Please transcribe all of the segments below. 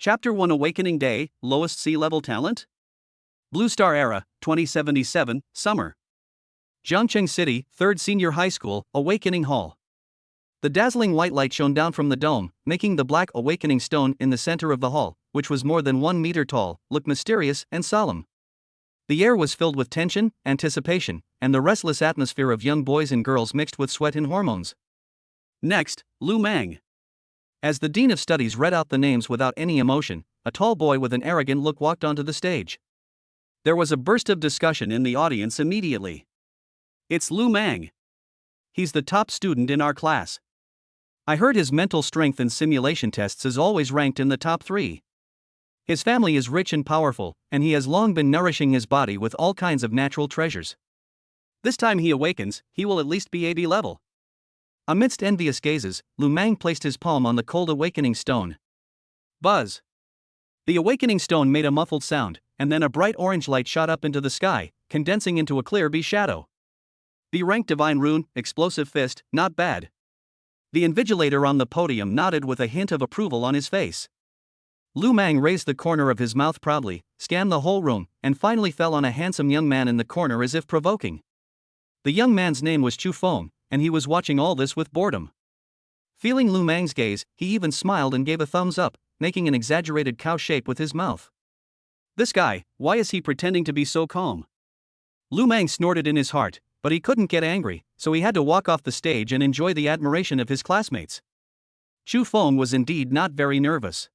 Chapter 1 Awakening Day, Lowest Sea Level Talent? Blue Star Era, 2077, Summer. Jiangcheng City, 3rd Senior High School, Awakening Hall. The dazzling white light shone down from the dome, making the black awakening stone in the center of the hall, which was more than 1 meter tall, look mysterious and solemn. The air was filled with tension, anticipation, and the restless atmosphere of young boys and girls mixed with sweat and hormones. Next, Lu Mang. As the Dean of Studies read out the names without any emotion, a tall boy with an arrogant look walked onto the stage. There was a burst of discussion in the audience immediately. "It's Lu Mang. He's the top student in our class. I heard his mental strength in simulation tests is always ranked in the top 3. His family is rich and powerful, and he has long been nourishing his body with all kinds of natural treasures. This time he awakens, he will at least be AB level." Amidst envious gazes, Lu Mang placed his palm on the cold awakening stone. Buzz! The awakening stone made a muffled sound, and then a bright orange light shot up into the sky, condensing into a clear B shadow. B rank divine rune, explosive fist, not bad. The invigilator on the podium nodded with a hint of approval on his face. Lu Mang raised the corner of his mouth proudly, scanned the whole room, and finally fell on a handsome young man in the corner as if provoking. The young man's name was Chu Feng, and he was watching all this with boredom. Feeling Lu Mang's gaze, he even smiled and gave a thumbs up, making an exaggerated cow shape with his mouth. This guy, why is he pretending to be so calm? Lu Mang snorted in his heart, but he couldn't get angry, so he had to walk off the stage and enjoy the admiration of his classmates. Chu Feng was indeed not very nervous.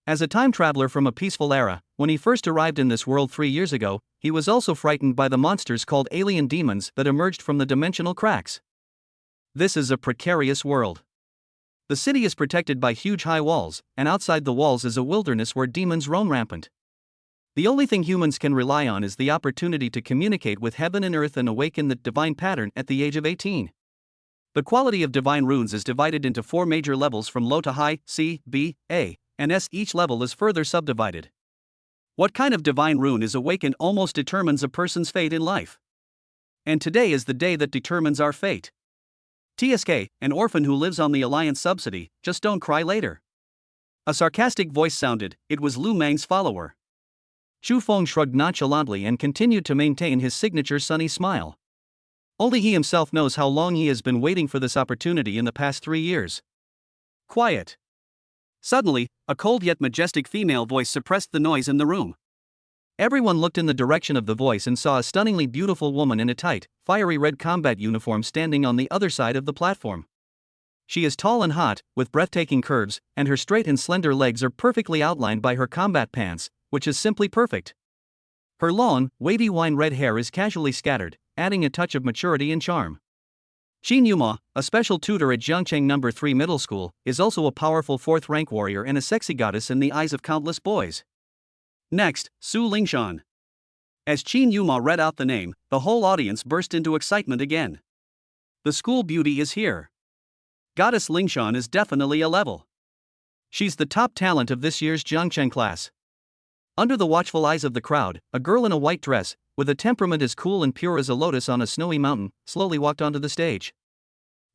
As a time traveler from a peaceful era, when he first arrived in this world 3 years ago, he was also frightened by the monsters called alien demons that emerged from the dimensional cracks. This is a precarious world. The city is protected by huge high walls, and outside the walls is a wilderness where demons roam rampant. The only thing humans can rely on is the opportunity to communicate with heaven and earth and awaken the divine pattern at the age of 18. The quality of divine runes is divided into 4 major levels from low to high, C, B, A, and S. Each level is further subdivided. What kind of divine rune is awakened almost determines a person's fate in life. And today is the day that determines our fate. TSK, an orphan who lives on the Alliance subsidy, just don't cry later. A sarcastic voice sounded. It was Lu Mang's follower. Chu Feng shrugged nonchalantly and continued to maintain his signature sunny smile. Only he himself knows how long he has been waiting for this opportunity in the past 3 years. Quiet. Suddenly, a cold yet majestic female voice suppressed the noise in the room. Everyone looked in the direction of the voice and saw a stunningly beautiful woman in a tight, fiery red combat uniform standing on the other side of the platform. She is tall and hot, with breathtaking curves, and her straight and slender legs are perfectly outlined by her combat pants, which is simply perfect. Her long, wavy wine-red hair is casually scattered, adding a touch of maturity and charm. Qin Yuma, a special tutor at Jiangcheng No. 3 Middle School, is also a powerful 4th-rank warrior and a sexy goddess in the eyes of countless boys. Next, Su Lingshan. As Qin Yuma read out the name, the whole audience burst into excitement again. The school beauty is here. Goddess Lingshan is definitely a level. She's the top talent of this year's Jiangcheng class. Under the watchful eyes of the crowd, a girl in a white dress, with a temperament as cool and pure as a lotus on a snowy mountain, slowly walked onto the stage.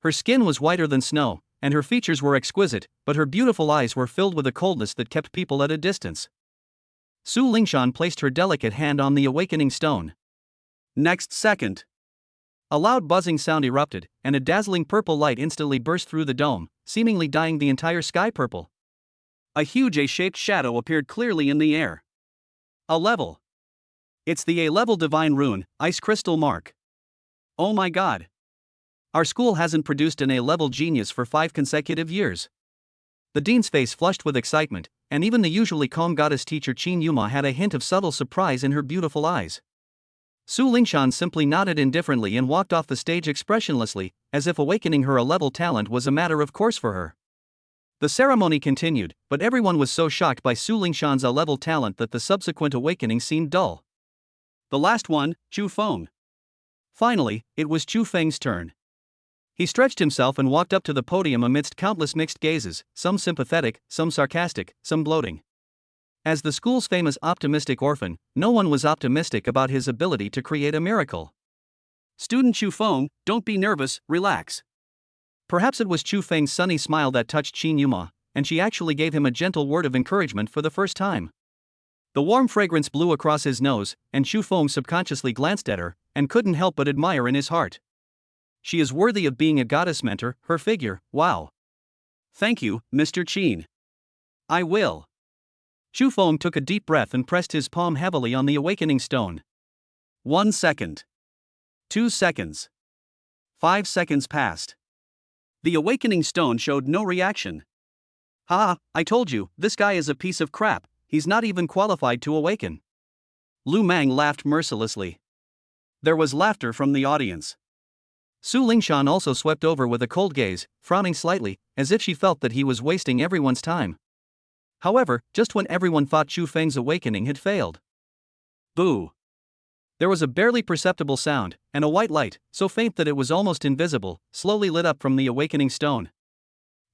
Her skin was whiter than snow, and her features were exquisite, but her beautiful eyes were filled with a coldness that kept people at a distance. Su Lingshan placed her delicate hand on the awakening stone. Next second, a loud buzzing sound erupted, and a dazzling purple light instantly burst through the dome, seemingly dyeing the entire sky purple. A huge A-shaped shadow appeared clearly in the air. A level. It's the A-level divine rune, Ice Crystal Mark. Oh my god. Our school hasn't produced an A-level genius for 5 consecutive years. The dean's face flushed with excitement, and even the usually calm goddess teacher Qin Yuma had a hint of subtle surprise in her beautiful eyes. Su Lingshan simply nodded indifferently and walked off the stage expressionlessly, as if awakening her A-level talent was a matter of course for her. The ceremony continued, but everyone was so shocked by Su Lingshan's A-level talent that the subsequent awakening seemed dull. The last one, Chu Feng. Finally, it was Chu Feng's turn. He stretched himself and walked up to the podium amidst countless mixed gazes, some sympathetic, some sarcastic, some gloating. As the school's famous optimistic orphan, no one was optimistic about his ability to create a miracle. "Student Chu Feng, don't be nervous, relax." Perhaps it was Chu Feng's sunny smile that touched Qin Yuma, and she actually gave him a gentle word of encouragement for the first time. The warm fragrance blew across his nose, and Xu Feng subconsciously glanced at her, and couldn't help but admire in his heart. She is worthy of being a goddess mentor, her figure, wow. Thank you, Mr. Qin. I will. Xu Feng took a deep breath and pressed his palm heavily on the awakening stone. 1 second. 2 seconds. 5 seconds passed. The awakening stone showed no reaction. Ha, I told you, this guy is a piece of crap, he's not even qualified to awaken. Lu Mang laughed mercilessly. There was laughter from the audience. Su Lingshan also swept over with a cold gaze, frowning slightly, as if she felt that he was wasting everyone's time. However, just when everyone thought Xu Feng's awakening had failed. Boo! There was a barely perceptible sound, and a white light, so faint that it was almost invisible, slowly lit up from the awakening stone.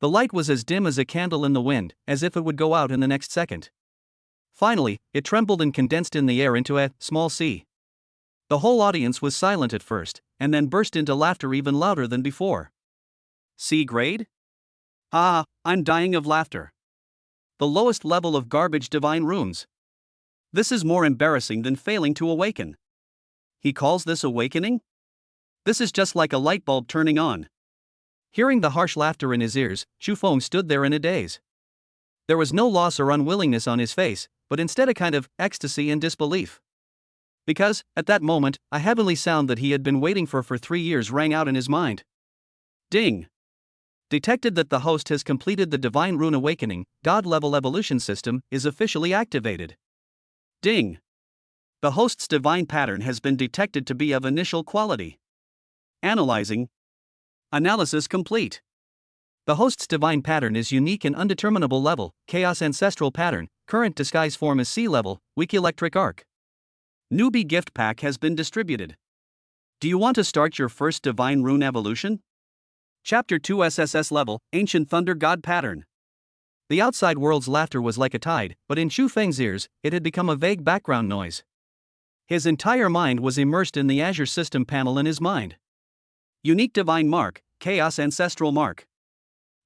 The light was as dim as a candle in the wind, as if it would go out in the next second. Finally, it trembled and condensed in the air into a small C. The whole audience was silent at first, and then burst into laughter even louder than before. C grade? Ah, I'm dying of laughter. The lowest level of garbage divine runes. This is more embarrassing than failing to awaken. He calls this awakening? This is just like a light bulb turning on. Hearing the harsh laughter in his ears, Xu Feng stood there in a daze. There was no loss or unwillingness on his face, but instead a kind of ecstasy and disbelief. Because, at that moment, a heavenly sound that he had been waiting for 3 years rang out in his mind. Ding! Detected that the host has completed the Divine Rune Awakening, God-level evolution system is officially activated. Ding! The host's divine pattern has been detected to be of initial quality. Analyzing. Analysis complete. The host's divine pattern is unique and undeterminable level, chaos ancestral pattern, current disguise form is C level, weak electric arc. Newbie gift pack has been distributed. Do you want to start your first divine rune evolution? Chapter 2 SSS level, Ancient Thunder God Pattern. The outside world's laughter was like a tide, but in Xu Feng's ears, it had become a vague background noise. His entire mind was immersed in the Azure System panel in his mind. Unique Divine Mark, Chaos Ancestral Mark.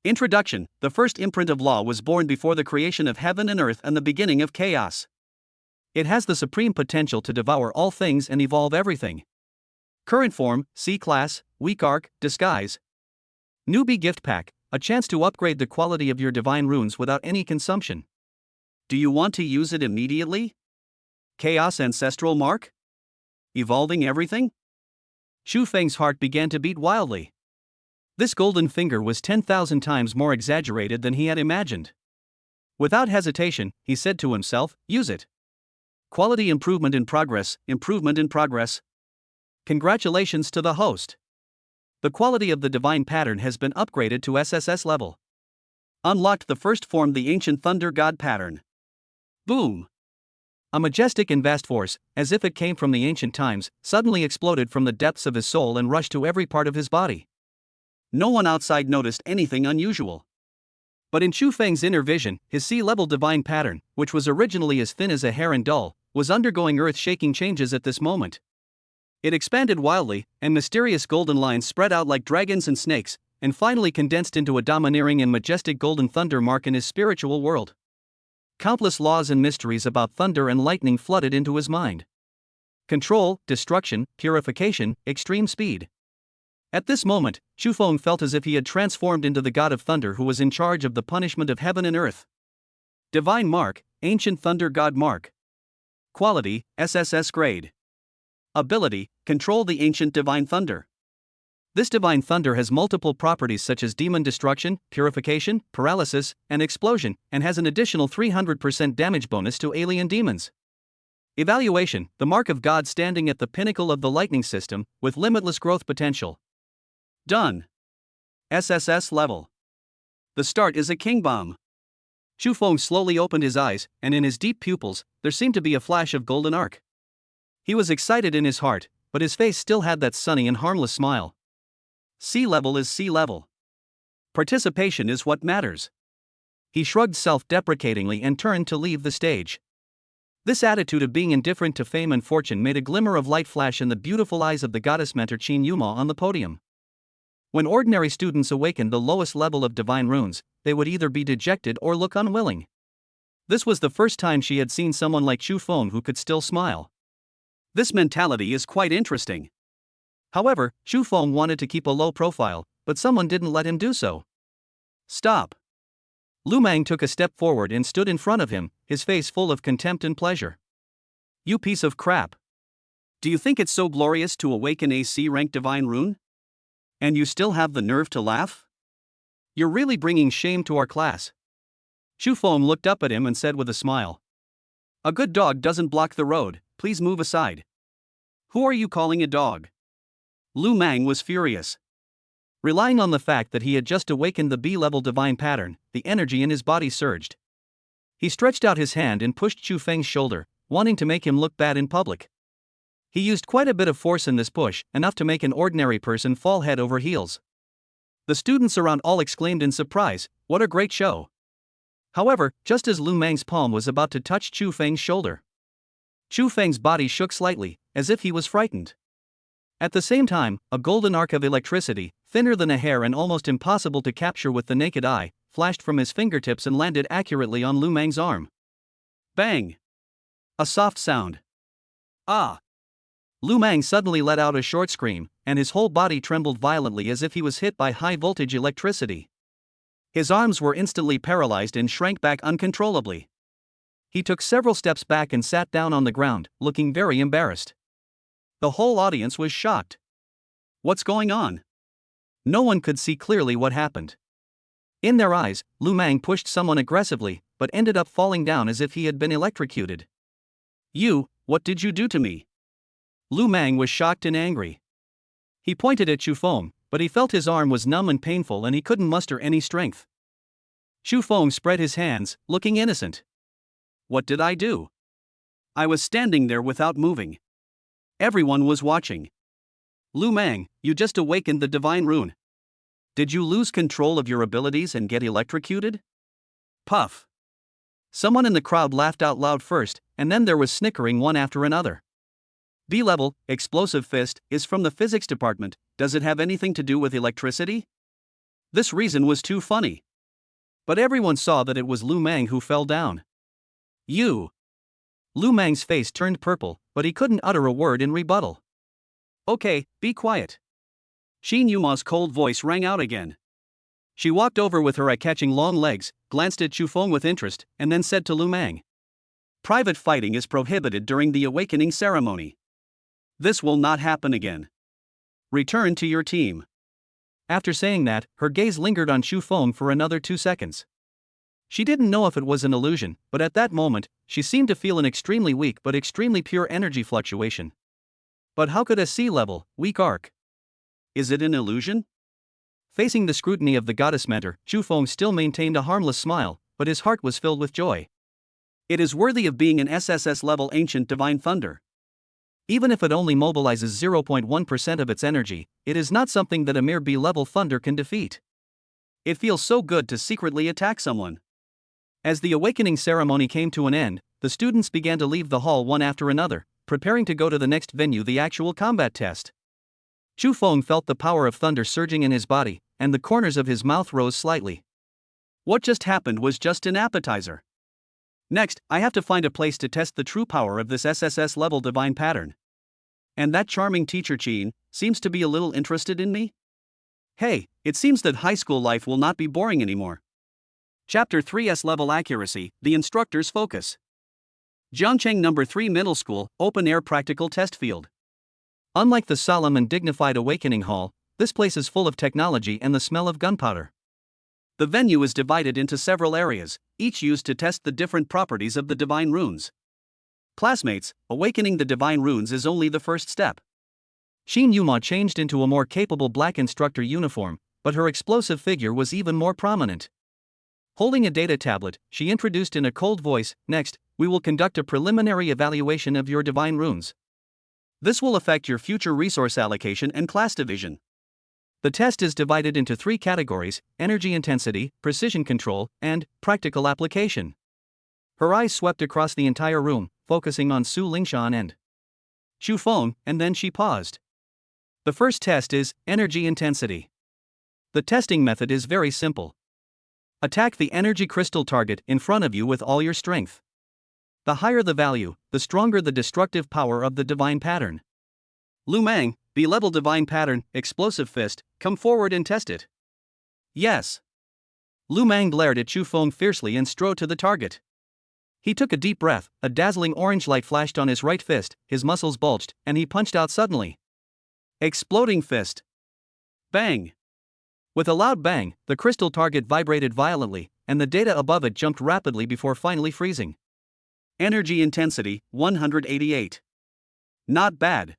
Introduction. The first imprint of law was born before the creation of heaven and earth and the beginning of chaos. It has the supreme potential to devour all things and evolve everything. Current form, C-Class, Weak Arc, Disguise. Newbie Gift Pack, a chance to upgrade the quality of your divine runes without any consumption. Do you want to use it immediately? Chaos Ancestral Mark? Evolving everything? Xu Feng's heart began to beat wildly. This golden finger was 10,000 times more exaggerated than he had imagined. Without hesitation, he said to himself, use it. Quality improvement in progress, improvement in progress. Congratulations to the host. The quality of the divine pattern has been upgraded to SSS level. Unlocked the first form, the Ancient Thunder God Pattern. Boom! A majestic and vast force, as if it came from the ancient times, suddenly exploded from the depths of his soul and rushed to every part of his body. No one outside noticed anything unusual. But in Xu Feng's inner vision, his C-level divine pattern, which was originally as thin as a hair and dull, was undergoing earth-shaking changes at this moment. It expanded wildly, and mysterious golden lines spread out like dragons and snakes, and finally condensed into a domineering and majestic golden thunder mark in his spiritual world. Countless laws and mysteries about thunder and lightning flooded into his mind. Control, destruction, purification, extreme speed. At this moment, Xu Feng felt as if he had transformed into the god of thunder who was in charge of the punishment of heaven and earth. Divine Mark, Ancient Thunder God Mark. Quality, SSS grade. Ability, control the ancient divine thunder. This divine thunder has multiple properties such as demon destruction, purification, paralysis, and explosion, and has an additional 300% damage bonus to alien demons. Evaluation, the mark of God standing at the pinnacle of the lightning system, with limitless growth potential. Done. SSS level. The start is a king bomb. Xu Feng slowly opened his eyes, and in his deep pupils, there seemed to be a flash of golden arc. He was excited in his heart, but his face still had that sunny and harmless smile. C level is C level. Participation is what matters. He shrugged self-deprecatingly and turned to leave the stage. This attitude of being indifferent to fame and fortune made a glimmer of light flash in the beautiful eyes of the goddess mentor Qin Yuma on the podium. When ordinary students awakened the lowest level of divine runes, they would either be dejected or look unwilling. This was the first time she had seen someone like Chu Feng who could still smile. This mentality is quite interesting. However, Chu Feng wanted to keep a low profile, but someone didn't let him do so. Stop. Lu Mang took a step forward and stood in front of him, his face full of contempt and pleasure. You piece of crap. Do you think it's so glorious to awaken a C-rank divine rune? And you still have the nerve to laugh? You're really bringing shame to our class. Chu Feng looked up at him and said with a smile. A good dog doesn't block the road, please move aside. Who are you calling a dog? Lu Mang was furious. Relying on the fact that he had just awakened the B-level divine pattern, the energy in his body surged. He stretched out his hand and pushed Chu Feng's shoulder, wanting to make him look bad in public. He used quite a bit of force in this push, enough to make an ordinary person fall head over heels. The students around all exclaimed in surprise, "What a great show!" However, just as Lu Mang's palm was about to touch Chu Feng's shoulder, Chu Feng's body shook slightly, as if he was frightened. At the same time, a golden arc of electricity, thinner than a hair and almost impossible to capture with the naked eye, flashed from his fingertips and landed accurately on Lu Mang's arm. Bang! A soft sound. Ah! Lu Mang suddenly let out a short scream, and his whole body trembled violently as if he was hit by high-voltage electricity. His arms were instantly paralyzed and shrank back uncontrollably. He took several steps back and sat down on the ground, looking very embarrassed. The whole audience was shocked. What's going on? No one could see clearly what happened. In their eyes, Lu Mang pushed someone aggressively, but ended up falling down as if he had been electrocuted. What did you do to me? Lu Mang was shocked and angry. He pointed at Chu Feng, but he felt his arm was numb and painful and he couldn't muster any strength. Chu Feng spread his hands, looking innocent. What did I do? I was standing there without moving. Everyone was watching. Lu Mang, you just awakened the divine rune. Did you lose control of your abilities and get electrocuted? Puff. Someone in the crowd laughed out loud first, and then there was snickering one after another. B-level, explosive fist, is from the physics department. Does it have anything to do with electricity? This reason was too funny. But everyone saw that it was Lu Mang who fell down. You. Lu Mang's face turned purple, but he couldn't utter a word in rebuttal. Okay, be quiet. Xin Yuma's cold voice rang out again. She walked over with her eye-catching long legs, glanced at Chu Feng with interest, and then said to Lu Mang. Private fighting is prohibited during the awakening ceremony. This will not happen again. Return to your team. After saying that, her gaze lingered on Chu Feng for another 2 seconds. She didn't know if it was an illusion, but at that moment, she seemed to feel an extremely weak but extremely pure energy fluctuation. But how could a C-level, weak arc? Is it an illusion? Facing the scrutiny of the goddess mentor, Chu Feng still maintained a harmless smile, but his heart was filled with joy. It is worthy of being an SSS-level ancient divine thunder. Even if it only mobilizes 0.1% of its energy, it is not something that a mere B-level thunder can defeat. It feels so good to secretly attack someone. As the awakening ceremony came to an end, the students began to leave the hall one after another, preparing to go to the next venue, the actual combat test. Chu Feng felt the power of thunder surging in his body, and the corners of his mouth rose slightly. What just happened was just an appetizer. Next, I have to find a place to test the true power of this SSS-level divine pattern. And that charming teacher Qin seems to be a little interested in me? Hey, it seems that high school life will not be boring anymore. Chapter 3's Level Accuracy, the Instructor's Focus. Jiangcheng No. 3 Middle School, Open-Air Practical Test Field. Unlike the solemn and dignified Awakening Hall, this place is full of technology and the smell of gunpowder. The venue is divided into several areas, each used to test the different properties of the divine runes. Classmates, awakening the divine runes is only the first step. Xin Yuma changed into a more capable black instructor uniform, but her explosive figure was even more prominent. Holding a data tablet, she introduced in a cold voice, "Next, we will conduct a preliminary evaluation of your divine runes. This will affect your future resource allocation and class division. The test is divided into 3 categories: energy intensity, precision control, and practical application." Her eyes swept across the entire room, focusing on Su Lingshan and Chu Feng, and then she paused. The first test is energy intensity. The testing method is very simple. Attack the energy crystal target in front of you with all your strength. The higher the value, the stronger the destructive power of the divine pattern. Lu Mang, B-level divine pattern, explosive fist, come forward and test it. Yes. Lu Mang glared at Chu Feng fiercely and strode to the target. He took a deep breath, a dazzling orange light flashed on his right fist, his muscles bulged, and he punched out suddenly. Exploding fist. Bang! With a loud bang, the crystal target vibrated violently, and the data above it jumped rapidly before finally freezing. Energy intensity, 188. Not bad.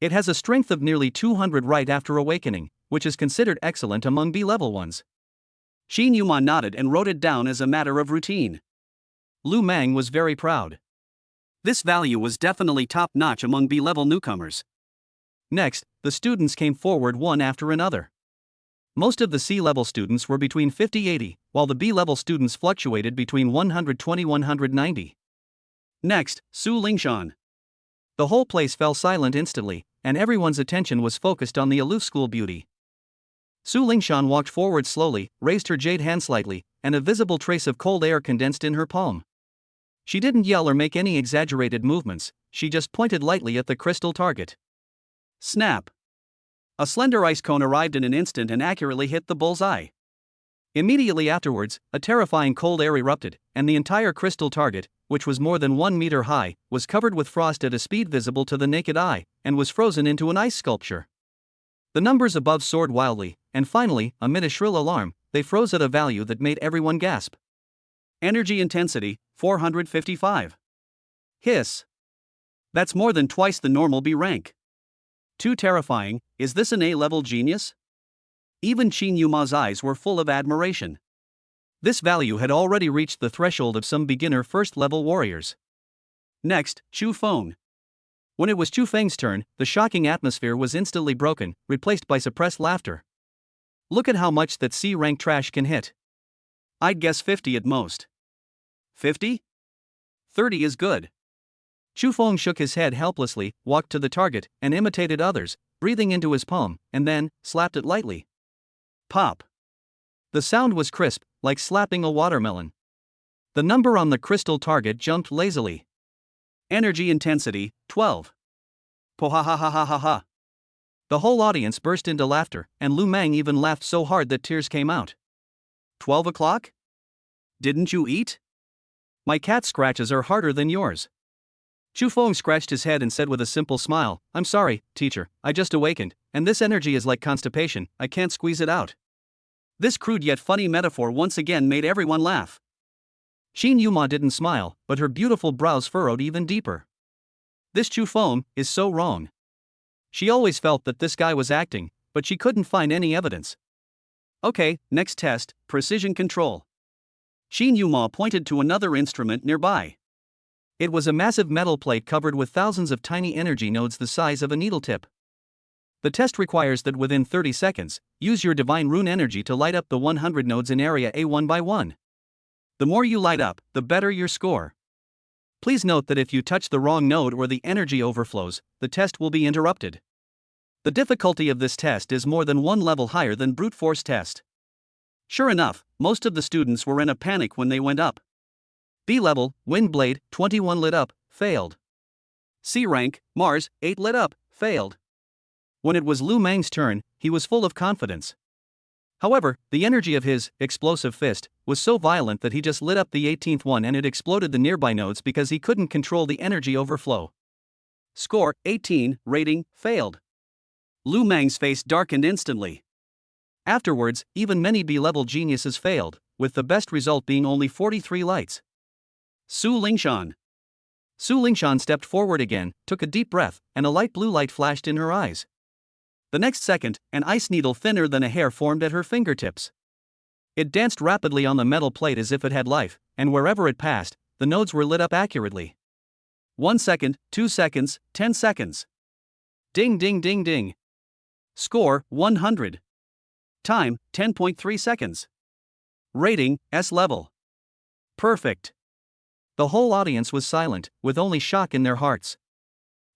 It has a strength of nearly 200 right after awakening, which is considered excellent among B-level ones. Xin Yuma nodded and wrote it down as a matter of routine. Lu Mang was very proud. This value was definitely top-notch among B-level newcomers. Next, the students came forward one after another. Most of the C-level students were between 50-80, while the B-level students fluctuated between 120-190. Next, Su Lingshan. The whole place fell silent instantly, and everyone's attention was focused on the aloof school beauty. Su Lingshan walked forward slowly, raised her jade hand slightly, and a visible trace of cold air condensed in her palm. She didn't yell or make any exaggerated movements, she just pointed lightly at the crystal target. Snap! A slender ice cone arrived in an instant and accurately hit the bull's eye. Immediately afterwards, a terrifying cold air erupted, and the entire crystal target, which was more than 1 meter high, was covered with frost at a speed visible to the naked eye, and was frozen into an ice sculpture. The numbers above soared wildly, and finally, amid a shrill alarm, they froze at a value that made everyone gasp. Energy intensity, 455. Hiss. That's more than twice the normal B rank. Too terrifying, is this an A-level genius? Even Xin Yuma's eyes were full of admiration. This value had already reached the threshold of some beginner first-level warriors. Next, Chu Feng. When it was Chu Feng's turn, the shocking atmosphere was instantly broken, replaced by suppressed laughter. Look at how much that C-rank trash can hit. I'd guess 50 at most. 50? 30 is good. Chu Feng shook his head helplessly, walked to the target, and imitated others, breathing into his palm, and then slapped it lightly. Pop. The sound was crisp, like slapping a watermelon. The number on the crystal target jumped lazily. Energy intensity, 12. Po-ha-ha-ha-ha-ha-ha. The whole audience burst into laughter, and Lu Mang even laughed so hard that tears came out. 12 o'clock? Didn't you eat? My cat scratches are harder than yours. Chu Feng scratched his head and said with a simple smile, I'm sorry, teacher, I just awakened, and this energy is like constipation, I can't squeeze it out. This crude yet funny metaphor once again made everyone laugh. Xin Yuma didn't smile, but her beautiful brows furrowed even deeper. This Chu Feng is so wrong. She always felt that this guy was acting, but she couldn't find any evidence. Okay, next test, precision control. Xin Yuma pointed to another instrument nearby. It was a massive metal plate covered with thousands of tiny energy nodes the size of a needle tip. The test requires that within 30 seconds, use your divine rune energy to light up the 100 nodes in area A one by one. The more you light up, the better your score. Please note that if you touch the wrong node or the energy overflows, the test will be interrupted. The difficulty of this test is more than one level higher than brute force test. Sure enough, most of the students were in a panic when they went up. B level, Wind Blade, 21 lit up, failed. C rank, Mars, 8 lit up, failed. When it was Lu Mang's turn, he was full of confidence. However, the energy of his explosive fist was so violent that he just lit up the 18th one and it exploded the nearby nodes because he couldn't control the energy overflow. Score, 18, rating, failed. Lu Mang's face darkened instantly. Afterwards, even many B-level geniuses failed, with the best result being only 43 lights. Su Lingshan. Su Lingshan stepped forward again, took a deep breath, and a light blue light flashed in her eyes. The next second, an ice needle thinner than a hair formed at her fingertips. It danced rapidly on the metal plate as if it had life, and wherever it passed, the nodes were lit up accurately. 1 second, 2 seconds, 10 seconds. Ding ding ding ding. Score, 100. Time, 10.3 seconds. Rating, S level. Perfect. The whole audience was silent, with only shock in their hearts.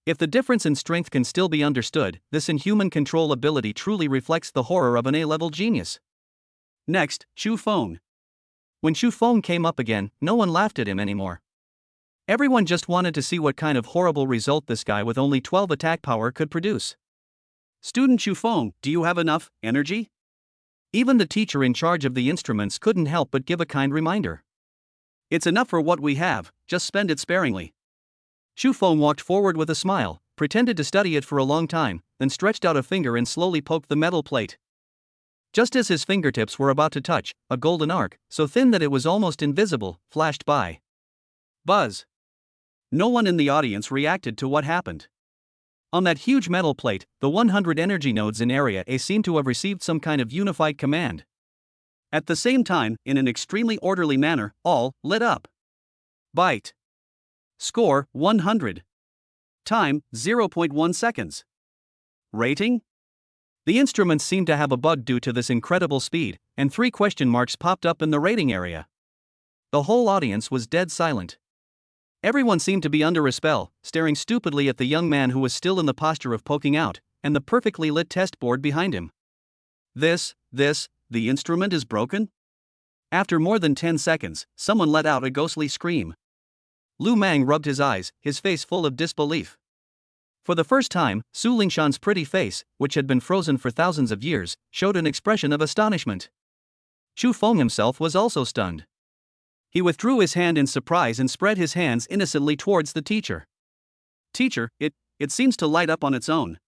If the difference in strength can still be understood, this inhuman control ability truly reflects the horror of an A-level genius. Next, Xu Feng. When Xu Feng came up again, no one laughed at him anymore. Everyone just wanted to see what kind of horrible result this guy with only 12 attack power could produce. Student Xu Feng, do you have enough energy? Even the teacher in charge of the instruments couldn't help but give a kind reminder. It's enough for what we have, just spend it sparingly. Xu Feng walked forward with a smile, pretended to study it for a long time, then stretched out a finger and slowly poked the metal plate. Just as his fingertips were about to touch, a golden arc, so thin that it was almost invisible, flashed by. Buzz. No one in the audience reacted to what happened. On that huge metal plate, the 100 energy nodes in Area A seemed to have received some kind of unified command. At the same time, in an extremely orderly manner, all lit up. Byte. Score, 100. Time, 0.1 seconds. Rating? The instruments seemed to have a bug due to this incredible speed, and 3 question marks popped up in the rating area. The whole audience was dead silent. Everyone seemed to be under a spell, staring stupidly at the young man who was still in the posture of poking out, and the perfectly lit test board behind him. The instrument is broken? After more than 10 seconds, someone let out a ghostly scream. Lu Mang rubbed his eyes, his face full of disbelief. For the first time, Su Lingshan's pretty face, which had been frozen for thousands of years, showed an expression of astonishment. Xu Feng himself was also stunned. He withdrew his hand in surprise and spread his hands innocently towards the teacher. Teacher, it seems to light up on its own.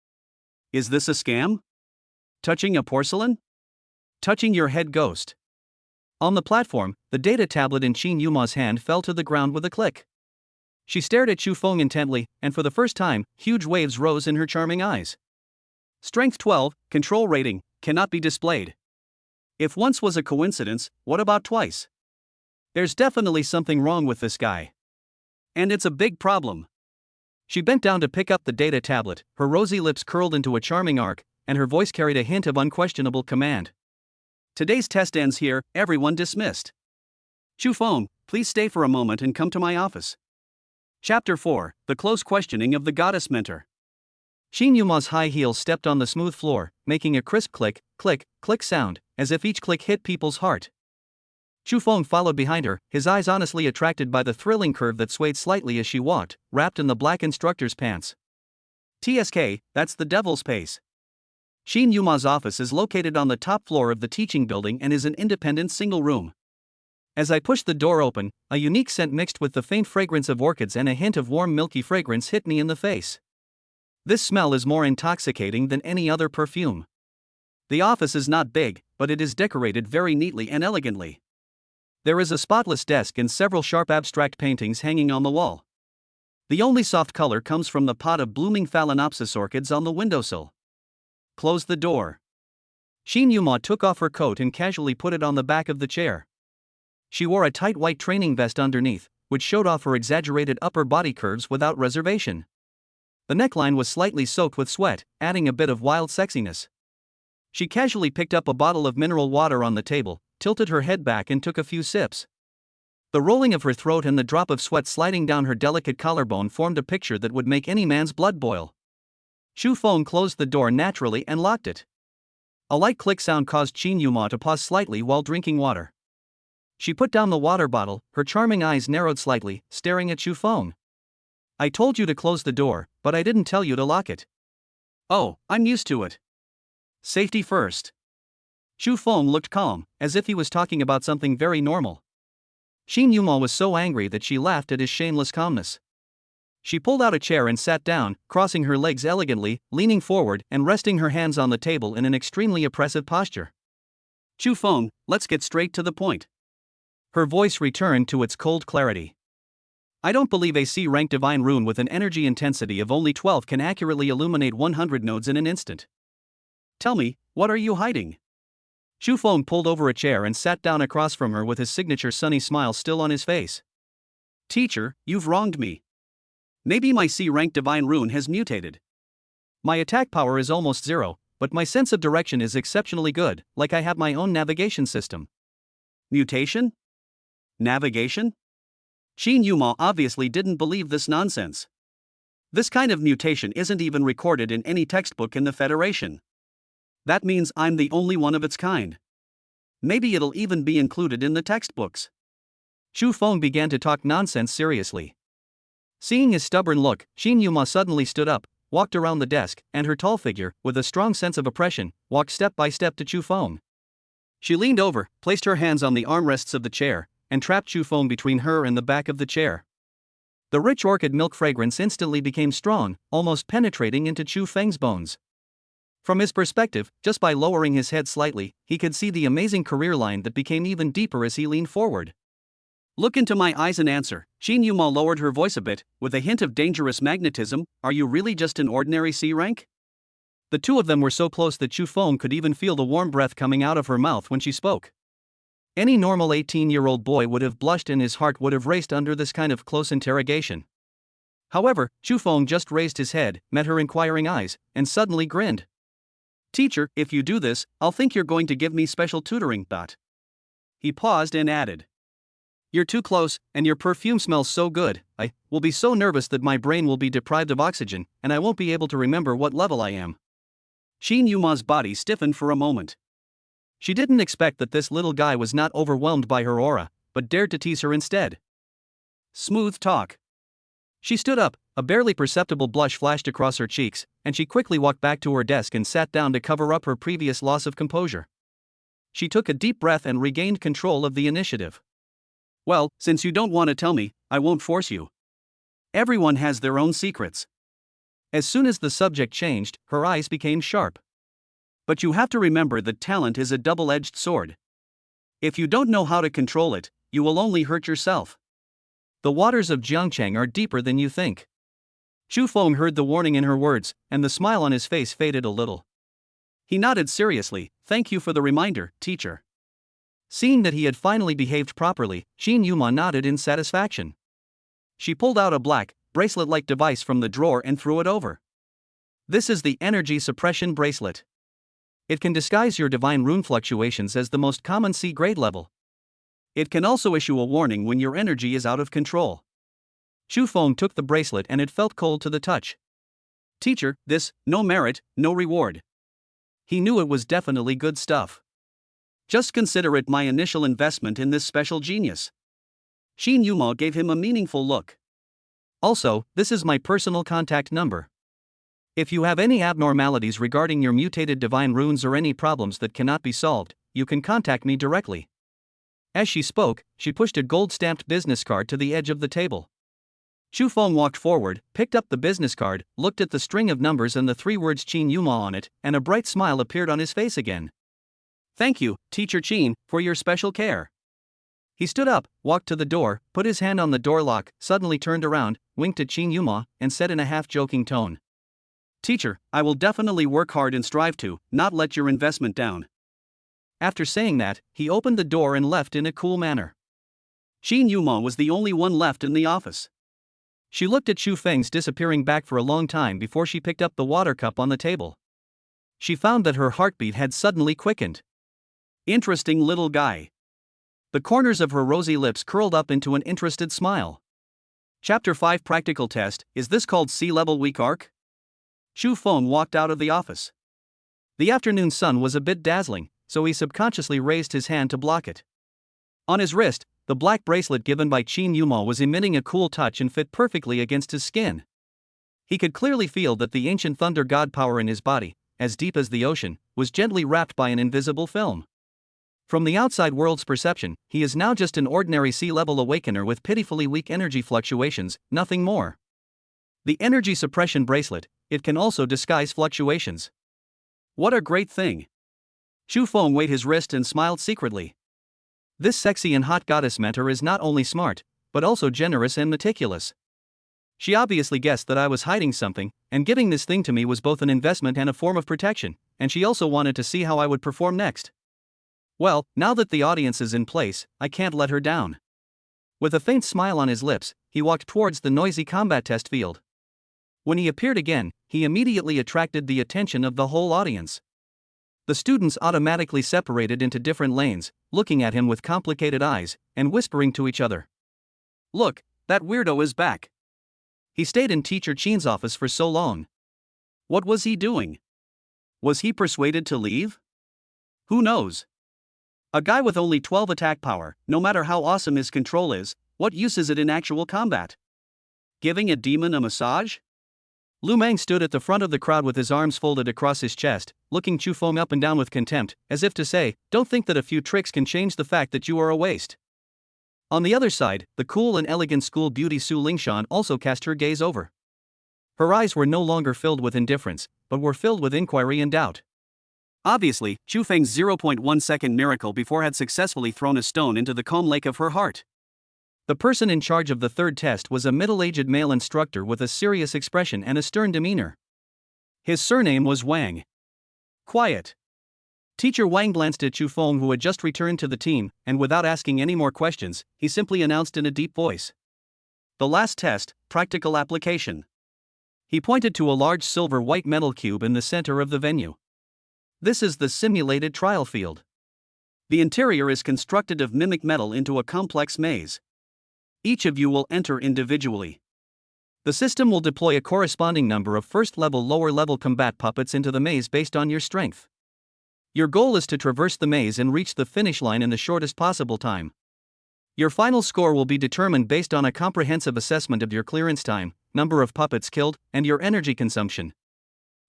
Is this a scam? Touching a porcelain? Touching your head, ghost. On the platform, the data tablet in Qin Yuma's hand fell to the ground with a click. She stared at Xu Feng intently, and for the first time, huge waves rose in her charming eyes. Strength 12, control rating, cannot be displayed. If once was a coincidence, what about twice? There's definitely something wrong with this guy. And it's a big problem. She bent down to pick up the data tablet, her rosy lips curled into a charming arc, and her voice carried a hint of unquestionable command. Today's test ends here, everyone dismissed. Xu Feng, please stay for a moment and come to my office. Chapter 4, The Close Questioning of the Goddess Mentor. Qin Yuma's high heels stepped on the smooth floor, making a crisp click, click, click sound, as if each click hit people's heart. Xu Feng followed behind her, his eyes honestly attracted by the thrilling curve that swayed slightly as she walked, wrapped in the black instructor's pants. TSK, that's the devil's pace. Qin Yuma's office is located on the top floor of the teaching building and is an independent single room. As I pushed the door open, a unique scent mixed with the faint fragrance of orchids and a hint of warm milky fragrance hit me in the face. This smell is more intoxicating than any other perfume. The office is not big, but it is decorated very neatly and elegantly. There is a spotless desk and several sharp abstract paintings hanging on the wall. The only soft color comes from the pot of blooming Phalaenopsis orchids on the windowsill. Close the door. Qin Yuma took off her coat and casually put it on the back of the chair. She wore a tight white training vest underneath, which showed off her exaggerated upper body curves without reservation. The neckline was slightly soaked with sweat, adding a bit of wild sexiness. She casually picked up a bottle of mineral water on the table, tilted her head back and took a few sips. The rolling of her throat and the drop of sweat sliding down her delicate collarbone formed a picture that would make any man's blood boil. Xu Feng closed the door naturally and locked it. A light click sound caused Qin Yuma to pause slightly while drinking water. She put down the water bottle, her charming eyes narrowed slightly, staring at Xu Feng. I told you to close the door, but I didn't tell you to lock it. Oh, I'm used to it. Safety first. Xu Feng looked calm, as if he was talking about something very normal. Qin Yuma was so angry that she laughed at his shameless calmness. She pulled out a chair and sat down, crossing her legs elegantly, leaning forward and resting her hands on the table in an extremely oppressive posture. Xu Feng, let's get straight to the point. Her voice returned to its cold clarity. I don't believe a C-rank divine rune with an energy intensity of only 12 can accurately illuminate 100 nodes in an instant. Tell me, what are you hiding? Xu Feng pulled over a chair and sat down across from her with his signature sunny smile still on his face. Teacher, you've wronged me. Maybe my C-rank divine rune has mutated. My attack power is almost 0, but my sense of direction is exceptionally good, like I have my own navigation system. Mutation? Navigation? Qin Yuma obviously didn't believe this nonsense. This kind of mutation isn't even recorded in any textbook in the Federation. That means I'm the only one of its kind. Maybe it'll even be included in the textbooks. Chu Feng began to talk nonsense seriously. Seeing his stubborn look, Xin Yuma suddenly stood up, walked around the desk, and her tall figure, with a strong sense of oppression, walked step by step to Chu Feng. She leaned over, placed her hands on the armrests of the chair, and trapped Chu Feng between her and the back of the chair. The rich orchid milk fragrance instantly became strong, almost penetrating into Chu Feng's bones. From his perspective, just by lowering his head slightly, he could see the amazing career line that became even deeper as he leaned forward. Look into my eyes and answer. Xin Yuma lowered her voice a bit, with a hint of dangerous magnetism. Are you really just an ordinary C rank? The two of them were so close that Chu Feng could even feel the warm breath coming out of her mouth when she spoke. Any normal 18-year-old boy would have blushed and his heart would have raced under this kind of close interrogation. However, Chu Feng just raised his head, met her inquiring eyes, and suddenly grinned. Teacher, if you do this, I'll think you're going to give me special tutoring. He paused and added. You're too close, and your perfume smells so good. I will be so nervous that my brain will be deprived of oxygen, and I won't be able to remember what level I am. Xin Yuma's body stiffened for a moment. She didn't expect that this little guy was not overwhelmed by her aura, but dared to tease her instead. Smooth talk. She stood up, a barely perceptible blush flashed across her cheeks, and she quickly walked back to her desk and sat down to cover up her previous loss of composure. She took a deep breath and regained control of the initiative. Well, since you don't want to tell me, I won't force you. Everyone has their own secrets. As soon as the subject changed, her eyes became sharp. But you have to remember that talent is a double-edged sword. If you don't know how to control it, you will only hurt yourself. The waters of Jiangcheng are deeper than you think. Chu Feng heard the warning in her words, and the smile on his face faded a little. He nodded seriously. Thank you for the reminder, teacher. Seeing that he had finally behaved properly, Xin Yuma nodded in satisfaction. She pulled out a black, bracelet-like device from the drawer and threw it over. This is the energy suppression bracelet. It can disguise your divine rune fluctuations as the most common C grade level. It can also issue a warning when your energy is out of control. Chu Feng took the bracelet and it felt cold to the touch. Teacher, this, no merit, no reward. He knew it was definitely good stuff. Just consider it my initial investment in this special genius. Xin Yuma gave him a meaningful look. Also, this is my personal contact number. If you have any abnormalities regarding your mutated divine runes or any problems that cannot be solved, you can contact me directly. As she spoke, she pushed a gold-stamped business card to the edge of the table. Chu Feng walked forward, picked up the business card, looked at the string of numbers and the 3 words Xin Yuma on it, and a bright smile appeared on his face again. Thank you, Teacher Qin, for your special care. He stood up, walked to the door, put his hand on the door lock, suddenly turned around, winked at Xin Yuma, and said in a half-joking tone. Teacher, I will definitely work hard and strive to not let your investment down. After saying that, he opened the door and left in a cool manner. Xin Yuma was the only one left in the office. She looked at Chu Feng's disappearing back for a long time before she picked up the water cup on the table. She found that her heartbeat had suddenly quickened. Interesting little guy. The corners of her rosy lips curled up into an interested smile. Chapter 5 Practical Test. Is this called C-level weak arc? Chu Feng walked out of the office. The afternoon sun was a bit dazzling, so he subconsciously raised his hand to block it. On his wrist, the black bracelet given by Xin Yuma was emitting a cool touch and fit perfectly against his skin. He could clearly feel that the ancient thunder god power in his body, as deep as the ocean, was gently wrapped by an invisible film. From the outside world's perception, he is now just an ordinary C-level awakener with pitifully weak energy fluctuations, nothing more. The energy suppression bracelet, it can also disguise fluctuations. What a great thing. Chu Feng weighed his wrist and smiled secretly. This sexy and hot goddess mentor is not only smart, but also generous and meticulous. She obviously guessed that I was hiding something, and giving this thing to me was both an investment and a form of protection, and she also wanted to see how I would perform next. Well, now that the audience is in place, I can't let her down. With a faint smile on his lips, he walked towards the noisy combat test field. When he appeared again, he immediately attracted the attention of the whole audience. The students automatically separated into different lanes, looking at him with complicated eyes, and whispering to each other. Look, that weirdo is back. He stayed in Teacher Chen's office for so long. What was he doing? Was he persuaded to leave? Who knows? A guy with only 12 attack power, no matter how awesome his control is, what use is it in actual combat? Giving a demon a massage? Lu Meng stood at the front of the crowd with his arms folded across his chest, looking Chu Feng up and down with contempt, as if to say, don't think that a few tricks can change the fact that you are a waste. On the other side, the cool and elegant school beauty Su Lingshan also cast her gaze over. Her eyes were no longer filled with indifference, but were filled with inquiry and doubt. Obviously, Chu Feng's 0.1-second miracle before had successfully thrown a stone into the calm lake of her heart. The person in charge of the third test was a middle-aged male instructor with a serious expression and a stern demeanor. His surname was Wang. Quiet. Teacher Wang glanced at Chu Feng, who had just returned to the team, and without asking any more questions, he simply announced in a deep voice. The last test, practical application. He pointed to a large silver white metal cube in the center of the venue. This is the simulated trial field. The interior is constructed of mimic metal into a complex maze. Each of you will enter individually. The system will deploy a corresponding number of first-level, lower-level combat puppets into the maze based on your strength. Your goal is to traverse the maze and reach the finish line in the shortest possible time. Your final score will be determined based on a comprehensive assessment of your clearance time, number of puppets killed, and your energy consumption.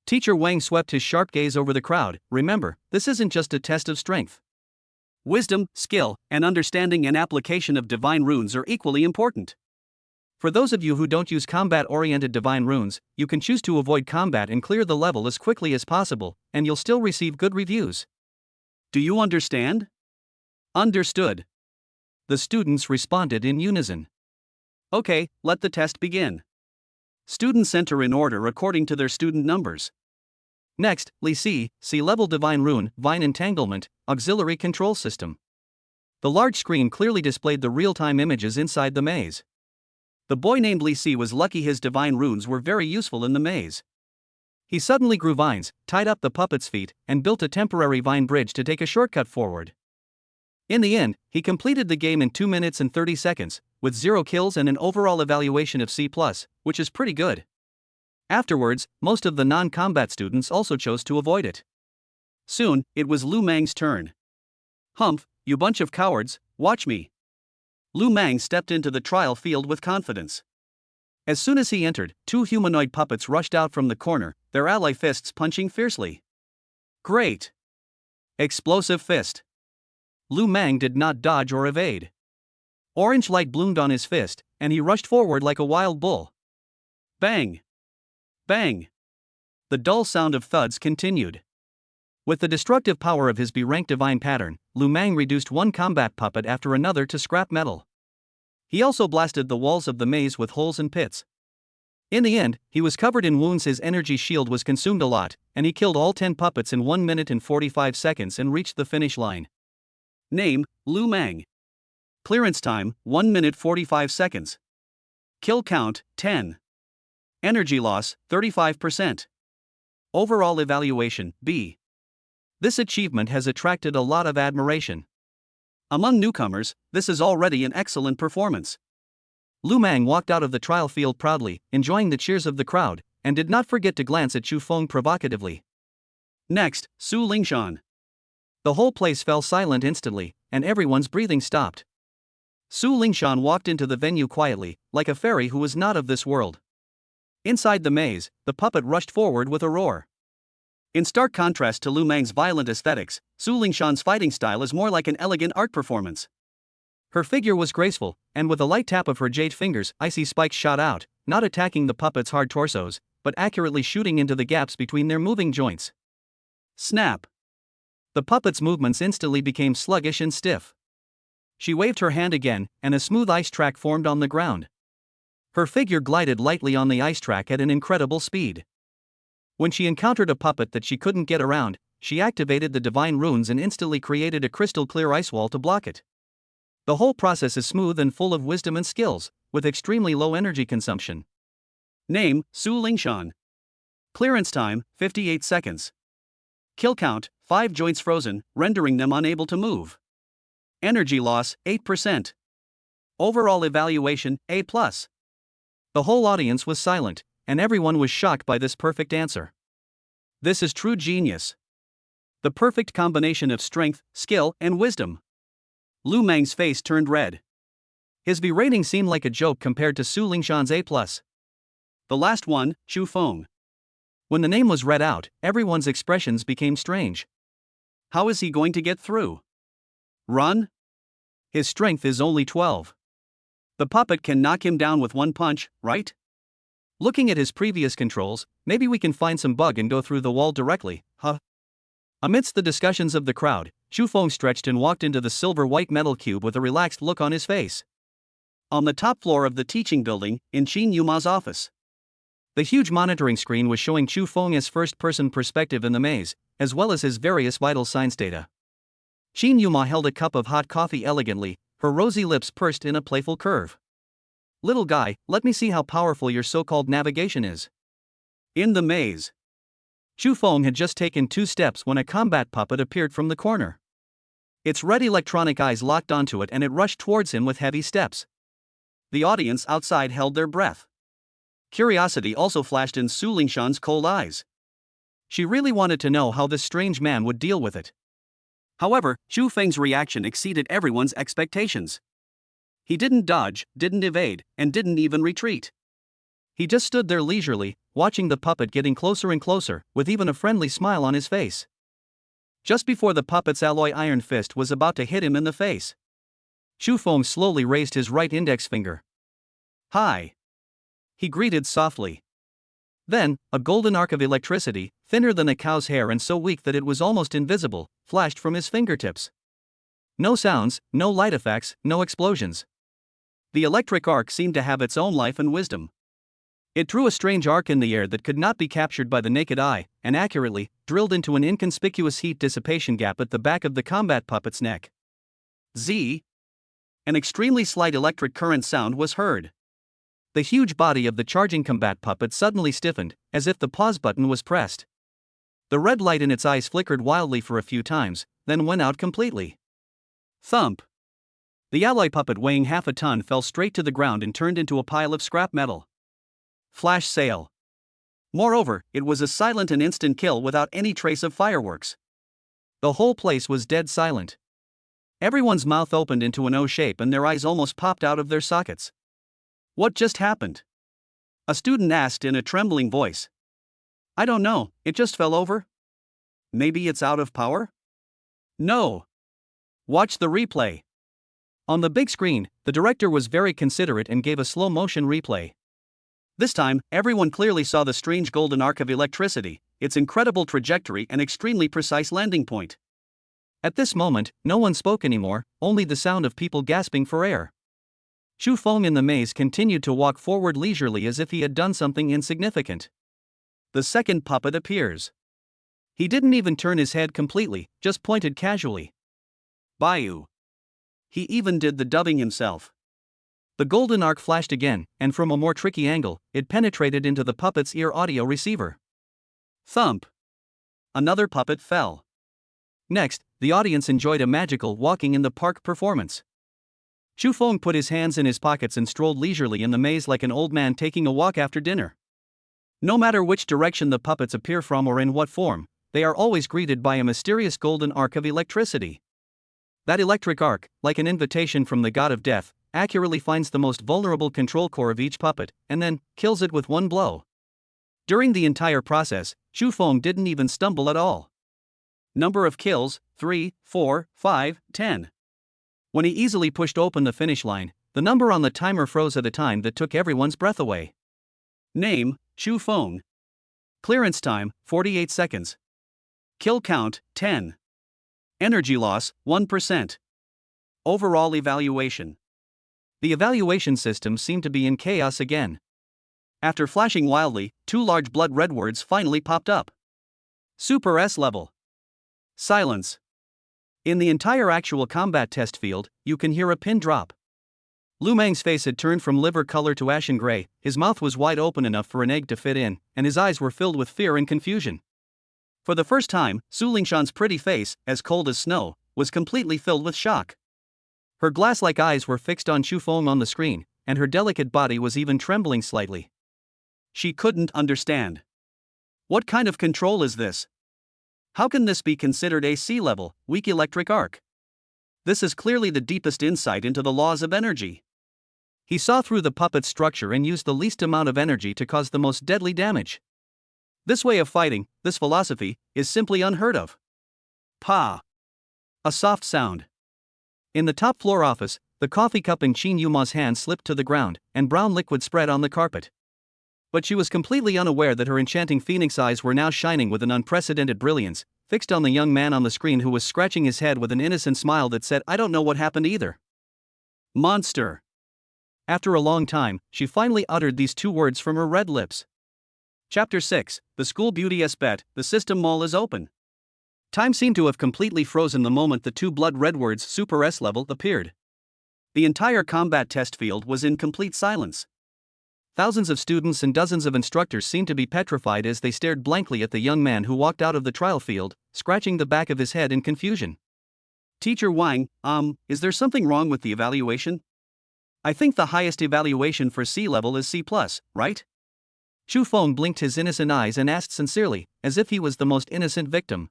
Teacher Wang swept his sharp gaze over the crowd. Remember, this isn't just a test of strength. Wisdom, skill, and understanding and application of divine runes are equally important. For those of you who don't use combat-oriented divine runes, you can choose to avoid combat and clear the level as quickly as possible, and you'll still receive good reviews. Do you understand? Understood. The students responded in unison. Okay, let the test begin. Students enter in order according to their student numbers. Next, Li Si, C-level divine rune, vine entanglement, auxiliary control system. The large screen clearly displayed the real-time images inside the maze. The boy named Li Si was lucky his divine runes were very useful in the maze. He suddenly grew vines, tied up the puppet's feet, and built a temporary vine bridge to take a shortcut forward. In the end, he completed the game in 2 minutes and 30 seconds, with 0 kills and an overall evaluation of C+, which is pretty good. Afterwards, most of the non-combat students also chose to avoid it. Soon, it was Lu Meng's turn. Humph, you bunch of cowards, watch me. Lu Meng stepped into the trial field with confidence. As soon as he entered, 2 humanoid puppets rushed out from the corner, their ally fists punching fiercely. Great! Explosive fist. Lu Meng did not dodge or evade. Orange light bloomed on his fist, and he rushed forward like a wild bull. Bang! Bang! The dull sound of thuds continued. With the destructive power of his B-rank divine pattern, Lu Meng reduced one combat puppet after another to scrap metal. He also blasted the walls of the maze with holes and pits. In the end, he was covered in wounds, his energy shield was consumed a lot, and he killed all 10 puppets in 1 minute and 45 seconds and reached the finish line. Name, Lu Meng. Clearance time, 1 minute 45 seconds. Kill count, 10. Energy loss, 35%. Overall evaluation, B. This achievement has attracted a lot of admiration. Among newcomers, this is already an excellent performance. Lu Meng walked out of the trial field proudly, enjoying the cheers of the crowd, and did not forget to glance at Chu Feng provocatively. Next, Su Lingshan. The whole place fell silent instantly, and everyone's breathing stopped. Su Lingshan walked into the venue quietly, like a fairy who was not of this world. Inside the maze, the puppet rushed forward with a roar. In stark contrast to Lu Meng's violent aesthetics, Su Lingshan's fighting style is more like an elegant art performance. Her figure was graceful, and with a light tap of her jade fingers, icy spikes shot out, not attacking the puppet's hard torsos, but accurately shooting into the gaps between their moving joints. Snap! The puppet's movements instantly became sluggish and stiff. She waved her hand again, and a smooth ice track formed on the ground. Her figure glided lightly on the ice track at an incredible speed. When she encountered a puppet that she couldn't get around, she activated the divine runes and instantly created a crystal-clear ice wall to block it. The whole process is smooth and full of wisdom and skills, with extremely low energy consumption. Name, Su Lingshan. Clearance time, 58 seconds. Kill count, 5 joints frozen, rendering them unable to move. Energy loss, 8%. Overall evaluation, A+. The whole audience was silent, and everyone was shocked by this perfect answer. This is true genius. The perfect combination of strength, skill, and wisdom. Lu Mang's face turned red. His V rating seemed like a joke compared to Su Lingshan's A+. The last one, Chu Feng. When the name was read out, everyone's expressions became strange. How is he going to get through? Run? His strength is only 12. The puppet can knock him down with one punch, right? Looking at his previous controls, maybe we can find some bug and go through the wall directly, huh? Amidst the discussions of the crowd, Chu Feng stretched and walked into the silver-white metal cube with a relaxed look on his face. On the top floor of the teaching building, in Qin Yuma's office. The huge monitoring screen was showing Chu Feng's first-person perspective in the maze, as well as his various vital signs data. Qin Yuma held a cup of hot coffee elegantly, her rosy lips pursed in a playful curve. Little guy, let me see how powerful your so-called navigation is. In the maze. Chu Feng had just taken 2 steps when a combat puppet appeared from the corner. Its red electronic eyes locked onto it and it rushed towards him with heavy steps. The audience outside held their breath. Curiosity also flashed in Su Lingshan's cold eyes. She really wanted to know how this strange man would deal with it. However, Chu Feng's reaction exceeded everyone's expectations. He didn't dodge, didn't evade, and didn't even retreat. He just stood there leisurely, watching the puppet getting closer and closer, with even a friendly smile on his face. Just before the puppet's alloy iron fist was about to hit him in the face, Chu Feng slowly raised his right index finger. Hi. He greeted softly. Then, a golden arc of electricity, thinner than a cow's hair and so weak that it was almost invisible, flashed from his fingertips. No sounds, no light effects, no explosions. The electric arc seemed to have its own life and wisdom. It threw a strange arc in the air that could not be captured by the naked eye, and accurately drilled into an inconspicuous heat dissipation gap at the back of the combat puppet's neck. Z. An extremely slight electric current sound was heard. The huge body of the charging combat puppet suddenly stiffened, as if the pause button was pressed. The red light in its eyes flickered wildly for a few times, then went out completely. Thump. The alloy puppet weighing half a ton fell straight to the ground and turned into a pile of scrap metal. Flash sale. Moreover, it was a silent and instant kill without any trace of fireworks. The whole place was dead silent. Everyone's mouth opened into an O shape and their eyes almost popped out of their sockets. What just happened? A student asked in a trembling voice. I don't know, it just fell over? Maybe it's out of power? No. Watch the replay. On the big screen, the director was very considerate and gave a slow-motion replay. This time, everyone clearly saw the strange golden arc of electricity, its incredible trajectory and extremely precise landing point. At this moment, no one spoke anymore, only the sound of people gasping for air. Chu Feng in the maze continued to walk forward leisurely as if he had done something insignificant. The second puppet appears. He didn't even turn his head completely, just pointed casually. Bayou. He even did the dubbing himself. The golden arc flashed again, and from a more tricky angle, it penetrated into the puppet's ear audio receiver. Thump. Another puppet fell. Next, the audience enjoyed a magical walking in the park performance. Chu Feng put his hands in his pockets and strolled leisurely in the maze like an old man taking a walk after dinner. No matter which direction the puppets appear from or in what form, they are always greeted by a mysterious golden arc of electricity. That electric arc, like an invitation from the god of death, accurately finds the most vulnerable control core of each puppet, and then kills it with one blow. During the entire process, Chu Feng didn't even stumble at all. Number of kills, 3, 4, 5, 10. When he easily pushed open the finish line, the number on the timer froze at a time that took everyone's breath away. Name, Chu Feng. Clearance time, 48 seconds. Kill count, 10. Energy loss, 1%. Overall evaluation. The evaluation system seemed to be in chaos again. After flashing wildly, 2 large blood red words finally popped up. Super S level. Silence. In the entire actual combat test field, you can hear a pin drop. Lu Mang's face had turned from liver color to ashen gray, his mouth was wide open enough for an egg to fit in, and his eyes were filled with fear and confusion. For the first time, Su Lingshan's pretty face, as cold as snow, was completely filled with shock. Her glass-like eyes were fixed on Chu Feng on the screen, and her delicate body was even trembling slightly. She couldn't understand. What kind of control is this? How can this be considered a sea-level, weak electric arc? This is clearly the deepest insight into the laws of energy. He saw through the puppet's structure and used the least amount of energy to cause the most deadly damage. This way of fighting, this philosophy, is simply unheard of. Pa! A soft sound. In the top floor office, the coffee cup in Qin Yuma's hand slipped to the ground, and brown liquid spread on the carpet. But she was completely unaware that her enchanting phoenix eyes were now shining with an unprecedented brilliance, fixed on the young man on the screen who was scratching his head with an innocent smile that said, "I don't know what happened either." Monster. After a long time, she finally uttered these two words from her red lips. Chapter 6, The School Beauty S Bet, the system mall is open. Time seemed to have completely frozen the moment the two blood-red words Super S level appeared. The entire combat test field was in complete silence. Thousands of students and dozens of instructors seemed to be petrified as they stared blankly at the young man who walked out of the trial field, scratching the back of his head in confusion. Teacher Wang, is there something wrong with the evaluation? I think the highest evaluation for C level is C+, right? Chu Feng blinked his innocent eyes and asked sincerely, as if he was the most innocent victim.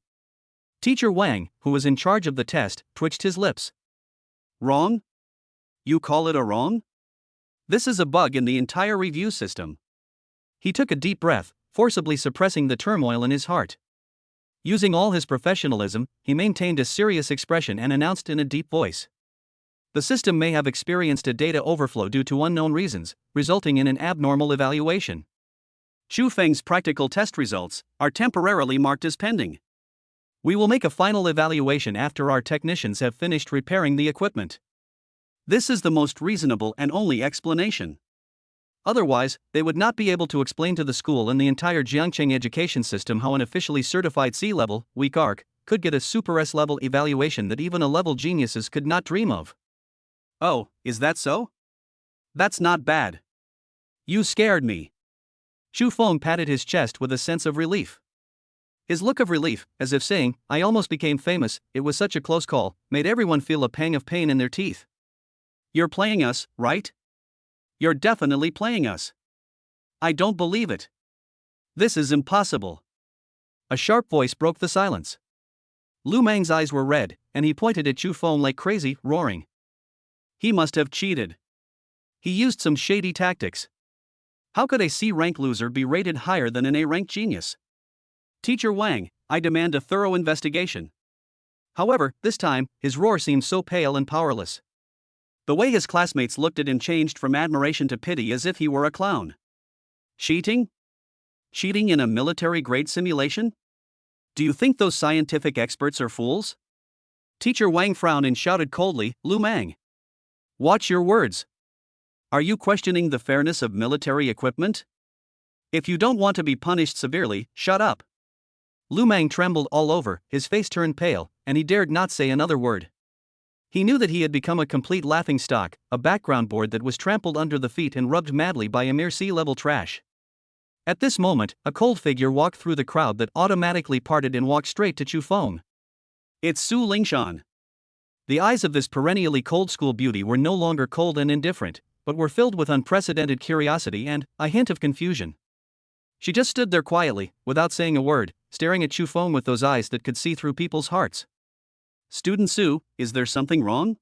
Teacher Wang, who was in charge of the test, twitched his lips. Wrong? You call it a wrong? This is a bug in the entire review system. He took a deep breath, forcibly suppressing the turmoil in his heart. Using all his professionalism, he maintained a serious expression and announced in a deep voice. The system may have experienced a data overflow due to unknown reasons, resulting in an abnormal evaluation. Chu Feng's practical test results are temporarily marked as pending. We will make a final evaluation after our technicians have finished repairing the equipment. This is the most reasonable and only explanation. Otherwise, they would not be able to explain to the school and the entire Jiangcheng education system how an officially certified C-level, weak arc, could get a Super S-level evaluation that even A-level geniuses could not dream of. Oh, is that so? That's not bad. You scared me. Chu Feng patted his chest with a sense of relief. His look of relief, as if saying, "I almost became famous, it was such a close call," made everyone feel a pang of pain in their teeth. You're playing us, right? You're definitely playing us. I don't believe it. This is impossible. A sharp voice broke the silence. Lu Mang's eyes were red, and he pointed at Chu Feng like crazy, roaring. He must have cheated. He used some shady tactics. How could a C-rank loser be rated higher than an A-rank genius? Teacher Wang, I demand a thorough investigation. However, this time, his roar seemed so pale and powerless. The way his classmates looked at him changed from admiration to pity as if he were a clown. Cheating? Cheating in a military-grade simulation? Do you think those scientific experts are fools? Teacher Wang frowned and shouted coldly, Lu Mang. Watch your words. Are you questioning the fairness of military equipment? If you don't want to be punished severely, shut up. Lu Mang trembled all over, his face turned pale, and he dared not say another word. He knew that he had become a complete laughingstock, a background board that was trampled under the feet and rubbed madly by a mere C-level trash. At this moment, a cold figure walked through the crowd that automatically parted and walked straight to Chu Feng. It's Su Lingshan. The eyes of this perennially cold school beauty were no longer cold and indifferent, but were filled with unprecedented curiosity and a hint of confusion. She just stood there quietly, without saying a word, staring at Chu Feng with those eyes that could see through people's hearts. Student Su, is there something wrong?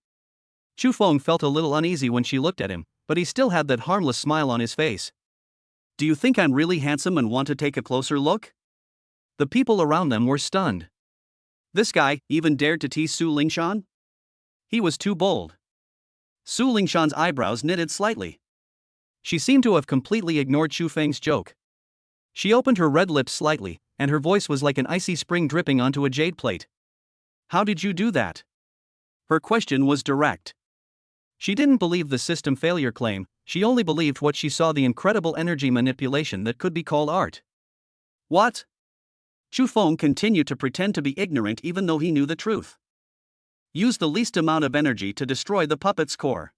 Chu Feng felt a little uneasy when she looked at him, but he still had that harmless smile on his face. Do you think I'm really handsome and want to take a closer look? The people around them were stunned. This guy even dared to tease Su Lingshan? He was too bold. Su Lingshan's eyebrows knitted slightly. She seemed to have completely ignored Chu Feng's joke. She opened her red lips slightly, and her voice was like an icy spring dripping onto a jade plate. How did you do that? Her question was direct. She didn't believe the system failure claim, she only believed what she saw, the incredible energy manipulation that could be called art. What? Chu Feng continued to pretend to be ignorant even though he knew the truth. Use the least amount of energy to destroy the puppet's core.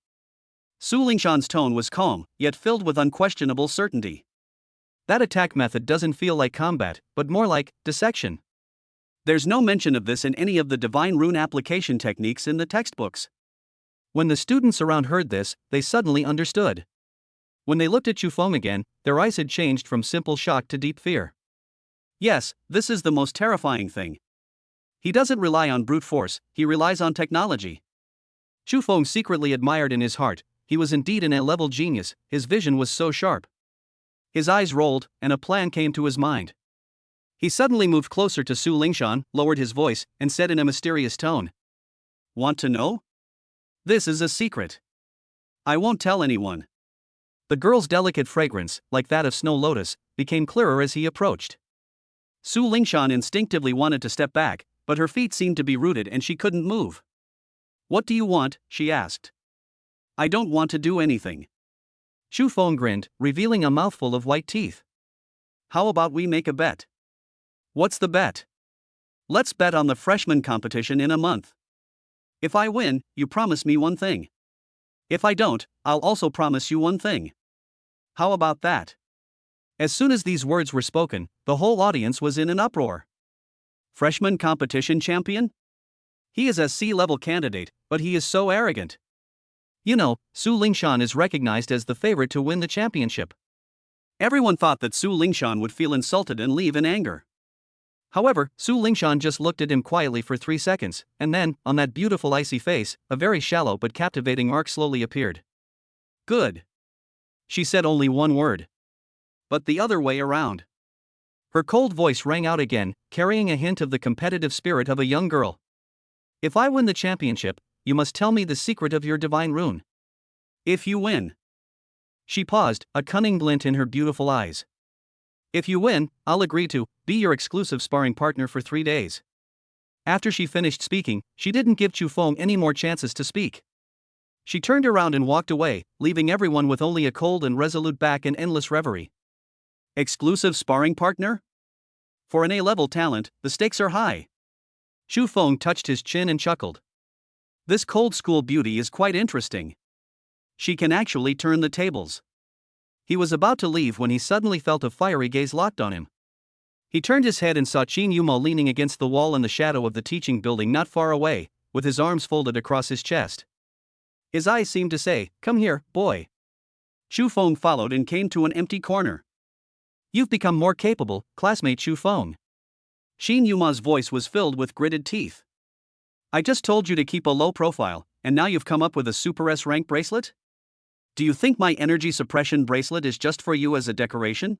Su Lingshan's tone was calm, yet filled with unquestionable certainty. That attack method doesn't feel like combat, but more like dissection. There's no mention of this in any of the divine rune application techniques in the textbooks. When the students around heard this, they suddenly understood. When they looked at Chu Feng again, their eyes had changed from simple shock to deep fear. Yes, this is the most terrifying thing. He doesn't rely on brute force, he relies on technology. Chu Feng secretly admired in his heart. He was indeed an A-level genius, his vision was so sharp. His eyes rolled, and a plan came to his mind. He suddenly moved closer to Su Lingshan, lowered his voice, and said in a mysterious tone, "Want to know? This is a secret. I won't tell anyone." The girl's delicate fragrance, like that of snow lotus, became clearer as he approached. Su Lingshan instinctively wanted to step back, but her feet seemed to be rooted and she couldn't move. "What do you want?" she asked. "I don't want to do anything." Chu Feng grinned, revealing a mouthful of white teeth. "How about we make a bet?" "What's the bet?" "Let's bet on the freshman competition in a month. If I win, you promise me one thing. If I don't, I'll also promise you one thing. How about that?" As soon as these words were spoken, the whole audience was in an uproar. Freshman competition champion? He is a C-level candidate, but he is so arrogant. You know, Su Lingshan is recognized as the favorite to win the championship. Everyone thought that Su Lingshan would feel insulted and leave in anger. However, Su Lingshan just looked at him quietly for 3 seconds, and then, on that beautiful icy face, a very shallow but captivating arc slowly appeared. "Good." She said only one word. "But the other way around." Her cold voice rang out again, carrying a hint of the competitive spirit of a young girl. "If I win the championship, you must tell me the secret of your divine rune. If you win." She paused, a cunning glint in her beautiful eyes. "If you win, I'll agree to be your exclusive sparring partner for 3 days." After she finished speaking, she didn't give Chu Feng any more chances to speak. She turned around and walked away, leaving everyone with only a cold and resolute back and endless reverie. Exclusive sparring partner? For an A-level talent, the stakes are high. Chu Feng touched his chin and chuckled. This cold school beauty is quite interesting. She can actually turn the tables. He was about to leave when he suddenly felt a fiery gaze locked on him. He turned his head and saw Qin Yuma leaning against the wall in the shadow of the teaching building not far away, with his arms folded across his chest. His eyes seemed to say, "Come here, boy." Chu Feng followed and came to an empty corner. "You've become more capable, classmate Chu Feng." Qin Yuma's voice was filled with gritted teeth. "I just told you to keep a low profile, and now you've come up with a Super S rank bracelet? Do you think my energy suppression bracelet is just for you as a decoration?"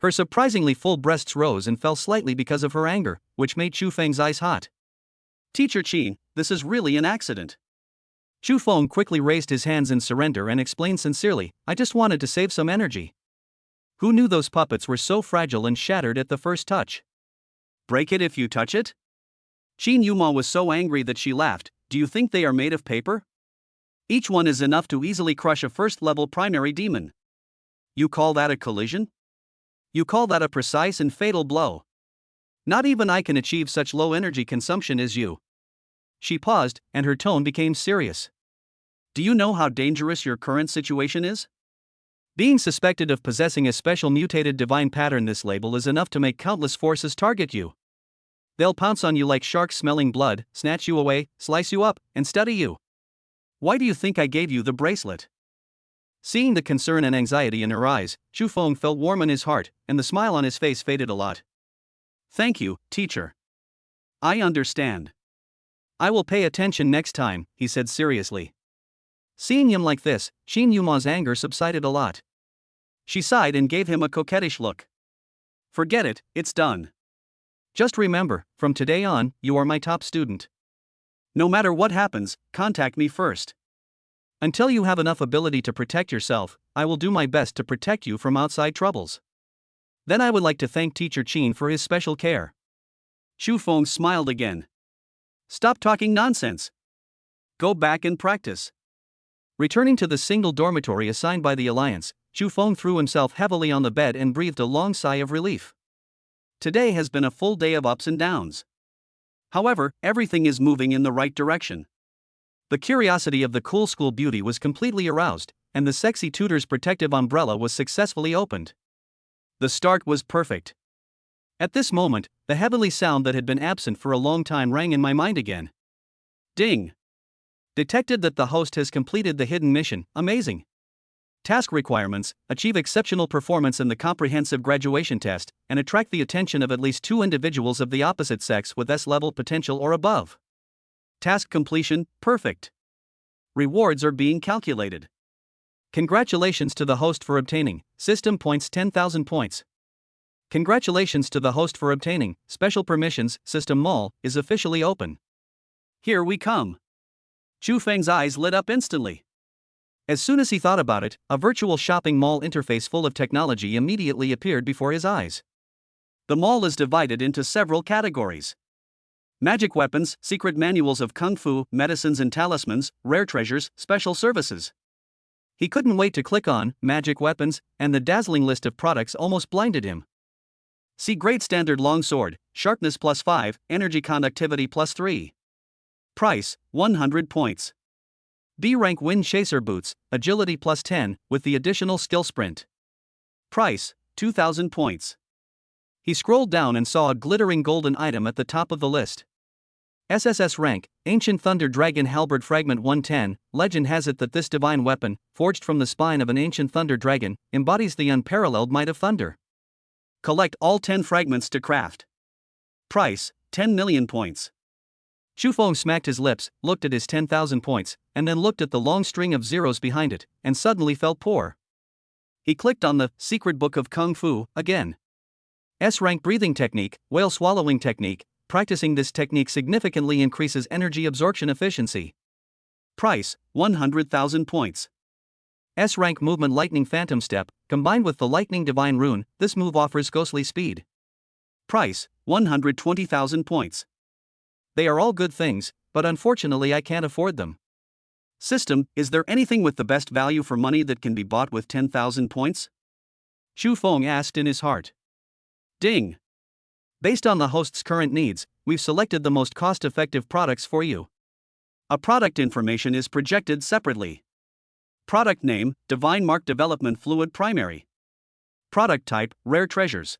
Her surprisingly full breasts rose and fell slightly because of her anger, which made Chu Feng's eyes hot. "Teacher Qin, this is really an accident." Chu Feng quickly raised his hands in surrender and explained sincerely, "I just wanted to save some energy." Who knew those puppets were so fragile and shattered at the first touch? "Break it if you touch it?" Qin Yuma was so angry that she laughed. "Do you think they are made of paper? Each one is enough to easily crush a first-level primary demon. You call that a collision? You call that a precise and fatal blow? Not even I can achieve such low energy consumption as you." She paused, and her tone became serious. "Do you know how dangerous your current situation is? Being suspected of possessing a special mutated divine pattern, this label is enough to make countless forces target you. They'll pounce on you like sharks smelling blood, snatch you away, slice you up, and study you. Why do you think I gave you the bracelet?" Seeing the concern and anxiety in her eyes, Chu Feng felt warm in his heart, and the smile on his face faded a lot. "Thank you, teacher. I understand. I will pay attention next time," he said seriously. Seeing him like this, Qin Yuma's anger subsided a lot. She sighed and gave him a coquettish look. "Forget it, it's done. Just remember, from today on, you are my top student. No matter what happens, contact me first. Until you have enough ability to protect yourself, I will do my best to protect you from outside troubles. Then I would like to thank Teacher Qin for his special care." Chu Feng smiled again. "Stop talking nonsense. Go back and practice." Returning to the single dormitory assigned by the Alliance, Chu Feng threw himself heavily on the bed and breathed a long sigh of relief. Today has been a full day of ups and downs. However, everything is moving in the right direction. The curiosity of the cool school beauty was completely aroused, and the sexy tutor's protective umbrella was successfully opened. The start was perfect. At this moment, the heavenly sound that had been absent for a long time rang in my mind again. Ding! Detected that the host has completed the hidden mission, amazing. Task requirements: achieve exceptional performance in the comprehensive graduation test, and attract the attention of at least 2 individuals of the opposite sex with S-level potential or above. Task completion: perfect. Rewards are being calculated. Congratulations to the host for obtaining system points 10,000 points. Congratulations to the host for obtaining special permissions. System mall is officially open. Here we come. Chu Feng's eyes lit up instantly. As soon as he thought about it, a virtual shopping mall interface full of technology immediately appeared before his eyes. The mall is divided into several categories: magic weapons, secret manuals of kung fu, medicines and talismans, rare treasures, special services. He couldn't wait to click on magic weapons, and the dazzling list of products almost blinded him. See Great Standard Longsword, sharpness +5, energy conductivity +3. Price, 100 points. B rank Wind Chaser boots, agility +10, with the additional skill sprint. Price, 2,000 points. He scrolled down and saw a glittering golden item at the top of the list. SSS rank, Ancient Thunder Dragon Halberd Fragment 110. Legend has it that this divine weapon, forged from the spine of an ancient thunder dragon, embodies the unparalleled might of thunder. Collect all 10 fragments to craft. Price, 10 million points. Chu Feng smacked his lips, looked at his 10,000 points, and then looked at the long string of zeros behind it, and suddenly felt poor. He clicked on the Secret Book of Kung Fu again. S-rank breathing technique, whale swallowing technique. Practicing this technique significantly increases energy absorption efficiency. Price, 100,000 points. S-rank movement lightning phantom step, combined with the lightning divine rune, this move offers ghostly speed. Price, 120,000 points. They are all good things, but unfortunately I can't afford them. System, is there anything with the best value for money that can be bought with 10,000 points? Chu Feng asked in his heart. Ding! Based on the host's current needs, we've selected the most cost-effective products for you. A product information is projected separately. Product name, Divine Mark Development Fluid Primary. Product type, Rare Treasures.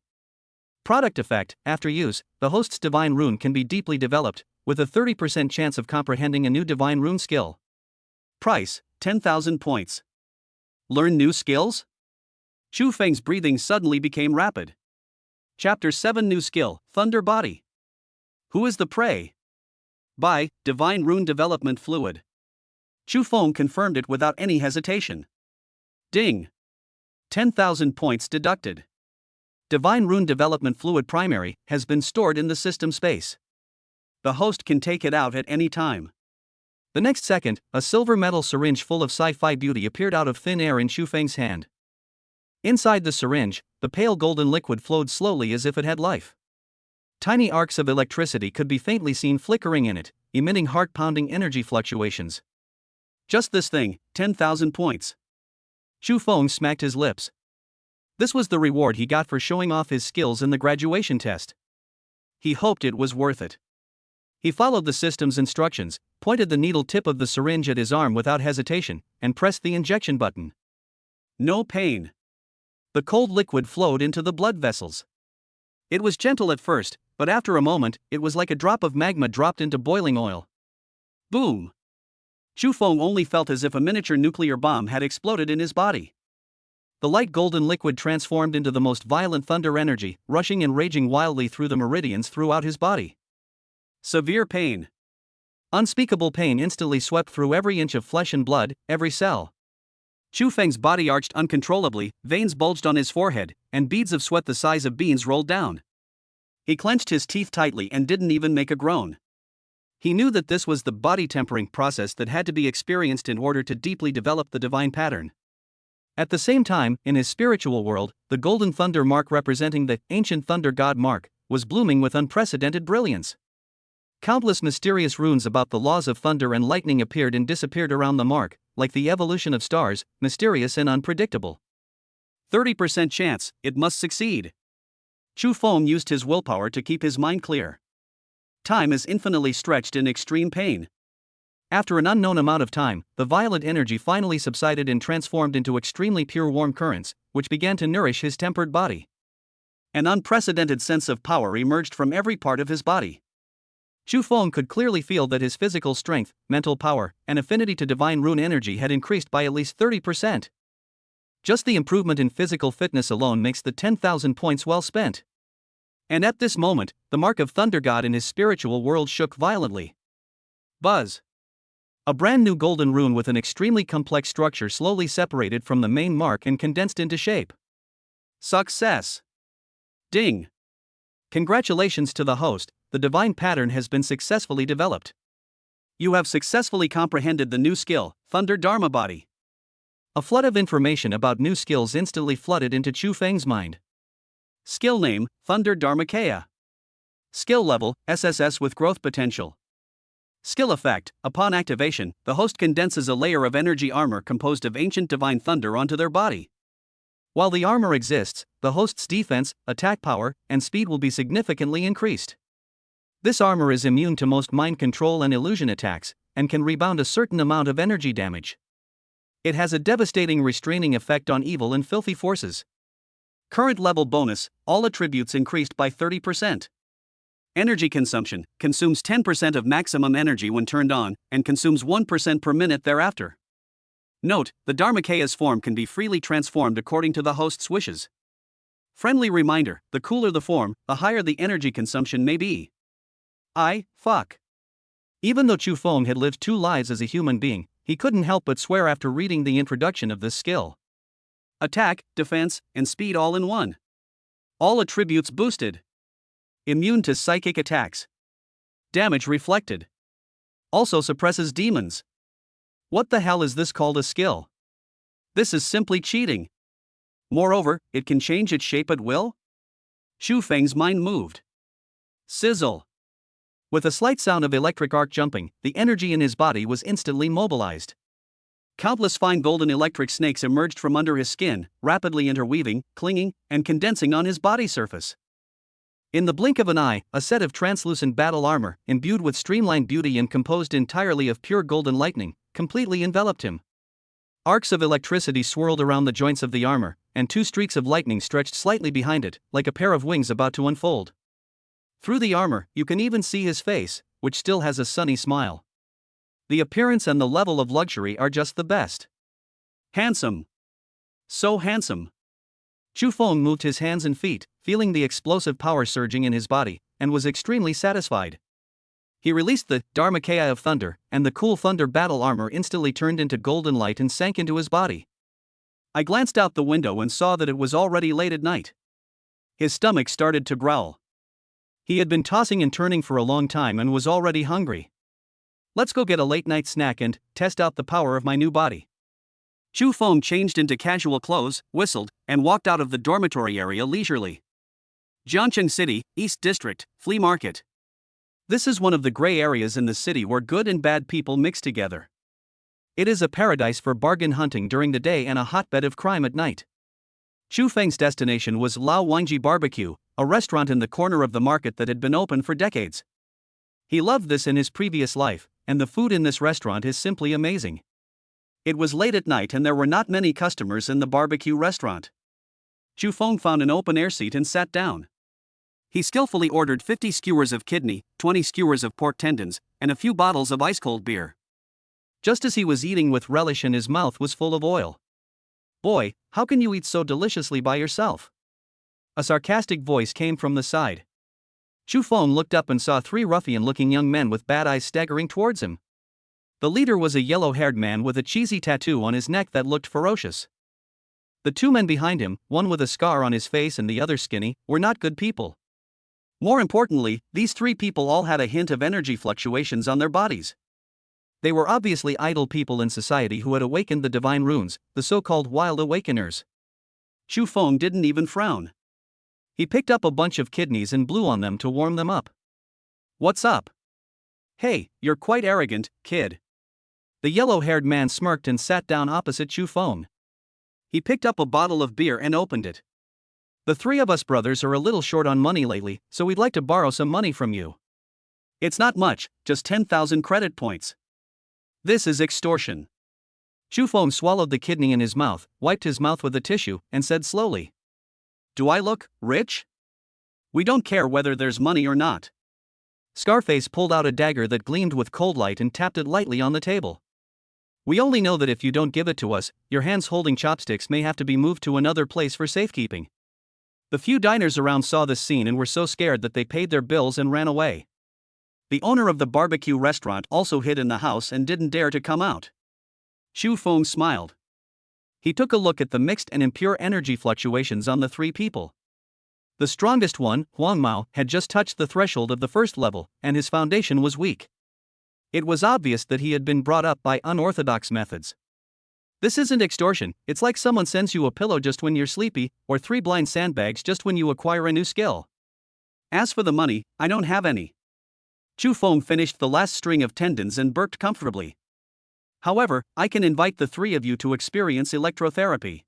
Product effect, after use, the host's divine rune can be deeply developed, with a 30% chance of comprehending a new divine rune skill. Price, 10,000 points. Learn new skills? Chu Feng's breathing suddenly became rapid. Chapter 7 New Skill, Thunder Body. Who is the prey? By Divine Rune Development Fluid. Chu Feng confirmed it without any hesitation. Ding! 10,000 points deducted. Divine Rune Development Fluid Primary has been stored in the system space. The host can take it out at any time. The next second, a silver metal syringe full of sci-fi beauty appeared out of thin air in Chu Feng's hand. Inside the syringe, the pale golden liquid flowed slowly as if it had life. Tiny arcs of electricity could be faintly seen flickering in it, emitting heart-pounding energy fluctuations. Just this thing, 10,000 points. Chu Feng smacked his lips. This was the reward he got for showing off his skills in the graduation test. He hoped it was worth it. He followed the system's instructions, pointed the needle tip of the syringe at his arm without hesitation, and pressed the injection button. No pain. The cold liquid flowed into the blood vessels. It was gentle at first, but after a moment, it was like a drop of magma dropped into boiling oil. Boom! Chu Feng only felt as if a miniature nuclear bomb had exploded in his body. The light golden liquid transformed into the most violent thunder energy, rushing and raging wildly through the meridians throughout his body. Severe pain. Unspeakable pain instantly swept through every inch of flesh and blood, every cell. Chu Feng's body arched uncontrollably, veins bulged on his forehead, and beads of sweat the size of beans rolled down. He clenched his teeth tightly and didn't even make a groan. He knew that this was the body tempering process that had to be experienced in order to deeply develop the divine pattern. At the same time, in his spiritual world, the golden thunder mark representing the ancient thunder god mark was blooming with unprecedented brilliance. Countless mysterious runes about the laws of thunder and lightning appeared and disappeared around the mark, like the evolution of stars, mysterious and unpredictable. 30% chance, it must succeed. Chu Feng used his willpower to keep his mind clear. Time is infinitely stretched in extreme pain. After an unknown amount of time, the violent energy finally subsided and transformed into extremely pure warm currents, which began to nourish his tempered body. An unprecedented sense of power emerged from every part of his body. Chu Feng could clearly feel that his physical strength, mental power, and affinity to divine rune energy had increased by at least 30%. Just the improvement in physical fitness alone makes the 10,000 points well spent. And at this moment, the mark of Thunder God in his spiritual world shook violently. Buzz. A brand new golden rune with an extremely complex structure slowly separated from the main mark and condensed into shape. Success! Ding! Congratulations to the host, the divine pattern has been successfully developed. You have successfully comprehended the new skill, Thunder Dharma Body. A flood of information about new skills instantly flooded into Chu Feng's mind. Skill name, Thunder Dharmakaya. Skill level, SSS with growth potential. Skill effect, upon activation, the host condenses a layer of energy armor composed of ancient divine thunder onto their body. While the armor exists, the host's defense, attack power, and speed will be significantly increased. This armor is immune to most mind control and illusion attacks, and can rebound a certain amount of energy damage. It has a devastating restraining effect on evil and filthy forces. Current level bonus, all attributes increased by 30%. Energy consumption, consumes 10% of maximum energy when turned on, and consumes 1% per minute thereafter. Note, the Dharmakaya's form can be freely transformed according to the host's wishes. Friendly reminder, the cooler the form, the higher the energy consumption may be. Fuck. Even though Chu Feng had lived 2 lives as a human being, he couldn't help but swear after reading the introduction of this skill. Attack, defense, and speed all in one. All attributes boosted. Immune to psychic attacks. Damage reflected. Also suppresses demons. What the hell is this called a skill? This is simply cheating. Moreover, it can change its shape at will? Chu Feng's mind moved. Sizzle. With a slight sound of electric arc jumping, the energy in his body was instantly mobilized. Countless fine golden electric snakes emerged from under his skin, rapidly interweaving, clinging, and condensing on his body surface. In the blink of an eye, a set of translucent battle armor, imbued with streamlined beauty and composed entirely of pure golden lightning, completely enveloped him. Arcs of electricity swirled around the joints of the armor, and 2 streaks of lightning stretched slightly behind it, like a pair of wings about to unfold. Through the armor, you can even see his face, which still has a sunny smile. The appearance and the level of luxury are just the best. Handsome. So handsome. Chu Feng moved his hands and feet, feeling the explosive power surging in his body, and was extremely satisfied. He released the Dharmakaya of Thunder, and the cool thunder battle armor instantly turned into golden light and sank into his body. I glanced out the window and saw that it was already late at night. His stomach started to growl. He had been tossing and turning for a long time and was already hungry. Let's go get a late-night snack and test out the power of my new body. Chu Feng changed into casual clothes, whistled, and walked out of the dormitory area leisurely. Jiangcheng City, East District, Flea Market. This is one of the gray areas in the city where good and bad people mix together. It is a paradise for bargain hunting during the day and a hotbed of crime at night. Chu Feng's destination was Lao Wangji Barbecue, a restaurant in the corner of the market that had been open for decades. He loved this in his previous life, and the food in this restaurant is simply amazing. It was late at night and there were not many customers in the barbecue restaurant. Chu Feng found an open-air seat and sat down. He skillfully ordered 50 skewers of kidney, 20 skewers of pork tendons, and a few bottles of ice-cold beer. Just as he was eating with relish and his mouth was full of oil. Boy, how can you eat so deliciously by yourself? A sarcastic voice came from the side. Chu Feng looked up and saw 3 ruffian-looking young men with bad eyes staggering towards him. The leader was a yellow-haired man with a cheesy tattoo on his neck that looked ferocious. The 2 men behind him, one with a scar on his face and the other skinny, were not good people. More importantly, these 3 people all had a hint of energy fluctuations on their bodies. They were obviously idle people in society who had awakened the divine runes, the so-called wild awakeners. Chu Feng didn't even frown. He picked up a bunch of kidneys and blew on them to warm them up. What's up? Hey, you're quite arrogant, kid. The yellow-haired man smirked and sat down opposite Chu Feng. He picked up a bottle of beer and opened it. The 3 of us brothers are a little short on money lately, so we'd like to borrow some money from you. It's not much, just 10,000 credit points. This is extortion. Chu Feng swallowed the kidney in his mouth, wiped his mouth with a tissue, and said slowly. Do I look rich? We don't care whether there's money or not. Scarface pulled out a dagger that gleamed with cold light and tapped it lightly on the table. We only know that if you don't give it to us, your hands holding chopsticks may have to be moved to another place for safekeeping. The few diners around saw this scene and were so scared that they paid their bills and ran away. The owner of the barbecue restaurant also hid in the house and didn't dare to come out. Xu Feng smiled. He took a look at the mixed and impure energy fluctuations on the three people. The strongest one, Huang Mao, had just touched the threshold of the first level, and his foundation was weak. It was obvious that he had been brought up by unorthodox methods. This isn't extortion, it's like someone sends you a pillow just when you're sleepy, or 3 blind sandbags just when you acquire a new skill. As for the money, I don't have any. Xu Feng finished the last string of tendons and burped comfortably. However, I can invite the 3 of you to experience electrotherapy.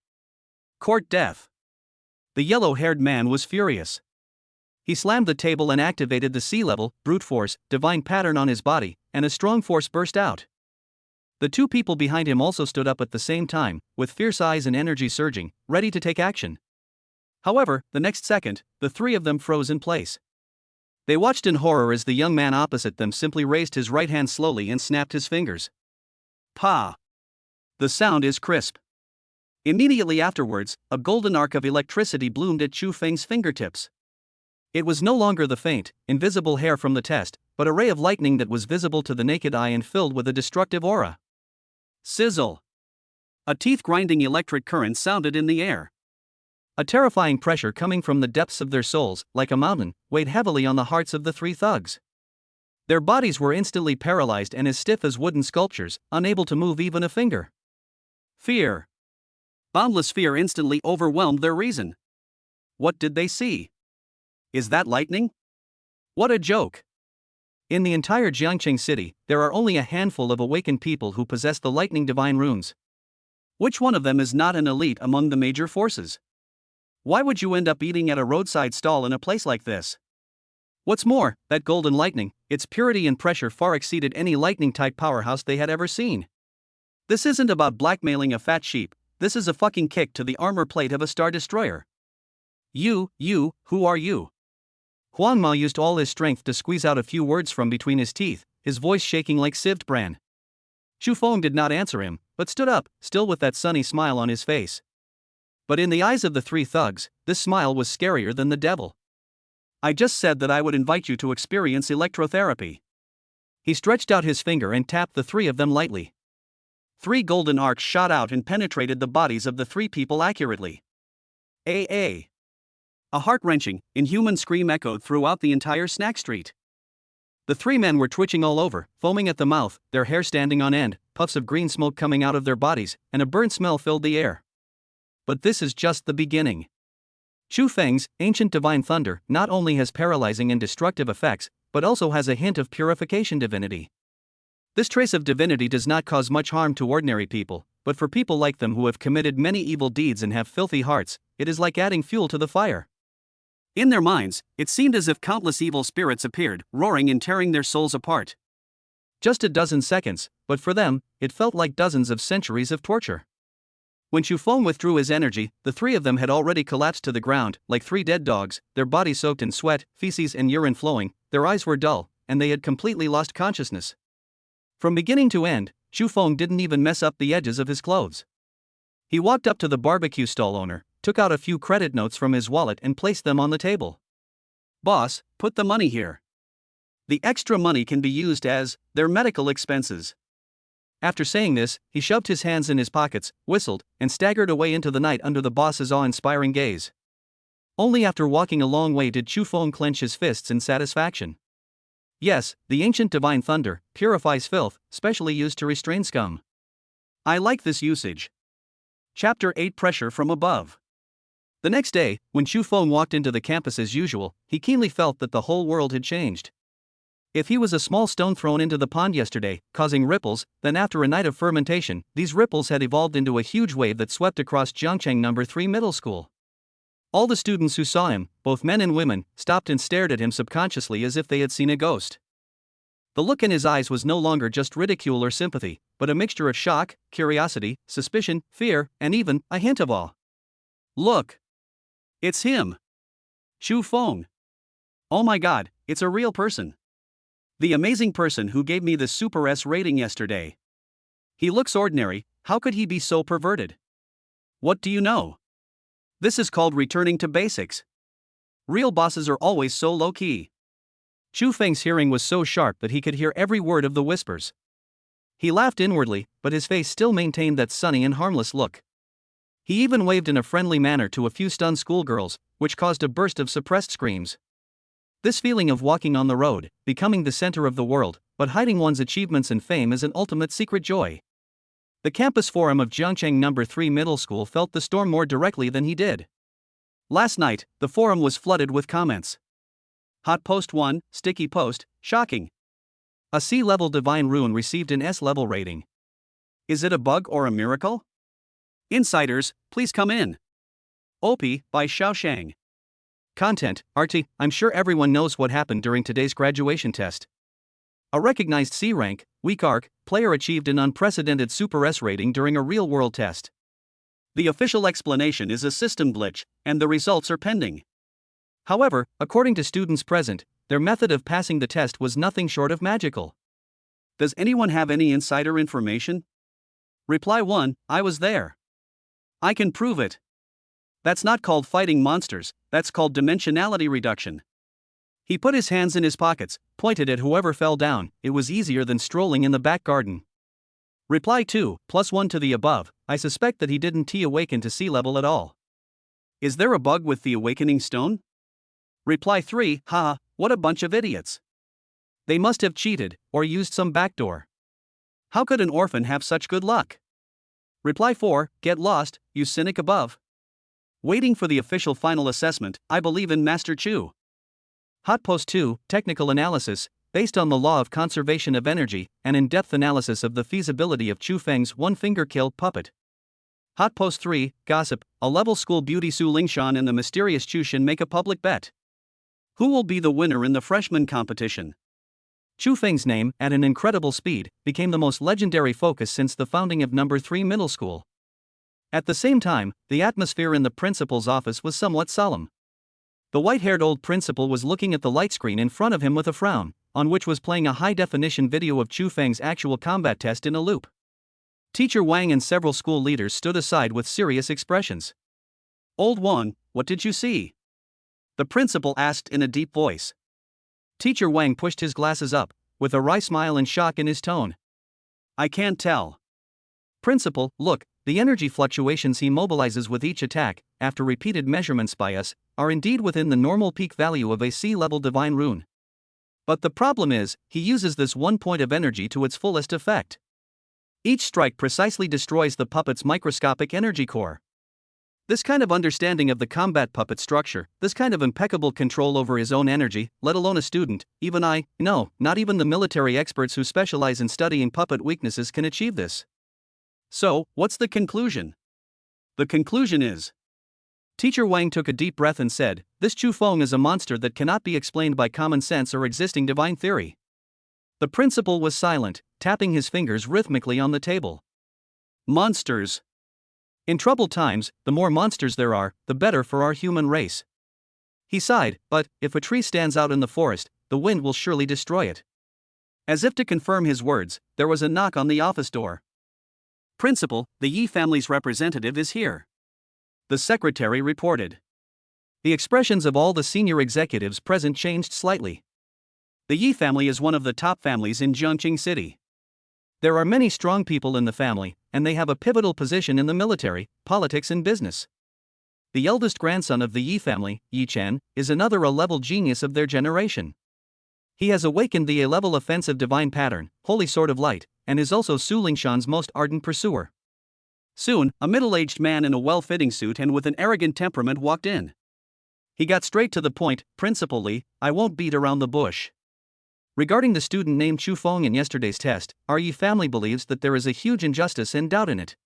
Court death. The yellow-haired man was furious. He slammed the table and activated the sea-level, brute force, divine pattern on his body, and a strong force burst out. The 2 people behind him also stood up at the same time, with fierce eyes and energy surging, ready to take action. However, the next second, the 3 of them froze in place. They watched in horror as the young man opposite them simply raised his right hand slowly and snapped his fingers. Pa! The sound is crisp. Immediately afterwards, a golden arc of electricity bloomed at Xu Feng's fingertips. It was no longer the faint, invisible hair from the test, but a ray of lightning that was visible to the naked eye and filled with a destructive aura. Sizzle! A teeth-grinding electric current sounded in the air. A terrifying pressure coming from the depths of their souls, like a mountain, weighed heavily on the hearts of the 3 thugs. Their bodies were instantly paralyzed and as stiff as wooden sculptures, unable to move even a finger. Fear. Boundless fear instantly overwhelmed their reason. What did they see? Is that lightning? What a joke! In the entire Jiangqing city, there are only a handful of awakened people who possess the lightning divine runes. Which one of them is not an elite among the major forces? Why would you end up eating at a roadside stall in a place like this? What's more, that golden lightning, its purity and pressure far exceeded any lightning-type powerhouse they had ever seen. This isn't about blackmailing a fat sheep, this is a fucking kick to the armor plate of a star destroyer. You, who are you? Huang Mao used all his strength to squeeze out a few words from between his teeth, his voice shaking like sieved bran. Xu Feng did not answer him, but stood up, still with that sunny smile on his face. But in the eyes of the 3 thugs, this smile was scarier than the devil. I just said that I would invite you to experience electrotherapy. He stretched out his finger and tapped the 3 of them lightly. 3 golden arcs shot out and penetrated the bodies of the 3 people accurately. A heart-wrenching, inhuman scream echoed throughout the entire snack street. The 3 men were twitching all over, foaming at the mouth, their hair standing on end, puffs of green smoke coming out of their bodies, and a burnt smell filled the air. But this is just the beginning. Xu Feng's ancient divine thunder not only has paralyzing and destructive effects, but also has a hint of purification divinity. This trace of divinity does not cause much harm to ordinary people, but for people like them who have committed many evil deeds and have filthy hearts, it is like adding fuel to the fire. In their minds, it seemed as if countless evil spirits appeared, roaring and tearing their souls apart. Just a dozen seconds, but for them, it felt like dozens of centuries of torture. When Xu Feng withdrew his energy, the 3 of them had already collapsed to the ground, like 3 dead dogs, their bodies soaked in sweat, feces and urine flowing, their eyes were dull, and they had completely lost consciousness. From beginning to end, Xu Feng didn't even mess up the edges of his clothes. He walked up to the barbecue stall owner, took out a few credit notes from his wallet and placed them on the table. Boss, put the money here. The extra money can be used as their medical expenses. After saying this, he shoved his hands in his pockets, whistled, and staggered away into the night under the boss's awe-inspiring gaze. Only after walking a long way did Xu Feng clench his fists in satisfaction. Yes, the ancient divine thunder purifies filth, specially used to restrain scum. I like this usage. Chapter 8 Pressure from Above. The next day, when Xu Feng walked into the campus as usual, he keenly felt that the whole world had changed. If he was a small stone thrown into the pond yesterday, causing ripples, then after a night of fermentation, these ripples had evolved into a huge wave that swept across Jiangqing No. 3 Middle School. All the students who saw him, both men and women, stopped and stared at him subconsciously as if they had seen a ghost. The look in his eyes was no longer just ridicule or sympathy, but a mixture of shock, curiosity, suspicion, fear, and even a hint of awe. Look! It's him! Xu Feng! Oh my god, it's a real person! The amazing person who gave me the Super S rating yesterday. He looks ordinary, how could he be so perverted? What do you know? This is called returning to basics. Real bosses are always so low-key. Chu Feng's hearing was so sharp that he could hear every word of the whispers. He laughed inwardly, but his face still maintained that sunny and harmless look. He even waved in a friendly manner to a few stunned schoolgirls, which caused a burst of suppressed screams. This feeling of walking on the road, becoming the center of the world, but hiding one's achievements and fame is an ultimate secret joy. The campus forum of Jiangcheng No. 3 Middle School felt the storm more directly than he did. Last night, the forum was flooded with comments. Hot Post 1, Sticky Post, shocking. A C-level divine rune received an S-level rating. Is it a bug or a miracle? Insiders, please come in. OP, by Xiaoshang. Content, Artie, I'm sure everyone knows what happened during today's graduation test. A recognized C-rank, weak arc, player achieved an unprecedented Super S rating during a real-world test. The official explanation is a system glitch, and the results are pending. However, according to students present, their method of passing the test was nothing short of magical. Does anyone have any insider information? Reply 1, I was there. I can prove it. That's not called fighting monsters, that's called dimensionality reduction. He put his hands in his pockets, pointed at whoever fell down, it was easier than strolling in the back garden. Reply 2, +1 to the above, I suspect that he didn't awaken to sea level at all. Is there a bug with the awakening stone? Reply 3, haha, what a bunch of idiots. They must have cheated, or used some backdoor. How could an orphan have such good luck? Reply 4, get lost, you cynic above. Waiting for the official final assessment, I believe in Master Chu. Hot Post 2, technical analysis, based on the law of conservation of energy, an in-depth analysis of the feasibility of Chu Feng's one-finger kill puppet. Hot Post 3, gossip, a level school beauty Su Lingshan and the mysterious Chu Xin make a public bet. Who will be the winner in the freshman competition? Chu Feng's name, at an incredible speed, became the most legendary focus since the founding of No. 3 Middle School. At the same time, the atmosphere in the principal's office was somewhat solemn. The white-haired old principal was looking at the light screen in front of him with a frown, on which was playing a high-definition video of Chu Feng's actual combat test in a loop. Teacher Wang and several school leaders stood aside with serious expressions. Old Wang, what did you see? The principal asked in a deep voice. Teacher Wang pushed his glasses up, with a wry smile and shock in his tone. I can't tell. Principal, look, the energy fluctuations he mobilizes with each attack, after repeated measurements by us, are indeed within the normal peak value of a C-level divine rune. But the problem is, he uses this one point of energy to its fullest effect. Each strike precisely destroys the puppet's microscopic energy core. This kind of understanding of the combat puppet structure, this kind of impeccable control over his own energy, let alone a student, even not even the military experts who specialize in studying puppet weaknesses can achieve this. So, what's the conclusion? The conclusion is. Teacher Wang took a deep breath and said, this Chu Feng is a monster that cannot be explained by common sense or existing divine theory. The principal was silent, tapping his fingers rhythmically on the table. Monsters. In troubled times, the more monsters there are, the better for our human race. He sighed, but, if a tree stands out in the forest, the wind will surely destroy it. As if to confirm his words, there was a knock on the office door. Principal, the Yi family's representative is here. The secretary reported. The expressions of all the senior executives present changed slightly. The Yi family is one of the top families in Jiangcheng City. There are many strong people in the family, and they have a pivotal position in the military, politics and business. The eldest grandson of the Yi family, Yi Chen, is another A-level genius of their generation. He has awakened the A-level offensive divine pattern, Holy Sword of Light, and is also Su Lingshan's most ardent pursuer. Soon, a middle-aged man in a well-fitting suit and with an arrogant temperament walked in. He got straight to the point, Principal Li, I won't beat around the bush. Regarding the student named Chu Feng in yesterday's test, our Yi family believes that there is a huge injustice and doubt in it.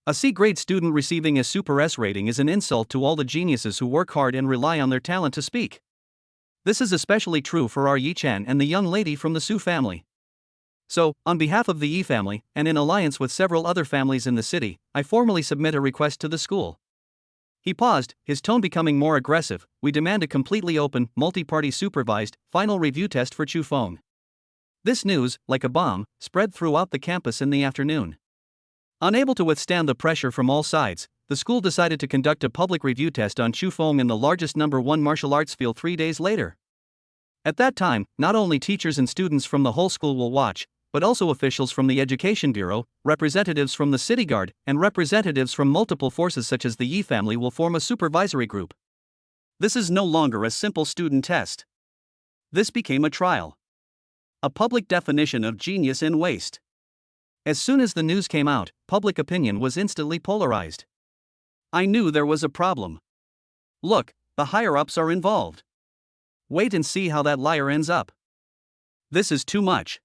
A C-grade student receiving a Super S rating is an insult to all the geniuses who work hard and rely on their talent to speak. This is especially true for our Yi Chen and the young lady from the Su family. So, on behalf of the Yi family, and in alliance with several other families in the city, I formally submit a request to the school. He paused, his tone becoming more aggressive. We demand a completely open, multi-party supervised, final review test for Chu Feng. This news, like a bomb, spread throughout the campus in the afternoon. Unable to withstand the pressure from all sides, the school decided to conduct a public review test on Chu Feng in the largest #1 martial arts field 3 days later. At that time, not only teachers and students from the whole school will watch, but also officials from the Education Bureau, representatives from the City Guard, and representatives from multiple forces such as the Yi family will form a supervisory group. This is no longer a simple student test. This became a trial. A public definition of genius and waste. As soon as the news came out, public opinion was instantly polarized. I knew there was a problem. Look, the higher-ups are involved. Wait and see how that liar ends up. This is too much.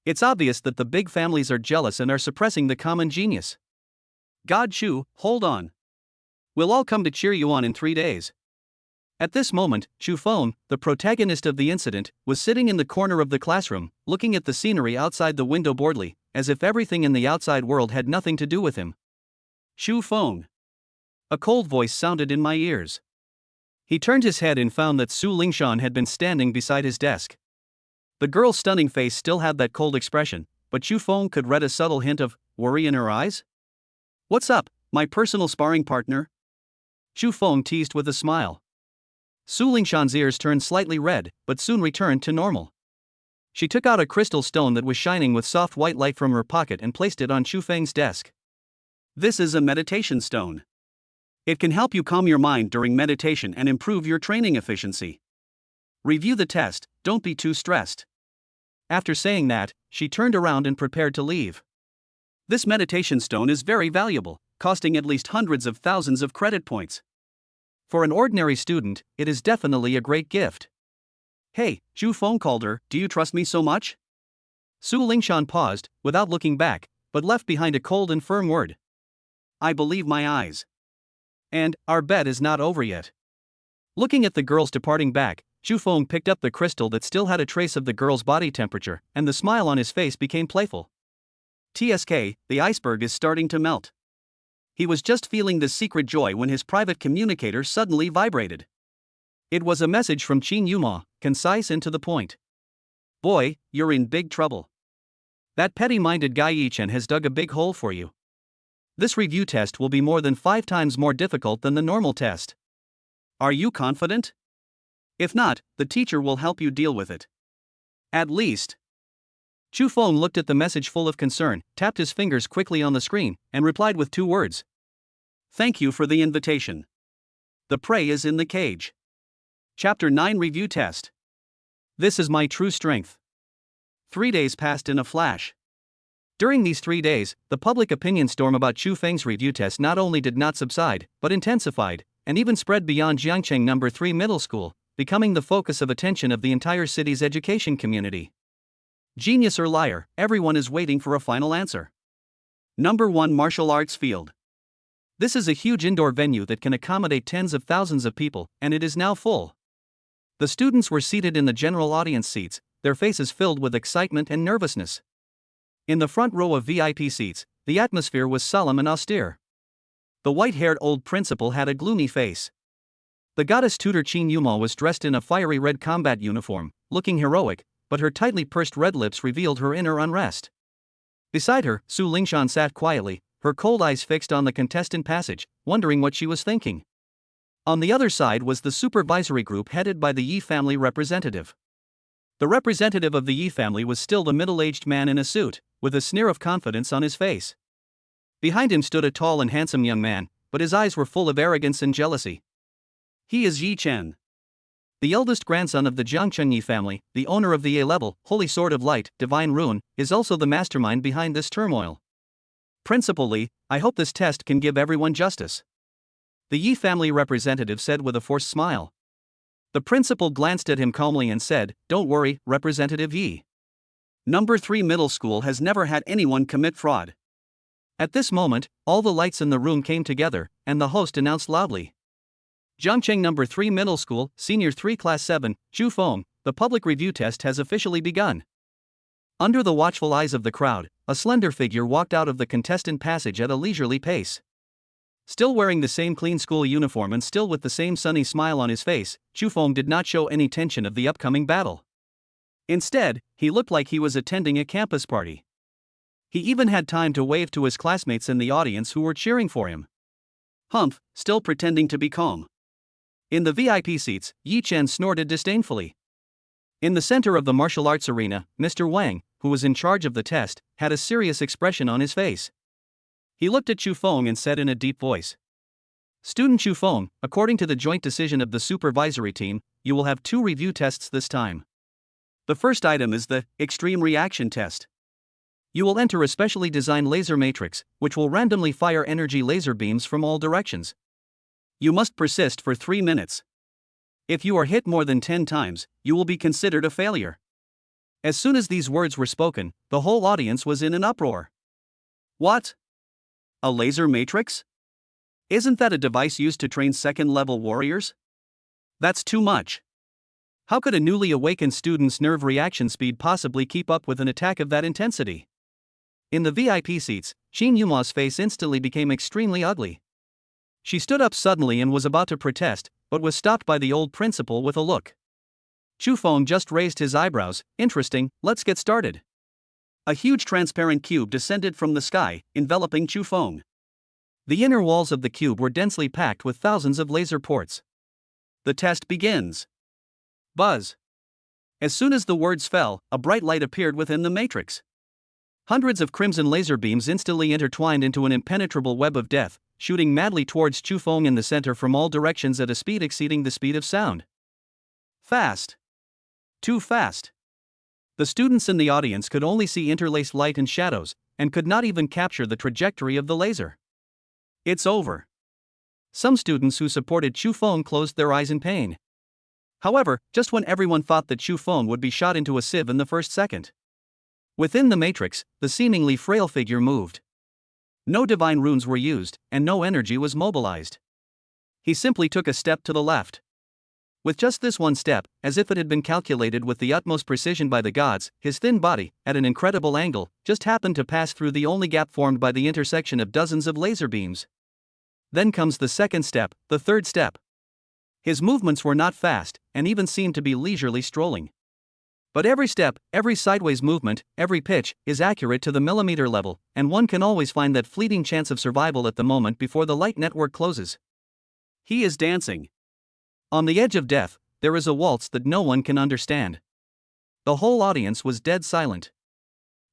It's obvious that the big families are jealous and are suppressing the common genius. God Chu, hold on. We'll all come to cheer you on in 3 days. At this moment, Chu Feng, the protagonist of the incident, was sitting in the corner of the classroom, looking at the scenery outside the window boredly, as if everything in the outside world had nothing to do with him. Chu Feng. A cold voice sounded in my ears. He turned his head and found that Su Lingshan had been standing beside his desk. The girl's stunning face still had that cold expression, but Chu Feng could read a subtle hint of worry in her eyes. What's up, my personal sparring partner? Chu Feng teased with a smile. Su Lingshan's ears turned slightly red, but soon returned to normal. She took out a crystal stone that was shining with soft white light from her pocket and placed it on Chu Feng's desk. This is a meditation stone. It can help you calm your mind during meditation and improve your training efficiency. Review the test, don't be too stressed. After saying that, she turned around and prepared to leave. This meditation stone is very valuable, costing at least hundreds of thousands of credit points. For an ordinary student, it is definitely a great gift. Hey, Chu Feng called her, do you trust me so much? Su Lingshan paused, without looking back, but left behind a cold and firm word. I believe my eyes. And, our bet is not over yet. Looking at the girls departing back, Chu Feng picked up the crystal that still had a trace of the girl's body temperature, and the smile on his face became playful. TSK, the iceberg is starting to melt. He was just feeling this secret joy when his private communicator suddenly vibrated. It was a message from Qin Yuma, concise and to the point. Boy, you're in big trouble. That petty-minded guy Yichen has dug a big hole for you. This review test will be more than 5 times more difficult than the normal test. Are you confident? If not, the teacher will help you deal with it. At least. Chu Feng looked at the message full of concern, tapped his fingers quickly on the screen, and replied with 2 words. Thank you for the invitation. The prey is in the cage. Chapter 9 Review Test. This is my true strength. 3 days passed in a flash. During these 3 days, the public opinion storm about Chu Feng's review test not only did not subside, but intensified, and even spread beyond Jiangcheng No. 3 Middle School, becoming the focus of attention of the entire city's education community. Genius or liar, everyone is waiting for a final answer. Number 1 Martial Arts Field. This is a huge indoor venue that can accommodate tens of thousands of people, and it is now full. The students were seated in the general audience seats, their faces filled with excitement and nervousness. In the front row of VIP seats, the atmosphere was solemn and austere. The white-haired old principal had a gloomy face. The goddess tutor Qin Yuma was dressed in a fiery red combat uniform, looking heroic, but her tightly pursed red lips revealed her inner unrest. Beside her, Su Lingshan sat quietly, her cold eyes fixed on the contestant passage, wondering what she was thinking. On the other side was the supervisory group headed by the Yi family representative. The representative of the Yi family was still the middle-aged man in a suit, with a sneer of confidence on his face. Behind him stood a tall and handsome young man, but his eyes were full of arrogance and jealousy. He is Yi Chen. The eldest grandson of the Jiangcheng Yi family, the owner of the A-level, Holy Sword of Light, Divine Rune, is also the mastermind behind this turmoil. Principal Li, I hope this test can give everyone justice. The Yi family representative said with a forced smile. The principal glanced at him calmly and said, Don't worry, Representative Yi. Number 3 Middle School has never had anyone commit fraud. At this moment, all the lights in the room came together, and the host announced loudly. Jiangcheng No. 3 Middle School, Senior 3 Class 7, Chu Feng, the public review test has officially begun. Under the watchful eyes of the crowd, a slender figure walked out of the contestant passage at a leisurely pace. Still wearing the same clean school uniform and still with the same sunny smile on his face, Chu Feng did not show any tension of the upcoming battle. Instead, he looked like he was attending a campus party. He even had time to wave to his classmates in the audience who were cheering for him. Humph, still pretending to be calm. In the VIP seats, Yi Chen snorted disdainfully. In the center of the martial arts arena, Mr. Wang, who was in charge of the test, had a serious expression on his face. He looked at Chu Feng and said in a deep voice, "Student Chu Feng, according to the joint decision of the supervisory team, you will have 2 review tests this time. The first item is the extreme reaction test. You will enter a specially designed laser matrix, which will randomly fire energy laser beams from all directions. You must persist for 3 minutes. If you are hit more than 10 times, you will be considered a failure." As soon as these words were spoken, the whole audience was in an uproar. What? A laser matrix? Isn't that a device used to train second-level warriors? That's too much. How could a newly awakened student's nerve reaction speed possibly keep up with an attack of that intensity? In the VIP seats, Qin Yuma's face instantly became extremely ugly. She stood up suddenly and was about to protest, but was stopped by the old principal with a look. Chu Feng just raised his eyebrows. Interesting, let's get started. A huge transparent cube descended from the sky, enveloping Chu Feng. The inner walls of the cube were densely packed with thousands of laser ports. The test begins. Buzz. As soon as the words fell, a bright light appeared within the matrix. Hundreds of crimson laser beams instantly intertwined into an impenetrable web of death, shooting madly towards Chu Feng in the center from all directions at a speed exceeding the speed of sound. Fast. Too fast. The students in the audience could only see interlaced light and shadows, and could not even capture the trajectory of the laser. It's over. Some students who supported Chu Feng closed their eyes in pain. However, just when everyone thought that Chu Feng would be shot into a sieve in the first second. Within the matrix, the seemingly frail figure moved. No divine runes were used, and no energy was mobilized. He simply took a step to the left. With just this one step, as if it had been calculated with the utmost precision by the gods, his thin body, at an incredible angle, just happened to pass through the only gap formed by the intersection of dozens of laser beams. Then comes the second step, the third step. His movements were not fast, and even seemed to be leisurely strolling. But every step, every sideways movement, every pitch, is accurate to the millimeter level, and one can always find that fleeting chance of survival at the moment before the light network closes. He is dancing. On the edge of death, there is a waltz that no one can understand. The whole audience was dead silent.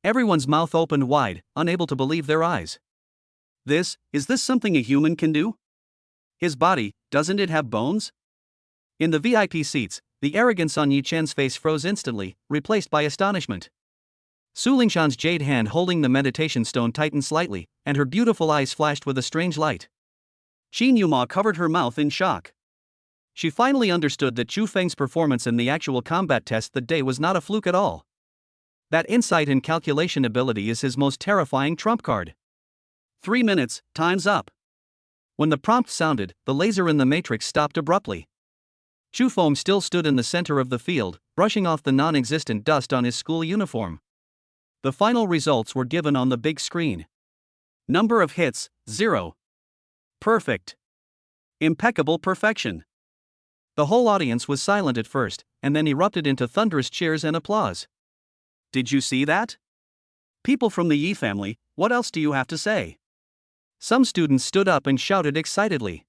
Everyone's mouth opened wide, unable to believe their eyes. Is this something a human can do? His body, doesn't it have bones? In the VIP seats, the arrogance on Yi Chen's face froze instantly, replaced by astonishment. Su Lingshan's jade hand holding the meditation stone tightened slightly, and her beautiful eyes flashed with a strange light. Qin Yuma covered her mouth in shock. She finally understood that Chu Feng's performance in the actual combat test that day was not a fluke at all. That insight and calculation ability is his most terrifying trump card. 3 minutes, time's up. When the prompt sounded, the laser in the matrix stopped abruptly. Chu Feng still stood in the center of the field, brushing off the non-existent dust on his school uniform. The final results were given on the big screen. Number of hits, 0. Perfect. Impeccable perfection. The whole audience was silent at first, and then erupted into thunderous cheers and applause. Did you see that? People from the Yi family, what else do you have to say? Some students stood up and shouted excitedly.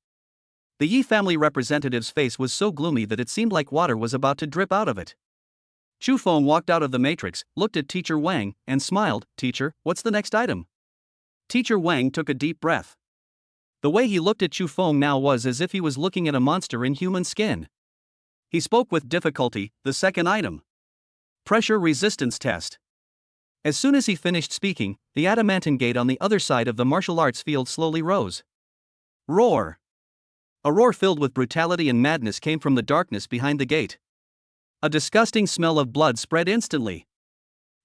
The Yi family representative's face was so gloomy that it seemed like water was about to drip out of it. Chu Feng walked out of the matrix, looked at Teacher Wang, and smiled. "Teacher, what's the next item?" Teacher Wang took a deep breath. The way he looked at Chu Feng now was as if he was looking at a monster in human skin. He spoke with difficulty. "The second item. Pressure resistance test." As soon as he finished speaking, the adamantine gate on the other side of the martial arts field slowly rose. Roar. A roar filled with brutality and madness came from the darkness behind the gate. A disgusting smell of blood spread instantly.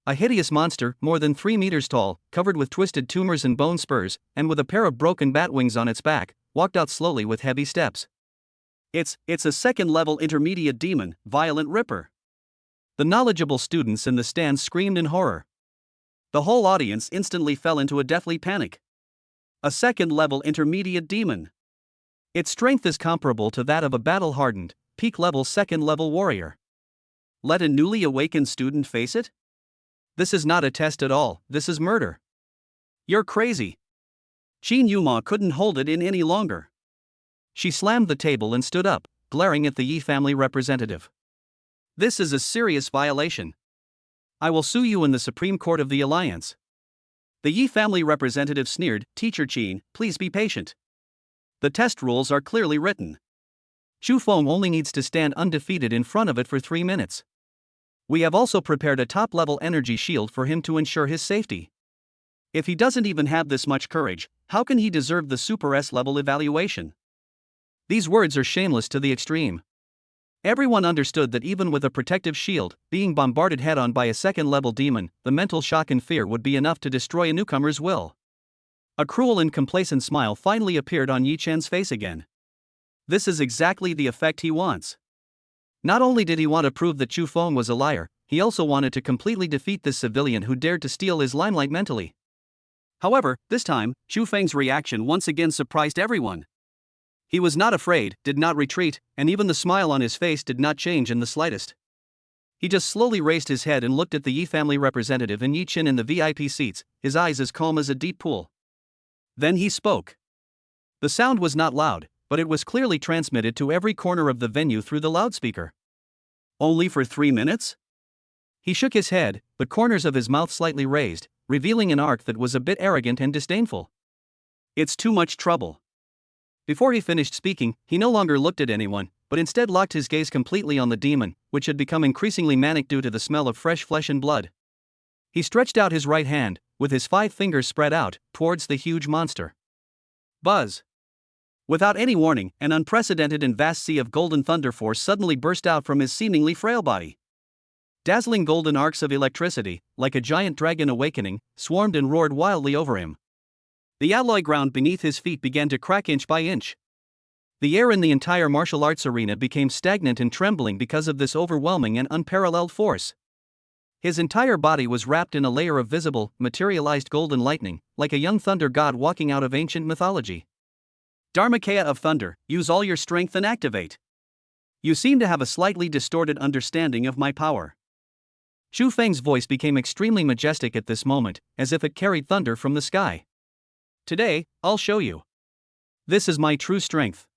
A hideous monster, more than 3 meters tall, covered with twisted tumors and bone spurs, and with a pair of broken bat wings on its back, walked out slowly with heavy steps. It's a second-level intermediate demon, Violent Ripper. The knowledgeable students in the stands screamed in horror. The whole audience instantly fell into a deathly panic. A second-level intermediate demon. Its strength is comparable to that of a battle-hardened, peak-level second-level warrior. Let a newly awakened student face it? This is not a test at all, this is murder. You're crazy. Qin Yuma couldn't hold it in any longer. She slammed the table and stood up, glaring at the Yi family representative. This is a serious violation. I will sue you in the Supreme Court of the Alliance. The Yi family representative sneered, Teacher Qin, please be patient. The test rules are clearly written. Xu Feng only needs to stand undefeated in front of it for 3 minutes. We have also prepared a top-level energy shield for him to ensure his safety. If he doesn't even have this much courage, how can he deserve the Super S-level evaluation? These words are shameless to the extreme. Everyone understood that even with a protective shield, being bombarded head-on by a second-level demon, the mental shock and fear would be enough to destroy a newcomer's will. A cruel and complacent smile finally appeared on Yi Chen's face again. This is exactly the effect he wants. Not only did he want to prove that Xu Feng was a liar, he also wanted to completely defeat this civilian who dared to steal his limelight mentally. However, this time, Xu Feng's reaction once again surprised everyone. He was not afraid, did not retreat, and even the smile on his face did not change in the slightest. He just slowly raised his head and looked at the Yi family representative and Yi Chen in the VIP seats, his eyes as calm as a deep pool. Then he spoke. The sound was not loud, but it was clearly transmitted to every corner of the venue through the loudspeaker. Only for 3 minutes? He shook his head, the corners of his mouth slightly raised, revealing an arc that was a bit arrogant and disdainful. It's too much trouble. Before he finished speaking, he no longer looked at anyone, but instead locked his gaze completely on the demon, which had become increasingly manic due to the smell of fresh flesh and blood. He stretched out his right hand, with his 5 fingers spread out, towards the huge monster. Buzz! Without any warning, an unprecedented and vast sea of golden thunder force suddenly burst out from his seemingly frail body. Dazzling golden arcs of electricity, like a giant dragon awakening, swarmed and roared wildly over him. The alloy ground beneath his feet began to crack inch by inch. The air in the entire martial arts arena became stagnant and trembling because of this overwhelming and unparalleled force. His entire body was wrapped in a layer of visible, materialized golden lightning, like a young thunder god walking out of ancient mythology. Dharmakaya of Thunder, use all your strength and activate. You seem to have a slightly distorted understanding of my power. Xu Feng's voice became extremely majestic at this moment, as if it carried thunder from the sky. Today, I'll show you. This is my true strength.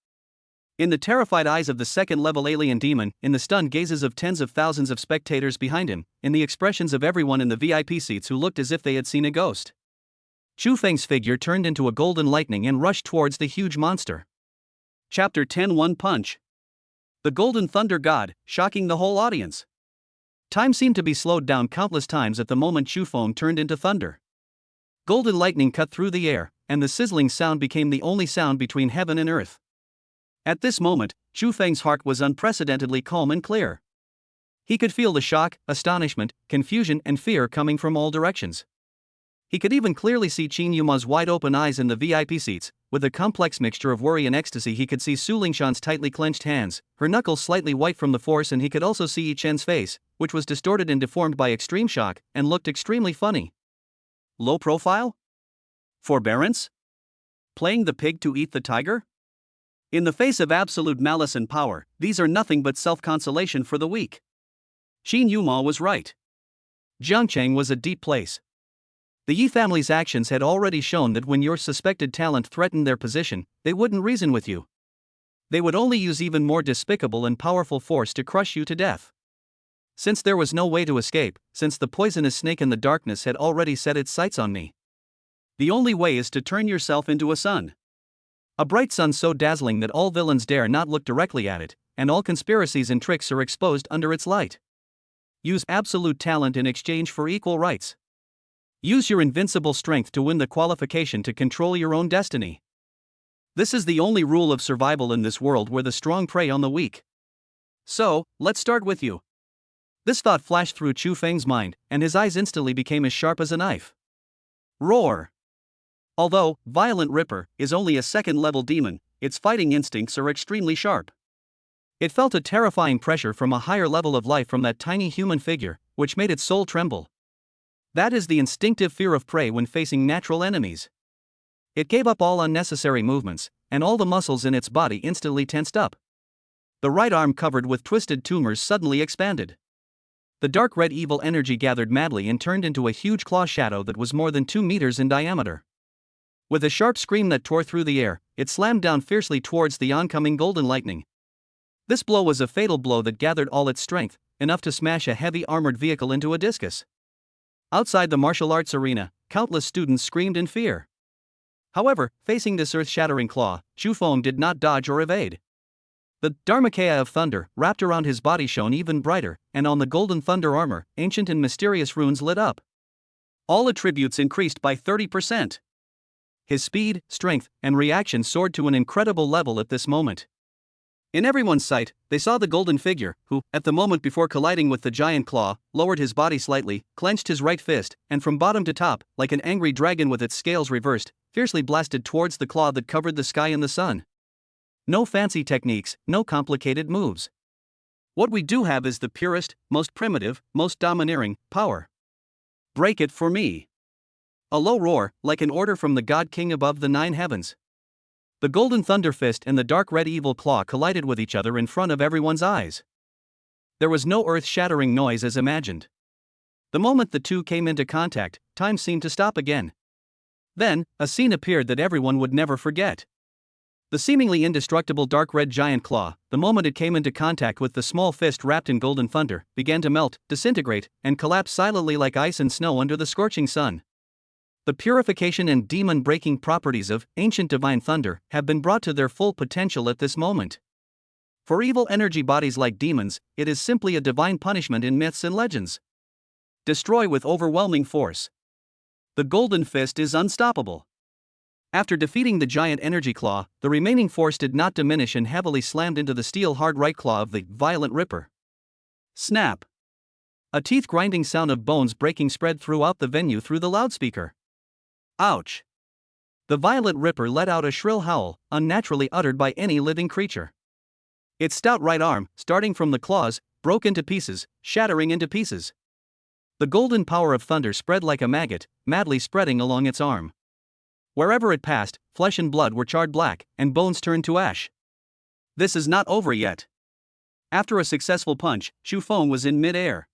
In the terrified eyes of the second-level alien demon, in the stunned gazes of tens of thousands of spectators behind him, in the expressions of everyone in the VIP seats who looked as if they had seen a ghost, Xu Feng's figure turned into a golden lightning and rushed towards the huge monster. Chapter 10 One Punch. The Golden Thunder God, shocking the whole audience. Time seemed to be slowed down countless times at the moment Xu Feng turned into thunder. Golden lightning cut through the air, and the sizzling sound became the only sound between heaven and earth. At this moment, Xu Feng's heart was unprecedentedly calm and clear. He could feel the shock, astonishment, confusion and fear coming from all directions. He could even clearly see Qin Yuma's wide-open eyes in the VIP seats. With a complex mixture of worry and ecstasy, he could see Su Lingshan's tightly clenched hands, her knuckles slightly white from the force, and he could also see Yi Chen's face, which was distorted and deformed by extreme shock, and looked extremely funny. Low profile? Forbearance? Playing the pig to eat the tiger? In the face of absolute malice and power, these are nothing but self-consolation for the weak. Qin Yuma was right. Jiangcheng was a deep place. The Yi family's actions had already shown that when your suspected talent threatened their position, they wouldn't reason with you. They would only use even more despicable and powerful force to crush you to death. Since there was no way to escape, since the poisonous snake in the darkness had already set its sights on me, the only way is to turn yourself into a sun. A bright sun so dazzling that all villains dare not look directly at it, and all conspiracies and tricks are exposed under its light. Use absolute talent in exchange for equal rights. Use your invincible strength to win the qualification to control your own destiny. This is the only rule of survival in this world where the strong prey on the weak. So, let's start with you. This thought flashed through Xu Feng's mind, and his eyes instantly became as sharp as a knife. Roar! Although Violent Ripper is only a second-level demon, its fighting instincts are extremely sharp. It felt a terrifying pressure from a higher level of life from that tiny human figure, which made its soul tremble. That is the instinctive fear of prey when facing natural enemies. It gave up all unnecessary movements, and all the muscles in its body instantly tensed up. The right arm covered with twisted tumors suddenly expanded. The dark red evil energy gathered madly and turned into a huge claw shadow that was more than 2 meters in diameter. With a sharp scream that tore through the air, it slammed down fiercely towards the oncoming golden lightning. This blow was a fatal blow that gathered all its strength, enough to smash a heavy armored vehicle into a discus. Outside the martial arts arena, countless students screamed in fear. However, facing this earth-shattering claw, Chu Feng did not dodge or evade. The Dharmakaya of thunder wrapped around his body shone even brighter, and on the golden thunder armor, ancient and mysterious runes lit up. All attributes increased by 30%. His speed, strength, and reaction soared to an incredible level at this moment. In everyone's sight, they saw the golden figure, who, at the moment before colliding with the giant claw, lowered his body slightly, clenched his right fist, and from bottom to top, like an angry dragon with its scales reversed, fiercely blasted towards the claw that covered the sky and the sun. No fancy techniques, no complicated moves. What we do have is the purest, most primitive, most domineering power. Break it for me. A low roar, like an order from the God King above the 9 heavens. The golden thunder fist and the dark red evil claw collided with each other in front of everyone's eyes. There was no earth-shattering noise as imagined. The moment the two came into contact, time seemed to stop again. Then, a scene appeared that everyone would never forget. The seemingly indestructible dark red giant claw, the moment it came into contact with the small fist wrapped in golden thunder, began to melt, disintegrate, and collapse silently like ice and snow under the scorching sun. The purification and demon-breaking properties of ancient divine thunder have been brought to their full potential at this moment. For evil energy bodies like demons, it is simply a divine punishment in myths and legends. Destroy with overwhelming force. The golden fist is unstoppable. After defeating the giant energy claw, the remaining force did not diminish and heavily slammed into the steel-hard right claw of the violent ripper. Snap! A teeth-grinding sound of bones breaking spread throughout the venue through the loudspeaker. Ouch! The violent ripper let out a shrill howl, unnaturally uttered by any living creature. Its stout right arm, starting from the claws, broke into pieces, shattering into pieces. The golden power of thunder spread like a maggot, madly spreading along its arm. Wherever it passed, flesh and blood were charred black, and bones turned to ash. This is not over yet. After a successful punch, Chu Feng was in mid-air.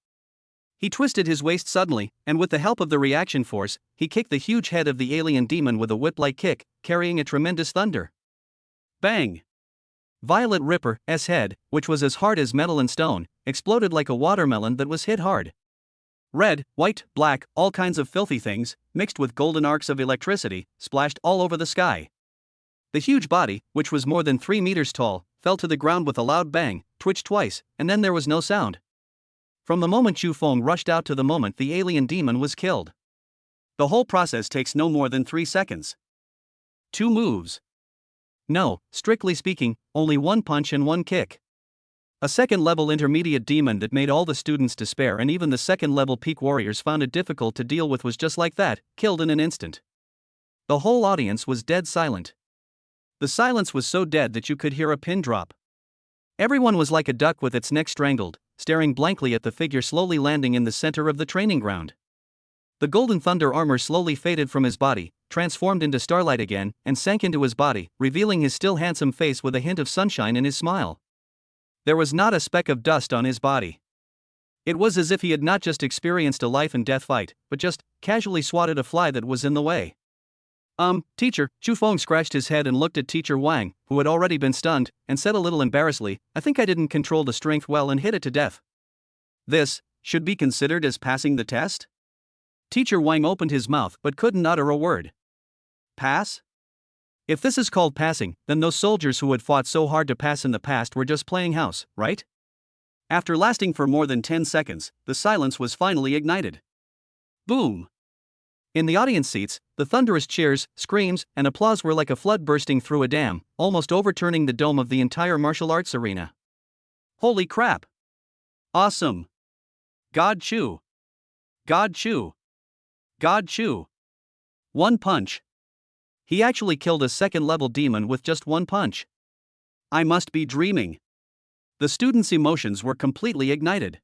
He twisted his waist suddenly, and with the help of the reaction force, he kicked the huge head of the alien demon with a whip-like kick, carrying a tremendous thunder. Bang! Violet Ripper's head, which was as hard as metal and stone, exploded like a watermelon that was hit hard. Red, white, black, all kinds of filthy things, mixed with golden arcs of electricity, splashed all over the sky. The huge body, which was more than 3 meters tall, fell to the ground with a loud bang, twitched twice, and then there was no sound. From the moment Chu Feng rushed out to the moment the alien demon was killed. The whole process takes no more than 3 seconds. 2 moves. No, strictly speaking, only 1 punch and 1 kick. A second-level intermediate demon that made all the students despair, and even the second-level peak warriors found it difficult to deal with, was just like that, killed in an instant. The whole audience was dead silent. The silence was so dead that you could hear a pin drop. Everyone was like a duck with its neck strangled, staring blankly at the figure slowly landing in the center of the training ground. The golden thunder armor slowly faded from his body, transformed into starlight again, and sank into his body, revealing his still handsome face with a hint of sunshine in his smile. There was not a speck of dust on his body. It was as if he had not just experienced a life and death fight, but just casually swatted a fly that was in the way. Teacher, Chu Feng scratched his head and looked at Teacher Wang, who had already been stunned, and said a little embarrassedly, "I think I didn't control the strength well and hit it to death." This should be considered as passing the test? Teacher Wang opened his mouth but couldn't utter a word. Pass? If this is called passing, then those soldiers who had fought so hard to pass in the past were just playing house, right? After lasting for more than 10 seconds, the silence was finally ignited. Boom! In the audience seats, the thunderous cheers, screams, and applause were like a flood bursting through a dam, almost overturning the dome of the entire martial arts arena. Holy crap! Awesome! God Chu! God Chu! God Chu! 1 punch. He actually killed a second-level demon with just 1 punch. I must be dreaming. The students' emotions were completely ignited.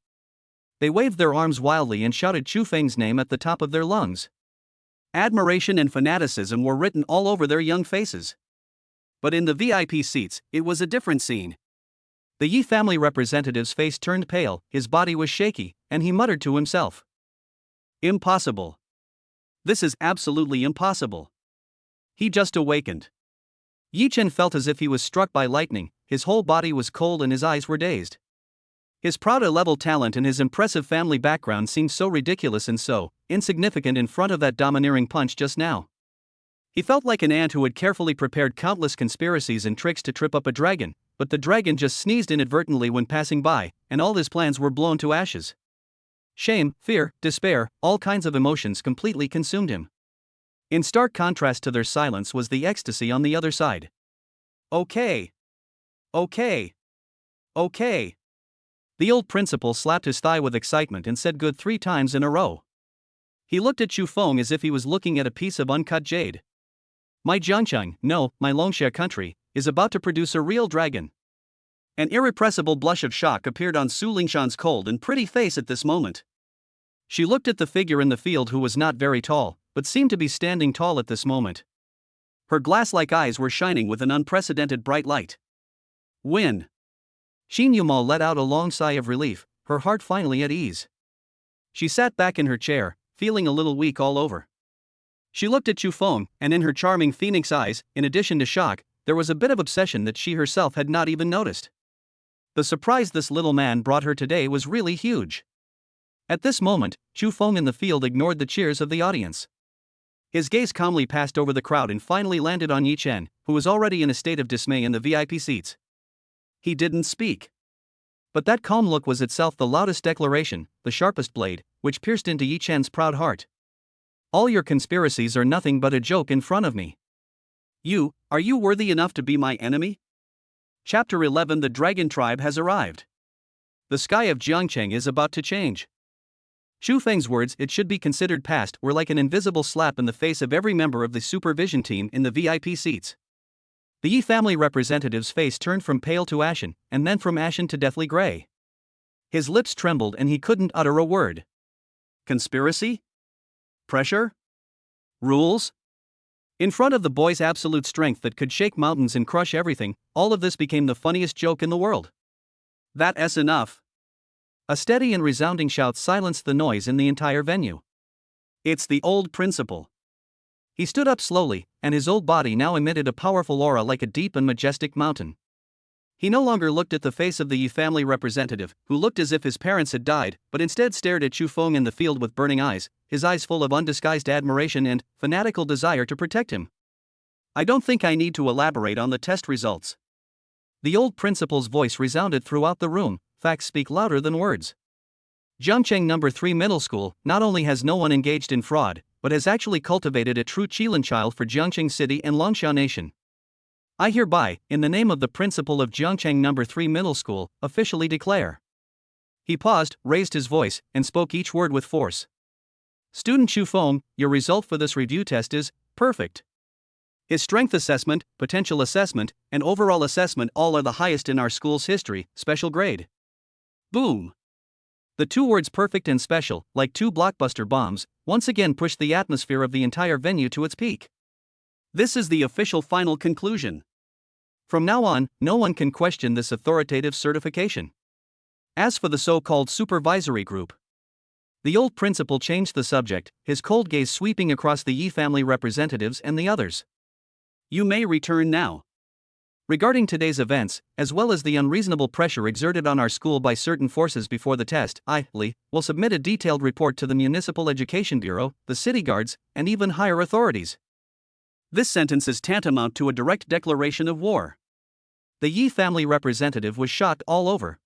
They waved their arms wildly and shouted Chu Feng's name at the top of their lungs. Admiration and fanaticism were written all over their young faces. But in the VIP seats, it was a different scene. The Yi family representative's face turned pale, his body was shaky, and he muttered to himself. Impossible. This is absolutely impossible. He just awakened. Yi Chen felt as if he was struck by lightning, his whole body was cold and his eyes were dazed. His proud A-level talent and his impressive family background seemed so ridiculous and so insignificant in front of that domineering punch just now. He felt like an ant who had carefully prepared countless conspiracies and tricks to trip up a dragon, but the dragon just sneezed inadvertently when passing by, and all his plans were blown to ashes. Shame, fear, despair, all kinds of emotions completely consumed him. In stark contrast to their silence was the ecstasy on the other side. Okay. Okay. Okay. The old principal slapped his thigh with excitement and said good 3 times in a row. He looked at Chu Feng as if he was looking at a piece of uncut jade. My Jiangcheng, no, my Longxia country, is about to produce a real dragon. An irrepressible blush of shock appeared on Su Lingshan's cold and pretty face at this moment. She looked at the figure in the field who was not very tall, but seemed to be standing tall at this moment. Her glass-like eyes were shining with an unprecedented bright light. Win! Xin Yumao let out a long sigh of relief, her heart finally at ease. She sat back in her chair, feeling a little weak all over. She looked at Chu Feng, and in her charming phoenix eyes, in addition to shock, there was a bit of obsession that she herself had not even noticed. The surprise this little man brought her today was really huge. At this moment, Chu Feng in the field ignored the cheers of the audience. His gaze calmly passed over the crowd and finally landed on Yi Chen, who was already in a state of dismay in the VIP seats. He didn't speak. But that calm look was itself the loudest declaration, the sharpest blade, which pierced into Yi Chen's proud heart. All your conspiracies are nothing but a joke in front of me. Are you worthy enough to be my enemy? Chapter 11. The Dragon Tribe has arrived. The sky of Jiangcheng is about to change. Xu Feng's words, it should be considered past, were like an invisible slap in the face of every member of the supervision team in the VIP seats. The Yi family representative's face turned from pale to ashen, and then from ashen to deathly gray. His lips trembled and he couldn't utter a word. Conspiracy? Pressure? Rules? In front of the boy's absolute strength that could shake mountains and crush everything, all of this became the funniest joke in the world. That's enough. A steady and resounding shout silenced the noise in the entire venue. It's the old principal. He stood up slowly, and his old body now emitted a powerful aura like a deep and majestic mountain. He no longer looked at the face of the Yi family representative, who looked as if his parents had died, but instead stared at Chu Feng in the field with burning eyes, his eyes full of undisguised admiration and fanatical desire to protect him. I don't think I need to elaborate on the test results. The old principal's voice resounded throughout the room, facts speak louder than words. Jiangcheng No. 3 Middle School not only has no one engaged in fraud, but has actually cultivated a true Qilin child for Jiangcheng City and Longxia Nation. I hereby, in the name of the principal of Jiangcheng No. 3 Middle School, officially declare. He paused, raised his voice, and spoke each word with force. Student Chu Feng, your result for this review test is perfect. His strength assessment, potential assessment, and overall assessment all are the highest in our school's history, special grade. Boom! The 2 words perfect and special, like 2 blockbuster bombs, once again pushed the atmosphere of the entire venue to its peak. This is the official final conclusion. From now on, no one can question this authoritative certification. As for the so-called supervisory group, the old principal changed the subject, his cold gaze sweeping across the Yi family representatives and the others. You may return now. Regarding today's events, as well as the unreasonable pressure exerted on our school by certain forces before the test, I, Li, will submit a detailed report to the Municipal Education Bureau, the city guards, and even higher authorities. This sentence is tantamount to a direct declaration of war. The Yi family representative was shocked all over.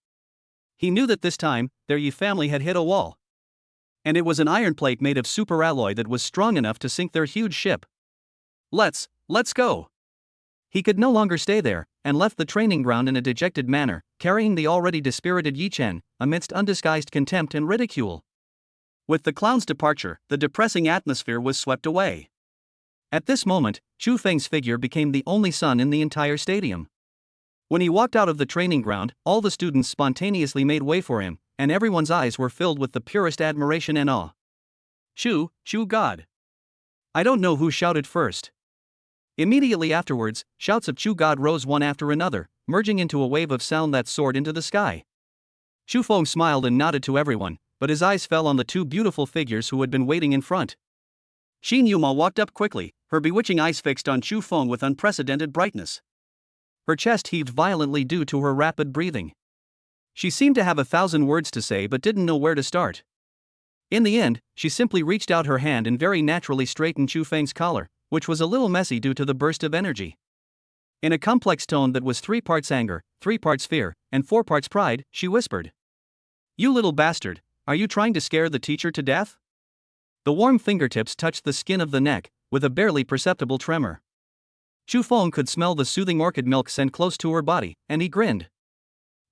He knew that this time, their Yi family had hit a wall. And it was an iron plate made of superalloy that was strong enough to sink their huge ship. Let's go. He could no longer stay there, and left the training ground in a dejected manner, carrying the already dispirited Yi Chen, amidst undisguised contempt and ridicule. With the clown's departure, the depressing atmosphere was swept away. At this moment, Chu Feng's figure became the only sun in the entire stadium. When he walked out of the training ground, all the students spontaneously made way for him, and everyone's eyes were filled with the purest admiration and awe. Chu God. I don't know who shouted first. Immediately afterwards, shouts of Chu God rose one after another, merging into a wave of sound that soared into the sky. Xu Feng smiled and nodded to everyone, but his eyes fell on the two beautiful figures who had been waiting in front. Xin Yuma walked up quickly, her bewitching eyes fixed on Xu Feng with unprecedented brightness. Her chest heaved violently due to her rapid breathing. She seemed to have 1,000 words to say but didn't know where to start. In the end, she simply reached out her hand and very naturally straightened Xu Feng's collar, which was a little messy due to the burst of energy. In a complex tone that was 3 parts anger, 3 parts fear, and 4 parts pride, she whispered, "You little bastard, are you trying to scare the teacher to death?" The warm fingertips touched the skin of the neck, with a barely perceptible tremor. Xu Feng could smell the soothing orchid milk scent close to her body, and he grinned.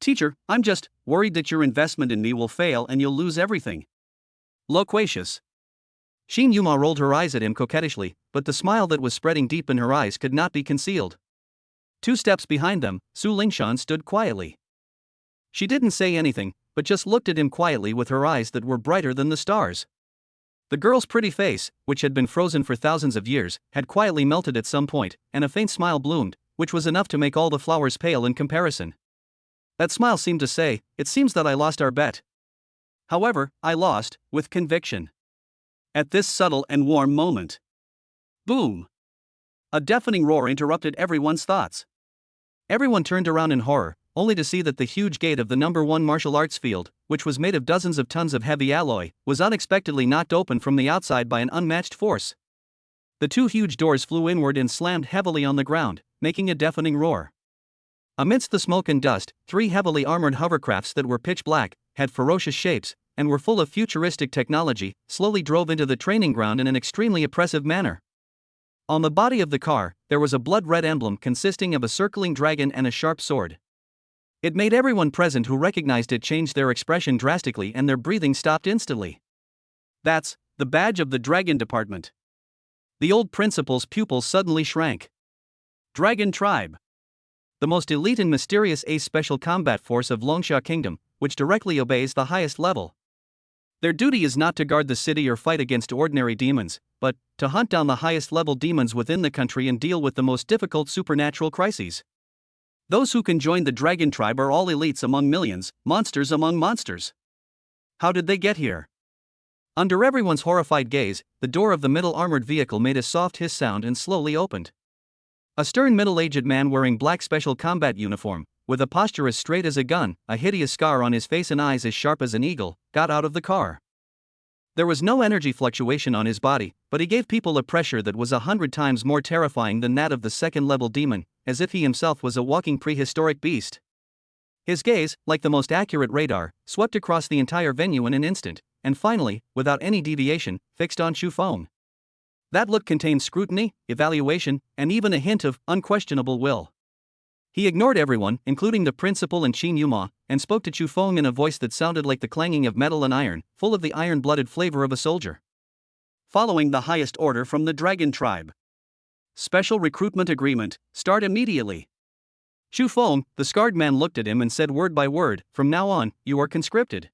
"Teacher, I'm just worried that your investment in me will fail and you'll lose everything." Loquacious. Xin Yuma rolled her eyes at him coquettishly, but the smile that was spreading deep in her eyes could not be concealed. 2 steps behind them, Su Lingshan stood quietly. She didn't say anything, but just looked at him quietly with her eyes that were brighter than the stars. The girl's pretty face, which had been frozen for thousands of years, had quietly melted at some point, and a faint smile bloomed, which was enough to make all the flowers pale in comparison. That smile seemed to say, "It seems that I lost our bet. However, I lost, with conviction." At this subtle and warm moment, boom! A deafening roar interrupted everyone's thoughts. Everyone turned around in horror, only to see that the huge gate of the #1 martial arts field, which was made of dozens of tons of heavy alloy, was unexpectedly knocked open from the outside by an unmatched force. The 2 huge doors flew inward and slammed heavily on the ground, making a deafening roar. Amidst the smoke and dust, 3 heavily armored hovercrafts that were pitch black, had ferocious shapes, and were full of futuristic technology, slowly drove into the training ground in an extremely oppressive manner. On the body of the car, there was a blood-red emblem consisting of a circling dragon and a sharp sword. It made everyone present who recognized it change their expression drastically and their breathing stopped instantly. "That's the badge of the Dragon Department." The old principal's pupils suddenly shrank. Dragon Tribe. The most elite and mysterious ace special combat force of Longsha Kingdom, which directly obeys the highest level. Their duty is not to guard the city or fight against ordinary demons, but to hunt down the highest level demons within the country and deal with the most difficult supernatural crises. Those who can join the Dragon Tribe are all elites among millions, monsters among monsters. How did they get here? Under everyone's horrified gaze, the door of the middle armored vehicle made a soft hiss sound and slowly opened. A stern middle-aged man wearing black special combat uniform, with a posture as straight as a gun, a hideous scar on his face and eyes as sharp as an eagle, got out of the car. There was no energy fluctuation on his body, but he gave people a pressure that was 100 times more terrifying than that of the second-level demon, as if he himself was a walking prehistoric beast. His gaze, like the most accurate radar, swept across the entire venue in an instant, and finally, without any deviation, fixed on Xu Feng. That look contained scrutiny, evaluation, and even a hint of unquestionable will. He ignored everyone, including the principal and Xin Yuma, and spoke to Xu Feng in a voice that sounded like the clanging of metal and iron, full of the iron-blooded flavor of a soldier. "Following the highest order from the Dragon Tribe. Special recruitment agreement, start immediately." Xu Feng, the scarred man, looked at him and said word by word, "From now on, you are conscripted.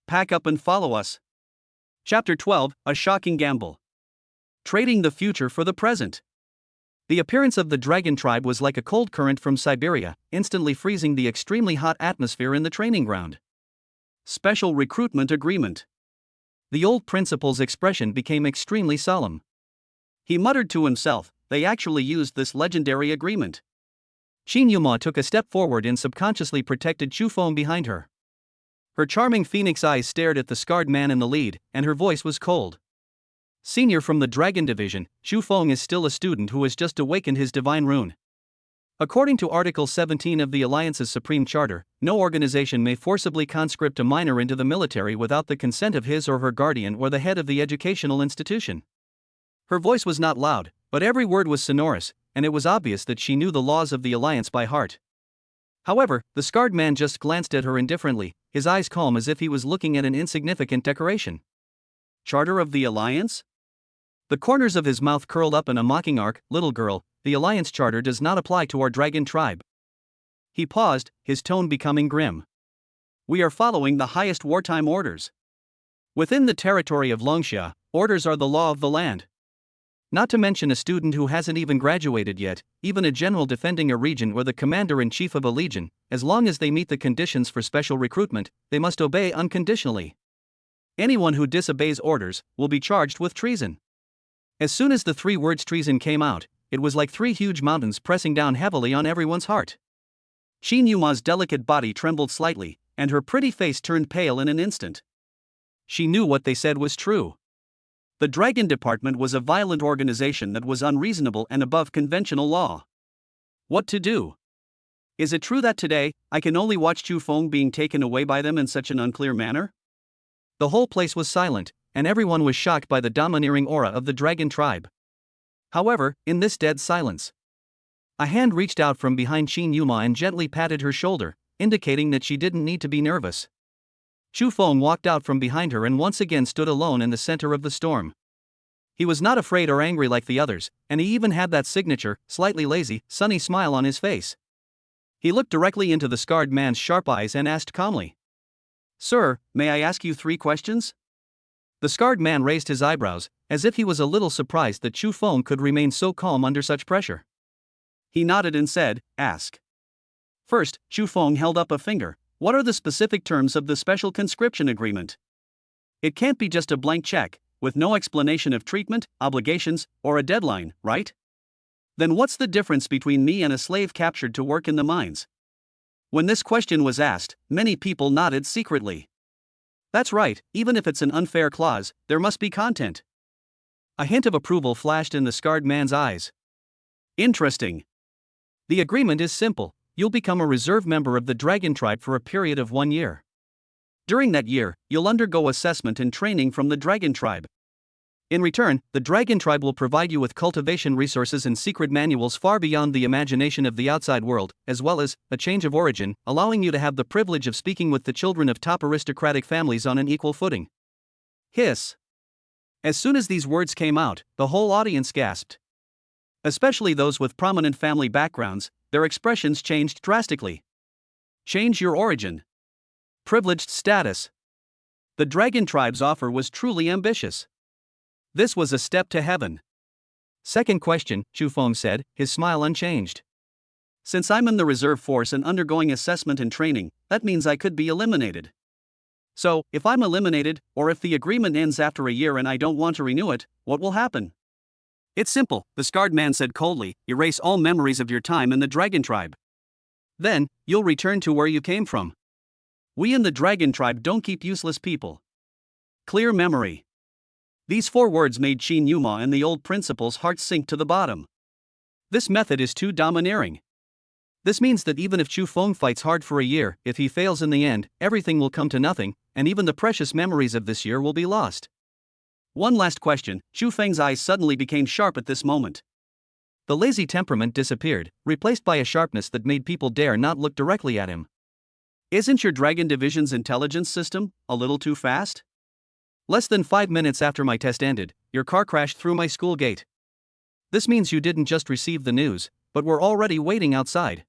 Pack up and follow us." Chapter 12, A Shocking Gamble. Trading the future for the present. The appearance of the Dragon Tribe was like a cold current from Siberia, instantly freezing the extremely hot atmosphere in the training ground. Special recruitment agreement. The old principal's expression became extremely solemn. He muttered to himself, "They actually used this legendary agreement." Xin Yuma took a step forward and subconsciously protected Xu Feng behind her. Her charming phoenix eyes stared at the scarred man in the lead, and her voice was cold. Senior from the Dragon Division, Xu Feng is still a student who has just awakened his divine rune. According to Article 17 of the Alliance's Supreme Charter, no organization may forcibly conscript a minor into the military without the consent of his or her guardian or the head of the educational institution. Her voice was not loud, but every word was sonorous, and it was obvious that she knew the laws of the Alliance by heart. However, the scarred man just glanced at her indifferently, his eyes calm as if he was looking at an insignificant decoration. Charter of the Alliance? The corners of his mouth curled up in a mocking arc. "Little girl, the Alliance Charter does not apply to our Dragon Tribe." He paused, his tone becoming grim. "We are following the highest wartime orders. Within the territory of Longsha, orders are the law of the land. Not to mention a student who hasn't even graduated yet, even a general defending a region or the commander-in-chief of a legion. As long as they meet the conditions for special recruitment, they must obey unconditionally. Anyone who disobeys orders will be charged with treason. As soon as the 3 words treason came out, it was like 3 huge mountains pressing down heavily on everyone's heart. Shin Yuma's delicate body trembled slightly, and her pretty face turned pale in an instant. She knew what they said was true. The Dragon Department was a violent organization that was unreasonable and above conventional law. What to do? Is it true that today, I can only watch Chu Feng being taken away by them in such an unclear manner? The whole place was silent, and everyone was shocked by the domineering aura of the dragon tribe. However, in this dead silence, a hand reached out from behind Shin Yuma and gently patted her shoulder, indicating that she didn't need to be nervous. Chu Feng walked out from behind her and once again stood alone in the center of the storm. He was not afraid or angry like the others, and he even had that signature, slightly lazy, sunny smile on his face. He looked directly into the scarred man's sharp eyes and asked calmly, "Sir, may I ask you 3 questions?" The scarred man raised his eyebrows, as if he was a little surprised that Chu Feng could remain so calm under such pressure. He nodded and said, "Ask." First, Chu Feng held up a finger. "What are the specific terms of the special conscription agreement? It can't be just a blank check, with no explanation of treatment, obligations, or a deadline, right? Then what's the difference between me and a slave captured to work in the mines?" When this question was asked, many people nodded secretly. That's right, even if it's an unfair clause, there must be content. A hint of approval flashed in the scarred man's eyes. Interesting. The agreement is simple. You'll become a reserve member of the Dragon Tribe for a period of 1 year. During that year, you'll undergo assessment and training from the Dragon Tribe. In return, the Dragon Tribe will provide you with cultivation resources and secret manuals far beyond the imagination of the outside world, as well as a change of origin, allowing you to have the privilege of speaking with the children of top aristocratic families on an equal footing. Hiss. As soon as these words came out, the whole audience gasped. Especially those with prominent family backgrounds, their expressions changed drastically. Change your origin. Privileged status. The Dragon Tribe's offer was truly ambitious. This was a step to heaven. Second question, Chu Feng said, his smile unchanged. Since I'm in the reserve force and undergoing assessment and training, that means I could be eliminated. So, if I'm eliminated, or if the agreement ends after a year and I don't want to renew it, what will happen? It's simple, the scarred man said coldly. Erase all memories of your time in the Dragon Tribe. Then, you'll return to where you came from. We in the Dragon Tribe don't keep useless people. Clear memory. These 4 words made Shin Yuma and the old principal's hearts sink to the bottom. This method is too domineering. This means that even if Chu Feng fights hard for a year, if he fails in the end, everything will come to nothing, and even the precious memories of this year will be lost. One last question. Chu Feng's eyes suddenly became sharp at this moment. The lazy temperament disappeared, replaced by a sharpness that made people dare not look directly at him. Isn't your Dragon Division's intelligence system a little too fast? Less than 5 minutes after my test ended, your car crashed through my school gate. This means you didn't just receive the news, but were already waiting outside.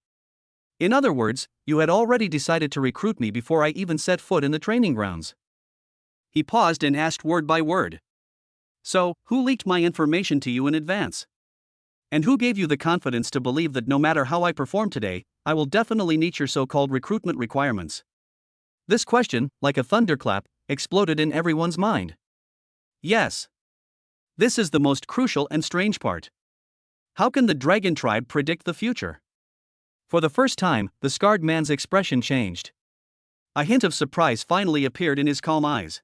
In other words, you had already decided to recruit me before I even set foot in the training grounds. He paused and asked word by word. So, who leaked my information to you in advance? And who gave you the confidence to believe that no matter how I perform today, I will definitely meet your so-called recruitment requirements? This question, like a thunderclap, exploded in everyone's mind. Yes. This is the most crucial and strange part. How can the Dragon Tribe predict the future? For the first time, the scarred man's expression changed. A hint of surprise finally appeared in his calm eyes.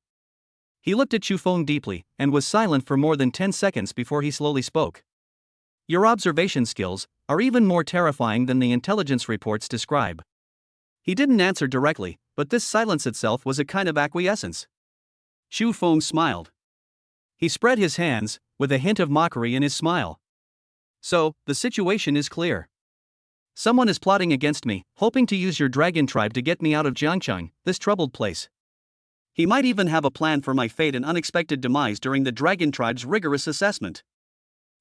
He looked at Chu Feng deeply, and was silent for more than 10 seconds before he slowly spoke. Your observation skills are even more terrifying than the intelligence reports describe. He didn't answer directly, but this silence itself was a kind of acquiescence. Chu Feng smiled. He spread his hands, with a hint of mockery in his smile. So, the situation is clear. Someone is plotting against me, hoping to use your Dragon Tribe to get me out of Jiangcheng, this troubled place. He might even have a plan for my fate and unexpected demise during the Dragon Tribe's rigorous assessment.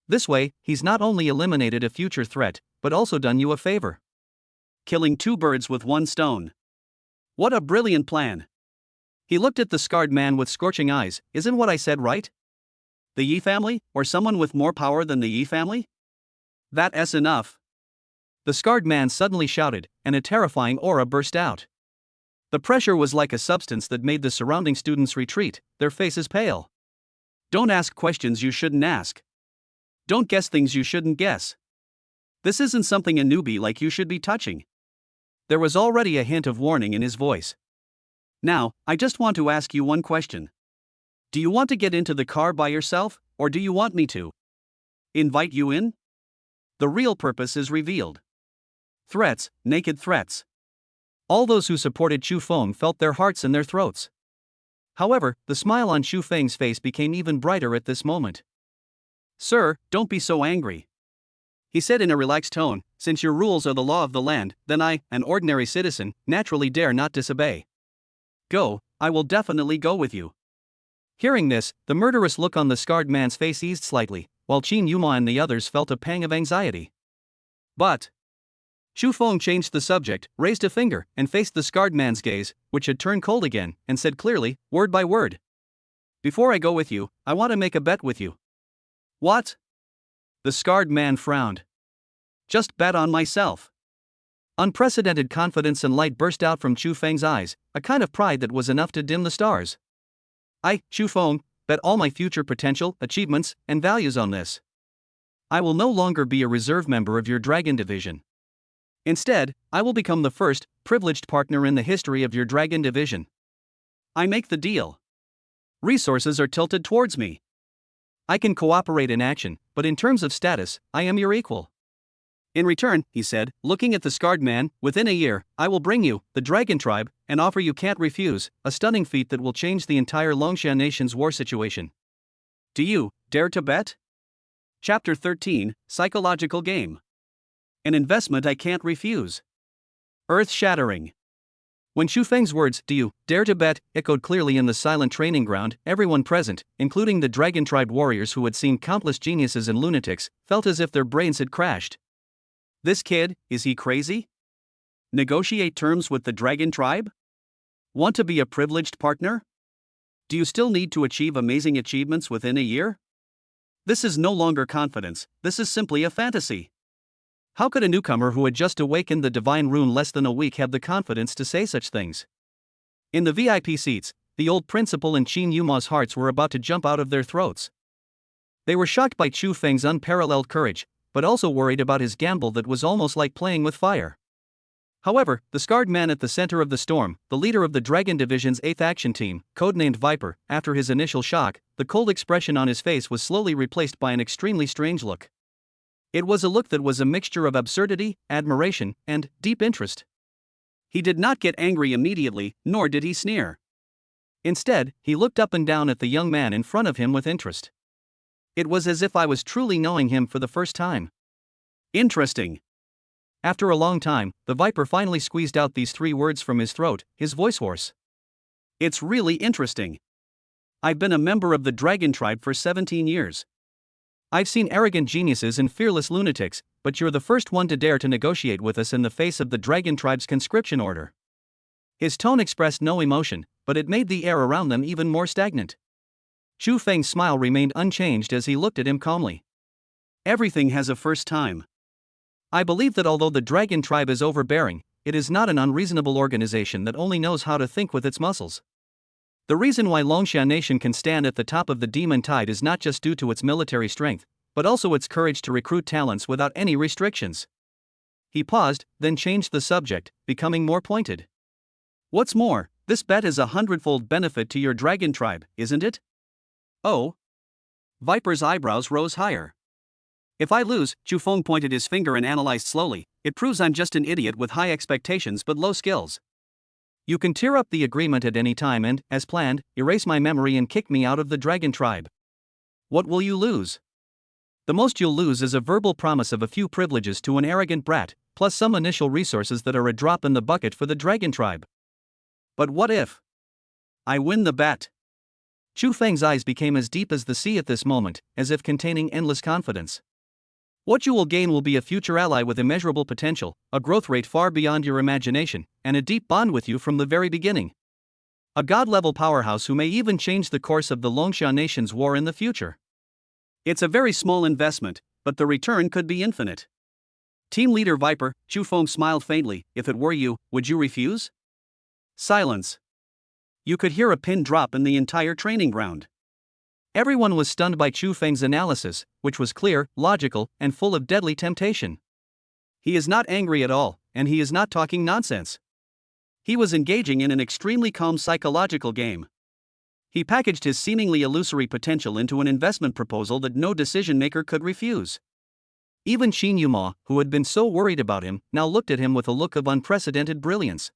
This way, he's not only eliminated a future threat, but also done you a favor. Killing 2 birds with 1 stone. What a brilliant plan. He looked at the scarred man with scorching eyes. Isn't what I said right? The Yi family, or someone with more power than the Yi family? That's enough. The scarred man suddenly shouted, and a terrifying aura burst out. The pressure was like a substance that made the surrounding students retreat, their faces pale. Don't ask questions you shouldn't ask. Don't guess things you shouldn't guess. This isn't something a newbie like you should be touching. There was already a hint of warning in his voice. Now, I just want to ask you one question. Do you want to get into the car by yourself, or do you want me to invite you in? The real purpose is revealed. Threats, naked threats. All those who supported Chu Feng felt their hearts in their throats. However, the smile on Chu Feng's face became even brighter at this moment. Sir, don't be so angry. He said in a relaxed tone, since your rules are the law of the land, then I, an ordinary citizen, naturally dare not disobey. Go, I will definitely go with you. Hearing this, the murderous look on the scarred man's face eased slightly, while Qin Yuma and the others felt a pang of anxiety. But Chu Feng changed the subject, raised a finger, and faced the scarred man's gaze, which had turned cold again, and said clearly, word by word. Before I go with you, I want to make a bet with you. What? The scarred man frowned. Just bet on myself. Unprecedented confidence and light burst out from Chu Feng's eyes, a kind of pride that was enough to dim the stars. I, Chu Feng, bet all my future potential, achievements, and values on this. I will no longer be a reserve member of your dragon division. Instead, I will become the first, privileged partner in the history of your dragon division. I make the deal. Resources are tilted towards me. I can cooperate in action, but in terms of status, I am your equal. In return, he said, looking at the scarred man, within a year, I will bring you, the dragon tribe, an offer you can't refuse, a stunning feat that will change the entire Longshan nation's war situation. Do you dare to bet? Chapter 13, Psychological Game. An investment I can't refuse. Earth-shattering. When Chu Feng's words, do you dare to bet, echoed clearly in the silent training ground, everyone present, including the dragon tribe warriors who had seen countless geniuses and lunatics, felt as if their brains had crashed. This kid, is he crazy? Negotiate terms with the dragon tribe? Want to be a privileged partner? Do you still need to achieve amazing achievements within a year? This is no longer confidence, this is simply a fantasy. How could a newcomer who had just awakened the divine rune less than a week have the confidence to say such things? In the VIP seats, the old principal and Qin Yuma's hearts were about to jump out of their throats. They were shocked by Chu Feng's unparalleled courage, but also worried about his gamble that was almost like playing with fire. However, the scarred man at the center of the storm, the leader of the Dragon Division's 8th Action Team, codenamed Viper, after his initial shock, the cold expression on his face was slowly replaced by an extremely strange look. It was a look that was a mixture of absurdity, admiration, and deep interest. He did not get angry immediately, nor did he sneer. Instead, he looked up and down at the young man in front of him with interest. It was as if I was truly knowing him for the first time. Interesting. After a long time, the Viper finally squeezed out these 3 words from his throat, his voice hoarse. It's really interesting. I've been a member of the Dragon Tribe for 17 years. I've seen arrogant geniuses and fearless lunatics, but you're the first one to dare to negotiate with us in the face of the Dragon Tribe's conscription order. His tone expressed no emotion, but it made the air around them even more stagnant. Chu Feng's smile remained unchanged as he looked at him calmly. Everything has a first time. I believe that although the Dragon Tribe is overbearing, it is not an unreasonable organization that only knows how to think with its muscles. The reason why Longshan Nation can stand at the top of the Demon Tide is not just due to its military strength, but also its courage to recruit talents without any restrictions. He paused, then changed the subject, becoming more pointed. What's more, this bet is a 100-fold benefit to your Dragon Tribe, isn't it? Oh? Viper's eyebrows rose higher. If I lose, Chu Feng pointed his finger and analyzed slowly, it proves I'm just an idiot with high expectations but low skills. You can tear up the agreement at any time and, as planned, erase my memory and kick me out of the Dragon Tribe. What will you lose? The most you'll lose is a verbal promise of a few privileges to an arrogant brat, plus some initial resources that are a drop in the bucket for the Dragon Tribe. But what if I win the bet? Chu Feng's eyes became as deep as the sea at this moment, as if containing endless confidence. What you will gain will be a future ally with immeasurable potential, a growth rate far beyond your imagination, and a deep bond with you from the very beginning. A god-level powerhouse who may even change the course of the Longshan Nation's war in the future. It's a very small investment, but the return could be infinite. Team leader Viper, Chu Feng smiled faintly. If it were you, would you refuse? Silence. You could hear a pin drop in the entire training ground. Everyone was stunned by Chu Feng's analysis, which was clear, logical, and full of deadly temptation. He is not angry at all, and he is not talking nonsense. He was engaging in an extremely calm psychological game. He packaged his seemingly illusory potential into an investment proposal that no decision-maker could refuse. Even Xin Yuma, who had been so worried about him, now looked at him with a look of unprecedented brilliance.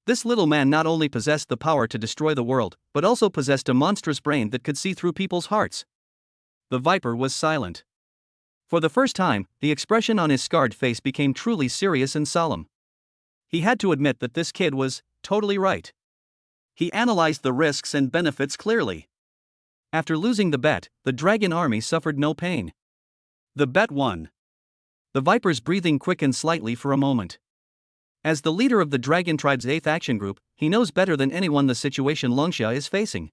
This little man not only possessed the power to destroy the world, but also possessed a monstrous brain that could see through people's hearts. The Viper was silent. For the first time, the expression on his scarred face became truly serious and solemn. He had to admit that this kid was totally right. He analyzed the risks and benefits clearly. After losing the bet, the dragon army suffered no pain. The bet won. The Viper's breathing quickened slightly for a moment. As the leader of the Dragon Tribe's 8th Action Group, he knows better than anyone the situation Longxia is facing.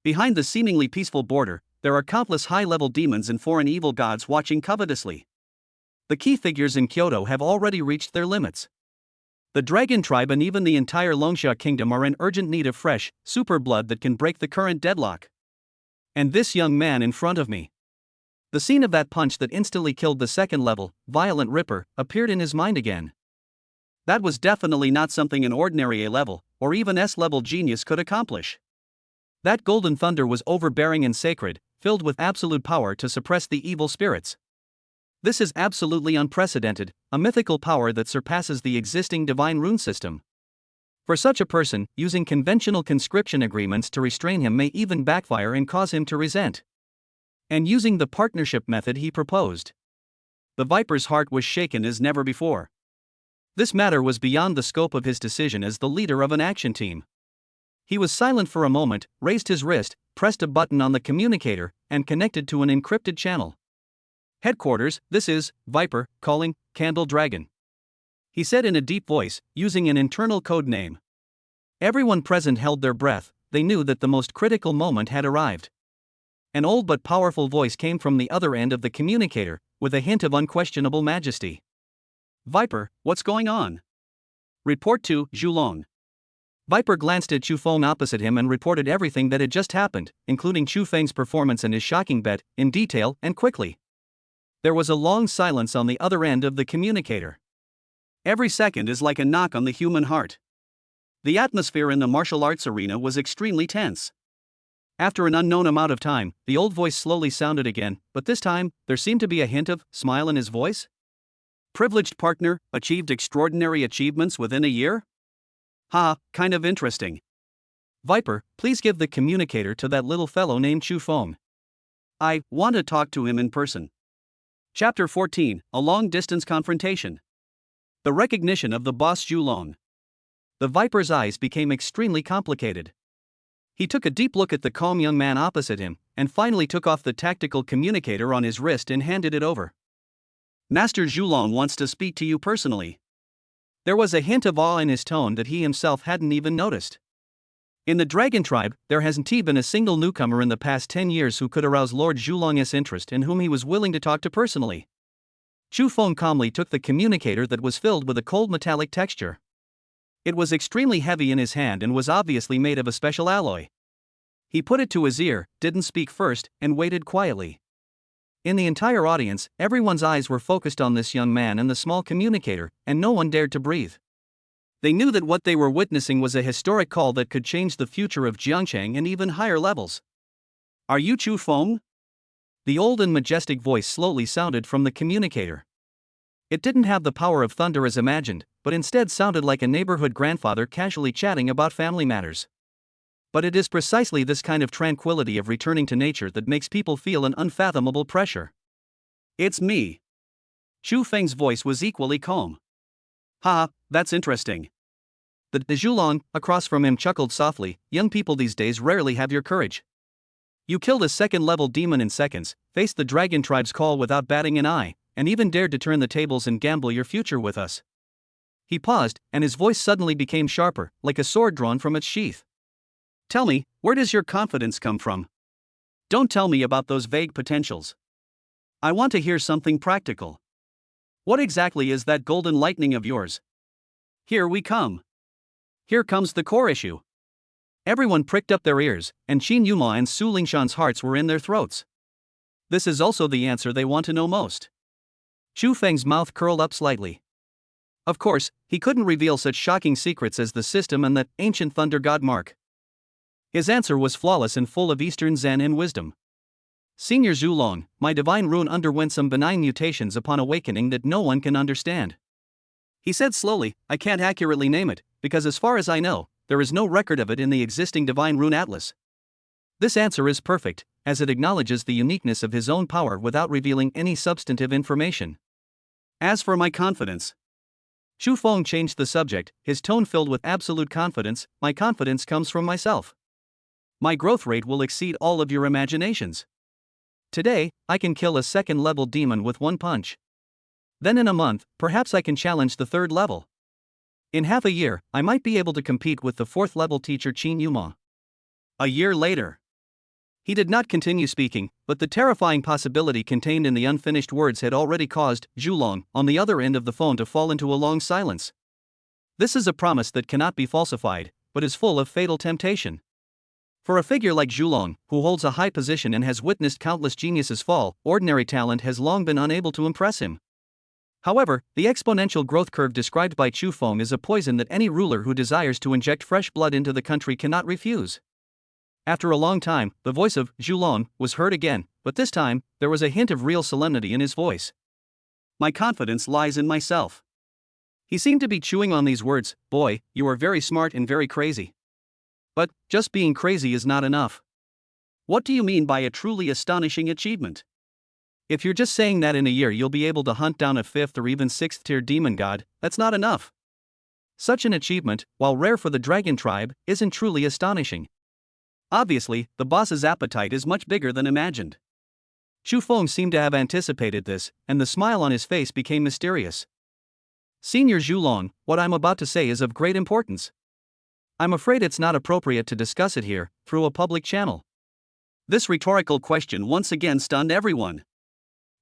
Behind the seemingly peaceful border, there are countless high-level demons and foreign evil gods watching covetously. The key figures in Kyoto have already reached their limits. The Dragon Tribe and even the entire Longxia Kingdom are in urgent need of fresh, super blood that can break the current deadlock. And this young man in front of me. The scene of that punch that instantly killed the second-level, violent Ripper, appeared in his mind again. That was definitely not something an ordinary A-level, or even S-level genius could accomplish. That golden thunder was overbearing and sacred, filled with absolute power to suppress the evil spirits. This is absolutely unprecedented, a mythical power that surpasses the existing divine rune system. For such a person, using conventional conscription agreements to restrain him may even backfire and cause him to resent. And using the partnership method he proposed. The Viper's heart was shaken as never before. This matter was beyond the scope of his decision as the leader of an action team. He was silent for a moment, raised his wrist, pressed a button on the communicator, and connected to an encrypted channel. Headquarters, this is Viper, calling Candle Dragon. He said in a deep voice, using an internal code name. Everyone present held their breath. They knew that the most critical moment had arrived. An old but powerful voice came from the other end of the communicator, with a hint of unquestionable majesty. Viper, what's going on? Report to Zhulong. Viper glanced at Chu Feng opposite him and reported everything that had just happened, including Chu Feng's performance and his shocking bet, in detail and quickly. There was a long silence on the other end of the communicator. Every second is like a knock on the human heart. The atmosphere in the martial arts arena was extremely tense. After an unknown amount of time, the old voice slowly sounded again, but this time, there seemed to be a hint of smile in his voice. Privileged partner, achieved extraordinary achievements within a year? Ha, kind of interesting. Viper, please give the communicator to that little fellow named Chu Feng. I want to talk to him in person. Chapter 14, A Long-Distance Confrontation. The recognition of the boss Zhulong. The Viper's eyes became extremely complicated. He took a deep look at the calm young man opposite him, and finally took off the tactical communicator on his wrist and handed it over. Master Zhulong wants to speak to you personally. There was a hint of awe in his tone that he himself hadn't even noticed. In the Dragon Tribe, there hasn't been a single newcomer in the past 10 years who could arouse Lord Zhulong's interest and whom he was willing to talk to personally. Chu Feng calmly took the communicator that was filled with a cold metallic texture. It was extremely heavy in his hand and was obviously made of a special alloy. He put it to his ear, didn't speak first, and waited quietly. In the entire audience, everyone's eyes were focused on this young man and the small communicator, and no one dared to breathe. They knew that what they were witnessing was a historic call that could change the future of Jiangcheng and even higher levels. Are you Chu Feng? The old and majestic voice slowly sounded from the communicator. It didn't have the power of thunder as imagined, but instead sounded like a neighborhood grandfather casually chatting about family matters. But it is precisely this kind of tranquility of returning to nature that makes people feel an unfathomable pressure. It's me. Chu Feng's voice was equally calm. Ha, that's interesting. The Zhulong, across from him, chuckled softly. Young people these days rarely have your courage. You killed a second-level demon in seconds, faced the Dragon Tribe's call without batting an eye, and even dared to turn the tables and gamble your future with us. He paused, and his voice suddenly became sharper, like a sword drawn from its sheath. Tell me, where does your confidence come from? Don't tell me about those vague potentials. I want to hear something practical. What exactly is that golden lightning of yours? Here we come. Here comes the core issue. Everyone pricked up their ears, and Qin Yuma and Su Lingshan's hearts were in their throats. This is also the answer they want to know most. Chu Feng's mouth curled up slightly. Of course, he couldn't reveal such shocking secrets as the system and that ancient thunder god mark. His answer was flawless and full of Eastern Zen and wisdom. Senior Zhulong, my divine rune underwent some benign mutations upon awakening that no one can understand. He said slowly, I can't accurately name it, because as far as I know, there is no record of it in the existing divine rune atlas. This answer is perfect, as it acknowledges the uniqueness of his own power without revealing any substantive information. As for my confidence. Xu Feng changed the subject, his tone filled with absolute confidence. My confidence comes from myself. My growth rate will exceed all of your imaginations. Today, I can kill a second-level demon with one punch. Then in a month, perhaps I can challenge the third level. In half a year, I might be able to compete with the fourth-level teacher Qin Yuma. A year later. He did not continue speaking, but the terrifying possibility contained in the unfinished words had already caused Zhulong, on the other end of the phone, to fall into a long silence. This is a promise that cannot be falsified, but is full of fatal temptation. For a figure like Zhulong, who holds a high position and has witnessed countless geniuses fall, ordinary talent has long been unable to impress him. However, the exponential growth curve described by Chu Feng is a poison that any ruler who desires to inject fresh blood into the country cannot refuse. After a long time, the voice of Zhulong was heard again, but this time, there was a hint of real solemnity in his voice. My confidence lies in myself. He seemed to be chewing on these words. Boy, you are very smart and very crazy. But, just being crazy is not enough. What do you mean by a truly astonishing achievement? If you're just saying that in a year you'll be able to hunt down a 5th or even 6th tier demon god, that's not enough. Such an achievement, while rare for the dragon tribe, isn't truly astonishing. Obviously, the boss's appetite is much bigger than imagined. Xu Feng seemed to have anticipated this, and the smile on his face became mysterious. Senior Zhulong, what I'm about to say is of great importance. I'm afraid it's not appropriate to discuss it here, through a public channel. This rhetorical question once again stunned everyone.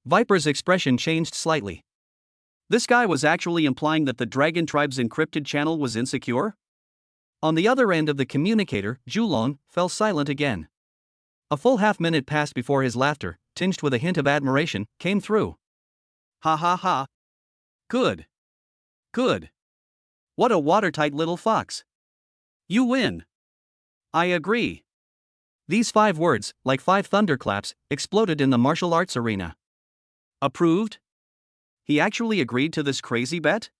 Viper's expression changed slightly. This guy was actually implying that the dragon tribe's encrypted channel was insecure? On the other end of the communicator, Zhulong fell silent again. A full half-minute passed before his laughter, tinged with a hint of admiration, came through. Ha ha ha. Good. Good. What a watertight little fox. You win. I agree. These 5 words, like 5 thunderclaps, exploded in the martial arts arena. Approved? He actually agreed to this crazy bet?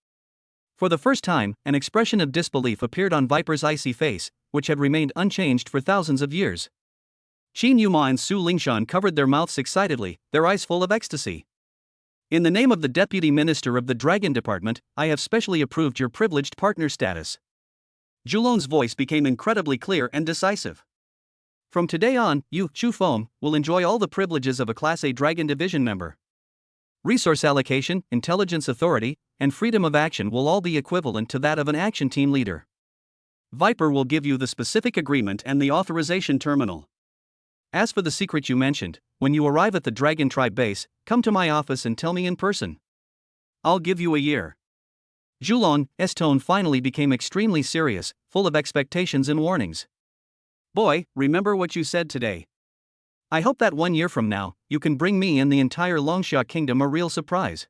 For the first time, an expression of disbelief appeared on Viper's icy face, which had remained unchanged for thousands of years. Qin Yuma and Su Lingshan covered their mouths excitedly, their eyes full of ecstasy. In the name of the Deputy Minister of the Dragon Department, I have specially approved your privileged partner status. Zhulong's voice became incredibly clear and decisive. From today on, you, Chu Feng, will enjoy all the privileges of a Class A Dragon Division member. Resource allocation, intelligence authority, and freedom of action will all be equivalent to that of an action team leader. Viper will give you the specific agreement and the authorization terminal. As for the secret you mentioned, when you arrive at the Dragon Tribe base, come to my office and tell me in person. I'll give you a year. Zhulong's tone finally became extremely serious, full of expectations and warnings. Boy, remember what you said today. I hope that 1 year from now, you can bring me and the entire Longxia kingdom a real surprise.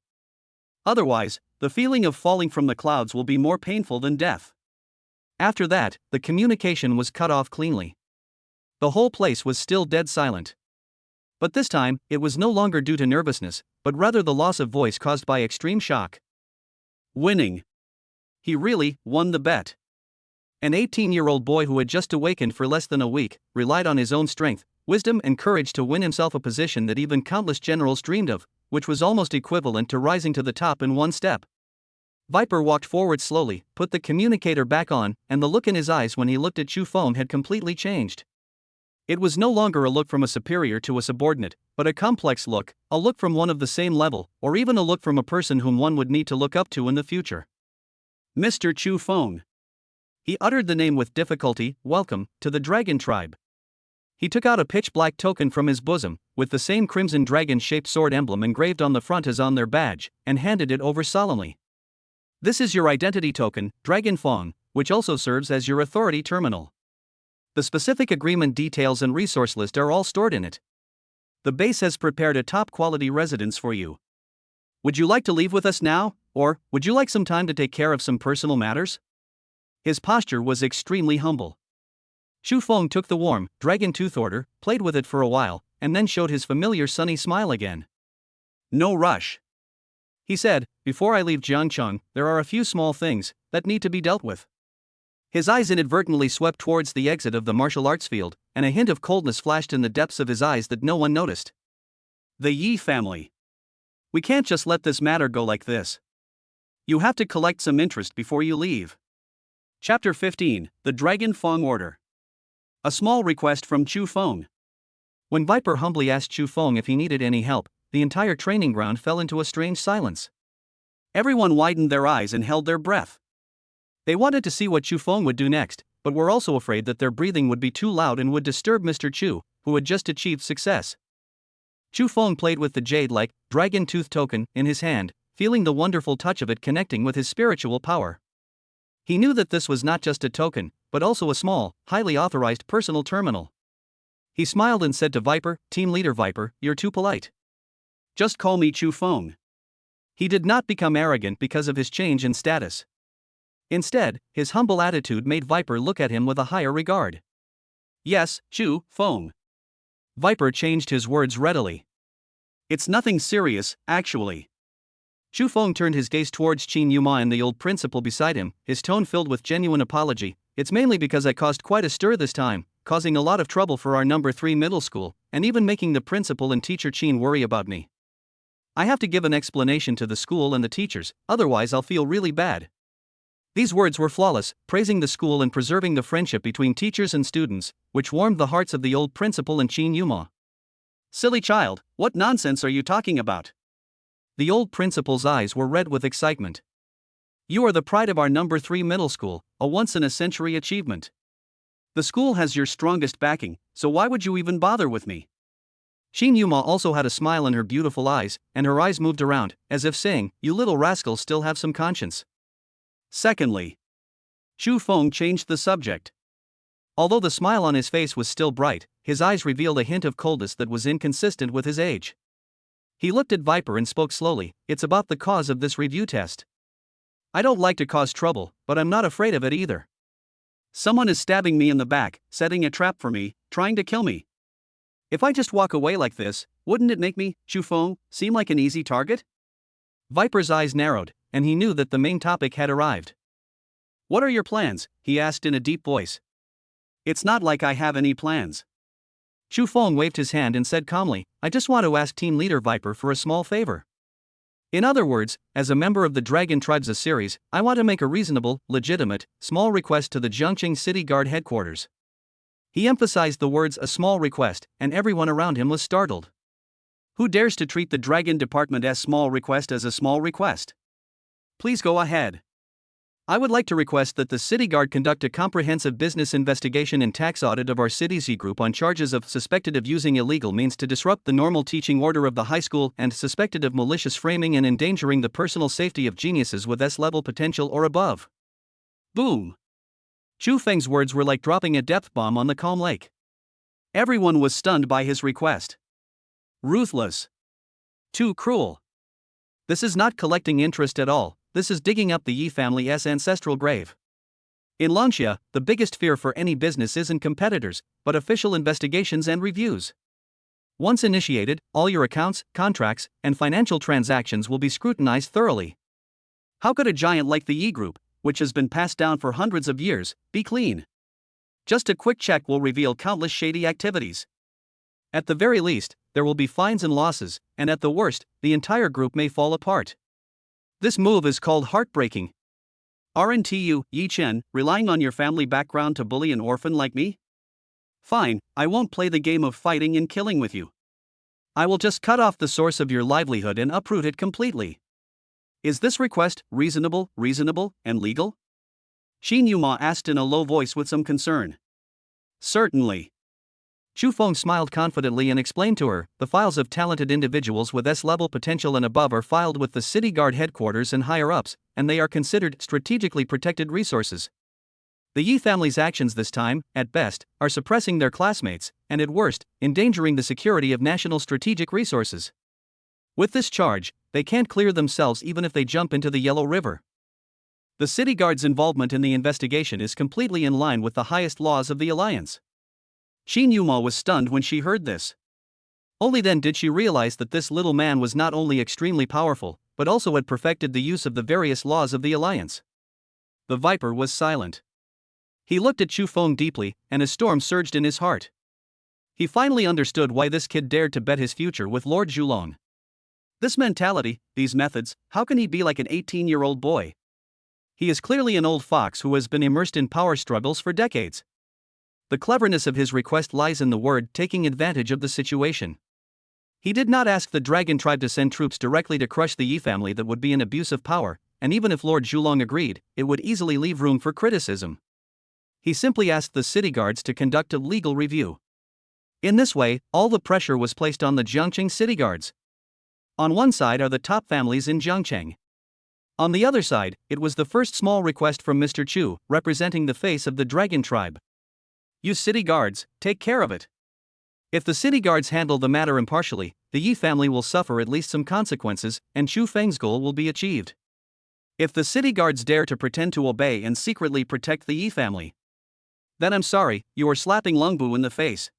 Otherwise, the feeling of falling from the clouds will be more painful than death. After that, the communication was cut off cleanly. The whole place was still dead silent. But this time, it was no longer due to nervousness, but rather the loss of voice caused by extreme shock. Winning. He really won the bet. An 18-year-old boy who had just awakened for less than a week, relied on his own strength, wisdom and courage to win himself a position that even countless generals dreamed of, which was almost equivalent to rising to the top in one step. Viper walked forward slowly, put the communicator back on, and the look in his eyes when he looked at Chu Feng had completely changed. It was no longer a look from a superior to a subordinate, but a complex look, a look from one of the same level, or even a look from a person whom one would need to look up to in the future. Mr. Chu Feng. He uttered the name with difficulty. Welcome to the Dragon Tribe. He took out a pitch-black token from his bosom, with the same crimson dragon-shaped sword emblem engraved on the front as on their badge, and handed it over solemnly. This is your identity token, Dragon Fong, which also serves as your authority terminal. The specific agreement details and resource list are all stored in it. The base has prepared a top-quality residence for you. Would you like to leave with us now, or would you like some time to take care of some personal matters? His posture was extremely humble. Xu Feng took the warm, dragon tooth order, played with it for a while, and then showed his familiar sunny smile again. No rush. He said, before I leave Jiangcheng, there are a few small things that need to be dealt with. His eyes inadvertently swept towards the exit of the martial arts field, and a hint of coldness flashed in the depths of his eyes that no one noticed. The Yi family. We can't just let this matter go like this. You have to collect some interest before you leave. Chapter 15, The Dragon Feng Order. A small request from Xu Feng. When Viper humbly asked Xu Feng if he needed any help, the entire training ground fell into a strange silence. Everyone widened their eyes and held their breath. They wanted to see what Xu Feng would do next, but were also afraid that their breathing would be too loud and would disturb Mr. Chu, who had just achieved success. Xu Feng played with the jade-like, dragon tooth token in his hand, feeling the wonderful touch of it connecting with his spiritual power. He knew that this was not just a token, but also a small, highly authorized personal terminal. He smiled and said to Viper, Team Leader Viper, you're too polite. Just call me Xu Feng. He did not become arrogant because of his change in status. Instead, his humble attitude made Viper look at him with a higher regard. Yes, Xu Feng. Viper changed his words readily. It's nothing serious, actually. Xu Feng turned his gaze towards Qin Yuma and the old principal beside him, his tone filled with genuine apology. It's mainly because I caused quite a stir this time, causing a lot of trouble for our number 3 middle school, and even making the principal and teacher Qin worry about me. I have to give an explanation to the school and the teachers, otherwise I'll feel really bad. These words were flawless, praising the school and preserving the friendship between teachers and students, which warmed the hearts of the old principal and Qin Yuma. Silly child, what nonsense are you talking about? The old principal's eyes were red with excitement. You are the pride of our number 3 middle school, a once-in-a-century achievement. The school has your strongest backing, so why would you even bother with me? Qin Yuma also had a smile in her beautiful eyes, and her eyes moved around, as if saying, you little rascals still have some conscience. Secondly, Xu Feng changed the subject. Although the smile on his face was still bright, his eyes revealed a hint of coldness that was inconsistent with his age. He looked at Viper and spoke slowly, it's about the cause of this review test. I don't like to cause trouble, but I'm not afraid of it either. Someone is stabbing me in the back, setting a trap for me, trying to kill me. If I just walk away like this, wouldn't it make me, Xu Feng, seem like an easy target? Viper's eyes narrowed, and he knew that the main topic had arrived. What are your plans? He asked in a deep voice. It's not like I have any plans. Xu Feng waved his hand and said calmly, I just want to ask Team Leader Viper for a small favor. In other words, as a member of the Dragon Tribes series, I want to make a reasonable, legitimate, small request to the Jiangcheng City Guard headquarters. He emphasized the words a small request, and everyone around him was startled. Who dares to treat the Dragon Department's small request as a small request? Please go ahead. I would like to request that the City Guard conduct a comprehensive business investigation and tax audit of our City Z group on charges of suspected of using illegal means to disrupt the normal teaching order of the high school and suspected of malicious framing and endangering the personal safety of geniuses with S-level potential or above. Boom! Xu Feng's words were like dropping a depth bomb on the calm lake. Everyone was stunned by his request. Ruthless. Too cruel. This is not collecting interest at all. This is digging up the Yi family's ancestral grave. In Longxia, the biggest fear for any business isn't competitors, but official investigations and reviews. Once initiated, all your accounts, contracts, and financial transactions will be scrutinized thoroughly. How could a giant like the Yi Group, which has been passed down for hundreds of years, be clean? Just a quick check will reveal countless shady activities. At the very least, there will be fines and losses, and at the worst, the entire group may fall apart. This move is called heartbreaking. Aren't you, Yi Chen, relying on your family background to bully an orphan like me? Fine, I won't play the game of fighting and killing with you. I will just cut off the source of your livelihood and uproot it completely. Is this request reasonable, and legal? Qin Yuma asked in a low voice with some concern. Certainly. Chu Feng smiled confidently and explained to her, the files of talented individuals with S-level potential and above are filed with the City Guard headquarters and higher-ups, and they are considered strategically protected resources. The Yi family's actions this time, at best, are suppressing their classmates, and at worst, endangering the security of national strategic resources. With this charge, they can't clear themselves even if they jump into the Yellow River. The City Guard's involvement in the investigation is completely in line with the highest laws of the Alliance. Xin Yuma was stunned when she heard this. Only then did she realize that this little man was not only extremely powerful, but also had perfected the use of the various laws of the Alliance. The Viper was silent. He looked at Chu Feng deeply, and a storm surged in his heart. He finally understood why this kid dared to bet his future with Lord Zhulong. This mentality, these methods, how can he be like an 18-year-old boy? He is clearly an old fox who has been immersed in power struggles for decades. The cleverness of his request lies in the word taking advantage of the situation. He did not ask the dragon tribe to send troops directly to crush the Yi family. That would be an abuse of power, and even if Lord Zhulong agreed, it would easily leave room for criticism. He simply asked the city guards to conduct a legal review. In this way, all the pressure was placed on the Jiangcheng city guards. On one side are the top families in Jiangcheng. On the other side, it was the first small request from Mr. Chu, representing the face of the dragon tribe. You city guards, take care of it. If the city guards handle the matter impartially, the Yi family will suffer at least some consequences, and Chu Feng's goal will be achieved. If the city guards dare to pretend to obey and secretly protect the Yi family, then I'm sorry, you are slapping Lungbu in the face.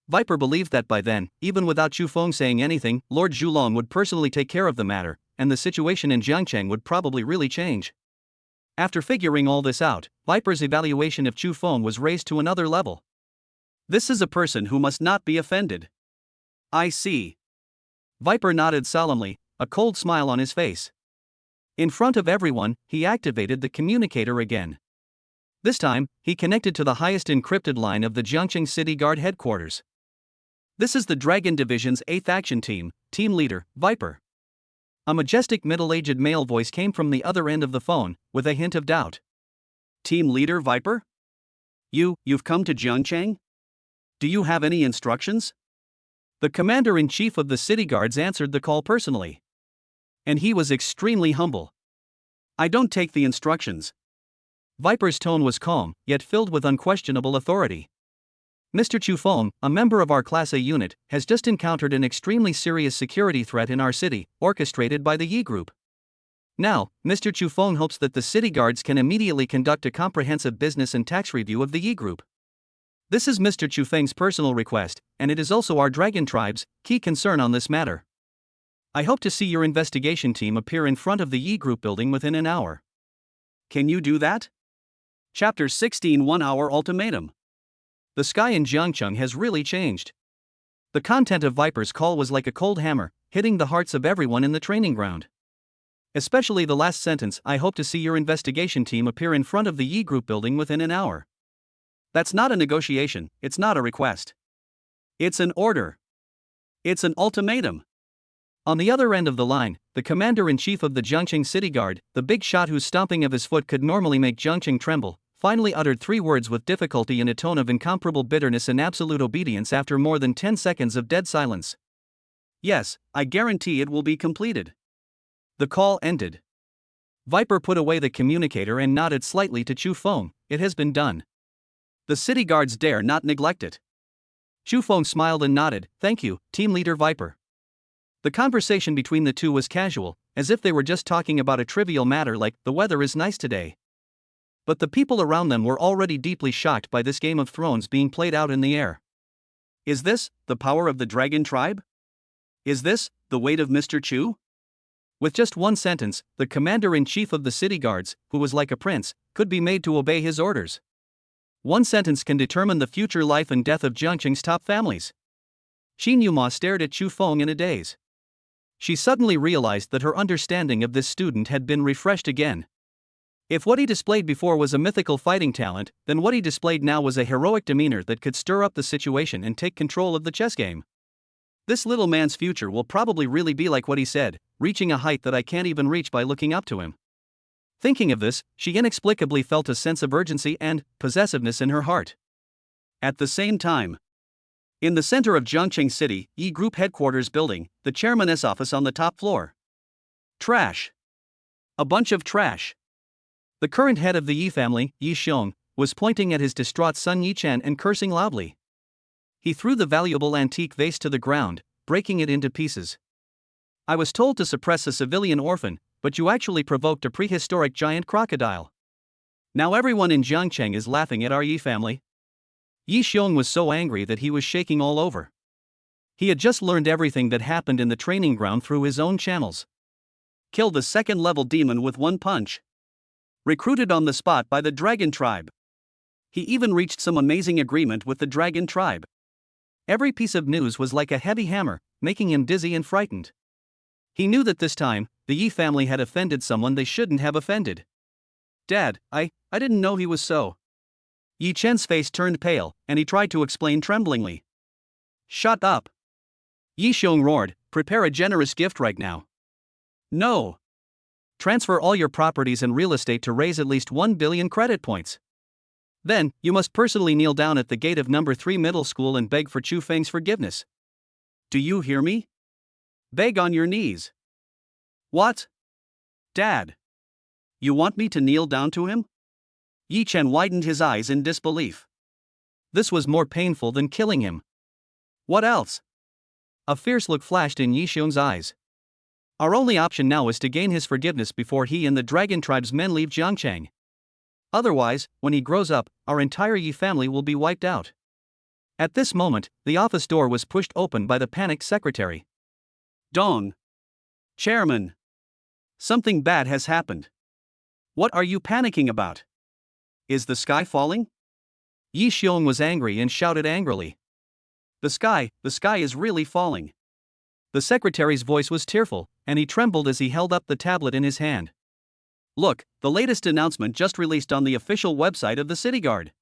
Viper believed that by then, even without Chu Feng saying anything, Lord Zhulong would personally take care of the matter, and the situation in Jiangcheng would probably really change. After figuring all this out, Viper's evaluation of Chu Feng was raised to another level. This is a person who must not be offended. I see. Viper nodded solemnly, a cold smile on his face. In front of everyone, he activated the communicator again. This time, he connected to the highest encrypted line of the Jiangcheng City Guard headquarters. This is the Dragon Division's 8th Action Team, Team Leader, Viper. A majestic middle-aged male voice came from the other end of the phone, with a hint of doubt. Team Leader Viper? You've come to Jiangcheng? Do you have any instructions? The commander-in-chief of the city guards answered the call personally. And he was extremely humble. I don't take the instructions. Viper's tone was calm, yet filled with unquestionable authority. Mr. Chu Feng, a member of our Class A unit, has just encountered an extremely serious security threat in our city, orchestrated by the Yi Group. Now, Mr. Chu Feng hopes that the city guards can immediately conduct a comprehensive business and tax review of the Yi Group. This is Mr. Chu Feng's personal request, and it is also our Dragon Tribe's key concern on this matter. I hope to see your investigation team appear in front of the Yi Group building within an hour. Can you do that? Chapter 16 1 Hour Ultimatum. The sky in Jiangcheng has really changed. The content of Viper's call was like a cold hammer, hitting the hearts of everyone in the training ground. Especially the last sentence, I hope to see your investigation team appear in front of the Yi Group building within an hour. That's not a negotiation, it's not a request. It's an order. It's an ultimatum. On the other end of the line, the commander-in-chief of the Jiangcheng City Guard, the big shot whose stomping of his foot could normally make Jiangcheng tremble, finally uttered 3 words with difficulty in a tone of incomparable bitterness and absolute obedience after more than 10 seconds of dead silence. Yes, I guarantee it will be completed. The call ended. Viper put away the communicator and nodded slightly to Chu Feng. It has been done. The city guards dare not neglect it. Chu Feng smiled and nodded, thank you, Team Leader Viper. The conversation between the two was casual, as if they were just talking about a trivial matter like, the weather is nice today. But the people around them were already deeply shocked by this Game of Thrones being played out in the air. Is this the power of the Dragon Tribe? Is this the weight of Mr. Chu? With just one sentence, the commander-in-chief of the city guards, who was like a prince, could be made to obey his orders. One sentence can determine the future life and death of Jiangcheng's top families. Xin Yuma stared at Chu Feng in a daze. She suddenly realized that her understanding of this student had been refreshed again. If what he displayed before was a mythical fighting talent, then what he displayed now was a heroic demeanor that could stir up the situation and take control of the chess game. This little man's future will probably really be like what he said, reaching a height that I can't even reach by looking up to him. Thinking of this, she inexplicably felt a sense of urgency and possessiveness in her heart. At the same time, In the center of Jiangcheng City, Yi Group headquarters building, the chairman's office on the top floor. Trash. A bunch of trash. The current head of the Yi family, Yi Xiong, was pointing at his distraught son Yi Chen and cursing loudly. He threw the valuable antique vase to the ground, breaking it into pieces. I was told to suppress a civilian orphan, but you actually provoked a prehistoric giant crocodile. Now everyone in Jiangcheng is laughing at our Yi family. Yi Xiong was so angry that he was shaking all over. He had just learned everything that happened in the training ground through his own channels. Killed the second-level demon with one punch. Recruited on the spot by the Dragon Tribe. He even reached some amazing agreement with the Dragon Tribe. Every piece of news was like a heavy hammer, making him dizzy and frightened. He knew that this time, the Yi family had offended someone they shouldn't have offended. Dad, I didn't know he was so. Yi Chen's face turned pale, and he tried to explain tremblingly. Shut up. Yi Xiong roared, prepare a generous gift right now. No. Transfer all your properties and real estate to raise at least 1 billion credit points. Then, you must personally kneel down at the gate of number 3 middle school and beg for Chu Feng's forgiveness. Do you hear me? Beg on your knees. What? Dad. You want me to kneel down to him? Yi Chen widened his eyes in disbelief. This was more painful than killing him. What else? A fierce look flashed in Yi Xiong's eyes. Our only option now is to gain his forgiveness before he and the Dragon Tribe's men leave Jiangcheng. Otherwise, when he grows up, our entire Yi family will be wiped out. At this moment, the office door was pushed open by the panicked secretary. Dong. Chairman. Something bad has happened. What are you panicking about? Is the sky falling? Yi Xiong was angry and shouted angrily. The sky is really falling. The secretary's voice was tearful, and he trembled as he held up the tablet in his hand. Look, the latest announcement just released on the official website of the City Guard.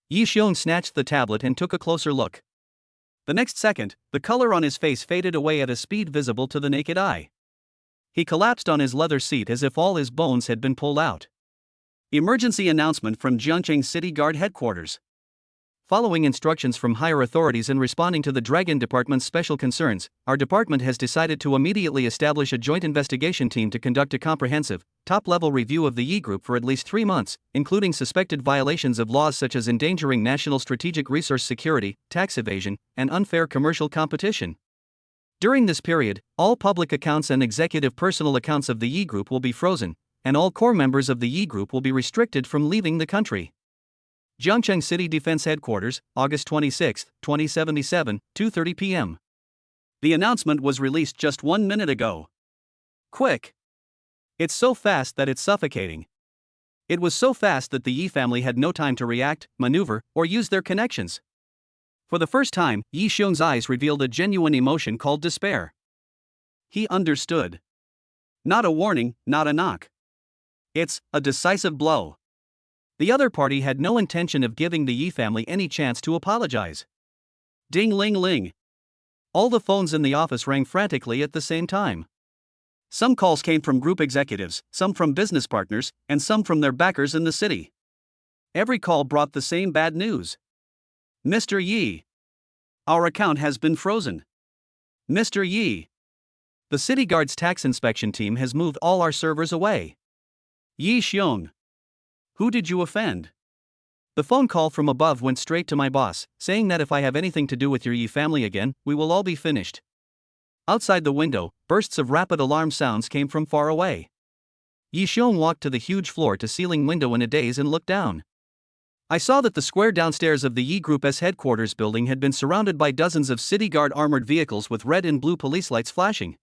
Yi Xiong snatched the tablet and took a closer look. The next second, the color on his face faded away at a speed visible to the naked eye. He collapsed on his leather seat as if all his bones had been pulled out. Emergency announcement from Jiangcheng City Guard headquarters. Following instructions from higher authorities and responding to the Dragon Department's special concerns, our department has decided to immediately establish a joint investigation team to conduct a comprehensive, top-level review of the Yi Group for at least 3 months, including suspected violations of laws such as endangering national strategic resource security, tax evasion, and unfair commercial competition. During this period, all public accounts and executive personal accounts of the Yi Group will be frozen, and all core members of the Yi Group will be restricted from leaving the country. Jiangcheng City Defense Headquarters, August 26, 2077, 2:30 p.m. The announcement was released just 1 minute ago. Quick! It's so fast that it's suffocating. It was so fast that the Yi family had no time to react, maneuver, or use their connections. For the first time, Yi Xiong's eyes revealed a genuine emotion called despair. He understood. Not a warning, not a knock. It's a decisive blow. The other party had no intention of giving the Yi family any chance to apologize. Ding-ling-ling. All the phones in the office rang frantically at the same time. Some calls came from group executives, some from business partners, and some from their backers in the city. Every call brought the same bad news. Mr. Yi. Our account has been frozen. Mr. Yi. The City Guard's tax inspection team has moved all our servers away. Yi Xiong. Who did you offend? The phone call from above went straight to my boss, saying that if I have anything to do with your Yi family again, we will all be finished. Outside the window, bursts of rapid alarm sounds came from far away. Yi Xiong walked to the huge floor-to-ceiling window in a daze and looked down. I saw that the square downstairs of the Yi Group's headquarters building had been surrounded by dozens of City Guard armored vehicles with red and blue police lights flashing.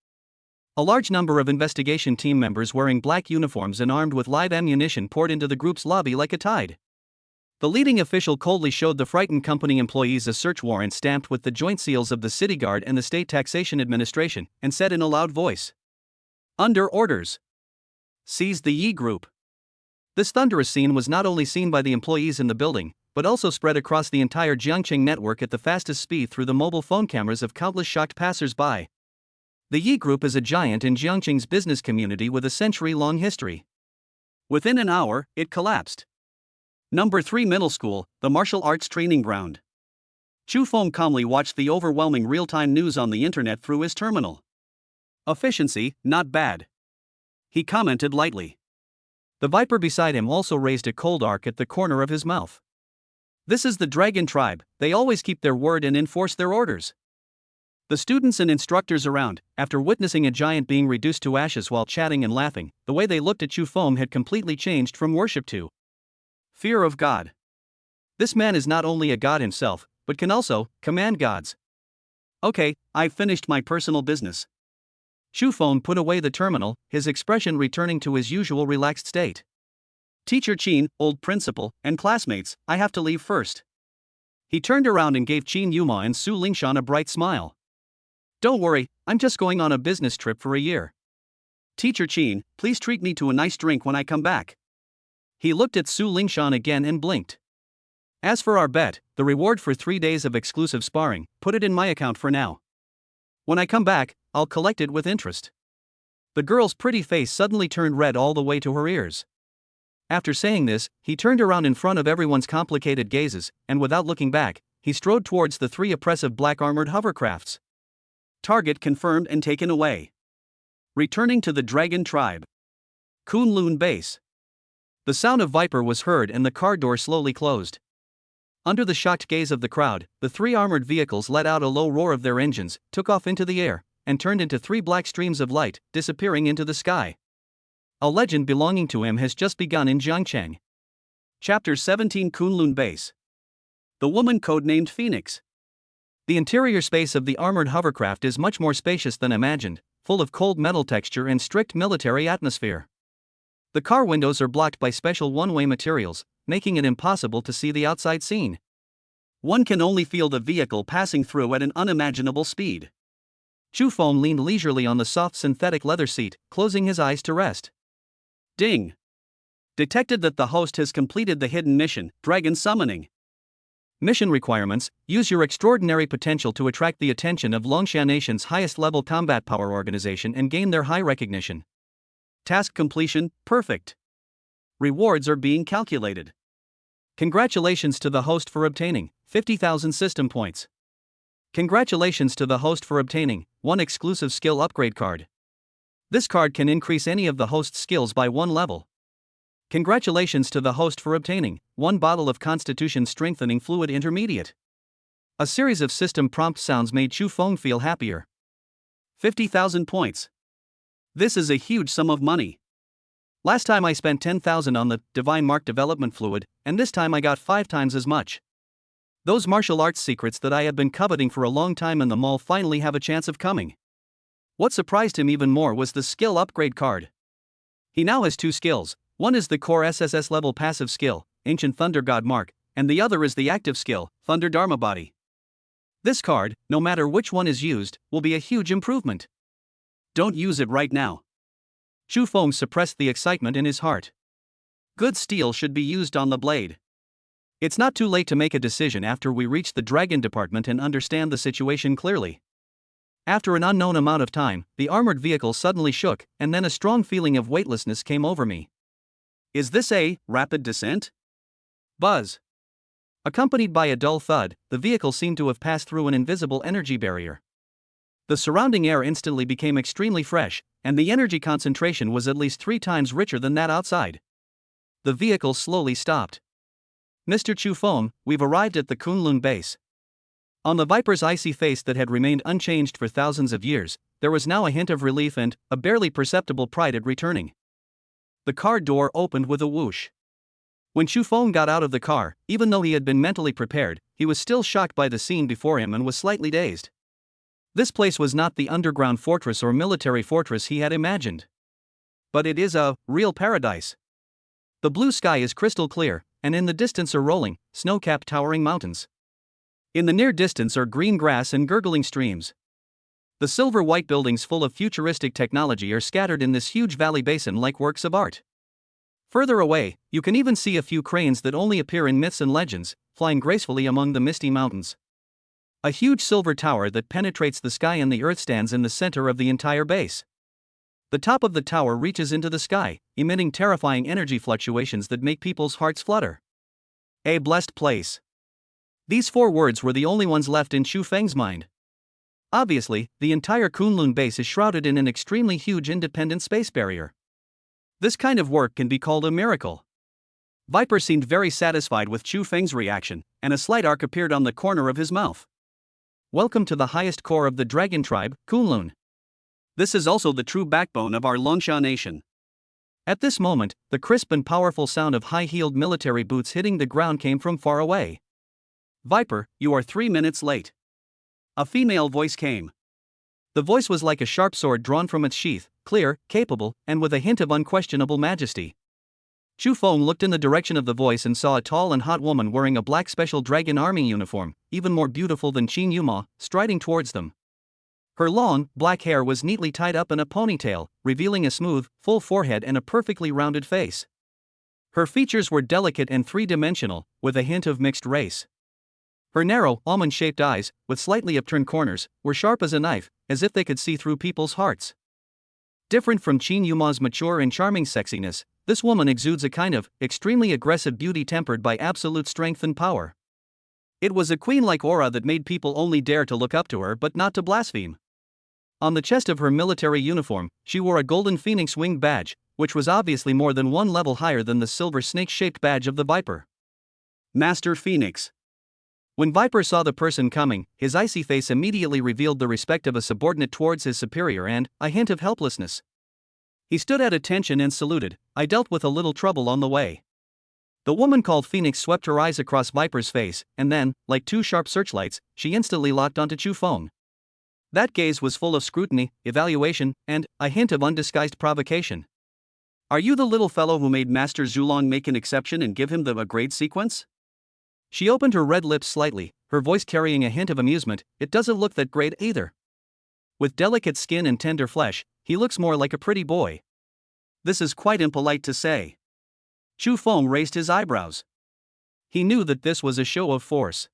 A large number of investigation team members wearing black uniforms and armed with live ammunition poured into the group's lobby like a tide. The leading official coldly showed the frightened company employees a search warrant stamped with the joint seals of the City Guard and the State Taxation Administration, and said in a loud voice, "Under orders. Seize the Yi Group." This thunderous scene was not only seen by the employees in the building, but also spread across the entire Jiangcheng network at the fastest speed through the mobile phone cameras of countless shocked passers-by. The Yi Group is a giant in Jiangcheng's business community with a century-long history. Within an hour, it collapsed. Number 3 Middle School, the martial arts training ground. Chu Feng calmly watched the overwhelming real-time news on the internet through his terminal. Efficiency, not bad. He commented lightly. The viper beside him also raised a cold arc at the corner of his mouth. This is the dragon tribe, they always keep their word and enforce their orders. The students and instructors around, after witnessing a giant being reduced to ashes while chatting and laughing, the way they looked at Chu Feng had completely changed from worship to fear of God. This man is not only a god himself, but can also command gods. Okay, I've finished my personal business. Chu Feng put away the terminal, his expression returning to his usual relaxed state. Teacher Qin, old principal, and classmates, I have to leave first. He turned around and gave Qin Yuma and Su Lingshan a bright smile. Don't worry, I'm just going on a business trip for a year. Teacher Qin, please treat me to a nice drink when I come back. He looked at Su Lingshan again and blinked. As for our bet, the reward for 3 days of exclusive sparring, put it in my account for now. When I come back, I'll collect it with interest. The girl's pretty face suddenly turned red all the way to her ears. After saying this, he turned around in front of everyone's complicated gazes, and without looking back, he strode towards the 3 oppressive black-armored hovercrafts. Target confirmed and taken away. Returning to the dragon tribe. Kunlun base. The sound of Viper was heard and the car door slowly closed. Under the shocked gaze of the crowd, the 3 armored vehicles let out a low roar of their engines, took off into the air, and turned into 3 black streams of light, disappearing into the sky. A legend belonging to him has just begun in Jiangcheng. Chapter 17 Kunlun Base. The woman codenamed Phoenix. The interior space of the armored hovercraft is much more spacious than imagined, full of cold metal texture and strict military atmosphere. The car windows are blocked by special one-way materials, making it impossible to see the outside scene. One can only feel the vehicle passing through at an unimaginable speed. Chu Feng leaned leisurely on the soft synthetic leather seat, closing his eyes to rest. Ding! Detected that the host has completed the hidden mission, Dragon Summoning. Mission requirements: use your extraordinary potential to attract the attention of Longshan Nation's highest-level combat power organization and gain their high recognition. Task completion, perfect. Rewards are being calculated. Congratulations to the host for obtaining 50,000 system points. Congratulations to the host for obtaining 1 exclusive skill upgrade card. This card can increase any of the host's skills by 1 level. Congratulations to the host for obtaining 1 bottle of Constitution Strengthening Fluid Intermediate. A series of system prompt sounds made Chu Feng feel happier. 50,000 points. This is a huge sum of money. Last time I spent 10,000 on the Divine Mark Development Fluid, and this time I got 5 times as much. Those martial arts secrets that I had been coveting for a long time in the mall finally have a chance of coming. What surprised him even more was the skill upgrade card. He now has 2 skills, one is the core SSS level passive skill, Ancient Thunder God Mark, and the other is the active skill, Thunder Dharma Body. This card, no matter which one is used, will be a huge improvement. Don't use it right now. Chu Feng suppressed the excitement in his heart. Good steel should be used on the blade. It's not too late to make a decision after we reach the Dragon Department and understand the situation clearly. After an unknown amount of time, the armored vehicle suddenly shook, and then a strong feeling of weightlessness came over me. Is this a rapid descent? Buzz. Accompanied by a dull thud, the vehicle seemed to have passed through an invisible energy barrier. The surrounding air instantly became extremely fresh, and the energy concentration was at least 3 times richer than that outside. The vehicle slowly stopped. Mr. Chu Feng, we've arrived at the Kunlun base. On the Viper's icy face that had remained unchanged for thousands of years, there was now a hint of relief and a barely perceptible pride at returning. The car door opened with a whoosh. When Chu Feng got out of the car, even though he had been mentally prepared, he was still shocked by the scene before him and was slightly dazed. This place was not the underground fortress or military fortress he had imagined. But it is a real paradise. The blue sky is crystal clear, and in the distance are rolling, snow-capped towering mountains. In the near distance are green grass and gurgling streams. The silver-white buildings full of futuristic technology are scattered in this huge valley basin like works of art. Further away, you can even see a few cranes that only appear in myths and legends, flying gracefully among the misty mountains. A huge silver tower that penetrates the sky and the earth stands in the center of the entire base. The top of the tower reaches into the sky, emitting terrifying energy fluctuations that make people's hearts flutter. A blessed place. These 4 words were the only ones left in Chu Feng's mind. Obviously, the entire Kunlun base is shrouded in an extremely huge independent space barrier. This kind of work can be called a miracle. Viper seemed very satisfied with Chu Feng's reaction, and a slight arc appeared on the corner of his mouth. Welcome to the highest core of the dragon tribe, Kunlun. This is also the true backbone of our Longsha nation. At this moment, the crisp and powerful sound of high-heeled military boots hitting the ground came from far away. Viper, you are 3 minutes late. A female voice came. The voice was like a sharp sword drawn from its sheath, clear, capable, and with a hint of unquestionable majesty. Chu Feng looked in the direction of the voice and saw a tall and hot woman wearing a black Special Dragon Army uniform, even more beautiful than Qin Yuma, striding towards them. Her long, black hair was neatly tied up in a ponytail, revealing a smooth, full forehead and a perfectly rounded face. Her features were delicate and three-dimensional, with a hint of mixed race. Her narrow, almond-shaped eyes, with slightly upturned corners, were sharp as a knife, as if they could see through people's hearts. Different from Qin Yuma's mature and charming sexiness, this woman exudes a kind of, extremely aggressive beauty tempered by absolute strength and power. It was a queen-like aura that made people only dare to look up to her but not to blaspheme. On the chest of her military uniform, she wore a golden phoenix winged badge, which was obviously more than 1 level higher than the silver snake-shaped badge of the Viper. Master Phoenix. When Viper saw the person coming, his icy face immediately revealed the respect of a subordinate towards his superior and a hint of helplessness. He stood at attention and saluted. I dealt with a little trouble on the way. The woman called Phoenix swept her eyes across Viper's face, and then, like 2 sharp searchlights, she instantly locked onto Chu Feng. That gaze was full of scrutiny, evaluation, and a hint of undisguised provocation. Are you the little fellow who made Master Zhulong make an exception and give him the grade sequence? She opened her red lips slightly, her voice carrying a hint of amusement. It doesn't look that great either. With delicate skin and tender flesh, he looks more like a pretty boy. This is quite impolite to say. Chu Feng raised his eyebrows. He knew that this was a show of force.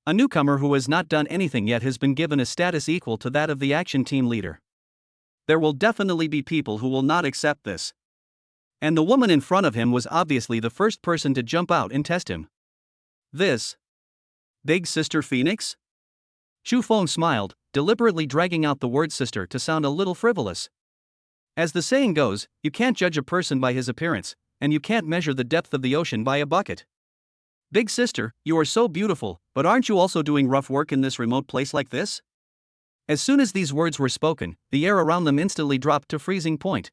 A newcomer who has not done anything yet has been given a status equal to that of the action team leader. There will definitely be people who will not accept this. And the woman in front of him was obviously the first person to jump out and test him. This Big Sister Phoenix? Chu Feng smiled, deliberately dragging out the word sister to sound a little frivolous. As the saying goes, you can't judge a person by his appearance, and you can't measure the depth of the ocean by a bucket. Big sister, you are so beautiful, but aren't you also doing rough work in this remote place like this? As soon as these words were spoken, the air around them instantly dropped to freezing point.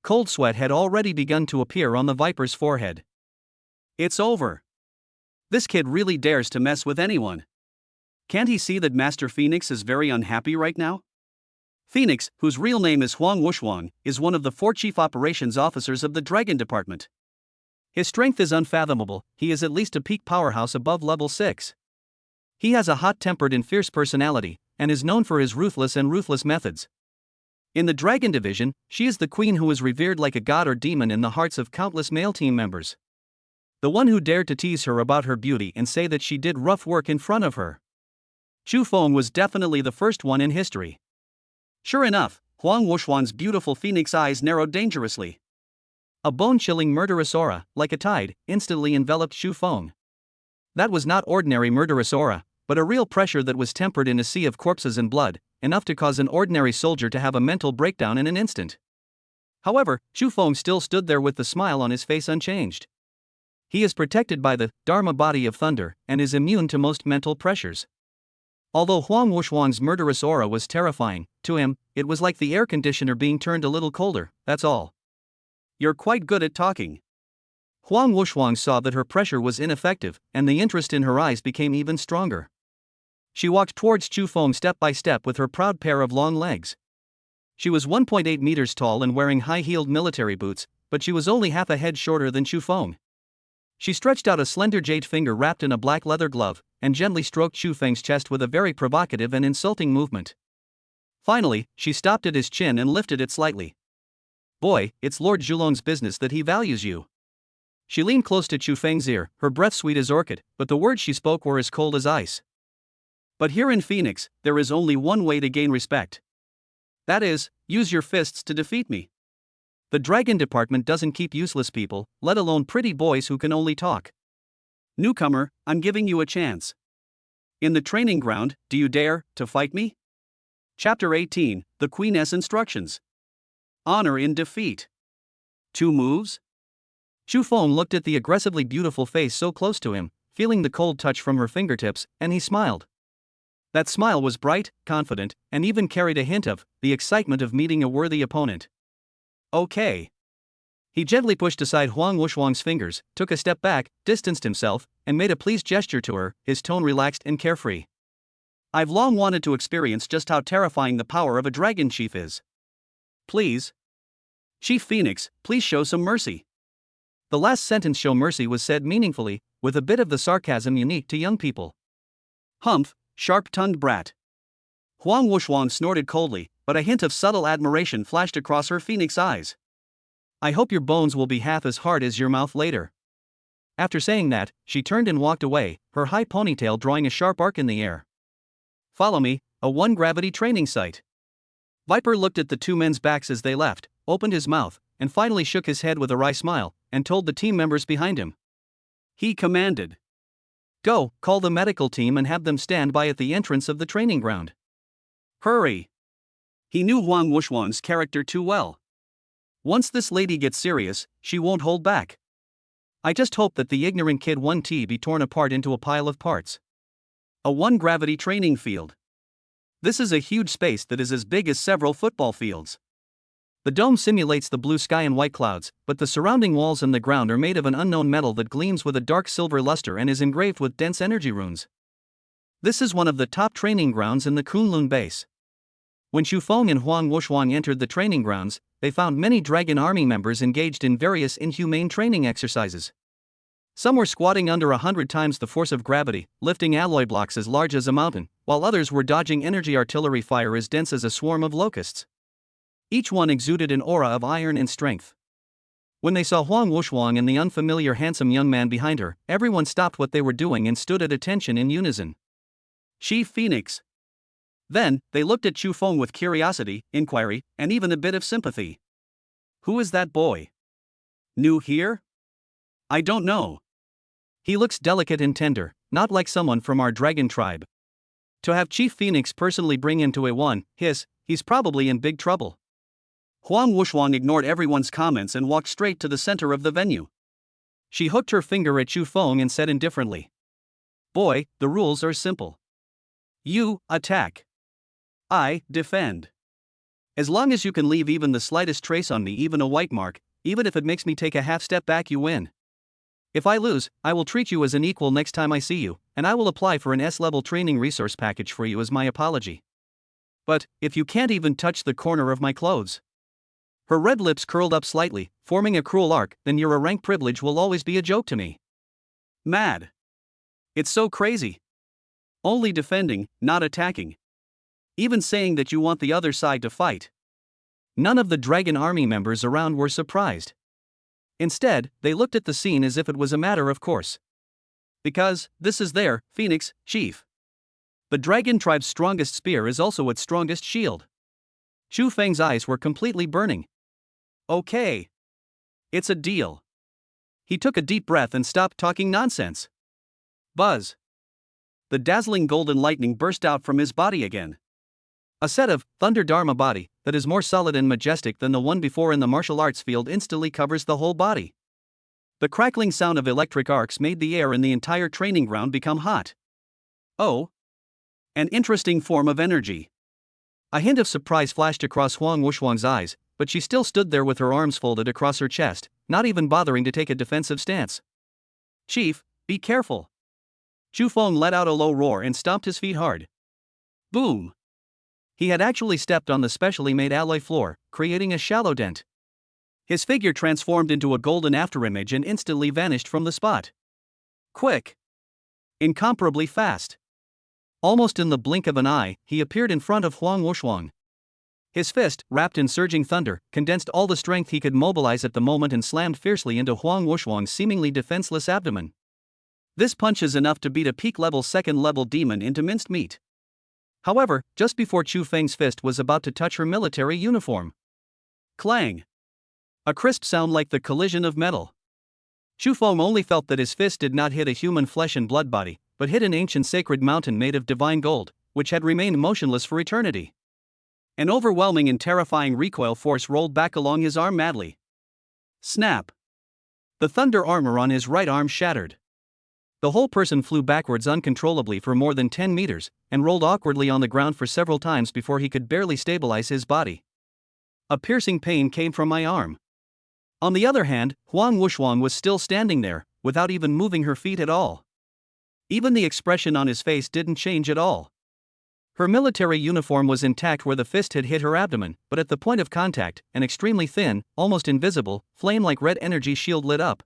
Cold sweat had already begun to appear on the Viper's forehead. It's over. This kid really dares to mess with anyone. Can't he see that Master Phoenix is very unhappy right now? Phoenix, whose real name is Huang Wuxuang, is one of the 4 chief operations officers of the Dragon Department. His strength is unfathomable. He is at least a peak powerhouse above level 6. He has a hot-tempered and fierce personality, and is known for his ruthless methods. In the Dragon Division, she is the queen who is revered like a god or demon in the hearts of countless male team members. The one who dared to tease her about her beauty and say that she did rough work in front of her. Chu Feng was definitely the first one in history. Sure enough, Huang Wuxuang's beautiful phoenix eyes narrowed dangerously. A bone-chilling murderous aura, like a tide, instantly enveloped Chu Feng. That was not ordinary murderous aura, but a real pressure that was tempered in a sea of corpses and blood, enough to cause an ordinary soldier to have a mental breakdown in an instant. However, Chu Feng still stood there with the smile on his face unchanged. He is protected by the Dharma body of thunder and is immune to most mental pressures. Although Huang Wuxuang's murderous aura was terrifying, to him, it was like the air conditioner being turned a little colder, that's all. You're quite good at talking. Huang Wuxuang saw that her pressure was ineffective, and the interest in her eyes became even stronger. She walked towards Chu Feng step by step with her proud pair of long legs. She was 1.8 meters tall and wearing high-heeled military boots, but she was only half a head shorter than Chu Feng. She stretched out a slender jade finger wrapped in a black leather glove, and gently stroked Chu Feng's chest with a very provocative and insulting movement. Finally, she stopped at his chin and lifted it slightly. Boy, it's Lord Zhulong's business that he values you. She leaned close to Chu Feng's ear, her breath sweet as orchid, but the words she spoke were as cold as ice. But here in Phoenix, there is only one way to gain respect. That is, use your fists to defeat me. The Dragon Department doesn't keep useless people, let alone pretty boys who can only talk. Newcomer, I'm giving you a chance. In the training ground, do you dare to fight me? Chapter 18, The Queen's Instructions. Honor in Defeat. 2 moves? Chu Feng looked at the aggressively beautiful face so close to him, feeling the cold touch from her fingertips, and he smiled. That smile was bright, confident, and even carried a hint of the excitement of meeting a worthy opponent. Okay. He gently pushed aside Huang Wushuang's fingers, took a step back, distanced himself, and made a pleased gesture to her, his tone relaxed and carefree. I've long wanted to experience just how terrifying the power of a dragon chief is. Please. Chief Phoenix, please show some mercy. The last sentence, show mercy, was said meaningfully, with a bit of the sarcasm unique to young people. Humph, sharp-tongued brat. Huang Wushuang snorted coldly, but a hint of subtle admiration flashed across her phoenix eyes. I hope your bones will be half as hard as your mouth later. After saying that, she turned and walked away, her high ponytail drawing a sharp arc in the air. Follow me, a one-gravity training site. Viper looked at the 2 men's backs as they left, opened his mouth, and finally shook his head with a wry smile, and told the team members behind him. He commanded. Go, call the medical team and have them stand by at the entrance of the training ground. Hurry. He knew Huang Wushuang's character too well. Once this lady gets serious, she won't hold back. I just hope that the ignorant kid 1T be torn apart into a pile of parts. A one-gravity training field. This is a huge space that is as big as several football fields. The dome simulates the blue sky and white clouds, but the surrounding walls and the ground are made of an unknown metal that gleams with a dark silver luster and is engraved with dense energy runes. This is one of the top training grounds in the Kunlun base. When Chu Feng and Huang Wushuang entered the training grounds, they found many Dragon Army members engaged in various inhumane training exercises. Some were squatting under 100 times the force of gravity, lifting alloy blocks as large as a mountain, while others were dodging energy artillery fire as dense as a swarm of locusts. Each one exuded an aura of iron and strength. When they saw Huang Wushuang and the unfamiliar handsome young man behind her, everyone stopped what they were doing and stood at attention in unison. Chief Phoenix. Then, they looked at Chu Feng with curiosity, inquiry, and even a bit of sympathy. Who is that boy? New here? I don't know. He looks delicate and tender, not like someone from our dragon tribe. To have Chief Phoenix personally bring him to a he's probably in big trouble. Huang Wushuang ignored everyone's comments and walked straight to the center of the venue. She hooked her finger at Chu Feng and said indifferently. Boy, the rules are simple. You attack. I defend. As long as you can leave even the slightest trace on me, even a white mark, even if it makes me take a half step back, you win. If I lose, I will treat you as an equal next time I see you, and I will apply for an S-level training resource package for you as my apology. But, if you can't even touch the corner of my clothes. Her red lips curled up slightly, forming a cruel arc, then your rank privilege will always be a joke to me. Mad. It's so crazy. Only defending, not attacking. Even saying that you want the other side to fight. None of the Dragon Army members around were surprised. Instead, they looked at the scene as if it was a matter of course. Because, this is their Phoenix chief. The Dragon tribe's strongest spear is also its strongest shield. Chu Feng's eyes were completely burning. Okay. It's a deal. He took a deep breath and stopped talking nonsense. Buzz. The dazzling golden lightning burst out from his body again. A set of Thunder Dharma body that is more solid and majestic than the one before in the martial arts field instantly covers the whole body. The crackling sound of electric arcs made the air in the entire training ground become hot. Oh. An interesting form of energy. A hint of surprise flashed across Huang Wushuang's eyes, but she still stood there with her arms folded across her chest, not even bothering to take a defensive stance. Chief, be careful. Chu Feng let out a low roar and stomped his feet hard. Boom. He had actually stepped on the specially made alloy floor, creating a shallow dent. His figure transformed into a golden afterimage and instantly vanished from the spot. Quick. Incomparably fast. Almost in the blink of an eye, he appeared in front of Huang Wushuang. His fist, wrapped in surging thunder, condensed all the strength he could mobilize at the moment and slammed fiercely into Huang Wushuang's seemingly defenseless abdomen. This punch is enough to beat a peak-level second-level demon into minced meat. However, just before Chu Feng's fist was about to touch her military uniform. Clang! A crisp sound like the collision of metal. Xu Feng only felt that his fist did not hit a human flesh and blood body, but hit an ancient sacred mountain made of divine gold, which had remained motionless for eternity. An overwhelming and terrifying recoil force rolled back along his arm madly. Snap! The thunder armor on his right arm shattered. The whole person flew backwards uncontrollably for more than 10 meters, and rolled awkwardly on the ground for several times before he could barely stabilize his body. A piercing pain came from my arm. On the other hand, Huang Wushuang was still standing there, without even moving her feet at all. Even the expression on his face didn't change at all. Her military uniform was intact where the fist had hit her abdomen, but at the point of contact, an extremely thin, almost invisible, flame-like red energy shield lit up.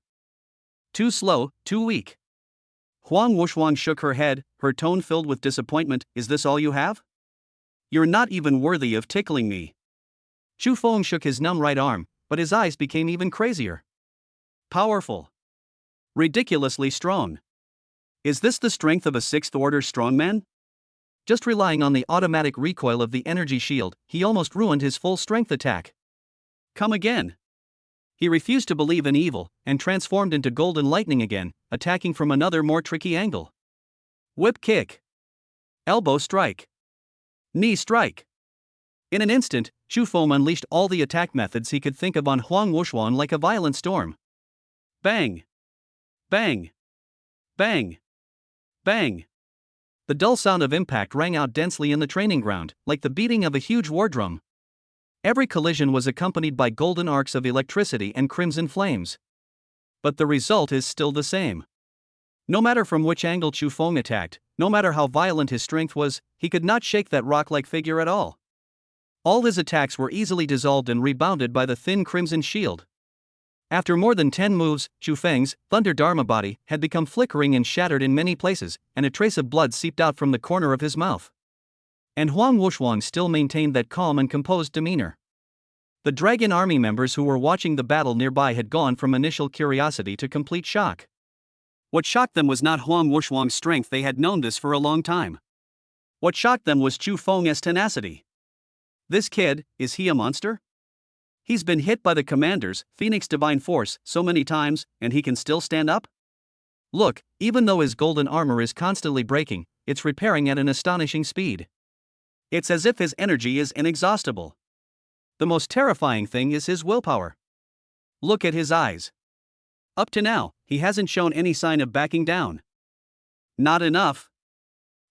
Too slow, too weak. Huang Wushuang shook her head, her tone filled with disappointment. Is this all you have? You're not even worthy of tickling me. Xu Feng shook his numb right arm, but his eyes became even crazier. Powerful. Ridiculously strong. Is this the strength of a sixth-order strongman? Just relying on the automatic recoil of the energy shield, he almost ruined his full-strength attack. Come again. He refused to believe in evil, and transformed into golden lightning again, attacking from another more tricky angle. Whip kick. Elbow strike. Knee strike. In an instant, Xu Feng unleashed all the attack methods he could think of on Huang Wushuang like a violent storm. Bang! Bang! Bang! Bang! The dull sound of impact rang out densely in the training ground, like the beating of a huge war drum. Every collision was accompanied by golden arcs of electricity and crimson flames. But the result is still the same. No matter from which angle Xu Feng attacked, no matter how violent his strength was, he could not shake that rock-like figure at all. All his attacks were easily dissolved and rebounded by the thin crimson shield. After more than 10 moves, Xu Feng's Thunder Dharma body had become flickering and shattered in many places, and a trace of blood seeped out from the corner of his mouth. And Huang Wushuang still maintained that calm and composed demeanor. The dragon army members who were watching the battle nearby had gone from initial curiosity to complete shock. What shocked them was not Huang Wushuang's strength, they had known this for a long time. What shocked them was Xu Feng's tenacity. This kid, is he a monster? He's been hit by the commander's Phoenix Divine Force so many times, and he can still stand up? Look, even though his golden armor is constantly breaking, it's repairing at an astonishing speed. It's as if his energy is inexhaustible. The most terrifying thing is his willpower. Look at his eyes. Up to now, he hasn't shown any sign of backing down. Not enough.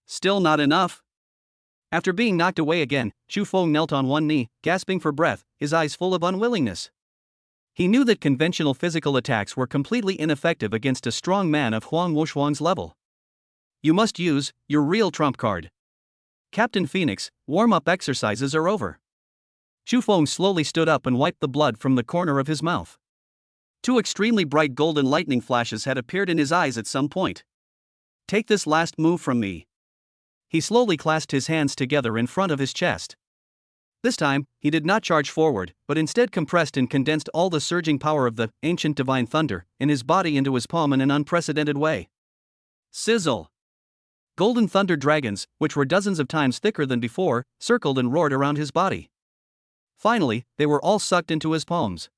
Still not enough. After being knocked away again, Xu Feng knelt on one knee, gasping for breath, his eyes full of unwillingness. He knew that conventional physical attacks were completely ineffective against a strong man of Huang Wushuang's level. You must use your real trump card. Captain Phoenix, warm-up exercises are over. Xu Feng slowly stood up and wiped the blood from the corner of his mouth. Two extremely bright golden lightning flashes had appeared in his eyes at some point. Take this last move from me. He slowly clasped his hands together in front of his chest. This time, he did not charge forward, but instead compressed and condensed all the surging power of the ancient divine thunder in his body into his palm in an unprecedented way. Sizzle! Golden thunder dragons, which were dozens of times thicker than before, circled and roared around his body. Finally, they were all sucked into his palms.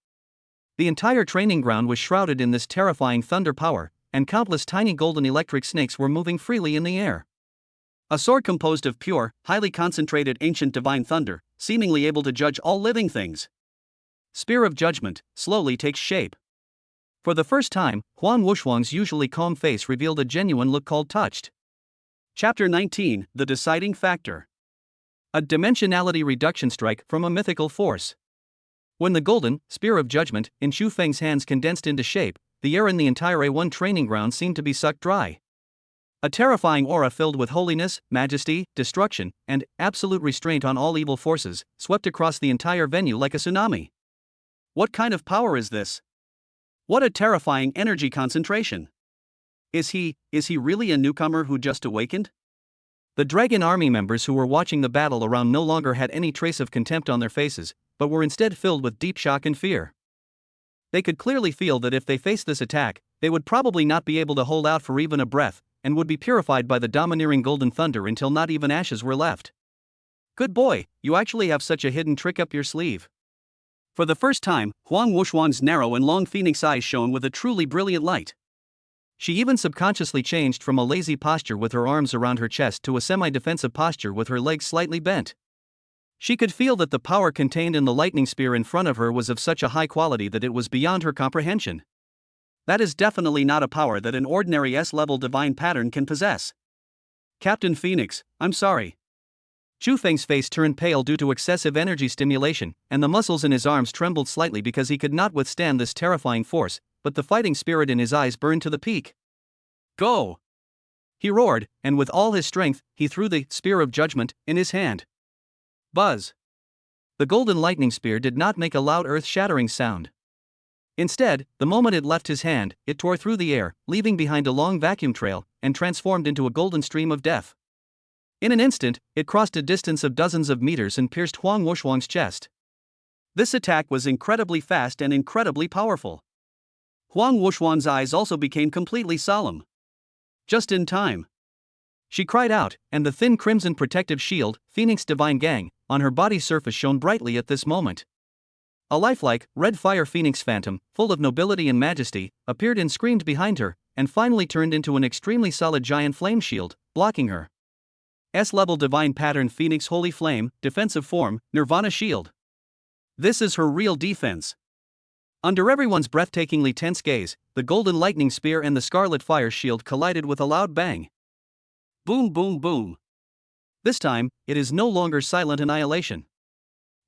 The entire training ground was shrouded in this terrifying thunder power, and countless tiny golden electric snakes were moving freely in the air. A sword composed of pure, highly concentrated ancient divine thunder, seemingly able to judge all living things. Spear of Judgment slowly takes shape. For the first time, Huang Wushuang's usually calm face revealed a genuine look called touched. Chapter 19, The Deciding Factor. A dimensionality reduction strike from a mythical force. When the golden Spear of Judgment in Xu Feng's hands condensed into shape, the air in the entire A1 training ground seemed to be sucked dry. A terrifying aura filled with holiness, majesty, destruction, and absolute restraint on all evil forces swept across the entire venue like a tsunami. What kind of power is this? What a terrifying energy concentration! Is he really a newcomer who just awakened? The dragon army members who were watching the battle around no longer had any trace of contempt on their faces, but were instead filled with deep shock and fear. They could clearly feel that if they faced this attack, they would probably not be able to hold out for even a breath, and would be purified by the domineering golden thunder until not even ashes were left. Good boy, you actually have such a hidden trick up your sleeve. For the first time, Huang Wuxuan's narrow and long phoenix eyes shone with a truly brilliant light. She even subconsciously changed from a lazy posture with her arms around her chest to a semi-defensive posture with her legs slightly bent. She could feel that the power contained in the lightning spear in front of her was of such a high quality that it was beyond her comprehension. That is definitely not a power that an ordinary S-level divine pattern can possess. Captain Phoenix, I'm sorry. Chu Feng's face turned pale due to excessive energy stimulation, and the muscles in his arms trembled slightly because he could not withstand this terrifying force, but the fighting spirit in his eyes burned to the peak. Go! He roared, and with all his strength, he threw the Spear of Judgment in his hand. Buzz! The golden lightning spear did not make a loud earth-shattering sound. Instead, the moment it left his hand, it tore through the air, leaving behind a long vacuum trail, and transformed into a golden stream of death. In an instant, it crossed a distance of dozens of meters and pierced Huang Wuxuang's chest. This attack was incredibly fast and incredibly powerful. Huang Wuxuang's eyes also became completely solemn. Just in time. She cried out, and the thin crimson protective shield, Phoenix Divine Gang, on her body's surface shone brightly at this moment. A lifelike, red fire phoenix phantom, full of nobility and majesty, appeared and screamed behind her, and finally turned into an extremely solid giant flame shield, blocking her. S-level divine pattern Phoenix Holy Flame, defensive form, Nirvana Shield. This is her real defense. Under everyone's breathtakingly tense gaze, the golden lightning spear and the scarlet fire shield collided with a loud bang. Boom boom boom. This time, it is no longer silent annihilation.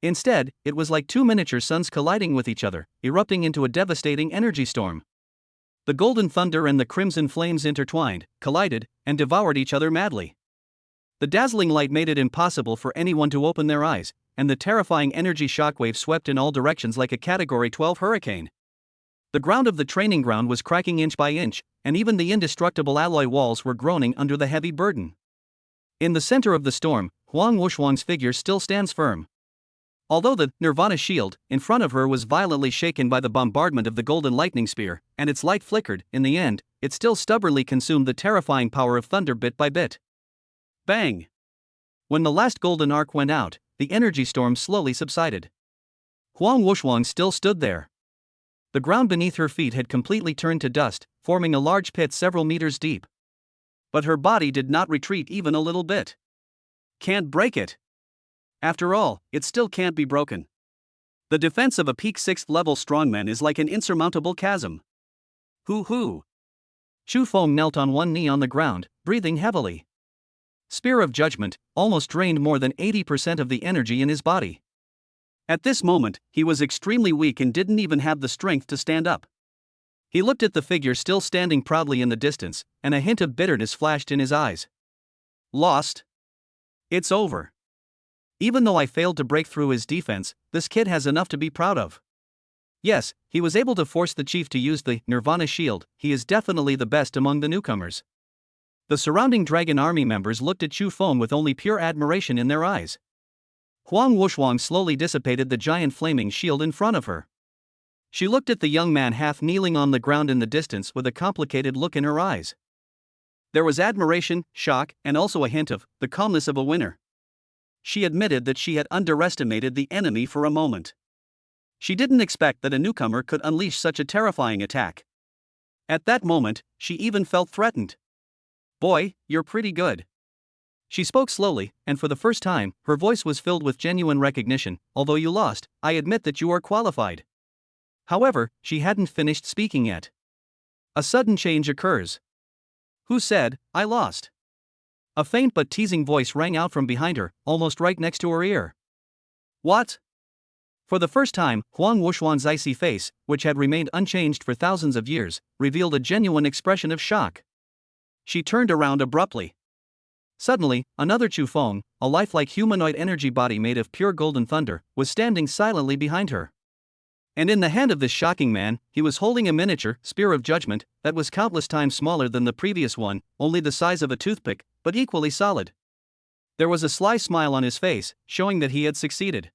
Instead, it was like two miniature suns colliding with each other, erupting into a devastating energy storm. The golden thunder and the crimson flames intertwined, collided, and devoured each other madly. The dazzling light made it impossible for anyone to open their eyes, and the terrifying energy shockwave swept in all directions like a Category 12 hurricane. The ground of the training ground was cracking inch by inch, and even the indestructible alloy walls were groaning under the heavy burden. In the center of the storm, Huang Wuxuang's figure still stands firm. Although the Nirvana Shield in front of her was violently shaken by the bombardment of the golden lightning spear, and its light flickered, in the end, it still stubbornly consumed the terrifying power of thunder bit by bit. Bang! When the last golden arc went out, the energy storm slowly subsided. Huang Wuxuang still stood there. The ground beneath her feet had completely turned to dust, forming a large pit several meters deep. But her body did not retreat even a little bit. Can't break it. After all, it still can't be broken. The defense of a peak 6th level strongman is like an insurmountable chasm. Hoo-hoo! Chu Feng knelt on one knee on the ground, breathing heavily. Spear of Judgment almost drained more than 80% of the energy in his body. At this moment, he was extremely weak and didn't even have the strength to stand up. He looked at the figure still standing proudly in the distance, and a hint of bitterness flashed in his eyes. Lost? It's over. Even though I failed to break through his defense, this kid has enough to be proud of. Yes, he was able to force the chief to use the Nirvana Shield. He is definitely the best among the newcomers. The surrounding Dragon Army members looked at Chu Feng with only pure admiration in their eyes. Huang Wuxuang slowly dissipated the giant flaming shield in front of her. She looked at the young man half kneeling on the ground in the distance with a complicated look in her eyes. There was admiration, shock, and also a hint of the calmness of a winner. She admitted that she had underestimated the enemy for a moment. She didn't expect that a newcomer could unleash such a terrifying attack. At that moment, she even felt threatened. Boy, you're pretty good. She spoke slowly, and for the first time, her voice was filled with genuine recognition. Although you lost, I admit that you are qualified. However, she hadn't finished speaking yet. A sudden change occurs. Who said, I lost? A faint but teasing voice rang out from behind her, almost right next to her ear. What? For the first time, Huang Wuxuan's icy face, which had remained unchanged for thousands of years, revealed a genuine expression of shock. She turned around abruptly. Suddenly, another Chu Feng, a lifelike humanoid energy body made of pure golden thunder, was standing silently behind her. And in the hand of this shocking man, he was holding a miniature Spear of Judgment that was countless times smaller than the previous one, only the size of a toothpick, but equally solid. There was a sly smile on his face, showing that he had succeeded.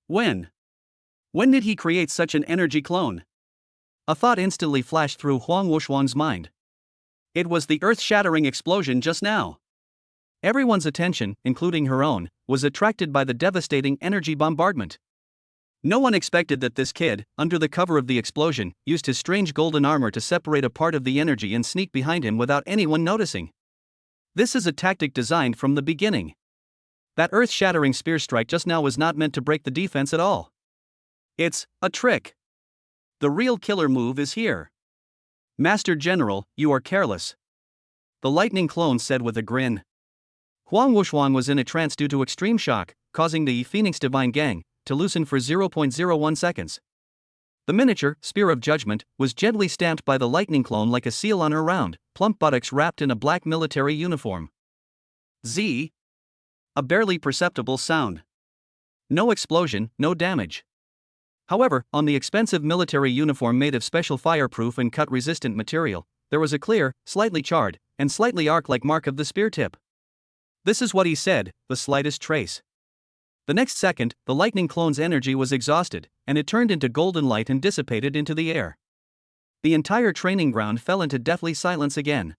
When did he create such an energy clone? A thought instantly flashed through Huang Wuxuang's mind. It was the earth-shattering explosion just now. Everyone's attention, including her own, was attracted by the devastating energy bombardment. No one expected that this kid, under the cover of the explosion, used his strange golden armor to separate a part of the energy and sneak behind him without anyone noticing. This is a tactic designed from the beginning. That earth-shattering spear strike just now was not meant to break the defense at all. It's a trick. The real killer move is here. Master General, you are careless. The lightning clone said with a grin. Huang Wuxuang was in a trance due to extreme shock, causing the Phoenix Divine Gang to loosen for 0.01 seconds. The miniature Spear of Judgment was gently stamped by the lightning clone like a seal on her round, plump buttocks wrapped in a black military uniform. Z. A barely perceptible sound. No explosion, no damage. However, on the expensive military uniform made of special fireproof and cut-resistant material, there was a clear, slightly charred, and slightly arc-like mark of the spear tip. This is what he said, the slightest trace. The next second, the lightning clone's energy was exhausted, and it turned into golden light and dissipated into the air. The entire training ground fell into deathly silence again.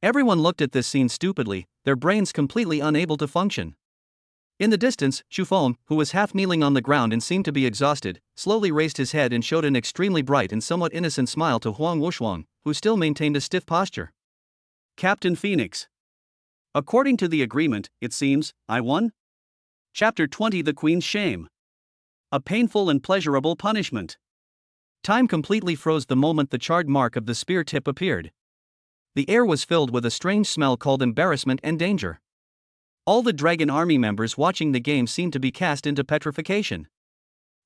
Everyone looked at this scene stupidly, their brains completely unable to function. In the distance, Shufeng, who was half kneeling on the ground and seemed to be exhausted, slowly raised his head and showed an extremely bright and somewhat innocent smile to Huang Wuxuang, who still maintained a stiff posture. Captain Phoenix. According to the agreement, it seems, I won? Chapter 20 The Queen's Shame. A painful and pleasurable punishment. Time completely froze the moment the charred mark of the spear tip appeared. The air was filled with a strange smell called embarrassment and danger. All the Dragon Army members watching the game seemed to be cast into petrification.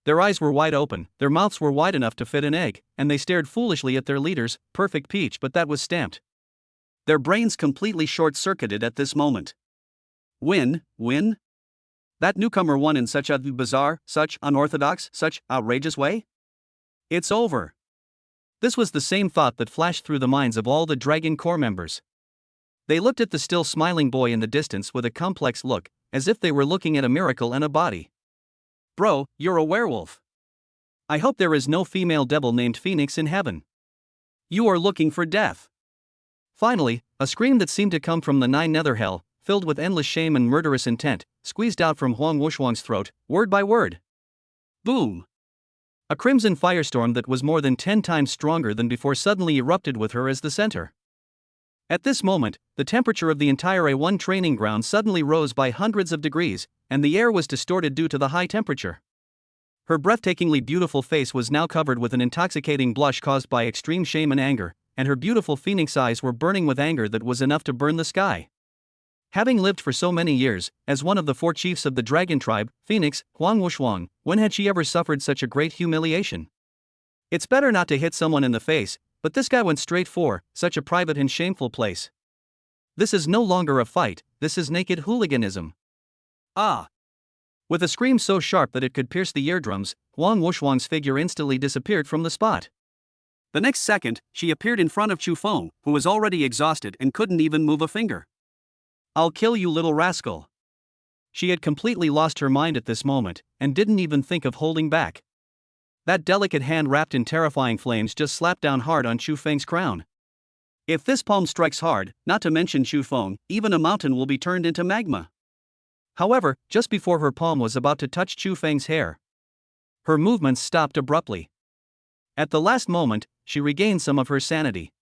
Their eyes were wide open, their mouths were wide enough to fit an egg, and they stared foolishly at their leaders, Perfect Peach, but that was stamped. Their brains completely short-circuited at this moment. Win? That newcomer won in such a bizarre, such unorthodox, such outrageous way? It's over. This was the same thought that flashed through the minds of all the Dragon Corps members. They looked at the still smiling boy in the distance with a complex look, as if they were looking at a miracle in a body. Bro, you're a werewolf. I hope there is no female devil named Phoenix in heaven. You are looking for death. Finally, a scream that seemed to come from the nine nether hell, filled with endless shame and murderous intent, squeezed out from Huang Wuxuang's throat, word by word. Boom! A crimson firestorm that was more than 10 times stronger than before suddenly erupted with her as the center. At this moment, the temperature of the entire A1 training ground suddenly rose by hundreds of degrees, and the air was distorted due to the high temperature. Her breathtakingly beautiful face was now covered with an intoxicating blush caused by extreme shame and anger, and her beautiful phoenix eyes were burning with anger that was enough to burn the sky. Having lived for so many years, as one of the 4 chiefs of the dragon tribe, Phoenix, Huang Wuxuang, when had she ever suffered such a great humiliation? It's better not to hit someone in the face, but this guy went straight for such a private and shameful place. This is no longer a fight, this is naked hooliganism. Ah! With a scream so sharp that it could pierce the eardrums, Huang Wuxuang's figure instantly disappeared from the spot. The next second, she appeared in front of Shufeng, who was already exhausted and couldn't even move a finger. I'll kill you, little rascal. She had completely lost her mind at this moment, and didn't even think of holding back. That delicate hand wrapped in terrifying flames just slapped down hard on Shufeng's crown. If this palm strikes hard, not to mention Shufeng, even a mountain will be turned into magma. However, just before her palm was about to touch Shufeng's hair, her movements stopped abruptly. At the last moment, she regained some of her sanity.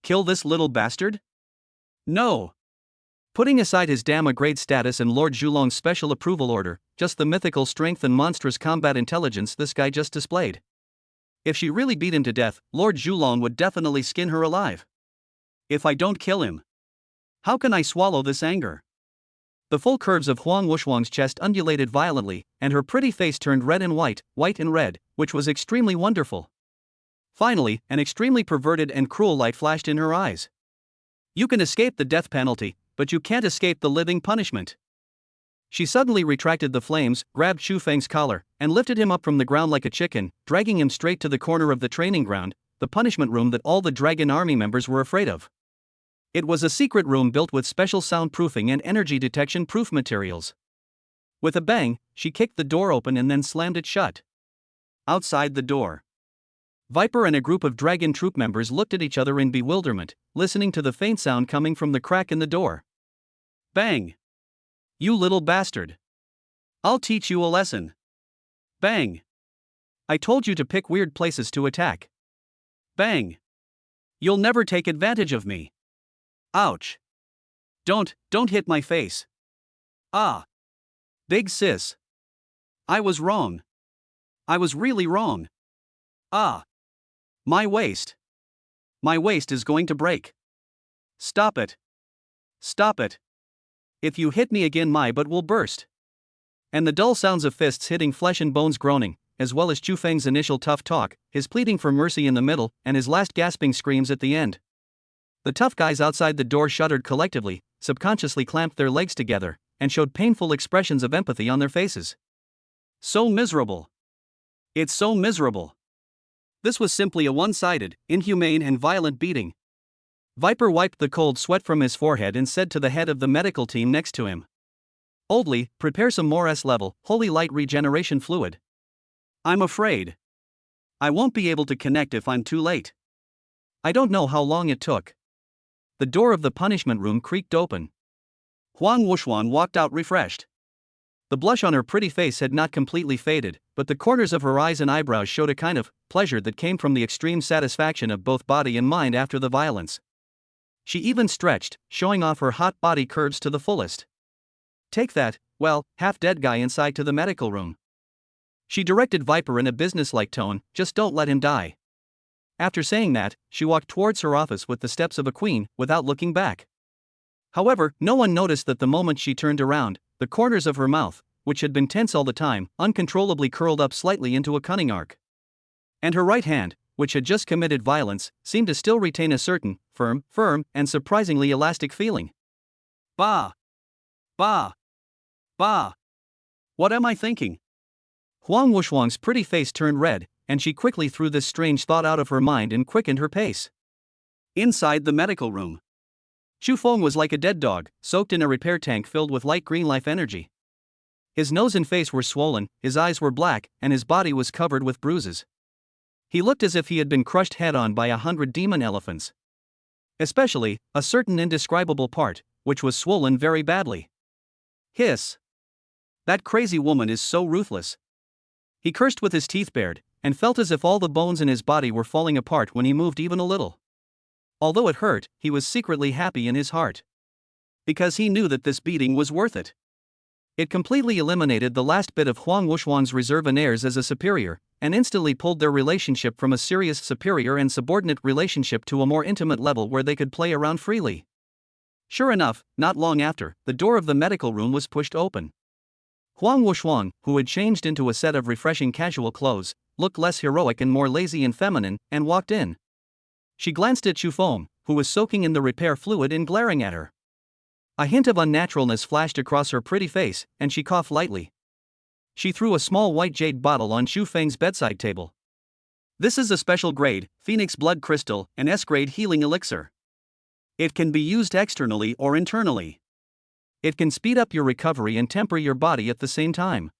Kill this little bastard? No. Putting aside his Dama grade status and Lord Zhulong's special approval order, just the mythical strength and monstrous combat intelligence this guy just displayed. If she really beat him to death, Lord Zhulong would definitely skin her alive. If I don't kill him, how can I swallow this anger? The full curves of Huang Wuxuang's chest undulated violently, and her pretty face turned red and white and red, which was extremely wonderful. Finally, an extremely perverted and cruel light flashed in her eyes. You can escape the death penalty, but you can't escape the living punishment. She suddenly retracted the flames, grabbed Shufeng's collar, and lifted him up from the ground like a chicken, dragging him straight to the corner of the training ground, the punishment room that all the Dragon Army members were afraid of. It was a secret room built with special soundproofing and energy detection proof materials. With a bang, she kicked the door open and then slammed it shut. Outside the door, Viper and a group of Dragon troop members looked at each other in bewilderment, listening to the faint sound coming from the crack in the door. Bang! You little bastard! I'll teach you a lesson. Bang! I told you to pick weird places to attack. Bang! You'll never take advantage of me. Ouch! Don't hit my face. Ah! Big sis. I was wrong. I was really wrong. Ah! My waist. My waist is going to break. Stop it. Stop it. If you hit me again, my butt will burst. And the dull sounds of fists hitting flesh and bones groaning, as well as Chu Feng's initial tough talk, his pleading for mercy in the middle, and his last gasping screams at the end. The tough guys outside the door shuddered collectively, subconsciously clamped their legs together, and showed painful expressions of empathy on their faces. So miserable. It's so miserable. This was simply a one-sided, inhumane and violent beating. Viper wiped the cold sweat from his forehead and said to the head of the medical team next to him, "Oldly, prepare some more S-level, holy light regeneration fluid. I'm afraid I won't be able to connect if I'm too late." I don't know how long it took. The door of the punishment room creaked open. Huang Wuxuan walked out refreshed. The blush on her pretty face had not completely faded, but the corners of her eyes and eyebrows showed a kind of pleasure that came from the extreme satisfaction of both body and mind after the violence. She even stretched, showing off her hot body curves to the fullest. "Take that, well, half-dead guy inside to the medical room." She directed Viper in a businesslike tone, "Just don't let him die." After saying that, she walked towards her office with the steps of a queen, without looking back. However, no one noticed that the moment she turned around, the corners of her mouth, which had been tense all the time, uncontrollably curled up slightly into a cunning arc. And her right hand, which had just committed violence, seemed to still retain a certain, firm, and surprisingly elastic feeling. Bah! Bah! Bah! What am I thinking? Huang Wuxuang's pretty face turned red, and she quickly threw this strange thought out of her mind and quickened her pace. Inside the medical room, Chu Feng was like a dead dog, soaked in a repair tank filled with light green life energy. His nose and face were swollen, his eyes were black, and his body was covered with bruises. He looked as if he had been crushed head-on by 100 demon elephants. Especially, a certain indescribable part, which was swollen very badly. Hiss! That crazy woman is so ruthless. He cursed with his teeth bared, and felt as if all the bones in his body were falling apart when he moved even a little. Although it hurt, he was secretly happy in his heart. Because he knew that this beating was worth it. It completely eliminated the last bit of Huang Wuxuang's reserve and airs as a superior, and instantly pulled their relationship from a serious superior and subordinate relationship to a more intimate level where they could play around freely. Sure enough, not long after, the door of the medical room was pushed open. Huang Wuxuang, who had changed into a set of refreshing casual clothes, looked less heroic and more lazy and feminine, and walked in. She glanced at Chu Feng, who was soaking in the repair fluid and glaring at her. A hint of unnaturalness flashed across her pretty face, and she coughed lightly. She threw a small white jade bottle on Chu Feng's bedside table. "This is a special grade, Phoenix Blood Crystal, an S-grade healing elixir. It can be used externally or internally. It can speed up your recovery and temper your body at the same time.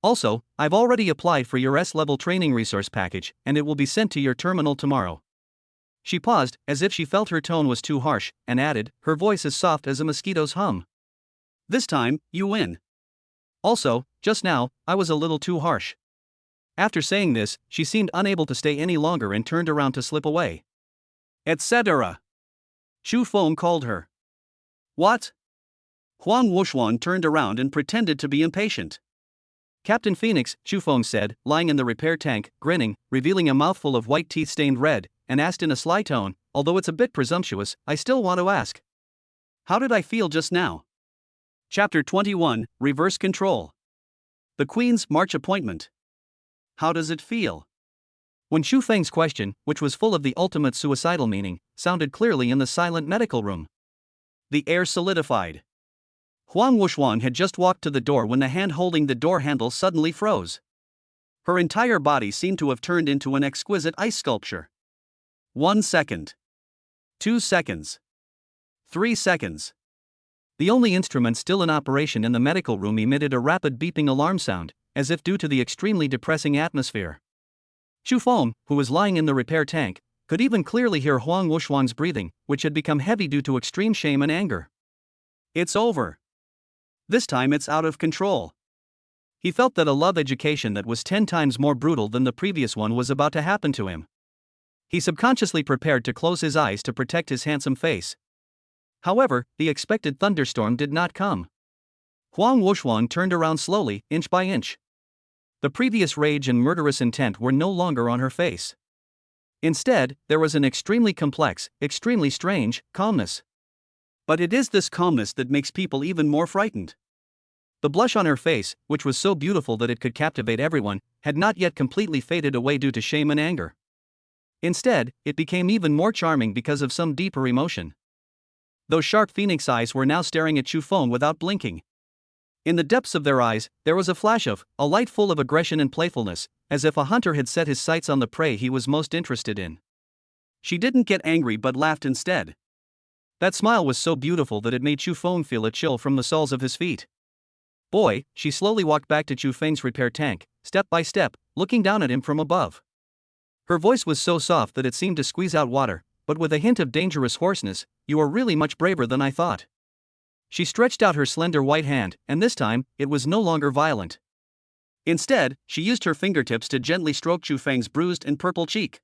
Also, I've already applied for your S-level training resource package, and it will be sent to your terminal tomorrow." She paused, as if she felt her tone was too harsh, and added, her voice as soft as a mosquito's hum. "This time, you win. Also, just now, I was a little too harsh." After saying this, she seemed unable to stay any longer and turned around to slip away. "Etc." Chu Feng called her. "What?" Huang Wuxuan turned around and pretended to be impatient. "Captain Phoenix," Chu Feng said, lying in the repair tank, grinning, revealing a mouthful of white teeth stained red, and asked in a sly tone, "Although it's a bit presumptuous, I still want to ask. How did I feel just now?" Chapter 21, Reverse Control. The Queen's March Appointment. How does it feel? When Chu Feng's question, which was full of the ultimate suicidal meaning, sounded clearly in the silent medical room, the air solidified. Huang Wuxuan had just walked to the door when the hand holding the door handle suddenly froze. Her entire body seemed to have turned into an exquisite ice sculpture. 1 second. 2 seconds. 3 seconds. The only instrument still in operation in the medical room emitted a rapid beeping alarm sound, as if due to the extremely depressing atmosphere. Chu Feng, who was lying in the repair tank, could even clearly hear Huang Wuxuang's breathing, which had become heavy due to extreme shame and anger. It's over. This time it's out of control. He felt that a love education that was 10 times more brutal than the previous one was about to happen to him. He subconsciously prepared to close his eyes to protect his handsome face. However, the expected thunderstorm did not come. Huang Wuxuan turned around slowly, inch by inch. The previous rage and murderous intent were no longer on her face. Instead, there was an extremely complex, extremely strange calmness. But it is this calmness that makes people even more frightened. The blush on her face, which was so beautiful that it could captivate everyone, had not yet completely faded away due to shame and anger. Instead, it became even more charming because of some deeper emotion. Those sharp phoenix eyes were now staring at Chu Feng without blinking. In the depths of their eyes, there was a flash of, a light full of aggression and playfulness, as if a hunter had set his sights on the prey he was most interested in. She didn't get angry but laughed instead. That smile was so beautiful that it made Chu Feng feel a chill from the soles of his feet. Boy, she slowly walked back to Chu Feng's repair tank, step by step, looking down at him from above. Her voice was so soft that it seemed to squeeze out water, but with a hint of dangerous hoarseness. "You are really much braver than I thought." She stretched out her slender white hand, and this time, it was no longer violent. Instead, she used her fingertips to gently stroke Chu Feng's bruised and purple cheek.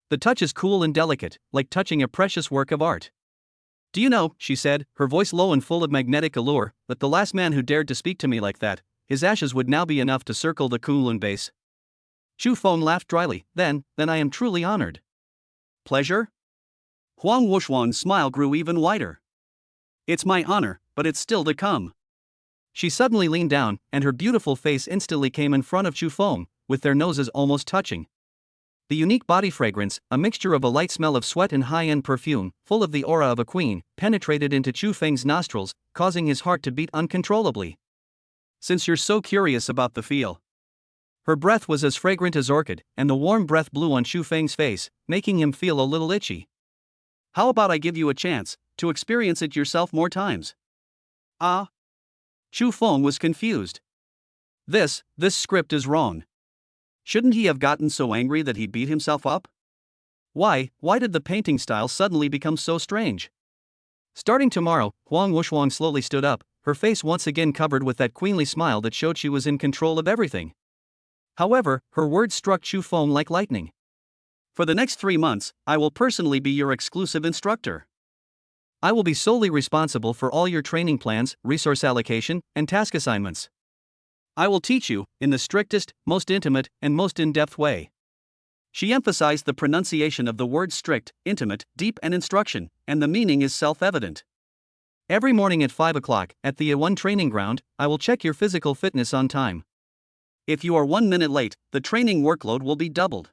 The touch is cool and delicate, like touching a precious work of art. "Do you know," she said, her voice low and full of magnetic allure, "that the last man who dared to speak to me like that, his ashes would now be enough to circle the Kunlun base." Chu Feng laughed dryly. Then I am truly honored." "Pleasure?" Huang Wuxuan's smile grew even wider. "It's my honor, but it's still to come." She suddenly leaned down, and her beautiful face instantly came in front of Chu Feng, with their noses almost touching. The unique body fragrance, a mixture of a light smell of sweat and high-end perfume, full of the aura of a queen, penetrated into Chu Feng's nostrils, causing his heart to beat uncontrollably. "Since you're so curious about the feel." Her breath was as fragrant as orchid, and the warm breath blew on Chu Feng's face, making him feel a little itchy. "How about I give you a chance to experience it yourself more times?" "Ah?" Chu Feng was confused. This script is wrong. Shouldn't he have gotten so angry that he beat himself up? Why did the painting style suddenly become so strange? Starting tomorrow, Huang Wuxuan slowly stood up, her face once again covered with that queenly smile that showed she was in control of everything. However, her words struck Chu Feng like lightning. "For the next 3 months, I will personally be your exclusive instructor. I will be solely responsible for all your training plans, resource allocation, and task assignments. I will teach you, in the strictest, most intimate, and most in-depth way." She emphasized the pronunciation of the words strict, intimate, deep, and instruction, and the meaning is self-evident. "Every morning at 5 o'clock, at the A1 training ground, I will check your physical fitness on time. If you are 1 minute late, the training workload will be doubled.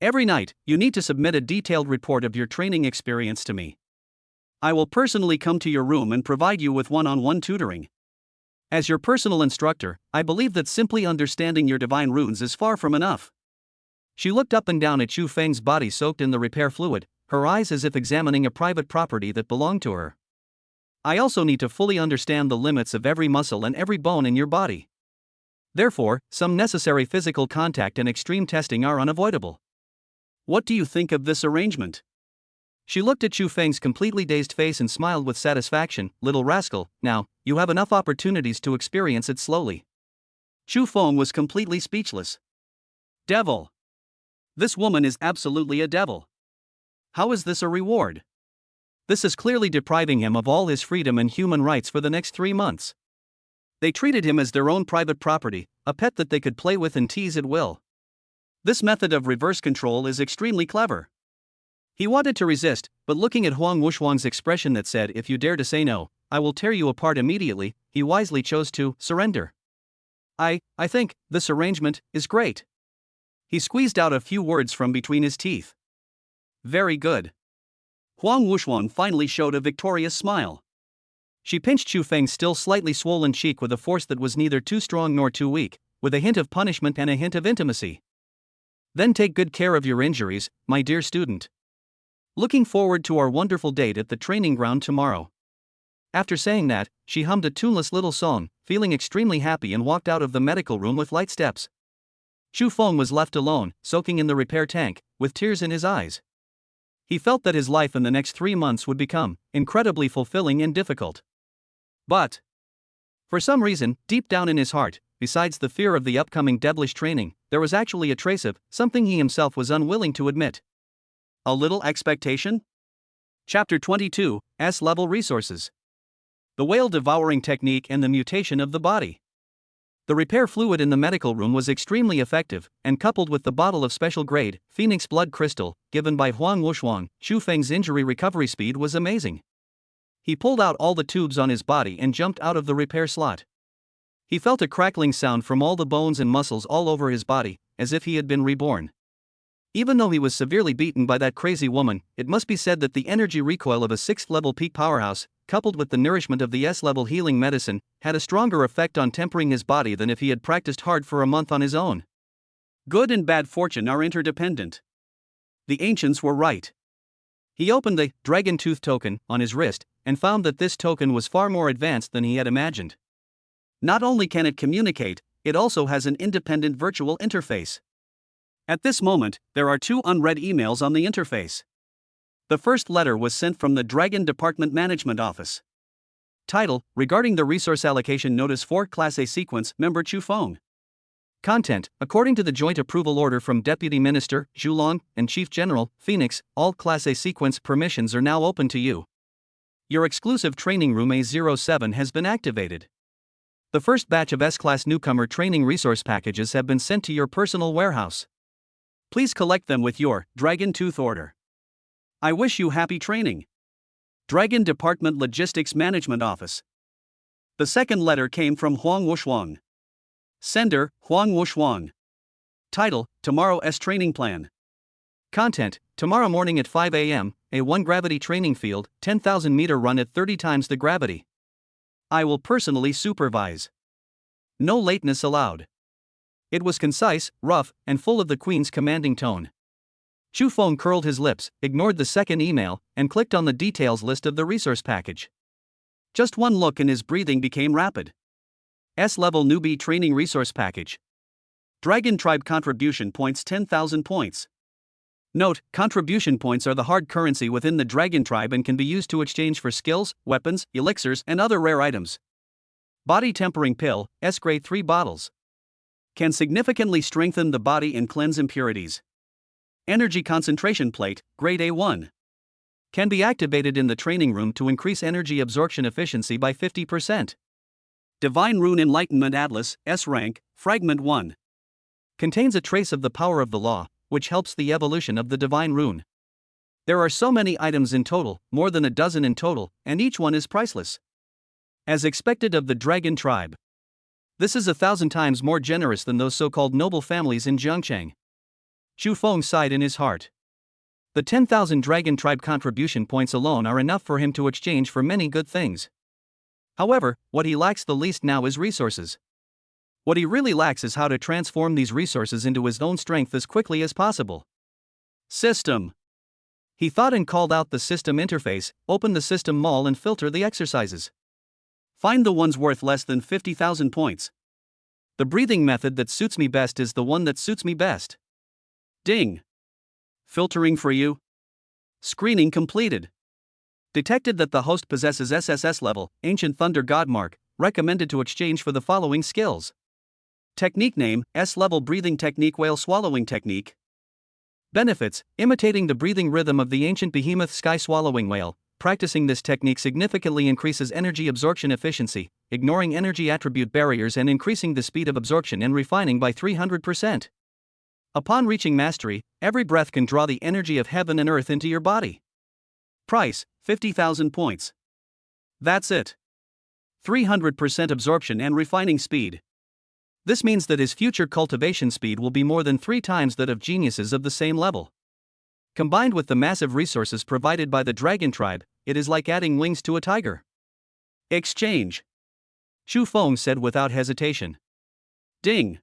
Every night, you need to submit a detailed report of your training experience to me. I will personally come to your room and provide you with one-on-one tutoring. As your personal instructor, I believe that simply understanding your divine runes is far from enough." She looked up and down at Chu Feng's body soaked in the repair fluid, her eyes as if examining a private property that belonged to her. "I also need to fully understand the limits of every muscle and every bone in your body. Therefore, some necessary physical contact and extreme testing are unavoidable. What do you think of this arrangement?" She looked at Chu Feng's completely dazed face and smiled with satisfaction. "Little rascal, now, you have enough opportunities to experience it slowly." Chu Feng was completely speechless. Devil! This woman is absolutely a devil. How is this a reward? This is clearly depriving him of all his freedom and human rights for the next 3 months. They treated him as their own private property, a pet that they could play with and tease at will. This method of reverse control is extremely clever. He wanted to resist, but looking at Huang Wuxuan's expression that said, "If you dare to say no, I will tear you apart immediately," he wisely chose to surrender. I think this arrangement is great." He squeezed out a few words from between his teeth. "Very good." Huang Wuxuan finally showed a victorious smile. She pinched Chu Feng's still slightly swollen cheek with a force that was neither too strong nor too weak, with a hint of punishment and a hint of intimacy. "Then take good care of your injuries, my dear student. Looking forward to our wonderful date at the training ground tomorrow." After saying that, she hummed a tuneless little song, feeling extremely happy, and walked out of the medical room with light steps. Chu Feng was left alone, soaking in the repair tank, with tears in his eyes. He felt that his life in the next 3 months would become incredibly fulfilling and difficult. But for some reason, deep down in his heart, besides the fear of the upcoming devilish training, there was actually a trace of something he himself was unwilling to admit. A little expectation? Chapter 22, S-Level Resources. The whale-devouring technique and the mutation of the body. The repair fluid in the medical room was extremely effective, and coupled with the bottle of special-grade, Phoenix blood crystal, given by Huang Wushuang, Xu Feng's injury recovery speed was amazing. He pulled out all the tubes on his body and jumped out of the repair slot. He felt a crackling sound from all the bones and muscles all over his body, as if he had been reborn. Even though he was severely beaten by that crazy woman, it must be said that the energy recoil of a 6th-level peak powerhouse, coupled with the nourishment of the S-level healing medicine, had a stronger effect on tempering his body than if he had practiced hard for a month on his own. Good and bad fortune are interdependent. The ancients were right. He opened the dragon tooth token on his wrist and found that this token was far more advanced than he had imagined. Not only can it communicate, it also has an independent virtual interface. At this moment, there are 2 unread emails on the interface. The first letter was sent from the Dragon Department Management Office. Title: Regarding the Resource Allocation Notice for Class A Sequence, Member Chu Feng. Content: According to the Joint Approval Order from Deputy Minister Zhu Long and Chief General Phoenix, all Class A sequence permissions are now open to you. Your exclusive training room A07 has been activated. The first batch of S-Class newcomer training resource packages have been sent to your personal warehouse. Please collect them with your Dragon Tooth order. I wish you happy training. Dragon Department Logistics Management Office. The second letter came from Huang Wushuang. Sender: Huang Wushuang. Title: Tomorrow's Training Plan. Content: Tomorrow morning at 5 a.m., a 1 gravity training field, 10,000 meter run at 30 times the gravity. I will personally supervise. No lateness allowed. It was concise, rough, and full of the Queen's commanding tone. Chu Feng curled his lips, ignored the second email, and clicked on the details list of the resource package. Just one look and his breathing became rapid. S-Level Newbie Training Resource Package. Dragon Tribe Contribution Points 10,000 points. Note: Contribution points are the hard currency within the Dragon Tribe and can be used to exchange for skills, weapons, elixirs, and other rare items. Body Tempering Pill, S-Grade 3 bottles. Can significantly strengthen the body and cleanse impurities. Energy Concentration Plate, Grade A1. Can be activated in the training room to increase energy absorption efficiency by 50%. Divine Rune Enlightenment Atlas, S-Rank, Fragment 1. Contains a trace of the power of the law, which helps the evolution of the Divine Rune. There are so many items in total, more than a dozen in total, and each one is priceless. As expected of the Dragon Tribe. This is 1,000 times more generous than those so-called noble families in Zhongcheng. Chu Feng sighed in his heart. The 10,000 Dragon Tribe contribution points alone are enough for him to exchange for many good things. However, what he lacks the least now is resources. What he really lacks is how to transform these resources into his own strength as quickly as possible. System. He thought and called out the system interface, open the system mall and filter the exercises. Find the ones worth less than 50,000 points. The breathing method that suits me best is the one that suits me best. Ding. Filtering for you. Screening completed. Detected that the host possesses SSS level, Ancient Thunder God Mark, recommended to exchange for the following skills. Technique name, S-Level Breathing Technique Whale Swallowing Technique. Benefits, imitating the breathing rhythm of the ancient behemoth sky swallowing whale. Practicing this technique significantly increases energy absorption efficiency, ignoring energy attribute barriers and increasing the speed of absorption and refining by 300%. Upon reaching mastery, every breath can draw the energy of heaven and earth into your body. Price, 50,000 points. That's it. 300% absorption and refining speed. This means that his future cultivation speed will be more than 3 times that of geniuses of the same level. Combined with the massive resources provided by the Dragon Tribe, it is like adding wings to a tiger. Exchange. Chu Feng said without hesitation. Ding.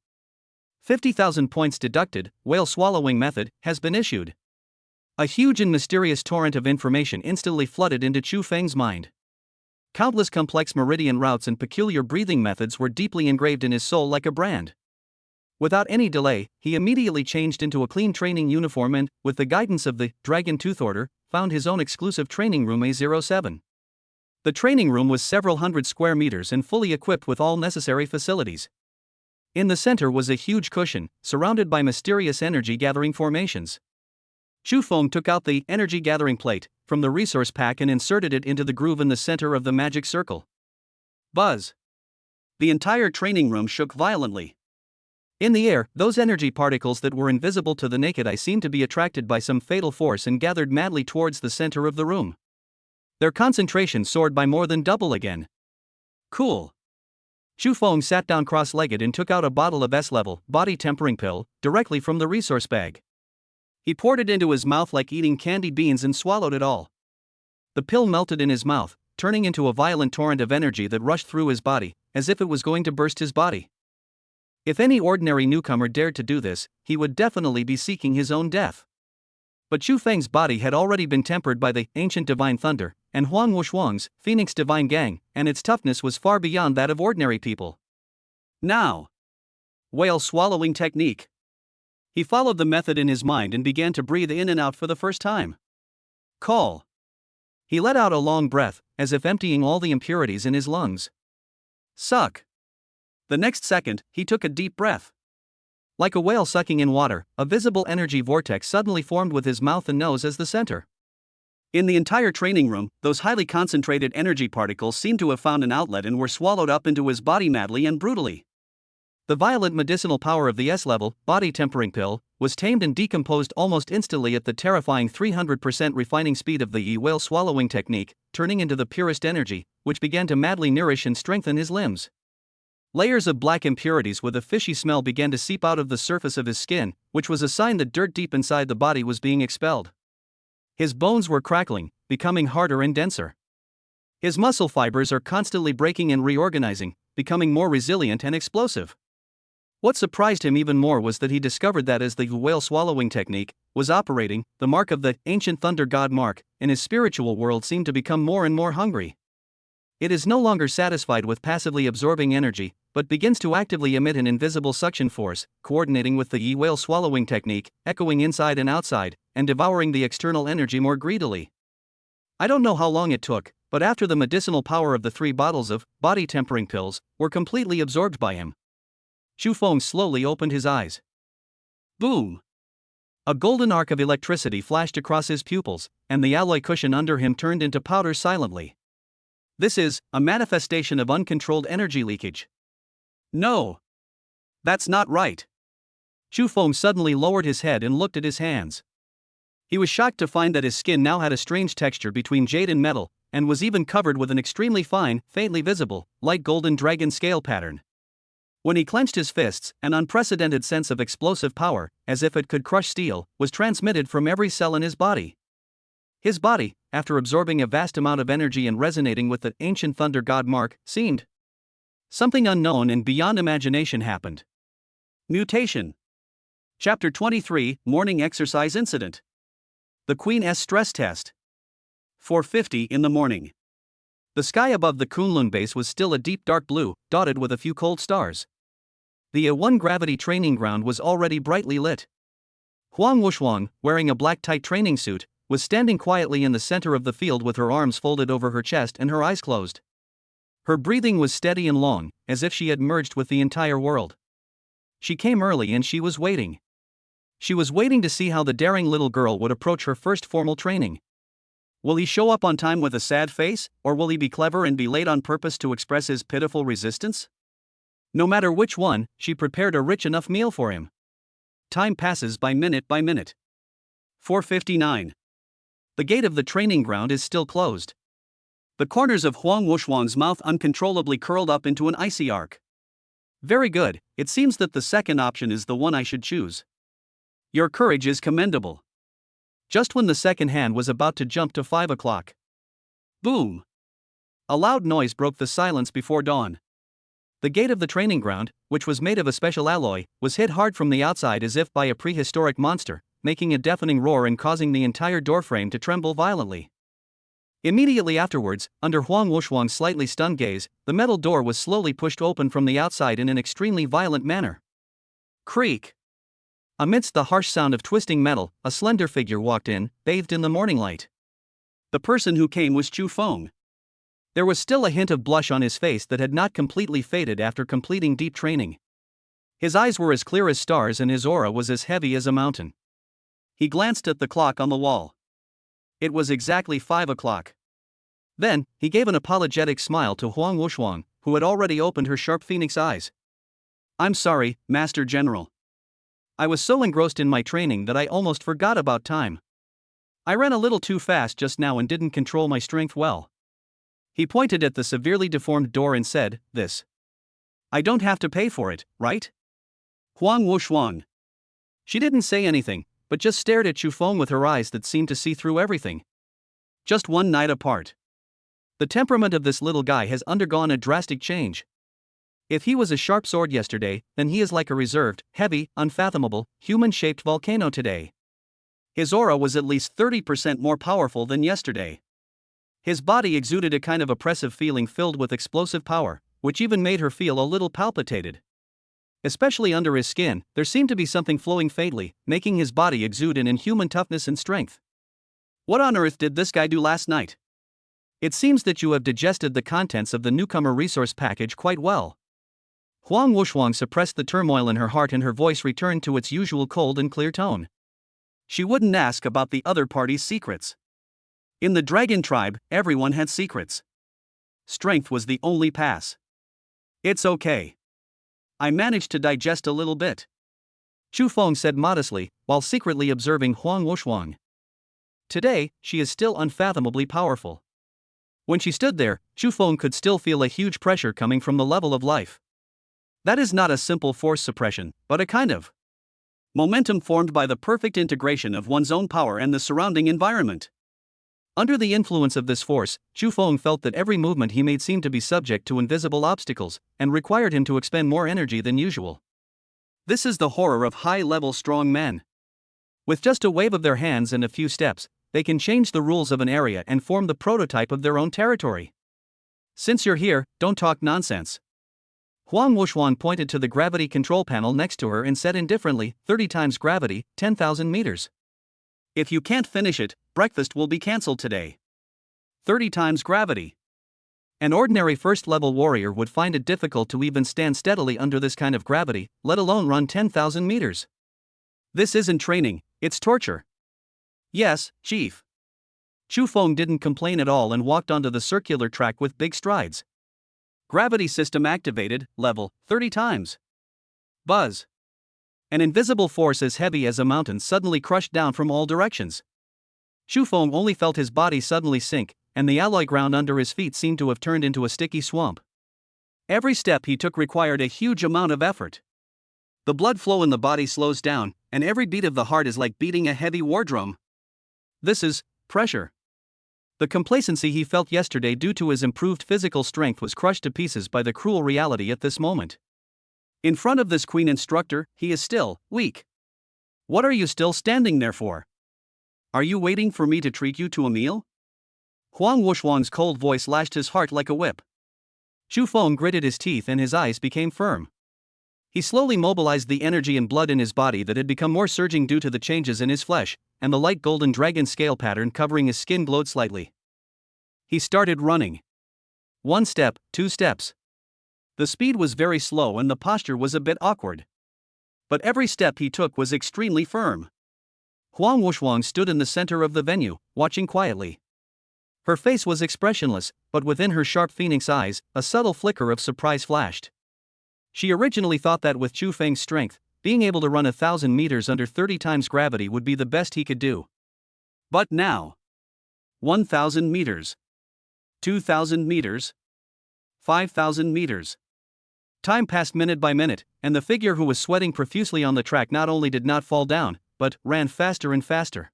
50,000 points deducted, whale swallowing method, has been issued. A huge and mysterious torrent of information instantly flooded into Chu Feng's mind. Countless complex meridian routes and peculiar breathing methods were deeply engraved in his soul like a brand. Without any delay, he immediately changed into a clean training uniform and, with the guidance of the Dragon Tooth Order, found his own exclusive training room A07. The training room was several hundred square meters and fully equipped with all necessary facilities. In the center was a huge cushion, surrounded by mysterious energy-gathering formations. Chu Feng took out the energy-gathering plate from the resource pack and inserted it into the groove in the center of the magic circle. Buzz! The entire training room shook violently. In the air, those energy particles that were invisible to the naked eye seemed to be attracted by some fatal force and gathered madly towards the center of the room. Their concentration soared by more than double again. Cool. Chu Feng sat down cross-legged and took out a bottle of S-level body tempering pill directly from the resource bag. He poured it into his mouth like eating candied beans and swallowed it all. The pill melted in his mouth, turning into a violent torrent of energy that rushed through his body, as if it was going to burst his body. If any ordinary newcomer dared to do this, he would definitely be seeking his own death. But Chu Feng's body had already been tempered by the ancient divine thunder, and Huang Wushuang's Phoenix Divine Gang, and its toughness was far beyond that of ordinary people. Now, whale swallowing technique. He followed the method in his mind and began to breathe in and out for the first time. Call. He let out a long breath, as if emptying all the impurities in his lungs. Suck. The next second, he took a deep breath. Like a whale sucking in water, a visible energy vortex suddenly formed with his mouth and nose as the center. In the entire training room, those highly concentrated energy particles seemed to have found an outlet and were swallowed up into his body madly and brutally. The violent medicinal power of the S-level body tempering pill was tamed and decomposed almost instantly at the terrifying 300% refining speed of the whale swallowing technique, turning into the purest energy, which began to madly nourish and strengthen his limbs. Layers of black impurities with a fishy smell began to seep out of the surface of his skin, which was a sign that dirt deep inside the body was being expelled. His bones were crackling, becoming harder and denser. His muscle fibers are constantly breaking and reorganizing, becoming more resilient and explosive. What surprised him even more was that he discovered that as the whale swallowing technique was operating, the mark of the ancient thunder god mark in his spiritual world seemed to become more and more hungry. It is no longer satisfied with passively absorbing energy, but begins to actively emit an invisible suction force, coordinating with the whale swallowing technique, echoing inside and outside, and devouring the external energy more greedily. I don't know how long it took, but after the medicinal power of the 3 bottles of body tempering pills were completely absorbed by him, Chu Feng slowly opened his eyes. Boom! A golden arc of electricity flashed across his pupils, and the alloy cushion under him turned into powder silently. This is a manifestation of uncontrolled energy leakage. No! That's not right. Chu Feng suddenly lowered his head and looked at his hands. He was shocked to find that his skin now had a strange texture between jade and metal, and was even covered with an extremely fine, faintly visible, light golden dragon scale pattern. When he clenched his fists, an unprecedented sense of explosive power, as if it could crush steel, was transmitted from every cell in his body. His body, after absorbing a vast amount of energy and resonating with the ancient thunder god mark, seemed. Something unknown and beyond imagination happened. Mutation. Chapter 23, Morning Exercise Incident. The Queen's Stress Test. 4:50 in the morning. The sky above the Kunlun base was still a deep dark blue, dotted with a few cold stars. The A1 gravity training ground was already brightly lit. Huang Wushuang, wearing a black tight training suit, was standing quietly in the center of the field with her arms folded over her chest and her eyes closed. Her breathing was steady and long, as if she had merged with the entire world. She came early and she was waiting. She was waiting to see how the daring little girl would approach her first formal training. Will he show up on time with a sad face, or will he be clever and be late on purpose to express his pitiful resistance? No matter which one, she prepared a rich enough meal for him. Time passes by minute by minute. 4:59. The gate of the training ground is still closed. The corners of Huang Wushuang's mouth uncontrollably curled up into an icy arc. Very good, it seems that the second option is the one I should choose. Your courage is commendable. Just when the second hand was about to jump to 5 o'clock. Boom! A loud noise broke the silence before dawn. The gate of the training ground, which was made of a special alloy, was hit hard from the outside as if by a prehistoric monster, making a deafening roar and causing the entire doorframe to tremble violently. Immediately afterwards, under Huang Wushuang's slightly stunned gaze, the metal door was slowly pushed open from the outside in an extremely violent manner. Creak! Amidst the harsh sound of twisting metal, a slender figure walked in, bathed in the morning light. The person who came was Chu Feng. There was still a hint of blush on his face that had not completely faded after completing deep training. His eyes were as clear as stars and his aura was as heavy as a mountain. He glanced at the clock on the wall. It was exactly 5 o'clock. Then, he gave an apologetic smile to Huang Wushuang, who had already opened her sharp phoenix eyes. "I'm sorry, Master General. I was so engrossed in my training that I almost forgot about time. I ran a little too fast just now and didn't control my strength well." He pointed at the severely deformed door and said, "This. I don't have to pay for it, right?" Huang Wushuang. She didn't say anything, but just stared at Chu Feng with her eyes that seemed to see through everything. Just one night apart. The temperament of this little guy has undergone a drastic change. If he was a sharp sword yesterday, then he is like a reserved, heavy, unfathomable, human-shaped volcano today. His aura was at least 30% more powerful than yesterday. His body exuded a kind of oppressive feeling filled with explosive power, which even made her feel a little palpitated. Especially under his skin, there seemed to be something flowing faintly, making his body exude an inhuman toughness and strength. What on earth did this guy do last night? It seems that you have digested the contents of the newcomer resource package quite well. Huang Wushuang suppressed the turmoil in her heart and her voice returned to its usual cold and clear tone. She wouldn't ask about the other party's secrets. In the dragon tribe, everyone had secrets. Strength was the only pass. "It's okay. I managed to digest a little bit," Chu Feng said modestly, while secretly observing Huang Wushuang. Today, she is still unfathomably powerful. When she stood there, Chu Feng could still feel a huge pressure coming from the level of life. That is not a simple force suppression, but a kind of momentum formed by the perfect integration of one's own power and the surrounding environment. Under the influence of this force, Chu Feng felt that every movement he made seemed to be subject to invisible obstacles, and required him to expend more energy than usual. This is the horror of high-level strong men. With just a wave of their hands and a few steps, they can change the rules of an area and form the prototype of their own territory. "Since you're here, don't talk nonsense." Huang Wushuang pointed to the gravity control panel next to her and said indifferently, 30 times gravity, 10,000 meters. "If you can't finish it, breakfast will be cancelled today." 30 times gravity. An ordinary first-level warrior would find it difficult to even stand steadily under this kind of gravity, let alone run 10,000 meters. "This isn't training, it's torture." "Yes, Chief." Chu Feng didn't complain at all and walked onto the circular track with big strides. Gravity system activated, level, 30 times. Buzz. An invisible force as heavy as a mountain suddenly crushed down from all directions. Chu Feng only felt his body suddenly sink, and the alloy ground under his feet seemed to have turned into a sticky swamp. Every step he took required a huge amount of effort. The blood flow in the body slows down, and every beat of the heart is like beating a heavy war drum. This is pressure. The complacency he felt yesterday due to his improved physical strength was crushed to pieces by the cruel reality at this moment. In front of this queen instructor, he is still weak. "What are you still standing there for? Are you waiting for me to treat you to a meal?" Huang Wushuang's cold voice lashed his heart like a whip. Chu Feng gritted his teeth and his eyes became firm. He slowly mobilized the energy and blood in his body that had become more surging due to the changes in his flesh, and the light golden dragon scale pattern covering his skin glowed slightly. He started running. 1 step, 2 steps. The speed was very slow and the posture was a bit awkward. But every step he took was extremely firm. Huang Wushuang stood in the center of the venue, watching quietly. Her face was expressionless, but within her sharp phoenix eyes, a subtle flicker of surprise flashed. She originally thought that with Chu Feng's strength, being able to run 1,000 meters under 30 times gravity would be the best he could do. But now, 1,000 meters, 2,000 meters, 5,000 meters. Time passed minute by minute, and the figure who was sweating profusely on the track not only did not fall down, but ran faster and faster.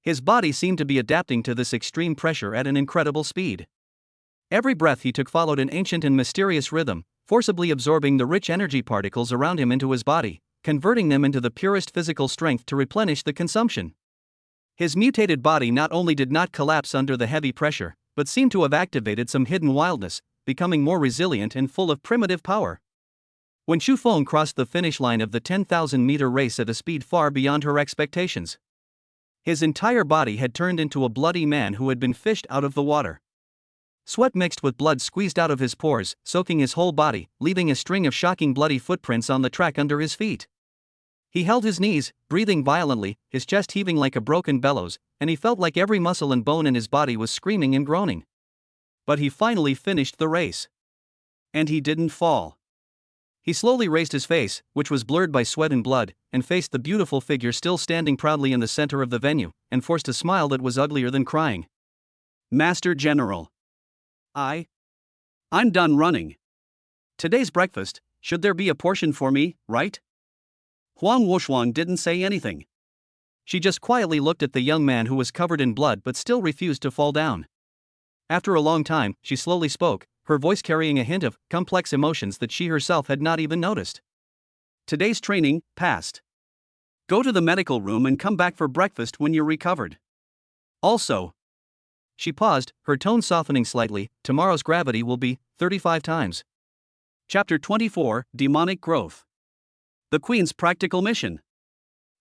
His body seemed to be adapting to this extreme pressure at an incredible speed. Every breath he took followed an ancient and mysterious rhythm, forcibly absorbing the rich energy particles around him into his body, converting them into the purest physical strength to replenish the consumption. His mutated body not only did not collapse under the heavy pressure, but seemed to have activated some hidden wildness, becoming more resilient and full of primitive power. When Chu Feng crossed the finish line of the 10,000-meter race at a speed far beyond her expectations, his entire body had turned into a bloody man who had been fished out of the water. Sweat mixed with blood squeezed out of his pores, soaking his whole body, leaving a string of shocking bloody footprints on the track under his feet. He held his knees, breathing violently, his chest heaving like a broken bellows, and he felt like every muscle and bone in his body was screaming and groaning. But he finally finished the race. And he didn't fall. He slowly raised his face, which was blurred by sweat and blood, and faced the beautiful figure still standing proudly in the center of the venue, and forced a smile that was uglier than crying. Master General. I'm done running. Today's breakfast, should there be a portion for me, right? Huang Wuxuan didn't say anything. She just quietly looked at the young man who was covered in blood but still refused to fall down. After a long time, she slowly spoke, her voice carrying a hint of complex emotions that she herself had not even noticed. Today's training, passed. Go to the medical room and come back for breakfast when you're recovered. Also. She paused, her tone softening slightly, tomorrow's gravity will be 35 times. Chapter 24, Demonic Growth. The Queen's Practical Mission.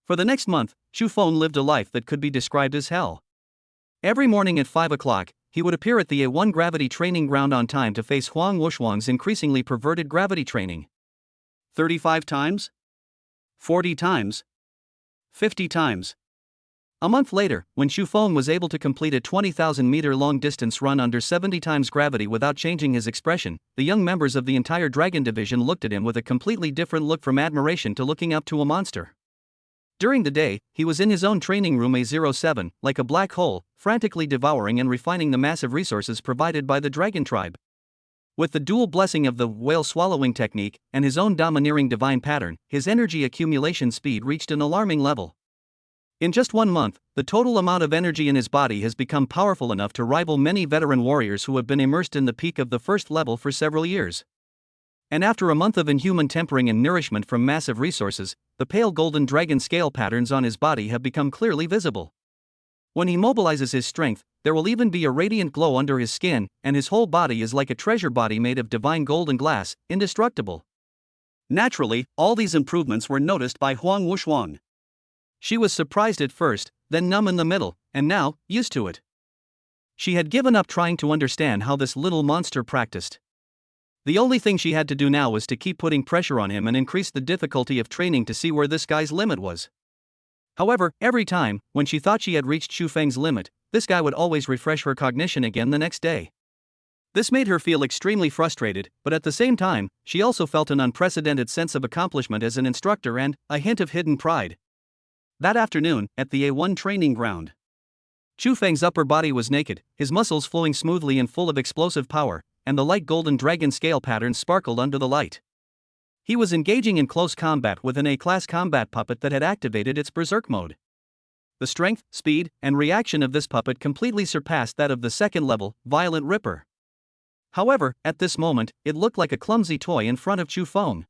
For the next month, Xu Feng lived a life that could be described as hell. Every morning at 5 o'clock, he would appear at the A1 gravity training ground on time to face Huang Wuxuang's increasingly perverted gravity training. 35 times? 40 times? 50 times? A month later, when Xu Feng was able to complete a 20,000-meter long distance run under 70 times gravity without changing his expression, the young members of the entire Dragon Division looked at him with a completely different look, from admiration to looking up to a monster. During the day, he was in his own training room A07, like a black hole, frantically devouring and refining the massive resources provided by the Dragon Tribe. With the dual blessing of the whale swallowing technique and his own domineering divine pattern, his energy accumulation speed reached an alarming level. In just 1 month, the total amount of energy in his body has become powerful enough to rival many veteran warriors who have been immersed in the peak of the first level for several years. And after a month of inhuman tempering and nourishment from massive resources, the pale golden dragon scale patterns on his body have become clearly visible. When he mobilizes his strength, there will even be a radiant glow under his skin, and his whole body is like a treasure body made of divine gold and glass, indestructible. Naturally, all these improvements were noticed by Huang Wuxuang. She was surprised at first, then numb in the middle, and now, used to it. She had given up trying to understand how this little monster practiced. The only thing she had to do now was to keep putting pressure on him and increase the difficulty of training to see where this guy's limit was. However, every time, when she thought she had reached Xu Feng's limit, this guy would always refresh her cognition again the next day. This made her feel extremely frustrated, but at the same time, she also felt an unprecedented sense of accomplishment as an instructor and a hint of hidden pride. That afternoon, at the A1 training ground, Xu Feng's upper body was naked, his muscles flowing smoothly and full of explosive power, and the light golden dragon scale patterns sparkled under the light. He was engaging in close combat with an A-class combat puppet that had activated its berserk mode. The strength, speed, and reaction of this puppet completely surpassed that of the second-level, Violent Ripper. However, at this moment, it looked like a clumsy toy in front of Xu Feng.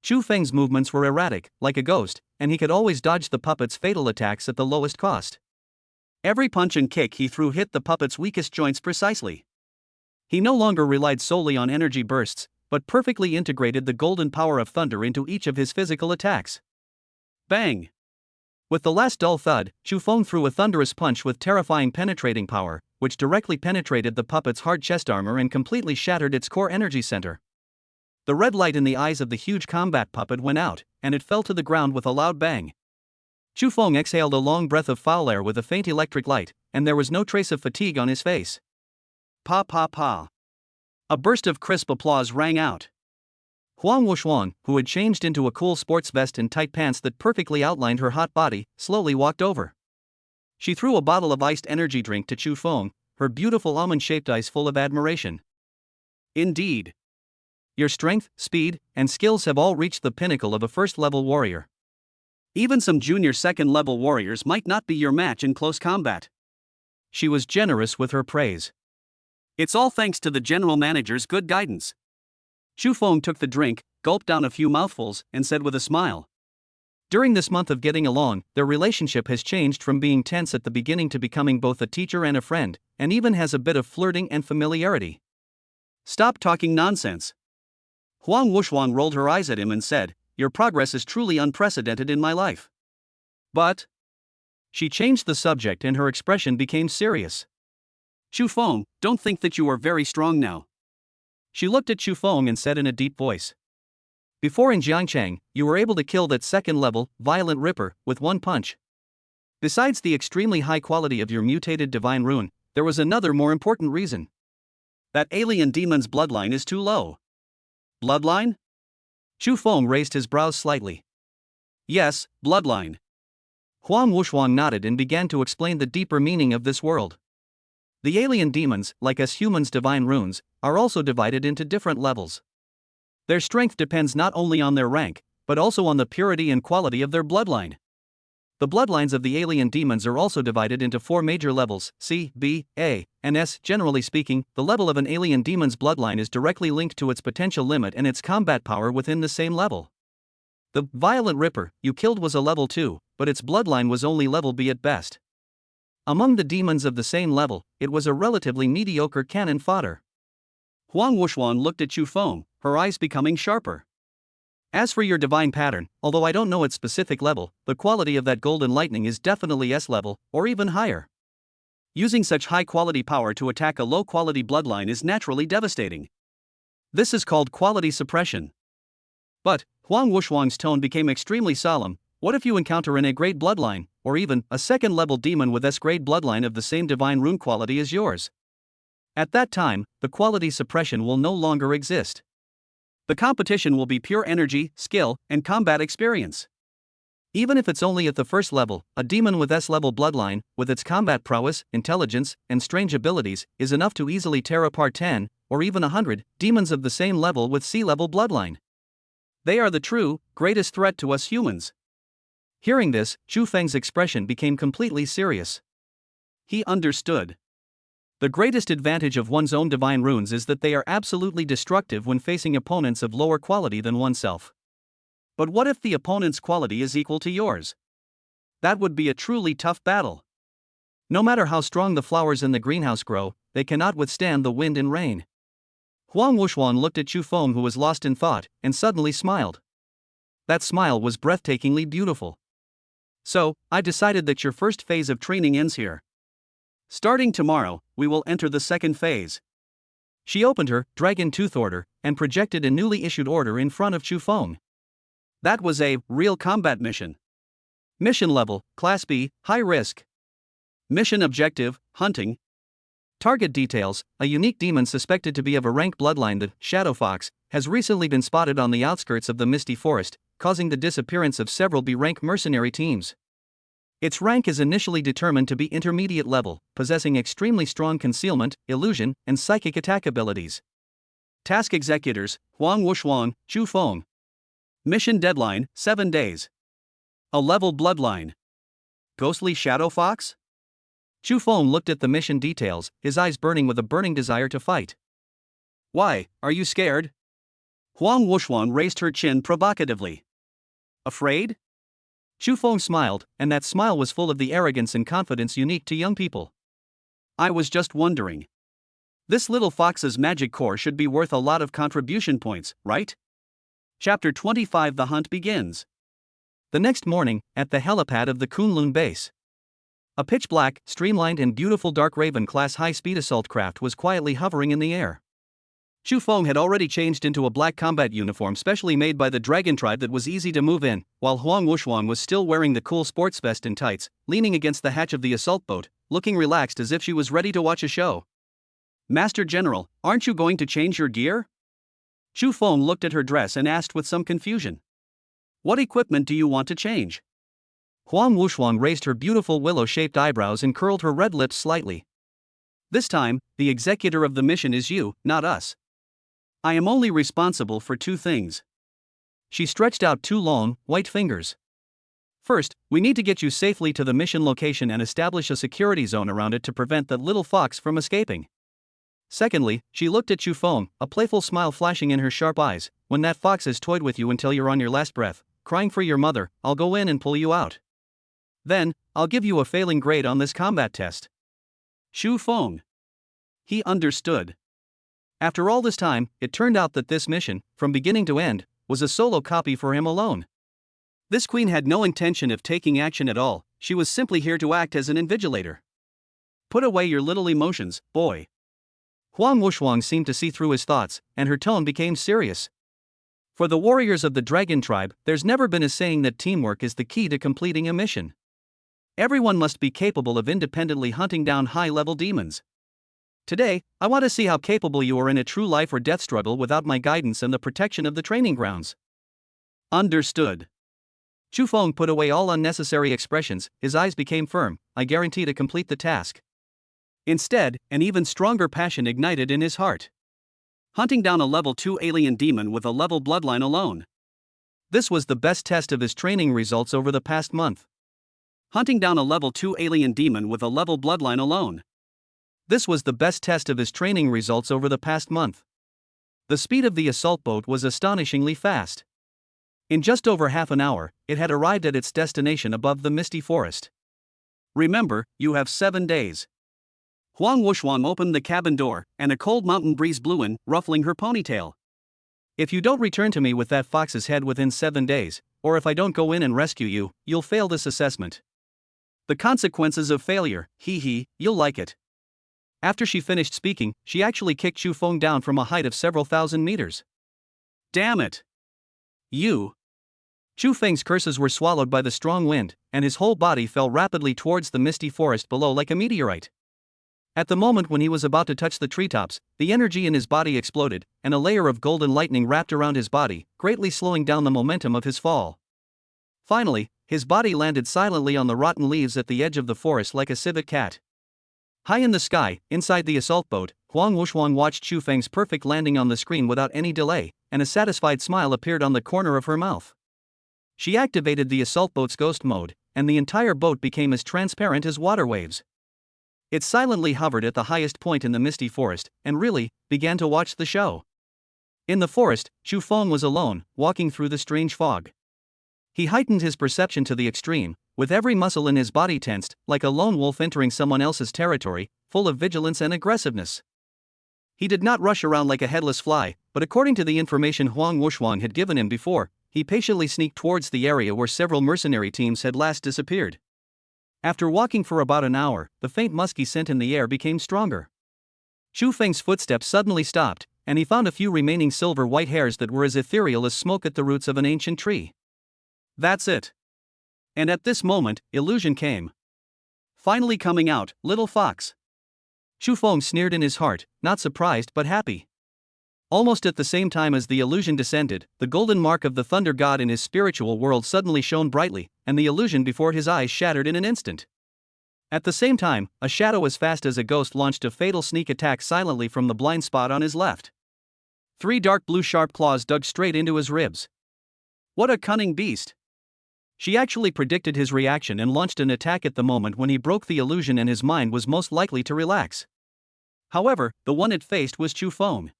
Xu Feng's movements were erratic, like a ghost, and he could always dodge the puppet's fatal attacks at the lowest cost. Every punch and kick he threw hit the puppet's weakest joints precisely. He no longer relied solely on energy bursts, but perfectly integrated the golden power of thunder into each of his physical attacks. Bang! With the last dull thud, Xu Feng threw a thunderous punch with terrifying penetrating power, which directly penetrated the puppet's hard chest armor and completely shattered its core energy center. The red light in the eyes of the huge combat puppet went out, and it fell to the ground with a loud bang. Xu Feng exhaled a long breath of foul air with a faint electric light, and there was no trace of fatigue on his face. Pa pa pa. A burst of crisp applause rang out. Huang Wuxuang, who had changed into a cool sports vest and tight pants that perfectly outlined her hot body, slowly walked over. She threw a bottle of iced energy drink to Xu Feng, her beautiful almond-shaped eyes full of admiration. Indeed. Your strength, speed, and skills have all reached the pinnacle of a first-level warrior. Even some junior second-level warriors might not be your match in close combat. She was generous with her praise. It's all thanks to the general manager's good guidance. Xu Feng took the drink, gulped down a few mouthfuls, and said with a smile. During this month of getting along, their relationship has changed from being tense at the beginning to becoming both a teacher and a friend, and even has a bit of flirting and familiarity. Stop talking nonsense. Huang Wuxuang rolled her eyes at him and said, Your progress is truly unprecedented in my life. But... She changed the subject and her expression became serious. Chu Feng, don't think that you are very strong now. She looked at Chu Feng and said in a deep voice. Before in Jiangcheng, you were able to kill that second-level, violent Ripper, with one punch. Besides the extremely high quality of your mutated divine rune, there was another more important reason. That alien demon's bloodline is too low. Bloodline? Chu Feng raised his brows slightly. Yes, bloodline. Huang Wuxuan nodded and began to explain the deeper meaning of this world. The alien demons, like us humans' divine runes, are also divided into different levels. Their strength depends not only on their rank, but also on the purity and quality of their bloodline. The bloodlines of the alien demons are also divided into 4 major levels, C, B, A, and S. Generally speaking, the level of an alien demon's bloodline is directly linked to its potential limit and its combat power within the same level. The violent Ripper you killed was a level 2, but its bloodline was only level B at best. Among the demons of the same level, it was a relatively mediocre cannon fodder. Huang Wuxuan looked at Chu Feng, her eyes becoming sharper. As for your divine pattern, although I don't know its specific level, the quality of that golden lightning is definitely S level, or even higher. Using such high-quality power to attack a low-quality bloodline is naturally devastating. This is called quality suppression. But, Huang Wuxuang's tone became extremely solemn. What if you encounter an A-grade bloodline, or even a second-level demon with S-grade bloodline of the same divine rune quality as yours? At that time, the quality suppression will no longer exist. The competition will be pure energy, skill, and combat experience. Even if it's only at the first level, a demon with S-level bloodline, with its combat prowess, intelligence, and strange abilities, is enough to easily tear apart 10, or even 100, demons of the same level with C-level bloodline. They are the true, greatest threat to us humans. Hearing this, Chu Feng's expression became completely serious. He understood. The greatest advantage of one's own divine runes is that they are absolutely destructive when facing opponents of lower quality than oneself. But what if the opponent's quality is equal to yours? That would be a truly tough battle. No matter how strong the flowers in the greenhouse grow, they cannot withstand the wind and rain. Huang Wuxuan looked at Chu Feng, who was lost in thought, and suddenly smiled. That smile was breathtakingly beautiful. So, I decided that your first phase of training ends here. Starting tomorrow, we will enter the second phase. She opened her dragon tooth order and projected a newly issued order in front of Chu Feng. That was a real combat mission. Mission level, Class B, high risk. Mission objective, hunting. Target details: a unique demon suspected to be of a rank bloodline, the Shadow Fox, has recently been spotted on the outskirts of the Misty Forest, causing the disappearance of several B-rank mercenary teams. Its rank is initially determined to be intermediate level, possessing extremely strong concealment, illusion, and psychic attack abilities. Task executors: Huang Wuxuan, Chu Feng. Mission deadline: 7 days. A level bloodline. Ghostly Shadow Fox? Chu Feng looked at the mission details, his eyes burning with a burning desire to fight. Why, are you scared? Huang Wuxuan raised her chin provocatively. Afraid? Chu Feng smiled, and that smile was full of the arrogance and confidence unique to young people. I was just wondering. This little fox's magic core should be worth a lot of contribution points, right? Chapter 25: The Hunt begins. The next morning, at the helipad of the Kunlun base, a pitch-black, streamlined and beautiful Dark Raven-class high-speed assault craft was quietly hovering in the air. Chu Feng had already changed into a black combat uniform specially made by the dragon tribe that was easy to move in, while Huang Wuxuan was still wearing the cool sports vest and tights, leaning against the hatch of the assault boat, looking relaxed as if she was ready to watch a show. Master General, aren't you going to change your gear? Chu Feng looked at her dress and asked with some confusion. What equipment do you want to change? Huang Wuxuan raised her beautiful willow-shaped eyebrows and curled her red lips slightly. This time, the executor of the mission is you, not us. I am only responsible for 2 things. She stretched out 2 long, white fingers. First, we need to get you safely to the mission location and establish a security zone around it to prevent that little fox from escaping. Secondly, she looked at Chu Feng, a playful smile flashing in her sharp eyes. When that fox has toyed with you until you're on your last breath, crying for your mother, I'll go in and pull you out. Then, I'll give you a failing grade on this combat test. Chu Feng. He understood. After all this time, it turned out that this mission, from beginning to end, was a solo copy for him alone. This queen had no intention of taking action at all, she was simply here to act as an invigilator. Put away your little emotions, boy. Huang Wushuang seemed to see through his thoughts, and her tone became serious. For the warriors of the dragon tribe, there's never been a saying that teamwork is the key to completing a mission. Everyone must be capable of independently hunting down high-level demons. Today, I want to see how capable you are in a true life or death struggle without my guidance and the protection of the training grounds. Understood. Chu Feng put away all unnecessary expressions, his eyes became firm. I guarantee to complete the task. Instead, an even stronger passion ignited in his heart. Hunting down a level 2 alien demon with a level bloodline alone. This was the best test of his training results over the past month. Hunting down a level 2 alien demon with a level bloodline alone. This was the best test of his training results over the past month. The speed of the assault boat was astonishingly fast. In just over half an hour, it had arrived at its destination above the misty forest. Remember, you have 7 days. Huang Wushuang opened the cabin door, and a cold mountain breeze blew in, ruffling her ponytail. If you don't return to me with that fox's head within 7 days, or if I don't go in and rescue you, you'll fail this assessment. The consequences of failure, you'll like it. After she finished speaking, she actually kicked Chu Feng down from a height of several thousand meters. Damn it! You! Chu Feng's curses were swallowed by the strong wind, and his whole body fell rapidly towards the misty forest below like a meteorite. At the moment when he was about to touch the treetops, the energy in his body exploded, and a layer of golden lightning wrapped around his body, greatly slowing down the momentum of his fall. Finally, his body landed silently on the rotten leaves at the edge of the forest like a civet cat. High in the sky, inside the assault boat, Huang Wushuang watched Chu Feng's perfect landing on the screen without any delay, and a satisfied smile appeared on the corner of her mouth. She activated the assault boat's ghost mode, and the entire boat became as transparent as water waves. It silently hovered at the highest point in the misty forest, and really, began to watch the show. In the forest, Chu Feng was alone, walking through the strange fog. He heightened his perception to the extreme, with every muscle in his body tensed, like a lone wolf entering someone else's territory, full of vigilance and aggressiveness. He did not rush around like a headless fly, but according to the information Huang Wushuang had given him before, he patiently sneaked towards the area where several mercenary teams had last disappeared. After walking for about an hour, the faint musky scent in the air became stronger. Chu Feng's footsteps suddenly stopped, and he found a few remaining silver-white hairs that were as ethereal as smoke at the roots of an ancient tree. That's it. And at this moment, illusion came. Finally coming out, little fox. Chu Feng sneered in his heart, not surprised but happy. Almost at the same time as the illusion descended, the golden mark of the thunder god in his spiritual world suddenly shone brightly, and the illusion before his eyes shattered in an instant. At the same time, a shadow as fast as a ghost launched a fatal sneak attack silently from the blind spot on his left. 3 dark blue sharp claws dug straight into his ribs. What a cunning beast! She actually predicted his reaction and launched an attack at the moment when he broke the illusion and his mind was most likely to relax. However, the one it faced was Chu Feng.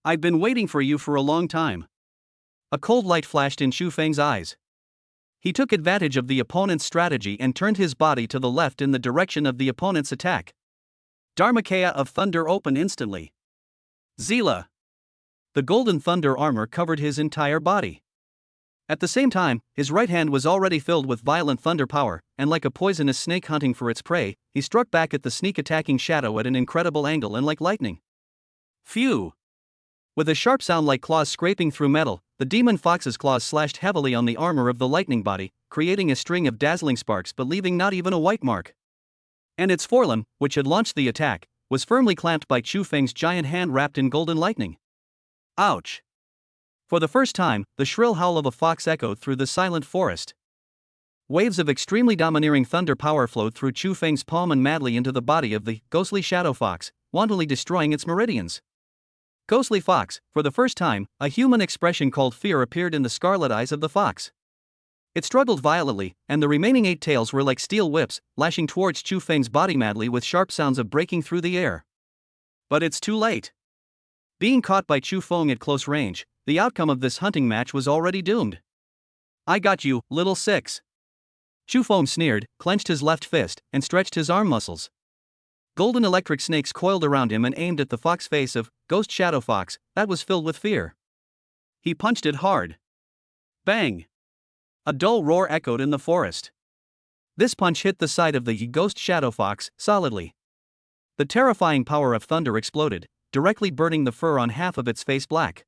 I've been waiting for you for a long time. A cold light flashed in Chu Feng's eyes. He took advantage of the opponent's strategy and turned his body to the left in the direction of the opponent's attack. Dharmakaya of Thunder opened instantly. Zila! The golden thunder armor covered his entire body. At the same time, his right hand was already filled with violent thunder power, and like a poisonous snake hunting for its prey, he struck back at the sneak-attacking shadow at an incredible angle and like lightning. Phew! With a sharp sound like claws scraping through metal, the demon fox's claws slashed heavily on the armor of the lightning body, creating a string of dazzling sparks but leaving not even a white mark. And its forelimb, which had launched the attack, was firmly clamped by Chu Feng's giant hand wrapped in golden lightning. Ouch! For the first time, the shrill howl of a fox echoed through the silent forest. Waves of extremely domineering thunder power flowed through Chu Feng's palm and madly into the body of the ghostly shadow fox, wantonly destroying its meridians. Ghostly fox, for the first time, a human expression called fear appeared in the scarlet eyes of the fox. It struggled violently, and the remaining 8 tails were like steel whips, lashing towards Chu Feng's body madly with sharp sounds of breaking through the air. But it's too late. Being caught by Chu Feng at close range, the outcome of this hunting match was already doomed. I got you, little six. Chu Feng sneered, clenched his left fist, and stretched his arm muscles. Golden electric snakes coiled around him and aimed at the fox face of Ghost Shadow Fox that was filled with fear. He punched it hard. Bang! A dull roar echoed in the forest. This punch hit the side of the Ghost Shadow Fox solidly. The terrifying power of thunder exploded, directly burning the fur on half of its face black.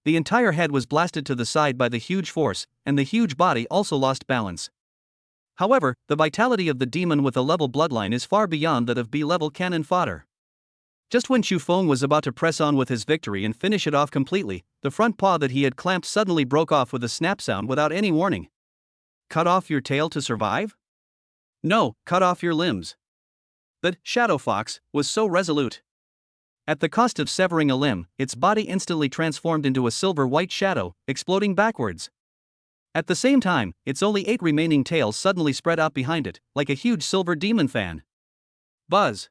The entire head was blasted to the side by the huge force, and the huge body also lost balance. However, the vitality of the demon with a level bloodline is far beyond that of B-level cannon fodder. Just when Chu Feng was about to press on with his victory and finish it off completely, the front paw that he had clamped suddenly broke off with a snap sound without any warning. Cut off your tail to survive? No, cut off your limbs. The shadow fox was so resolute. At the cost of severing a limb, its body instantly transformed into a silver-white shadow, exploding backwards. At the same time, its only 8 remaining tails suddenly spread out behind it, like a huge silver demon fan. Buzz.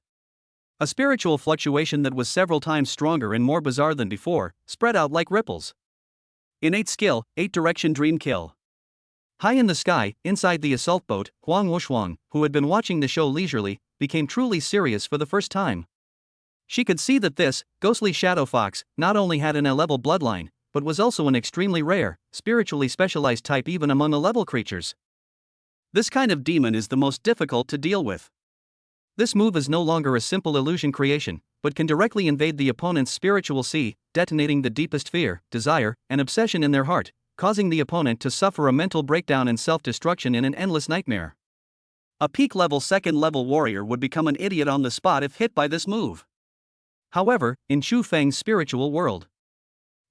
A spiritual fluctuation that was several times stronger and more bizarre than before, spread out like ripples. Innate skill, 8-direction dream kill. High in the sky, inside the assault boat, Huang Wuxuang, who had been watching the show leisurely, became truly serious for the first time. She could see that this ghostly shadow fox not only had an A-level bloodline, but was also an extremely rare, spiritually specialized type even among A-level creatures. This kind of demon is the most difficult to deal with. This move is no longer a simple illusion creation, but can directly invade the opponent's spiritual sea, detonating the deepest fear, desire, and obsession in their heart, causing the opponent to suffer a mental breakdown and self-destruction in an endless nightmare. A peak-level second-level warrior would become an idiot on the spot if hit by this move. However, in Chu Feng's spiritual world,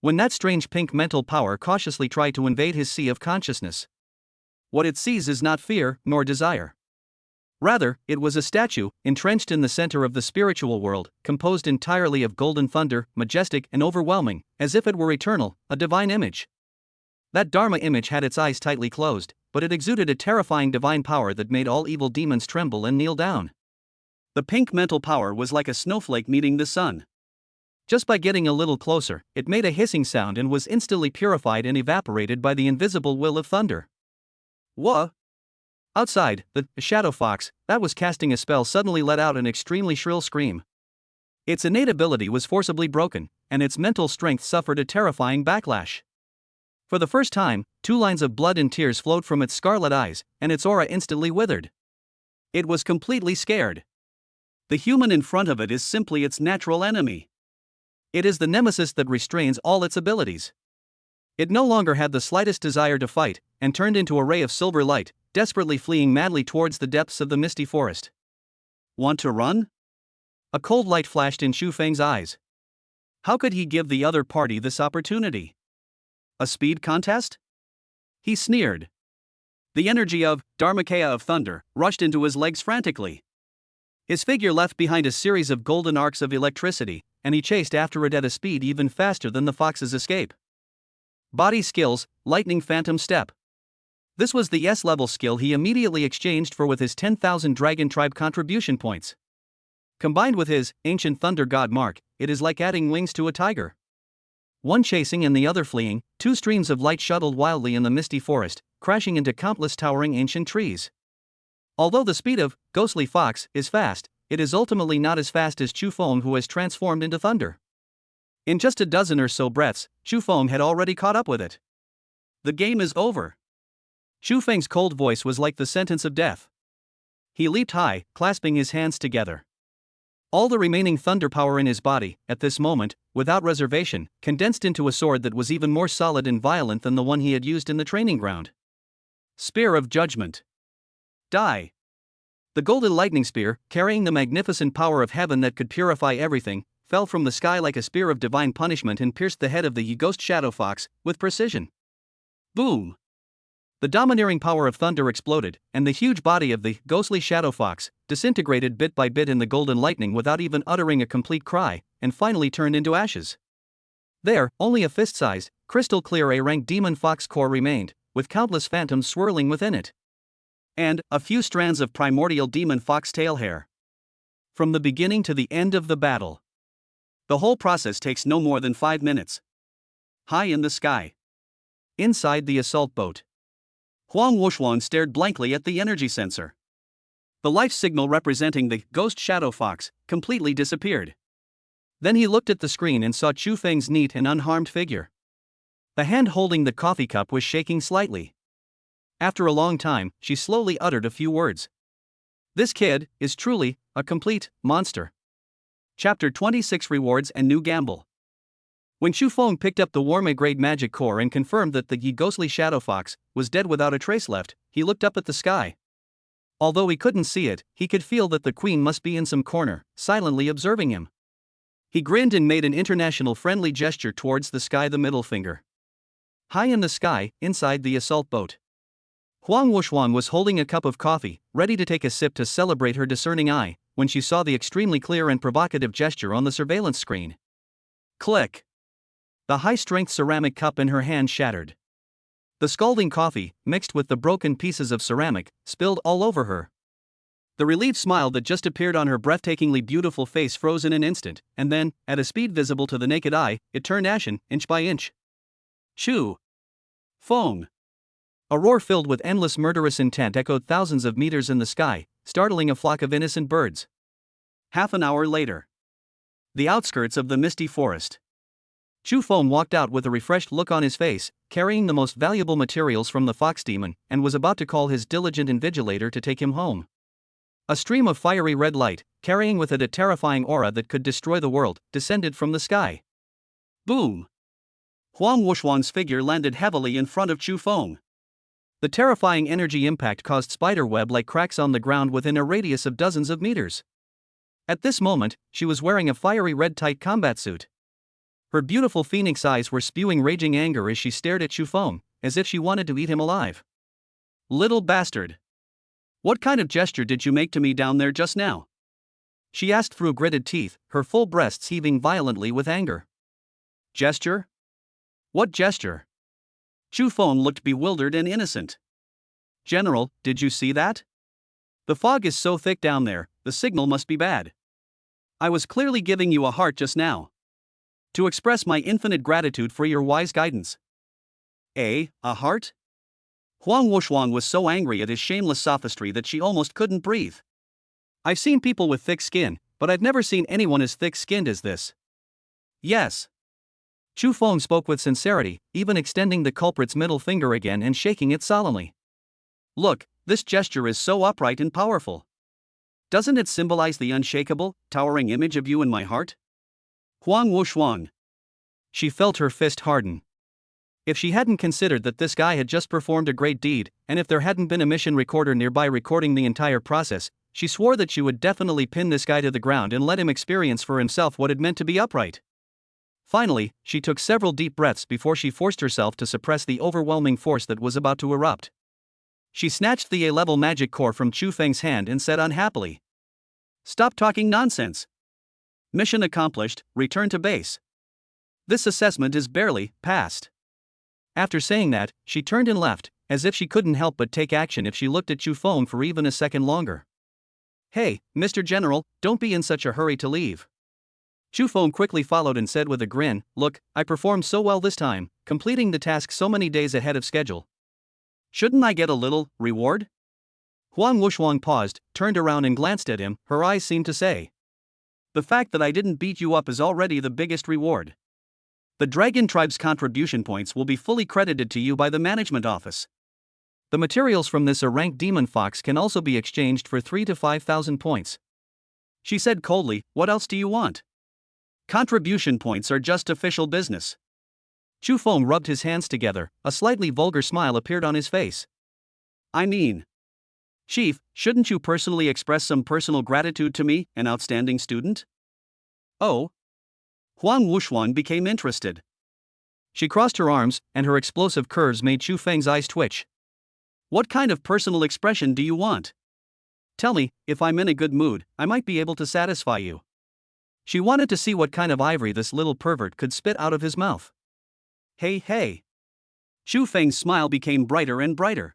when that strange pink mental power cautiously tried to invade his sea of consciousness, what it sees is not fear nor desire. Rather, it was a statue, entrenched in the center of the spiritual world, composed entirely of golden thunder, majestic and overwhelming, as if it were eternal, a divine image. That Dharma image had its eyes tightly closed, but it exuded a terrifying divine power that made all evil demons tremble and kneel down. The pink mental power was like a snowflake meeting the sun. Just by getting a little closer, it made a hissing sound and was instantly purified and evaporated by the invisible will of thunder. Whoa! Outside, the shadow fox that was casting a spell suddenly let out an extremely shrill scream. Its innate ability was forcibly broken, and its mental strength suffered a terrifying backlash. For the first time, 2 lines of blood and tears flowed from its scarlet eyes, and its aura instantly withered. It was completely scared. The human in front of it is simply its natural enemy. It is the nemesis that restrains all its abilities. It no longer had the slightest desire to fight, and turned into a ray of silver light, desperately fleeing madly towards the depths of the misty forest. Want to run? A cold light flashed in Chu Feng's eyes. How could he give the other party this opportunity? A speed contest? He sneered. The energy of Dharmakaya of Thunder rushed into his legs frantically. His figure left behind a series of golden arcs of electricity, and he chased after it at a speed even faster than the fox's escape. Body skills, lightning phantom step. This was the S-level skill he immediately exchanged for with his 10,000 Dragon Tribe contribution points. Combined with his ancient thunder god mark, it is like adding wings to a tiger. One chasing and the other fleeing, 2 streams of light shuttled wildly in the misty forest, crashing into countless towering ancient trees. Although the speed of ghostly fox is fast, it is ultimately not as fast as Chu Feng, who has transformed into thunder. In just a dozen or so breaths, Chu Feng had already caught up with it. The game is over. Chu Feng's cold voice was like the sentence of death. He leaped high, clasping his hands together. All the remaining thunder power in his body, at this moment, without reservation, condensed into a sword that was even more solid and violent than the one he had used in the training ground. Spear of Judgment. Die. The golden lightning spear, carrying the magnificent power of heaven that could purify everything, fell from the sky like a spear of divine punishment and pierced the head of the ghost shadow fox, with precision. Boom! The domineering power of thunder exploded, and the huge body of the ghostly shadow fox disintegrated bit by bit in the golden lightning without even uttering a complete cry, and finally turned into ashes. There, only a fist-sized, crystal-clear A-rank demon fox core remained, with countless phantoms swirling within it. And a few strands of primordial demon foxtail hair. From the beginning to the end of the battle. The whole process takes no more than 5 minutes. High in the sky. Inside the assault boat. Huang Wuxuang stared blankly at the energy sensor. The life signal representing the ghost shadow fox completely disappeared. Then he looked at the screen and saw Chu Feng's neat and unharmed figure. The hand holding the coffee cup was shaking slightly. After a long time, she slowly uttered a few words. This kid is truly a complete monster. Chapter 26 Rewards and New Gamble. When Chu Feng picked up the Warma-grade magic core and confirmed that the ghostly shadow fox was dead without a trace left, he looked up at the sky. Although he couldn't see it, he could feel that the queen must be in some corner, silently observing him. He grinned and made an international friendly gesture towards the sky, the middle finger. High in the sky, inside the assault boat, Huang Wushuang was holding a cup of coffee, ready to take a sip to celebrate her discerning eye, when she saw the extremely clear and provocative gesture on the surveillance screen. Click! The high-strength ceramic cup in her hand shattered. The scalding coffee, mixed with the broken pieces of ceramic, spilled all over her. The relieved smile that just appeared on her breathtakingly beautiful face froze in an instant, and then, at a speed visible to the naked eye, it turned ashen, inch by inch. Chu Feng! A roar filled with endless murderous intent echoed thousands of meters in the sky, startling a flock of innocent birds. Half an hour later. The outskirts of the misty forest. Chu Feng walked out with a refreshed look on his face, carrying the most valuable materials from the fox demon, and was about to call his diligent invigilator to take him home. A stream of fiery red light, carrying with it a terrifying aura that could destroy the world, descended from the sky. Boom! Huang Wushuang's figure landed heavily in front of Chu Feng. The terrifying energy impact caused spiderweb-like cracks on the ground within a radius of dozens of meters. At this moment, she was wearing a fiery red tight combat suit. Her beautiful phoenix eyes were spewing raging anger as she stared at Chu Feng, as if she wanted to eat him alive. Little bastard! What kind of gesture did you make to me down there just now? She asked through gritted teeth, her full breasts heaving violently with anger. Gesture? What gesture? Chu Feng looked bewildered and innocent. General, did you see that? The fog is so thick down there, the signal must be bad. I was clearly giving you a heart just now, to express my infinite gratitude for your wise guidance. A heart? Huang Wushuang was so angry at his shameless sophistry that she almost couldn't breathe. I've seen people with thick skin, but I've never seen anyone as thick-skinned as this. Yes. Chu Feng spoke with sincerity, even extending the culprit's middle finger again and shaking it solemnly. Look, this gesture is so upright and powerful. Doesn't it symbolize the unshakable, towering image of you in my heart? Huang Wushuang. She felt her fist harden. If she hadn't considered that this guy had just performed a great deed, and if there hadn't been a mission recorder nearby recording the entire process, she swore that she would definitely pin this guy to the ground and let him experience for himself what it meant to be upright. Finally, she took several deep breaths before she forced herself to suppress the overwhelming force that was about to erupt. She snatched the A-level magic core from Chu Feng's hand and said unhappily, "Stop talking nonsense. Mission accomplished, return to base. This assessment is barely passed." After saying that, she turned and left, as if she couldn't help but take action if she looked at Chu Feng for even a second longer. Hey, Mr. General, don't be in such a hurry to leave. Chu Feng quickly followed and said with a grin, "Look, I performed so well this time, completing the task so many days ahead of schedule. Shouldn't I get a little reward?" Huang Wushuang paused, turned around and glanced at him, her eyes seemed to say, "The fact that I didn't beat you up is already the biggest reward. The Dragon Tribe's contribution points will be fully credited to you by the management office. The materials from this A-ranked demon fox can also be exchanged for 3,000 to 5,000 points." She said coldly, "What else do you want? Contribution points are just official business." Chu Feng rubbed his hands together, a slightly vulgar smile appeared on his face. "I mean, Chief, shouldn't you personally express some personal gratitude to me, an outstanding student?" "Oh?" Huang Wushuang became interested. She crossed her arms, and her explosive curves made Chu Feng's eyes twitch. "What kind of personal expression do you want? Tell me, if I'm in a good mood, I might be able to satisfy you." She wanted to see what kind of ivory this little pervert could spit out of his mouth. Hey. Chu Feng's smile became brighter and brighter.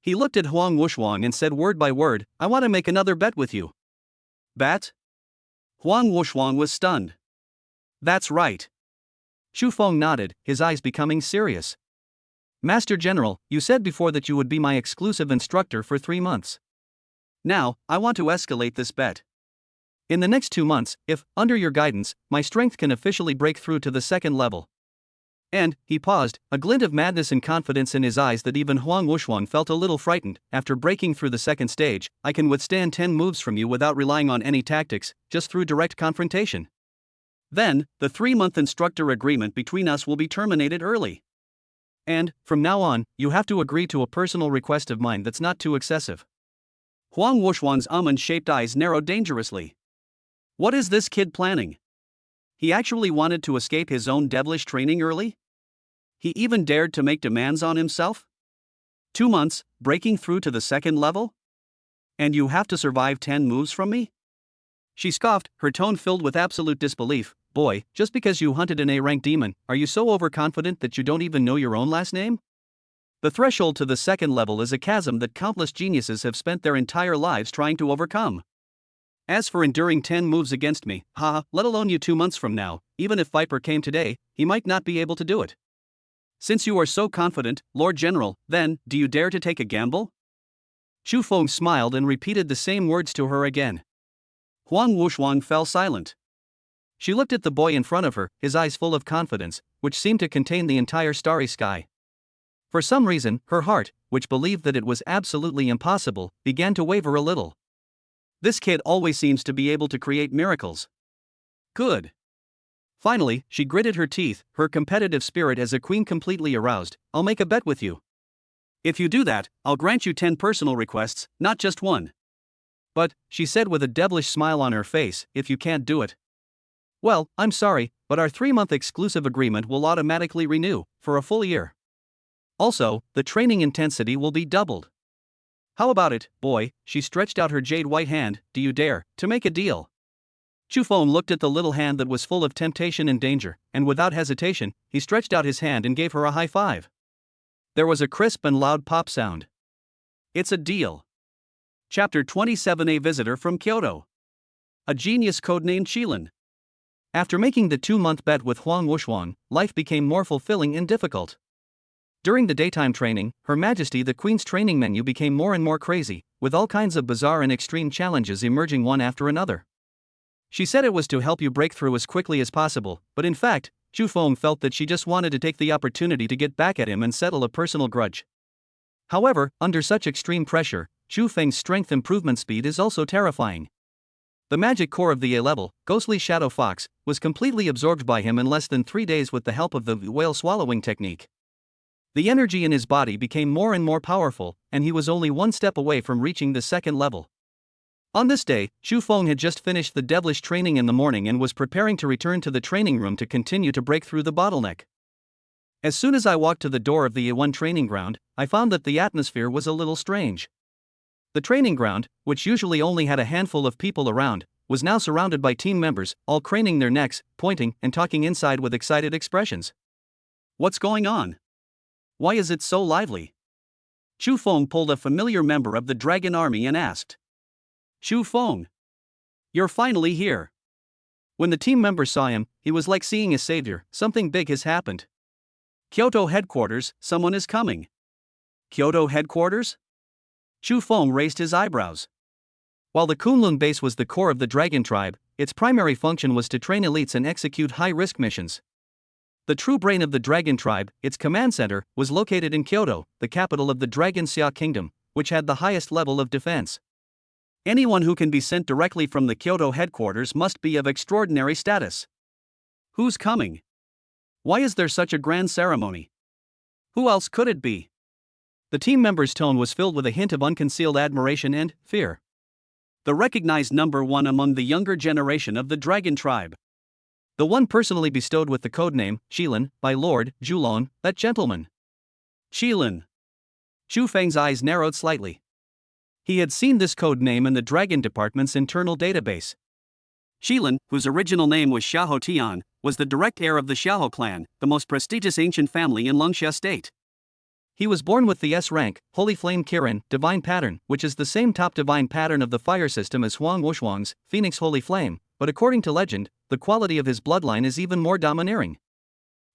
He looked at Huang Wushuang and said word by word, "I want to make another bet with you." Bet? Huang Wushuang was stunned. "That's right." Chu Feng nodded, his eyes becoming serious. "Master General, you said before that you would be my exclusive instructor for 3 months. Now, I want to escalate this bet. In the next 2 months, if, under your guidance, my strength can officially break through to the 2nd level, And, he paused, a glint of madness and confidence in his eyes that even Huang Wuxuan felt a little frightened. After breaking through the second stage, I can withstand 10 moves from you without relying on any tactics, just through direct confrontation. Then, the 3-month instructor agreement between us will be terminated early. And, from now on, you have to agree to a personal request of mine that's not too excessive. Huang Wuxuan's almond-shaped eyes narrowed dangerously. What is this kid planning? He actually wanted to escape his own devilish training early? He even dared to make demands on himself? 2 months, breaking through to the second level? And you have to survive 10 moves from me? She scoffed, her tone filled with absolute disbelief. Boy, just because you hunted an A-rank demon, are you so overconfident that you don't even know your own last name? The threshold to the second level is a chasm that countless geniuses have spent their entire lives trying to overcome. As for enduring 10 moves against me, let alone you 2 months from now, even if Viper came today, he might not be able to do it. Since you are so confident, Lord General, then, do you dare to take a gamble? Chu Feng smiled and repeated the same words to her again. Huang Wuxuan fell silent. She looked at the boy in front of her, his eyes full of confidence, which seemed to contain the entire starry sky. For some reason, her heart, which believed that it was absolutely impossible, began to waver a little. This kid always seems to be able to create miracles. Good. Finally, she gritted her teeth, her competitive spirit as a queen completely aroused. I'll make a bet with you. If you do that, I'll grant you 10 personal requests, not just one. But, she said with a devilish smile on her face, if you can't do it. Well, I'm sorry, but our 3-month exclusive agreement will automatically renew, for a full year. Also, the training intensity will be doubled. How about it, boy? She stretched out her jade white hand. Do you dare to make a deal? Chu Feng looked at the little hand that was full of temptation and danger, and without hesitation, he stretched out his hand and gave her a high five. There was a crisp and loud pop sound. It's a deal. Chapter 27. A visitor from Kyoto. A genius codenamed Qilin. After making the 2-month bet with Huang Wuxuan, life became more fulfilling and difficult. During the daytime training, Her Majesty the Queen's training menu became more and more crazy, with all kinds of bizarre and extreme challenges emerging one after another. She said it was to help you break through as quickly as possible, but in fact, Chu Feng felt that she just wanted to take the opportunity to get back at him and settle a personal grudge. However, under such extreme pressure, Chu Feng's strength improvement speed is also terrifying. The magic core of the A-level, Ghostly Shadow Fox, was completely absorbed by him in less than 3 days with the help of the whale swallowing technique. The energy in his body became more and more powerful, and he was only 1 step away from reaching the second level. On this day, Chu Feng had just finished the devilish training in the morning and was preparing to return to the training room to continue to break through the bottleneck. As soon as I walked to the door of the A1 training ground, I found that the atmosphere was a little strange. The training ground, which usually only had a handful of people around, was now surrounded by team members, all craning their necks, pointing, and talking inside with excited expressions. What's going on? Why is it so lively? Chu Feng pulled a familiar member of the dragon army and asked. Chu Feng. You're finally here. When the team member saw him, he was like seeing a savior. Something big has happened. Kyoto headquarters, someone is coming. Kyoto headquarters? Chu Feng raised his eyebrows. While the Kunlun base was the core of the dragon tribe, its primary function was to train elites and execute high-risk missions. The true brain of the dragon tribe, its command center, was located in Kyoto, the capital of the Dragon Xia Kingdom, which had the highest level of defense. Anyone who can be sent directly from the Kyoto headquarters must be of extraordinary status. Who's coming? Why is there such a grand ceremony? Who else could it be? The team member's tone was filled with a hint of unconcealed admiration and fear. The recognized number 1 among the younger generation of the dragon tribe. The one personally bestowed with the codename, Qilin, by Lord Julon, that gentleman. Qilin. Chu Feng's eyes narrowed slightly. He had seen this code name in the Dragon Department's internal database. Qilin, whose original name was Xiahou Tian, was the direct heir of the Xiahou clan, the most prestigious ancient family in Longxia State. He was born with the S rank, Holy Flame Kirin, Divine Pattern, which is the same top divine pattern of the fire system as Huang Wuxuang's, Phoenix Holy Flame, but according to legend, the quality of his bloodline is even more domineering.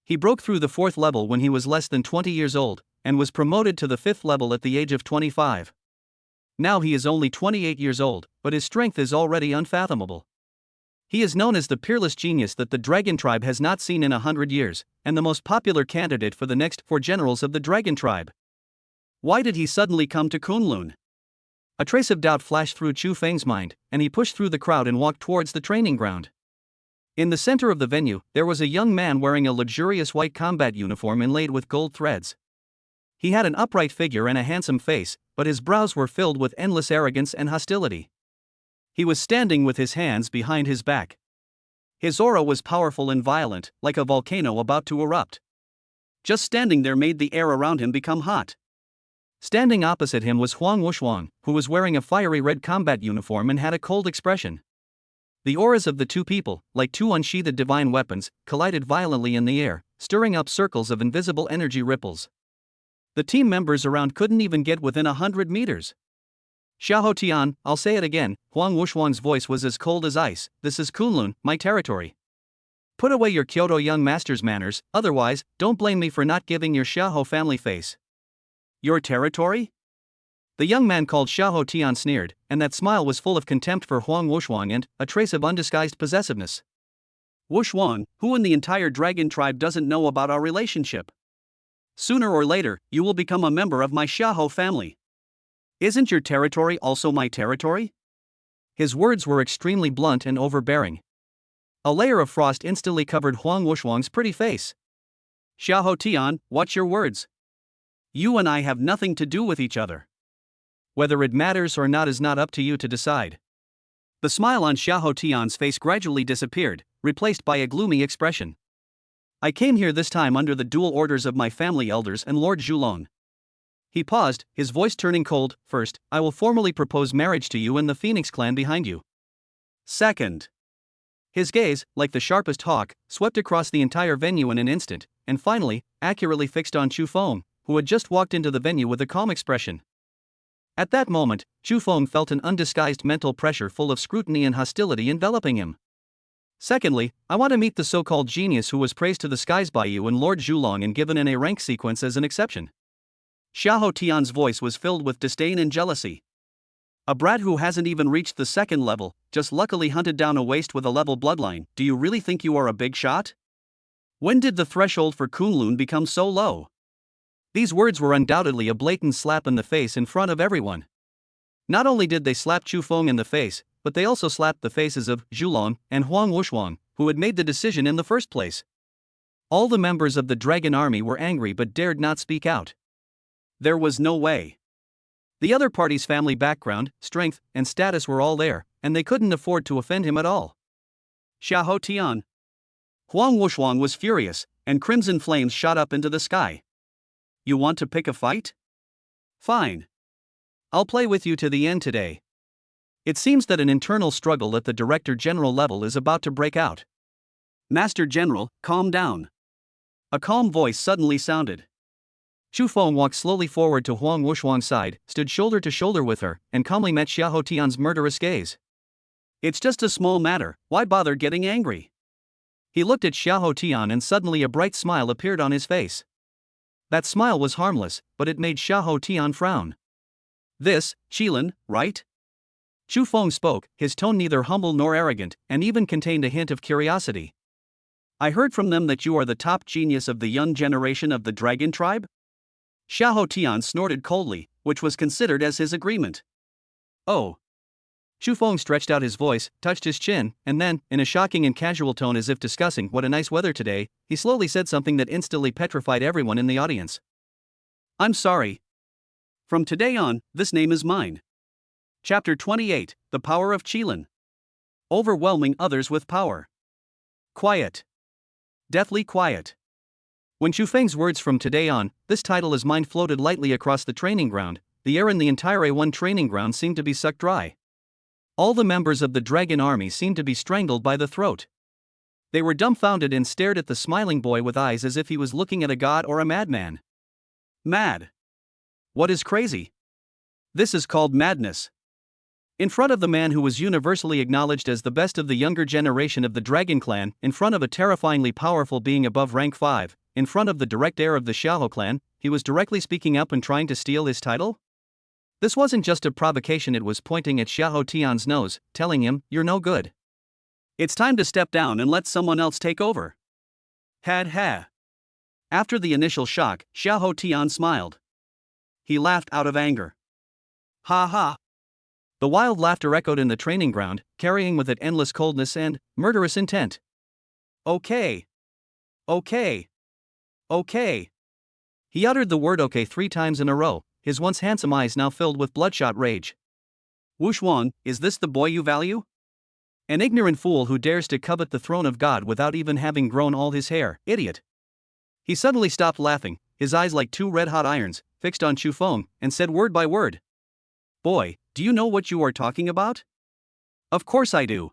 He broke through the 4th level when he was less than 20 years old, and was promoted to the 5th level at the age of 25. Now he is only 28 years old, but his strength is already unfathomable. He is known as the peerless genius that the dragon tribe has not seen in 100 years, and the most popular candidate for the next 4 generals of the dragon tribe. Why did he suddenly come to Kunlun? A trace of doubt flashed through Chu Feng's mind, and he pushed through the crowd and walked towards the training ground. In the center of the venue, there was a young man wearing a luxurious white combat uniform inlaid with gold threads. He had an upright figure and a handsome face, but his brows were filled with endless arrogance and hostility. He was standing with his hands behind his back. His aura was powerful and violent, like a volcano about to erupt. Just standing there made the air around him become hot. Standing opposite him was Huang Wushuang, who was wearing a fiery red combat uniform and had a cold expression. The auras of the two people, like two unsheathed divine weapons, collided violently in the air, stirring up circles of invisible energy ripples. The team members around couldn't even get within 100 meters. Xiahou Tian, I'll say it again, Huang Wushuang's voice was as cold as ice. This is Kunlun, my territory. Put away your Kyoto young master's manners, otherwise, don't blame me for not giving your Xiahou family face. Your territory? The young man called Xiahou Tian sneered, and that smile was full of contempt for Huang Wushuang and a trace of undisguised possessiveness. Wushuang, who in the entire dragon tribe doesn't know about our relationship? Sooner or later, you will become a member of my Xiahou family. Isn't your territory also my territory? His words were extremely blunt and overbearing. A layer of frost instantly covered Huang Wushuang's pretty face. Xiahou Tian, watch your words. You and I have nothing to do with each other. Whether it matters or not is not up to you to decide. The smile on Xiahou Tian's face gradually disappeared, replaced by a gloomy expression. I came here this time under the dual orders of my family elders and Lord Zhulong. He paused, his voice turning cold. First, I will formally propose marriage to you and the Phoenix clan behind you. Second. His gaze, like the sharpest hawk, swept across the entire venue in an instant, and finally, accurately fixed on Chu Feng, who had just walked into the venue with a calm expression. At that moment, Chu Feng felt an undisguised mental pressure full of scrutiny and hostility enveloping him. Secondly, I want to meet the so-called genius who was praised to the skies by you and Lord Zhulong and given in a rank sequence as an exception. Xiahou Tian's voice was filled with disdain and jealousy. A brat who hasn't even reached the second level, just luckily hunted down a waste with a level bloodline. Do you really think you are a big shot? When did the threshold for Kunlun become so low? These words were undoubtedly a blatant slap in the face in front of everyone. Not only did they slap Chu Feng in the face, but they also slapped the faces of Zhulong and Huang Wushuang, who had made the decision in the first place. All the members of the dragon army were angry but dared not speak out. There was no way. The other party's family background, strength, and status were all there, and they couldn't afford to offend him at all. Xiahou Tian. Huang Wushuang was furious, and crimson flames shot up into the sky. You want to pick a fight? Fine. I'll play with you to the end today. It seems that an internal struggle at the Director General level is about to break out. Master General, calm down. A calm voice suddenly sounded. Chu Feng walked slowly forward to Huang Wushuang's side, stood shoulder to shoulder with her, and calmly met Xiahou Tian's murderous gaze. It's just a small matter, why bother getting angry? He looked at Xiahou Tian and suddenly a bright smile appeared on his face. That smile was harmless, but it made Xiahou Tian frown. This, Qilin, right? Chu Feng spoke, his tone neither humble nor arrogant, and even contained a hint of curiosity. I heard from them that you are the top genius of the young generation of the dragon tribe? Xiahou Tian snorted coldly, which was considered as his agreement. Oh. Chu Feng stretched out his voice, touched his chin, and then, in a shocking and casual tone as if discussing what a nice weather today, he slowly said something that instantly petrified everyone in the audience. I'm sorry. From today on, this name is mine. Chapter 28, The Power of Qilin. Overwhelming others with power. Quiet. Deathly quiet. When Chu Feng's words from today on, this title is mine floated lightly across the training ground, the air in the entire A1 training ground seemed to be sucked dry. All the members of the dragon army seemed to be strangled by the throat. They were dumbfounded and stared at the smiling boy with eyes as if he was looking at a god or a madman. Mad. What is crazy? This is called madness. In front of the man who was universally acknowledged as the best of the younger generation of the Dragon Clan, in front of a terrifyingly powerful being above rank 5, in front of the direct heir of the Xiahou clan, he was directly speaking up and trying to steal his title? This wasn't just a provocation, it was pointing at Xiahou Tian's nose, telling him, you're no good. It's time to step down and let someone else take over. Had ha. After the initial shock, Xiahou Tian smiled. He laughed out of anger. Ha ha. The wild laughter echoed in the training ground, carrying with it endless coldness and murderous intent. Okay. Okay. Okay. He uttered the word okay 3 times in a row, his once handsome eyes now filled with bloodshot rage. Wuxuang, is this the boy you value? An ignorant fool who dares to covet the throne of God without even having grown all his hair, idiot. He suddenly stopped laughing, his eyes like 2 red-hot irons, fixed on Chu Feng, and said word by word. Boy, do you know what you are talking about? Of course I do.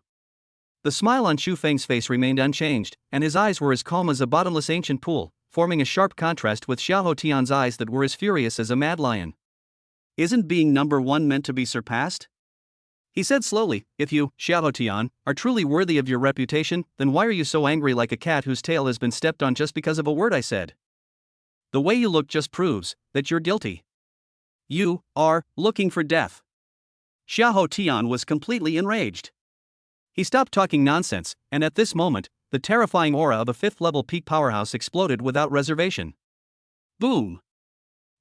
The smile on Chu Feng's face remained unchanged, and his eyes were as calm as a bottomless ancient pool, forming a sharp contrast with Xiahou Tian's eyes that were as furious as a mad lion. Isn't being number 1 meant to be surpassed? He said slowly, if you, Xiahou Tian, are truly worthy of your reputation, then why are you so angry like a cat whose tail has been stepped on just because of a word I said? The way you look just proves that you're guilty. You are looking for death. Xiahou Tian was completely enraged. He stopped talking nonsense, and at this moment, the terrifying aura of a 5th-level peak powerhouse exploded without reservation. Boom!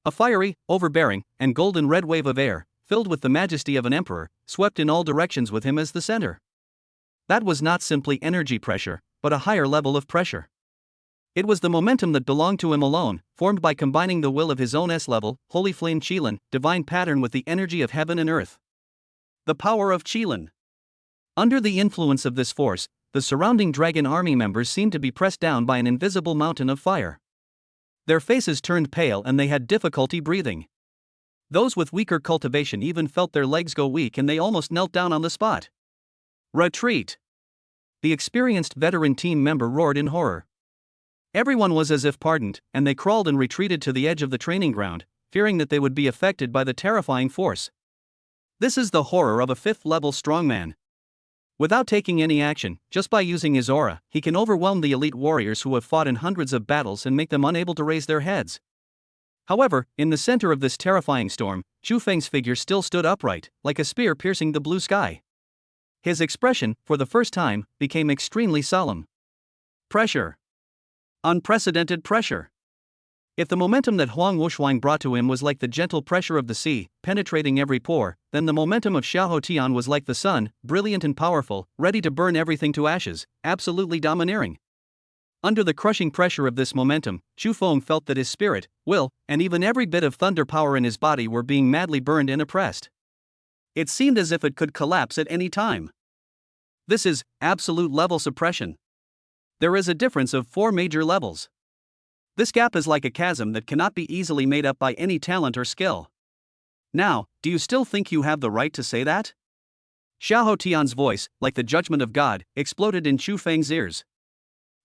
A fiery, overbearing, and golden red wave of air, filled with the majesty of an emperor, swept in all directions with him as the center. That was not simply energy pressure, but a higher level of pressure. It was the momentum that belonged to him alone, formed by combining the will of his own S-level, holy flame Qilin, divine pattern with the energy of heaven and earth. The power of Qilin. Under the influence of this force, the surrounding dragon army members seemed to be pressed down by an invisible mountain of fire. Their faces turned pale and they had difficulty breathing. Those with weaker cultivation even felt their legs go weak and they almost knelt down on the spot. Retreat! The experienced veteran team member roared in horror. Everyone was as if pardoned, and they crawled and retreated to the edge of the training ground, fearing that they would be affected by the terrifying force. This is the horror of a 5th-level strongman. Without taking any action, just by using his aura, he can overwhelm the elite warriors who have fought in hundreds of battles and make them unable to raise their heads. However, in the center of this terrifying storm, Chu Feng's figure still stood upright, like a spear piercing the blue sky. His expression, for the first time, became extremely solemn. Pressure. Unprecedented pressure. If the momentum that Huang Wuxuang brought to him was like the gentle pressure of the sea, penetrating every pore, then the momentum of Xiahou Tian was like the sun, brilliant and powerful, ready to burn everything to ashes, absolutely domineering. Under the crushing pressure of this momentum, Chu Feng felt that his spirit, will, and even every bit of thunder power in his body were being madly burned and oppressed. It seemed as if it could collapse at any time. This is absolute level suppression. There is a difference of 4 major levels. This gap is like a chasm that cannot be easily made up by any talent or skill. Now, do you still think you have the right to say that? Xiahou Tian's voice, like the judgment of God, exploded in Chu Feng's ears.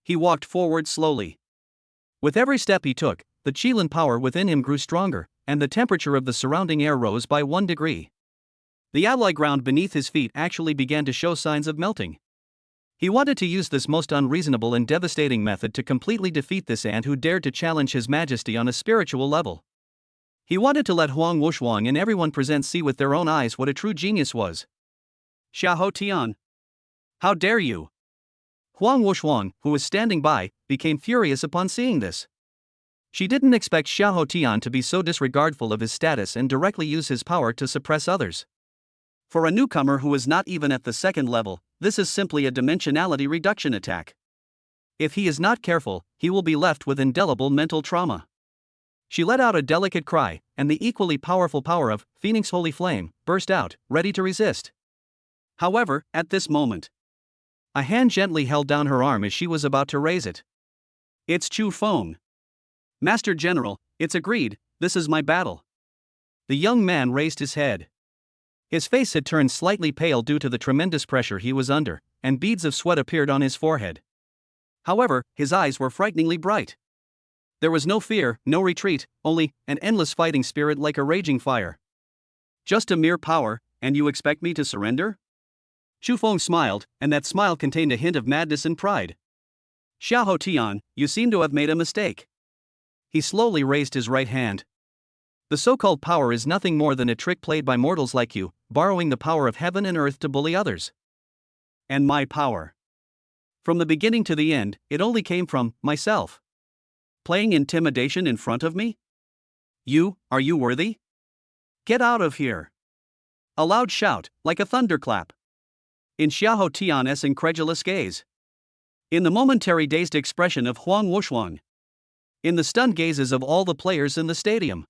He walked forward slowly. With every step he took, the Qilin power within him grew stronger, and the temperature of the surrounding air rose by 1 degree. The alloy ground beneath his feet actually began to show signs of melting. He wanted to use this most unreasonable and devastating method to completely defeat this ant who dared to challenge his majesty on a spiritual level. He wanted to let Huang Wuxuang and everyone present see with their own eyes what a true genius was. Xiahou Tian. How dare you? Huang Wuxuang, who was standing by, became furious upon seeing this. She didn't expect Xiahou Tian to be so disregardful of his status and directly use his power to suppress others. For a newcomer who is not even at the 2nd level, this is simply a dimensionality reduction attack. If he is not careful, he will be left with indelible mental trauma. She let out a delicate cry, and the equally powerful power of Phoenix Holy Flame burst out, ready to resist. However, at this moment, a hand gently held down her arm as she was about to raise it. It's Chu Feng. Master General, it's agreed, this is my battle. The young man raised his head. His face had turned slightly pale due to the tremendous pressure he was under, and beads of sweat appeared on his forehead. However, his eyes were frighteningly bright. There was no fear, no retreat, only an endless fighting spirit like a raging fire. Just a mere power, and you expect me to surrender? Chu Feng smiled, and that smile contained a hint of madness and pride. Xiahou Tian, you seem to have made a mistake. He slowly raised his right hand. The so-called power is nothing more than a trick played by mortals like you, borrowing the power of heaven and earth to bully others. And my power. From the beginning to the end, it only came from myself. Playing intimidation in front of me? Are you worthy? Get out of here. A loud shout, like a thunderclap. In Xiahou Tian's incredulous gaze. In the momentary dazed expression of Huang Wushuang. In the stunned gazes of all the players in the stadium.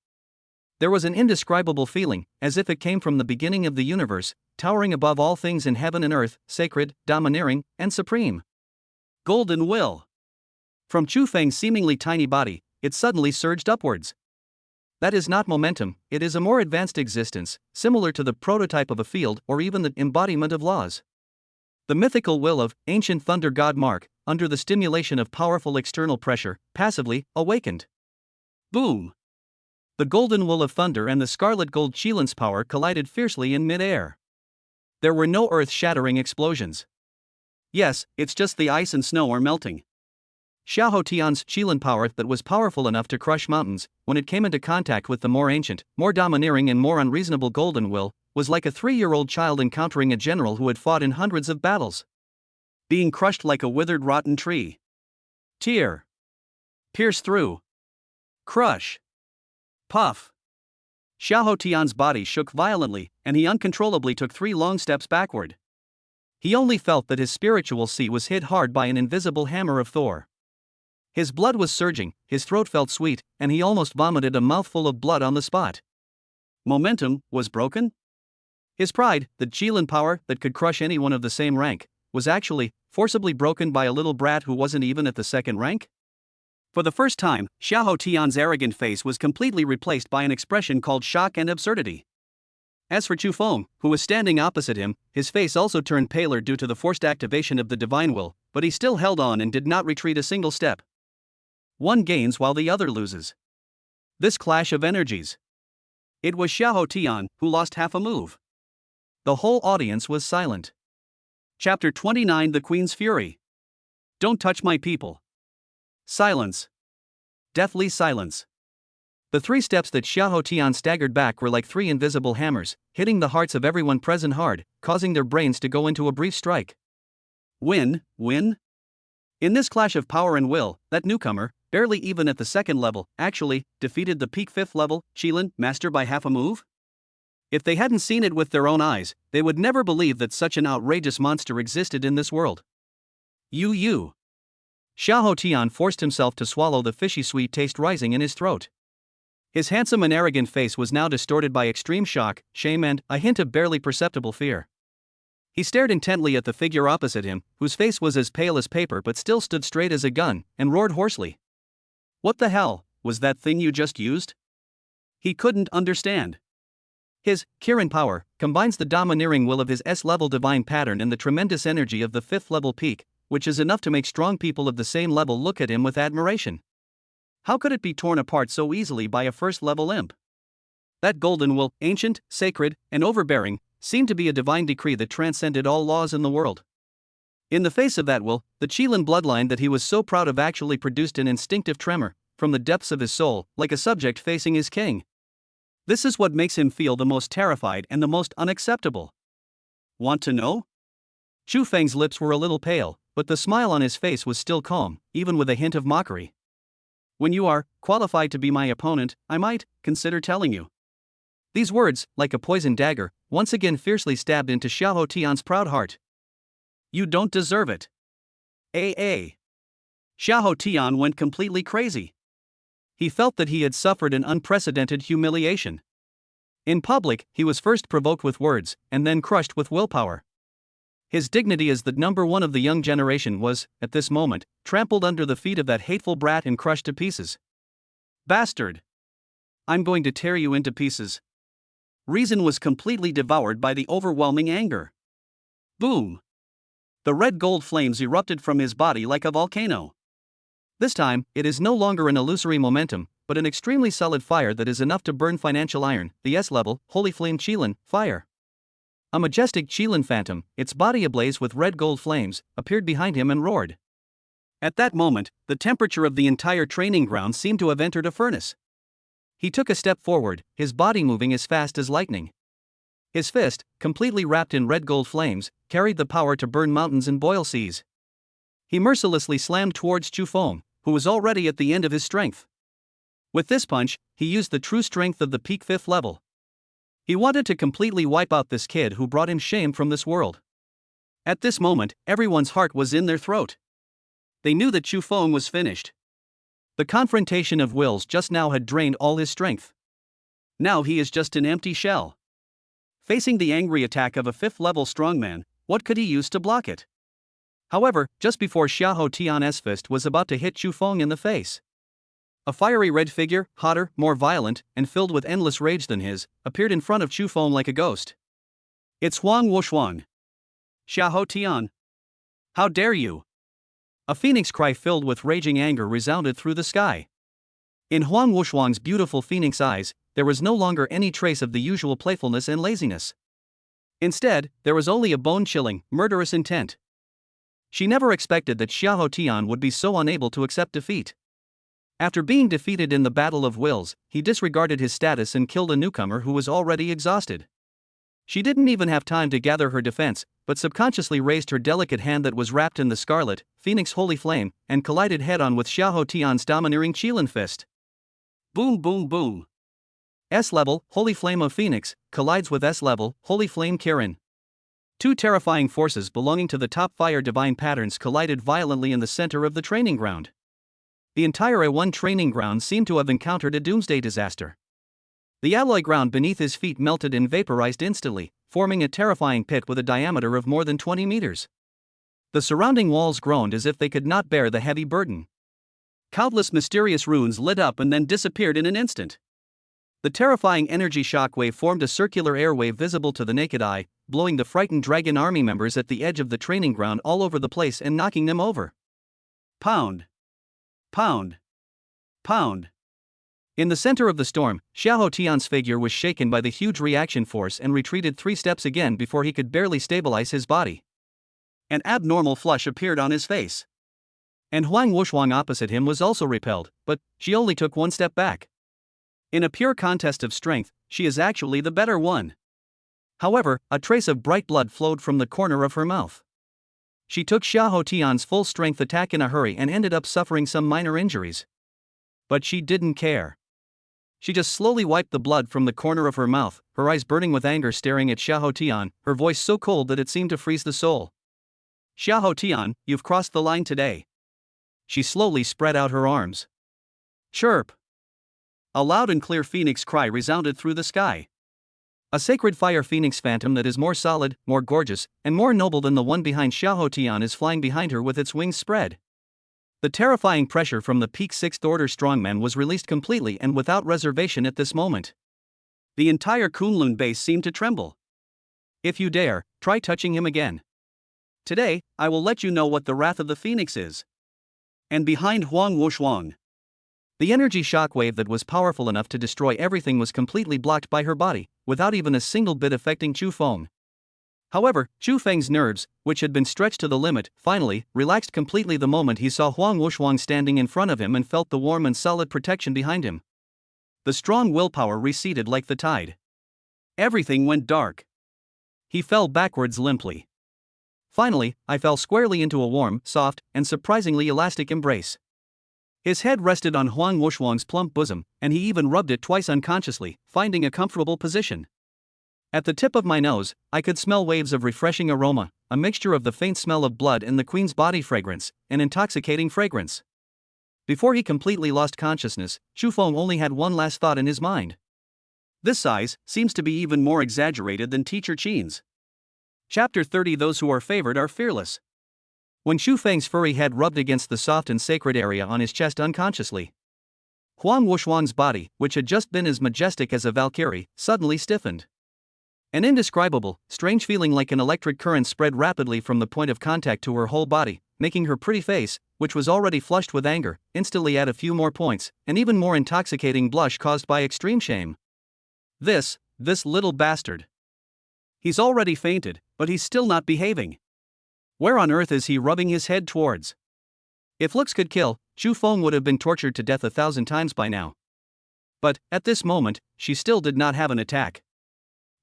There was an indescribable feeling, as if it came from the beginning of the universe, towering above all things in heaven and earth, sacred, domineering, and supreme. Golden will. From Chu Feng's seemingly tiny body, it suddenly surged upwards. That is not momentum, it is a more advanced existence, similar to the prototype of a field or even the embodiment of laws. The mythical will of ancient thunder god Mark, under the stimulation of powerful external pressure, passively awakened. Boom! The golden will of thunder and the scarlet gold Qilin's power collided fiercely in mid-air. There were no earth-shattering explosions. Yes, it's just the ice and snow are melting. Xiahou Tian's Qilin power that was powerful enough to crush mountains, when it came into contact with the more ancient, more domineering and more unreasonable golden will, was like a 3-year-old child encountering a general who had fought in hundreds of battles. Being crushed like a withered rotten tree. Tear. Pierce through. Crush. Puff. Xiahou Tian's body shook violently, and he uncontrollably took 3 long steps backward. He only felt that his spiritual sea was hit hard by an invisible hammer of Thor. His blood was surging, his throat felt sweet, and he almost vomited a mouthful of blood on the spot. Momentum was broken? His pride, the Qilin power that could crush anyone of the same rank, was actually forcibly broken by a little brat who wasn't even at the second rank? For the first time, Xiahou Tian's arrogant face was completely replaced by an expression called shock and absurdity. As for Chu Feng, who was standing opposite him, his face also turned paler due to the forced activation of the divine will, but he still held on and did not retreat a single step. One gains while the other loses. This clash of energies. It was Xiahou Tian who lost half a move. The whole audience was silent. Chapter 29: The Queen's Fury. Don't touch my people. Silence. Deathly silence. The 3 steps that Xiahou Tian staggered back were like 3 invisible hammers, hitting the hearts of everyone present hard, causing their brains to go into a brief strike. Win? In this clash of power and will, that newcomer, barely even at the 2nd level, actually defeated the peak 5th level Qilin master by half a move? If they hadn't seen it with their own eyes, they would never believe that such an outrageous monster existed in this world. You. Xiahou Tian forced himself to swallow the fishy sweet taste rising in his throat. His handsome and arrogant face was now distorted by extreme shock, shame and a hint of barely perceptible fear. He stared intently at the figure opposite him, whose face was as pale as paper but still stood straight as a gun, and roared hoarsely. What the hell was that thing you just used? He couldn't understand. His Kirin power combines the domineering will of his S-level divine pattern and the tremendous energy of the 5th level peak, which is enough to make strong people of the same level look at him with admiration. How could it be torn apart so easily by a 1st level imp? That golden will, ancient, sacred, and overbearing, seemed to be a divine decree that transcended all laws in the world. In the face of that will, the Qilin bloodline that he was so proud of actually produced an instinctive tremor, from the depths of his soul, like a subject facing his king. This is what makes him feel the most terrified and the most unacceptable. Want to know? Chu Feng's lips were a little pale, but the smile on his face was still calm, even with a hint of mockery. When you are qualified to be my opponent, I might consider telling you. These words, like a poisoned dagger, once again fiercely stabbed into Xiahou Tian's proud heart. You don't deserve it. Xiahou Tian went completely crazy. He felt that he had suffered an unprecedented humiliation. In public, he was first provoked with words, and then crushed with willpower. His dignity as the number 1 of the young generation was, at this moment, trampled under the feet of that hateful brat and crushed to pieces. Bastard! I'm going to tear you into pieces. Reason was completely devoured by the overwhelming anger. Boom! The red gold flames erupted from his body like a volcano. This time, it is no longer an illusory momentum, but an extremely solid fire that is enough to burn financial iron, the S-level, holy flame Qilin, fire. A majestic Qilin phantom, its body ablaze with red gold flames, appeared behind him and roared. At that moment, the temperature of the entire training ground seemed to have entered a furnace. He took a step forward, his body moving as fast as lightning. His fist, completely wrapped in red gold flames, carried the power to burn mountains and boil seas. He mercilessly slammed towards Chu Feng, who was already at the end of his strength. With this punch, he used the true strength of the peak 5th level. He wanted to completely wipe out this kid who brought him shame from this world. At this moment, everyone's heart was in their throat. They knew that Chu Feng was finished. The confrontation of wills just now had drained all his strength. Now he is just an empty shell. Facing the angry attack of a 5th level strongman, what could he use to block it? However, just before Xiahou Tian's fist was about to hit Chu Feng in the face, a fiery red figure, hotter, more violent, and filled with endless rage than his, appeared in front of Chu Feng like a ghost. It's Huang Wushuang. Xiahou Tian. How dare you? A phoenix cry filled with raging anger resounded through the sky. In Huang Wushuang's beautiful phoenix eyes, there was no longer any trace of the usual playfulness and laziness. Instead, there was only a bone-chilling, murderous intent. She never expected that Xiahou Tian would be so unable to accept defeat. After being defeated in the Battle of Wills, he disregarded his status and killed a newcomer who was already exhausted. She didn't even have time to gather her defense, but subconsciously raised her delicate hand that was wrapped in the scarlet, phoenix holy flame, and collided head-on with Xiahou Tian's domineering Qilin fist. Boom boom boom. S-level, Holy Flame of Phoenix, collides with S-level, Holy Flame Kirin. Two terrifying forces belonging to the top fire divine patterns collided violently in the center of the training ground. The entire A1 training ground seemed to have encountered a doomsday disaster. The alloy ground beneath his feet melted and vaporized instantly, forming a terrifying pit with a diameter of more than 20 meters. The surrounding walls groaned as if they could not bear the heavy burden. Countless mysterious runes lit up and then disappeared in an instant. The terrifying energy shockwave formed a circular airwave visible to the naked eye, blowing the frightened dragon army members at the edge of the training ground all over the place and knocking them over. Pound. Pound. Pound. In the center of the storm, Xiahou Tian's figure was shaken by the huge reaction force and retreated 3 steps again before he could barely stabilize his body. An abnormal flush appeared on his face. And Huang Wushuang opposite him was also repelled, but she only took 1 step back. In a pure contest of strength, she is actually the better one. However, a trace of bright blood flowed from the corner of her mouth. She took Xiahou Tian's full strength attack in a hurry and ended up suffering some minor injuries. But she didn't care. She just slowly wiped the blood from the corner of her mouth, her eyes burning with anger staring at Xiahou Tian, her voice so cold that it seemed to freeze the soul. Xiahou Tian, you've crossed the line today. She slowly spread out her arms. Chirp. A loud and clear phoenix cry resounded through the sky. A sacred fire phoenix phantom that is more solid, more gorgeous, and more noble than the one behind Xiahou Tian is flying behind her with its wings spread. The terrifying pressure from the peak 6th order strongman was released completely and without reservation at this moment. The entire Kunlun base seemed to tremble. If you dare, try touching him again. Today, I will let you know what the wrath of the phoenix is. And behind Huang Wushuang, the energy shockwave that was powerful enough to destroy everything was completely blocked by her body, without even a single bit affecting Chu Feng. However, Chu Feng's nerves, which had been stretched to the limit, finally relaxed completely the moment he saw Huang Wushuang standing in front of him and felt the warm and solid protection behind him. The strong willpower receded like the tide. Everything went dark. He fell backwards limply. Finally, I fell squarely into a warm, soft, and surprisingly elastic embrace. His head rested on Huang Wushuang's plump bosom, and he even rubbed it twice unconsciously, finding a comfortable position. At the tip of my nose, I could smell waves of refreshing aroma, a mixture of the faint smell of blood and the queen's body fragrance, an intoxicating fragrance. Before he completely lost consciousness, Chu Feng only had one last thought in his mind. This size seems to be even more exaggerated than Teacher Qin's. Chapter 30. Those who are favored are fearless. When Chu Feng's furry head rubbed against the soft and sacred area on his chest unconsciously, Huang Wushuang's body, which had just been as majestic as a Valkyrie, suddenly stiffened. An indescribable, strange feeling like an electric current spread rapidly from the point of contact to her whole body, making her pretty face, which was already flushed with anger, instantly add a few more points, an even more intoxicating blush caused by extreme shame. This little bastard. He's already fainted, but he's still not behaving. Where on earth is he rubbing his head towards? If looks could kill, Chu Feng would have been tortured to death 1,000 times by now. But, at this moment, she still did not have an attack.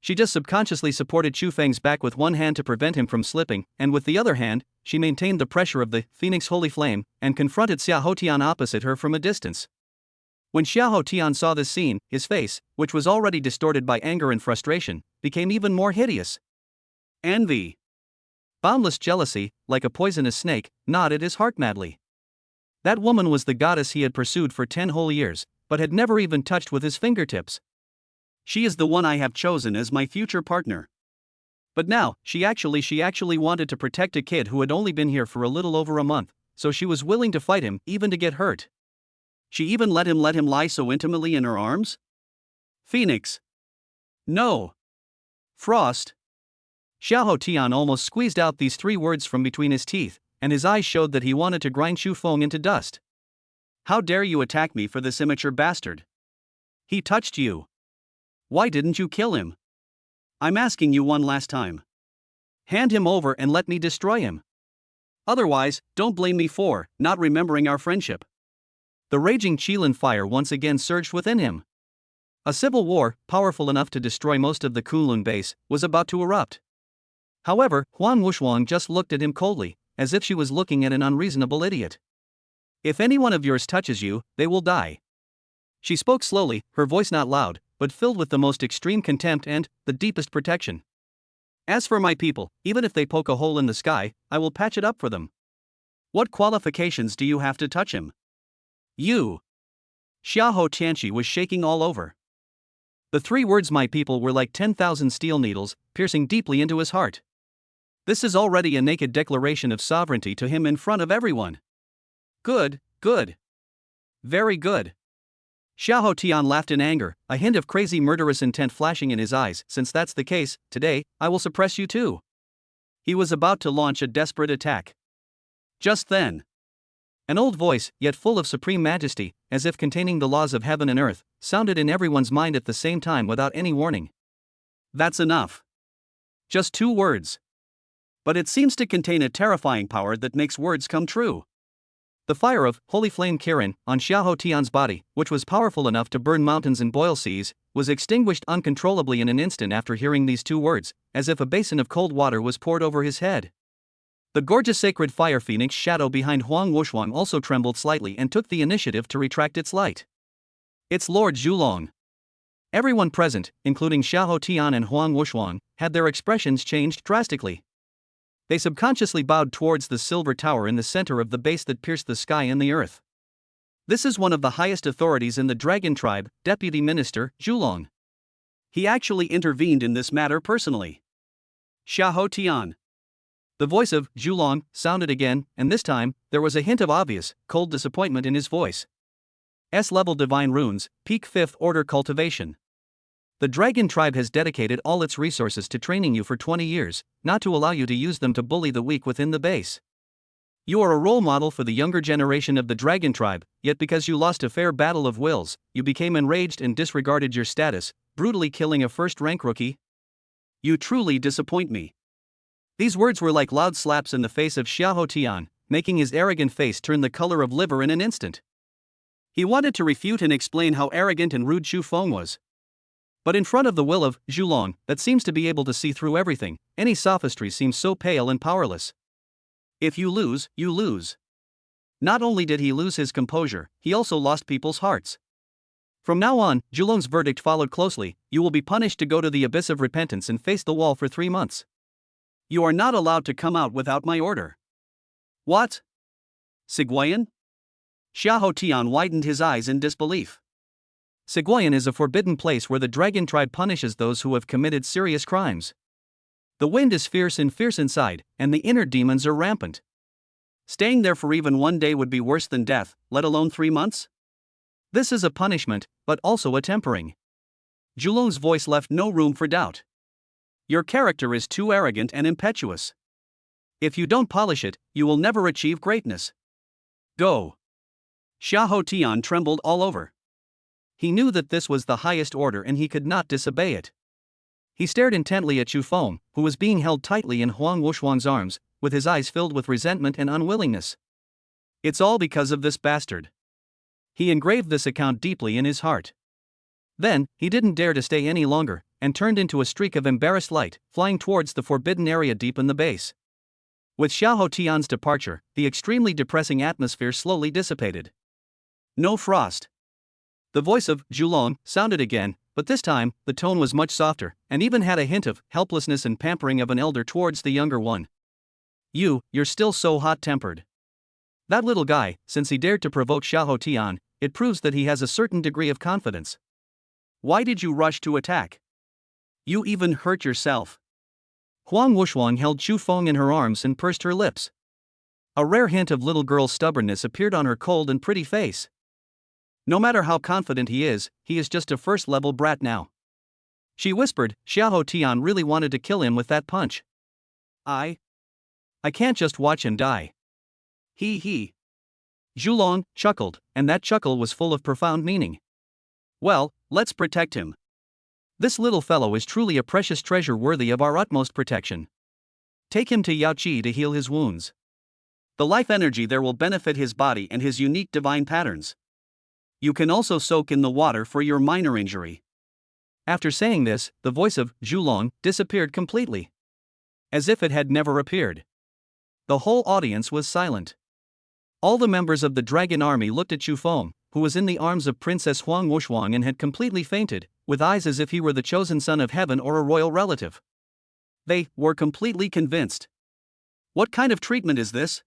She just subconsciously supported Chu Feng's back with one hand to prevent him from slipping, and with the other hand, she maintained the pressure of the Phoenix Holy Flame and confronted Xiahou Tian opposite her from a distance. When Xiahou Tian saw this scene, his face, which was already distorted by anger and frustration, became even more hideous. Envy. Boundless jealousy, like a poisonous snake, gnawed at his heart madly. That woman was the goddess he had pursued for 10 whole years, but had never even touched with his fingertips. She is the one I have chosen as my future partner. But now, she actually wanted to protect a kid who had only been here for a little over a month, so she was willing to fight him, even to get hurt. She even let him lie so intimately in her arms? Phoenix. No. Frost. Xiahou Tian almost squeezed out these 3 words from between his teeth, and his eyes showed that he wanted to grind Xu Feng into dust. How dare you attack me for this immature bastard? He touched you. Why didn't you kill him? I'm asking you one last time. Hand him over and let me destroy him. Otherwise, don't blame me for not remembering our friendship. The raging Qilin fire once again surged within him. A civil war, powerful enough to destroy most of the Kunlun base, was about to erupt. However, Huan Wuxuang just looked at him coldly, as if she was looking at an unreasonable idiot. If any one of yours touches you, they will die. She spoke slowly, her voice not loud, but filled with the most extreme contempt and the deepest protection. As for my people, even if they poke a hole in the sky, I will patch it up for them. What qualifications do you have to touch him? You. Xiahou Tianqi was shaking all over. The 3 words "my people" were like 10,000 steel needles, piercing deeply into his heart. This is already a naked declaration of sovereignty to him in front of everyone. Good, good. Very good. Xiahou Tian laughed in anger, a hint of crazy murderous intent flashing in his eyes. Since that's the case, today, I will suppress you too. He was about to launch a desperate attack. Just then, an old voice, yet full of supreme majesty, as if containing the laws of heaven and earth, sounded in everyone's mind at the same time without any warning. That's enough. Just 2 words. But it seems to contain a terrifying power that makes words come true. The fire of Holy Flame Kirin on Xiahou Tian's body, which was powerful enough to burn mountains and boil seas, was extinguished uncontrollably in an instant after hearing these 2 words, as if a basin of cold water was poured over his head. The gorgeous sacred fire phoenix shadow behind Huang Wuxuang also trembled slightly and took the initiative to retract its light. It's Lord Zhulong. Everyone present, including Xiahou Tian and Huang Wuxuang, had their expressions changed drastically. They subconsciously bowed towards the silver tower in the center of the base that pierced the sky and the earth. This is one of the highest authorities in the Dragon Tribe, Deputy Minister Zhulong. He actually intervened in this matter personally. Xiahou Tian. The voice of Zhulong sounded again, and this time, there was a hint of obvious, cold disappointment in his voice. S-level divine runes, peak 5th order cultivation. The Dragon Tribe has dedicated all its resources to training you for 20 years, not to allow you to use them to bully the weak within the base. You are a role model for the younger generation of the Dragon Tribe, yet because you lost a fair battle of wills, you became enraged and disregarded your status, brutally killing a first-rank rookie? You truly disappoint me. These words were like loud slaps in the face of Xiahou Tian, making his arrogant face turn the color of liver in an instant. He wanted to refute and explain how arrogant and rude Xu Feng was. But in front of the will of Zhulong, that seems to be able to see through everything, any sophistry seems so pale and powerless. If you lose, you lose. Not only did he lose his composure, he also lost people's hearts. From now on, Zhulong's verdict followed closely: you will be punished to go to the abyss of repentance and face the wall for 3 months. You are not allowed to come out without my order. What? Siguian? Xiahou Tian widened his eyes in disbelief. Siguian is a forbidden place where the Dragon Tribe punishes those who have committed serious crimes. The wind is fierce inside, and the inner demons are rampant. Staying there for even 1 day would be worse than death, let alone 3 months? This is a punishment, but also a tempering. Zhulong's voice left no room for doubt. Your character is too arrogant and impetuous. If you don't polish it, you will never achieve greatness. Go. Xiahou Tian trembled all over. He knew that this was the highest order and he could not disobey it. He stared intently at Xu Feng, who was being held tightly in Huang Wuxuang's arms, with his eyes filled with resentment and unwillingness. It's all because of this bastard. He engraved this account deeply in his heart. Then, he didn't dare to stay any longer, and turned into a streak of embarrassed light, flying towards the forbidden area deep in the base. With Xiao Tian's departure, the extremely depressing atmosphere slowly dissipated. No frost. The voice of Zhulong sounded again, but this time, the tone was much softer, and even had a hint of helplessness and pampering of an elder towards the younger one. You're still so hot-tempered. That little guy, since he dared to provoke Xiao Tian, it proves that he has a certain degree of confidence. Why did you rush to attack? You even hurt yourself. Huang Wuxuang held Chu Feng in her arms and pursed her lips. A rare hint of little girl's stubbornness appeared on her cold and pretty face. No matter how confident he is just a first-level brat now. She whispered, Xiao Tian really wanted to kill him with that punch. I can't just watch him die. He. Zhulong chuckled, and that chuckle was full of profound meaning. Well, let's protect him. This little fellow is truly a precious treasure worthy of our utmost protection. Take him to Yaoqi to heal his wounds. The life energy there will benefit his body and his unique divine patterns. You can also soak in the water for your minor injury. After saying this, the voice of Zhulong disappeared completely. As if it had never appeared. The whole audience was silent. All the members of the dragon army looked at Chu Feng, who was in the arms of Princess Huang Wuxuang and had completely fainted, with eyes as if he were the chosen son of heaven or a royal relative. They were completely convinced. What kind of treatment is this?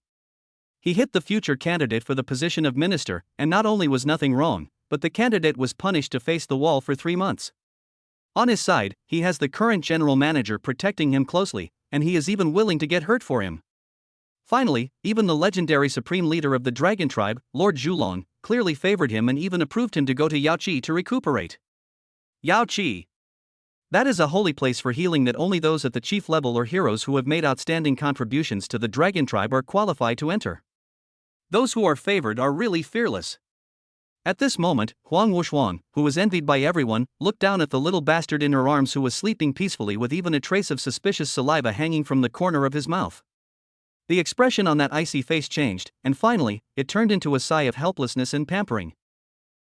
He hit the future candidate for the position of minister, and not only was nothing wrong, but the candidate was punished to face the wall for 3 months. On his side, he has the current general manager protecting him closely, and he is even willing to get hurt for him. Finally, even the legendary supreme leader of the dragon tribe, Lord Zhulong, clearly favored him and even approved him to go to Yaoqi to recuperate. Yaoqi. That is a holy place for healing that only those at the chief level or heroes who have made outstanding contributions to the dragon tribe are qualified to enter. Those who are favored are really fearless. At this moment, Huang Wuxuang, who was envied by everyone, looked down at the little bastard in her arms who was sleeping peacefully with even a trace of suspicious saliva hanging from the corner of his mouth. The expression on that icy face changed, and finally, it turned into a sigh of helplessness and pampering.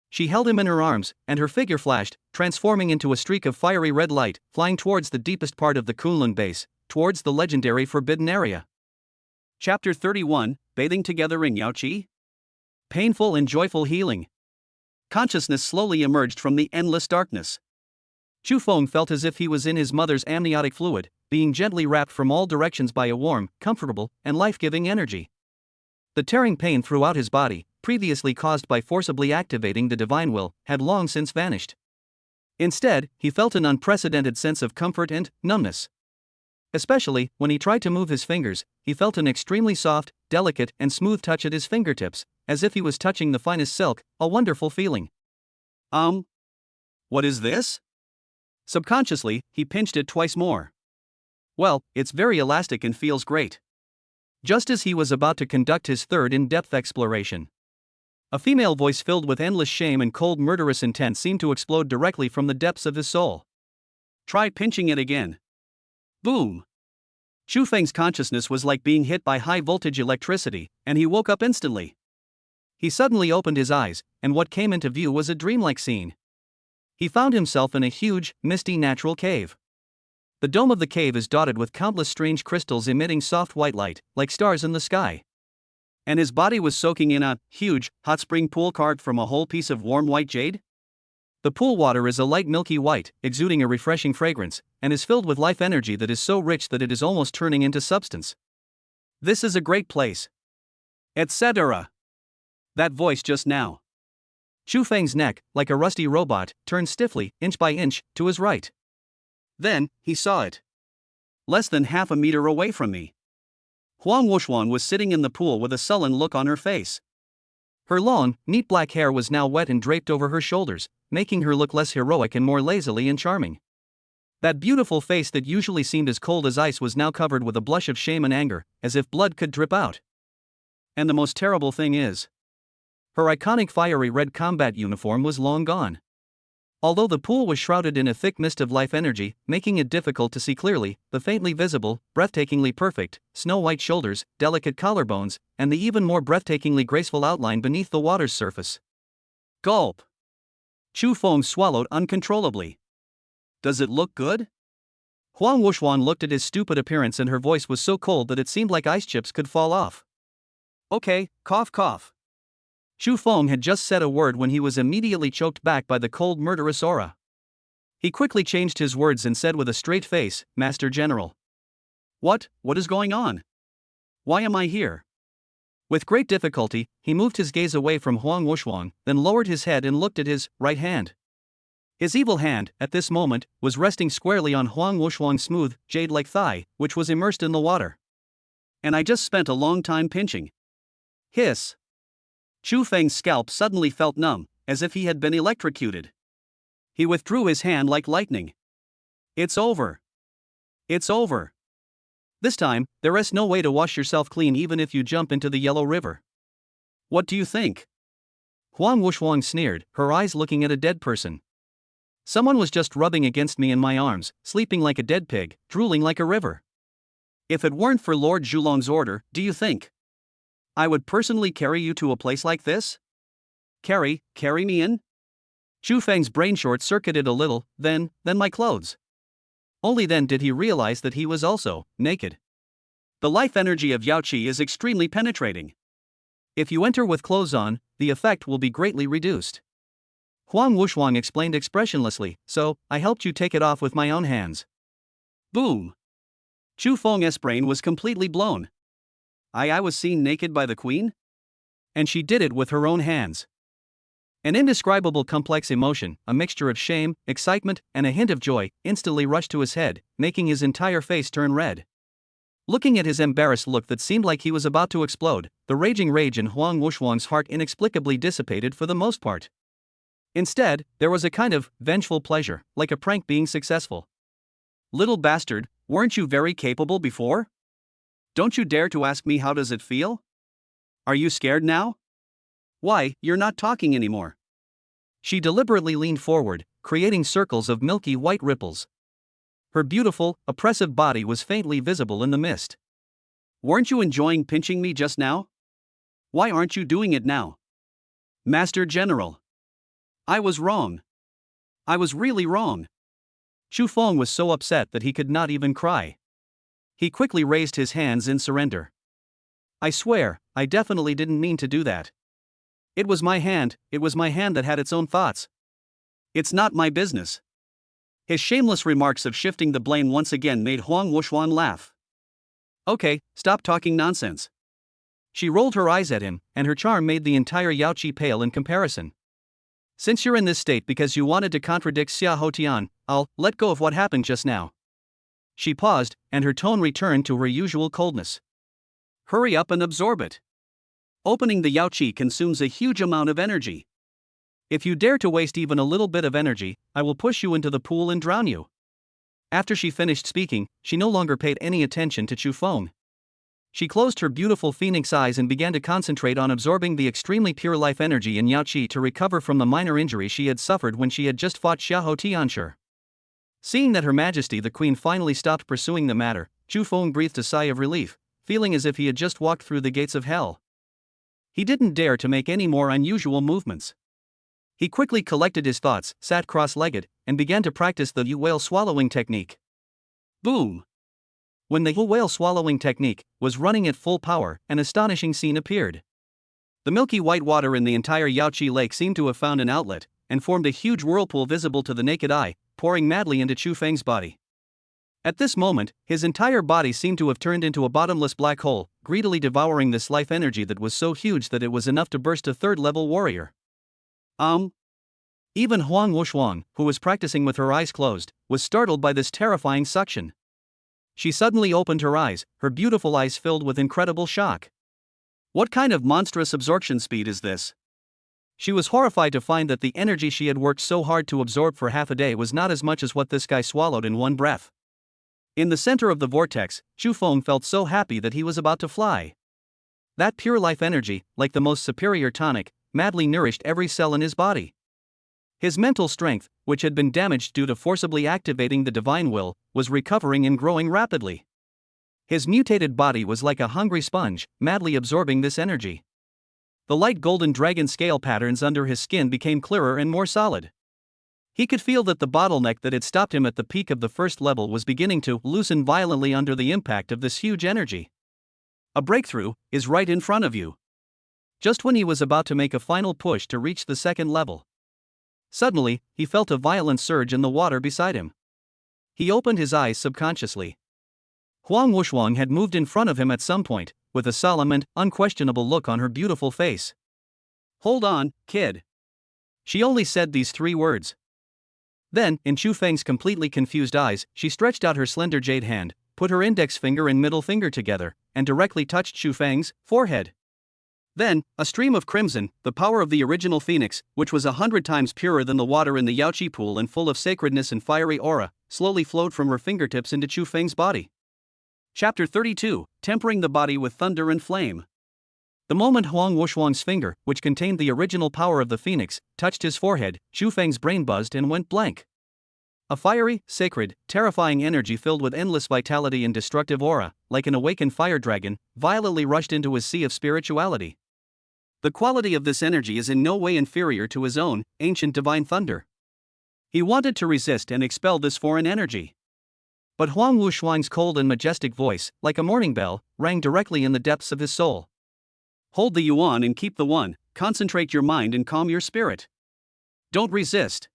She held him in her arms, and her figure flashed, transforming into a streak of fiery red light, flying towards the deepest part of the Kunlun base, towards the legendary Forbidden Area. Chapter 31, Bathing Together in Yaoqi? Painful and joyful healing. Consciousness slowly emerged from the endless darkness. Chu Feng felt as if he was in his mother's amniotic fluid, being gently wrapped from all directions by a warm, comfortable, and life-giving energy. The tearing pain throughout his body, previously caused by forcibly activating the divine will, had long since vanished. Instead, he felt an unprecedented sense of comfort and numbness. Especially, when he tried to move his fingers, he felt an extremely soft, delicate, and smooth touch at his fingertips, as if he was touching the finest silk, a wonderful feeling. What is this? Subconsciously, he pinched it twice more. Well, it's very elastic and feels great. Just as he was about to conduct his third in-depth exploration, a female voice filled with endless shame and cold murderous intent seemed to explode directly from the depths of his soul. Try pinching it again. Boom! Chu Feng's consciousness was like being hit by high-voltage electricity, and he woke up instantly. He suddenly opened his eyes, and what came into view was a dreamlike scene. He found himself in a huge, misty natural cave. The dome of the cave is dotted with countless strange crystals emitting soft white light, like stars in the sky. And his body was soaking in a huge, hot spring pool carved from a whole piece of warm white jade? The pool water is a light milky white, exuding a refreshing fragrance, and is filled with life energy that is so rich that it is almost turning into substance. This is a great place. Etc. That voice just now. Chu Feng's neck, like a rusty robot, turned stiffly, inch by inch, to his right. Then, he saw it. Less than half a meter away from me. Huang Wuxuan was sitting in the pool with a sullen look on her face. Her long, neat black hair was now wet and draped over her shoulders, making her look less heroic and more lazily and charming. That beautiful face that usually seemed as cold as ice was now covered with a blush of shame and anger, as if blood could drip out. And the most terrible thing is, her iconic fiery red combat uniform was long gone. Although the pool was shrouded in a thick mist of life energy, making it difficult to see clearly, the faintly visible, breathtakingly perfect, snow-white shoulders, delicate collarbones, and the even more breathtakingly graceful outline beneath the water's surface. Gulp! Chu Feng swallowed uncontrollably. Does it look good? Huang Wuxuan looked at his stupid appearance and her voice was so cold that it seemed like ice chips could fall off. Okay, cough cough. Chu Feng had just said a word when he was immediately choked back by the cold murderous aura. He quickly changed his words and said with a straight face, Master General. What is going on? Why am I here? With great difficulty, he moved his gaze away from Huang Wuxuan, then lowered his head and looked at his right hand. His evil hand, at this moment, was resting squarely on Huang Wuxuang's smooth, jade-like thigh, which was immersed in the water. And I just spent a long time pinching. Hiss. Chu Feng's scalp suddenly felt numb, as if he had been electrocuted. He withdrew his hand like lightning. It's over. It's over. This time, there is no way to wash yourself clean even if you jump into the Yellow River. What do you think? Huang Wuxuang sneered, her eyes looking at a dead person. Someone was just rubbing against me in my arms, sleeping like a dead pig, drooling like a river. If it weren't for Lord Zhulong's order, do you think I would personally carry you to a place like this? Carry me in? Chu Feng's brain short-circuited a little, then my clothes. Only then did he realize that he was also naked. The life energy of Yao Qi is extremely penetrating. If you enter with clothes on, the effect will be greatly reduced. Huang Wuxuang explained expressionlessly, so I helped you take it off with my own hands. Boom! Chu Feng's brain was completely blown. I was seen naked by the queen? And she did it with her own hands. An indescribable complex emotion, a mixture of shame, excitement, and a hint of joy, instantly rushed to his head, making his entire face turn red. Looking at his embarrassed look that seemed like he was about to explode, the raging rage in Huang Wuxuang's heart inexplicably dissipated for the most part. Instead, there was a kind of vengeful pleasure, like a prank being successful. Little bastard, weren't you very capable before? Don't you dare to ask me how does it feel? Are you scared now? Why, you're not talking anymore. She deliberately leaned forward, creating circles of milky white ripples. Her beautiful, oppressive body was faintly visible in the mist. Weren't you enjoying pinching me just now? Why aren't you doing it now? Master General. I was wrong. I was really wrong. Chu Feng was so upset that he could not even cry. He quickly raised his hands in surrender. I swear, I definitely didn't mean to do that. It was my hand that had its own thoughts. It's not my business. His shameless remarks of shifting the blame once again made Huang Wuxuan laugh. Okay, stop talking nonsense. She rolled her eyes at him, and her charm made the entire Yao Qi pale in comparison. Since you're in this state because you wanted to contradict Xia Hotian, I'll let go of what happened just now. She paused, and her tone returned to her usual coldness. Hurry up and absorb it. Opening the Yao Qi consumes a huge amount of energy. If you dare to waste even a little bit of energy, I will push you into the pool and drown you. After she finished speaking, she no longer paid any attention to Chu Feng. She closed her beautiful phoenix eyes and began to concentrate on absorbing the extremely pure life energy in Yao Qi to recover from the minor injury she had suffered when she had just fought Xiahou Tianshi. Seeing that Her Majesty the Queen finally stopped pursuing the matter, Chu Feng breathed a sigh of relief, feeling as if he had just walked through the gates of hell. He didn't dare to make any more unusual movements. He quickly collected his thoughts, sat cross-legged, and began to practice the whale swallowing technique. Boom! When the whale swallowing technique was running at full power, an astonishing scene appeared. The milky white water in the entire Yao Qi lake seemed to have found an outlet, and formed a huge whirlpool visible to the naked eye, pouring madly into Chu Feng's body. At this moment, his entire body seemed to have turned into a bottomless black hole, greedily devouring this life energy that was so huge that it was enough to burst a third-level warrior. Even Huang Wuxuang, who was practicing with her eyes closed, was startled by this terrifying suction. She suddenly opened her eyes, her beautiful eyes filled with incredible shock. What kind of monstrous absorption speed is this? She was horrified to find that the energy she had worked so hard to absorb for half a day was not as much as what this guy swallowed in one breath. In the center of the vortex, Chu Feng felt so happy that he was about to fly. That pure life energy, like the most superior tonic, madly nourished every cell in his body. His mental strength, which had been damaged due to forcibly activating the divine will, was recovering and growing rapidly. His mutated body was like a hungry sponge, madly absorbing this energy. The light golden dragon scale patterns under his skin became clearer and more solid. He could feel that the bottleneck that had stopped him at the peak of the first level was beginning to loosen violently under the impact of this huge energy. A breakthrough is right in front of you. Just when he was about to make a final push to reach the second level, suddenly, he felt a violent surge in the water beside him. He opened his eyes subconsciously. Huang Wuxuang had moved in front of him at some point, with a solemn and unquestionable look on her beautiful face. "Hold on, kid." She only said these 3 words. Then, in Chu Feng's completely confused eyes, she stretched out her slender jade hand, put her index finger and middle finger together, and directly touched Chu Feng's forehead. Then, a stream of crimson, the power of the original phoenix, which was 100 times purer than the water in the Yaoqi pool and full of sacredness and fiery aura, slowly flowed from her fingertips into Chu Feng's body. Chapter 32, Tempering the Body with Thunder and Flame. The moment Huang Wuxuang's finger, which contained the original power of the phoenix, touched his forehead, Chu Feng's brain buzzed and went blank. A fiery, sacred, terrifying energy filled with endless vitality and destructive aura, like an awakened fire dragon, violently rushed into his sea of spirituality. The quality of this energy is in no way inferior to his own ancient divine thunder. He wanted to resist and expel this foreign energy. But Huang Wuxuang's cold and majestic voice, like a morning bell, rang directly in the depths of his soul. "Hold the yuan and keep the one, concentrate your mind and calm your spirit. Don't resist.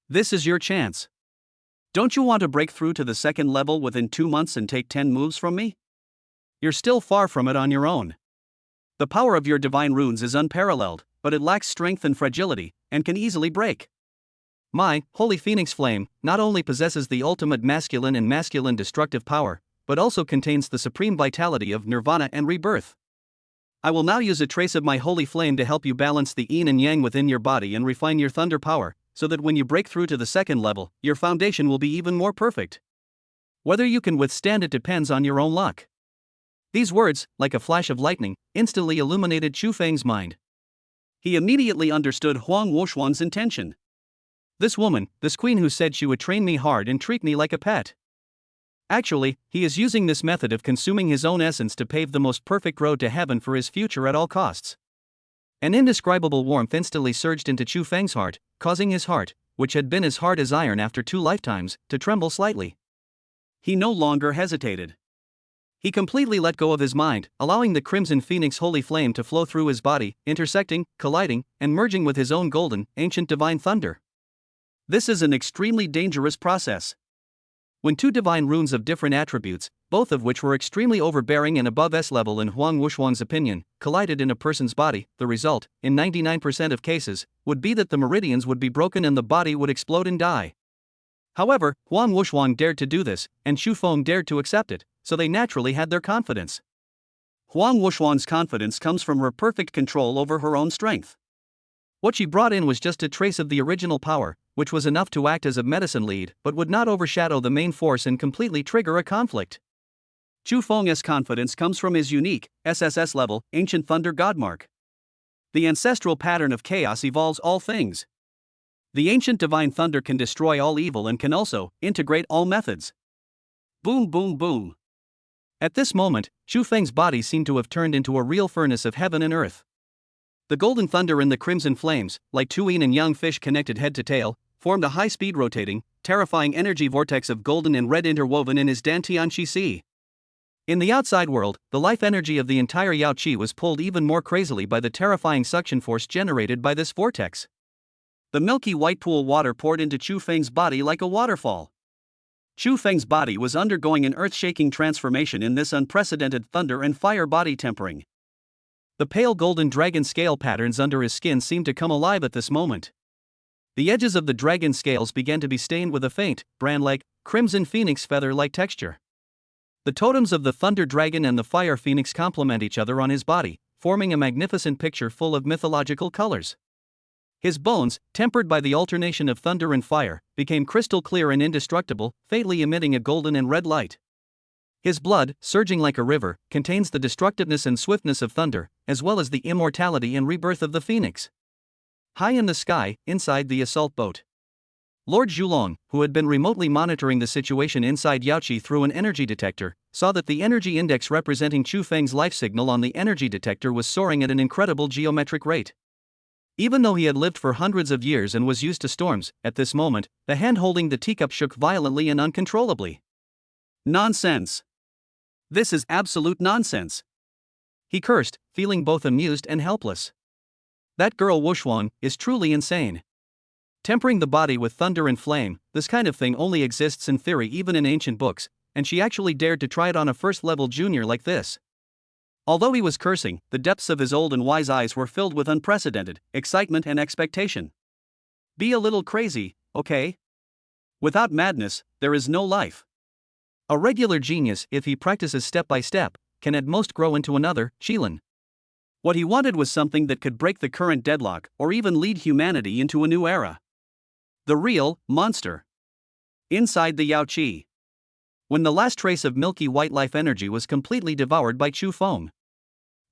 This is your chance. Don't you want to break through to the second level within 2 months and take 10 moves from me? You're still far from it on your own. The power of your divine runes is unparalleled, but it lacks strength and fragility, and can easily break. My holy phoenix flame not only possesses the ultimate masculine and masculine destructive power, but also contains the supreme vitality of nirvana and rebirth. I will now use a trace of my holy flame to help you balance the yin and yang within your body and refine your thunder power, so that when you break through to the second level, your foundation will be even more perfect. Whether you can withstand it depends on your own luck." These words, like a flash of lightning, instantly illuminated Chu Feng's mind. He immediately understood Huang Wuxuang's intention. This woman, this queen who said she would train me hard and treat me like a pet. Actually, he is using this method of consuming his own essence to pave the most perfect road to heaven for his future at all costs. An indescribable warmth instantly surged into Chu Feng's heart, causing his heart, which had been as hard as iron after 2 lifetimes, to tremble slightly. He no longer hesitated. He completely let go of his mind, allowing the crimson phoenix holy flame to flow through his body, intersecting, colliding, and merging with his own golden, ancient divine thunder. This is an extremely dangerous process. When 2 divine runes of different attributes, both of which were extremely overbearing and above S-level in Huang Wuxuang's opinion, collided in a person's body, the result, in 99% of cases, would be that the meridians would be broken and the body would explode and die. However, Huang Wuxuang dared to do this, and Chu Feng dared to accept it, so they naturally had their confidence. Huang Wuxuang's confidence comes from her perfect control over her own strength. What she brought in was just a trace of the original power, which was enough to act as a medicine lead but would not overshadow the main force and completely trigger a conflict. Chu Feng's confidence comes from his unique, SSS level, ancient thunder godmark. The ancestral pattern of chaos evolves all things. The ancient divine thunder can destroy all evil and can also integrate all methods. Boom, boom, boom. At this moment, Chu Feng's body seemed to have turned into a real furnace of heaven and earth. The golden thunder and the crimson flames, like 2 yin and yang fish connected head to tail, formed a high-speed rotating, terrifying energy vortex of golden and red interwoven in his Dantianqi Sea. In the outside world, the life energy of the entire Yaoqi was pulled even more crazily by the terrifying suction force generated by this vortex. The milky white pool water poured into Chu Feng's body like a waterfall. Chu Feng's body was undergoing an earth-shaking transformation in this unprecedented thunder and fire body tempering. The pale golden dragon scale patterns under his skin seemed to come alive at this moment. The edges of the dragon scales began to be stained with a faint, brand-like, crimson phoenix feather-like texture. The totems of the thunder dragon and the fire phoenix complement each other on his body, forming a magnificent picture full of mythological colors. His bones, tempered by the alternation of thunder and fire, became crystal clear and indestructible, faintly emitting a golden and red light. His blood, surging like a river, contains the destructiveness and swiftness of thunder, as well as the immortality and rebirth of the phoenix. High in the sky, inside the assault boat, Lord Zhulong, who had been remotely monitoring the situation inside Yaoqi through an energy detector, saw that the energy index representing Chu Feng's life signal on the energy detector was soaring at an incredible geometric rate. Even though he had lived for hundreds of years and was used to storms, at this moment, the hand holding the teacup shook violently and uncontrollably. Nonsense! This is absolute nonsense! He cursed, feeling both amused and helpless. That girl Wuxuang is truly insane. Tempering the body with thunder and flame, this kind of thing only exists in theory, even in ancient books, and she actually dared to try it on a first-level junior like this. Although he was cursing, the depths of his old and wise eyes were filled with unprecedented excitement and expectation. Be a little crazy, okay? Without madness, there is no life. A regular genius, if he practices step by step, can at most grow into another Qilin. What he wanted was something that could break the current deadlock or even lead humanity into a new era. The real monster. Inside the Yao Qi. When the last trace of milky white life energy was completely devoured by Chu Feng,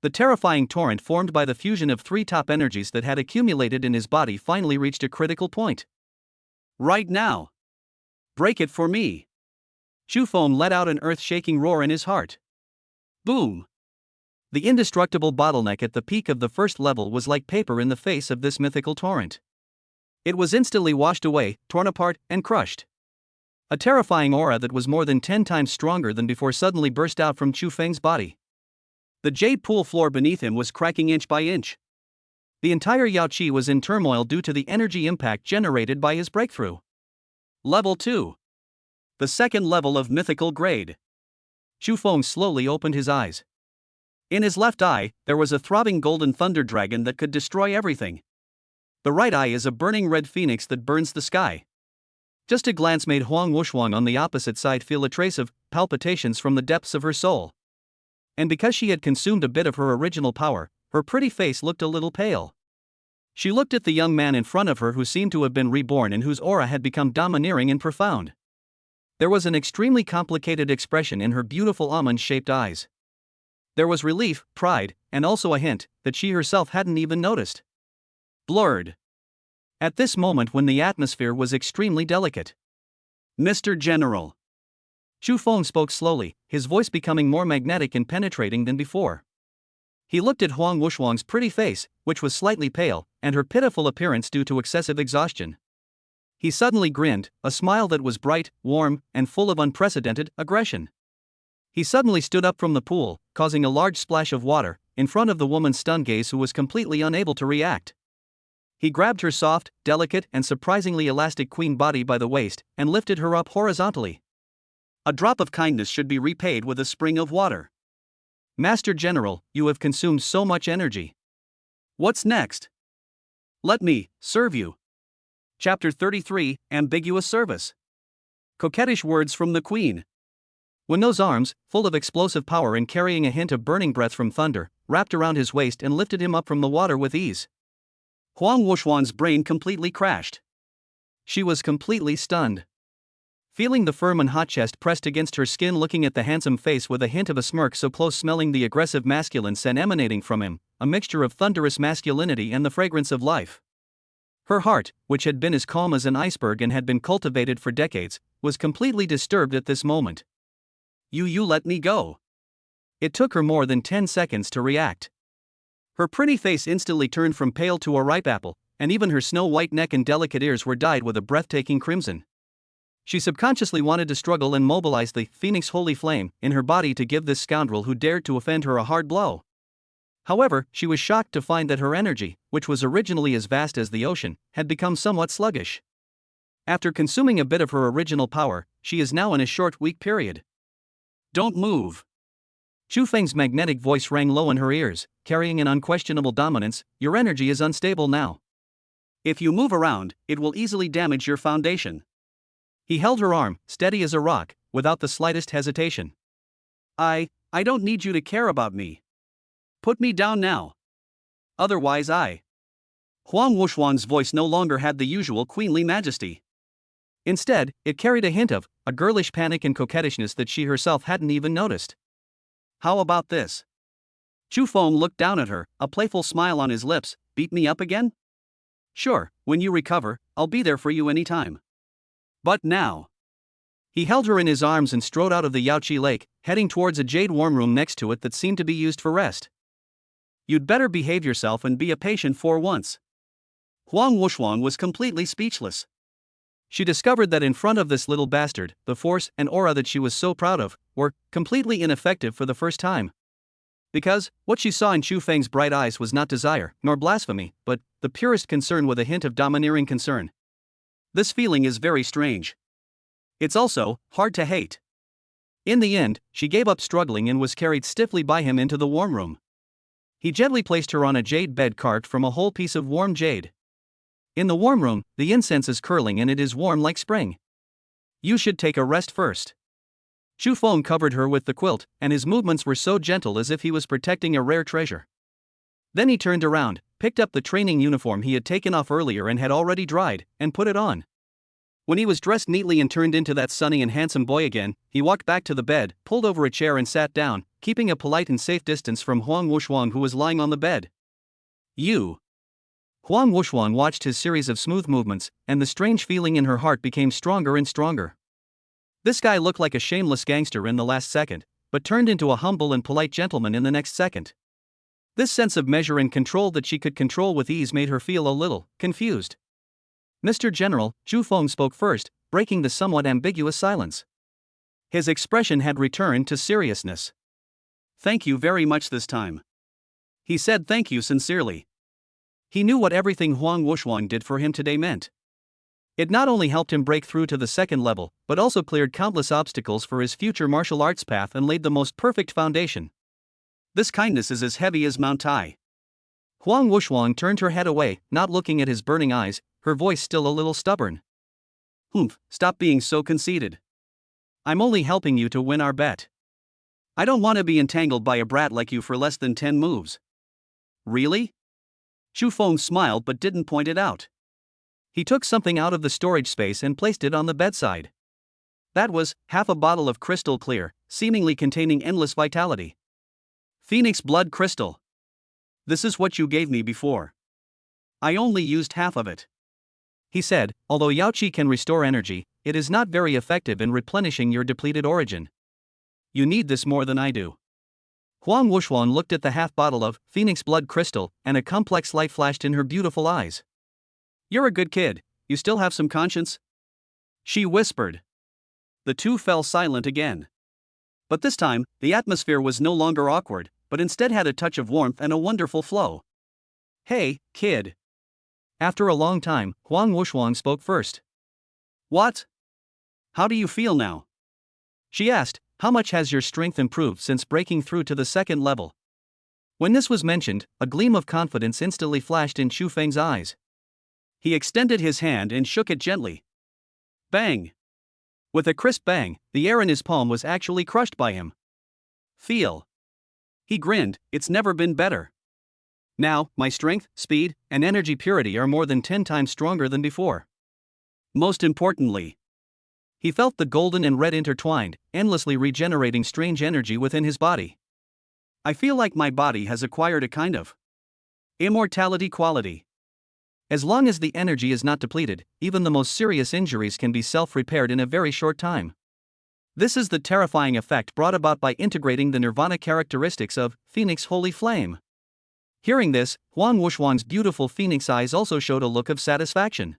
the terrifying torrent formed by the fusion of three top energies that had accumulated in his body finally reached a critical point. Right now. Break it for me. Chu Feng let out an earth-shaking roar in his heart. Boom! The indestructible bottleneck at the peak of the first level was like paper in the face of this mythical torrent. It was instantly washed away, torn apart, and crushed. A terrifying aura that was more than 10 times stronger than before suddenly burst out from Chu Feng's body. The jade pool floor beneath him was cracking inch by inch. The entire Yao Qi was in turmoil due to the energy impact generated by his breakthrough. Level 2. The second level of mythical grade. Chu Feng slowly opened his eyes. In his left eye, there was a throbbing golden thunder dragon that could destroy everything. The right eye is a burning red phoenix that burns the sky. Just a glance made Huang Wuxuang on the opposite side feel a trace of palpitations from the depths of her soul. And because she had consumed a bit of her original power, her pretty face looked a little pale. She looked at the young man in front of her who seemed to have been reborn and whose aura had become domineering and profound. There was an extremely complicated expression in her beautiful almond-shaped eyes. There was relief, pride, and also a hint that she herself hadn't even noticed. Blurred. At this moment when the atmosphere was extremely delicate. Mr. General. Chu Feng spoke slowly, his voice becoming more magnetic and penetrating than before. He looked at Huang Wuxuang's pretty face, which was slightly pale, and her pitiful appearance due to excessive exhaustion. He suddenly grinned, a smile that was bright, warm, and full of unprecedented aggression. He suddenly stood up from the pool, causing a large splash of water, in front of the woman's stunned gaze who was completely unable to react. He grabbed her soft, delicate, and surprisingly elastic queen body by the waist and lifted her up horizontally. A drop of kindness should be repaid with a spring of water. Master General, you have consumed so much energy. What's next? Let me serve you. Chapter 33, Ambiguous Service. Coquettish words from the Queen. When those arms, full of explosive power and carrying a hint of burning breath from thunder, wrapped around his waist and lifted him up from the water with ease, Huang Wuxuan's brain completely crashed. She was completely stunned. Feeling the firm and hot chest pressed against her skin, looking at the handsome face with a hint of a smirk so close, smelling the aggressive masculine scent emanating from him, a mixture of thunderous masculinity and the fragrance of life. Her heart, which had been as calm as an iceberg and had been cultivated for decades, was completely disturbed at this moment. You let me go. It took her more than 10 seconds to react. Her pretty face instantly turned from pale to a ripe apple, and even her snow-white neck and delicate ears were dyed with a breathtaking crimson. She subconsciously wanted to struggle and mobilize the phoenix holy flame in her body to give this scoundrel who dared to offend her a hard blow. However, she was shocked to find that her energy, which was originally as vast as the ocean, had become somewhat sluggish. After consuming a bit of her original power, she is now in a short, weak period. Don't move. Chu Feng's magnetic voice rang low in her ears, carrying an unquestionable dominance. Your energy is unstable now. If you move around, it will easily damage your foundation. He held her arm, steady as a rock, without the slightest hesitation. I don't need you to care about me. Put me down now. Otherwise Huang Wuxuang's voice no longer had the usual queenly majesty. Instead, it carried a hint of a girlish panic and coquettishness that she herself hadn't even noticed. How about this? Chu Feng looked down at her, a playful smile on his lips. Beat me up again? Sure, when you recover, I'll be there for you anytime. But now. He held her in his arms and strode out of the Yao Qi lake, heading towards a jade warm room next to it that seemed to be used for rest. You'd better behave yourself and be a patient for once. Huang Wuxuang was completely speechless. She discovered that in front of this little bastard, the force and aura that she was so proud of were completely ineffective for the first time. Because what she saw in Chu Feng's bright eyes was not desire, nor blasphemy, but the purest concern with a hint of domineering concern. This feeling is very strange. It's also hard to hate. In the end, she gave up struggling and was carried stiffly by him into the warm room. He gently placed her on a jade bed carved from a whole piece of warm jade. In the warm room, the incense is curling and it is warm like spring. You should take a rest first. Chu Feng covered her with the quilt, and his movements were so gentle as if he was protecting a rare treasure. Then he turned around, picked up the training uniform he had taken off earlier and had already dried, and put it on. When he was dressed neatly and turned into that sunny and handsome boy again, he walked back to the bed, pulled over a chair and sat down, keeping a polite and safe distance from Huang Wuxuang who was lying on the bed. You. Huang Wuxuang watched his series of smooth movements, and the strange feeling in her heart became stronger and stronger. This guy looked like a shameless gangster in the last second, but turned into a humble and polite gentleman in the next second. This sense of measure and control that she could control with ease made her feel a little confused. Mr. General, Chu Feng spoke first, breaking the somewhat ambiguous silence. His expression had returned to seriousness. Thank you very much this time. He said thank you sincerely. He knew what everything Huang Wuxuang did for him today meant. It not only helped him break through to the second level, but also cleared countless obstacles for his future martial arts path and laid the most perfect foundation. This kindness is as heavy as Mount Tai. Huang Wuxuang turned her head away, not looking at his burning eyes, her voice still a little stubborn. Humph, stop being so conceited. I'm only helping you to win our bet. I don't want to be entangled by a brat like you for less than 10 moves. Really? Chu Feng smiled but didn't point it out. He took something out of the storage space and placed it on the bedside. That was half a bottle of crystal clear, seemingly containing endless vitality. Phoenix blood crystal. This is what you gave me before. I only used half of it. He said, although Yaoqi can restore energy, it is not very effective in replenishing your depleted origin. You need this more than I do. Huang Wuxuang looked at the half bottle of Phoenix blood crystal, and a complex light flashed in her beautiful eyes. You're a good kid, you still have some conscience? She whispered. The two fell silent again. But this time, the atmosphere was no longer awkward, but instead had a touch of warmth and a wonderful flow. Hey, kid. After a long time, Huang Wuxuang spoke first. What? How do you feel now? She asked, how much has your strength improved since breaking through to the second level? When this was mentioned, a gleam of confidence instantly flashed in Chu Feng's eyes. He extended his hand and shook it gently. Bang! With a crisp bang, the air in his palm was actually crushed by him. Feel. He grinned, it's never been better. Now, my strength, speed, and energy purity are more than 10 times stronger than before. Most importantly, he felt the golden and red intertwined, endlessly regenerating strange energy within his body. I feel like my body has acquired a kind of immortality quality. As long as the energy is not depleted, even the most serious injuries can be self-repaired in a very short time. This is the terrifying effect brought about by integrating the nirvana characteristics of Phoenix Holy Flame. Hearing this, Huang Wuxuang's beautiful phoenix eyes also showed a look of satisfaction.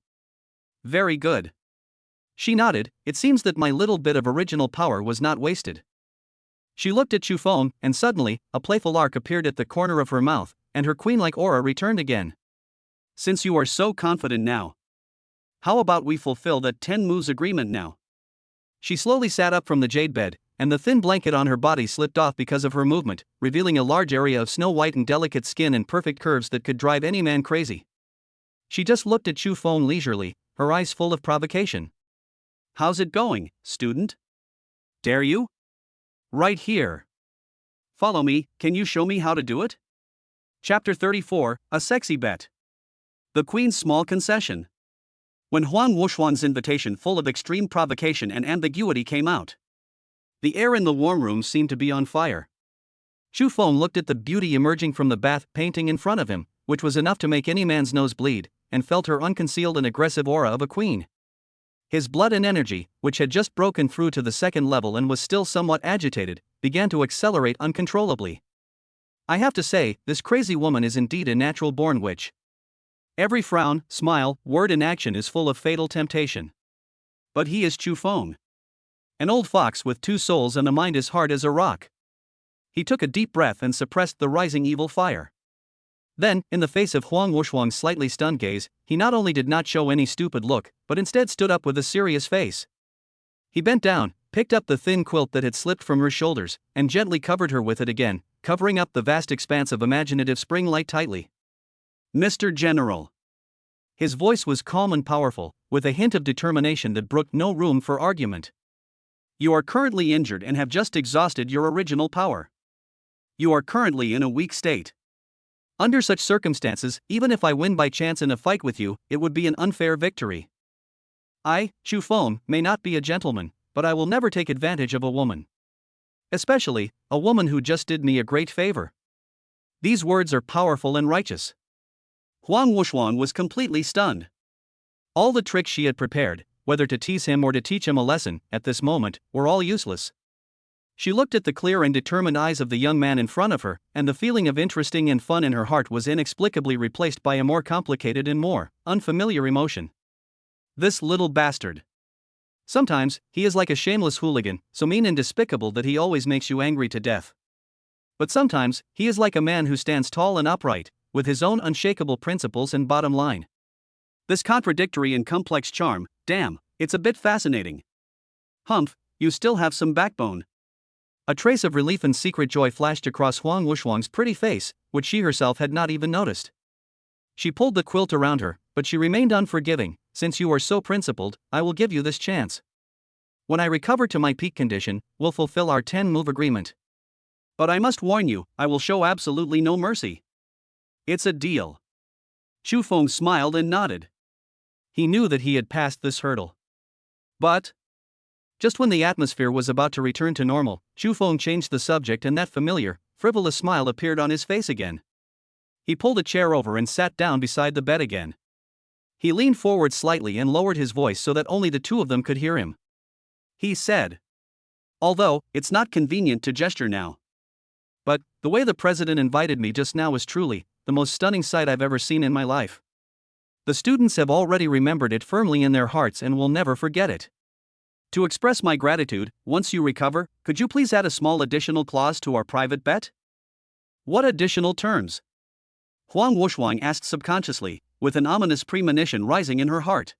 Very good. She nodded, it seems that my little bit of original power was not wasted. She looked at Chu Feng, and suddenly, a playful arc appeared at the corner of her mouth, and her queen-like aura returned again. Since you are so confident now, how about we fulfill that 10 moves agreement now? She slowly sat up from the jade bed, and the thin blanket on her body slipped off because of her movement, revealing a large area of snow-white and delicate skin and perfect curves that could drive any man crazy. She just looked at Chu Feng leisurely, her eyes full of provocation. How's it going, student? Dare you? Right here. Follow me, can you show me how to do it? Chapter 34, A Sexy Bet. The Queen's Small Concession. When Huang Wuxuang's invitation full of extreme provocation and ambiguity came out, the air in the warm room seemed to be on fire. Chu Feng looked at the beauty emerging from the bath painting in front of him, which was enough to make any man's nose bleed, and felt her unconcealed and aggressive aura of a queen. His blood and energy, which had just broken through to the second level and was still somewhat agitated, began to accelerate uncontrollably. I have to say, this crazy woman is indeed a natural-born witch. Every frown, smile, word and action is full of fatal temptation. But he is Chu Feng. An old fox with two souls and a mind as hard as a rock. He took a deep breath and suppressed the rising evil fire. Then, in the face of Huang Wushhuang's slightly stunned gaze, he not only did not show any stupid look, but instead stood up with a serious face. He bent down, picked up the thin quilt that had slipped from her shoulders, and gently covered her with it again, covering up the vast expanse of imaginative spring light tightly. Mr. General. His voice was calm and powerful, with a hint of determination that brooked no room for argument. You are currently injured and have just exhausted your original power. You are currently in a weak state. Under such circumstances, even if I win by chance in a fight with you, it would be an unfair victory. I, Chu Feng, may not be a gentleman, but I will never take advantage of a woman. Especially, a woman who just did me a great favor. These words are powerful and righteous. Huang Wushhuang was completely stunned. All the tricks she had prepared, whether to tease him or to teach him a lesson, at this moment, were all useless. She looked at the clear and determined eyes of the young man in front of her, and the feeling of interesting and fun in her heart was inexplicably replaced by a more complicated and more unfamiliar emotion. This little bastard. Sometimes, he is like a shameless hooligan, so mean and despicable that he always makes you angry to death. But sometimes, he is like a man who stands tall and upright, with his own unshakable principles and bottom line. This contradictory and complex charm, damn, it's a bit fascinating. Humph, you still have some backbone. A trace of relief and secret joy flashed across Huang Wushhuang's pretty face, which she herself had not even noticed. She pulled the quilt around her, but she remained unforgiving. Since you are so principled, I will give you this chance. When I recover to my peak condition, we'll fulfill our 10-move agreement. But I must warn you, I will show absolutely no mercy. It's a deal. Chu Feng smiled and nodded. He knew that he had passed this hurdle. But just when the atmosphere was about to return to normal, Chu Feng changed the subject and that familiar, frivolous smile appeared on his face again. He pulled a chair over and sat down beside the bed again. He leaned forward slightly and lowered his voice so that only the two of them could hear him. He said, "Although, it's not convenient to gesture now. But, the way the president invited me just now was truly the most stunning sight I've ever seen in my life. The students have already remembered it firmly in their hearts and will never forget it. To express my gratitude, once you recover, could you please add a small additional clause to our private bet?" What additional terms? Huang Wushhuang asked subconsciously, with an ominous premonition rising in her heart.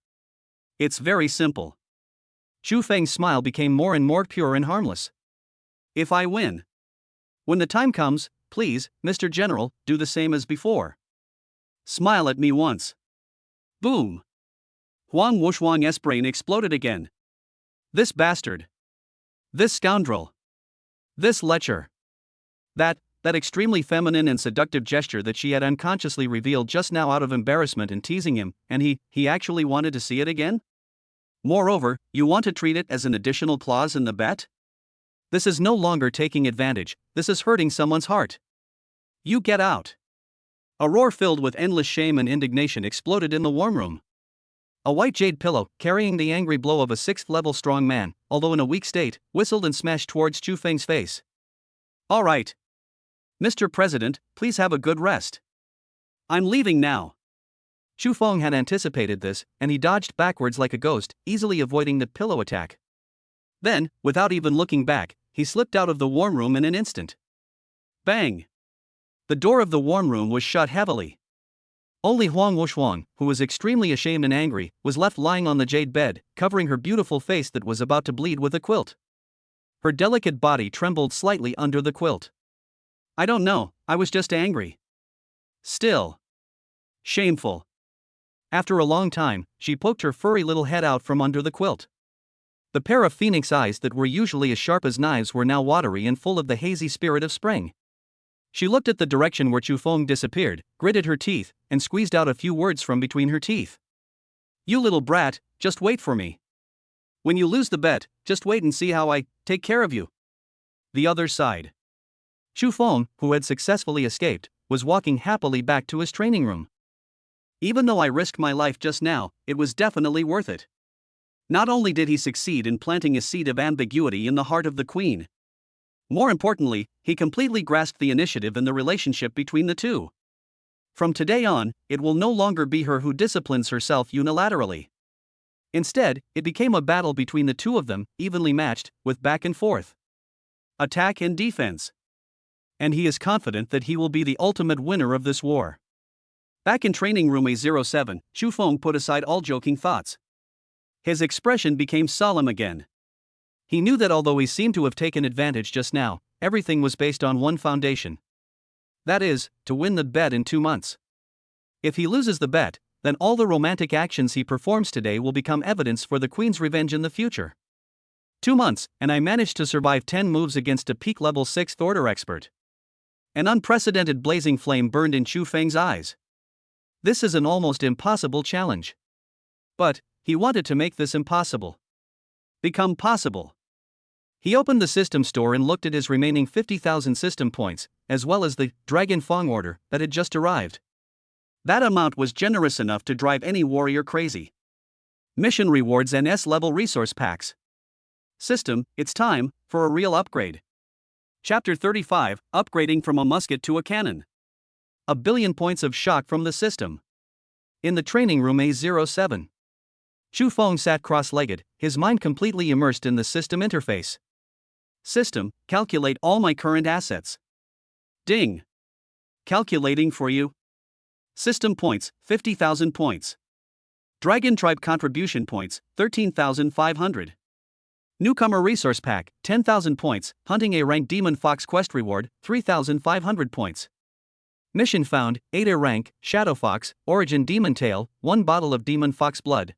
It's very simple. Chu Feng's smile became more and more pure and harmless. If I win. When the time comes, please, Mr. General, do the same as before. Smile at me once. Boom. Huang Wushhuang's brain exploded again. This bastard. This scoundrel. This lecher. That extremely feminine and seductive gesture that she had unconsciously revealed just now out of embarrassment and teasing him, and he actually wanted to see it again? Moreover, you want to treat it as an additional clause in the bet? This is no longer taking advantage, this is hurting someone's heart. You get out. A roar filled with endless shame and indignation exploded in the warm room. A white jade pillow, carrying the angry blow of a 6th-level strong man, although in a weak state, whistled and smashed towards Chu Feng's face. All right. Mr. President, please have a good rest. I'm leaving now. Chu Feng had anticipated this, and he dodged backwards like a ghost, easily avoiding the pillow attack. Then, without even looking back, he slipped out of the warm room in an instant. Bang! The door of the warm room was shut heavily. Only Huang Wushhuang, who was extremely ashamed and angry, was left lying on the jade bed, covering her beautiful face that was about to bleed with a quilt. Her delicate body trembled slightly under the quilt. I don't know, I was just angry. Still. Shameful. After a long time, she poked her furry little head out from under the quilt. The pair of phoenix eyes that were usually as sharp as knives were now watery and full of the hazy spirit of spring. She looked at the direction where Chu Feng disappeared, gritted her teeth, and squeezed out a few words from between her teeth. You little brat, just wait for me. When you lose the bet, just wait and see how I take care of you. The other side. Chu Feng, who had successfully escaped, was walking happily back to his training room. Even though I risked my life just now, it was definitely worth it. Not only did he succeed in planting a seed of ambiguity in the heart of the queen. More importantly, he completely grasped the initiative in the relationship between the two. From today on, it will no longer be her who disciplines herself unilaterally. Instead, it became a battle between the two of them, evenly matched, with back and forth, attack and defense. And he is confident that he will be the ultimate winner of this war. Back in training room A07, Chu Feng put aside all joking thoughts. His expression became solemn again. He knew that although he seemed to have taken advantage just now, everything was based on one foundation. That is, to win the bet in 2 months. If he loses the bet, then all the romantic actions he performs today will become evidence for the Queen's revenge in the future. 2 months, and I managed to survive 10 moves against a peak level 6th order expert. An unprecedented blazing flame burned in Chu Feng's eyes. This is an almost impossible challenge. But he wanted to make this impossible become possible. He opened the system store and looked at his remaining 50,000 system points, as well as the Dragon Fong order that had just arrived. That amount was generous enough to drive any warrior crazy. Mission rewards and S-level resource packs. System, it's time for a real upgrade. Chapter 35, Upgrading from a musket to a cannon. 1 billion points of shock from the system. In the training room A07. Chu Feng sat cross-legged, his mind completely immersed in the system interface. System, calculate all my current assets. Ding. Calculating for you. System points, 50,000 points. Dragon Tribe contribution points, 13,500. Newcomer resource pack, 10,000 points. Hunting a rank Demon Fox quest reward, 3,500 points. Mission found, 8 A rank, Shadow Fox, Origin Demon Tail, 1 bottle of Demon Fox blood.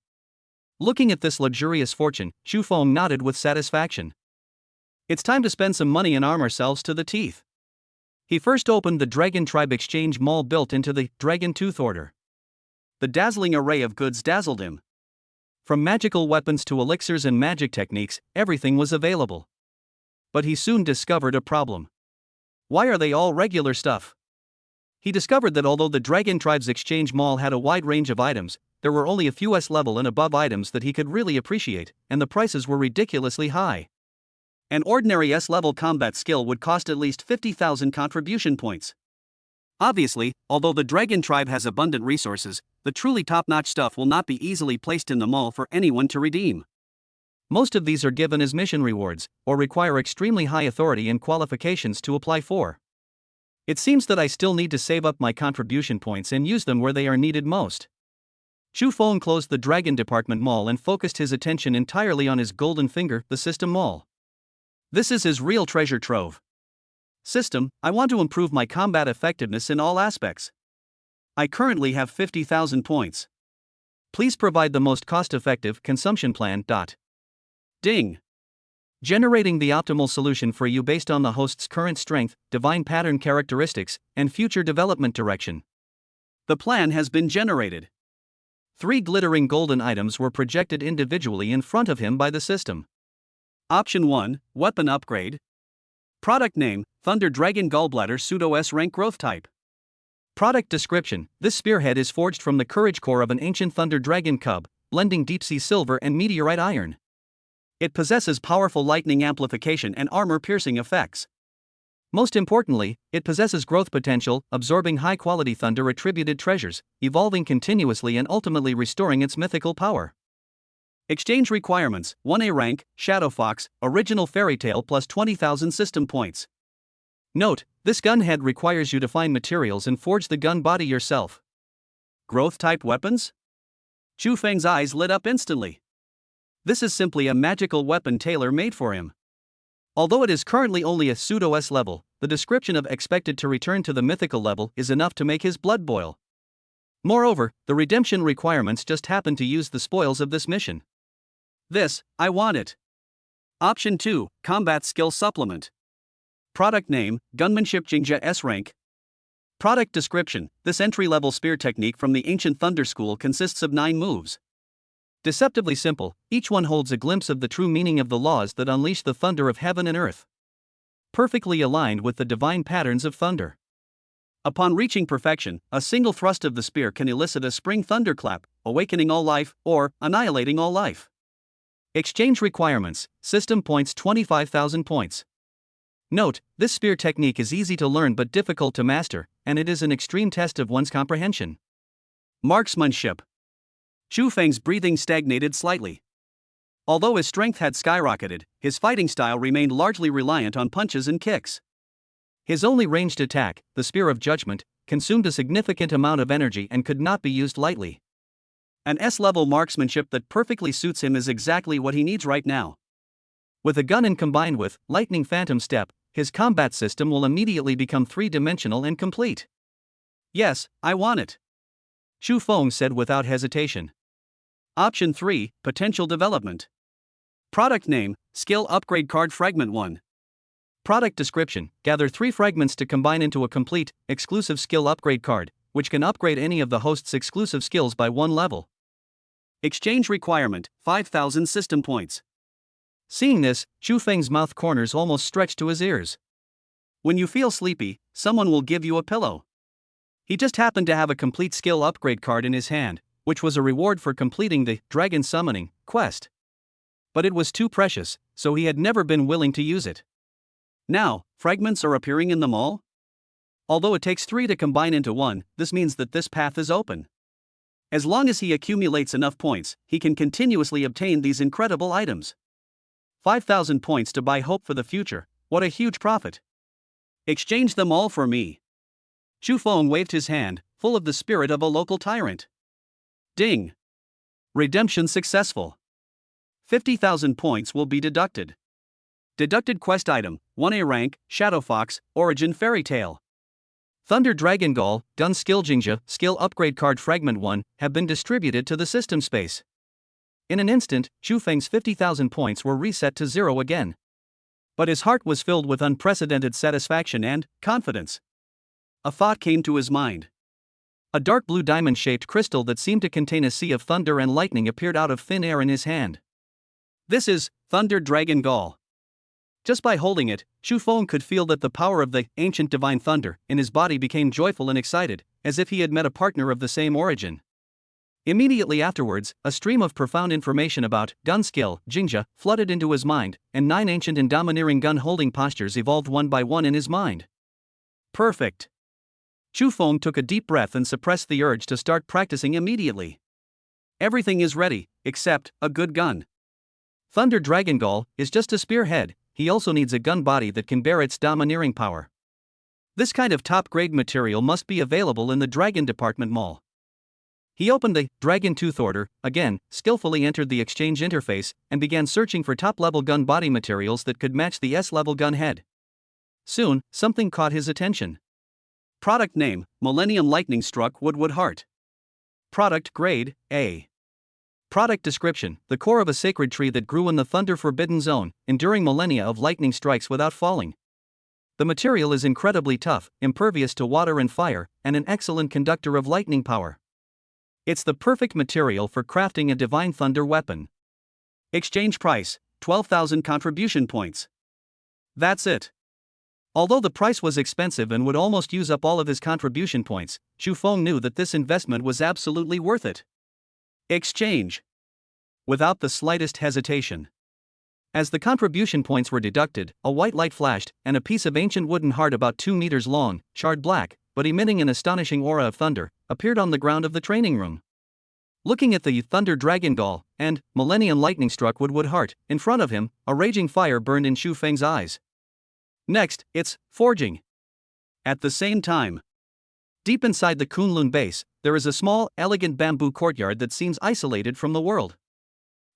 Looking at this luxurious fortune, Chu Feng nodded with satisfaction. It's time to spend some money and arm ourselves to the teeth. He first opened the Dragon Tribe Exchange Mall built into the Dragon Tooth Order. The dazzling array of goods dazzled him. From magical weapons to elixirs and magic techniques, everything was available. But he soon discovered a problem. Why are they all regular stuff? He discovered that although the Dragon Tribe's Exchange Mall had a wide range of items, there were only a few S-level and above items that he could really appreciate, and the prices were ridiculously high. An ordinary S-level combat skill would cost at least 50,000 contribution points. Obviously, although the Dragon Tribe has abundant resources, the truly top-notch stuff will not be easily placed in the mall for anyone to redeem. Most of these are given as mission rewards, or require extremely high authority and qualifications to apply for. It seems that I still need to save up my contribution points and use them where they are needed most. Chu Feng closed the Dragon Department Mall and focused his attention entirely on his golden finger, the System Mall. This is his real treasure trove. System, I want to improve my combat effectiveness in all aspects. I currently have 50,000 points. Please provide the most cost-effective consumption plan. Ding. Generating the optimal solution for you based on the host's current strength, divine pattern characteristics, and future development direction. The plan has been generated. 3 glittering golden items were projected individually in front of him by the system. Option 1, Weapon Upgrade. Product name, Thunder Dragon Gallbladder Pseudo S-Rank Growth Type. Product description, this spearhead is forged from the courage core of an ancient Thunder Dragon cub, blending deep-sea silver and meteorite iron. It possesses powerful lightning amplification and armor-piercing effects. Most importantly, it possesses growth potential, absorbing high-quality thunder-attributed treasures, evolving continuously and ultimately restoring its mythical power. Exchange requirements, 1 A rank, Shadow Fox, Original Fairy Tale plus 20,000 system points. Note, this gun head requires you to find materials and forge the gun body yourself. Growth type weapons? Chu Feng's eyes lit up instantly. This is simply a magical weapon tailor-made for him. Although it is currently only a pseudo S level, the description of expected to return to the mythical level is enough to make his blood boil. Moreover, the redemption requirements just happen to use the spoils of this mission. This, I want it. Option 2, Combat Skill Supplement. Product name, Gunmanship Jingja S rank. Product description, this entry-level spear technique from the ancient Thunder School consists of 9 moves. Deceptively simple, each one holds a glimpse of the true meaning of the laws that unleash the thunder of heaven and earth. Perfectly aligned with the divine patterns of thunder. Upon reaching perfection, a single thrust of the spear can elicit a spring thunderclap, awakening all life, or annihilating all life. Exchange requirements, system points 25,000 points. Note, this spear technique is easy to learn but difficult to master, and it is an extreme test of one's comprehension. Marksmanship. Chu Feng's breathing stagnated slightly. Although his strength had skyrocketed, his fighting style remained largely reliant on punches and kicks. His only ranged attack, the Spear of Judgment, consumed a significant amount of energy and could not be used lightly. An S-level marksmanship that perfectly suits him is exactly what he needs right now. With a gun and combined with Lightning Phantom Step, his combat system will immediately become three-dimensional and complete. Yes, I want it, Chu Feng said without hesitation. Option 3, Potential Development. Product name, Skill Upgrade Card Fragment 1. Product description, gather 3 fragments to combine into a complete, exclusive skill upgrade card, which can upgrade any of the host's exclusive skills by 1 level. Exchange requirement, 5,000 system points. Seeing this, Chu Feng's mouth corners almost stretched to his ears. When you feel sleepy, someone will give you a pillow. He just happened to have a complete skill upgrade card in his hand, which was a reward for completing the Dragon Summoning quest. But it was too precious, so he had never been willing to use it. Now, fragments are appearing in the mall? Although it takes 3 to combine into 1, this means that this path is open. As long as he accumulates enough points, he can continuously obtain these incredible items. 5,000 points to buy hope for the future, what a huge profit. Exchange them all for me. Chu Feng waved his hand, full of the spirit of a local tyrant. Ding! Redemption successful. 50,000 points will be deducted. Deducted quest item, 1A rank, Shadow Fox, Origin Fairy Tale. Thunder Dragon Gall, Gun Skill Jinja, Skill Upgrade Card Fragment 1, have been distributed to the system space. In an instant, Chu Feng's 50,000 points were reset to 0 again. But his heart was filled with unprecedented satisfaction and confidence. A thought came to his mind. A dark blue diamond-shaped crystal that seemed to contain a sea of thunder and lightning appeared out of thin air in his hand. This is Thunder Dragon Gall. Just by holding it, Chu Feng could feel that the power of the ancient divine thunder in his body became joyful and excited, as if he had met a partner of the same origin. Immediately afterwards, a stream of profound information about gun skill, Jinja, flooded into his mind, and 9 ancient and domineering gun-holding postures evolved one by one in his mind. Perfect. Chu Feng took a deep breath and suppressed the urge to start practicing immediately. Everything is ready, except a good gun. Thunder Dragon Gall is just a spearhead. He also needs a gun body that can bear its domineering power. This kind of top-grade material must be available in the Dragon Department Mall. He opened the Dragon Tooth Order, again, skillfully entered the exchange interface, and began searching for top-level gun body materials that could match the S-level gun head. Soon, something caught his attention. Product name, Millennium Lightning Struck Woodwood Heart. Product grade, A. Product description, the core of a sacred tree that grew in the thunder-forbidden zone, enduring millennia of lightning strikes without falling. The material is incredibly tough, impervious to water and fire, and an excellent conductor of lightning power. It's the perfect material for crafting a divine thunder weapon. Exchange price, 12,000 contribution points. That's it. Although the price was expensive and would almost use up all of his contribution points, Chu Feng knew that this investment was absolutely worth it. Exchange. Without the slightest hesitation. As the contribution points were deducted, a white light flashed, and a piece of ancient wooden heart about 2 meters long, charred black, but emitting an astonishing aura of thunder, appeared on the ground of the training room. Looking at the Thunder Dragon Gall and Millennium Lightning Struck Woodwood Heart in front of him, a raging fire burned in Chu Feng's eyes. Next, it's forging. At the same time, deep inside the Kunlun base, there is a small, elegant bamboo courtyard that seems isolated from the world.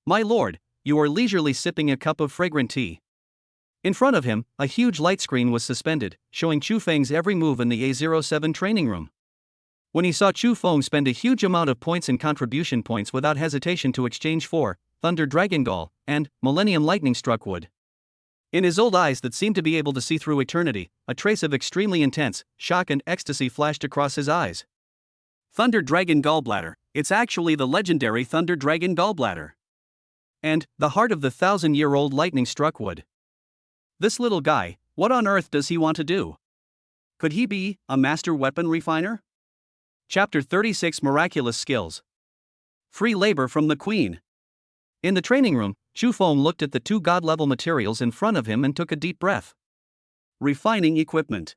My lord, you are leisurely sipping a cup of fragrant tea. In front of him, a huge light screen was suspended, showing Chu Feng's every move in the A07 training room. When he saw Chu Feng spend a huge amount of points and contribution points without hesitation to exchange for Thunder Dragon Gall and Millennium Lightning Struck Wood. In his old eyes that seemed to be able to see through eternity, a trace of extremely intense shock and ecstasy flashed across his eyes. Thunder Dragon Gallbladder, it's actually the legendary Thunder Dragon Gallbladder. And the heart of the 1,000-year-old lightning struck wood. This little guy, what on earth does he want to do? Could he be a master weapon refiner? Chapter 36 Miraculous Skills. Free labor from the Queen. In the training room, Chu Feng looked at the 2 god-level materials in front of him and took a deep breath. Refining equipment.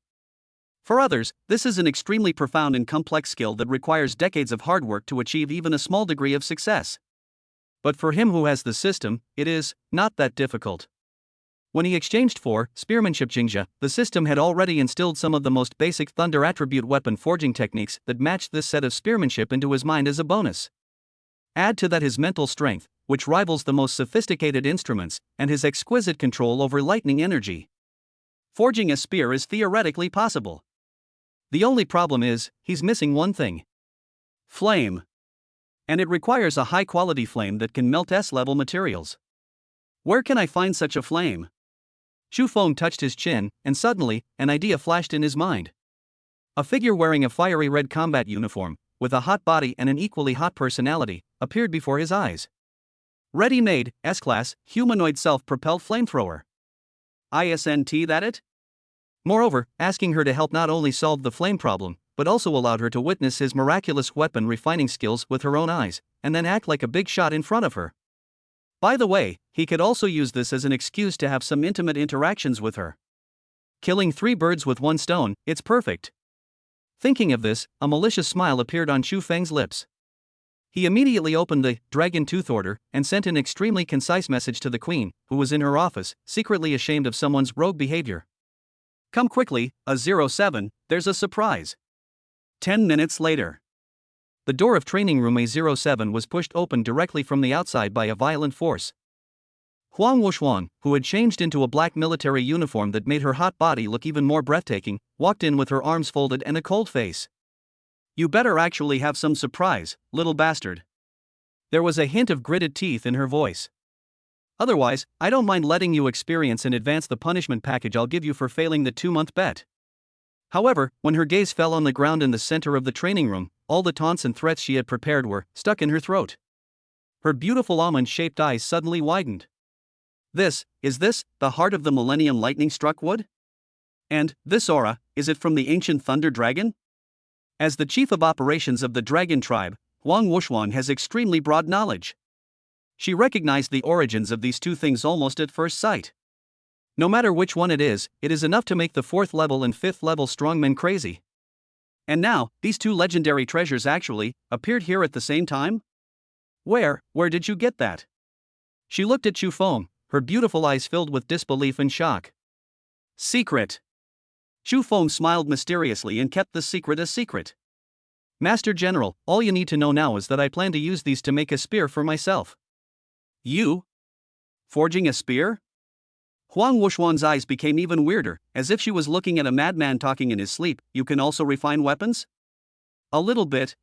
For others, this is an extremely profound and complex skill that requires decades of hard work to achieve even a small degree of success. But for him who has the system, it is not that difficult. When he exchanged for spearmanship Jingja, the system had already instilled some of the most basic thunder attribute weapon forging techniques that matched this set of spearmanship into his mind as a bonus. Add to that his mental strength, which rivals the most sophisticated instruments, and his exquisite control over lightning energy. Forging a spear is theoretically possible. The only problem is, he's missing one thing. Flame. And it requires a high-quality flame that can melt S-level materials. Where can I find such a flame? Xu Feng touched his chin, and suddenly, an idea flashed in his mind. A figure wearing a fiery red combat uniform, with a hot body and an equally hot personality, appeared before his eyes. Ready-made, S-class, humanoid self-propelled flamethrower. Isn't that it? Moreover, asking her to help not only solved the flame problem, but also allowed her to witness his miraculous weapon refining skills with her own eyes, and then act like a big shot in front of her. By the way, he could also use this as an excuse to have some intimate interactions with her. Killing 3 birds with 1 stone, it's perfect. Thinking of this, a malicious smile appeared on Xu Feng's lips. He immediately opened the Dragon Tooth Order and sent an extremely concise message to the Queen, who was in her office, secretly ashamed of someone's rogue behavior. Come quickly, A07, there's a surprise. 10 minutes later. The door of training room A07 was pushed open directly from the outside by a violent force. Huang Wuxuan, who had changed into a black military uniform that made her hot body look even more breathtaking, walked in with her arms folded and a cold face. You better actually have some surprise, little bastard. There was a hint of gritted teeth in her voice. Otherwise, I don't mind letting you experience in advance the punishment package I'll give you for failing the 2-month bet. However, when her gaze fell on the ground in the center of the training room, all the taunts and threats she had prepared were stuck in her throat. Her beautiful almond-shaped eyes suddenly widened. Is this the heart of the Millennium Lightning-struck wood? And this aura, is it from the ancient Thunder Dragon? As the chief of operations of the Dragon Tribe, Huang Wuxuan has extremely broad knowledge. She recognized the origins of these two things almost at first sight. No matter which one it is enough to make the 4th level and 5th level strongmen crazy. And now, these two legendary treasures actually appeared here at the same time? Where did you get that? She looked at Xu Feng, her beautiful eyes filled with disbelief and shock. Secret. Xu Feng smiled mysteriously and kept the secret a secret. Master General, all you need to know now is that I plan to use these to make a spear for myself. You? Forging a spear? Huang Wuxuan's eyes became even weirder, as if she was looking at a madman talking in his sleep. You can also refine weapons? A little bit.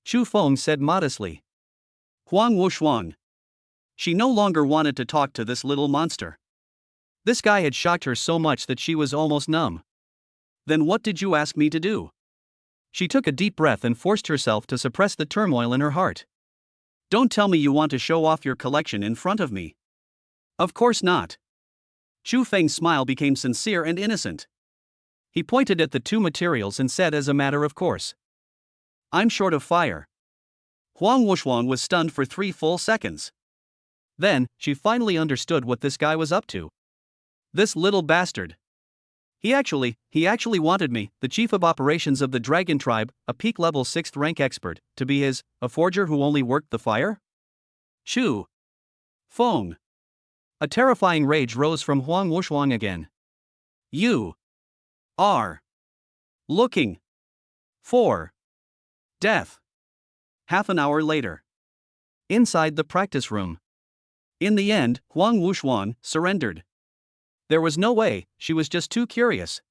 Xu Feng said modestly. Huang Wuxuan. She no longer wanted to talk to this little monster. This guy had shocked her so much that she was almost numb. Then what did you ask me to do? She took a deep breath and forced herself to suppress the turmoil in her heart. Don't tell me you want to show off your collection in front of me. Of course not. Xu Feng's smile became sincere and innocent. He pointed at the 2 materials and said as a matter of course. I'm short of fire. Huang Wuxuan was stunned for 3 full seconds. Then, she finally understood what this guy was up to. This little bastard. He actually wanted me, the chief of operations of the Dragon Tribe, a peak level 6th rank expert, to be a forger who only worked the fire? Xu Feng. A terrifying rage rose from Huang Wuxuan again. You are looking for death. Half an hour later. Inside the practice room. In the end, Huang Wuxuan surrendered. There was no way, she was just too curious.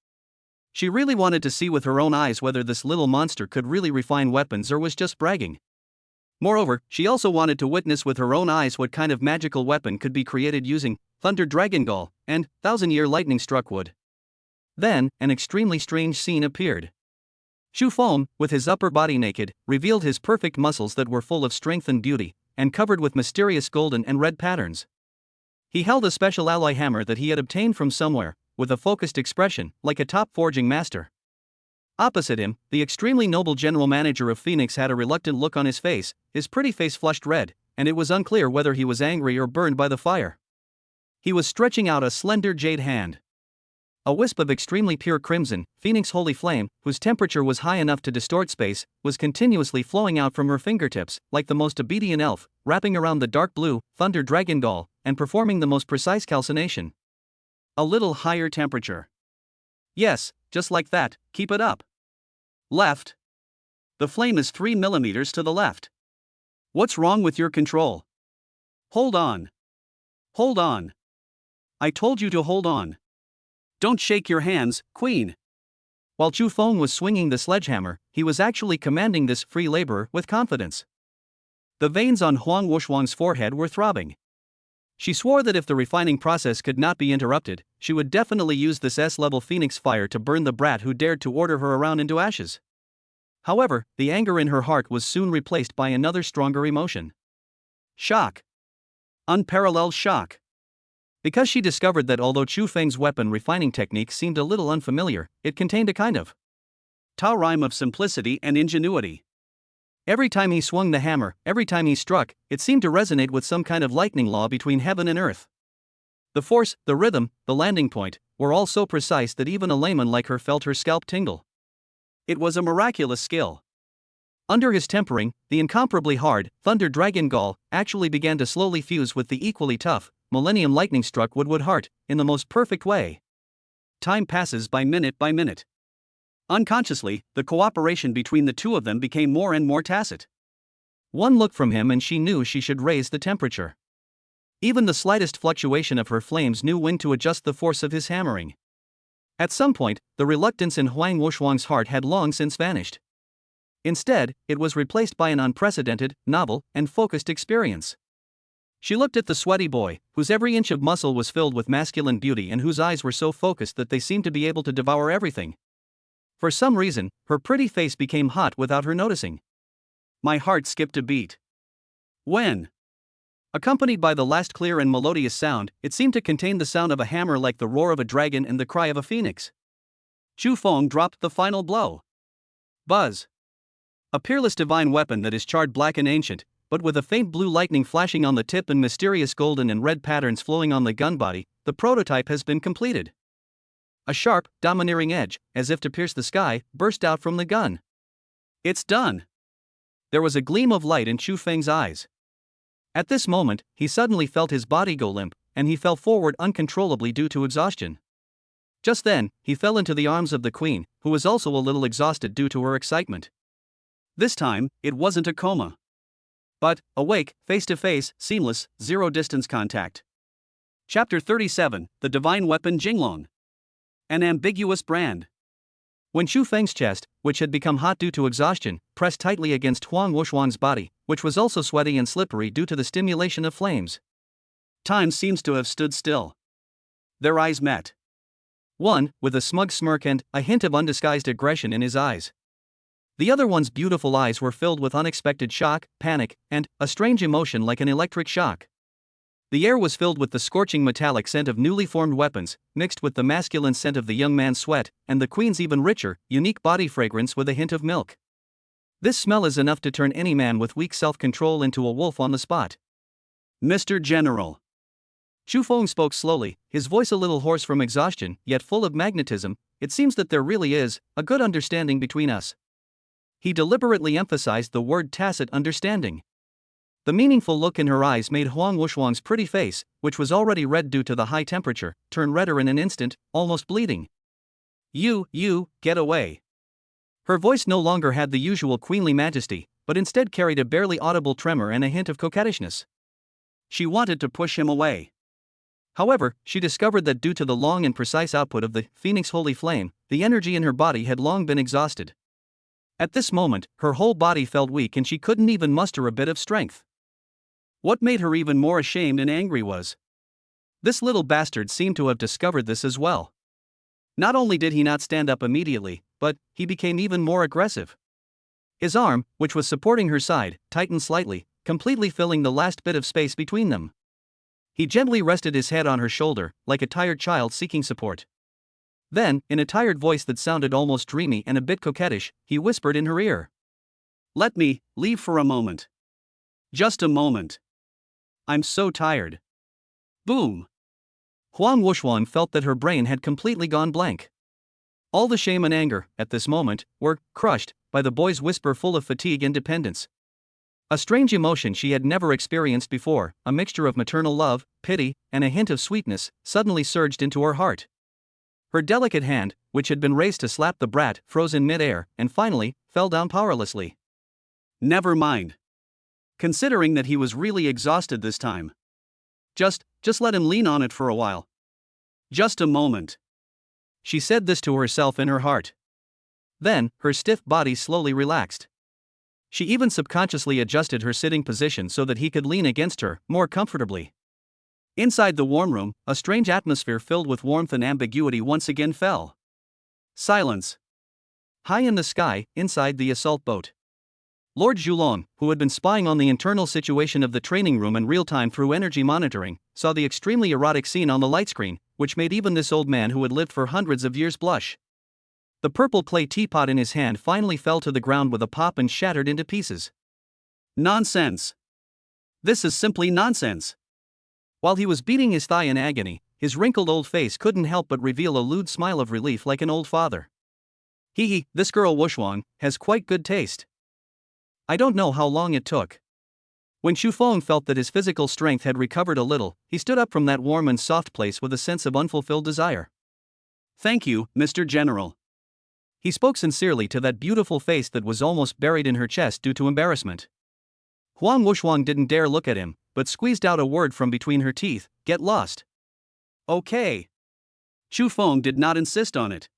She really wanted to see with her own eyes whether this little monster could really refine weapons or was just bragging. Moreover, she also wanted to witness with her own eyes what kind of magical weapon could be created using Thunder Dragon Gall and 1000-year lightning-struck wood. Then, an extremely strange scene appeared. Xu Feng, with his upper body naked, revealed his perfect muscles that were full of strength and beauty, and covered with mysterious golden and red patterns. He held a special alloy hammer that he had obtained from somewhere, with a focused expression, like a top forging master. Opposite him, the extremely noble general manager of Phoenix had a reluctant look on his face, his pretty face flushed red, and it was unclear whether he was angry or burned by the fire. He was stretching out a slender jade hand. A wisp of extremely pure crimson, phoenix holy flame, whose temperature was high enough to distort space, was continuously flowing out from her fingertips, like the most obedient elf, wrapping around the dark blue, thunder dragon doll, and performing the most precise calcination. A little higher temperature. Yes, just like that, keep it up. Left. The flame is 3 millimeters to the left. What's wrong with your control? Hold on. Hold on. I told you to hold on. Don't shake your hands, Queen. While Chu Feng was swinging the sledgehammer, he was actually commanding this free laborer with confidence. The veins on Huang Wushuang's forehead were throbbing. She swore that if the refining process could not be interrupted, she would definitely use this S-level phoenix fire to burn the brat who dared to order her around into ashes. However, the anger in her heart was soon replaced by another stronger emotion. Shock. Unparalleled shock. Because she discovered that although Chu Feng's weapon refining technique seemed a little unfamiliar, it contained a kind of Tao rhyme of simplicity and ingenuity. Every time he swung the hammer, every time he struck, it seemed to resonate with some kind of lightning law between heaven and earth. The force, the rhythm, the landing point, were all so precise that even a layman like her felt her scalp tingle. It was a miraculous skill. Under his tempering, the incomparably hard, thunder dragon gall actually began to slowly fuse with the equally tough, millennium lightning-struck woodwood heart, in the most perfect way. Time passes by minute by minute. Unconsciously, the cooperation between the two of them became more and more tacit. One look from him and she knew she should raise the temperature. Even the slightest fluctuation of her flames knew when to adjust the force of his hammering. At some point, the reluctance in Huang Wushuang's heart had long since vanished. Instead, it was replaced by an unprecedented, novel, and focused experience. She looked at the sweaty boy, whose every inch of muscle was filled with masculine beauty and whose eyes were so focused that they seemed to be able to devour everything. For some reason, her pretty face became hot without her noticing. My heart skipped a beat. When, accompanied by the last clear and melodious sound, it seemed to contain the sound of a hammer like the roar of a dragon and the cry of a phoenix. Chu Feng dropped the final blow. Buzz. A peerless divine weapon that is charred black and ancient, but with a faint blue lightning flashing on the tip and mysterious golden and red patterns flowing on the gun body, the prototype has been completed. A sharp, domineering edge, as if to pierce the sky, burst out from the gun. It's done. There was a gleam of light in Chu Feng's eyes. At this moment, he suddenly felt his body go limp, and he fell forward uncontrollably due to exhaustion. Just then, he fell into the arms of the queen, who was also a little exhausted due to her excitement. This time, it wasn't a coma. But, awake, face-to-face, seamless, zero-distance contact. Chapter 37, The Divine Weapon Jinglong. An ambiguous brand. When Chu Feng's chest, which had become hot due to exhaustion, pressed tightly against Huang Wushuang's body, which was also sweaty and slippery due to the stimulation of flames. Time seems to have stood still. Their eyes met. One, with a smug smirk and a hint of undisguised aggression in his eyes. The other one's beautiful eyes were filled with unexpected shock, panic, and a strange emotion like an electric shock. The air was filled with the scorching metallic scent of newly formed weapons, mixed with the masculine scent of the young man's sweat, and the queen's even richer, unique body fragrance with a hint of milk. This smell is enough to turn any man with weak self-control into a wolf on the spot. Mr. General. Chu Feng spoke slowly, his voice a little hoarse from exhaustion, yet full of magnetism. It seems that there really is a good understanding between us. He deliberately emphasized the word tacit understanding. The meaningful look in her eyes made Huang Wushuang's pretty face, which was already red due to the high temperature, turn redder in an instant, almost bleeding. You, get away. Her voice no longer had the usual queenly majesty, but instead carried a barely audible tremor and a hint of coquettishness. She wanted to push him away. However, she discovered that due to the long and precise output of the Phoenix Holy Flame, the energy in her body had long been exhausted. At this moment, her whole body felt weak and she couldn't even muster a bit of strength. What made her even more ashamed and angry was, this little bastard seemed to have discovered this as well. Not only did he not stand up immediately, but he became even more aggressive. His arm, which was supporting her side, tightened slightly, completely filling the last bit of space between them. He gently rested his head on her shoulder, like a tired child seeking support. Then, in a tired voice that sounded almost dreamy and a bit coquettish, he whispered in her ear. Let me leave for a moment. Just a moment. I'm so tired. Boom. Huang Wuxuan felt that her brain had completely gone blank. All the shame and anger, at this moment, were crushed by the boy's whisper full of fatigue and dependence. A strange emotion she had never experienced before, a mixture of maternal love, pity, and a hint of sweetness, suddenly surged into her heart. Her delicate hand, which had been raised to slap the brat, froze in mid-air, and finally, fell down powerlessly. Never mind. Considering that he was really exhausted this time. Just let him lean on it for a while. Just a moment. She said this to herself in her heart. Then, her stiff body slowly relaxed. She even subconsciously adjusted her sitting position so that he could lean against her, more comfortably. Inside the warm room, a strange atmosphere filled with warmth and ambiguity once again fell. Silence. High in the sky, inside the assault boat. Lord Zhulong, who had been spying on the internal situation of the training room in real time through energy monitoring, saw the extremely erotic scene on the light screen, which made even this old man who had lived for hundreds of years blush. The purple clay teapot in his hand finally fell to the ground with a pop and shattered into pieces. Nonsense. This is simply nonsense. While he was beating his thigh in agony, his wrinkled old face couldn't help but reveal a lewd smile of relief like an old father. This girl Wuxuang has quite good taste. I don't know how long it took. When Xu Feng felt that his physical strength had recovered a little, he stood up from that warm and soft place with a sense of unfulfilled desire. Thank you, Mr. General. He spoke sincerely to that beautiful face that was almost buried in her chest due to embarrassment. Huang Wuxuang didn't dare look at him, but squeezed out a word from between her teeth, "Get lost." Okay. Xu Feng did not insist on it.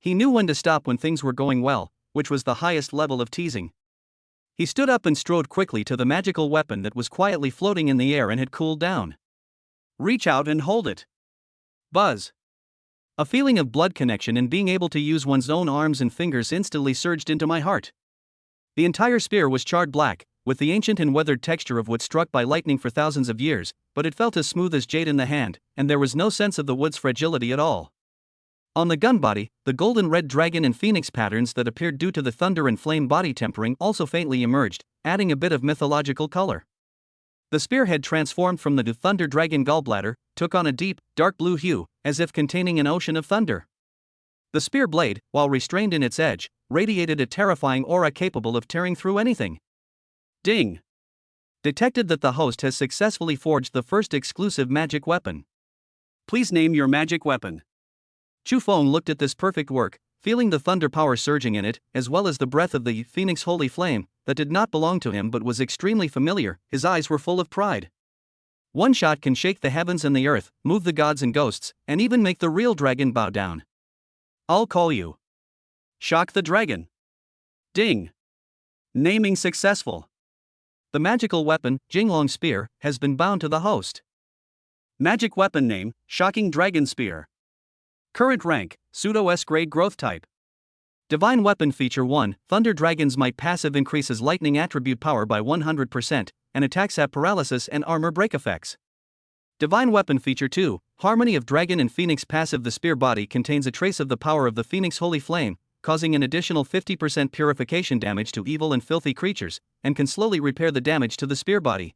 He knew when to stop when things were going well, which was the highest level of teasing. He stood up and strode quickly to the magical weapon that was quietly floating in the air and had cooled down. Reach out and hold it. Buzz. A feeling of blood connection and being able to use one's own arms and fingers instantly surged into my heart. The entire spear was charred black, with the ancient and weathered texture of wood struck by lightning for thousands of years, but it felt as smooth as jade in the hand, and there was no sense of the wood's fragility at all. On the gun body, the golden red dragon and phoenix patterns that appeared due to the thunder and flame body tempering also faintly emerged, adding a bit of mythological color. The spearhead transformed from the thunder dragon gallbladder, took on a deep, dark blue hue, as if containing an ocean of thunder. The spear blade, while restrained in its edge, radiated a terrifying aura capable of tearing through anything. Ding! Detected that the host has successfully forged the first exclusive magic weapon. Please name your magic weapon. Xu Feng looked at this perfect work, feeling the thunder power surging in it, as well as the breath of the phoenix holy flame, that did not belong to him but was extremely familiar. His eyes were full of pride. One shot can shake the heavens and the earth, move the gods and ghosts, and even make the real dragon bow down. I'll call you Shock the Dragon. Ding! Naming successful. The magical weapon, Jinglong Spear, has been bound to the host. Magic weapon name, Shocking Dragon Spear. Current rank, Pseudo-S grade growth type. Divine weapon feature 1, Thunder Dragon's Might passive increases lightning attribute power by 100%, and attacks have paralysis and armor break effects. Divine weapon feature 2, Harmony of Dragon and Phoenix passive. The spear body contains a trace of the power of the Phoenix Holy Flame, causing an additional 50% purification damage to evil and filthy creatures, and can slowly repair the damage to the spear body.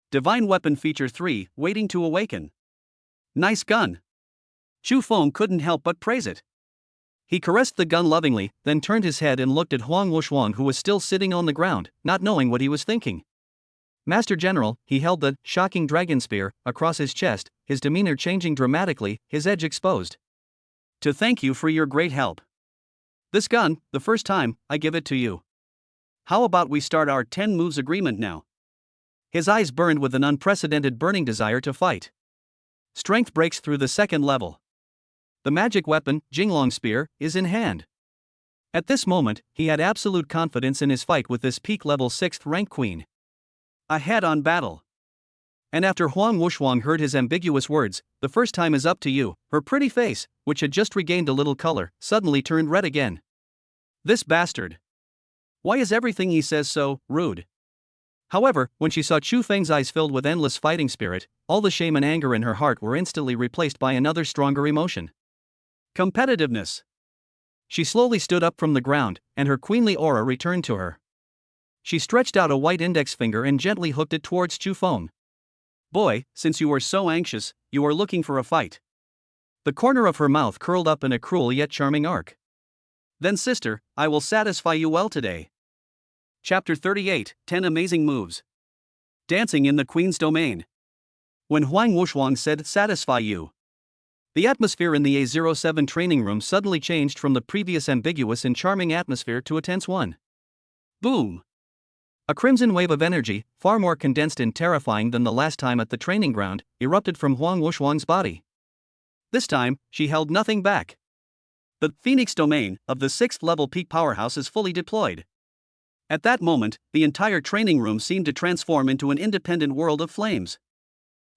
Divine weapon feature 3, Waiting to Awaken. Nice gun. Xu Feng couldn't help but praise it. He caressed the gun lovingly, then turned his head and looked at Huang Wuxuang, who was still sitting on the ground, not knowing what he was thinking. Master General, he held the Shocking Dragon Spear across his chest, his demeanor changing dramatically, his edge exposed. To thank you for your great help. This gun, the first time, I give it to you. How about we start our 10 moves agreement now? His eyes burned with an unprecedented burning desire to fight. Strength breaks through the second level. The magic weapon, Jinglong Spear, is in hand. At this moment, he had absolute confidence in his fight with this peak level 6th rank queen. A head-on battle. And after Huang Wuxuang heard his ambiguous words, "The first time is up to you," her pretty face, which had just regained a little color, suddenly turned red again. This bastard. Why is everything he says so rude? However, when she saw Chu Feng's eyes filled with endless fighting spirit, all the shame and anger in her heart were instantly replaced by another stronger emotion. Competitiveness. She slowly stood up from the ground, and her queenly aura returned to her. She stretched out a white index finger and gently hooked it towards Xu Feng. Boy, since you are so anxious, you are looking for a fight. The corner of her mouth curled up in a cruel yet charming arc. Then sister, I will satisfy you well today. Chapter 38, 10 Amazing Moves. Dancing in the Queen's Domain. When Huang Wushuang said satisfy you, the atmosphere in the A07 training room suddenly changed from the previous ambiguous and charming atmosphere to a tense one. Boom! A crimson wave of energy, far more condensed and terrifying than the last time at the training ground, erupted from Huang Wushuang's body. This time, she held nothing back. The Phoenix domain of the 6th level peak powerhouse is fully deployed. At that moment, the entire training room seemed to transform into an independent world of flames.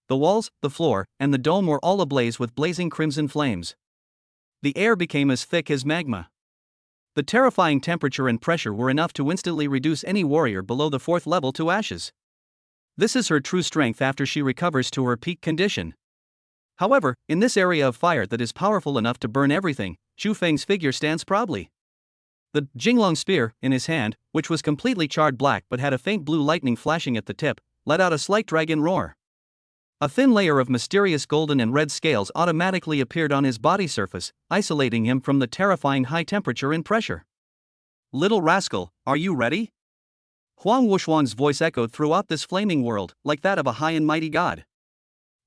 The walls, the floor, and the dome were all ablaze with blazing crimson flames. The air became as thick as magma. The terrifying temperature and pressure were enough to instantly reduce any warrior below the 4th level to ashes. This is her true strength after she recovers to her peak condition. However, in this area of fire that is powerful enough to burn everything, Chu Feng's figure stands proudly. The Jinglong spear, in his hand, which was completely charred black but had a faint blue lightning flashing at the tip, let out a slight dragon roar. A thin layer of mysterious golden and red scales automatically appeared on his body surface, isolating him from the terrifying high temperature and pressure. Little rascal, are you ready? Huang Wushuang's voice echoed throughout this flaming world, like that of a high and mighty god.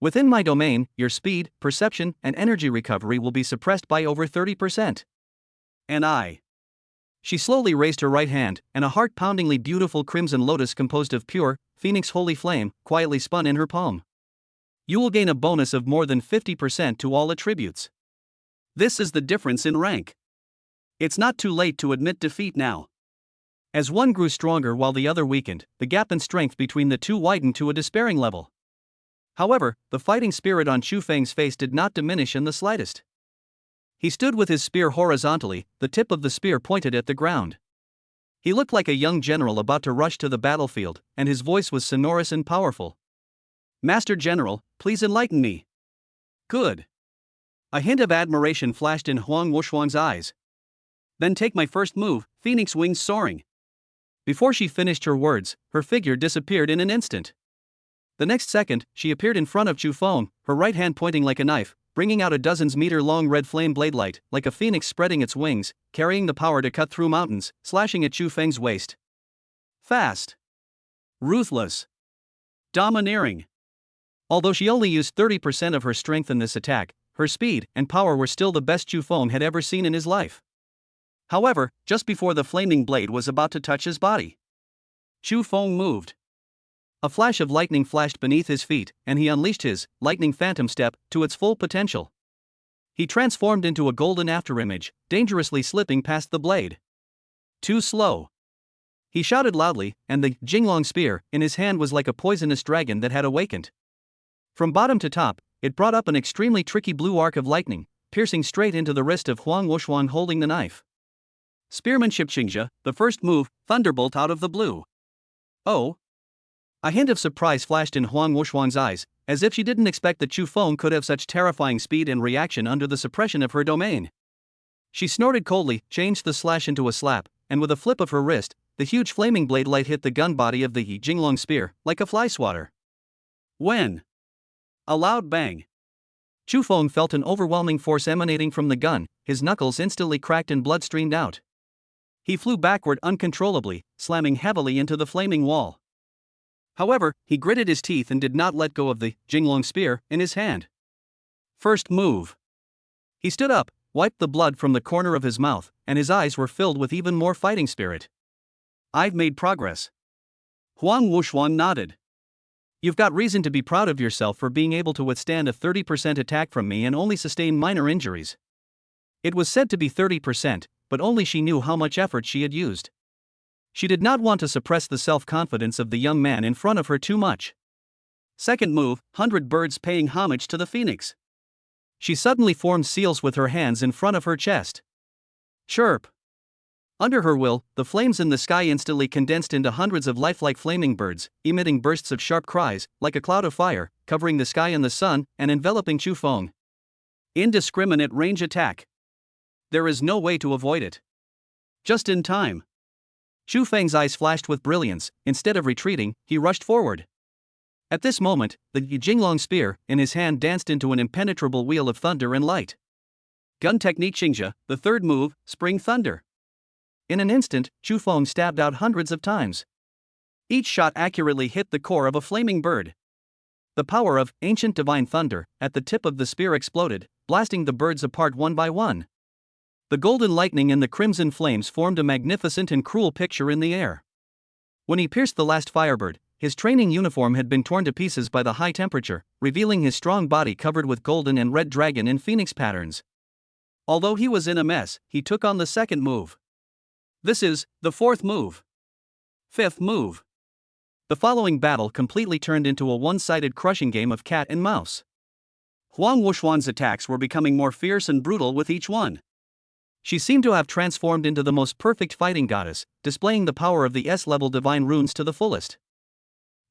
Within my domain, your speed, perception, and energy recovery will be suppressed by over 30%. And I. She slowly raised her right hand, and a heart-poundingly beautiful crimson lotus composed of pure, phoenix holy flame, quietly spun in her palm. You will gain a bonus of more than 50% to all attributes. This is the difference in rank. It's not too late to admit defeat now. As one grew stronger while the other weakened, the gap in strength between the two widened to a despairing level. However, the fighting spirit on Chu Feng's face did not diminish in the slightest. He stood with his spear horizontally, the tip of the spear pointed at the ground. He looked like a young general about to rush to the battlefield, and his voice was sonorous and powerful. Master General, please enlighten me. Good. A hint of admiration flashed in Huang Wushuang's eyes. Then take my first move, Phoenix Wings Soaring. Before she finished her words, her figure disappeared in an instant. The next second, she appeared in front of Chu Feng, her right hand pointing like a knife, bringing out a dozens-meter-long red flame blade light, like a phoenix spreading its wings, carrying the power to cut through mountains, slashing at Chu Feng's waist. Fast. Ruthless. Domineering. Although she only used 30% of her strength in this attack, her speed and power were still the best Chu Feng had ever seen in his life. However, just before the flaming blade was about to touch his body, Chu Feng moved. A flash of lightning flashed beneath his feet, and he unleashed his lightning phantom step to its full potential. He transformed into a golden afterimage, dangerously slipping past the blade. Too slow. He shouted loudly, and the Jinglong spear in his hand was like a poisonous dragon that had awakened. From bottom to top, it brought up an extremely tricky blue arc of lightning, piercing straight into the wrist of Huang Wushuang holding the knife. Spearmanship Qingxia, the first move, thunderbolt out of the blue. Oh. A hint of surprise flashed in Huang Wushuang's eyes, as if she didn't expect that Chu Feng could have such terrifying speed and reaction under the suppression of her domain. She snorted coldly, changed the slash into a slap, and with a flip of her wrist, the huge flaming blade light hit the gun body of the Jinglong spear, like a fly swatter. When? A loud bang. Chu Feng felt an overwhelming force emanating from the gun, his knuckles instantly cracked and blood streamed out. He flew backward uncontrollably, slamming heavily into the flaming wall. However, he gritted his teeth and did not let go of the Jinglong spear in his hand. First move. He stood up, wiped the blood from the corner of his mouth, and his eyes were filled with even more fighting spirit. I've made progress. Huang Wushuang nodded. You've got reason to be proud of yourself for being able to withstand a 30% attack from me and only sustain minor injuries. It was said to be 30%, but only she knew how much effort she had used. She did not want to suppress the self-confidence of the young man in front of her too much. Second move, 100 birds paying homage to the phoenix. She suddenly formed seals with her hands in front of her chest. Chirp. Under her will, the flames in the sky instantly condensed into hundreds of lifelike flaming birds, emitting bursts of sharp cries, like a cloud of fire, covering the sky and the sun, and enveloping Chu Feng. Indiscriminate range attack. There is no way to avoid it. Just in time. Chu Feng's eyes flashed with brilliance. Instead of retreating, he rushed forward. At this moment, the Jinglong spear in his hand danced into an impenetrable wheel of thunder and light. Gun technique Xingja, the third move, Spring Thunder. In an instant, Chu Feng stabbed out hundreds of times. Each shot accurately hit the core of a flaming bird. The power of ancient divine thunder at the tip of the spear exploded, blasting the birds apart one by one. The golden lightning and the crimson flames formed a magnificent and cruel picture in the air. When he pierced the last firebird, his training uniform had been torn to pieces by the high temperature, revealing his strong body covered with golden and red dragon and phoenix patterns. Although he was in a mess, he took on the second move. This is the fourth move. Fifth move. The following battle completely turned into a one-sided crushing game of cat and mouse. Huang Wuxuan's attacks were becoming more fierce and brutal with each one. She seemed to have transformed into the most perfect fighting goddess, displaying the power of the S-level divine runes to the fullest.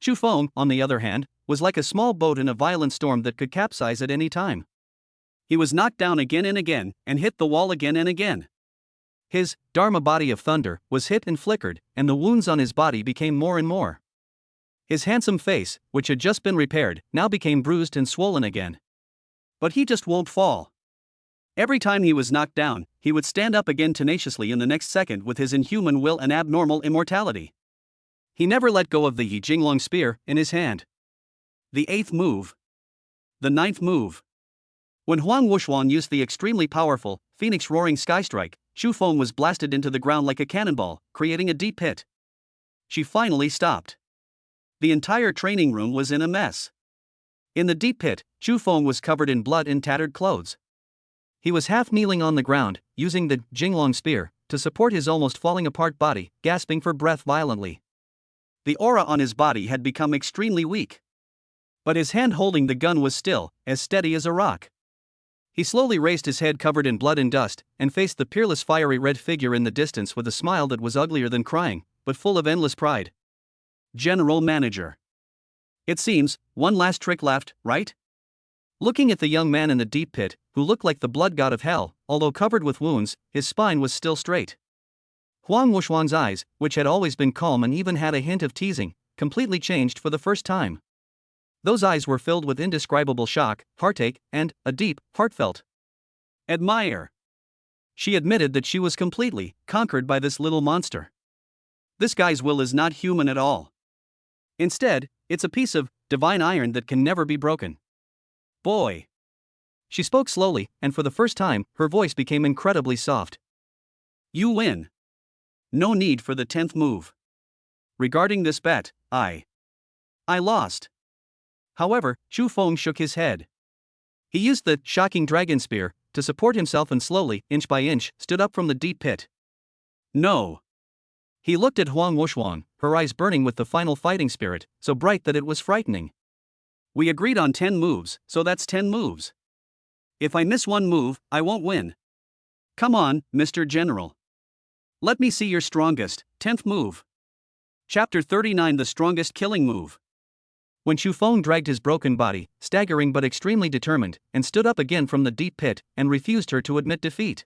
Chu Feng, on the other hand, was like a small boat in a violent storm that could capsize at any time. He was knocked down again and again, and hit the wall again and again. His Dharma body of thunder was hit and flickered, and the wounds on his body became more and more. His handsome face, which had just been repaired, now became bruised and swollen again. But he just won't fall. Every time he was knocked down, he would stand up again tenaciously in the next second with his inhuman will and abnormal immortality. He never let go of the Yi Jinglong spear in his hand. The eighth move. The ninth move. When Huang Wuxuan used the extremely powerful Phoenix Roaring Sky Strike, Chu Feng was blasted into the ground like a cannonball, creating a deep pit. She finally stopped. The entire training room was in a mess. In the deep pit, Chu Feng was covered in blood and tattered clothes. He was half kneeling on the ground, using the Jinglong spear to support his almost falling apart body, gasping for breath violently. The aura on his body had become extremely weak. But his hand holding the gun was still, as steady as a rock. He slowly raised his head covered in blood and dust, and faced the peerless fiery red figure in the distance with a smile that was uglier than crying, but full of endless pride. General Manager. It seems, one last trick left, right? Looking at the young man in the deep pit, who looked like the blood god of hell, although covered with wounds, his spine was still straight. Huang Wuxuan's eyes, which had always been calm and even had a hint of teasing, completely changed for the first time. Those eyes were filled with indescribable shock, heartache, and a deep, heartfelt admire. She admitted that she was completely conquered by this little monster. This guy's will is not human at all. Instead, it's a piece of divine iron that can never be broken. Boy. She spoke slowly, and for the first time, her voice became incredibly soft. You win. No need for the 10th move. Regarding this bet, I lost. However, Chu Feng shook his head. He used the shocking dragon spear to support himself and slowly, inch by inch, stood up from the deep pit. No. He looked at Huang Wuxuan, her eyes burning with the final fighting spirit, so bright that it was frightening. We agreed on 10 moves, so that's 10 moves. If I miss one move, I won't win. Come on, Mr. General. Let me see your strongest, 10th move. Chapter 39 The Strongest Killing Move. When Chu Feng dragged his broken body, staggering but extremely determined, and stood up again from the deep pit, and refused her to admit defeat.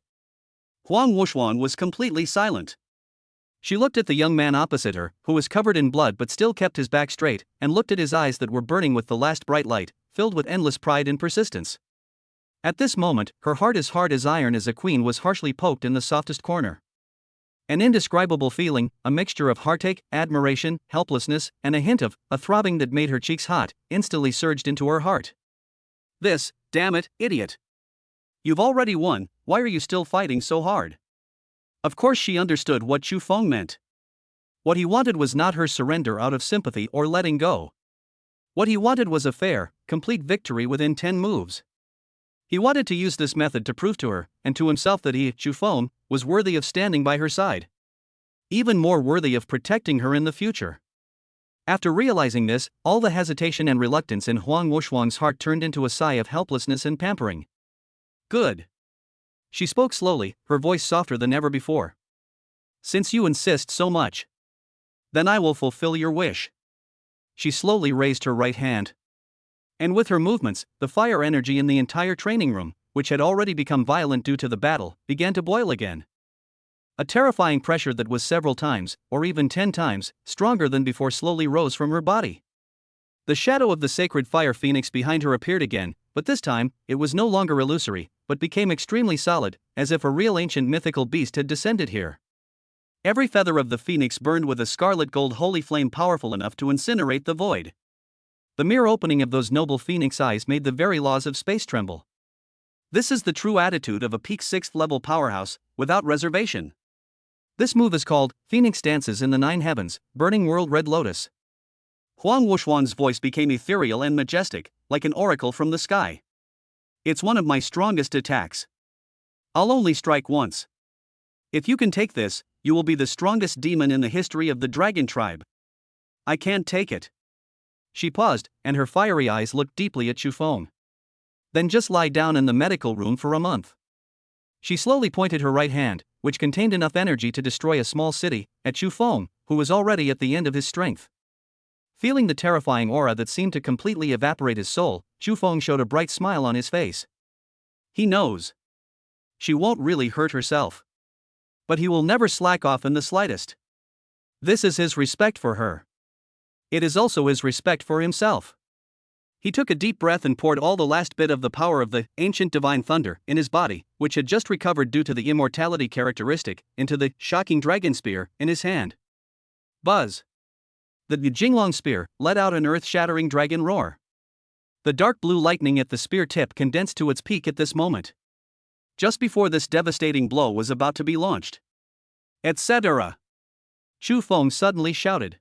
Huang Wuxuan was completely silent. She looked at the young man opposite her, who was covered in blood but still kept his back straight, and looked at his eyes that were burning with the last bright light, filled with endless pride and persistence. At this moment, her heart as hard as iron as a queen was harshly poked in the softest corner. An indescribable feeling, a mixture of heartache, admiration, helplessness, and a hint of a throbbing that made her cheeks hot, instantly surged into her heart. This, damn it, idiot. You've already won, why are you still fighting so hard? Of course she understood what Chu Feng meant. What he wanted was not her surrender out of sympathy or letting go. What he wanted was a fair, complete victory within 10 moves. He wanted to use this method to prove to her, and to himself that he, Chu Feng, was worthy of standing by her side. Even more worthy of protecting her in the future. After realizing this, all the hesitation and reluctance in Huang Wuxuan's heart turned into a sigh of helplessness and pampering. Good. She spoke slowly, her voice softer than ever before. Since you insist so much, then I will fulfill your wish. She slowly raised her right hand. And with her movements, the fire energy in the entire training room, which had already become violent due to the battle, began to boil again. A terrifying pressure that was several times, or even 10 times, stronger than before slowly rose from her body. The shadow of the sacred fire phoenix behind her appeared again, but this time, it was no longer illusory, but became extremely solid, as if a real ancient mythical beast had descended here. Every feather of the phoenix burned with a scarlet gold holy flame powerful enough to incinerate the void. The mere opening of those noble phoenix eyes made the very laws of space tremble. This is the true attitude of a peak 6th level powerhouse, without reservation. This move is called Phoenix Dances in the Nine Heavens, Burning World Red Lotus. Huang Wuxuan's voice became ethereal and majestic, like an oracle from the sky. It's one of my strongest attacks. I'll only strike once. If you can take this, you will be the strongest demon in the history of the dragon tribe. I can't take it. She paused, and her fiery eyes looked deeply at Shufeng. Then just lie down in the medical room for a month. She slowly pointed her right hand, which contained enough energy to destroy a small city, at Shufeng, who was already at the end of his strength. Feeling the terrifying aura that seemed to completely evaporate his soul, Shufeng showed a bright smile on his face. He knows. She won't really hurt herself. But he will never slack off in the slightest. This is his respect for her. It is also his respect for himself. He took a deep breath and poured all the last bit of the power of the ancient divine thunder in his body, which had just recovered due to the immortality characteristic, into the shocking dragon spear in his hand. Buzz! The Jinglong spear let out an earth-shattering dragon roar. The dark blue lightning at the spear tip condensed to its peak at this moment. Just before this devastating blow was about to be launched. Etc. Shufeng suddenly shouted.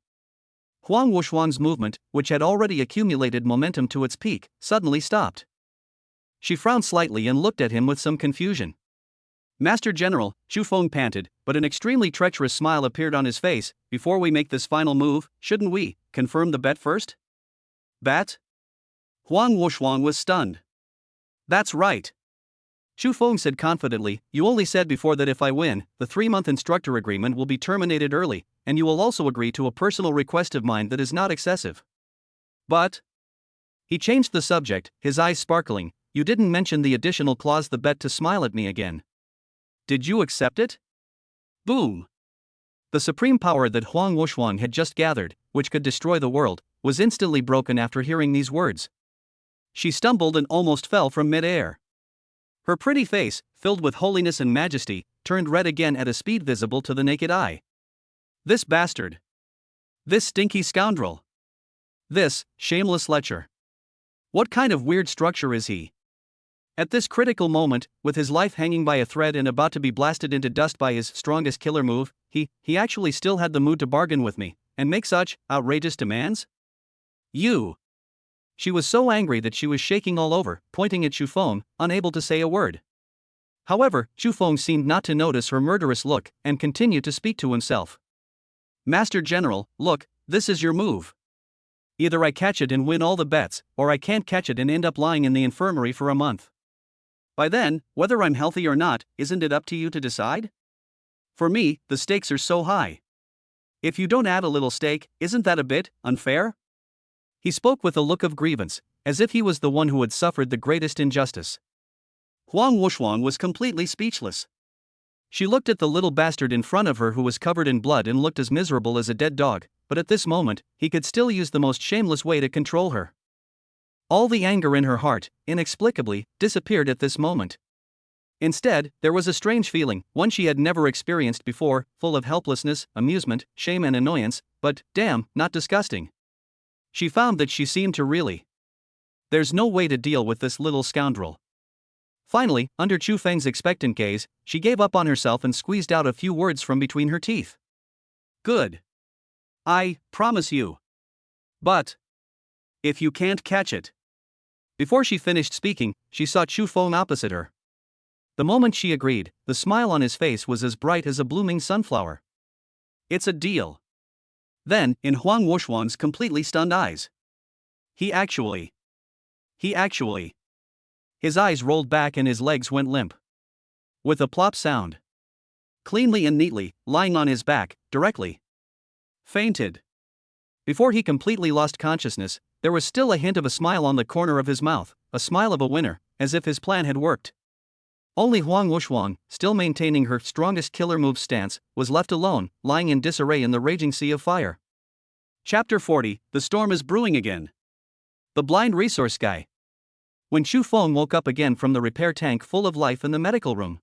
Huang Wuxuan's movement, which had already accumulated momentum to its peak, suddenly stopped. She frowned slightly and looked at him with some confusion. Master General, Shufeng panted, but an extremely treacherous smile appeared on his face. Before we make this final move, shouldn't we confirm the bet first? Bet? Huang Wuxuan was stunned. That's right. Shufeng said confidently, you only said before that if I win, the 3-month instructor agreement will be terminated early, and you will also agree to a personal request of mine that is not excessive. But? He changed the subject, his eyes sparkling. You didn't mention the additional clause, the bet to smile at me again. Did you accept it? Boom! The supreme power that Huang Wuxuan had just gathered, which could destroy the world, was instantly broken after hearing these words. She stumbled and almost fell from mid-air. Her pretty face, filled with holiness and majesty, turned red again at a speed visible to the naked eye. This bastard. This stinky scoundrel. This shameless lecher. What kind of weird structure is he? At this critical moment, with his life hanging by a thread and about to be blasted into dust by his strongest killer move, he actually still had the mood to bargain with me, and make such outrageous demands? You! She was so angry that she was shaking all over, pointing at Shufeng, unable to say a word. However, Shufeng seemed not to notice her murderous look, and continued to speak to himself. Master General, look, this is your move. Either I catch it and win all the bets, or I can't catch it and end up lying in the infirmary for a month. By then, whether I'm healthy or not, isn't it up to you to decide? For me, the stakes are so high. If you don't add a little stake, isn't that a bit unfair? He spoke with a look of grievance, as if he was the one who had suffered the greatest injustice. Huang Wuxuan was completely speechless. She looked at the little bastard in front of her who was covered in blood and looked as miserable as a dead dog, but at this moment, he could still use the most shameless way to control her. All the anger in her heart, inexplicably, disappeared at this moment. Instead, there was a strange feeling, one she had never experienced before, full of helplessness, amusement, shame and annoyance, but, damn, not disgusting. She found that she seemed to really. There's no way to deal with this little scoundrel. Finally, under Chu Feng's expectant gaze, she gave up on herself and squeezed out a few words from between her teeth. Good. I promise you. But if you can't catch it. Before she finished speaking, she saw Chu Feng opposite her. The moment she agreed, the smile on his face was as bright as a blooming sunflower. It's a deal. Then, in Huang Wuxuan's completely stunned eyes. He actually. His eyes rolled back and his legs went limp. With a plop sound. Cleanly and neatly, lying on his back, directly. Fainted. Before he completely lost consciousness, there was still a hint of a smile on the corner of his mouth, a smile of a winner, as if his plan had worked. Only Huang Wuxuan, still maintaining her strongest killer move stance, was left alone, lying in disarray in the raging sea of fire. Chapter 40, The Storm is Brewing Again. The blind resource guy. When Chu Feng woke up again from the repair tank full of life in the medical room,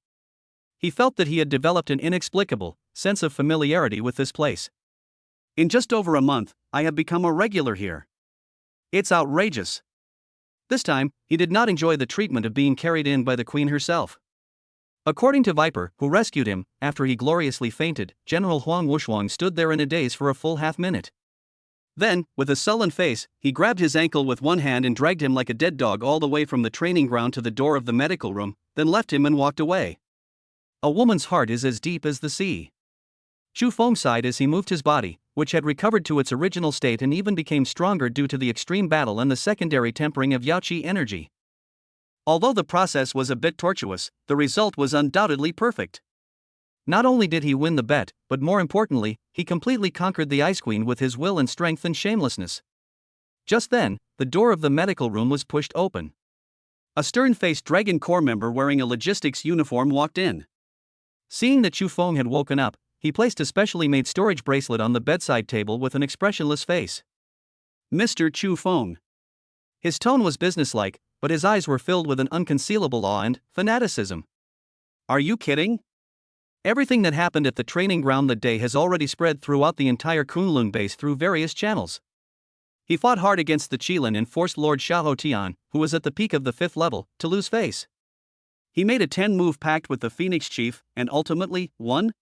he felt that he had developed an inexplicable sense of familiarity with this place. In just over a month, I have become a regular here. It's outrageous. This time, he did not enjoy the treatment of being carried in by the queen herself. According to Viper, who rescued him, after he gloriously fainted, General Huang Wushuang stood there in a daze for a full half-minute. Then, with a sullen face, he grabbed his ankle with one hand and dragged him like a dead dog all the way from the training ground to the door of the medical room, then left him and walked away. A woman's heart is as deep as the sea. Chu Feng sighed as he moved his body, which had recovered to its original state and even became stronger due to the extreme battle and the secondary tempering of Yaoqi energy. Although the process was a bit tortuous, the result was undoubtedly perfect. Not only did he win the bet, but more importantly, he completely conquered the Ice Queen with his will and strength and shamelessness. Just then, the door of the medical room was pushed open. A stern-faced Dragon Corps member wearing a logistics uniform walked in. Seeing that Chu Feng had woken up, he placed a specially made storage bracelet on the bedside table with an expressionless face. Mr. Chu Feng. His tone was businesslike, but his eyes were filled with an unconcealable awe and fanaticism. Are you kidding? Everything that happened at the training ground that day has already spread throughout the entire Kunlun base through various channels. He fought hard against the Qilin and forced Lord Xiahou Tian, who was at the peak of the 5th level, to lose face. He made a 10-move pact with the Phoenix Chief and ultimately won?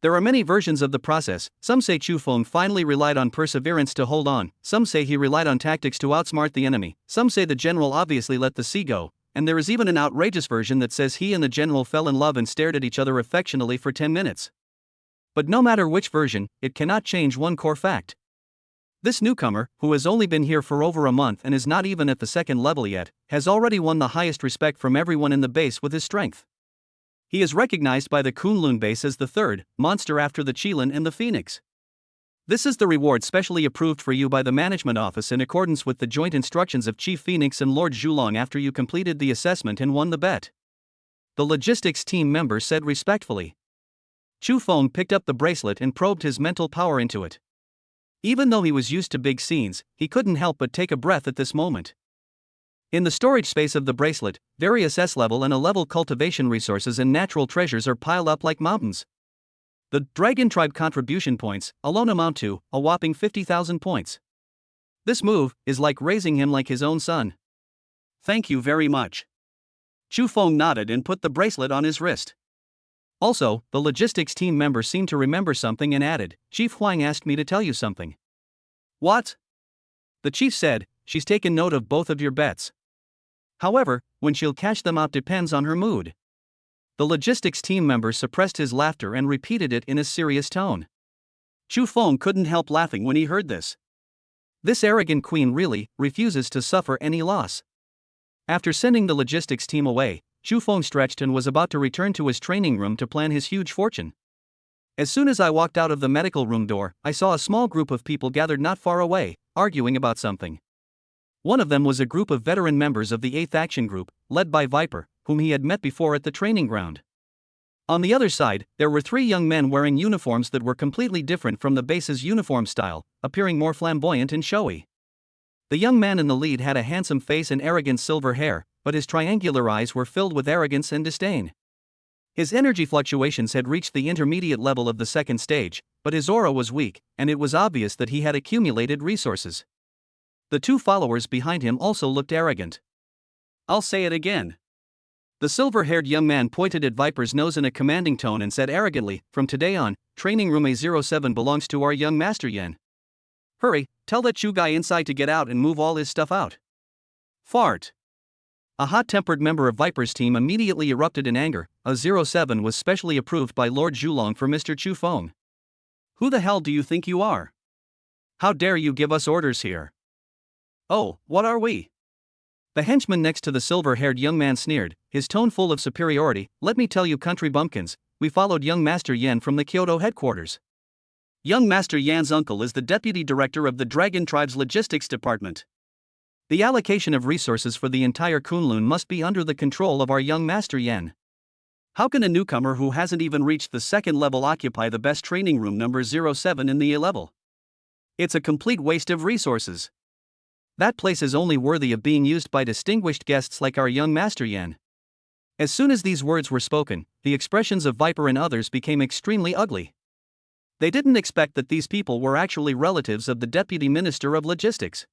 There are many versions of the process. Some say Chu Feng finally relied on perseverance to hold on, some say he relied on tactics to outsmart the enemy, some say the general obviously let the sea go, and there is even an outrageous version that says he and the general fell in love and stared at each other affectionately for 10 minutes. But no matter which version, it cannot change one core fact. This newcomer, who has only been here for over a month and is not even at the 2nd level yet, has already won the highest respect from everyone in the base with his strength. He is recognized by the Kunlun base as the 3rd monster after the Qilin and the Phoenix. This is the reward specially approved for you by the Management Office in accordance with the joint instructions of Chief Phoenix and Lord Zhulong after you completed the assessment and won the bet. The logistics team member said respectfully. Chu Feng picked up the bracelet and probed his mental power into it. Even though he was used to big scenes, he couldn't help but take a breath at this moment. In the storage space of the bracelet, various S-level and A-level cultivation resources and natural treasures are piled up like mountains. The Dragon Tribe contribution points alone amount to a whopping 50,000 points. This move is like raising him like his own son. Thank you very much. Chu Feng nodded and put the bracelet on his wrist. Also, the logistics team member seemed to remember something and added, Chief Huang asked me to tell you something. What? The chief said, she's taken note of both of your bets. However, when she'll cash them out depends on her mood. The logistics team member suppressed his laughter and repeated it in a serious tone. Chu Feng couldn't help laughing when he heard this. This arrogant queen really refuses to suffer any loss. After sending the logistics team away, Chu Feng stretched and was about to return to his training room to plan his huge fortune. As soon as I walked out of the medical room door, I saw a small group of people gathered not far away, arguing about something. One of them was a group of veteran members of the 8th Action Group, led by Viper, whom he had met before at the training ground. On the other side, there were 3 young men wearing uniforms that were completely different from the base's uniform style, appearing more flamboyant and showy. The young man in the lead had a handsome face and arrogant silver hair, but his triangular eyes were filled with arrogance and disdain. His energy fluctuations had reached the intermediate level of the 2nd stage, but his aura was weak, and it was obvious that he had accumulated resources. The 2 followers behind him also looked arrogant. I'll say it again. The silver-haired young man pointed at Viper's nose in a commanding tone and said arrogantly, from today on, training room A07 belongs to our young master Yan. Hurry, tell that Chu guy inside to get out and move all his stuff out. Fart. A hot-tempered member of Viper's team immediately erupted in anger. A07 was specially approved by Lord Zhulong for Mr. Chu Feng. Who the hell do you think you are? How dare you give us orders here? Oh, what are we? The henchman next to the silver-haired young man sneered, his tone full of superiority. Let me tell you country bumpkins, we followed young Master Yan from the Kyoto headquarters. Young Master Yan's uncle is the deputy director of the Dragon Tribe's logistics department. The allocation of resources for the entire Kunlun must be under the control of our young Master Yan. How can a newcomer who hasn't even reached the 2nd level occupy the best training room number 07 in the A level? It's a complete waste of resources. That place is only worthy of being used by distinguished guests like our young Master Yen. As soon as these words were spoken, the expressions of Viper and others became extremely ugly. They didn't expect that these people were actually relatives of the Deputy Minister of Logistics.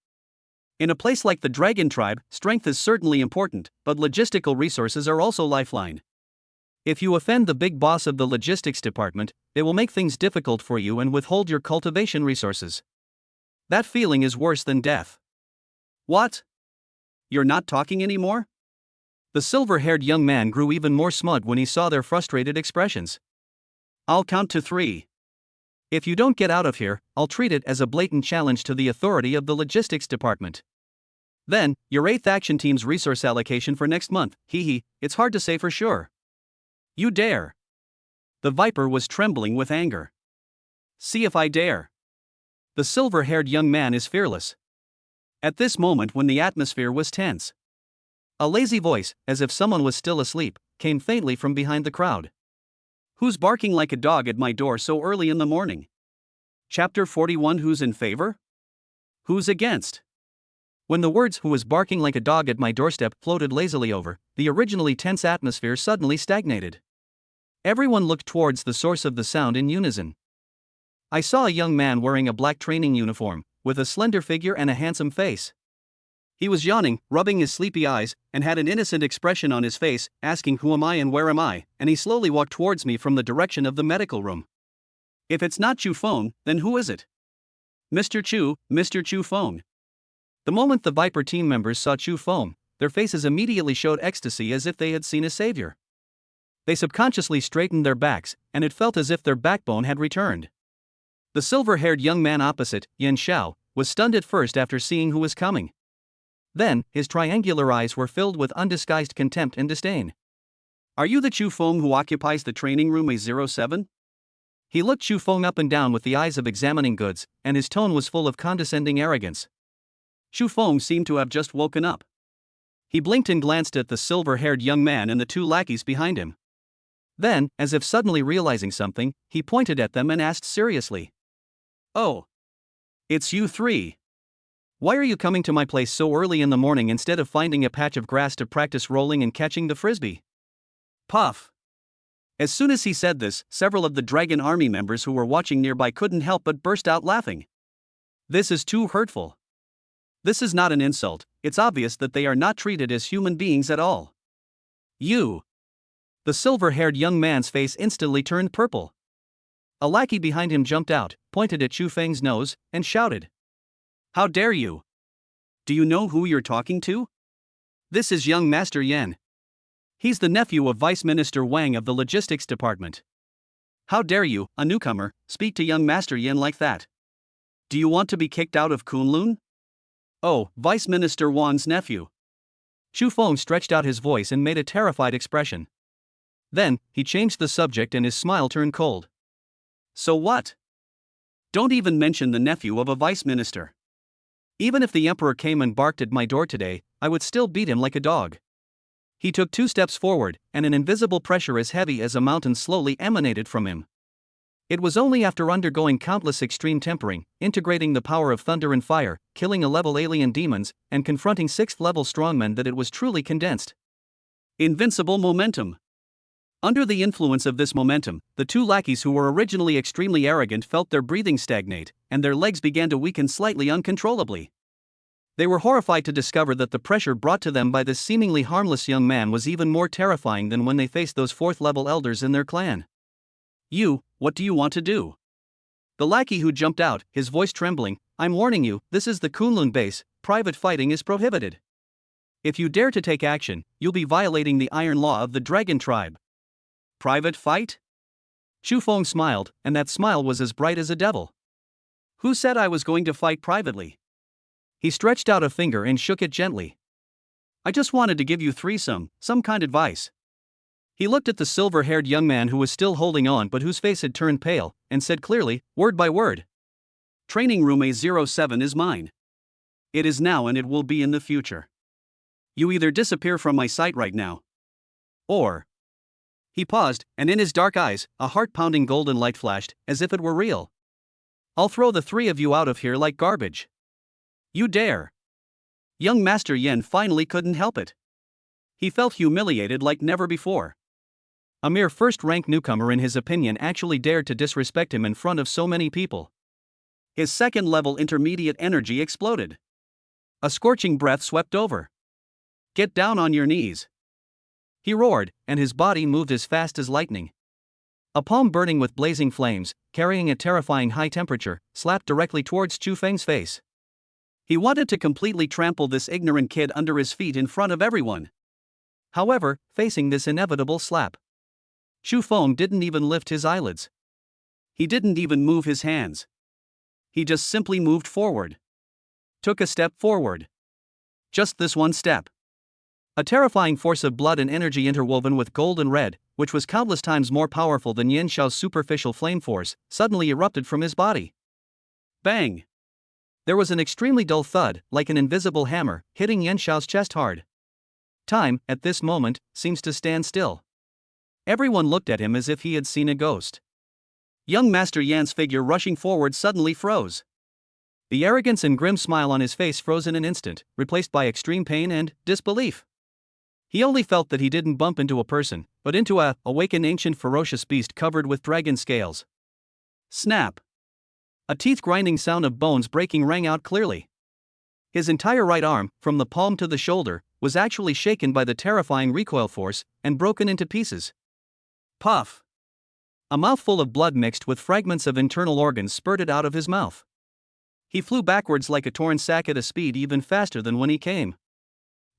In a place like the Dragon Tribe, strength is certainly important, but logistical resources are also lifeline. If you offend the big boss of the logistics department, it will make things difficult for you and withhold your cultivation resources. That feeling is worse than death. What? You're not talking anymore? The silver-haired young man grew even more smug when he saw their frustrated expressions. I'll count to 3. If you don't get out of here, I'll treat it as a blatant challenge to the authority of the logistics department. Then, your 8th action team's resource allocation for next month, it's hard to say for sure. You dare. The Viper was trembling with anger. See if I dare. The silver-haired young man is fearless. At this moment when the atmosphere was tense, a lazy voice, as if someone was still asleep, came faintly from behind the crowd. Who's barking like a dog at my door so early in the morning? Chapter 41. Who's in favor? Who's against? When the words "who was barking like a dog at my doorstep" floated lazily over, the originally tense atmosphere suddenly stagnated. Everyone looked towards the source of the sound in unison. I saw a young man wearing a black training uniform, with a slender figure and a handsome face. He was yawning, rubbing his sleepy eyes, and had an innocent expression on his face, asking who am I and where am I, and he slowly walked towards me from the direction of the medical room. If it's not Chu Feng, then who is it? Mr. Chu Feng. The moment the Viper team members saw Chu Feng, their faces immediately showed ecstasy as if they had seen a savior. They subconsciously straightened their backs, and it felt as if their backbone had returned. The silver-haired young man opposite, Yen Xiao, was stunned at first after seeing who was coming. Then, his triangular eyes were filled with undisguised contempt and disdain. Are you the Chu Feng who occupies the training room A07? He looked Chu Feng up and down with the eyes of examining goods, and his tone was full of condescending arrogance. Chu Feng seemed to have just woken up. He blinked and glanced at the silver-haired young man and the 2 lackeys behind him. Then, as if suddenly realizing something, he pointed at them and asked seriously. Oh. It's you 3. Why are you coming to my place so early in the morning instead of finding a patch of grass to practice rolling and catching the frisbee? Puff. As soon as he said this, several of the Dragon Army members who were watching nearby couldn't help but burst out laughing. This is too hurtful. This is not an insult, it's obvious that they are not treated as human beings at all. You. The silver-haired young man's face instantly turned purple. A lackey behind him jumped out, pointed at Chu Feng's nose, and shouted. How dare you? Do you know who you're talking to? This is young Master Yen. He's the nephew of Vice Minister Wang of the Logistics Department. How dare you, a newcomer, speak to young Master Yen like that? Do you want to be kicked out of Kunlun? Oh, Vice Minister Wang's nephew. Chu Feng stretched out his voice and made a terrified expression. Then, he changed the subject and his smile turned cold. So what? Don't even mention the nephew of a vice minister. Even if the emperor came and barked at my door today, I would still beat him like a dog. He took 2 steps forward, and an invisible pressure as heavy as a mountain slowly emanated from him. It was only after undergoing countless extreme tempering, integrating the power of thunder and fire, killing 11 alien demons, and confronting 6th-level strongmen that it was truly condensed. Invincible momentum. Under the influence of this momentum, the 2 lackeys who were originally extremely arrogant felt their breathing stagnate, and their legs began to weaken slightly uncontrollably. They were horrified to discover that the pressure brought to them by this seemingly harmless young man was even more terrifying than when they faced those 4th-level elders in their clan. You, what do you want to do? The lackey who jumped out, his voice trembling, I'm warning you, this is the Kunlun base, private fighting is prohibited. If you dare to take action, you'll be violating the iron law of the Dragon Tribe. Private fight? Chu Feng smiled, and that smile was as bright as a devil. Who said I was going to fight privately? He stretched out a finger and shook it gently. I just wanted to give you 3 some kind advice. He looked at the silver-haired young man who was still holding on but whose face had turned pale, and said clearly, word by word. Training room A07 is mine. It is now and it will be in the future. You either disappear from my sight right now. Or. He paused, and in his dark eyes, a heart-pounding golden light flashed, as if it were real. I'll throw the 3 of you out of here like garbage. You dare. Young Master Yen finally couldn't help it. He felt humiliated like never before. A mere first-rank newcomer in his opinion actually dared to disrespect him in front of so many people. His second-level intermediate energy exploded. A scorching breath swept over. "Get down on your knees," he roared, and his body moved as fast as lightning. A palm burning with blazing flames, carrying a terrifying high temperature, slapped directly towards Chu Feng's face. He wanted to completely trample this ignorant kid under his feet in front of everyone. However, facing this inevitable slap, Chu Feng didn't even lift his eyelids. He didn't even move his hands. He just simply moved forward. Took a step forward. Just this one step. A terrifying force of blood and energy interwoven with gold and red, which was countless times more powerful than Yen Xiao's superficial flame force, suddenly erupted from his body. Bang! There was an extremely dull thud, like an invisible hammer, hitting Yen Xiao's chest hard. Time, at this moment, seems to stand still. Everyone looked at him as if he had seen a ghost. Young Master Yan's figure rushing forward suddenly froze. The arrogance and grim smile on his face froze in an instant, replaced by extreme pain and disbelief. He only felt that he didn't bump into a person, but into a awakened ancient ferocious beast covered with dragon scales. Snap! A teeth-grinding sound of bones breaking rang out clearly. His entire right arm, from the palm to the shoulder, was actually shaken by the terrifying recoil force and broken into pieces. Puff! A mouthful of blood mixed with fragments of internal organs spurted out of his mouth. He flew backwards like a torn sack at a speed even faster than when he came.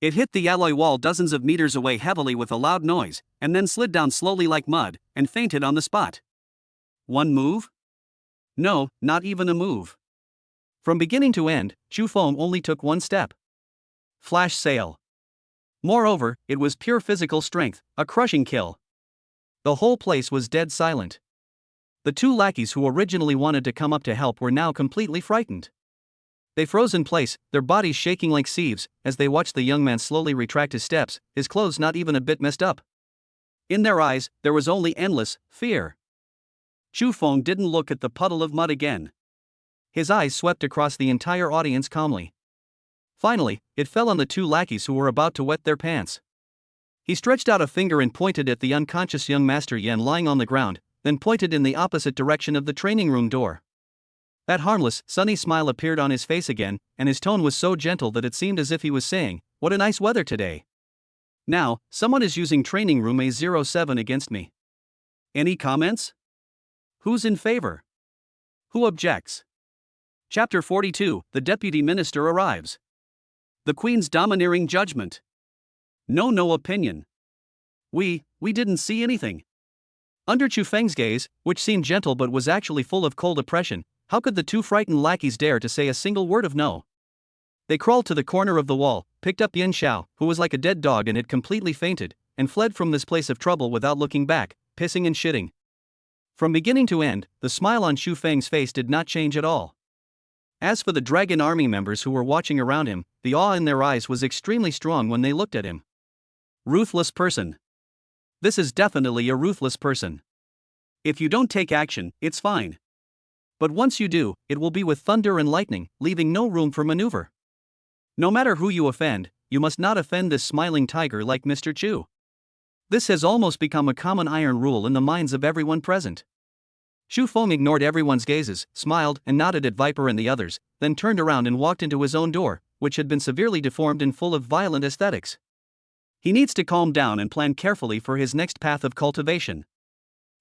It hit the alloy wall dozens of meters away heavily with a loud noise, and then slid down slowly like mud, and fainted on the spot. One move? No, not even a move. From beginning to end, Chu Feng only took one step. Flash sale. Moreover, it was pure physical strength, a crushing kill. The whole place was dead silent. The two lackeys who originally wanted to come up to help were now completely frightened. They froze in place, their bodies shaking like sieves, as they watched the young man slowly retract his steps, his clothes not even a bit messed up. In their eyes, there was only endless fear. Chu Feng didn't look at the puddle of mud again. His eyes swept across the entire audience calmly. Finally, it fell on the two lackeys who were about to wet their pants. He stretched out a finger and pointed at the unconscious young Master Yen lying on the ground, then pointed in the opposite direction of the training room door. That harmless, sunny smile appeared on his face again, and his tone was so gentle that it seemed as if he was saying, "What a nice weather today. Now, someone is using training room A07 against me. Any comments? Who's in favor? Who objects?" Chapter 42, The Deputy Minister Arrives. The Queen's domineering judgment. No opinion. We didn't see anything. Under Chu Feng's gaze, which seemed gentle but was actually full of cold oppression, how could the two frightened lackeys dare to say a single word of no? They crawled to the corner of the wall, picked up Yen Xiao, who was like a dead dog and had completely fainted, and fled from this place of trouble without looking back, pissing and shitting. From beginning to end, the smile on Chu Feng's face did not change at all. As for the Dragon Army members who were watching around him, the awe in their eyes was extremely strong when they looked at him. Ruthless person. This is definitely a ruthless person. If you don't take action, it's fine. But once you do, it will be with thunder and lightning, leaving no room for maneuver. No matter who you offend, you must not offend this smiling tiger like Mr. Chu. This has almost become a common iron rule in the minds of everyone present. Chu Feng ignored everyone's gazes, smiled and nodded at Viper and the others, then turned around and walked into his own door, which had been severely deformed and full of violent aesthetics. He needs to calm down and plan carefully for his next path of cultivation.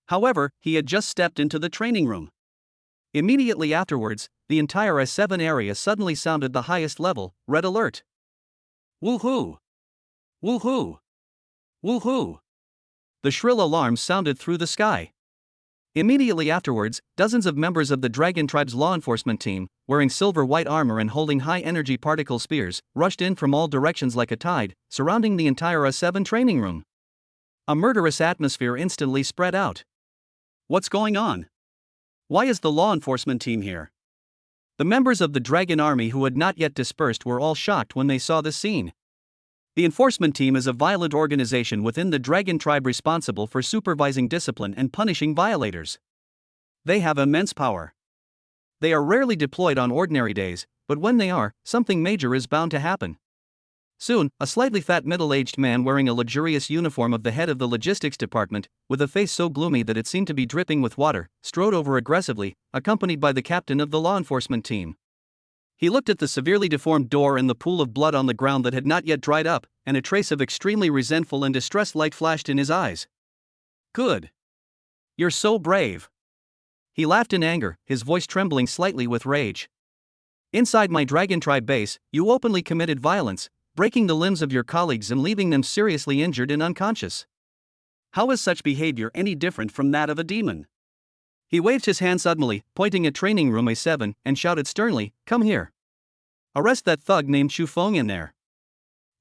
However, he had just stepped into the training room. Immediately afterwards, the entire S7 area suddenly sounded the highest level, red alert. Woohoo! Woohoo! Woohoo! The shrill alarm sounded through the sky. Immediately afterwards, dozens of members of the Dragon Tribe's law enforcement team, wearing silver-white armor and holding high-energy particle spears, rushed in from all directions like a tide, surrounding the entire S7 training room. A murderous atmosphere instantly spread out. What's going on? Why is the law enforcement team here? The members of the Dragon Army who had not yet dispersed were all shocked when they saw this scene. The enforcement team is a violent organization within the Dragon Tribe responsible for supervising discipline and punishing violators. They have immense power. They are rarely deployed on ordinary days, but when they are, something major is bound to happen. Soon, a slightly fat middle-aged man wearing a luxurious uniform of the head of the logistics department, with a face so gloomy that it seemed to be dripping with water, strode over aggressively, accompanied by the captain of the law enforcement team. He looked at the severely deformed door and the pool of blood on the ground that had not yet dried up, and a trace of extremely resentful and distressed light flashed in his eyes. "Good. You're so brave." He laughed in anger, his voice trembling slightly with rage. "Inside my Dragon Tribe base, you openly committed violence, breaking the limbs of your colleagues and leaving them seriously injured and unconscious. How is such behavior any different from that of a demon?" He waved his hand suddenly, pointing at training room A7, and shouted sternly, "Come here. Arrest that thug named Feng in there.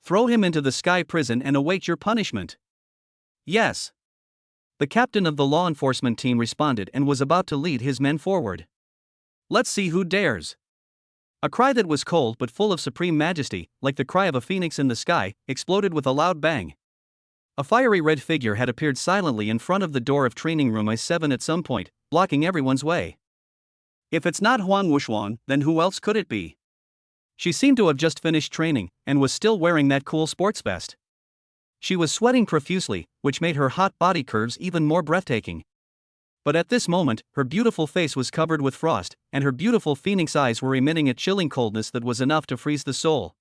Throw him into the Sky Prison and await your punishment." "Yes." The captain of the law enforcement team responded and was about to lead his men forward. "Let's see who dares." A cry that was cold but full of supreme majesty, like the cry of a phoenix in the sky, exploded with a loud bang. A fiery red figure had appeared silently in front of the door of training room A7 at some point, blocking everyone's way. If it's not Huang Wuxuan, then who else could it be? She seemed to have just finished training, and was still wearing that cool sports vest. She was sweating profusely, which made her hot body curves even more breathtaking. But at this moment, her beautiful face was covered with frost, and her beautiful phoenix eyes were emitting a chilling coldness that was enough to freeze the soul.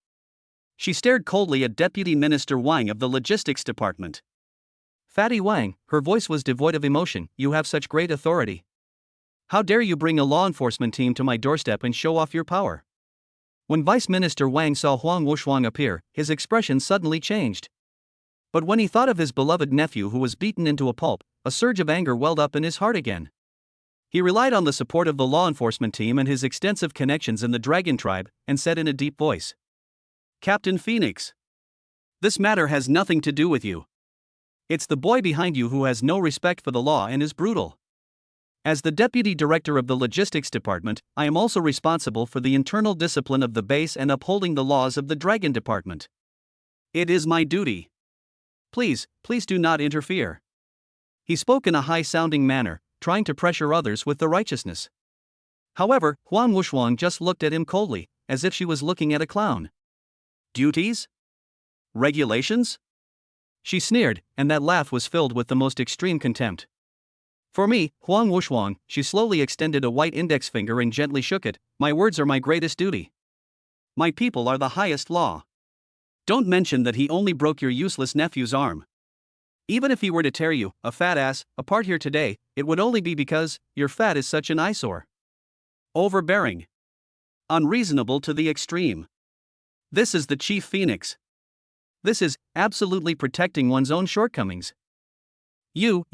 She stared coldly at Deputy Minister Wang of the Logistics Department. "Fatty Wang," her voice was devoid of emotion, "you have such great authority. How dare you bring a law enforcement team to my doorstep and show off your power?" When Vice Minister Wang saw Huang Wuxuan appear, his expression suddenly changed. But when he thought of his beloved nephew who was beaten into a pulp, a surge of anger welled up in his heart again. He relied on the support of the law enforcement team and his extensive connections in the Dragon Tribe, and said in a deep voice, "Captain Phoenix, this matter has nothing to do with you. It's the boy behind you who has no respect for the law and is brutal. As the Deputy Director of the Logistics Department, I am also responsible for the internal discipline of the base and upholding the laws of the Dragon Department. It is my duty. Please do not interfere." He spoke in a high-sounding manner, trying to pressure others with the righteousness. However, Huang Wuxuan just looked at him coldly, as if she was looking at a clown. "Duties? Regulations?" She sneered, and that laugh was filled with the most extreme contempt. "For me, Huang Wuxuan," she slowly extended a white index finger and gently shook it, "my words are my greatest duty. My people are the highest law. Don't mention that he only broke your useless nephew's arm. Even if he were to tear you, a fat ass, apart here today, it would only be because your fat is such an eyesore. Overbearing. Unreasonable to the extreme. This is the Chief Phoenix. This is absolutely protecting one's own shortcomings. You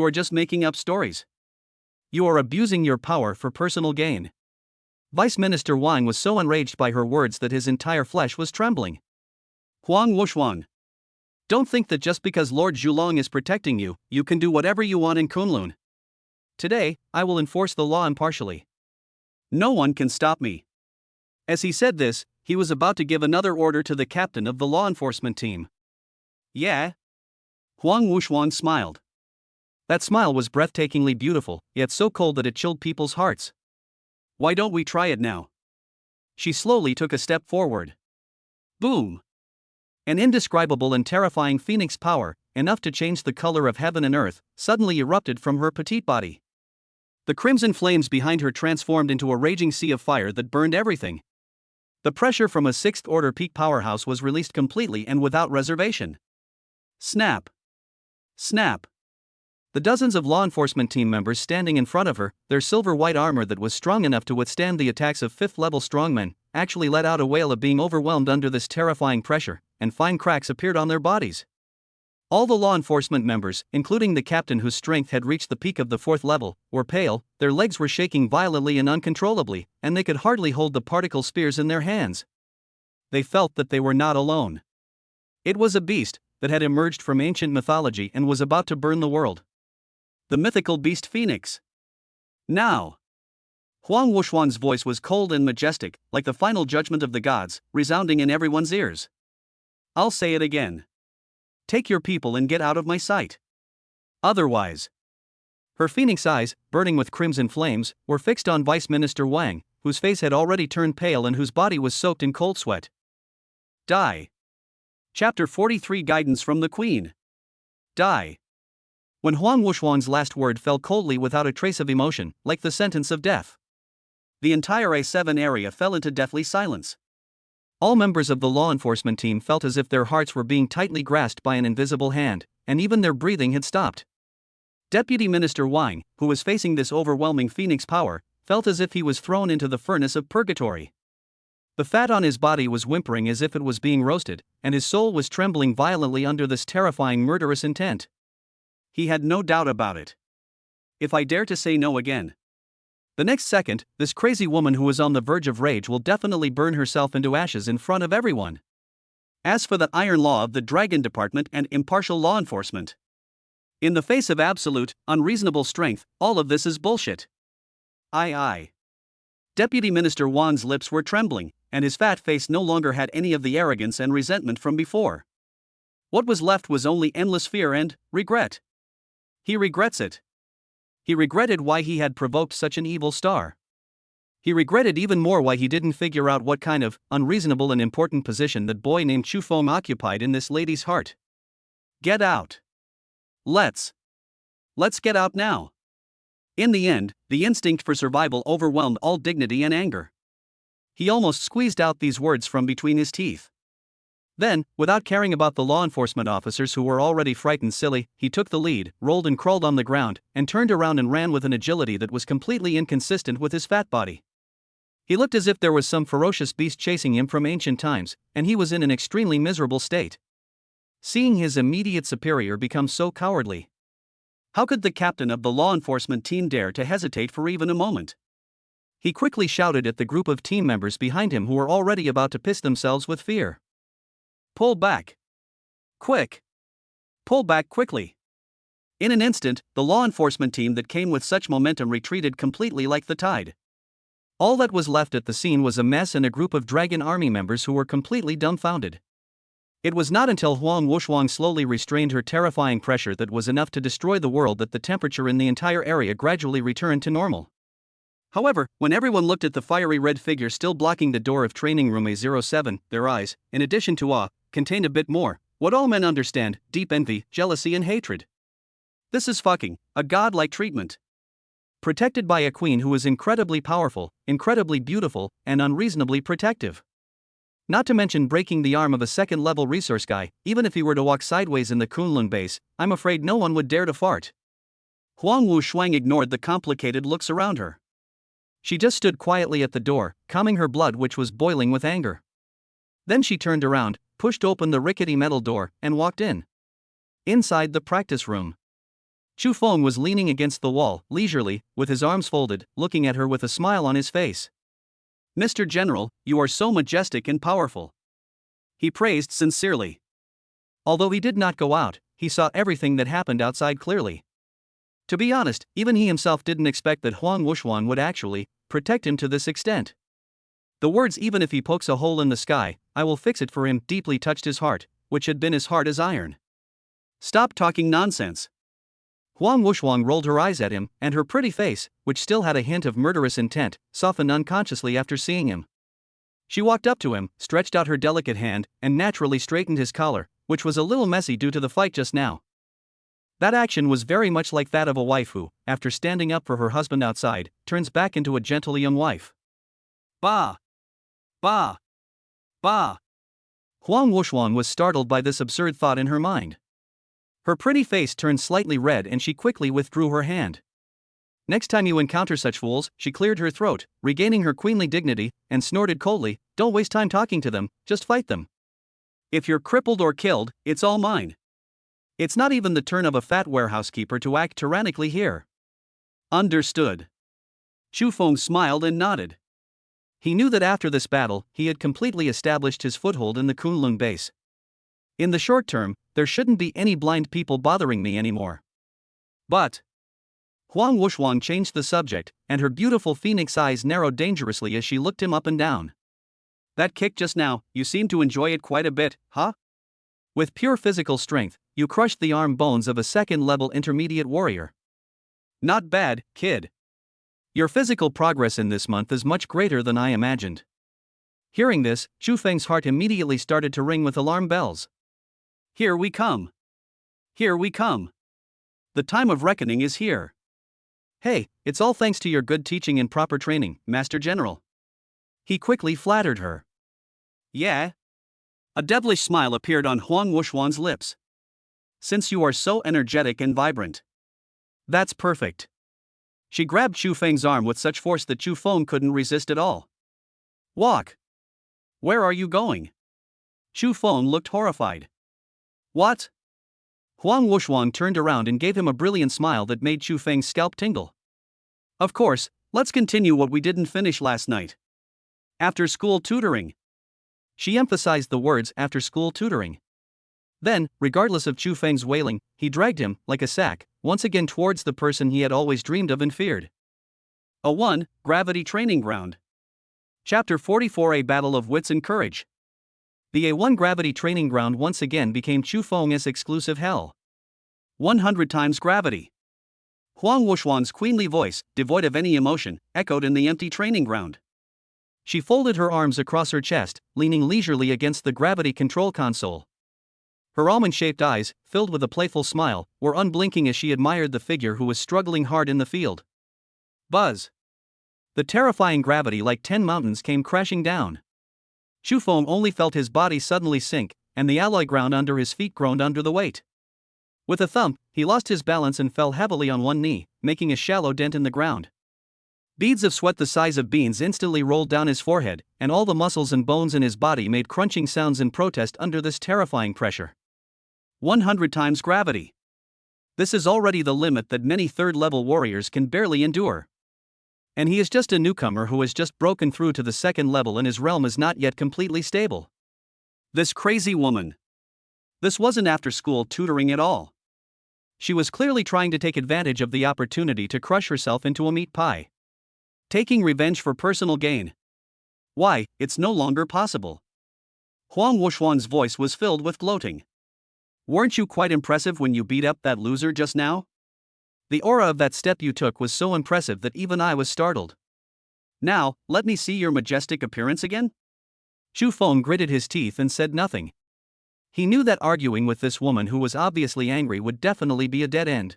are just making up stories. You are abusing your power for personal gain." Vice Minister Wang was so enraged by her words that his entire flesh was trembling. "Huang Wuxuan, don't think that just because Lord Zhulong is protecting you, you can do whatever you want in Kunlun. Today, I will enforce the law impartially. No one can stop me." As he said this, he was about to give another order to the captain of the law enforcement team. "Yeah?" Huang Wuxuan smiled. That smile was breathtakingly beautiful, yet so cold that it chilled people's hearts. "Why don't we try it now?" She slowly took a step forward. Boom! An indescribable and terrifying phoenix power, enough to change the color of heaven and earth, suddenly erupted from her petite body. The crimson flames behind her transformed into a raging sea of fire that burned everything. The pressure from a sixth-order peak powerhouse was released completely and without reservation. Snap! Snap! The dozens of law enforcement team members standing in front of her, their silver-white armor that was strong enough to withstand the attacks of fifth-level strongmen, actually let out a wail of being overwhelmed under this terrifying pressure, and fine cracks appeared on their bodies. All the law enforcement members, including the captain whose strength had reached the peak of the fourth level, were pale, their legs were shaking violently and uncontrollably, and they could hardly hold the particle spears in their hands. They felt that they were not alone. It was a beast that had emerged from ancient mythology and was about to burn the world. The mythical beast Phoenix. Now! Huang Wuxuan's voice was cold and majestic, like the final judgment of the gods, resounding in everyone's ears. "I'll say it again. Take your people and get out of my sight. Otherwise." Her phoenix eyes, burning with crimson flames, were fixed on Vice Minister Wang, whose face had already turned pale and whose body was soaked in cold sweat. "Die. Chapter 43 Guidance from the Queen. Die. When Huang Wushuang's last word fell coldly without a trace of emotion, like the sentence of death, the entire A7 area fell into deathly silence. All members of the law enforcement team felt as if their hearts were being tightly grasped by an invisible hand, and even their breathing had stopped. Deputy Minister Wang, who was facing this overwhelming phoenix power, felt as if he was thrown into the furnace of purgatory. The fat on his body was whimpering as if it was being roasted, and his soul was trembling violently under this terrifying murderous intent. He had no doubt about it. If I dare to say no again, the next second, this crazy woman who was on the verge of rage will definitely burn herself into ashes in front of everyone. As for the iron law of the Dragon Department and impartial law enforcement, in the face of absolute, unreasonable strength, all of this is bullshit. Aye. Deputy Minister Wang's lips were trembling, and his fat face no longer had any of the arrogance and resentment from before. What was left was only endless fear and regret. He regrets it. He regretted why he had provoked such an evil star. He regretted even more why he didn't figure out what kind of unreasonable and important position that boy named Chu Feng occupied in this lady's heart. Get out. Let's get out now. In the end, the instinct for survival overwhelmed all dignity and anger. He almost squeezed out these words from between his teeth. Then, without caring about the law enforcement officers who were already frightened silly, he took the lead, rolled and crawled on the ground, and turned around and ran with an agility that was completely inconsistent with his fat body. He looked as if there was some ferocious beast chasing him from ancient times, and he was in an extremely miserable state. Seeing his immediate superior become so cowardly, how could the captain of the law enforcement team dare to hesitate for even a moment? He quickly shouted at the group of team members behind him who were already about to piss themselves with fear. Pull back. Quick. Pull back quickly. In an instant, the law enforcement team that came with such momentum retreated completely like the tide. All that was left at the scene was a mess and a group of Dragon Army members who were completely dumbfounded. It was not until Huang Wushuang slowly restrained her terrifying pressure that was enough to destroy the world that the temperature in the entire area gradually returned to normal. However, when everyone looked at the fiery red figure still blocking the door of training room A07, their eyes, in addition to awe, contained a bit more, what all men understand, deep envy, jealousy and hatred. This is fucking a godlike treatment. Protected by a queen who is incredibly powerful, incredibly beautiful, and unreasonably protective. Not to mention breaking the arm of a second-level resource guy, even if he were to walk sideways in the Kunlun base, I'm afraid no one would dare to fart. Huang Wushuang ignored the complicated looks around her. She just stood quietly at the door, calming her blood which was boiling with anger. Then she turned around, pushed open the rickety metal door, and walked in. Inside the practice room, Chu Feng was leaning against the wall, leisurely, with his arms folded, looking at her with a smile on his face. Mr. General, you are so majestic and powerful. He praised sincerely. Although he did not go out, he saw everything that happened outside clearly. To be honest, even he himself didn't expect that Huang Wushuang would actually protect him to this extent. The words "even if he pokes a hole in the sky, I will fix it for him" deeply touched his heart, which had been as hard as iron. Stop talking nonsense. Huang Wushuang rolled her eyes at him, and her pretty face, which still had a hint of murderous intent, softened unconsciously after seeing him. She walked up to him, stretched out her delicate hand, and naturally straightened his collar, which was a little messy due to the fight just now. That action was very much like that of a wife who, after standing up for her husband outside, turns back into a gentle young wife. Bah! Bah! Bah! Huang Wushuang was startled by this absurd thought in her mind. Her pretty face turned slightly red and she quickly withdrew her hand. Next time you encounter such fools, she cleared her throat, regaining her queenly dignity, and snorted coldly, don't waste time talking to them, just fight them. If you're crippled or killed, it's all mine. It's not even the turn of a fat warehousekeeper to act tyrannically here. Understood. Chu Feng smiled and nodded. He knew that after this battle, he had completely established his foothold in the Kunlun base. In the short term, there shouldn't be any blind people bothering me anymore. But Huang Wushuang changed the subject, and her beautiful phoenix eyes narrowed dangerously as she looked him up and down. That kick just now, you seem to enjoy it quite a bit, huh? With pure physical strength, you crushed the arm bones of a second-level intermediate warrior. Not bad, kid. Your physical progress in this month is much greater than I imagined. Hearing this, Chu Feng's heart immediately started to ring with alarm bells. Here we come. Here we come. The time of reckoning is here. Hey, it's all thanks to your good teaching and proper training, Master General. He quickly flattered her. Yeah? A devilish smile appeared on Huang Wuxuan's lips. Since you are so energetic and vibrant. That's perfect. She grabbed Chu Feng's arm with such force that Chu Feng couldn't resist at all. Walk. Where are you going? Chu Feng looked horrified. What? Huang Wuxuan turned around and gave him a brilliant smile that made Chu Feng's scalp tingle. Of course, let's continue what we didn't finish last night. After school tutoring. She emphasized the words after school tutoring. Then, regardless of Chu Feng's wailing, he dragged him, like a sack, once again towards the person he had always dreamed of and feared. A 1. Gravity Training Ground. Chapter 44, A Battle of Wits and Courage. The A1 Gravity Training Ground once again became Chu Feng's exclusive hell. 100 times gravity. Huang Wuxuan's queenly voice, devoid of any emotion, echoed in the empty training ground. She folded her arms across her chest, leaning leisurely against the gravity control console. Her almond-shaped eyes, filled with a playful smile, were unblinking as she admired the figure who was struggling hard in the field. Buzz! The terrifying gravity like 10 mountains came crashing down. Chu Feng only felt his body suddenly sink, and the alloy ground under his feet groaned under the weight. With a thump, he lost his balance and fell heavily on one knee, making a shallow dent in the ground. Beads of sweat the size of beans instantly rolled down his forehead, and all the muscles and bones in his body made crunching sounds in protest under this terrifying pressure. 100 times gravity. This is already the limit that many third-level warriors can barely endure. And he is just a newcomer who has just broken through to the second level and his realm is not yet completely stable. This crazy woman. This wasn't after-school tutoring at all. She was clearly trying to take advantage of the opportunity to crush herself into a meat pie. Taking revenge for personal gain. Why, it's no longer possible. Huang Wuxuan's voice was filled with gloating. Weren't you quite impressive when you beat up that loser just now? The aura of that step you took was so impressive that even I was startled. Now, let me see your majestic appearance again? Chu Feng gritted his teeth and said nothing. He knew that arguing with this woman who was obviously angry would definitely be a dead end.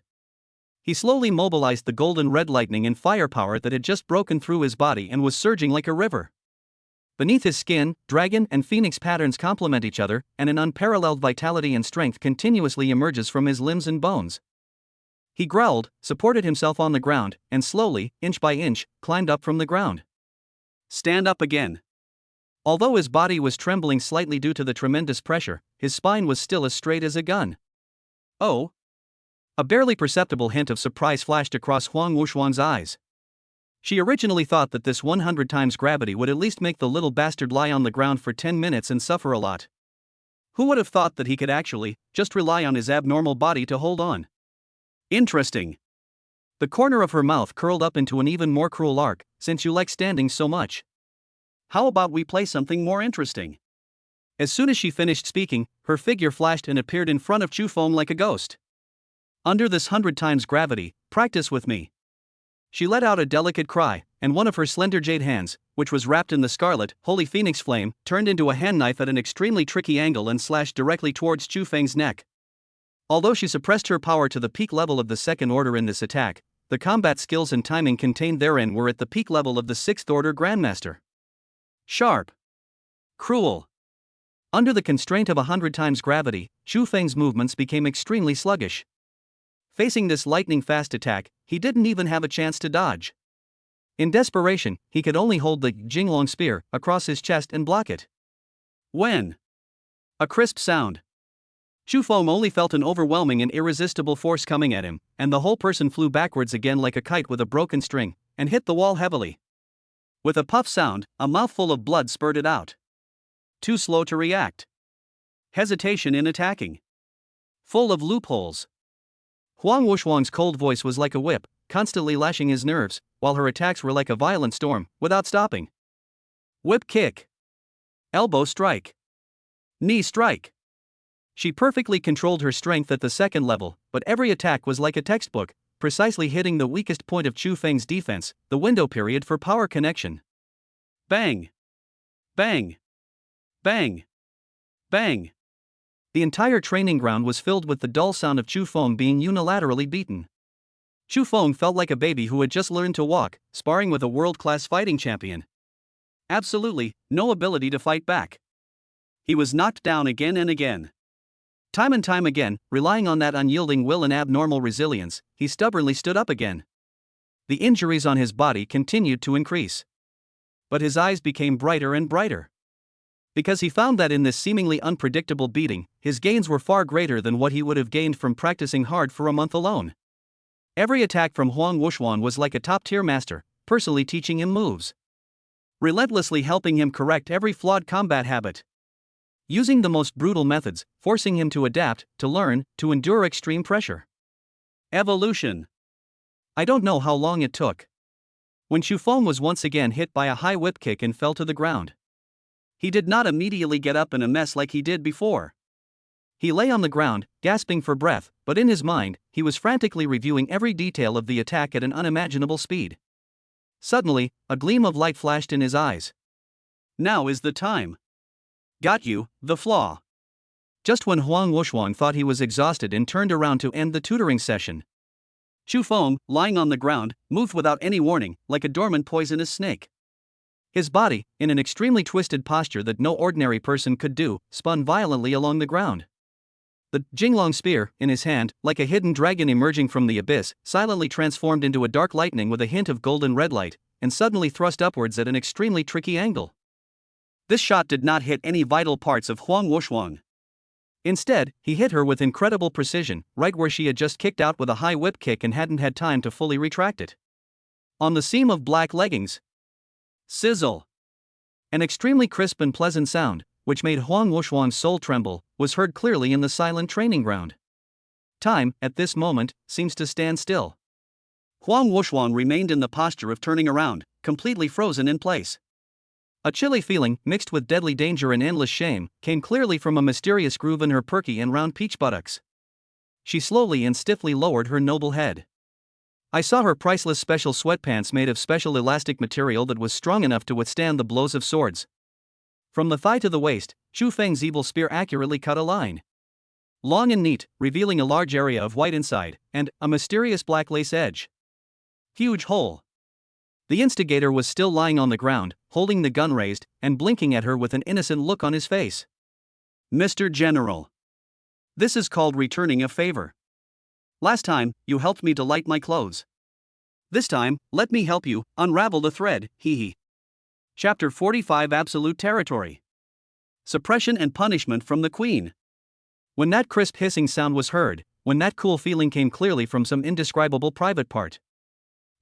He slowly mobilized the golden red lightning and firepower that had just broken through his body and was surging like a river. Beneath his skin, dragon and phoenix patterns complement each other, and an unparalleled vitality and strength continuously emerges from his limbs and bones. He growled, supported himself on the ground, and slowly, inch by inch, climbed up from the ground. Stand up again. Although his body was trembling slightly due to the tremendous pressure, his spine was still as straight as a gun. Oh? A barely perceptible hint of surprise flashed across Huang Wuxuan's eyes. She originally thought that this 100 times gravity would at least make the little bastard lie on the ground for 10 minutes and suffer a lot. Who would have thought that he could actually just rely on his abnormal body to hold on? Interesting. The corner of her mouth curled up into an even more cruel arc, since you like standing so much. How about we play something more interesting? As soon as she finished speaking, her figure flashed and appeared in front of Chu Feng like a ghost. Under this 100 times gravity, practice with me. She let out a delicate cry, and one of her slender jade hands, which was wrapped in the scarlet, holy phoenix flame, turned into a hand knife at an extremely tricky angle and slashed directly towards Chu Feng's neck. Although she suppressed her power to the peak level of the second order in this attack, the combat skills and timing contained therein were at the peak level of the sixth order grandmaster. Sharp. Cruel. Under the constraint of 100 times gravity, Chu Feng's movements became extremely sluggish. Facing this lightning-fast attack, he didn't even have a chance to dodge. In desperation, he could only hold the Jinglong spear across his chest and block it. When? A crisp sound. Chu Feng only felt an overwhelming and irresistible force coming at him, and the whole person flew backwards again like a kite with a broken string, and hit the wall heavily. With a puff sound, a mouthful of blood spurted out. Too slow to react. Hesitation in attacking. Full of loopholes. Huang Wuxuan's cold voice was like a whip, constantly lashing his nerves, while her attacks were like a violent storm, without stopping. Whip kick. Elbow strike. Knee strike. She perfectly controlled her strength at the second level, but every attack was like a textbook, precisely hitting the weakest point of Chu Feng's defense, the window period for power connection. Bang. Bang. Bang. Bang. The entire training ground was filled with the dull sound of Chu Feng being unilaterally beaten. Chu Feng felt like a baby who had just learned to walk, sparring with a world-class fighting champion. Absolutely no ability to fight back. He was knocked down again and again. Time and time again, relying on that unyielding will and abnormal resilience, he stubbornly stood up again. The injuries on his body continued to increase. But his eyes became brighter and brighter. Because he found that in this seemingly unpredictable beating, his gains were far greater than what he would have gained from practicing hard for a month alone. Every attack from Huang Wuxuan was like a top-tier master, personally teaching him moves. Relentlessly helping him correct every flawed combat habit. Using the most brutal methods, forcing him to adapt, to learn, to endure extreme pressure. Evolution. I don't know how long it took. When Chu Feng was once again hit by a high whip kick and fell to the ground. He did not immediately get up in a mess like he did before. He lay on the ground, gasping for breath, but in his mind, he was frantically reviewing every detail of the attack at an unimaginable speed. Suddenly, a gleam of light flashed in his eyes. Now is the time. Got you, the flaw. Just when Huang Wuxuan thought he was exhausted and turned around to end the tutoring session, Chu Feng, lying on the ground, moved without any warning, like a dormant poisonous snake. His body, in an extremely twisted posture that no ordinary person could do, spun violently along the ground. The Jinglong spear, in his hand, like a hidden dragon emerging from the abyss, silently transformed into a dark lightning with a hint of golden red light, and suddenly thrust upwards at an extremely tricky angle. This shot did not hit any vital parts of Huang Wuxuan. Instead, he hit her with incredible precision, right where she had just kicked out with a high whip kick and hadn't had time to fully retract it. On the seam of black leggings. Sizzle. An extremely crisp and pleasant sound, which made Huang Wuxuan's soul tremble, was heard clearly in the silent training ground. Time, at this moment, seems to stand still. Huang Wuxuan remained in the posture of turning around, completely frozen in place. A chilly feeling, mixed with deadly danger and endless shame, came clearly from a mysterious groove in her perky and round peach buttocks. She slowly and stiffly lowered her noble head. I saw her priceless special sweatpants made of special elastic material that was strong enough to withstand the blows of swords. From the thigh to the waist, Chu Feng's evil spear accurately cut a line. Long and neat, revealing a large area of white inside, and a mysterious black lace edge. Huge hole. The instigator was still lying on the ground, holding the gun raised, and blinking at her with an innocent look on his face. Mr. General. This is called returning a favor. Last time, you helped me to light my clothes. This time, let me help you unravel the thread, hee hee. Chapter 45 Absolute Territory. Suppression and Punishment from the Queen. When that crisp hissing sound was heard, when that cool feeling came clearly from some indescribable private part.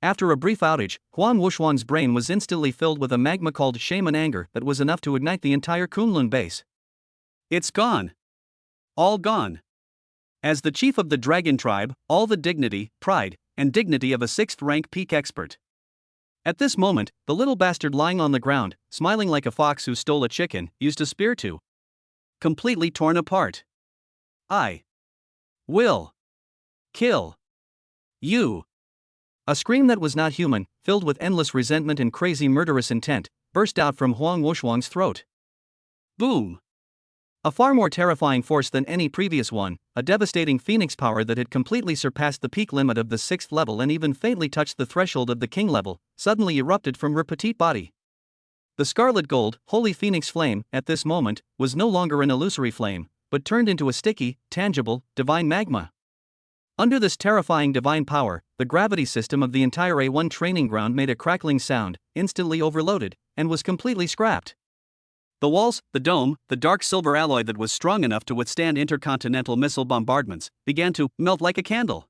After a brief outage, Huang Wuxuan's brain was instantly filled with a magma called shame and anger that was enough to ignite the entire Kunlun base. It's gone. All gone. As the chief of the dragon tribe, all the dignity, pride, and dignity of a 6th-rank peak expert. At this moment, the little bastard lying on the ground, smiling like a fox who stole a chicken, used a spear to completely torn apart. I will kill you. A scream that was not human, filled with endless resentment and crazy murderous intent, burst out from Huang Wuxuan's throat. Boom! A far more terrifying force than any previous one, a devastating phoenix power that had completely surpassed the peak limit of the 6th level and even faintly touched the threshold of the king level, suddenly erupted from her petite body. The scarlet gold, holy phoenix flame, at this moment, was no longer an illusory flame, but turned into a sticky, tangible, divine magma. Under this terrifying divine power, the gravity system of the entire A1 training ground made a crackling sound, instantly overloaded, and was completely scrapped. The walls, the dome, the dark silver alloy that was strong enough to withstand intercontinental missile bombardments, began to melt like a candle.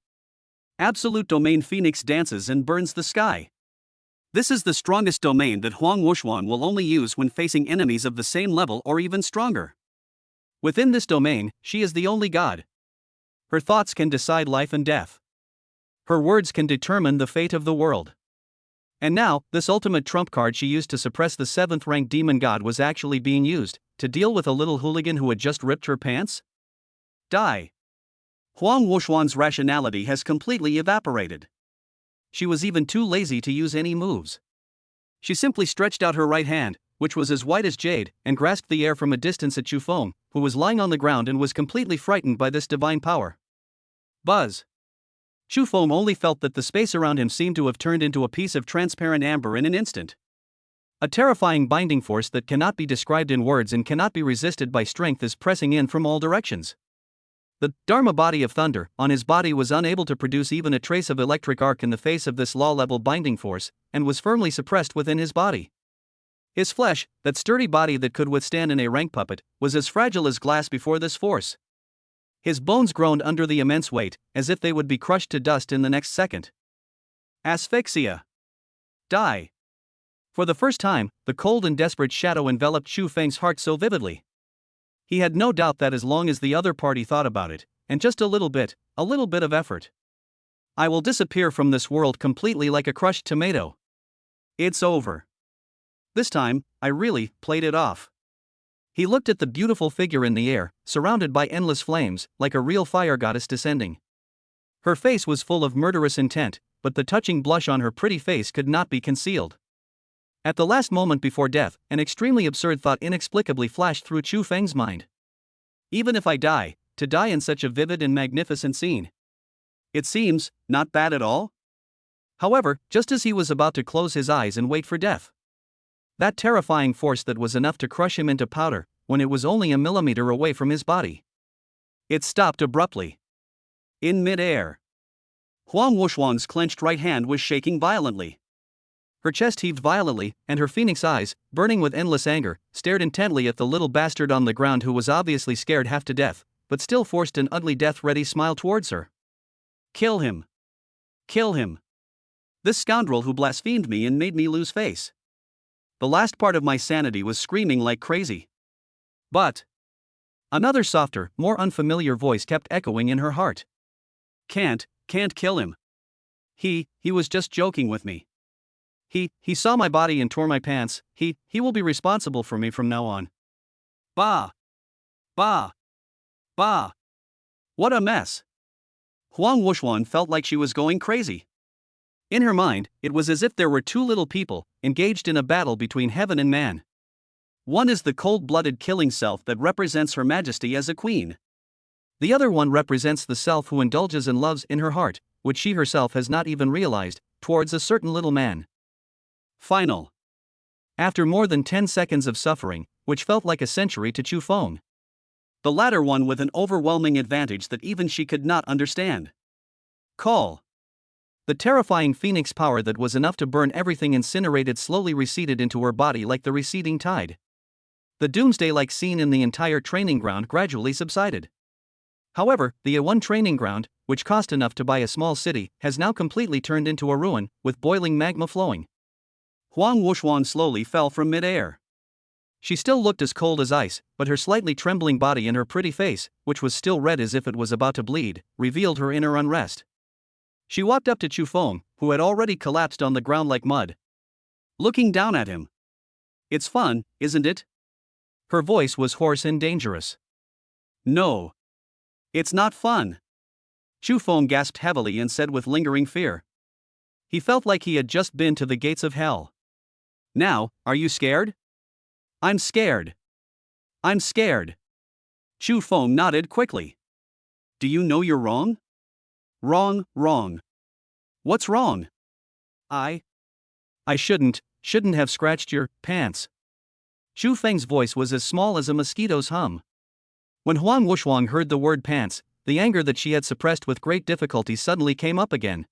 Absolute domain Phoenix dances and burns the sky. This is the strongest domain that Huang Wuxuan will only use when facing enemies of the same level or even stronger. Within this domain, she is the only god. Her thoughts can decide life and death. Her words can determine the fate of the world. And now, this ultimate trump card she used to suppress the 7th-ranked demon god was actually being used to deal with a little hooligan who had just ripped her pants? Die. Huang Wuxuan's rationality has completely evaporated. She was even too lazy to use any moves. She simply stretched out her right hand, which was as white as jade, and grasped the air from a distance at Chu Feng, who was lying on the ground and was completely frightened by this divine power. Buzz! Chu Feng only felt that the space around him seemed to have turned into a piece of transparent amber in an instant. A terrifying binding force that cannot be described in words and cannot be resisted by strength is pressing in from all directions. The Dharma body of thunder on his body was unable to produce even a trace of electric arc in the face of this law-level binding force, and was firmly suppressed within his body. His flesh, that sturdy body that could withstand an A-rank puppet, was as fragile as glass before this force. His bones groaned under the immense weight, as if they would be crushed to dust in the next second. Asphyxia. Die. For the first time, the cold and desperate shadow enveloped Chu Feng's heart so vividly. He had no doubt that as long as the other party thought about it, and just a little bit of effort, I will disappear from this world completely like a crushed tomato. It's over. This time, I really played it off. He looked at the beautiful figure in the air, surrounded by endless flames, like a real fire goddess descending. Her face was full of murderous intent, but the touching blush on her pretty face could not be concealed. At the last moment before death, an extremely absurd thought inexplicably flashed through Chu Feng's mind. Even if I die, to die in such a vivid and magnificent scene. It seems not bad at all. However, just as he was about to close his eyes and wait for death, that terrifying force that was enough to crush him into powder, when it was only a millimeter away from his body, it stopped abruptly. In mid-air, Huang Wuxuan's clenched right hand was shaking violently. Her chest heaved violently, and her phoenix eyes, burning with endless anger, stared intently at the little bastard on the ground who was obviously scared half to death, but still forced an ugly death-ready smile towards her. Kill him. Kill him. This scoundrel who blasphemed me and made me lose face. The last part of my sanity was screaming like crazy. But another softer, more unfamiliar voice kept echoing in her heart. Can't kill him. He was just joking with me. He saw my body and tore my pants. He will be responsible for me from now on. Bah! Bah! Bah! What a mess! Huang Wuxuan felt like she was going crazy. In her mind, it was as if there were two little people, engaged in a battle between heaven and man. One is the cold-blooded killing self that represents Her Majesty as a queen. The other one represents the self who indulges and loves in her heart, which she herself has not even realized, towards a certain little man. Final. After more than 10 seconds of suffering, which felt like a century to Chu Feng, the latter one with an overwhelming advantage that even she could not understand. Call. The terrifying phoenix power that was enough to burn everything incinerated slowly receded into her body like the receding tide. The doomsday-like scene in the entire training ground gradually subsided. However, the A1 training ground, which cost enough to buy a small city, has now completely turned into a ruin, with boiling magma flowing. Huang Wuxuan slowly fell from mid-air. She still looked as cold as ice, but her slightly trembling body and her pretty face, which was still red as if it was about to bleed, revealed her inner unrest. She walked up to Chu Feng, who had already collapsed on the ground like mud, looking down at him. It's fun, isn't it? Her voice was hoarse and dangerous. No. It's not fun. Chu Feng gasped heavily and said with lingering fear. He felt like he had just been to the gates of hell. Now, are you scared? I'm scared. I'm scared. Chu Feng nodded quickly. Do you know you're wrong? Wrong. What's wrong? I shouldn't have scratched your pants. Chu Feng's voice was as small as a mosquito's hum. When Huang Wuxuan heard the word pants, the anger that she had suppressed with great difficulty suddenly came up again.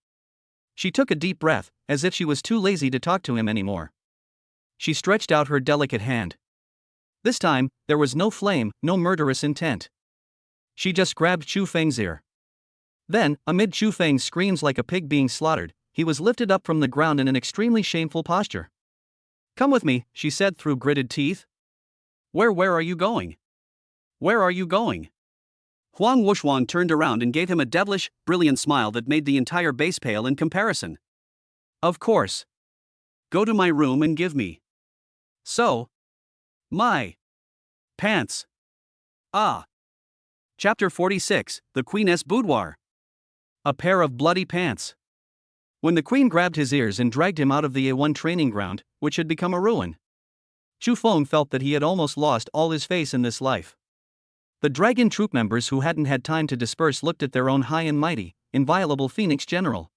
She took a deep breath, as if she was too lazy to talk to him anymore. She stretched out her delicate hand. This time, there was no flame, no murderous intent. She just grabbed Chu Feng's ear. Then, amid Chu Feng's screams like a pig being slaughtered, he was lifted up from the ground in an extremely shameful posture. Come with me, she said through gritted teeth. Where are you going? Where are you going? Huang Wuxuan turned around and gave him a devilish, brilliant smile that made the entire base pale in comparison. Of course. Go to my room and give me. So. My. Pants. Ah. Chapter 46, The Queen's Boudoir. A pair of bloody pants. When the queen grabbed his ears and dragged him out of the A1 training ground, which had become a ruin, Chu Feng felt that he had almost lost all his face in this life. The dragon troop members who hadn't had time to disperse looked at their own high and mighty, inviolable Phoenix general.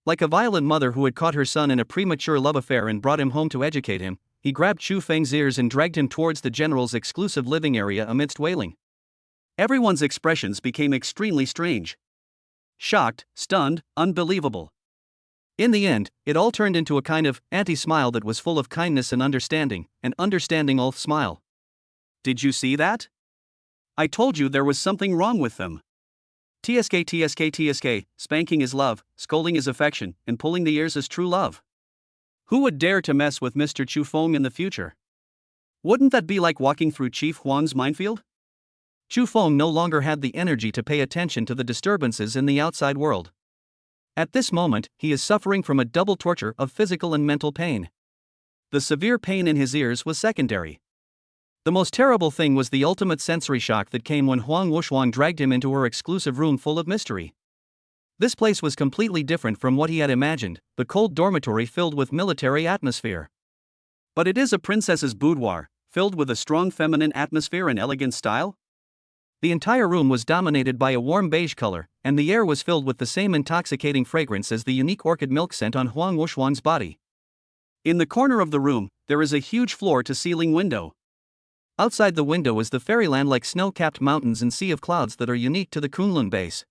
Like a violent mother who had caught her son in a premature love affair and brought him home to educate him, he grabbed Chu Feng's ears and dragged him towards the general's exclusive living area amidst wailing. Everyone's expressions became extremely strange. Shocked, stunned, unbelievable. In the end, it all turned into a kind of anti-smile that was full of kindness and understanding, an understanding oath smile. Did you see that? I told you there was something wrong with them. TSK, spanking is love, scolding is affection, and pulling the ears is true love. Who would dare to mess with Mr. Chu Feng in the future? Wouldn't that be like walking through Chief Huang's minefield? Chu Feng no longer had the energy to pay attention to the disturbances in the outside world. At this moment, he is suffering from a double torture of physical and mental pain. The severe pain in his ears was secondary. The most terrible thing was the ultimate sensory shock that came when Huang Wushuang dragged him into her exclusive room full of mystery. This place was completely different from what he had imagined, the cold dormitory filled with military atmosphere. But it is a princess's boudoir, filled with a strong feminine atmosphere and elegant style? The entire room was dominated by a warm beige color, and the air was filled with the same intoxicating fragrance as the unique orchid milk scent on Huang Wushuang's body. In the corner of the room, there is a huge floor-to-ceiling window. Outside the window is the fairyland-like snow-capped mountains and sea of clouds that are unique to the Kunlun base.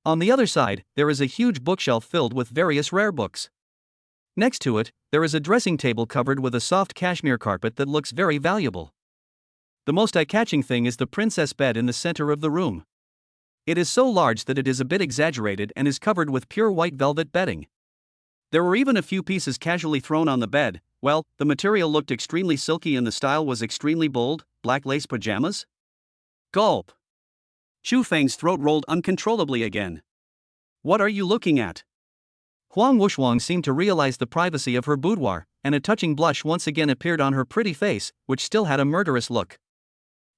On the other side, there is a huge bookshelf filled with various rare books. Next to it, there is a dressing table covered with a soft cashmere carpet that looks very valuable. The most eye-catching thing is the princess bed in the center of the room. It is so large that it is a bit exaggerated and is covered with pure white velvet bedding. There were even a few pieces casually thrown on the bed. Well, the material looked extremely silky and the style was extremely bold, black lace pajamas? Gulp. Chu Feng's throat rolled uncontrollably again. What are you looking at? Huang Wushuang seemed to realize the privacy of her boudoir, and a touching blush once again appeared on her pretty face, which still had a murderous look.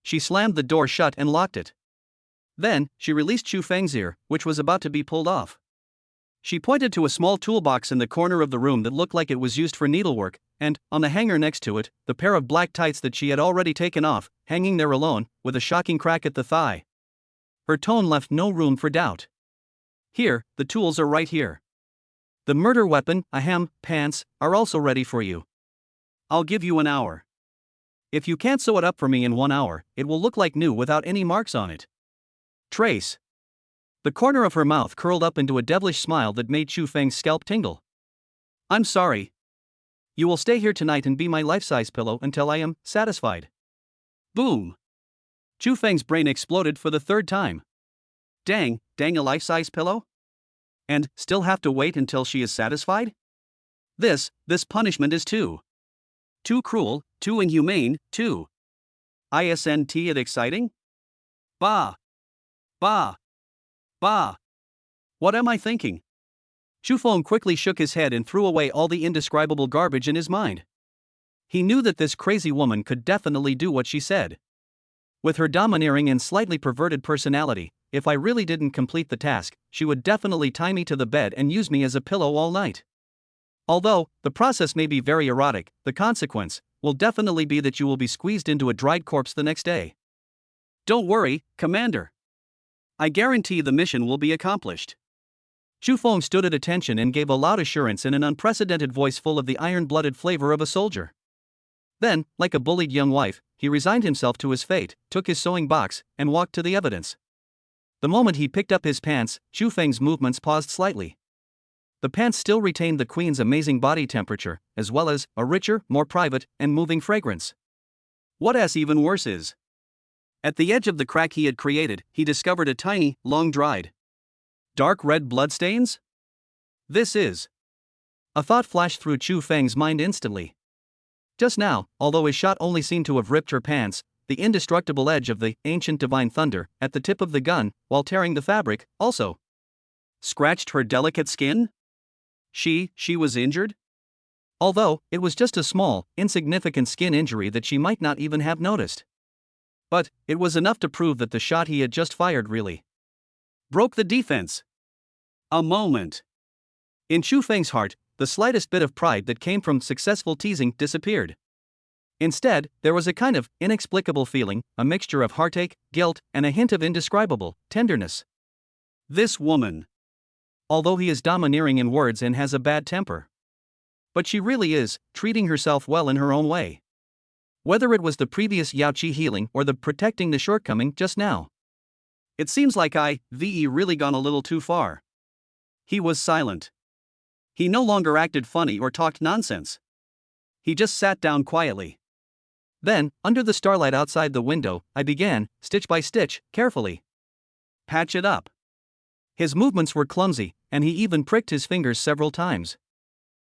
She slammed the door shut and locked it. Then, she released Chu Feng's ear, which was about to be pulled off. She pointed to a small toolbox in the corner of the room that looked like it was used for needlework, and, on the hanger next to it, the pair of black tights that she had already taken off, hanging there alone, with a shocking crack at the thigh. Her tone left no room for doubt. Here, the tools are right here. The murder weapon, pants, are also ready for you. I'll give you an hour. If you can't sew it up for me in 1 hour, it will look like new without any marks on it. Trace. The corner of her mouth curled up into a devilish smile that made Chu Feng's scalp tingle. I'm sorry. You will stay here tonight and be my life-size pillow until I am satisfied. Boom. Chu Feng's brain exploded for the third time. Dang, a life-size pillow? And still have to wait until she is satisfied? This punishment is too cruel, too inhumane, too. Isn't it exciting? Bah. What am I thinking? Chu Feng quickly shook his head and threw away all the indescribable garbage in his mind. He knew that this crazy woman could definitely do what she said. With her domineering and slightly perverted personality, if I really didn't complete the task, she would definitely tie me to the bed and use me as a pillow all night. Although, the process may be very erotic, the consequence will definitely be that you will be squeezed into a dried corpse the next day. Don't worry, Commander. I guarantee the mission will be accomplished. Chu Feng stood at attention and gave a loud assurance in an unprecedented voice full of the iron-blooded flavor of a soldier. Then, like a bullied young wife, he resigned himself to his fate, took his sewing box, and walked to the evidence. The moment he picked up his pants, Chu Feng's movements paused slightly. The pants still retained the queen's amazing body temperature, as well as a richer, more private, and moving fragrance. What's even worse is, at the edge of the crack he had created, he discovered a tiny, long-dried, dark red bloodstains? This is. A thought flashed through Chu Feng's mind instantly. Just now, although his shot only seemed to have ripped her pants, the indestructible edge of the ancient divine thunder at the tip of the gun, while tearing the fabric, also scratched her delicate skin? She was injured? Although, it was just a small, insignificant skin injury that she might not even have noticed. But, it was enough to prove that the shot he had just fired really broke the defense. A moment. In Chu Feng's heart, the slightest bit of pride that came from successful teasing disappeared. Instead, there was a kind of inexplicable feeling, a mixture of heartache, guilt, and a hint of indescribable tenderness. This woman. Although he is domineering in words and has a bad temper. But she really is, treating herself well in her own way. Whether it was the previous Yaoqi healing or the protecting the shortcoming just now. It seems like I've really gone a little too far. He was silent. He no longer acted funny or talked nonsense. He just sat down quietly. Then, under the starlight outside the window, I began, stitch by stitch, carefully. Patch it up. His movements were clumsy, and he even pricked his fingers several times.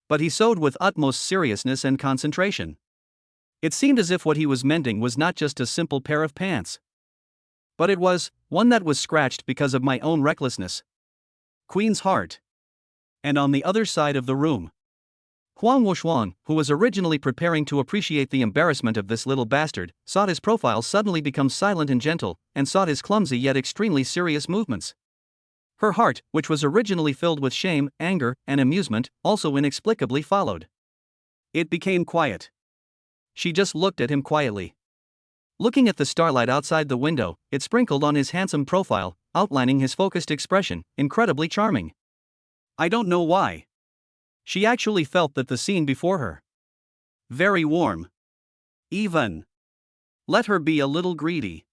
But he sewed with utmost seriousness and concentration. It seemed as if what he was mending was not just a simple pair of pants. But it was one that was scratched because of my own recklessness. Queen's heart. And on the other side of the room, Huang Wuxuan, who was originally preparing to appreciate the embarrassment of this little bastard, saw his profile suddenly become silent and gentle, and saw his clumsy yet extremely serious movements. Her heart, which was originally filled with shame, anger, and amusement, also inexplicably followed. It became quiet. She just looked at him quietly. Looking at the starlight outside the window, it sprinkled on his handsome profile, outlining his focused expression, incredibly charming. I don't know why. She actually felt that the scene before her. Very warm. Even. Let her be a little greedy.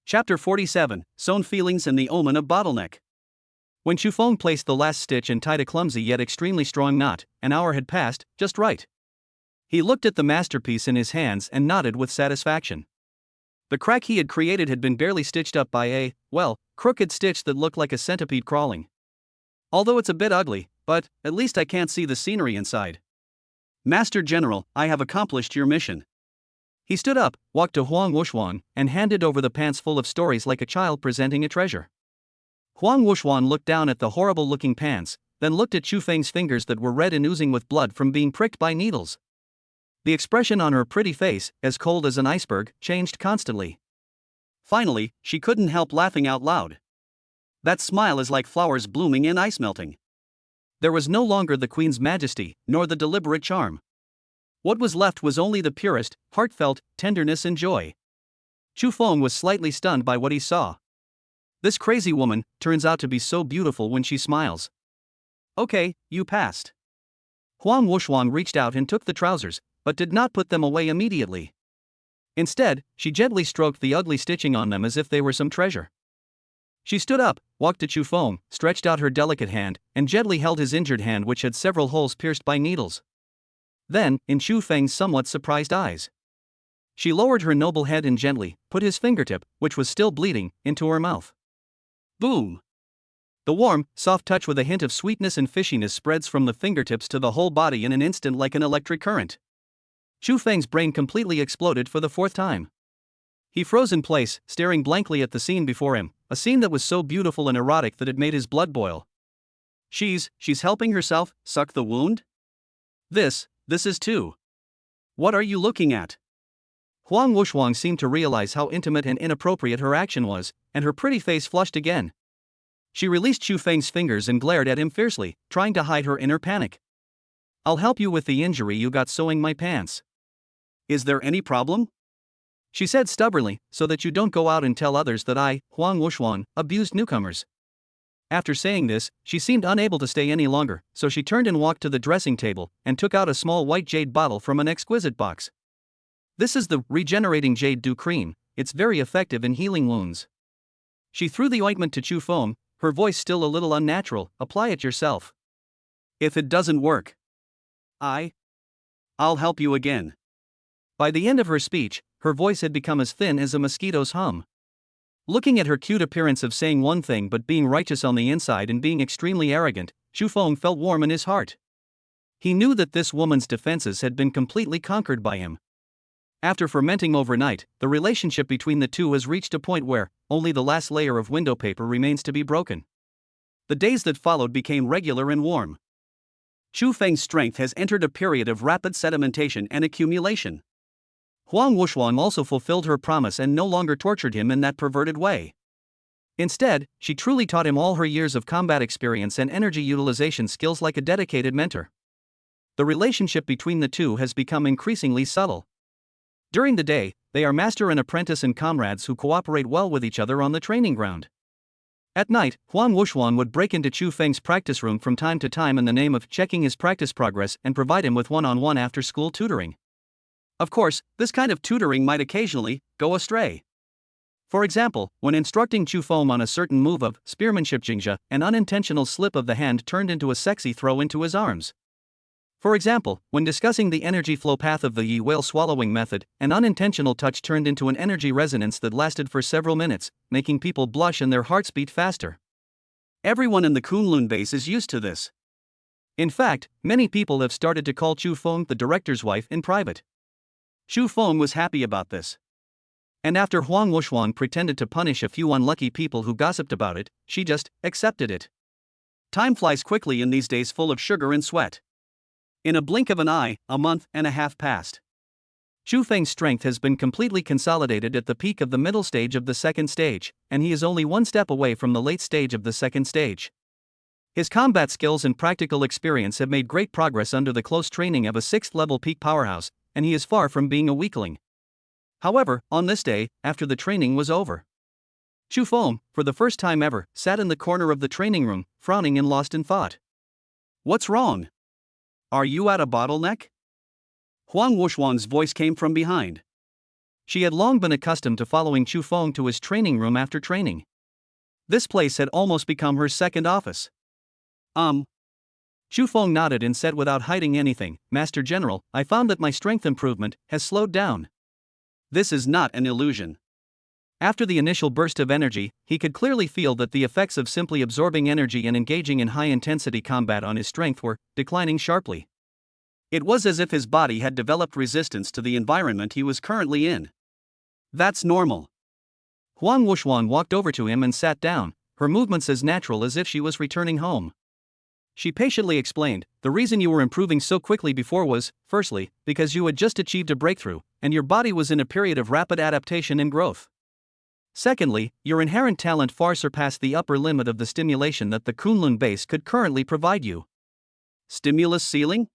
Chapter 47, Sown Feelings and the Omen of Bottleneck. When Chufeng placed the last stitch and tied a clumsy yet extremely strong knot, an hour had passed, just right. He looked at the masterpiece in his hands and nodded with satisfaction. The crack he had created had been barely stitched up by a, crooked stitch that looked like a centipede crawling. Although it's a bit ugly, but at least I can't see the scenery inside. Master General, I have accomplished your mission. He stood up, walked to Huang Wuxuan, and handed over the pants full of stories like a child presenting a treasure. Huang Wuxuan looked down at the horrible-looking pants, then looked at Chufeng's fingers that were red and oozing with blood from being pricked by needles. The expression on her pretty face, as cold as an iceberg, changed constantly. Finally, she couldn't help laughing out loud. That smile is like flowers blooming in ice melting. There was no longer the Queen's majesty, nor the deliberate charm. What was left was only the purest, heartfelt tenderness and joy. Chufeng was slightly stunned by what he saw. This crazy woman turns out to be so beautiful when she smiles. Okay, you passed. Huang Wuxuan reached out and took the trousers, but did not put them away immediately. Instead, she gently stroked the ugly stitching on them as if they were some treasure. She stood up, walked to Chufeng, stretched out her delicate hand, and gently held his injured hand which had several holes pierced by needles. Then, in Chufeng's somewhat surprised eyes, she lowered her noble head and gently put his fingertip, which was still bleeding, into her mouth. Boom! The warm, soft touch with a hint of sweetness and fishiness spreads from the fingertips to the whole body in an instant like an electric current. Chufeng's brain completely exploded for the fourth time. He froze in place, staring blankly at the scene before him, a scene that was so beautiful and erotic that it made his blood boil. She's helping herself suck the wound? This is too. What are you looking at? Huang Wuxuan seemed to realize how intimate and inappropriate her action was, and her pretty face flushed again. She released Chufeng's fingers and glared at him fiercely, trying to hide her inner panic. I'll help you with the injury you got sewing my pants. Is there any problem? She said stubbornly, so that you don't go out and tell others that I, Huang Wuxuan, abused newcomers. After saying this, she seemed unable to stay any longer, so she turned and walked to the dressing table and took out a small white jade bottle from an exquisite box. This is the regenerating jade dew cream. It's very effective in healing wounds. She threw the ointment to Chufeng, her voice still a little unnatural. Apply it yourself. If it doesn't work, I'll help you again. By the end of her speech, her voice had become as thin as a mosquito's hum. Looking at her cute appearance of saying one thing but being righteous on the inside and being extremely arrogant, Chufeng felt warm in his heart. He knew that this woman's defenses had been completely conquered by him. After fermenting overnight, the relationship between the two has reached a point where only the last layer of window paper remains to be broken. The days that followed became regular and warm. Chufeng's strength has entered a period of rapid sedimentation and accumulation. Huang Wuxuan also fulfilled her promise and no longer tortured him in that perverted way. Instead, she truly taught him all her years of combat experience and energy utilization skills like a dedicated mentor. The relationship between the two has become increasingly subtle. During the day, they are master and apprentice and comrades who cooperate well with each other on the training ground. At night, Huang Wuxuan would break into Chu Feng's practice room from time to time in the name of checking his practice progress and provide him with one-on-one after-school tutoring. Of course, this kind of tutoring might occasionally go astray. For example, when instructing Chu Feng on a certain move of spearmanship Jingxia, an unintentional slip of the hand turned into a sexy throw into his arms. For example, when discussing the energy flow path of the Yi whale swallowing method, an unintentional touch turned into an energy resonance that lasted for several minutes, making people blush and their hearts beat faster. Everyone in the Kunlun base is used to this. In fact, many people have started to call Chu Feng the director's wife in private. Chu Feng was happy about this. And after Huang Wuxuan pretended to punish a few unlucky people who gossiped about it, she just accepted it. Time flies quickly in these days full of sugar and sweat. In a blink of an eye, a month and a half passed. Chu Feng's strength has been completely consolidated at the peak of the middle stage of the second stage, and he is only one step away from the late stage of the second stage. His combat skills and practical experience have made great progress under the close training of a 6th-level peak powerhouse, and he is far from being a weakling. However, on this day, after the training was over, Chu Feng, for the first time ever, sat in the corner of the training room, frowning and lost in thought. "What's wrong? Are you at a bottleneck?" Huang Wuxuan's voice came from behind. She had long been accustomed to following Chu Feng to his training room after training. This place had almost become her second office. Chu Feng nodded and said without hiding anything, "Master General, I found that my strength improvement has slowed down." This is not an illusion. After the initial burst of energy, he could clearly feel that the effects of simply absorbing energy and engaging in high-intensity combat on his strength were declining sharply. It was as if his body had developed resistance to the environment he was currently in. That's normal. Huang Wuxuan walked over to him and sat down, her movements as natural as if she was returning home. She patiently explained, "The reason you were improving so quickly before was, firstly, because you had just achieved a breakthrough, and your body was in a period of rapid adaptation and growth. Secondly, your inherent talent far surpassed the upper limit of the stimulation that the Kunlun base could currently provide you." Stimulus ceiling?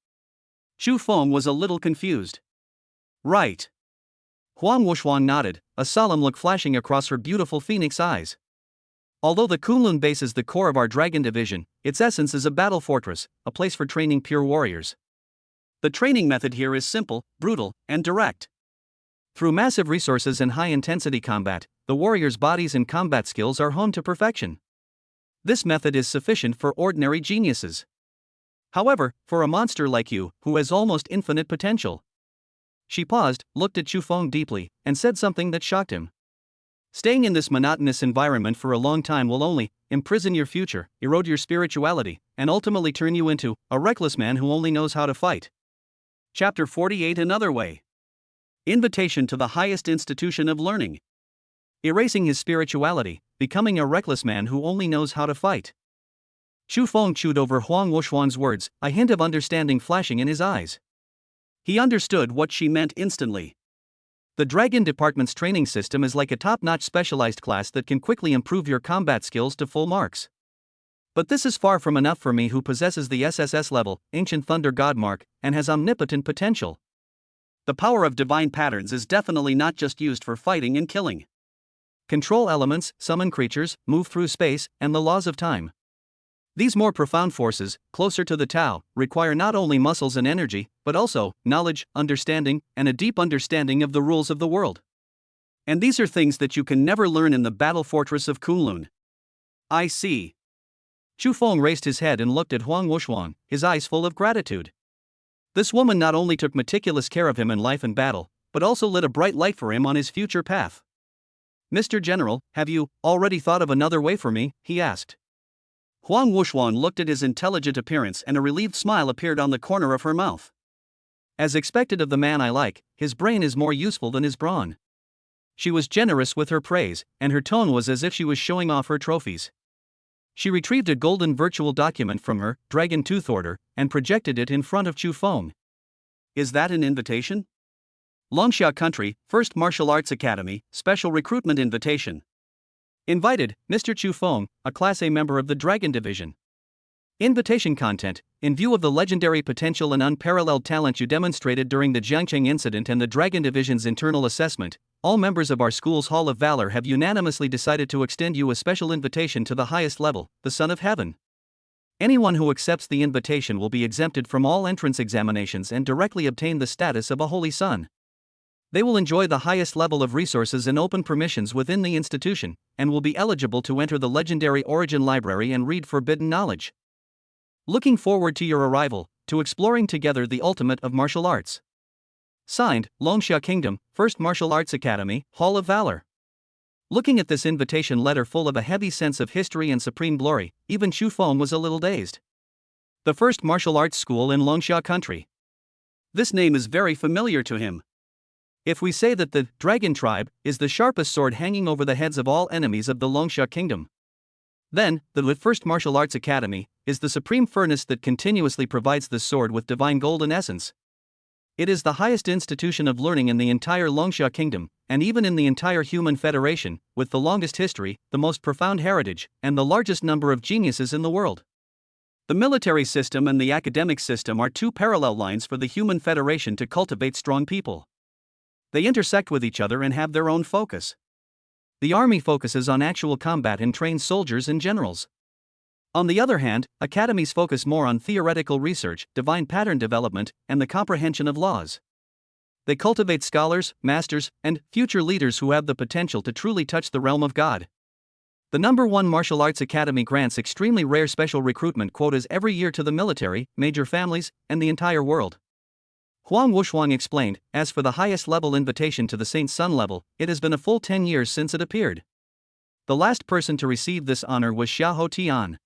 Chu Feng was a little confused. Right. Huang Wuxuan nodded, a solemn look flashing across her beautiful phoenix eyes. Although the Kunlun base is the core of our dragon division, its essence is a battle fortress, a place for training pure warriors. The training method here is simple, brutal, and direct. Through massive resources and high-intensity combat, the warriors' bodies and combat skills are honed to perfection. This method is sufficient for ordinary geniuses. However, for a monster like you, who has almost infinite potential. She paused, looked at Chu Feng deeply, and said something that shocked him. Staying in this monotonous environment for a long time will only imprison your future, erode your spirituality, and ultimately turn you into a reckless man who only knows how to fight. Chapter 48 Another Way. Invitation to the highest institution of learning. Erasing his spirituality, becoming a reckless man who only knows how to fight. Chu Feng chewed over Huang Wuxuan's words, a hint of understanding flashing in his eyes. He understood what she meant instantly. The Dragon Department's training system is like a top-notch specialized class that can quickly improve your combat skills to full marks. But this is far from enough for me who possesses the SSS level, Ancient Thunder God mark, and has omnipotent potential. The power of divine patterns is definitely not just used for fighting and killing. Control elements, summon creatures, move through space, and the laws of time. These more profound forces, closer to the Tao, require not only muscles and energy, but also knowledge, understanding, and a deep understanding of the rules of the world. And these are things that you can never learn in the battle fortress of Kunlun. I see. Chu Feng raised his head and looked at Huang Wuxuan, his eyes full of gratitude. This woman not only took meticulous care of him in life and battle, but also lit a bright light for him on his future path. "Mr. General, have you already thought of another way for me?" he asked. Huang Wuxuan looked at his intelligent appearance and a relieved smile appeared on the corner of her mouth. As expected of the man I like, his brain is more useful than his brawn. She was generous with her praise, and her tone was as if she was showing off her trophies. She retrieved a golden virtual document from her dragon tooth order and projected it in front of Chu Feng. "Is that an invitation?" "Longxia Country, First Martial Arts Academy, Special Recruitment Invitation. Invited, Mr. Chu Feng, a Class A member of the Dragon Division." Invitation content. In view of the legendary potential and unparalleled talent you demonstrated during the Jiangcheng incident and the Dragon Division's internal assessment, all members of our school's Hall of Valor have unanimously decided to extend you a special invitation to the highest level, the Son of Heaven. Anyone who accepts the invitation will be exempted from all entrance examinations and directly obtain the status of a Holy Son. They will enjoy the highest level of resources and open permissions within the institution, and will be eligible to enter the legendary Origin Library and read forbidden knowledge. Looking forward to your arrival, to exploring together the ultimate of martial arts. Signed, Longsha Kingdom, 1st Martial Arts Academy, Hall of Valor. Looking at this invitation letter full of a heavy sense of history and supreme glory, even Xu Feng was a little dazed. The first martial arts school in Longsha country. This name is very familiar to him. If we say that the Dragon Tribe is the sharpest sword hanging over the heads of all enemies of the Longsha Kingdom, then, the First Martial Arts Academy is the supreme furnace that continuously provides the sword with divine golden essence. It is the highest institution of learning in the entire Longsha Kingdom, and even in the entire human federation, with the longest history, the most profound heritage, and the largest number of geniuses in the world. The military system and the academic system are two parallel lines for the human federation to cultivate strong people. They intersect with each other and have their own focus. The army focuses on actual combat and trains soldiers and generals. On the other hand, academies focus more on theoretical research, divine pattern development, and the comprehension of laws. They cultivate scholars, masters, and future leaders who have the potential to truly touch the realm of God. The #1 Martial Arts Academy grants extremely rare special recruitment quotas every year to the military, major families, and the entire world. Huang Wushuang explained. As for the highest level invitation to the Saint Sun level, it has been a full 10 years since it appeared. The last person to receive this honor was Xiahou Tian.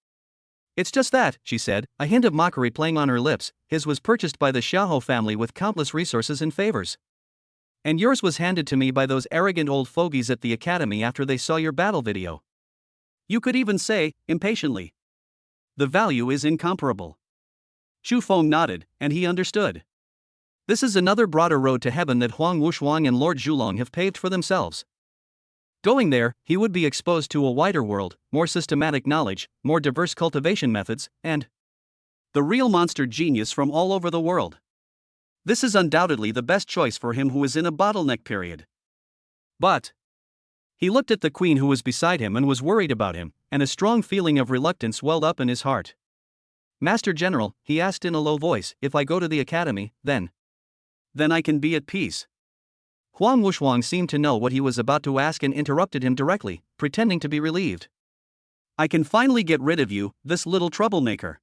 It's just that, she said, a hint of mockery playing on her lips. His was purchased by the Xiahou family with countless resources and favors. And yours was handed to me by those arrogant old fogies at the academy after they saw your battle video. You could even say, impatiently, the value is incomparable. Xu Feng nodded, and he understood. This is another broader road to heaven that Huang Wushuang and Lord Zhulong have paved for themselves. Going there, he would be exposed to a wider world, more systematic knowledge, more diverse cultivation methods, and the real monster genius from all over the world. This is undoubtedly the best choice for him who is in a bottleneck period. But he looked at the queen who was beside him and was worried about him, and a strong feeling of reluctance welled up in his heart. Master General, he asked in a low voice, if I go to the academy, then I can be at peace. Huang Wushuang seemed to know what he was about to ask and interrupted him directly, pretending to be relieved. I can finally get rid of you, this little troublemaker.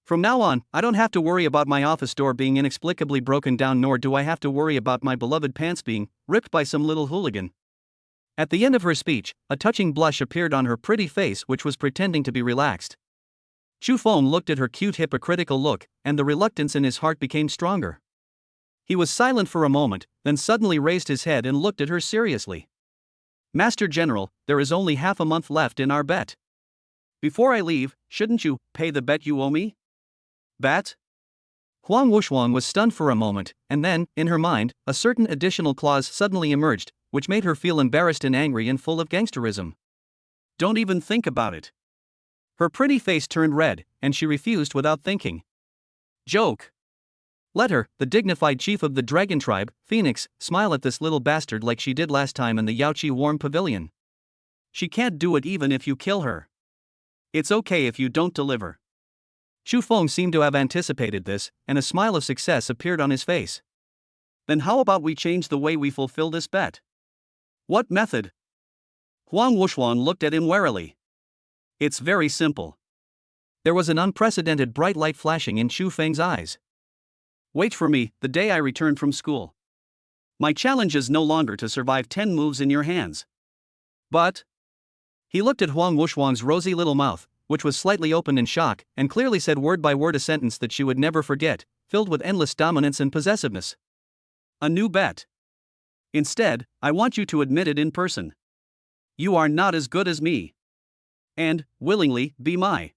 From now on, I don't have to worry about my office door being inexplicably broken down, nor do I have to worry about my beloved pants being ripped by some little hooligan. At the end of her speech, a touching blush appeared on her pretty face, which was pretending to be relaxed. Xu Feng looked at her cute hypocritical look, and the reluctance in his heart became stronger. He was silent for a moment, then suddenly raised his head and looked at her seriously. Master General, there is only half a month left in our bet. Before I leave, shouldn't you pay the bet you owe me? Bet? Huang Wushuang was stunned for a moment, and then, in her mind, a certain additional clause suddenly emerged, which made her feel embarrassed and angry and full of gangsterism. Don't even think about it. Her pretty face turned red, and she refused without thinking. Joke. Let her, the dignified chief of the Dragon Tribe, Phoenix, smile at this little bastard like she did last time in the Yaoqi Warm Pavilion. She can't do it even if you kill her. It's okay if you don't deliver. Xu Feng seemed to have anticipated this, and a smile of success appeared on his face. Then how about we change the way we fulfill this bet? What method? Huang Wushuang looked at him warily. It's very simple. There was an unprecedented bright light flashing in Xu Feng's eyes. Wait for me, the day I return from school. My challenge is no longer to survive 10 moves in your hands. But he looked at Huang Wushuang's rosy little mouth, which was slightly opened in shock, and clearly said word by word a sentence that she would never forget, filled with endless dominance and possessiveness. A new bet. Instead, I want you to admit it in person. You are not as good as me. And, willingly, be my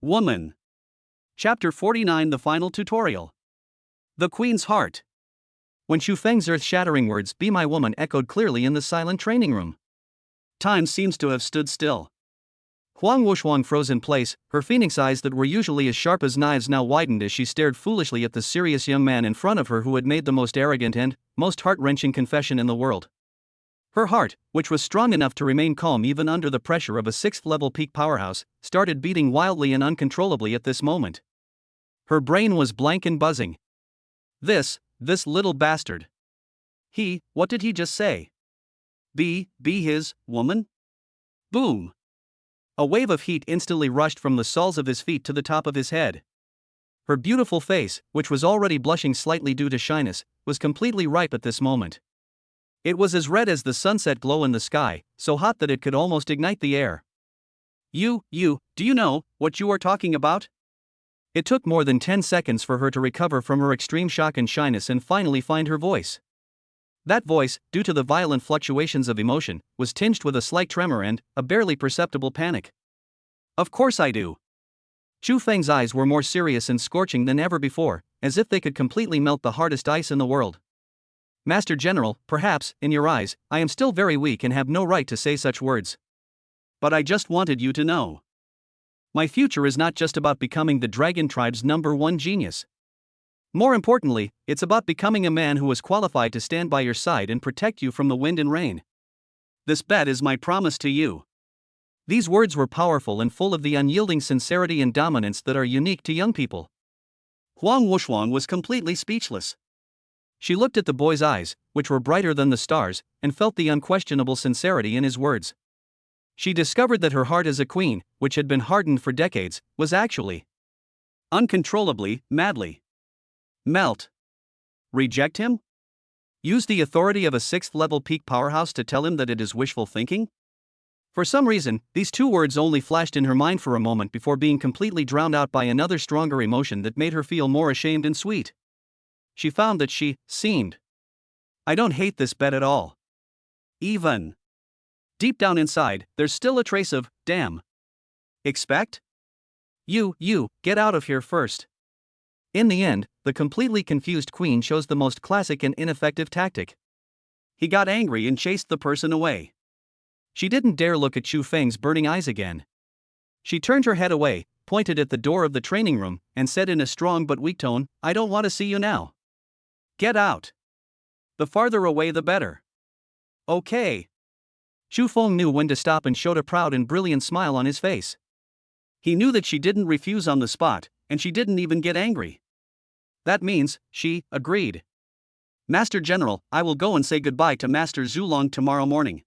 woman. Chapter 49, the final tutorial. The Queen's Heart. When Xu Feng's earth-shattering words, "Be my woman," echoed clearly in the silent training room, time seems to have stood still. Huang Wuxuang froze in place, her phoenix eyes that were usually as sharp as knives now widened as she stared foolishly at the serious young man in front of her who had made the most arrogant and most heart-wrenching confession in the world. Her heart, which was strong enough to remain calm even under the pressure of a 6th-level peak powerhouse, started beating wildly and uncontrollably at this moment. Her brain was blank and buzzing. This little bastard. What did he just say? Be his woman? Boom! A wave of heat instantly rushed from the soles of his feet to the top of his head. Her beautiful face, which was already blushing slightly due to shyness, was completely ripe at this moment. It was as red as the sunset glow in the sky, so hot that it could almost ignite the air. Do you know what you are talking about? It took more than 10 seconds for her to recover from her extreme shock and shyness and finally find her voice. That voice, due to the violent fluctuations of emotion, was tinged with a slight tremor and a barely perceptible panic. Of course I do. Chu Feng's eyes were more serious and scorching than ever before, as if they could completely melt the hardest ice in the world. Master General, perhaps, in your eyes, I am still very weak and have no right to say such words. But I just wanted you to know. My future is not just about becoming the Dragon Tribe's #1 genius. More importantly, it's about becoming a man who is qualified to stand by your side and protect you from the wind and rain. This bet is my promise to you. These words were powerful and full of the unyielding sincerity and dominance that are unique to young people. Huang Wuxuang was completely speechless. She looked at the boy's eyes, which were brighter than the stars, and felt the unquestionable sincerity in his words. She discovered that her heart as a queen, which had been hardened for decades, was actually uncontrollably, madly melt. Reject him? Use the authority of a 6th-level peak powerhouse to tell him that it is wishful thinking? For some reason, these two words only flashed in her mind for a moment before being completely drowned out by another stronger emotion that made her feel more ashamed and sweet. She found that she seemed. I don't hate this bet at all. Even. Deep down inside, there's still a trace of, damn. Expect? You, get out of here first. In the end, the completely confused queen chose the most classic and ineffective tactic. He got angry and chased the person away. She didn't dare look at Chu Feng's burning eyes again. She turned her head away, pointed at the door of the training room, and said in a strong but weak tone, I don't want to see you now. Get out. The farther away the better. Okay. Chu Feng knew when to stop and showed a proud and brilliant smile on his face. He knew that she didn't refuse on the spot, and she didn't even get angry. That means, she agreed. Master General, I will go and say goodbye to Master Zulong tomorrow morning.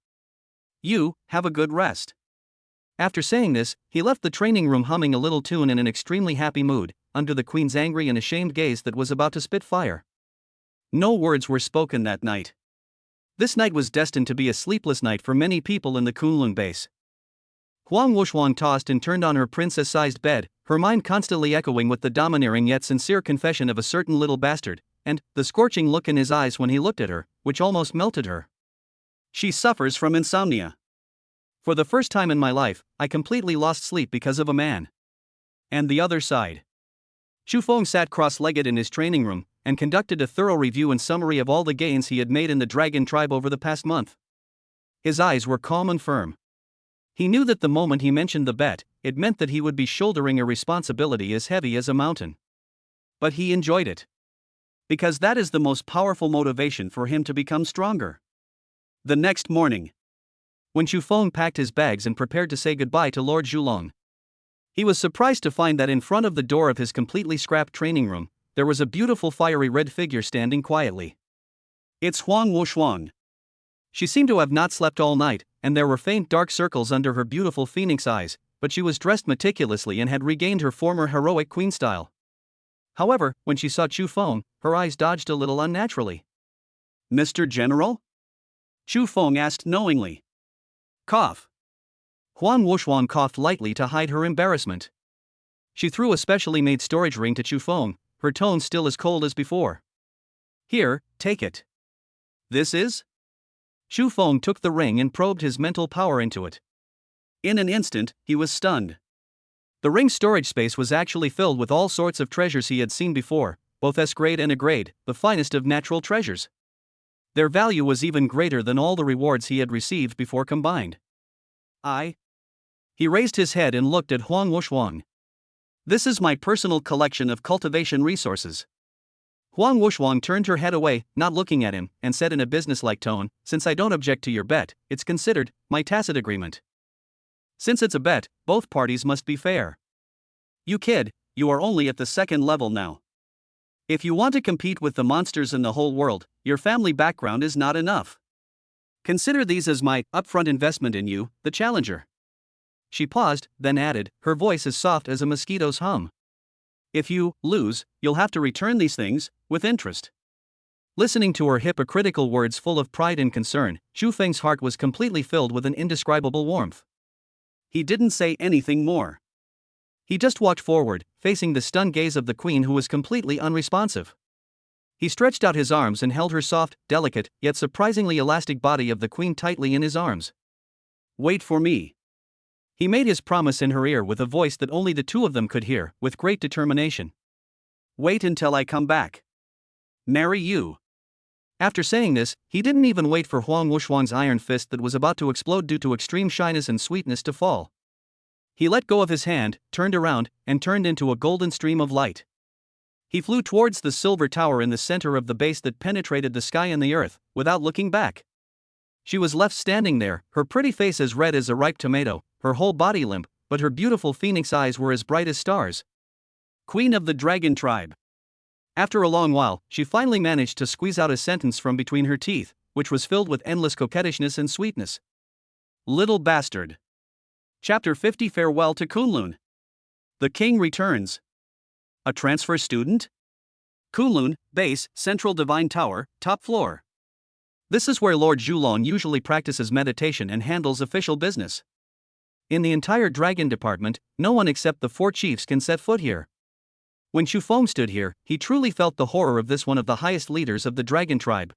You, have a good rest. After saying this, he left the training room humming a little tune in an extremely happy mood, under the queen's angry and ashamed gaze that was about to spit fire. No words were spoken that night. This night was destined to be a sleepless night for many people in the Kunlun base. Huang Wuxuang tossed and turned on her princess-sized bed, her mind constantly echoing with the domineering yet sincere confession of a certain little bastard, and the scorching look in his eyes when he looked at her, which almost melted her. She suffers from insomnia. For the first time in my life, I completely lost sleep because of a man. And the other side. Chu Feng sat cross-legged in his training room, and conducted a thorough review and summary of all the gains he had made in the Dragon Tribe over the past month. His eyes were calm and firm. He knew that the moment he mentioned the bet, it meant that he would be shouldering a responsibility as heavy as a mountain. But he enjoyed it. Because that is the most powerful motivation for him to become stronger. The next morning, when Chu Feng packed his bags and prepared to say goodbye to Lord Zhulong, he was surprised to find that in front of the door of his completely scrapped training room, there was a beautiful fiery red figure standing quietly. It's Huang Wuxuang. She seemed to have not slept all night, and there were faint dark circles under her beautiful phoenix eyes, but she was dressed meticulously and had regained her former heroic queen style. However, when she saw Chu Feng, her eyes dodged a little unnaturally. Mr. General? Chu Feng asked knowingly. Cough. Huang Wuxuang coughed lightly to hide her embarrassment. She threw a specially made storage ring to Chu Feng, her tone still as cold as before. Here, take it. This is? Chu Feng took the ring and probed his mental power into it. In an instant, he was stunned. The ring's storage space was actually filled with all sorts of treasures he had seen before, both S-grade and A-grade, the finest of natural treasures. Their value was even greater than all the rewards he had received before combined. He raised his head and looked at Huang Wushwang. This is my personal collection of cultivation resources. Huang Wushwang turned her head away, not looking at him, and said in a businesslike tone, since I don't object to your bet, it's considered my tacit agreement. Since it's a bet, both parties must be fair. You kid, you are only at the second level now. If you want to compete with the monsters in the whole world, your family background is not enough. Consider these as my upfront investment in you, the challenger. She paused, then added, her voice as soft as a mosquito's hum. If you lose, you'll have to return these things, with interest. Listening to her hypocritical words full of pride and concern, Xu Feng's heart was completely filled with an indescribable warmth. He didn't say anything more. He just walked forward, facing the stunned gaze of the queen who was completely unresponsive. He stretched out his arms and held her soft, delicate, yet surprisingly elastic body of the queen tightly in his arms. Wait for me. He made his promise in her ear with a voice that only the two of them could hear, with great determination. Wait until I come back. Marry you. After saying this, he didn't even wait for Huang Wushwang's iron fist that was about to explode due to extreme shyness and sweetness to fall. He let go of his hand, turned around, and turned into a golden stream of light. He flew towards the silver tower in the center of the base that penetrated the sky and the earth, without looking back. She was left standing there, her pretty face as red as a ripe tomato, her whole body limp, but her beautiful phoenix eyes were as bright as stars. Queen of the Dragon Tribe. After a long while, she finally managed to squeeze out a sentence from between her teeth, which was filled with endless coquettishness and sweetness. Little bastard. Chapter 50 Farewell to Kunlun. The king returns. A transfer student? Kunlun, base, central divine tower, top floor. This is where Lord Zhulong usually practices meditation and handles official business. In the entire dragon department, no one except the 4 chiefs can set foot here. When Xu Feng stood here, he truly felt the horror of this one of the highest leaders of the dragon tribe.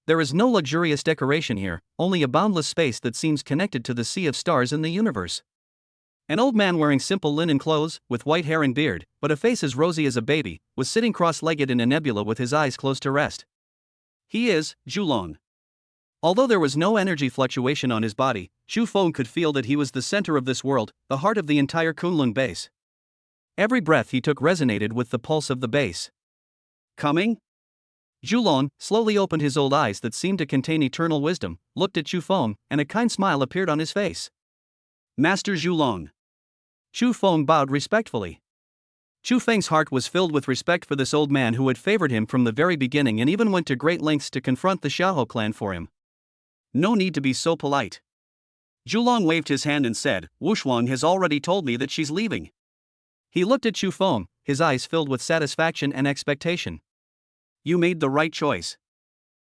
There is no luxurious decoration here, only a boundless space that seems connected to the sea of stars in the universe. An old man wearing simple linen clothes, with white hair and beard, but a face as rosy as a baby, was sitting cross-legged in a nebula with his eyes closed to rest. He is Zhulong. Although there was no energy fluctuation on his body, Xu Feng could feel that he was the center of this world, the heart of the entire Kunlun base. Every breath he took resonated with the pulse of the base. Coming? Zhulong slowly opened his old eyes that seemed to contain eternal wisdom, looked at Xu Feng, and a kind smile appeared on his face. Master Zhulong. Xu Feng bowed respectfully. Xu Feng's heart was filled with respect for this old man who had favored him from the very beginning and even went to great lengths to confront the Xiahou clan for him. No need to be so polite. Zhulong waved his hand and said, Wushwang has already told me that she's leaving. He looked at Xu Feng, his eyes filled with satisfaction and expectation. You made the right choice.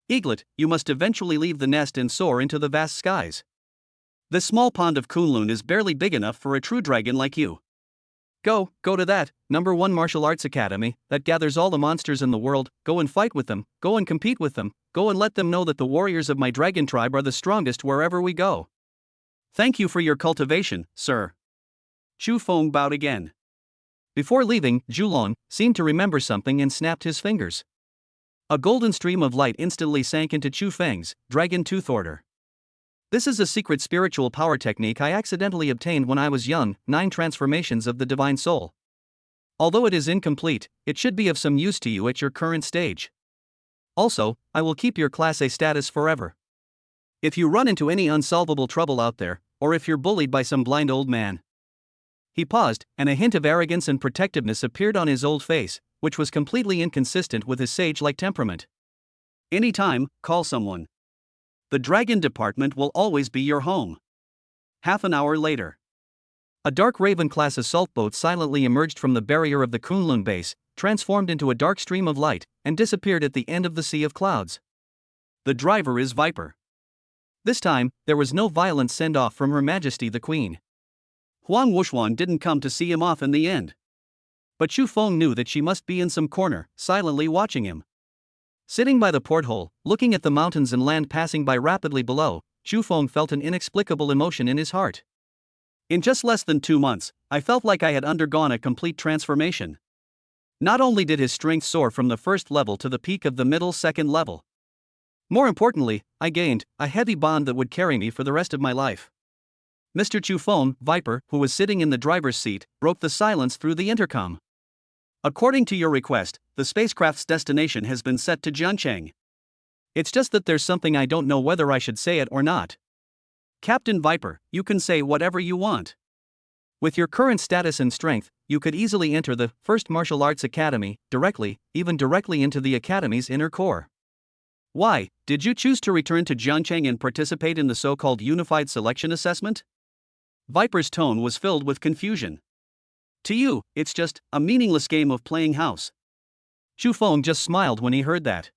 Eaglet, you must eventually leave the nest and soar into the vast skies. This small pond of Kunlun is barely big enough for a true dragon like you. Go to that, #1 martial arts academy, that gathers all the monsters in the world, go and fight with them, go and compete with them, go and let them know that the warriors of my dragon tribe are the strongest wherever we go. Thank you for your cultivation, sir. Xu Feng bowed again. Before leaving, Zhulong seemed to remember something and snapped his fingers. A golden stream of light instantly sank into Xu Feng's dragon tooth order. This is a secret spiritual power technique I accidentally obtained when I was young, 9 transformations of the divine soul. Although it is incomplete, it should be of some use to you at your current stage. Also, I will keep your Class A status forever. If you run into any unsolvable trouble out there, or if you're bullied by some blind old man. He paused, and a hint of arrogance and protectiveness appeared on his old face, which was completely inconsistent with his sage-like temperament. Anytime, call someone. The dragon department will always be your home. Half an hour later. A dark Raven-class assault boat silently emerged from the barrier of the Kunlun base, transformed into a dark stream of light, and disappeared at the end of the sea of clouds. The driver is Viper. This time, there was no violent send-off from Her Majesty the Queen. Huang Wushwang didn't come to see him off in the end. But Xu Feng knew that she must be in some corner, silently watching him. Sitting by the porthole, looking at the mountains and land passing by rapidly below, Xu Feng felt an inexplicable emotion in his heart. In just less than 2 months, I felt like I had undergone a complete transformation. Not only did his strength soar from the first level to the peak of the middle second level. More importantly, I gained a heavy bond that would carry me for the rest of my life. Mr. Chu Feng, Viper, who was sitting in the driver's seat, broke the silence through the intercom. According to your request, the spacecraft's destination has been set to Jiangcheng. It's just that there's something I don't know whether I should say it or not. Captain Viper, you can say whatever you want. With your current status and strength, you could easily enter the First Martial Arts Academy, even directly into the Academy's inner core. Why, did you choose to return to Jiangcheng and participate in the so-called Unified Selection Assessment? Viper's tone was filled with confusion. To you, it's just a meaningless game of playing house. Chu Feng just smiled when he heard that.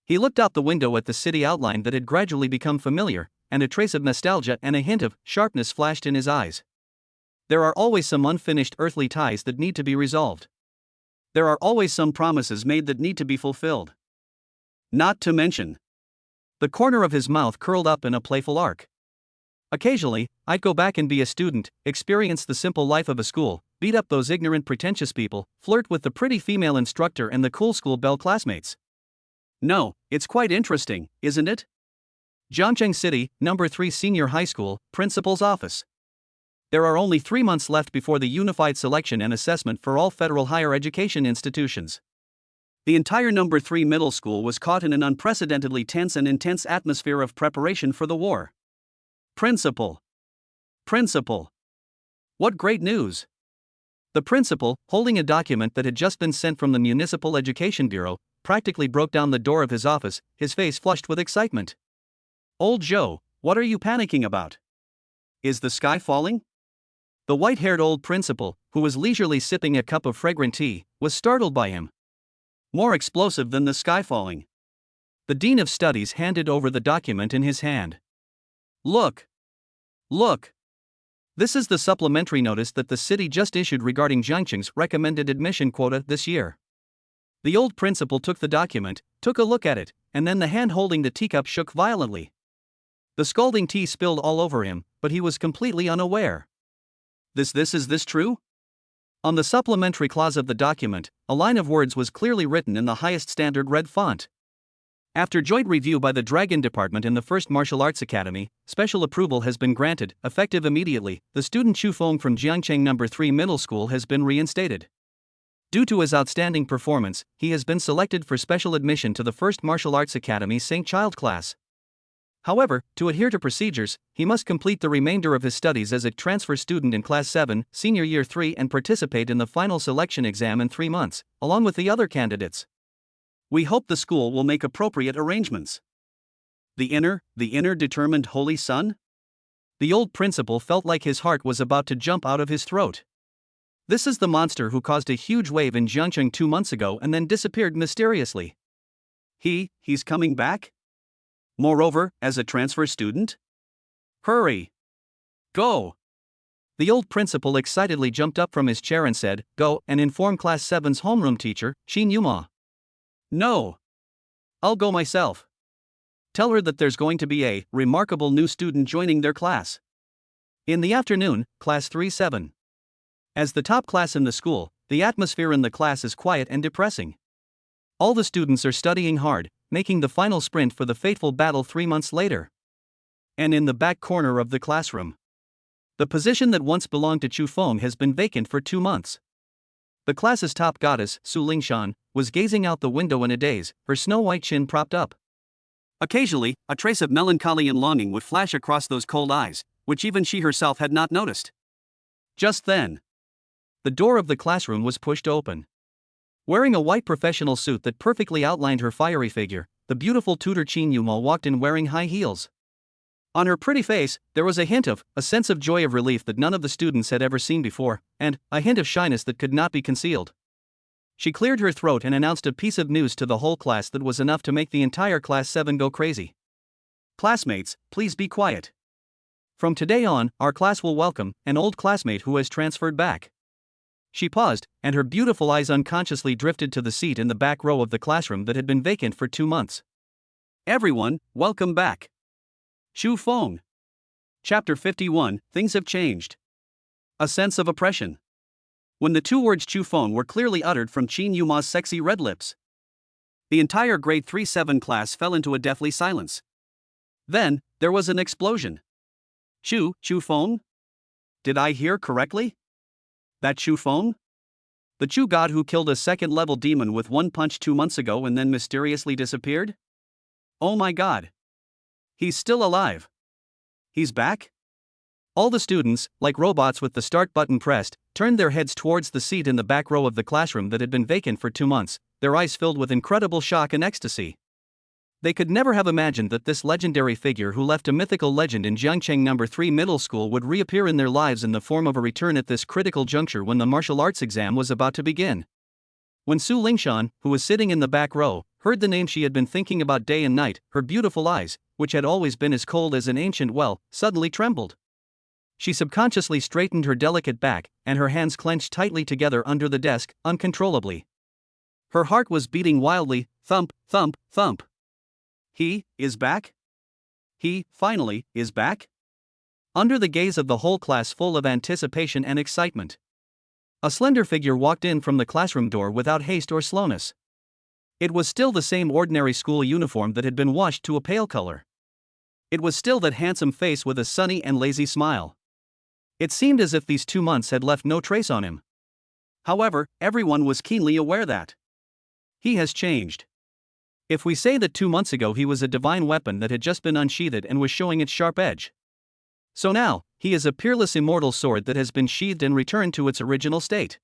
He looked out the window at the city outline that had gradually become familiar, and a trace of nostalgia and a hint of sharpness flashed in his eyes. There are always some unfinished earthly ties that need to be resolved. There are always some promises made that need to be fulfilled. Not to mention. The corner of his mouth curled up in a playful arc. Occasionally, I'd go back and be a student, experience the simple life of a school, beat up those ignorant pretentious people, flirt with the pretty female instructor and the cool school belle classmates. No, it's quite interesting, isn't it? Jiangcheng City, number 3 Senior High School, Principal's Office. There are only 3 months left before the unified selection and assessment for all federal higher education institutions. The entire number 3 middle school was caught in an unprecedentedly tense and intense atmosphere of preparation for the war. Principal. What great news! The principal, holding a document that had just been sent from the Municipal Education Bureau, practically broke down the door of his office, his face flushed with excitement. Old Joe, what are you panicking about? Is the sky falling? The white-haired old principal, who was leisurely sipping a cup of fragrant tea, was startled by him. More explosive than the sky falling. The Dean of Studies handed over the document in his hand. Look! This is the supplementary notice that the city just issued regarding Jiangcheng's recommended admission quota this year. The old principal took the document, took a look at it, and then the hand holding the teacup shook violently. The scalding tea spilled all over him, but he was completely unaware. Is this true? On the supplementary clause of the document, a line of words was clearly written in the highest standard red font. After joint review by the Dragon Department in the First Martial Arts Academy, special approval has been granted, effective immediately. The student Chu Feng from Jiangcheng number 3 Middle School has been reinstated. Due to his outstanding performance, he has been selected for special admission to the First Martial Arts Academy St. Child class. However, to adhere to procedures, he must complete the remainder of his studies as a transfer student in Class 7, Senior Year 3 and participate in the final selection exam in 3 months, along with the other candidates. We hope the school will make appropriate arrangements. The inner determined holy son? The old principal felt like his heart was about to jump out of his throat. This is the monster who caused a huge wave in Jiangcheng 2 months ago and then disappeared mysteriously. He's coming back? Moreover, as a transfer student? Hurry! Go! The old principal excitedly jumped up from his chair and said, Go and inform Class 7's homeroom teacher, Xin Yuma. No! I'll go myself. Tell her that there's going to be a remarkable new student joining their class. In the afternoon, Class 3-7. As the top class in the school, the atmosphere in the class is quiet and depressing. All the students are studying hard, making the final sprint for the fateful battle 3 months later. And in the back corner of the classroom, the position that once belonged to Chu Feng has been vacant for 2 months. The class's top goddess, Su Lingshan, was gazing out the window in a daze, her snow-white chin propped up. Occasionally, a trace of melancholy and longing would flash across those cold eyes, which even she herself had not noticed. Just then, the door of the classroom was pushed open. Wearing a white professional suit that perfectly outlined her fiery figure, the beautiful tutor Qin Yuma walked in wearing high heels. On her pretty face, there was a sense of joy of relief that none of the students had ever seen before, and a hint of shyness that could not be concealed. She cleared her throat and announced a piece of news to the whole class that was enough to make the entire Class 7 go crazy. Classmates, please be quiet. From today on, our class will welcome an old classmate who has transferred back. She paused, and her beautiful eyes unconsciously drifted to the seat in the back row of the classroom that had been vacant for 2 months. Everyone, welcome back. Chu Feng. Chapter 51, Things Have Changed. A sense of oppression. When the 2 words Chu Feng were clearly uttered from Qin Yuma's sexy red lips, the entire grade 3-7 class fell into a deathly silence. Then, there was an explosion. Chu Feng? Did I hear correctly? That Chu Feng? The Chu god who killed a second-level demon with one punch 2 months ago and then mysteriously disappeared? Oh my god. He's still alive. He's back? All the students, like robots with the start button pressed, turned their heads towards the seat in the back row of the classroom that had been vacant for 2 months, their eyes filled with incredible shock and ecstasy. They could never have imagined that this legendary figure who left a mythical legend in Jiangcheng No. 3 Middle School would reappear in their lives in the form of a return at this critical juncture when the martial arts exam was about to begin. When Su Lingshan, who was sitting in the back row, heard the name she had been thinking about day and night, her beautiful eyes, which had always been as cold as an ancient well, suddenly trembled. She subconsciously straightened her delicate back, and her hands clenched tightly together under the desk, uncontrollably. Her heart was beating wildly, thump, thump, thump. He is back? He, finally, is back? Under the gaze of the whole class full of anticipation and excitement, a slender figure walked in from the classroom door without haste or slowness. It was still the same ordinary school uniform that had been washed to a pale color. It was still that handsome face with a sunny and lazy smile. It seemed as if these 2 months had left no trace on him. However, everyone was keenly aware that he has changed. If we say that 2 months ago he was a divine weapon that had just been unsheathed and was showing its sharp edge, so now, he is a peerless immortal sword that has been sheathed and returned to its original state.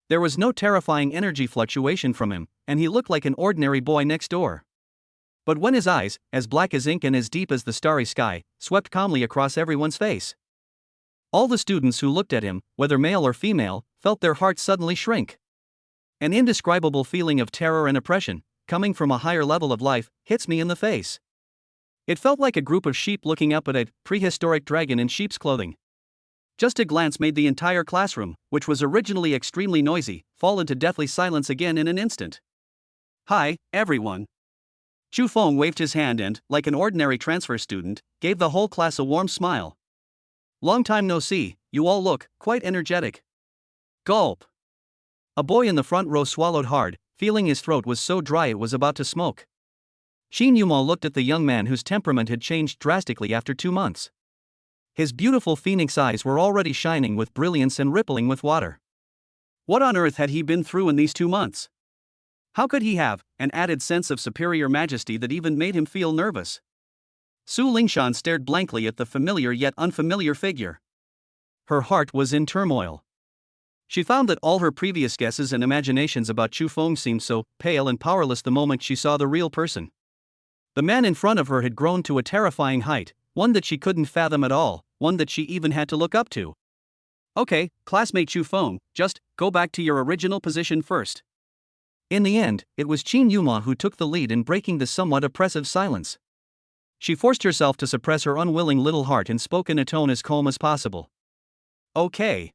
There was no terrifying energy fluctuation from him, and he looked like an ordinary boy next door. But when his eyes, as black as ink and as deep as the starry sky, swept calmly across everyone's face, all the students who looked at him, whether male or female, felt their hearts suddenly shrink. An indescribable feeling of terror and oppression, coming from a higher level of life, hits me in the face. It felt like a group of sheep looking up at a prehistoric dragon in sheep's clothing. Just a glance made the entire classroom, which was originally extremely noisy, fall into deathly silence again in an instant. Hi, everyone. Chu Feng waved his hand and, like an ordinary transfer student, gave the whole class a warm smile. Long time no see, you all look quite energetic. Gulp. A boy in the front row swallowed hard, feeling his throat was so dry it was about to smoke. Xin Yumao looked at the young man whose temperament had changed drastically after 2 months. His beautiful phoenix eyes were already shining with brilliance and rippling with water. What on earth had he been through in these 2 months? How could he have an added sense of superior majesty that even made him feel nervous? Su Lingshan stared blankly at the familiar yet unfamiliar figure. Her heart was in turmoil. She found that all her previous guesses and imaginations about Chu Feng seemed so pale and powerless the moment she saw the real person. The man in front of her had grown to a terrifying height, one that she couldn't fathom at all, one that she even had to look up to. Okay, classmate Chu Feng, just go back to your original position first. In the end, it was Qin Yuma who took the lead in breaking the somewhat oppressive silence. She forced herself to suppress her unwilling little heart and spoke in a tone as calm as possible. Okay.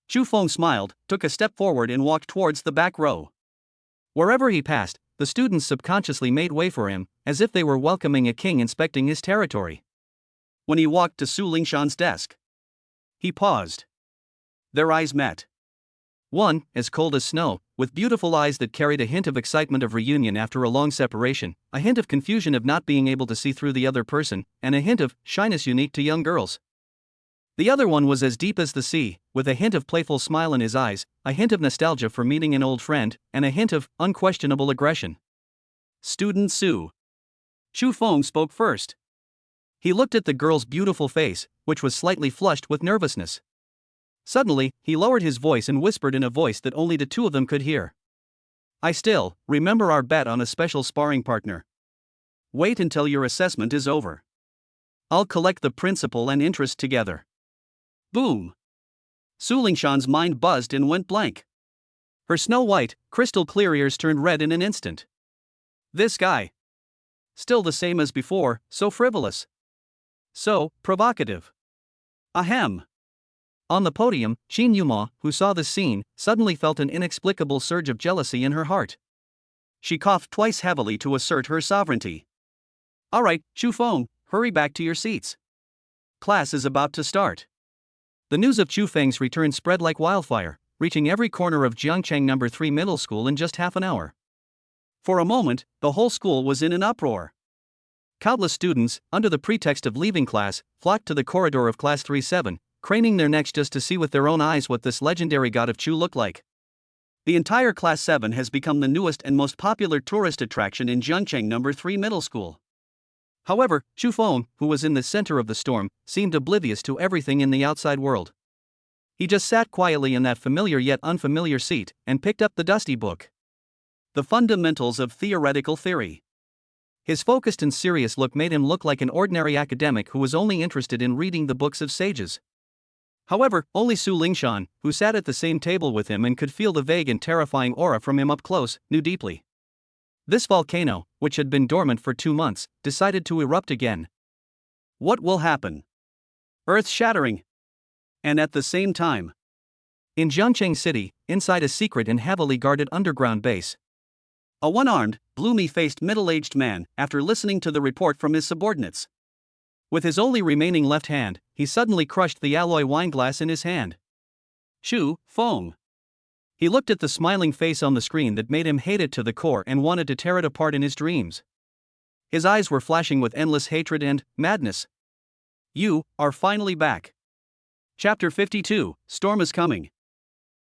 Chu Feng smiled, took a step forward and walked towards the back row. Wherever he passed, the students subconsciously made way for him, as if they were welcoming a king inspecting his territory. When he walked to Su Lingshan's desk, he paused. Their eyes met. One, as cold as snow, with beautiful eyes that carried a hint of excitement of reunion after a long separation, a hint of confusion of not being able to see through the other person, and a hint of shyness unique to young girls. The other one was as deep as the sea, with a hint of playful smile in his eyes, a hint of nostalgia for meeting an old friend, and a hint of unquestionable aggression. Student Su. Chu Feng spoke first. He looked at the girl's beautiful face, which was slightly flushed with nervousness. Suddenly, he lowered his voice and whispered in a voice that only the two of them could hear. I still remember our bet on a special sparring partner. Wait until your assessment is over. I'll collect the principal and interest together. Boom! Su Lingshan's mind buzzed and went blank. Her snow-white, crystal-clear ears turned red in an instant. This guy. Still the same as before, so frivolous. So provocative. Ahem. On the podium, Qin Yuma, who saw the scene, suddenly felt an inexplicable surge of jealousy in her heart. She coughed twice heavily to assert her sovereignty. All right, Chu Feng, hurry back to your seats. Class is about to start. The news of Chu Feng's return spread like wildfire, reaching every corner of Jiangcheng No. 3 Middle School in just half an hour. For a moment, the whole school was in an uproar. Countless students, under the pretext of leaving class, flocked to the corridor of Class 37, craning their necks just to see with their own eyes what this legendary god of Chu looked like. The entire Class 7 has become the newest and most popular tourist attraction in Zhengcheng No. 3 Middle School. However, Chu Feng, who was in the center of the storm, seemed oblivious to everything in the outside world. He just sat quietly in that familiar yet unfamiliar seat and picked up the dusty book. The Fundamentals of Theoretical Theory. His focused and serious look made him look like an ordinary academic who was only interested in reading the books of sages. However, only Su Lingshan, who sat at the same table with him and could feel the vague and terrifying aura from him up close, knew deeply. This volcano, which had been dormant for 2 months, decided to erupt again. What will happen? Earth-shattering. And at the same time, in Zhengcheng City, inside a secret and heavily guarded underground base, a one-armed, gloomy-faced middle-aged man, after listening to the report from his subordinates, with his only remaining left hand, he suddenly crushed the alloy wineglass in his hand. Chu Feng. He looked at the smiling face on the screen that made him hate it to the core and wanted to tear it apart in his dreams. His eyes were flashing with endless hatred and madness. You are finally back. Chapter 52, Storm is Coming.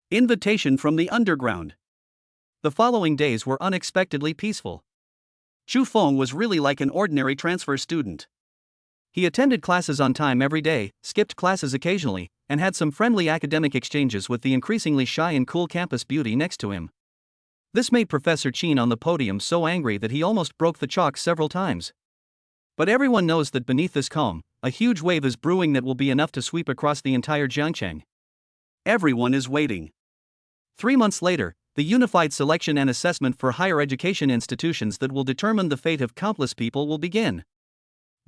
Invitation from the Underground. The following days were unexpectedly peaceful. Chu Feng was really like an ordinary transfer student. He attended classes on time every day, skipped classes occasionally, and had some friendly academic exchanges with the increasingly shy and cool campus beauty next to him. This made Professor Qin on the podium so angry that he almost broke the chalk several times. But everyone knows that beneath this calm, a huge wave is brewing that will be enough to sweep across the entire Zhengcheng. Everyone is waiting. 3 months later, the unified selection and assessment for higher education institutions that will determine the fate of countless people will begin.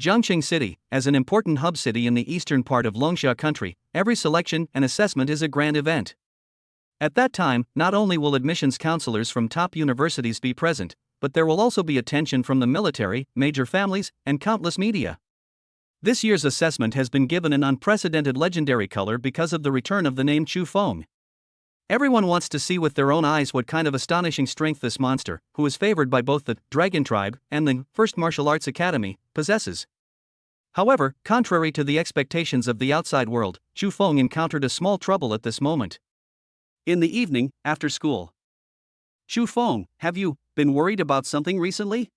Zhengcheng City, as an important hub city in the eastern part of Longsha country, every selection and assessment is a grand event. At that time, not only will admissions counselors from top universities be present, but there will also be attention from the military, major families, and countless media. This year's assessment has been given an unprecedented legendary color because of the return of the name Chu Feng. Everyone wants to see with their own eyes what kind of astonishing strength this monster, who is favored by both the Dragon Tribe and the First Martial Arts Academy, possesses. However, contrary to the expectations of the outside world, Chu Feng encountered a small trouble at this moment. In the evening, after school. Chu Feng, have you been worried about something recently?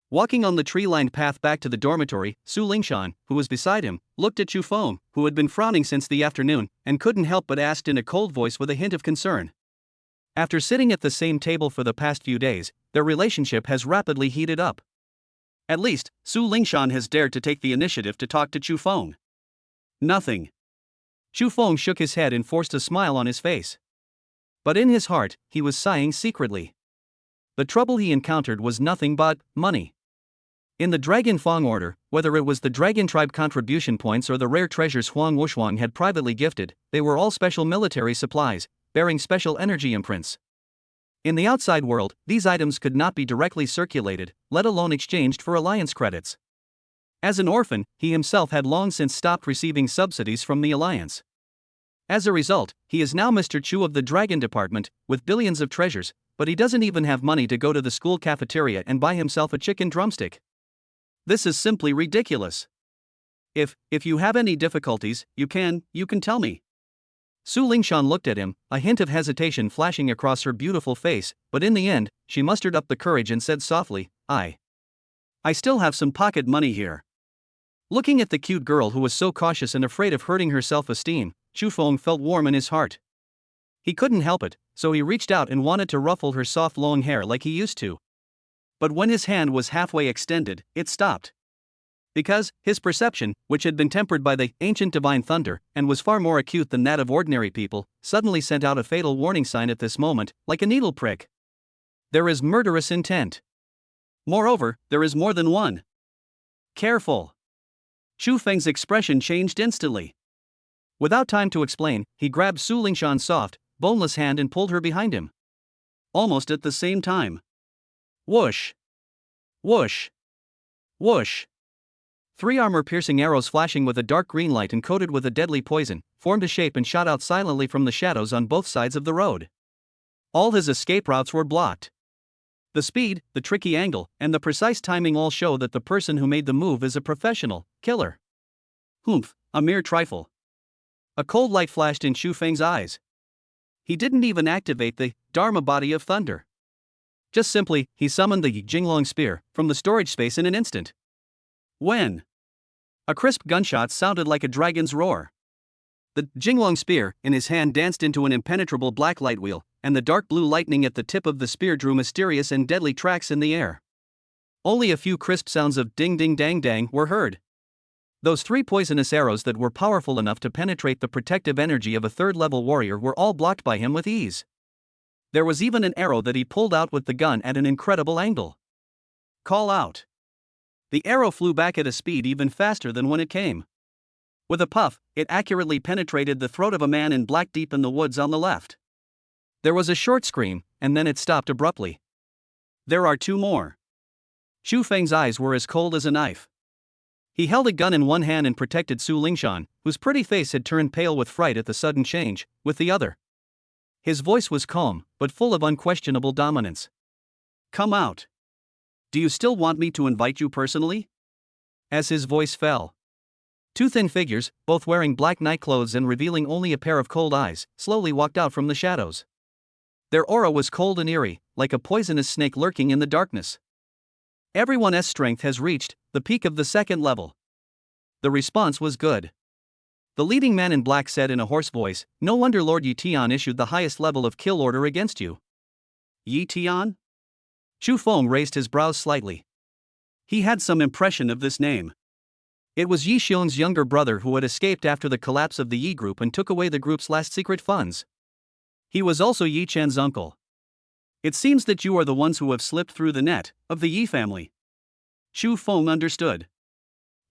Walking on the tree-lined path back to the dormitory, Su Lingshan, who was beside him, looked at Chu Feng, who had been frowning since the afternoon, and couldn't help but asked in a cold voice with a hint of concern. After sitting at the same table for the past few days, their relationship has rapidly heated up. At least, Su Lingshan has dared to take the initiative to talk to Chu Feng. Nothing. Chu Feng shook his head and forced a smile on his face. But in his heart, he was sighing secretly. The trouble he encountered was nothing but money. In the Dragon Fang order, whether it was the Dragon Tribe contribution points or the rare treasures Huang Wushuang had privately gifted, they were all special military supplies, bearing special energy imprints. In the outside world, these items could not be directly circulated, let alone exchanged for alliance credits. As an orphan, he himself had long since stopped receiving subsidies from the alliance. As a result, he is now Mr. Chu of the Dragon Department, with billions of treasures, but he doesn't even have money to go to the school cafeteria and buy himself a chicken drumstick. This is simply ridiculous. If you have any difficulties, you can tell me. Su Lingshan looked at him, a hint of hesitation flashing across her beautiful face, but in the end, she mustered up the courage and said softly, I still have some pocket money here. Looking at the cute girl who was so cautious and afraid of hurting her self-esteem, Chu Feng felt warm in his heart. He couldn't help it, so he reached out and wanted to ruffle her soft long hair like he used to. But when his hand was halfway extended, it stopped. Because his perception, which had been tempered by the ancient divine thunder and was far more acute than that of ordinary people, suddenly sent out a fatal warning sign at this moment, like a needle prick. There is murderous intent. Moreover, there is more than one. Careful. Chu Feng's expression changed instantly. Without time to explain, he grabbed Su Lingshan's soft, boneless hand and pulled her behind him. Almost at the same time. Whoosh! Whoosh! Whoosh! 3 armor-piercing arrows flashing with a dark green light and coated with a deadly poison, formed a shape and shot out silently from the shadows on both sides of the road. All his escape routes were blocked. The speed, the tricky angle, and the precise timing all show that the person who made the move is a professional killer. Humph, a mere trifle. A cold light flashed in Xu Feng's eyes. He didn't even activate the Dharma body of thunder. Just simply, he summoned the Jinglong spear from the storage space in an instant. When a crisp gunshot sounded like a dragon's roar. The Jinglong spear in his hand danced into an impenetrable black light wheel, and the dark blue lightning at the tip of the spear drew mysterious and deadly tracks in the air. Only a few crisp sounds of ding ding dang dang were heard. Those 3 poisonous arrows that were powerful enough to penetrate the protective energy of a third-level warrior were all blocked by him with ease. There was even an arrow that he pulled out with the gun at an incredible angle. Call out. The arrow flew back at a speed even faster than when it came. With a puff, it accurately penetrated the throat of a man in black deep in the woods on the left. There was a short scream, and then it stopped abruptly. There are 2 more. Xu Feng's eyes were as cold as a knife. He held a gun in one hand and protected Su Lingshan, whose pretty face had turned pale with fright at the sudden change, with the other. His voice was calm, but full of unquestionable dominance. Come out. Do you still want me to invite you personally? As his voice fell, 2 thin figures, both wearing black nightclothes and revealing only a pair of cold eyes, slowly walked out from the shadows. Their aura was cold and eerie, like a poisonous snake lurking in the darkness. Everyone's strength has reached the peak of the 2nd level. The response was good. The leading man in black said in a hoarse voice, "No wonder Lord Yi Tian issued the highest level of kill order against you." Yi Tian? Xu Feng raised his brows slightly. He had some impression of this name. It was Yi Xiong's younger brother who had escaped after the collapse of the Yi group and took away the group's last secret funds. He was also Yi Chen's uncle. It seems that you are the ones who have slipped through the net of the Yi family. Xu Feng understood.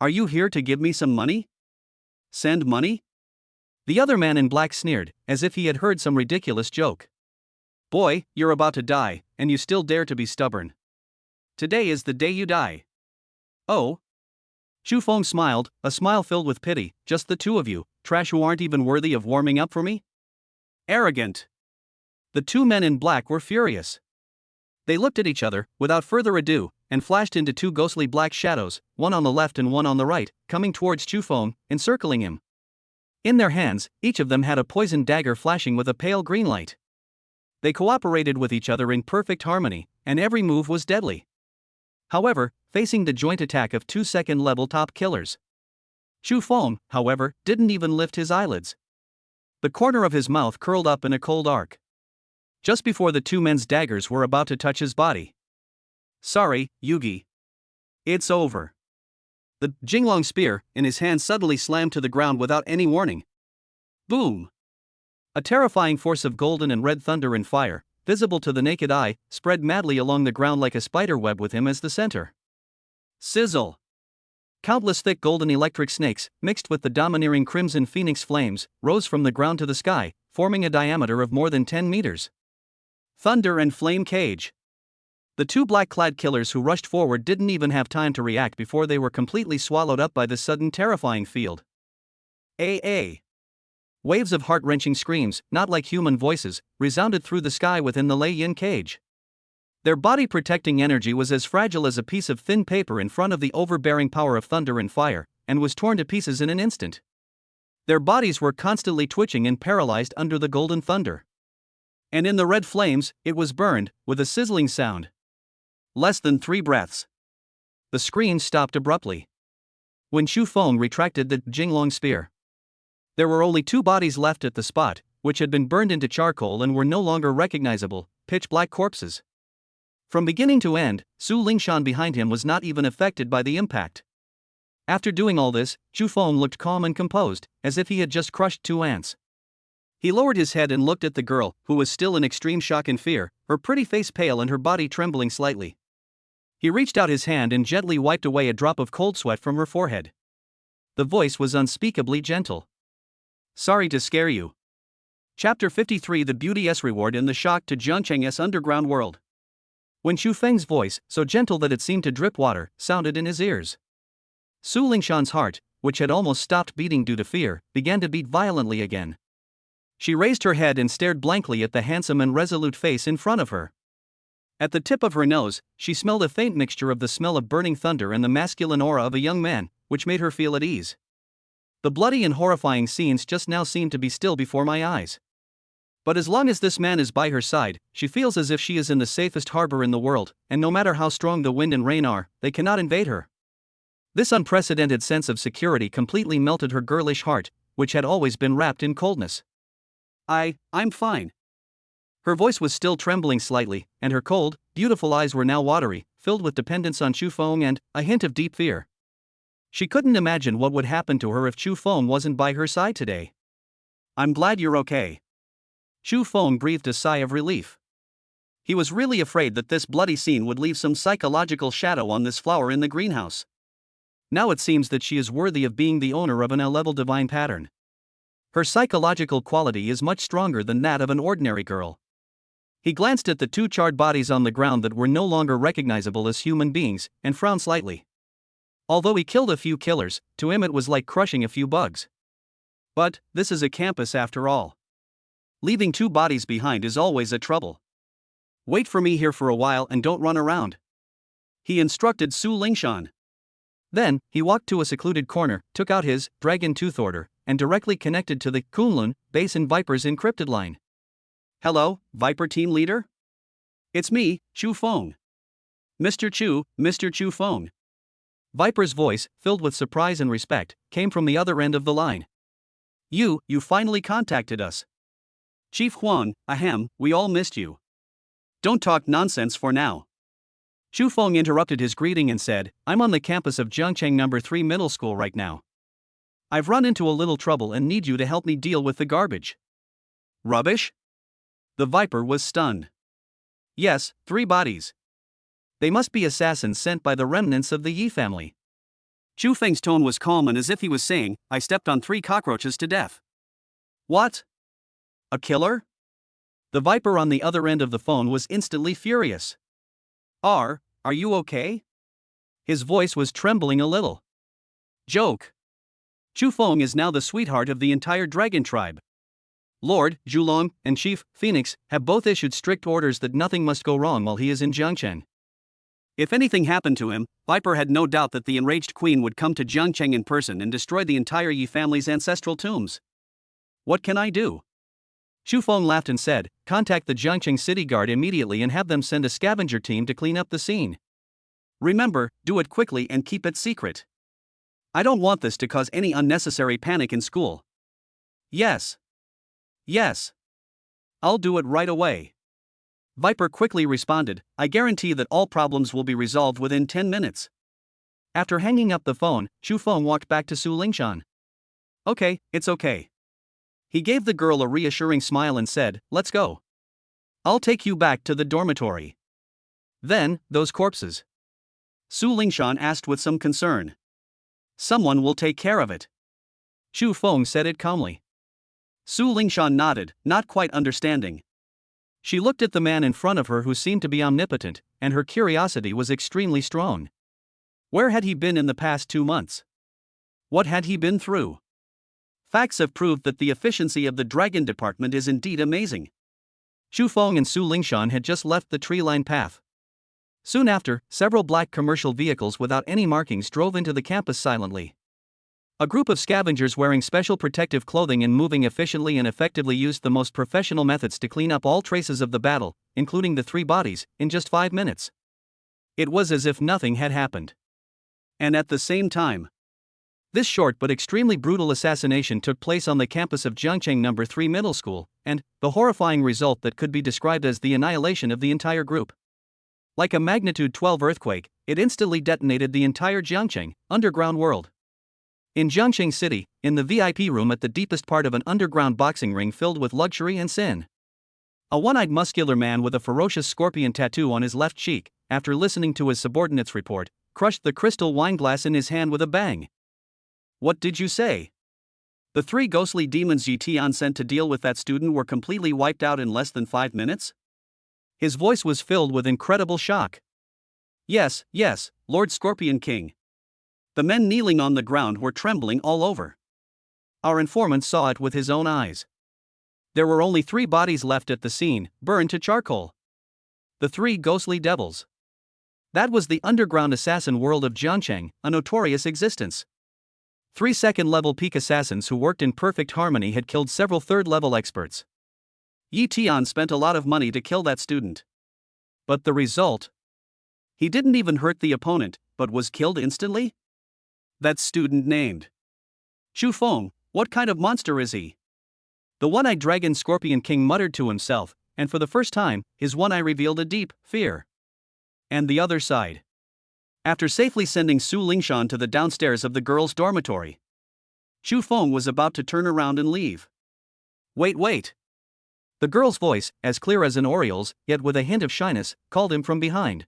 Are you here to give me some money? Send money? The other man in black sneered, as if he had heard some ridiculous joke. Boy, you're about to die, and you still dare to be stubborn. Today is the day you die. Oh? Xu Feng smiled, a smile filled with pity. Just the 2 of you, trash who aren't even worthy of warming up for me? Arrogant. The 2 men in black were furious. They looked at each other, without further ado, and flashed into 2 ghostly black shadows, one on the left and one on the right, coming towards Xu Feng, encircling him. In their hands, each of them had a poisoned dagger flashing with a pale green light. They cooperated with each other in perfect harmony, and every move was deadly. However, facing the joint attack of 2 2nd-level top killers, Xu Feng, however, didn't even lift his eyelids. The corner of his mouth curled up in a cold arc. Just before the 2 men's daggers were about to touch his body. Sorry, Yugi. It's over. The Jinglong spear in his hand suddenly slammed to the ground without any warning. Boom! A terrifying force of golden and red thunder and fire, visible to the naked eye, spread madly along the ground like a spider web with him as the center. Sizzle! Countless thick golden electric snakes, mixed with the domineering crimson phoenix flames, rose from the ground to the sky, forming a diameter of more than 10 meters. Thunder and flame cage. The 2 black-clad killers who rushed forward didn't even have time to react before they were completely swallowed up by the sudden terrifying field. AA. Waves of heart-wrenching screams, not like human voices, resounded through the sky within the Lei Yin cage. Their body-protecting energy was as fragile as a piece of thin paper in front of the overbearing power of thunder and fire, and was torn to pieces in an instant. Their bodies were constantly twitching and paralyzed under the golden thunder. And in the red flames, it was burned, with a sizzling sound. Less than 3 breaths. The scream stopped abruptly. When Xu Feng retracted the Jinglong spear, there were only 2 bodies left at the spot, which had been burned into charcoal and were no longer recognizable, pitch-black corpses. From beginning to end, Su Lingshan behind him was not even affected by the impact. After doing all this, Xu Feng looked calm and composed, as if he had just crushed 2 ants. He lowered his head and looked at the girl, who was still in extreme shock and fear, her pretty face pale and her body trembling slightly. He reached out his hand and gently wiped away a drop of cold sweat from her forehead. The voice was unspeakably gentle. Sorry to scare you. Chapter 53: The Beauty's Reward in the Shock to Jiangcheng's Underground World. When Xu Feng's voice, so gentle that it seemed to drip water, sounded in his ears, Su Lingshan's heart, which had almost stopped beating due to fear, began to beat violently again. She raised her head and stared blankly at the handsome and resolute face in front of her. At the tip of her nose, she smelled a faint mixture of the smell of burning thunder and the masculine aura of a young man, which made her feel at ease. The bloody and horrifying scenes just now seem to be still before my eyes. But as long as this man is by her side, she feels as if she is in the safest harbor in the world, and no matter how strong the wind and rain are, they cannot invade her. This unprecedented sense of security completely melted her girlish heart, which had always been wrapped in coldness. I'm fine. Her voice was still trembling slightly, and her cold, beautiful eyes were now watery, filled with dependence on Chu Feng and a hint of deep fear. She couldn't imagine what would happen to her if Chu Feng wasn't by her side today. I'm glad you're okay. Chu Feng breathed a sigh of relief. He was really afraid that this bloody scene would leave some psychological shadow on this flower in the greenhouse. Now it seems that she is worthy of being the owner of an A-level divine pattern. Her psychological quality is much stronger than that of an ordinary girl. He glanced at the two charred bodies on the ground that were no longer recognizable as human beings, and frowned slightly. Although he killed a few killers, to him it was like crushing a few bugs. But this is a campus after all. Leaving two bodies behind is always a trouble. Wait for me here for a while and don't run around, he instructed Su Lingshan. Then, he walked to a secluded corner, took out his dragon tooth order, and directly connected to the Kunlun base in Viper's encrypted line. Hello, Viper team leader? It's me, Chu Feng. Mr. Chu Feng. Viper's voice, filled with surprise and respect, came from the other end of the line. You finally contacted us. Chief Huang, ahem, we all missed you. Don't talk nonsense for now. Chu Feng interrupted his greeting and said, I'm on the campus of Jiangcheng No. 3 Middle School right now. I've run into a little trouble and need you to help me deal with the garbage. Rubbish? The Viper was stunned. Yes, 3 bodies. They must be assassins sent by the remnants of the Yi family. Chu Feng's tone was calm and as if he was saying, I stepped on 3 cockroaches to death. What? A killer? The Viper on the other end of the phone was instantly furious. Are you okay? His voice was trembling a little. Joke. Chu Feng is now the sweetheart of the entire dragon tribe. Lord Zhulong and Chief Phoenix have both issued strict orders that nothing must go wrong while he is in Jiangcheng. If anything happened to him, Viper had no doubt that the enraged queen would come to Jiangcheng in person and destroy the entire Yi family's ancestral tombs. What can I do? Chu Feng laughed and said, contact the Jiangcheng City Guard immediately and have them send a scavenger team to clean up the scene. Remember, do it quickly and keep it secret. I don't want this to cause any unnecessary panic in school. Yes. I'll do it right away. Viper quickly responded, I guarantee that all problems will be resolved within 10 minutes. After hanging up the phone, Chu Feng walked back to Su Lingshan. Okay, it's okay. He gave the girl a reassuring smile and said, let's go. I'll take you back to the dormitory. Then, those corpses? Su Lingshan asked with some concern. Someone will take care of it. Chu Feng said it calmly. Su Lingshan nodded, not quite understanding. She looked at the man in front of her who seemed to be omnipotent, and her curiosity was extremely strong. Where had he been in the past 2 months? What had he been through? Facts have proved that the efficiency of the dragon department is indeed amazing. Chu Feng and Su Lingshan had just left the tree-lined path. Soon after, several black commercial vehicles without any markings drove into the campus silently. A group of scavengers wearing special protective clothing and moving efficiently and effectively used the most professional methods to clean up all traces of the battle, including the 3 bodies, in just 5 minutes. It was as if nothing had happened. And at the same time, this short but extremely brutal assassination took place on the campus of Jiangcheng No. 3 Middle School, and the horrifying result that could be described as the annihilation of the entire group. Like a magnitude 12 earthquake, it instantly detonated the entire Jiangcheng underground world. In Jiangcheng City, in the VIP room at the deepest part of an underground boxing ring filled with luxury and sin. A one-eyed muscular man with a ferocious scorpion tattoo on his left cheek, after listening to his subordinate's report, crushed the crystal wine glass in his hand with a bang. What did you say? The 3 ghostly demons Tian sent to deal with that student were completely wiped out in less than 5 minutes? His voice was filled with incredible shock. Yes, Lord Scorpion King. The men kneeling on the ground were trembling all over. Our informant saw it with his own eyes. There were only 3 bodies left at the scene, burned to charcoal. The Three Ghostly Devils. That was the underground assassin world of Jiangcheng, a notorious existence. 3 second-level peak assassins who worked in perfect harmony had killed several third-level experts. Yi Tian spent a lot of money to kill that student. But the result? He didn't even hurt the opponent, but was killed instantly? That student named Chu Feng. What kind of monster is he? The one-eyed dragon Scorpion King muttered to himself, and for the first time, his one eye revealed a deep fear. And the other side. After safely sending Su Lingshan to the downstairs of the girls' dormitory, Chu Feng was about to turn around and leave. Wait. The girl's voice, as clear as an oriole's, yet with a hint of shyness, called him from behind.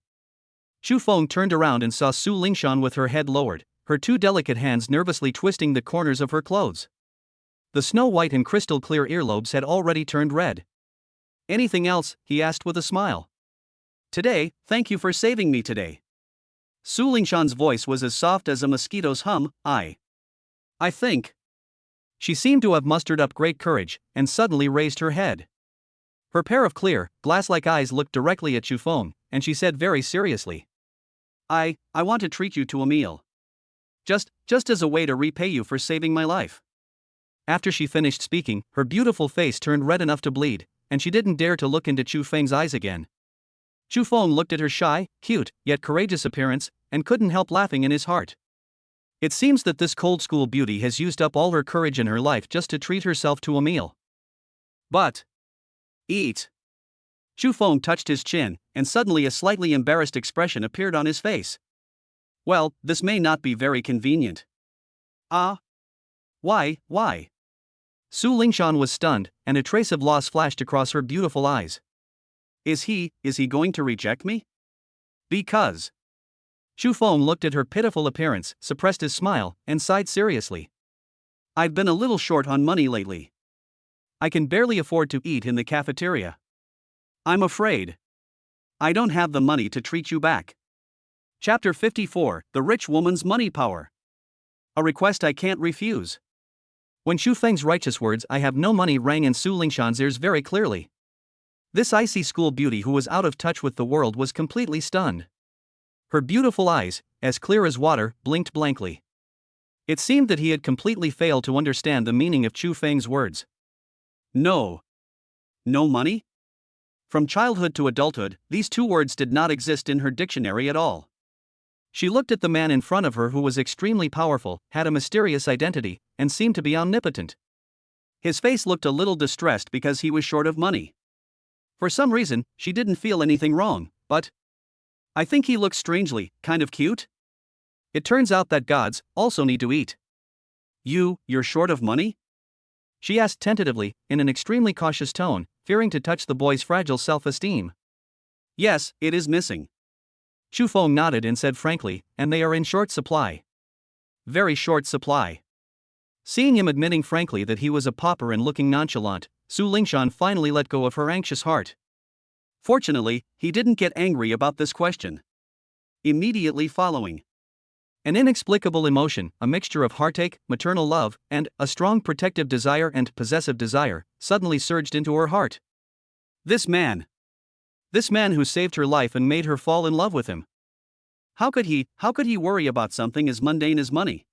Chu Feng turned around and saw Su Lingshan with her head lowered, her 2 delicate hands nervously twisting the corners of her clothes. The snow-white and crystal-clear earlobes had already turned red. Anything else? He asked with a smile. Today, thank you for saving me today. Su Lingshan's voice was as soft as a mosquito's hum. I think. She seemed to have mustered up great courage, and suddenly raised her head. Her pair of clear, glass-like eyes looked directly at Chu Feng, and she said very seriously, I want to treat you to a meal. Just as a way to repay you for saving my life. After she finished speaking, her beautiful face turned red enough to bleed, and she didn't dare to look into Chu Feng's eyes again. Chu Feng looked at her shy, cute, yet courageous appearance, and couldn't help laughing in his heart. It seems that this cold school beauty has used up all her courage in her life just to treat herself to a meal. But eat. Chu Feng touched his chin, and suddenly a slightly embarrassed expression appeared on his face. Well, this may not be very convenient. Why? Su Lingshan was stunned, and a trace of loss flashed across her beautiful eyes. Is he going to reject me? Because. Chu Feng looked at her pitiful appearance, suppressed his smile, and sighed seriously. I've been a little short on money lately. I can barely afford to eat in the cafeteria. I'm afraid I don't have the money to treat you back. Chapter 54, The Rich Woman's Money Power. A request I can't refuse. When Chu Feng's righteous words "I have no money" rang in Su Lingshan's ears very clearly. This icy school beauty who was out of touch with the world was completely stunned. Her beautiful eyes, as clear as water, blinked blankly. It seemed that he had completely failed to understand the meaning of Chu Feng's words. No money? From childhood to adulthood, these 2 words did not exist in her dictionary at all. She looked at the man in front of her who was extremely powerful, had a mysterious identity, and seemed to be omnipotent. His face looked a little distressed because he was short of money. For some reason, she didn't feel anything wrong, but I think he looks strangely, kind of cute. It turns out that gods also need to eat. You're short of money? She asked tentatively, in an extremely cautious tone, fearing to touch the boy's fragile self-esteem. Yes, it is missing. Chu Feng nodded and said frankly, and they are in short supply. Very short supply. Seeing him admitting frankly that he was a pauper and looking nonchalant, Su Lingshan finally let go of her anxious heart. Fortunately, he didn't get angry about this question. Immediately following, an inexplicable emotion, a mixture of heartache, maternal love, and a strong protective desire and possessive desire, suddenly surged into her heart. This man who saved her life and made her fall in love with him. How could he worry about something as mundane as money?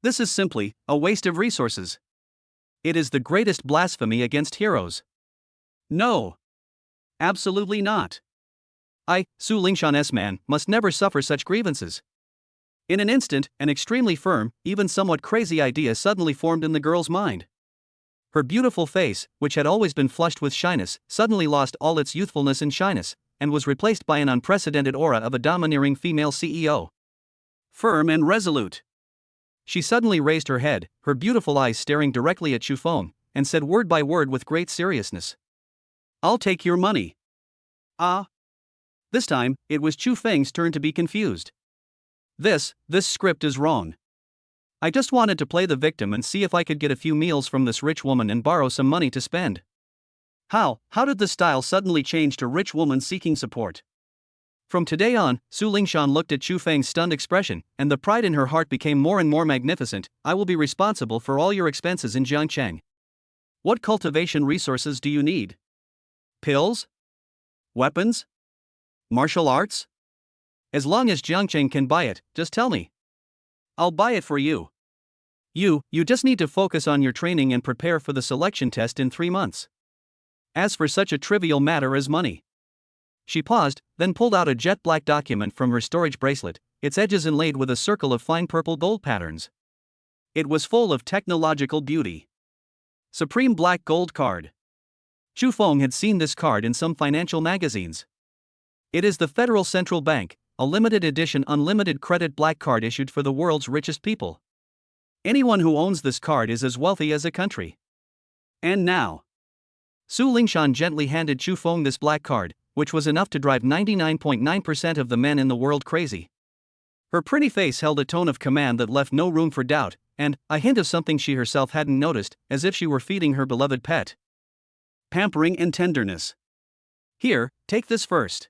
This is simply a waste of resources. It is the greatest blasphemy against heroes. No. Absolutely not. Su Lingshan's man, must never suffer such grievances. In an instant, an extremely firm, even somewhat crazy idea suddenly formed in the girl's mind. Her beautiful face, which had always been flushed with shyness, suddenly lost all its youthfulness and shyness, and was replaced by an unprecedented aura of a domineering female CEO. Firm and resolute. She suddenly raised her head, her beautiful eyes staring directly at Chu Feng, and said word by word with great seriousness. I'll take your money. This time, it was Chu Feng's turn to be confused. This script is wrong. I just wanted to play the victim and see if I could get a few meals from this rich woman and borrow some money to spend. How did the style suddenly change to rich woman seeking support? From today on, Su Lingshan looked at Chu Feng's stunned expression, and the pride in her heart became more and more magnificent. I will be responsible for all your expenses in Jiangcheng. What cultivation resources do you need? Pills? Weapons? Martial arts? As long as Jiangcheng can buy it, just tell me. I'll buy it for you. You just need to focus on your training and prepare for the selection test in 3 months. As for such a trivial matter as money. She paused, then pulled out a jet black document from her storage bracelet, its edges inlaid with a circle of fine purple gold patterns. It was full of technological beauty. Supreme Black Gold Card. Chu Feng had seen this card in some financial magazines. It is the Federal Central Bank, a limited edition unlimited credit black card issued for the world's richest people. Anyone who owns this card is as wealthy as a country. And now, Su Lingshan gently handed Chu Feng this black card, which was enough to drive 99.9% of the men in the world crazy. Her pretty face held a tone of command that left no room for doubt, and a hint of something she herself hadn't noticed, as if she were feeding her beloved pet. Pampering and tenderness. Here, take this first.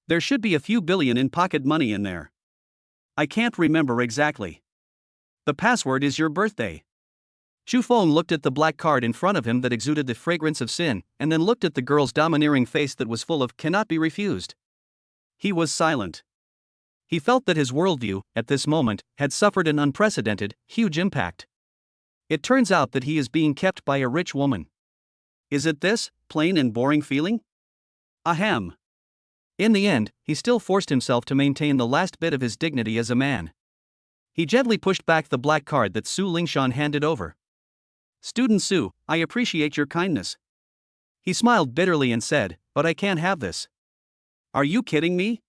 There should be a few billion in pocket money in there. I can't remember exactly. The password is your birthday. Chu Feng looked at the black card in front of him that exuded the fragrance of sin, and then looked at the girl's domineering face that was full of cannot be refused. He was silent. He felt that his worldview, at this moment, had suffered an unprecedented, huge impact. It turns out that he is being kept by a rich woman. Is it this, plain and boring feeling? Ahem. In the end, he still forced himself to maintain the last bit of his dignity as a man. He gently pushed back the black card that Su Lingshan handed over. Student Su, I appreciate your kindness. He smiled bitterly and said, but I can't have this. Are you kidding me?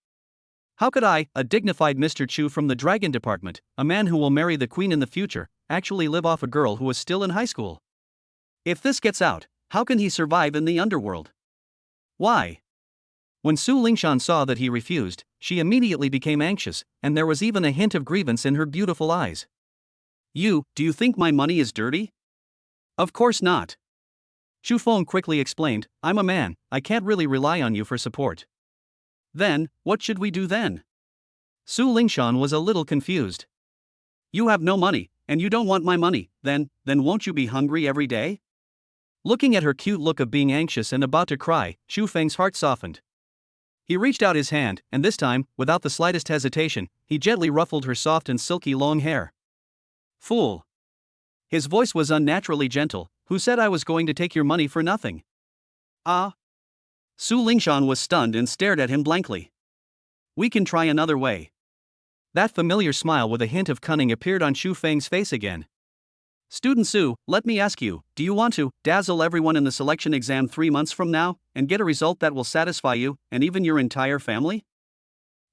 How could I, a dignified Mr. Chu from the Dragon Department, a man who will marry the queen in the future, actually live off a girl who is still in high school? If this gets out, how can he survive in the underworld? Why? When Su Lingshan saw that he refused, she immediately became anxious, and there was even a hint of grievance in her beautiful eyes. Do you think my money is dirty? Of course not. Chu Feng quickly explained, I'm a man, I can't really rely on you for support. Then, what should we do then? Su Lingshan was a little confused. You have no money, and you don't want my money, then won't you be hungry every day? Looking at her cute look of being anxious and about to cry, Chu Feng's heart softened. He reached out his hand, and this time, without the slightest hesitation, he gently ruffled her soft and silky long hair. Fool. His voice was unnaturally gentle. Who said I was going to take your money for nothing? Ah. Su Lingshan was stunned and stared at him blankly. We can try another way. That familiar smile with a hint of cunning appeared on Chu Feng's face again. Student Su, let me ask you, do you want to dazzle everyone in the selection exam 3 months from now, and get a result that will satisfy you, and even your entire family?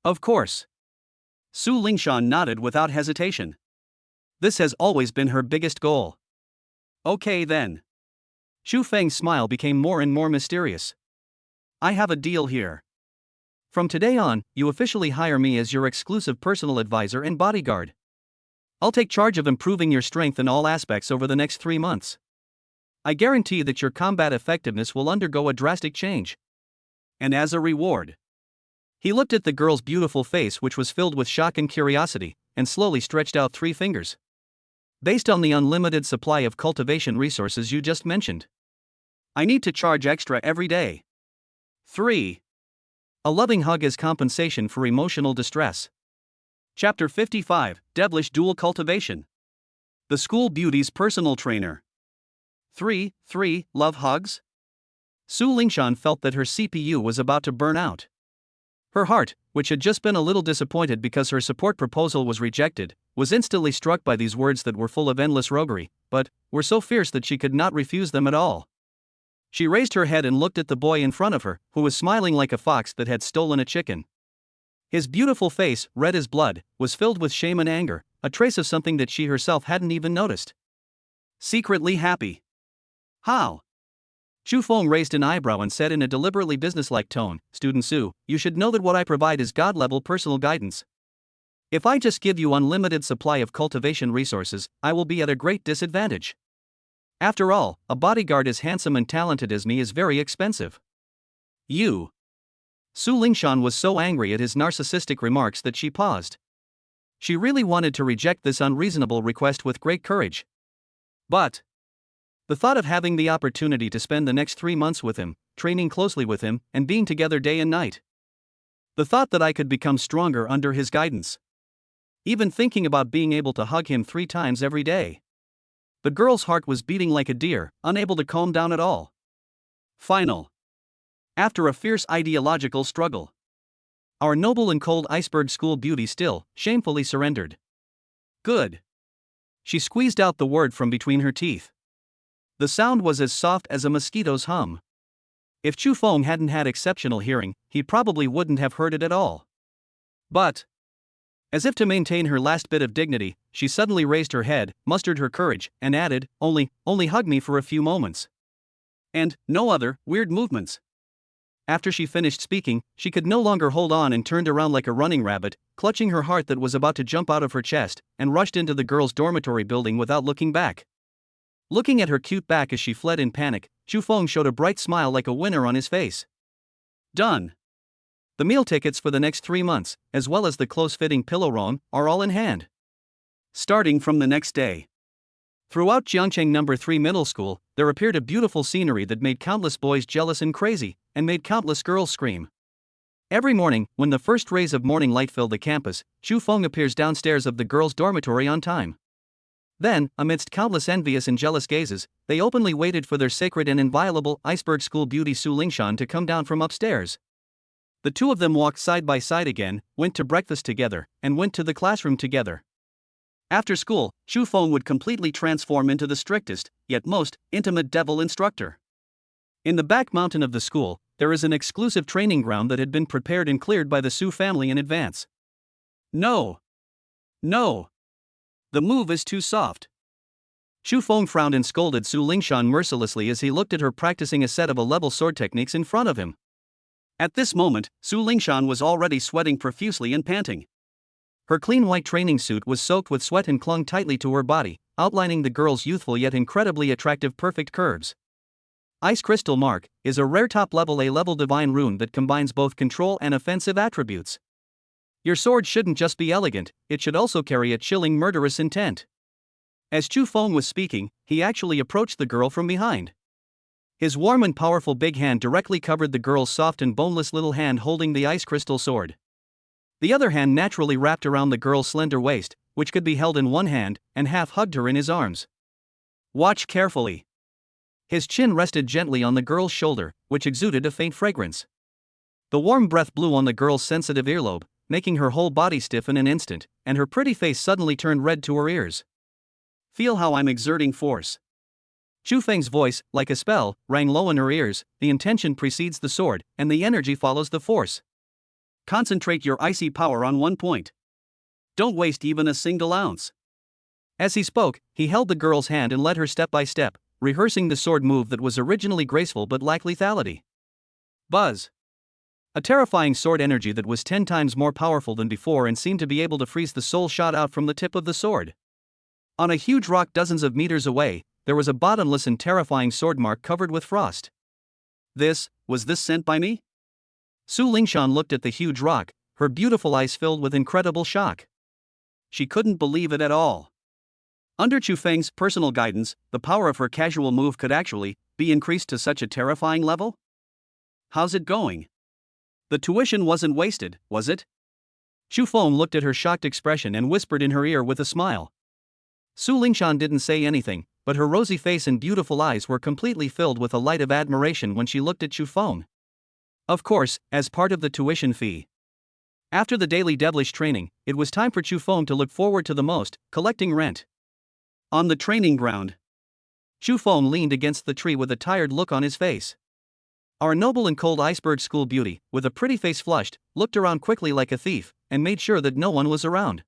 Of course. Su Lingshan nodded without hesitation. This has always been her biggest goal. Okay then. Chu Feng's smile became more and more mysterious. I have a deal here. From today on, you officially hire me as your exclusive personal advisor and bodyguard. I'll take charge of improving your strength in all aspects over the next 3 months. I guarantee that your combat effectiveness will undergo a drastic change. And as a reward. He looked at the girl's beautiful face, which was filled with shock and curiosity, and slowly stretched out 3 fingers. Based on the unlimited supply of cultivation resources you just mentioned, I need to charge extra every day. 3. A loving hug as compensation for emotional distress. Chapter 55, Devilish Dual Cultivation. The School Beauty's Personal Trainer. 3. Love hugs? Su Lingshan felt that her CPU was about to burn out. Her heart, which had just been a little disappointed because her support proposal was rejected, was instantly struck by these words that were full of endless roguery, but were so fierce that she could not refuse them at all. She raised her head and looked at the boy in front of her, who was smiling like a fox that had stolen a chicken. His beautiful face, red as blood, was filled with shame and anger, a trace of something that she herself hadn't even noticed. Secretly happy. How? Chu Feng raised an eyebrow and said in a deliberately businesslike tone, Student Su, you should know that what I provide is God-level personal guidance. If I just give you unlimited supply of cultivation resources, I will be at a great disadvantage. After all, a bodyguard as handsome and talented as me is very expensive. You. Su Lingshan was so angry at his narcissistic remarks that she paused. She really wanted to reject this unreasonable request with great courage. But the thought of having the opportunity to spend the next 3 months with him, training closely with him, and being together day and night. The thought that I could become stronger under his guidance. Even thinking about being able to hug him 3 times every day. The girl's heart was beating like a deer, unable to calm down at all. Final. After a fierce ideological struggle, our noble and cold iceberg school beauty still, shamefully surrendered. Good. She squeezed out the word from between her teeth. The sound was as soft as a mosquito's hum. If Chu Feng hadn't had exceptional hearing, he probably wouldn't have heard it at all. But, as if to maintain her last bit of dignity, she suddenly raised her head, mustered her courage, and added, only hug me for a few moments. And, no other, weird movements. After she finished speaking, she could no longer hold on and turned around like a running rabbit, clutching her heart that was about to jump out of her chest, and rushed into the girls' dormitory building without looking back. Looking at her cute back as she fled in panic, Chu Feng showed a bright smile like a winner on his face. Done. The meal tickets for the next 3 months, as well as the close-fitting pillow roam, are all in hand. Starting from the next day. Throughout Jiangcheng No. 3 Middle School, there appeared a beautiful scenery that made countless boys jealous and crazy, and made countless girls scream. Every morning, when the first rays of morning light fill the campus, Chu Feng appears downstairs of the girls' dormitory on time. Then, amidst countless envious and jealous gazes, they openly waited for their sacred and inviolable iceberg school beauty Su Lingshan to come down from upstairs. The two of them walked side by side again, went to breakfast together, and went to the classroom together. After school, Chu Feng would completely transform into the strictest, yet most, intimate devil instructor. In the back mountain of the school, there is an exclusive training ground that had been prepared and cleared by the Su family in advance. No. No. The move is too soft. Chu Feng frowned and scolded Su Lingshan mercilessly as he looked at her practicing a set of A-level sword techniques in front of him. At this moment, Su Lingshan was already sweating profusely and panting. Her clean white training suit was soaked with sweat and clung tightly to her body, outlining the girl's youthful yet incredibly attractive perfect curves. Ice Crystal Mark is a rare top-level A-level divine rune that combines both control and offensive attributes. Your sword shouldn't just be elegant, it should also carry a chilling murderous intent. As Chu Feng was speaking, he actually approached the girl from behind. His warm and powerful big hand directly covered the girl's soft and boneless little hand holding the ice crystal sword. The other hand naturally wrapped around the girl's slender waist, which could be held in one hand, and half hugged her in his arms. Watch carefully. His chin rested gently on the girl's shoulder, which exuded a faint fragrance. The warm breath blew on the girl's sensitive earlobe, making her whole body stiff in an instant, and her pretty face suddenly turned red to her ears. Feel how I'm exerting force. Chu Feng's voice, like a spell, rang low in her ears. The intention precedes the sword, and the energy follows the force. Concentrate your icy power on one point. Don't waste even a single ounce. As he spoke, he held the girl's hand and led her step by step, rehearsing the sword move that was originally graceful but lacked lethality. Buzz. A terrifying sword energy that was 10 times more powerful than before and seemed to be able to freeze the soul shot out from the tip of the sword. On a huge rock dozens of meters away, there was a bottomless and terrifying sword mark covered with frost. Was this sent by me? Su Lingshan looked at the huge rock, her beautiful eyes filled with incredible shock. She couldn't believe it at all. Under Chu Feng's personal guidance, the power of her casual move could actually be increased to such a terrifying level? How's it going? The tuition wasn't wasted, was it? Chu Feng looked at her shocked expression and whispered in her ear with a smile. Su Lingshan didn't say anything, but her rosy face and beautiful eyes were completely filled with a light of admiration when she looked at Chu Feng. Of course, as part of the tuition fee. After the daily devilish training, it was time for Chu Feng to look forward to the most, collecting rent. On the training ground, Chu Feng leaned against the tree with a tired look on his face. Our noble and cold iceberg school beauty, with a pretty face flushed, looked around quickly like a thief, and made sure that no one was around.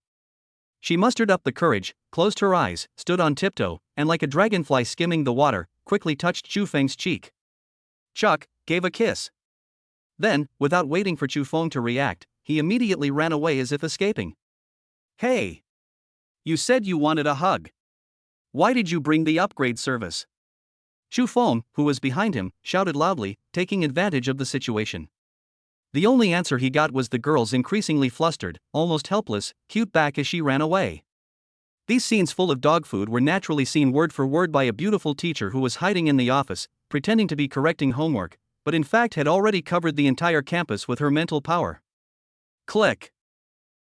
She mustered up the courage, closed her eyes, stood on tiptoe, and like a dragonfly skimming the water, quickly touched Chu Feng's cheek. Chuck gave a kiss. Then, without waiting for Chu Feng to react, he immediately ran away as if escaping. Hey! You said you wanted a hug. Why did you bring the upgrade service? Chu Feng, who was behind him, shouted loudly, taking advantage of the situation. The only answer he got was the girl's increasingly flustered, almost helpless, cute back as she ran away. These scenes full of dog food were naturally seen word for word by a beautiful teacher who was hiding in the office, pretending to be correcting homework, but in fact had already covered the entire campus with her mental power. Click.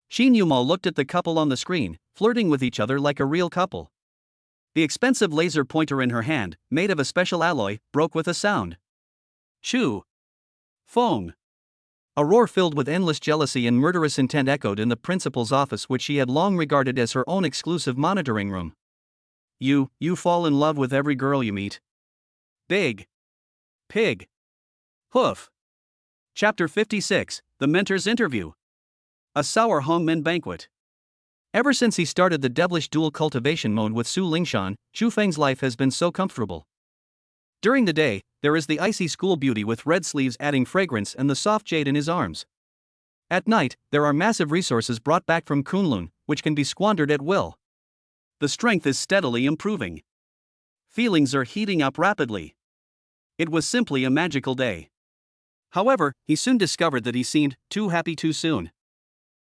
Shin Yuma looked at the couple on the screen, flirting with each other like a real couple. The expensive laser pointer in her hand, made of a special alloy, broke with a sound. Chu Feng. A roar filled with endless jealousy and murderous intent echoed in the principal's office, which she had long regarded as her own exclusive monitoring room. You fall in love with every girl you meet. Big. Pig. Hoof. Chapter 56, The Mentor's Interview. A sour Hongmen banquet. Ever since he started the devilish dual cultivation mode with Su Lingshan, Chu Feng's life has been so comfortable. During the day, there is the icy school beauty with red sleeves adding fragrance and the soft jade in his arms. At night, there are massive resources brought back from Kunlun, which can be squandered at will. The strength is steadily improving. Feelings are heating up rapidly. It was simply a magical day. However, he soon discovered that he seemed too happy too soon.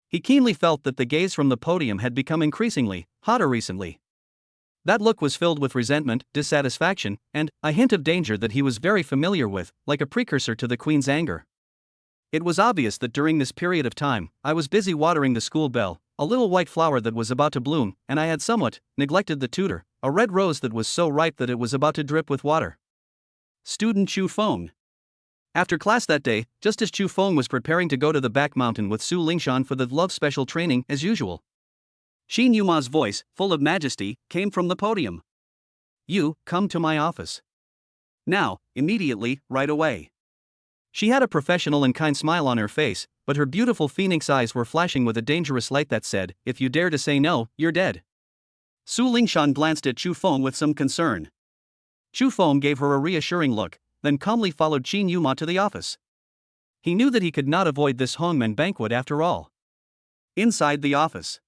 He keenly felt that the gaze from the podium had become increasingly hotter recently. That look was filled with resentment, dissatisfaction, and a hint of danger that he was very familiar with, like a precursor to the queen's anger. It was obvious that during this period of time, I was busy watering the school bell, a little white flower that was about to bloom, and I had somewhat neglected the tutor, a red rose that was so ripe that it was about to drip with water. Student Chu Feng. After class that day, just as Chu Feng was preparing to go to the back mountain with Su Lingshan for the love special training as usual, Shin Yuma's voice, full of majesty, came from the podium. You, come to my office. Now, immediately, right away. She had a professional and kind smile on her face, but her beautiful phoenix eyes were flashing with a dangerous light that said, if you dare to say no, you're dead. Su Lingshan glanced at Chu Feng with some concern. Chu Feng gave her a reassuring look, then calmly followed Shin Yuma to the office. He knew that he could not avoid this Hongmen banquet after all. Inside the office.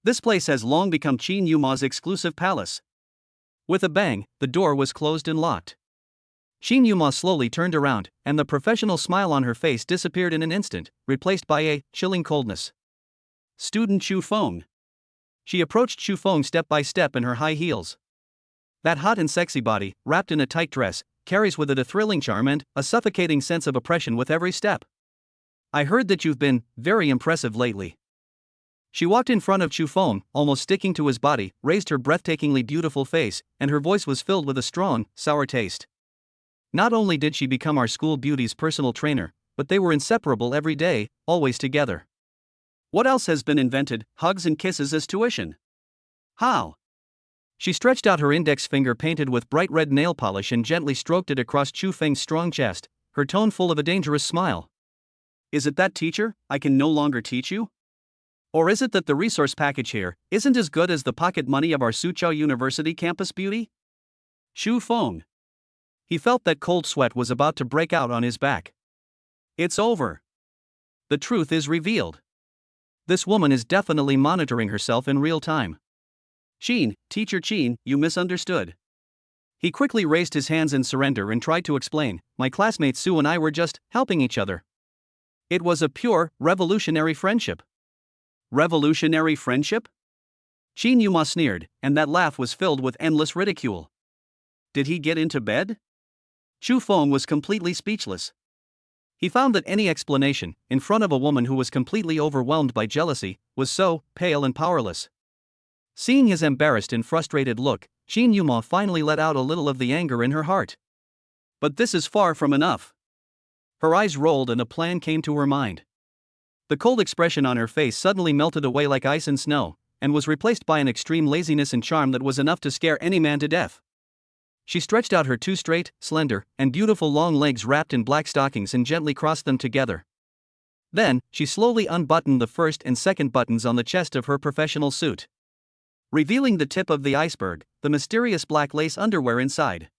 This place has long become Shin Yuma's exclusive palace. With a bang, the door was closed and locked. Shin Yuma slowly turned around, and the professional smile on her face disappeared in an instant, replaced by a chilling coldness. Student Chu Feng. She approached Chu Feng step by step in her high heels. That hot and sexy body, wrapped in a tight dress, carries with it a thrilling charm and a suffocating sense of oppression with every step. I heard that you've been very impressive lately. She walked in front of Chu Feng, almost sticking to his body, raised her breathtakingly beautiful face, and her voice was filled with a strong, sour taste. Not only did she become our school beauty's personal trainer, but they were inseparable every day, always together. What else has been invented? Hugs and kisses as tuition. How? She stretched out her index finger painted with bright red nail polish and gently stroked it across Chu Feng's strong chest, her tone full of a dangerous smile. Is it that, teacher, I can no longer teach you? Or is it that the resource package here isn't as good as the pocket money of our Suzhou University campus beauty? Chu Feng. He felt that cold sweat was about to break out on his back. It's over. The truth is revealed. This woman is definitely monitoring herself in real time. Shin, teacher Shin, you misunderstood. He quickly raised his hands in surrender and tried to explain, my classmate Su and I were just helping each other. It was a pure, revolutionary friendship. Revolutionary friendship? Shin Yuma sneered, and that laugh was filled with endless ridicule. Did he get into bed? Chu Feng was completely speechless. He found that any explanation, in front of a woman who was completely overwhelmed by jealousy, was so pale and powerless. Seeing his embarrassed and frustrated look, Shin Yuma finally let out a little of the anger in her heart. But this is far from enough. Her eyes rolled and a plan came to her mind. The cold expression on her face suddenly melted away like ice and snow, and was replaced by an extreme laziness and charm that was enough to scare any man to death. She stretched out her two straight, slender, and beautiful long legs wrapped in black stockings and gently crossed them together. Then, she slowly unbuttoned the first and second buttons on the chest of her professional suit, revealing the tip of the iceberg, the mysterious black lace underwear inside.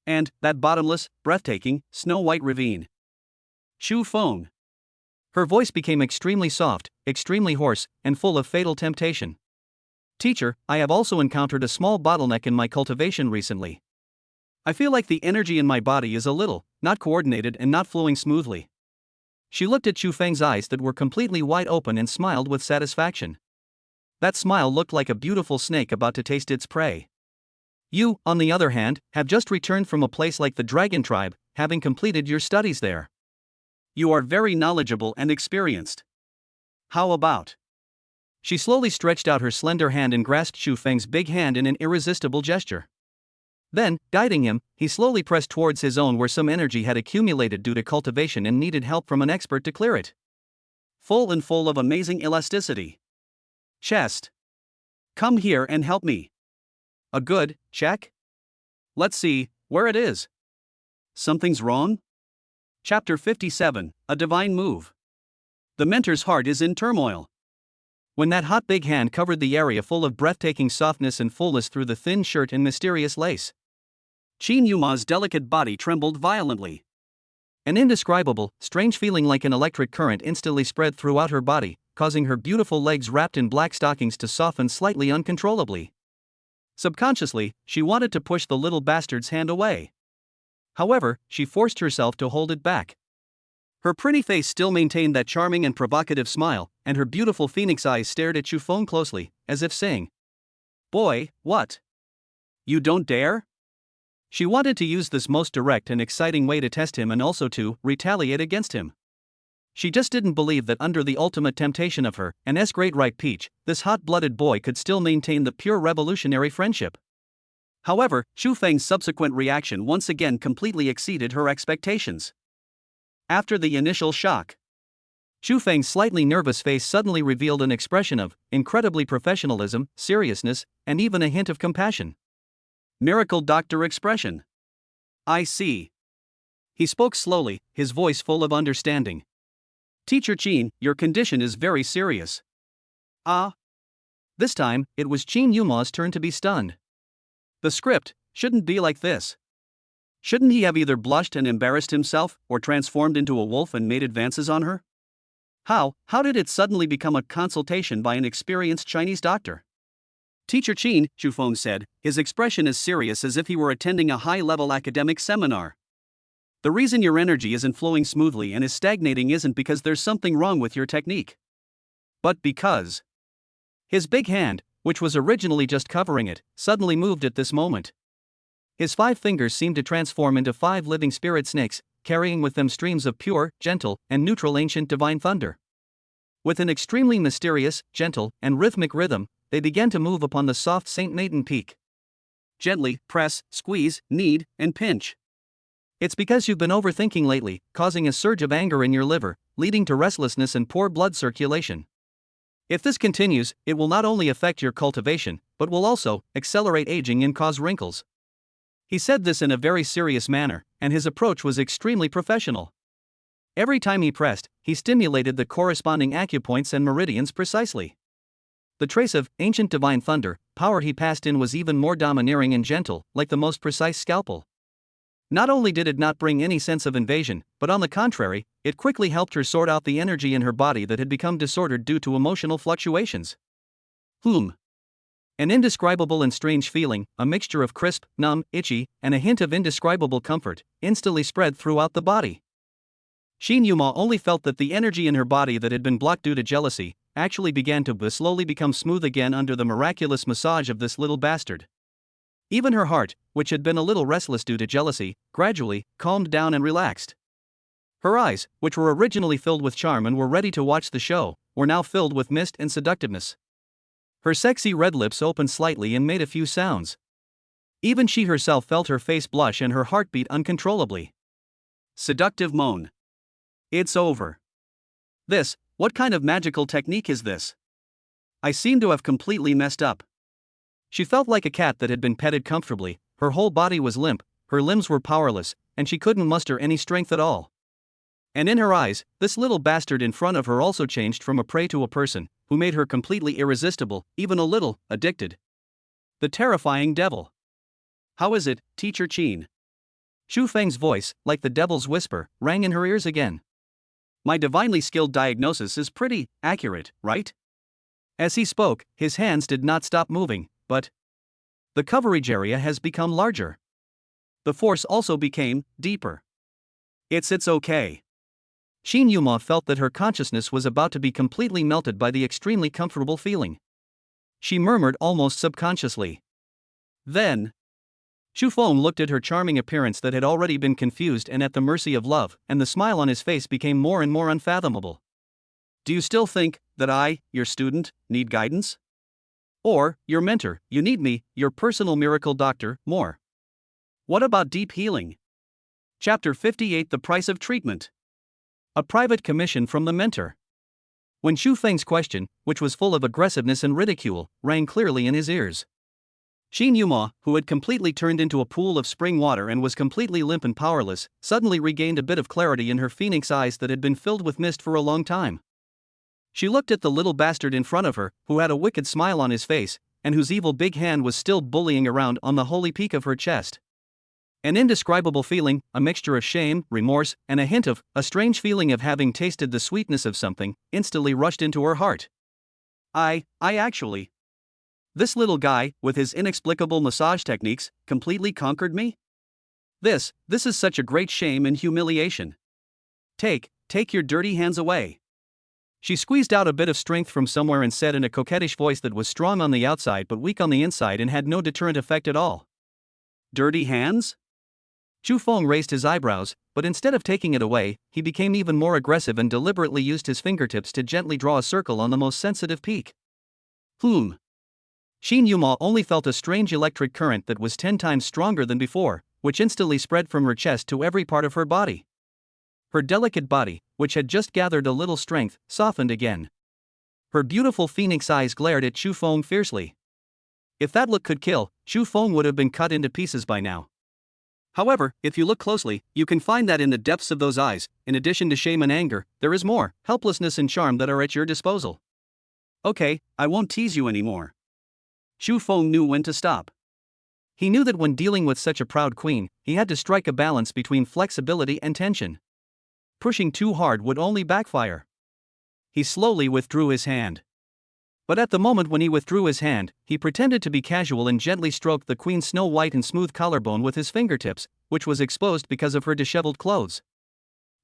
And that bottomless, breathtaking, snow-white ravine. Chu Feng. Her voice became extremely soft, extremely hoarse, and full of fatal temptation. Teacher, I have also encountered a small bottleneck in my cultivation recently. I feel like the energy in my body is a little, not coordinated and not flowing smoothly. She looked at Chu Feng's eyes that were completely wide open and smiled with satisfaction. That smile looked like a beautiful snake about to taste its prey. You, on the other hand, have just returned from a place like the Dragon Tribe, having completed your studies there. You are very knowledgeable and experienced. How about? She slowly stretched out her slender hand and grasped Xu Feng's big hand in an irresistible gesture. Then, guiding him, he slowly pressed towards his own where some energy had accumulated due to cultivation and needed help from an expert to clear it. Full of amazing elasticity. Chest. Come here and help me. A good, check? Let's see, where it is. Something's wrong? Chapter 57, A Divine Move. The mentor's heart is in turmoil. When that hot big hand covered the area full of breathtaking softness and fullness through the thin shirt and mysterious lace, Qin Yuma's delicate body trembled violently. An indescribable, strange feeling like an electric current instantly spread throughout her body, causing her beautiful legs wrapped in black stockings to soften slightly uncontrollably. Subconsciously, she wanted to push the little bastard's hand away. However, she forced herself to hold it back. Her pretty face still maintained that charming and provocative smile, and her beautiful phoenix eyes stared at Xu Feng closely, as if saying, "Boy, what? You don't dare?" She wanted to use this most direct and exciting way to test him and also to retaliate against him. She just didn't believe that under the ultimate temptation of her and great ripe peach, this hot-blooded boy could still maintain the pure revolutionary friendship. However, Xu Feng's subsequent reaction once again completely exceeded her expectations. After the initial shock, Xu Feng's slightly nervous face suddenly revealed an expression of incredibly professionalism, seriousness, and even a hint of compassion. Miracle doctor expression. I see. He spoke slowly, his voice full of understanding. Teacher Qin, your condition is very serious. Ah. This time, it was Qin Yuma's turn to be stunned. The script shouldn't be like this. Shouldn't he have either blushed and embarrassed himself, or transformed into a wolf and made advances on her? How did it suddenly become a consultation by an experienced Chinese doctor? Teacher Qin, Xu Feng said, his expression as serious as if he were attending a high-level academic seminar. The reason your energy isn't flowing smoothly and is stagnating isn't because there's something wrong with your technique, but because his big hand, which was originally just covering it, suddenly moved at this moment. His 5 fingers seemed to transform into 5 living spirit snakes, carrying with them streams of pure, gentle, and neutral ancient divine thunder. With an extremely mysterious, gentle, and rhythmic rhythm, they began to move upon the soft Saint Nathan peak. Gently press, squeeze, knead, and pinch. It's because you've been overthinking lately, causing a surge of anger in your liver, leading to restlessness and poor blood circulation. If this continues, it will not only affect your cultivation, but will also accelerate aging and cause wrinkles. He said this in a very serious manner, and his approach was extremely professional. Every time he pressed, he stimulated the corresponding acupoints and meridians precisely. The trace of ancient divine thunder power he passed in was even more domineering and gentle, like the most precise scalpel. Not only did it not bring any sense of invasion, but on the contrary, it quickly helped her sort out the energy in her body that had become disordered due to emotional fluctuations. An indescribable and strange feeling, a mixture of crisp, numb, itchy, and a hint of indescribable comfort, instantly spread throughout the body. Qin Yuma only felt that the energy in her body that had been blocked due to jealousy actually began to slowly become smooth again under the miraculous massage of this little bastard. Even her heart, which had been a little restless due to jealousy, gradually calmed down and relaxed. Her eyes, which were originally filled with charm and were ready to watch the show, were now filled with mist and seductiveness. Her sexy red lips opened slightly and made a few sounds. Even she herself felt her face blush and her heart beat uncontrollably. Seductive moan. It's over. What kind of magical technique is this? I seem to have completely messed up. She felt like a cat that had been petted comfortably, her whole body was limp, her limbs were powerless, and she couldn't muster any strength at all. And in her eyes, this little bastard in front of her also changed from a prey to a person, who made her completely irresistible, even a little addicted. The terrifying devil. How is it, Teacher Qin? Xu Feng's voice, like the devil's whisper, rang in her ears again. My divinely skilled diagnosis is pretty accurate, right? As he spoke, his hands did not stop moving, but the coverage area has become larger. The force also became deeper. It's okay. Qin Yuma felt that her consciousness was about to be completely melted by the extremely comfortable feeling. She murmured almost subconsciously. Then, Xu Feng looked at her charming appearance that had already been confused and at the mercy of love, and the smile on his face became more and more unfathomable. Do you still think that I, your student, need guidance? Or, your mentor, you need me, your personal miracle doctor, more? What about deep healing? Chapter 58, The Price of Treatment. A private commission from the mentor. When Xu Feng's question, which was full of aggressiveness and ridicule, rang clearly in his ears. Xin Yuma, who had completely turned into a pool of spring water and was completely limp and powerless, suddenly regained a bit of clarity in her phoenix eyes that had been filled with mist for a long time. She looked at the little bastard in front of her, who had a wicked smile on his face, and whose evil big hand was still bullying around on the holy peak of her chest. An indescribable feeling, a mixture of shame, remorse, and a hint of, a strange feeling of having tasted the sweetness of something, instantly rushed into her heart. I actually. This little guy, with his inexplicable massage techniques, completely conquered me? This is such a great shame and humiliation. Take your dirty hands away. She squeezed out a bit of strength from somewhere and said in a coquettish voice that was strong on the outside but weak on the inside and had no deterrent effect at all. Dirty hands? Xu Feng raised his eyebrows, but instead of taking it away, he became even more aggressive and deliberately used his fingertips to gently draw a circle on the most sensitive peak. Xin Yuma only felt a strange electric current that was 10 times stronger than before, which instantly spread from her chest to every part of her body. Her delicate body, which had just gathered a little strength, softened again. Her beautiful phoenix eyes glared at Xu Feng fiercely. If that look could kill, Xu Feng would have been cut into pieces by now. However, if you look closely, you can find that in the depths of those eyes, in addition to shame and anger, there is more, helplessness and charm that are at your disposal. Okay, I won't tease you anymore. Xu Feng knew when to stop. He knew that when dealing with such a proud queen, he had to strike a balance between flexibility and tension. Pushing too hard would only backfire. He slowly withdrew his hand. But at the moment when he withdrew his hand, he pretended to be casual and gently stroked the queen's snow-white and smooth collarbone with his fingertips, which was exposed because of her disheveled clothes.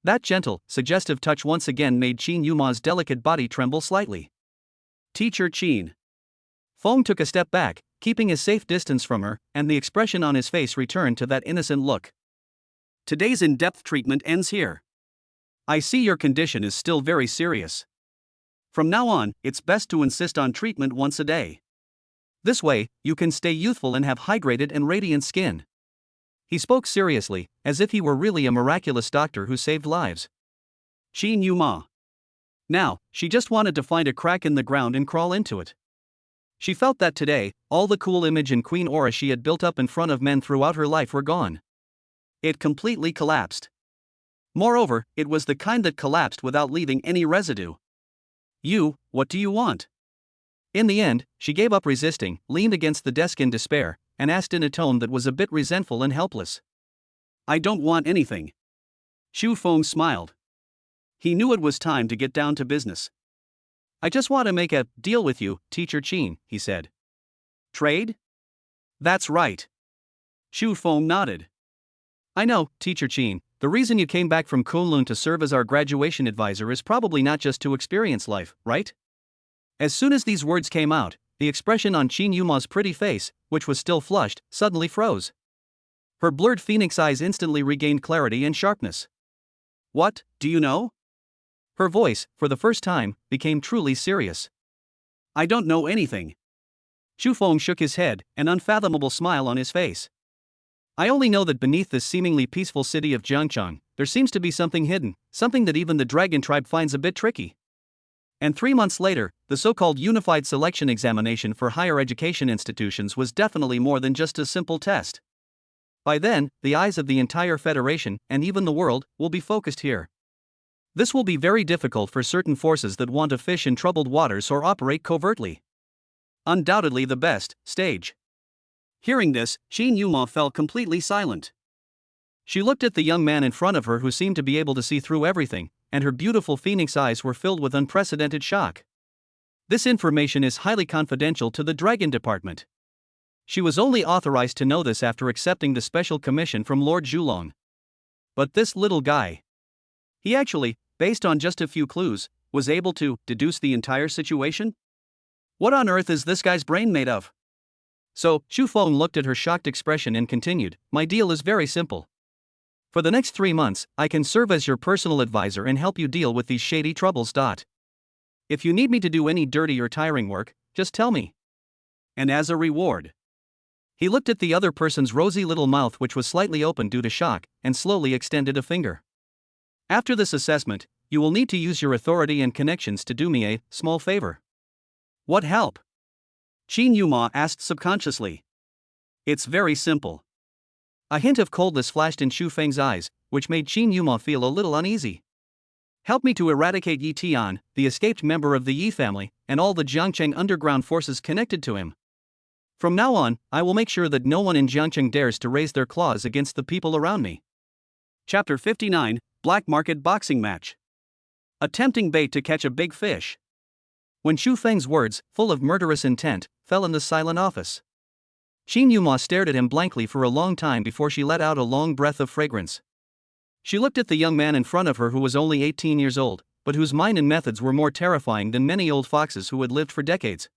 That gentle, suggestive touch once again made Qin Yuma's delicate body tremble slightly. Teacher Qin. Feng took a step back, keeping a safe distance from her, and the expression on his face returned to that innocent look. Today's in-depth treatment ends here. I see your condition is still very serious. From now on, it's best to insist on treatment once a day. This way, you can stay youthful and have hydrated and radiant skin. He spoke seriously, as if he were really a miraculous doctor who saved lives. Xin Yuma. Now, she just wanted to find a crack in the ground and crawl into it. She felt that today, all the cool image and queen aura she had built up in front of men throughout her life were gone. It completely collapsed. Moreover, it was the kind that collapsed without leaving any residue. What do you want? In the end, she gave up resisting, leaned against the desk in despair, and asked in a tone that was a bit resentful and helpless. I don't want anything. Xu Feng smiled. He knew it was time to get down to business. I just want to make a deal with you, Teacher Qin, he said. Trade? That's right. Xu Feng nodded. I know, Teacher Qin. The reason you came back from Kunlun to serve as our graduation advisor is probably not just to experience life, right? As soon as these words came out, the expression on Qin Yuma's pretty face, which was still flushed, suddenly froze. Her blurred phoenix eyes instantly regained clarity and sharpness. What, do you know? Her voice, for the first time, became truly serious. I don't know anything. Xu Feng shook his head, an unfathomable smile on his face. I only know that beneath this seemingly peaceful city of Jiangchang, there seems to be something hidden, something that even the dragon tribe finds a bit tricky. And 3 months later, the so-called Unified Selection Examination for higher education institutions was definitely more than just a simple test. By then, the eyes of the entire Federation, and even the world, will be focused here. This will be very difficult for certain forces that want to fish in troubled waters or operate covertly. Undoubtedly the best stage. Hearing this, Qin Yuma fell completely silent. She looked at the young man in front of her who seemed to be able to see through everything, and her beautiful phoenix eyes were filled with unprecedented shock. This information is highly confidential to the Dragon Department. She was only authorized to know this after accepting the special commission from Lord Zhulong. But this little guy. He actually, based on just a few clues, was able to deduce the entire situation? What on earth is this guy's brain made of? So, Xu Feng looked at her shocked expression and continued, my deal is very simple. For the next 3 months, I can serve as your personal advisor and help you deal with these shady troubles. If you need me to do any dirty or tiring work, just tell me. And as a reward. He looked at the other person's rosy little mouth, which was slightly open due to shock, and slowly extended a finger. After this assessment, you will need to use your authority and connections to do me a small favor. What help? Qin Yuma asked subconsciously. It's very simple. A hint of coldness flashed in Xu Feng's eyes, which made Qin Yuma feel a little uneasy. Help me to eradicate Yi Tian, the escaped member of the Yi family, and all the Jiangcheng underground forces connected to him. From now on, I will make sure that no one in Jiangcheng dares to raise their claws against the people around me. Chapter 59, Black Market Boxing Match. A tempting bait to catch a big fish. When Xu Feng's words, full of murderous intent, fell in the silent office, Qin Yuma stared at him blankly for a long time before she let out a long breath of fragrance. She looked at the young man in front of her, who was only 18 years old, but whose mind and methods were more terrifying than many old foxes who had lived for decades.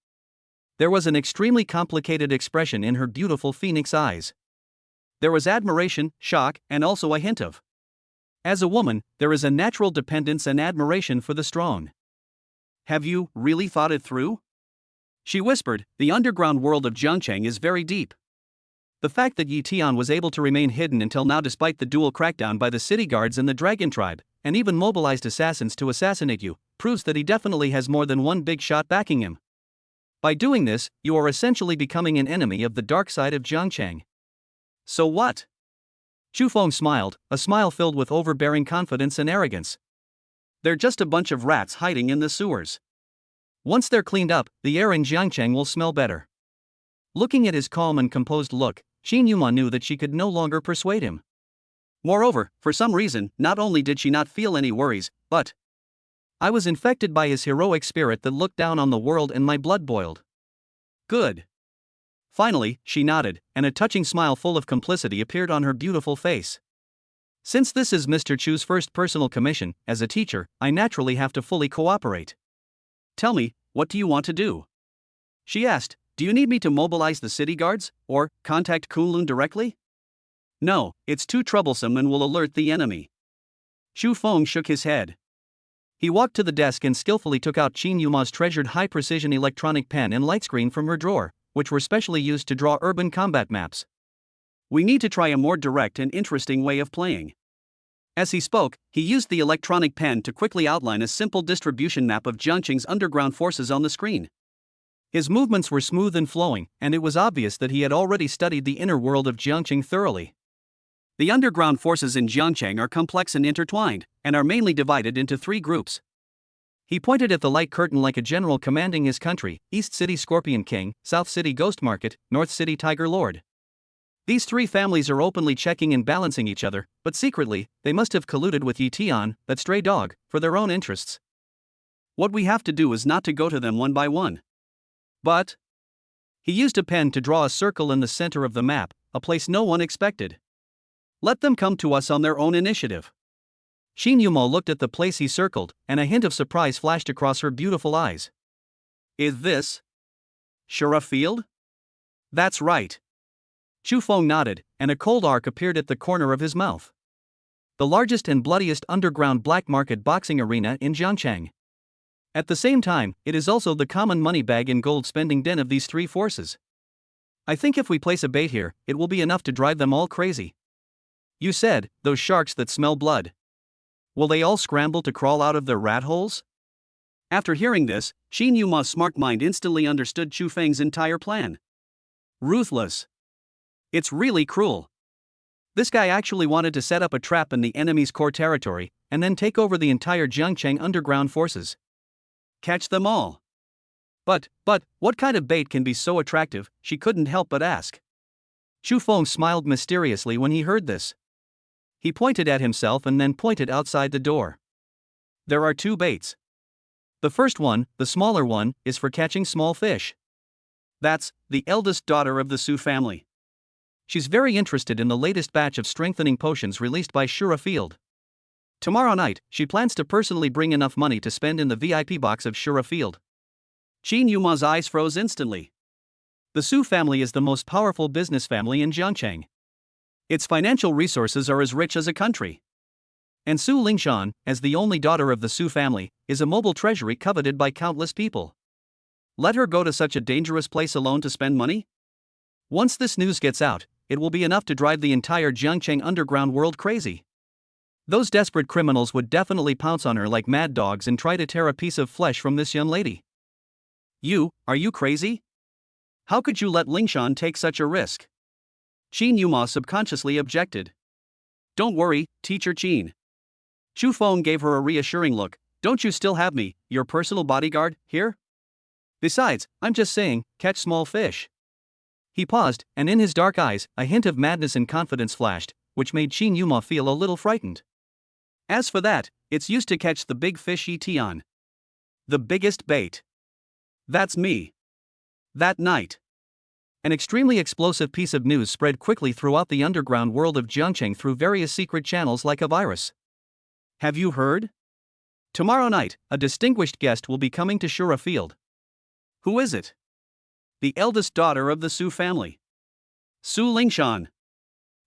There was an extremely complicated expression in her beautiful phoenix eyes. There was admiration, shock, and also a hint of. As a woman, there is a natural dependence and admiration for the strong. Have you really thought it through? She whispered, the underground world of Jiangcheng is very deep. The fact that Yi Tian was able to remain hidden until now despite the dual crackdown by the city guards and the dragon tribe, and even mobilized assassins to assassinate you, proves that he definitely has more than one big shot backing him. By doing this, you are essentially becoming an enemy of the dark side of Jiangcheng. So what? Xu Feng smiled, a smile filled with overbearing confidence and arrogance. They're just a bunch of rats hiding in the sewers. Once they're cleaned up, the air in Jiangcheng will smell better. Looking at his calm and composed look, Qin Yuma knew that she could no longer persuade him. Moreover, for some reason, not only did she not feel any worries, but I was infected by his heroic spirit that looked down on the world and my blood boiled. Good. Finally, she nodded, and a touching smile full of complicity appeared on her beautiful face. Since this is Mr. Chu's first personal commission, as a teacher, I naturally have to fully cooperate. Tell me, what do you want to do? She asked. Do you need me to mobilize the city guards, or contact Kunlun directly? No, it's too troublesome and will alert the enemy. Xu Feng shook his head. He walked to the desk and skillfully took out Qin Yuma's treasured high-precision electronic pen and light screen from her drawer, which were specially used to draw urban combat maps. We need to try a more direct and interesting way of playing. As he spoke, he used the electronic pen to quickly outline a simple distribution map of Jiangcheng's underground forces on the screen. His movements were smooth and flowing, and it was obvious that he had already studied the inner world of Jiangcheng thoroughly. The underground forces in Jiangcheng are complex and intertwined, and are mainly divided into 3 groups. He pointed at the light curtain like a general commanding his country: East City Scorpion King, South City Ghost Market, North City Tiger Lord. These 3 families are openly checking and balancing each other, but secretly, they must have colluded with Yi Tian, that stray dog, for their own interests. What we have to do is not to go to them one by one. But he used a pen to draw a circle in the center of the map, a place no one expected. Let them come to us on their own initiative. Qin Yuma looked at the place he circled, and a hint of surprise flashed across her beautiful eyes. Is this Shura Field? That's right. Xu Feng nodded, and a cold arc appeared at the corner of his mouth. The largest and bloodiest underground black market boxing arena in Jiangcheng. At the same time, it is also the common money bag and gold spending den of these 3 forces. I think if we place a bait here, it will be enough to drive them all crazy. You said, those sharks that smell blood. Will they all scramble to crawl out of their rat holes? After hearing this, Qin Yuma's smart mind instantly understood Xu Feng's entire plan. Ruthless. It's really cruel. This guy actually wanted to set up a trap in the enemy's core territory, and then take over the entire Jiangcheng underground forces. Catch them all. But, what kind of bait can be so attractive, she couldn't help but ask. Xu Feng smiled mysteriously when he heard this. He pointed at himself and then pointed outside the door. There are 2 baits. The first one, the smaller one, is for catching small fish. That's the eldest daughter of the Su family. She's very interested in the latest batch of strengthening potions released by Shura Field. Tomorrow night, she plans to personally bring enough money to spend in the VIP box of Shura Field. Qin Yuma's eyes froze instantly. The Su family is the most powerful business family in Jiangcheng. Its financial resources are as rich as a country. And Su Lingshan, as the only daughter of the Su family, is a mobile treasury coveted by countless people. Let her go to such a dangerous place alone to spend money? Once this news gets out, it will be enough to drive the entire Jiangcheng underground world crazy. Those desperate criminals would definitely pounce on her like mad dogs and try to tear a piece of flesh from this young lady. Are you crazy? How could you let Lingshan take such a risk? Qin Yuma subconsciously objected. Don't worry, Teacher Qin. Chu Feng gave her a reassuring look. Don't you still have me, your personal bodyguard, here? Besides, I'm just saying, catch small fish. He paused, and in his dark eyes, a hint of madness and confidence flashed, which made Qin Yuma feel a little frightened. As for that, it's used to catch the big fish Tian. The biggest bait. That's me. That night. An extremely explosive piece of news spread quickly throughout the underground world of Jiangcheng through various secret channels like a virus. Have you heard? Tomorrow night, a distinguished guest will be coming to Shura Field. Who is it? The eldest daughter of the Su family. Su Lingshan.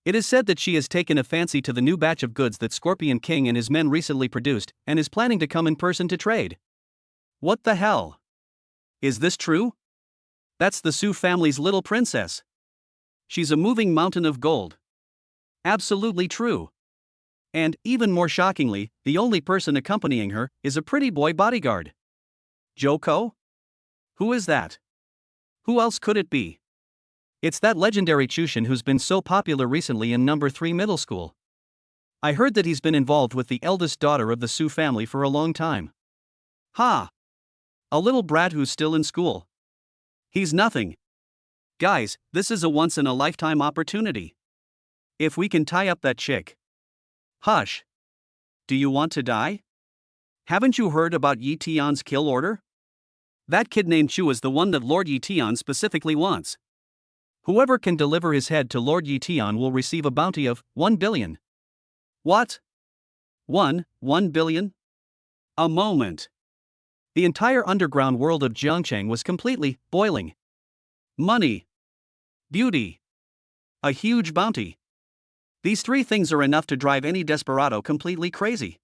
It is said that she has taken a fancy to the new batch of goods that Scorpion King and his men recently produced, and is planning to come in person to trade. What the hell? Is this true? That's the Su family's little princess. She's a moving mountain of gold. Absolutely true. And, even more shockingly, the only person accompanying her is a pretty boy bodyguard. Joko? Who is that? Who else could it be? It's that legendary Chushin who's been so popular recently in number 3 middle school. I heard that he's been involved with the eldest daughter of the Su family for a long time. Ha! A little brat who's still in school. He's nothing. Guys, this is a once-in-a-lifetime opportunity. If we can tie up that chick. Hush. Do you want to die? Haven't you heard about Yi Tian's kill order? That kid named Chu is the one that Lord Yi Tian specifically wants. Whoever can deliver his head to Lord Yi Tian will receive a bounty of 1 billion. What? 1 billion? A moment. The entire underground world of Jiangcheng was completely boiling. Money. Beauty. A huge bounty. These three things are enough to drive any desperado completely crazy.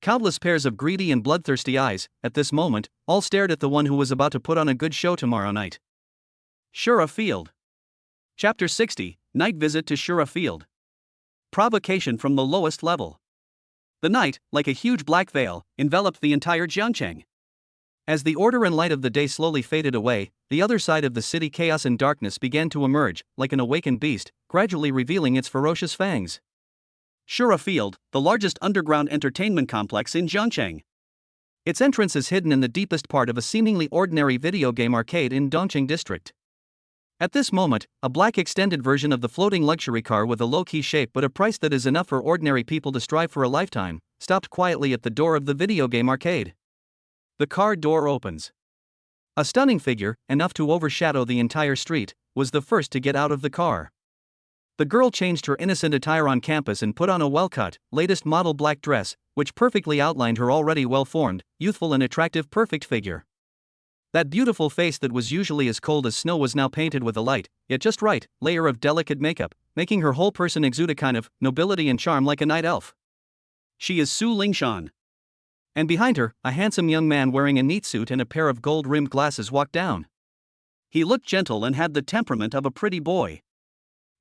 Countless pairs of greedy and bloodthirsty eyes, at this moment, all stared at the one who was about to put on a good show tomorrow night. Shura Field. Chapter 60, Night Visit to Shura Field. Provocation from the lowest level. The night, like a huge black veil, enveloped the entire Jiangcheng. As the order and light of the day slowly faded away, the other side of the city chaos and darkness began to emerge, like an awakened beast, gradually revealing its ferocious fangs. Shura Field, the largest underground entertainment complex in Jiangcheng. Its entrance is hidden in the deepest part of a seemingly ordinary video game arcade in Dongqing district. At this moment, a black extended version of the floating luxury car with a low-key shape but a price that is enough for ordinary people to strive for a lifetime, stopped quietly at the door of the video game arcade. The car door opens. A stunning figure, enough to overshadow the entire street, was the first to get out of the car. The girl changed her innocent attire on campus and put on a well-cut, latest model black dress, which perfectly outlined her already well-formed, youthful and attractive perfect figure. That beautiful face that was usually as cold as snow was now painted with a light, yet just right, layer of delicate makeup, making her whole person exude a kind of nobility and charm like a night elf. She is Su Lingshan. And behind her, a handsome young man wearing a neat suit and a pair of gold-rimmed glasses walked down. He looked gentle and had the temperament of a pretty boy.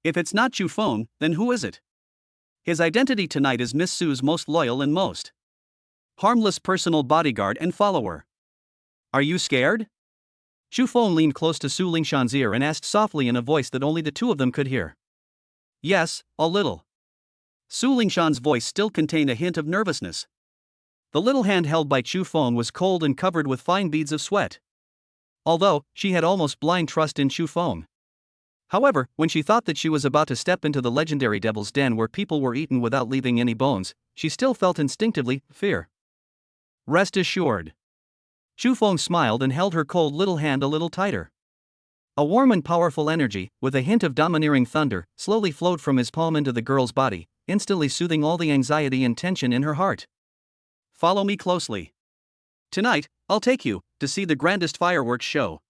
If it's not Chu Feng, then who is it? His identity tonight is Miss Su's most loyal and most harmless personal bodyguard and follower. Are you scared? Chu Feng leaned close to Su Lingshan's ear and asked softly in a voice that only the two of them could hear. Yes, a little. Su Lingshan's voice still contained a hint of nervousness. The little hand held by Chu Feng was cold and covered with fine beads of sweat. Although, she had almost blind trust in Chu Feng. However, when she thought that she was about to step into the legendary Devil's Den where people were eaten without leaving any bones, she still felt instinctively fear. Rest assured. Chu Feng smiled and held her cold little hand a little tighter. A warm and powerful energy, with a hint of domineering thunder, slowly flowed from his palm into the girl's body, instantly soothing all the anxiety and tension in her heart. Follow me closely. Tonight, I'll take you to see the grandest fireworks show.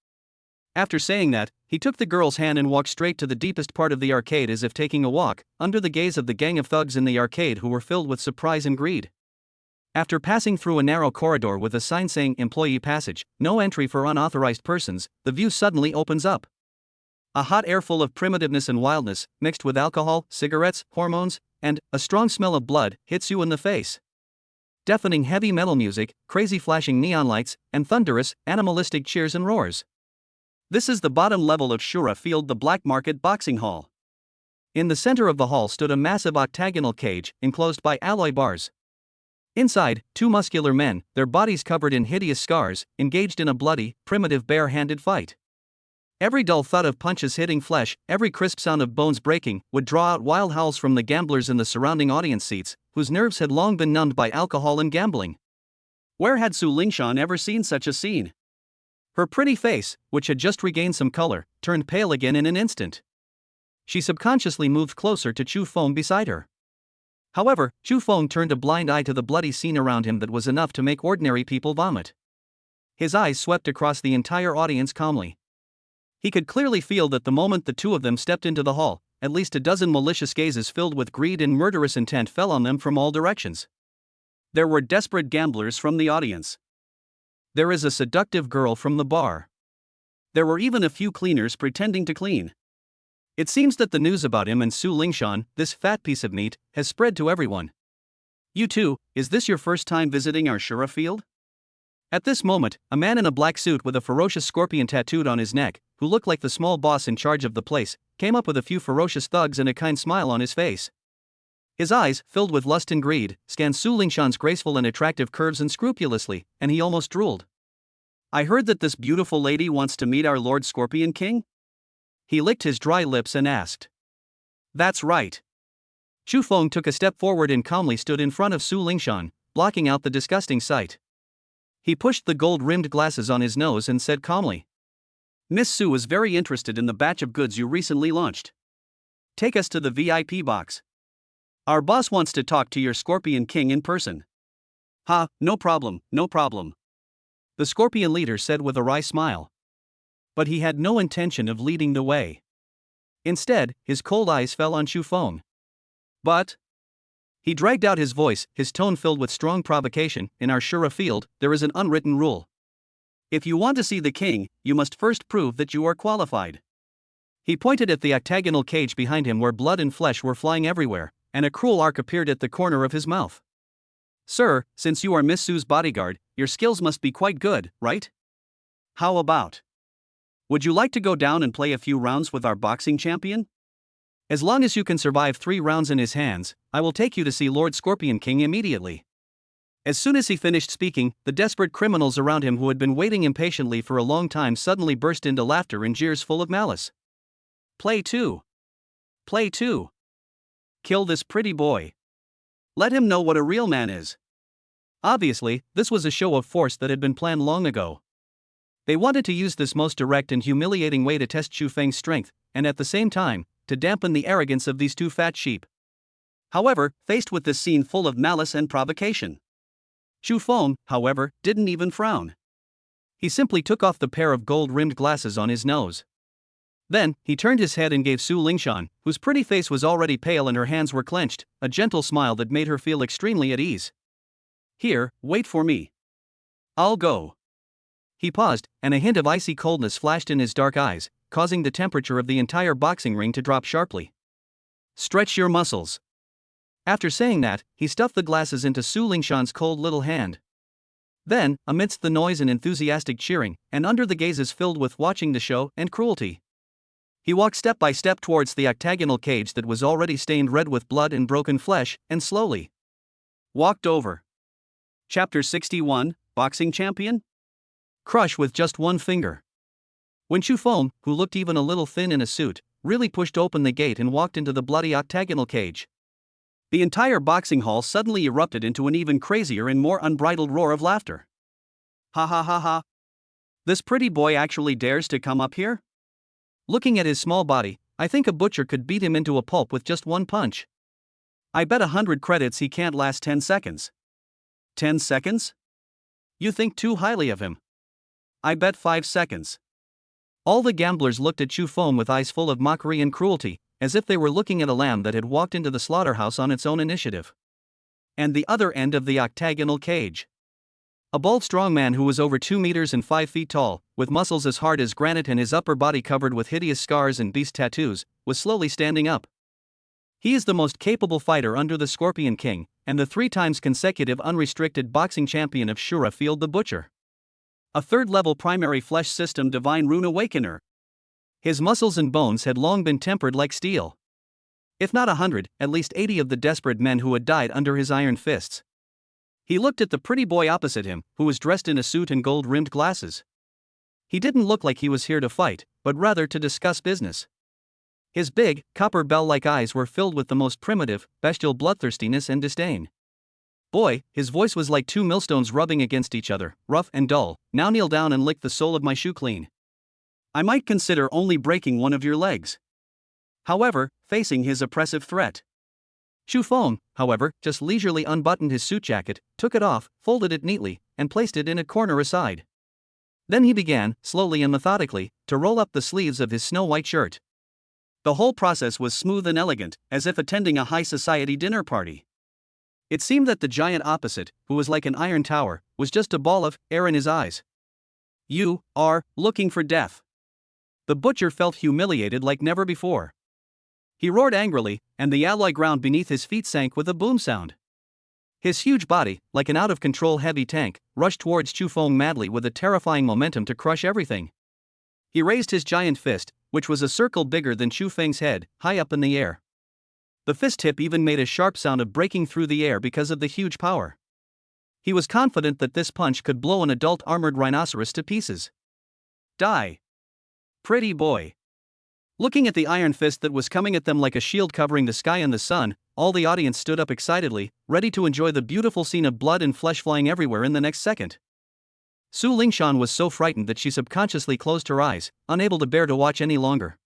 After saying that, he took the girl's hand and walked straight to the deepest part of the arcade as if taking a walk, under the gaze of the gang of thugs in the arcade who were filled with surprise and greed. After passing through a narrow corridor with a sign saying Employee Passage, no entry for unauthorized persons, the view suddenly opens up. A hot air full of primitiveness and wildness, mixed with alcohol, cigarettes, hormones, and a strong smell of blood, hits you in the face. Deafening heavy metal music, crazy flashing neon lights, and thunderous, animalistic cheers and roars. This is the bottom level of Shura Field, the Black Market Boxing Hall. In the center of the hall stood a massive octagonal cage, enclosed by alloy bars. Inside, two muscular men, their bodies covered in hideous scars, engaged in a bloody, primitive bare-handed fight. Every dull thud of punches hitting flesh, every crisp sound of bones breaking, would draw out wild howls from the gamblers in the surrounding audience seats, whose nerves had long been numbed by alcohol and gambling. Where had Su Lingshan ever seen such a scene? Her pretty face, which had just regained some color, turned pale again in an instant. She subconsciously moved closer to Chu Feng beside her. However, Chu Feng turned a blind eye to the bloody scene around him that was enough to make ordinary people vomit. His eyes swept across the entire audience calmly. He could clearly feel that the moment the two of them stepped into the hall, at least a dozen malicious gazes filled with greed and murderous intent fell on them from all directions. There were desperate gamblers from the audience. There is a seductive girl from the bar. There were even a few cleaners pretending to clean. It seems that the news about him and Su Lingshan, this fat piece of meat, has spread to everyone. You too, is this your first time visiting our Shura Field? At this moment, a man in a black suit with a ferocious scorpion tattooed on his neck, who looked like the small boss in charge of the place, came up with a few ferocious thugs and a kind smile on his face. His eyes, filled with lust and greed, scanned Su Lingshan's graceful and attractive curves unscrupulously, and he almost drooled. I heard that this beautiful lady wants to meet our Lord Scorpion King? He licked his dry lips and asked. That's right. Chu Feng took a step forward and calmly stood in front of Su Lingshan, blocking out the disgusting sight. He pushed the gold-rimmed glasses on his nose and said calmly. Miss Su is very interested in the batch of goods you recently launched. Take us to the VIP box. Our boss wants to talk to your Scorpion King in person. Ha, no problem, no problem. The Scorpion leader said with a wry smile. But he had no intention of leading the way. Instead, his cold eyes fell on Chu Feng. But... He dragged out his voice, his tone filled with strong provocation. In our Shura Field, there is an unwritten rule. If you want to see the king, you must first prove that you are qualified. He pointed at the octagonal cage behind him where blood and flesh were flying everywhere, and a cruel arc appeared at the corner of his mouth. Sir, since you are Miss Su's bodyguard, your skills must be quite good, right? How about? Would you like to go down and play a few rounds with our boxing champion? As long as you can survive 3 rounds in his hands, I will take you to see Lord Scorpion King immediately. As soon as he finished speaking, the desperate criminals around him who had been waiting impatiently for a long time suddenly burst into laughter and jeers full of malice. Play 2. Play 2. Kill this pretty boy. Let him know what a real man is. Obviously, this was a show of force that had been planned long ago. They wanted to use this most direct and humiliating way to test Chu Feng's strength, and at the same time, to dampen the arrogance of these two fat sheep. However, faced with this scene full of malice and provocation, Chu Feng, however, didn't even frown. He simply took off the pair of gold-rimmed glasses on his nose. Then, he turned his head and gave Su Lingshan, whose pretty face was already pale and her hands were clenched, a gentle smile that made her feel extremely at ease. Here, wait for me. I'll go. He paused, and a hint of icy coldness flashed in his dark eyes, causing the temperature of the entire boxing ring to drop sharply. Stretch your muscles. After saying that, he stuffed the glasses into Su Lingshan's cold little hand. Then, amidst the noise and enthusiastic cheering, and under the gazes filled with watching the show and cruelty, he walked step by step towards the octagonal cage that was already stained red with blood and broken flesh, and slowly walked over. Chapter 61, Boxing Champion? Crush with just one finger. When Chu Feng, who looked even a little thin in a suit, really pushed open the gate and walked into the bloody octagonal cage, the entire boxing hall suddenly erupted into an even crazier and more unbridled roar of laughter. Ha ha ha ha. This pretty boy actually dares to come up here? Looking at his small body, I think a butcher could beat him into a pulp with just one punch. I bet 100 credits he can't last 10 seconds. 10 seconds? You think too highly of him. I bet 5 seconds. All the gamblers looked at Chu Feng with eyes full of mockery and cruelty, as if they were looking at a lamb that had walked into the slaughterhouse on its own initiative. And the other end of the octagonal cage. A bald strong man who was over 2 meters and 5 feet tall, with muscles as hard as granite and his upper body covered with hideous scars and beast tattoos, was slowly standing up. He is the most capable fighter under the Scorpion King, and the 3 times consecutive unrestricted boxing champion of Shura Field the Butcher. A 3rd-level primary flesh system divine rune awakener. His muscles and bones had long been tempered like steel. If not 100, at least 80 of the desperate men who had died under his iron fists. He looked at the pretty boy opposite him, who was dressed in a suit and gold-rimmed glasses. He didn't look like he was here to fight, but rather to discuss business. His big, copper bell-like eyes were filled with the most primitive, bestial bloodthirstiness and disdain. Boy, his voice was like 2 millstones rubbing against each other, rough and dull. Now kneel down and lick the sole of my shoe clean. I might consider only breaking one of your legs. However, facing his oppressive threat. Chu Feng, however, just leisurely unbuttoned his suit jacket, took it off, folded it neatly, and placed it in a corner aside. Then he began, slowly and methodically, to roll up the sleeves of his snow-white shirt. The whole process was smooth and elegant, as if attending a high society dinner party. It seemed that the giant opposite, who was like an iron tower, was just a ball of air in his eyes. You are looking for death. The butcher felt humiliated like never before. He roared angrily, and the alloy ground beneath his feet sank with a boom sound. His huge body, like an out-of-control heavy tank, rushed towards Chu Feng madly with a terrifying momentum to crush everything. He raised his giant fist, which was a circle bigger than Chu Feng's head, high up in the air. The fist tip even made a sharp sound of breaking through the air because of the huge power. He was confident that this punch could blow an adult armored rhinoceros to pieces. Die. Pretty boy. Looking at the iron fist that was coming at them like a shield covering the sky and the sun, all the audience stood up excitedly, ready to enjoy the beautiful scene of blood and flesh flying everywhere in the next second. Su Lingshan was so frightened that she subconsciously closed her eyes, unable to bear to watch any longer.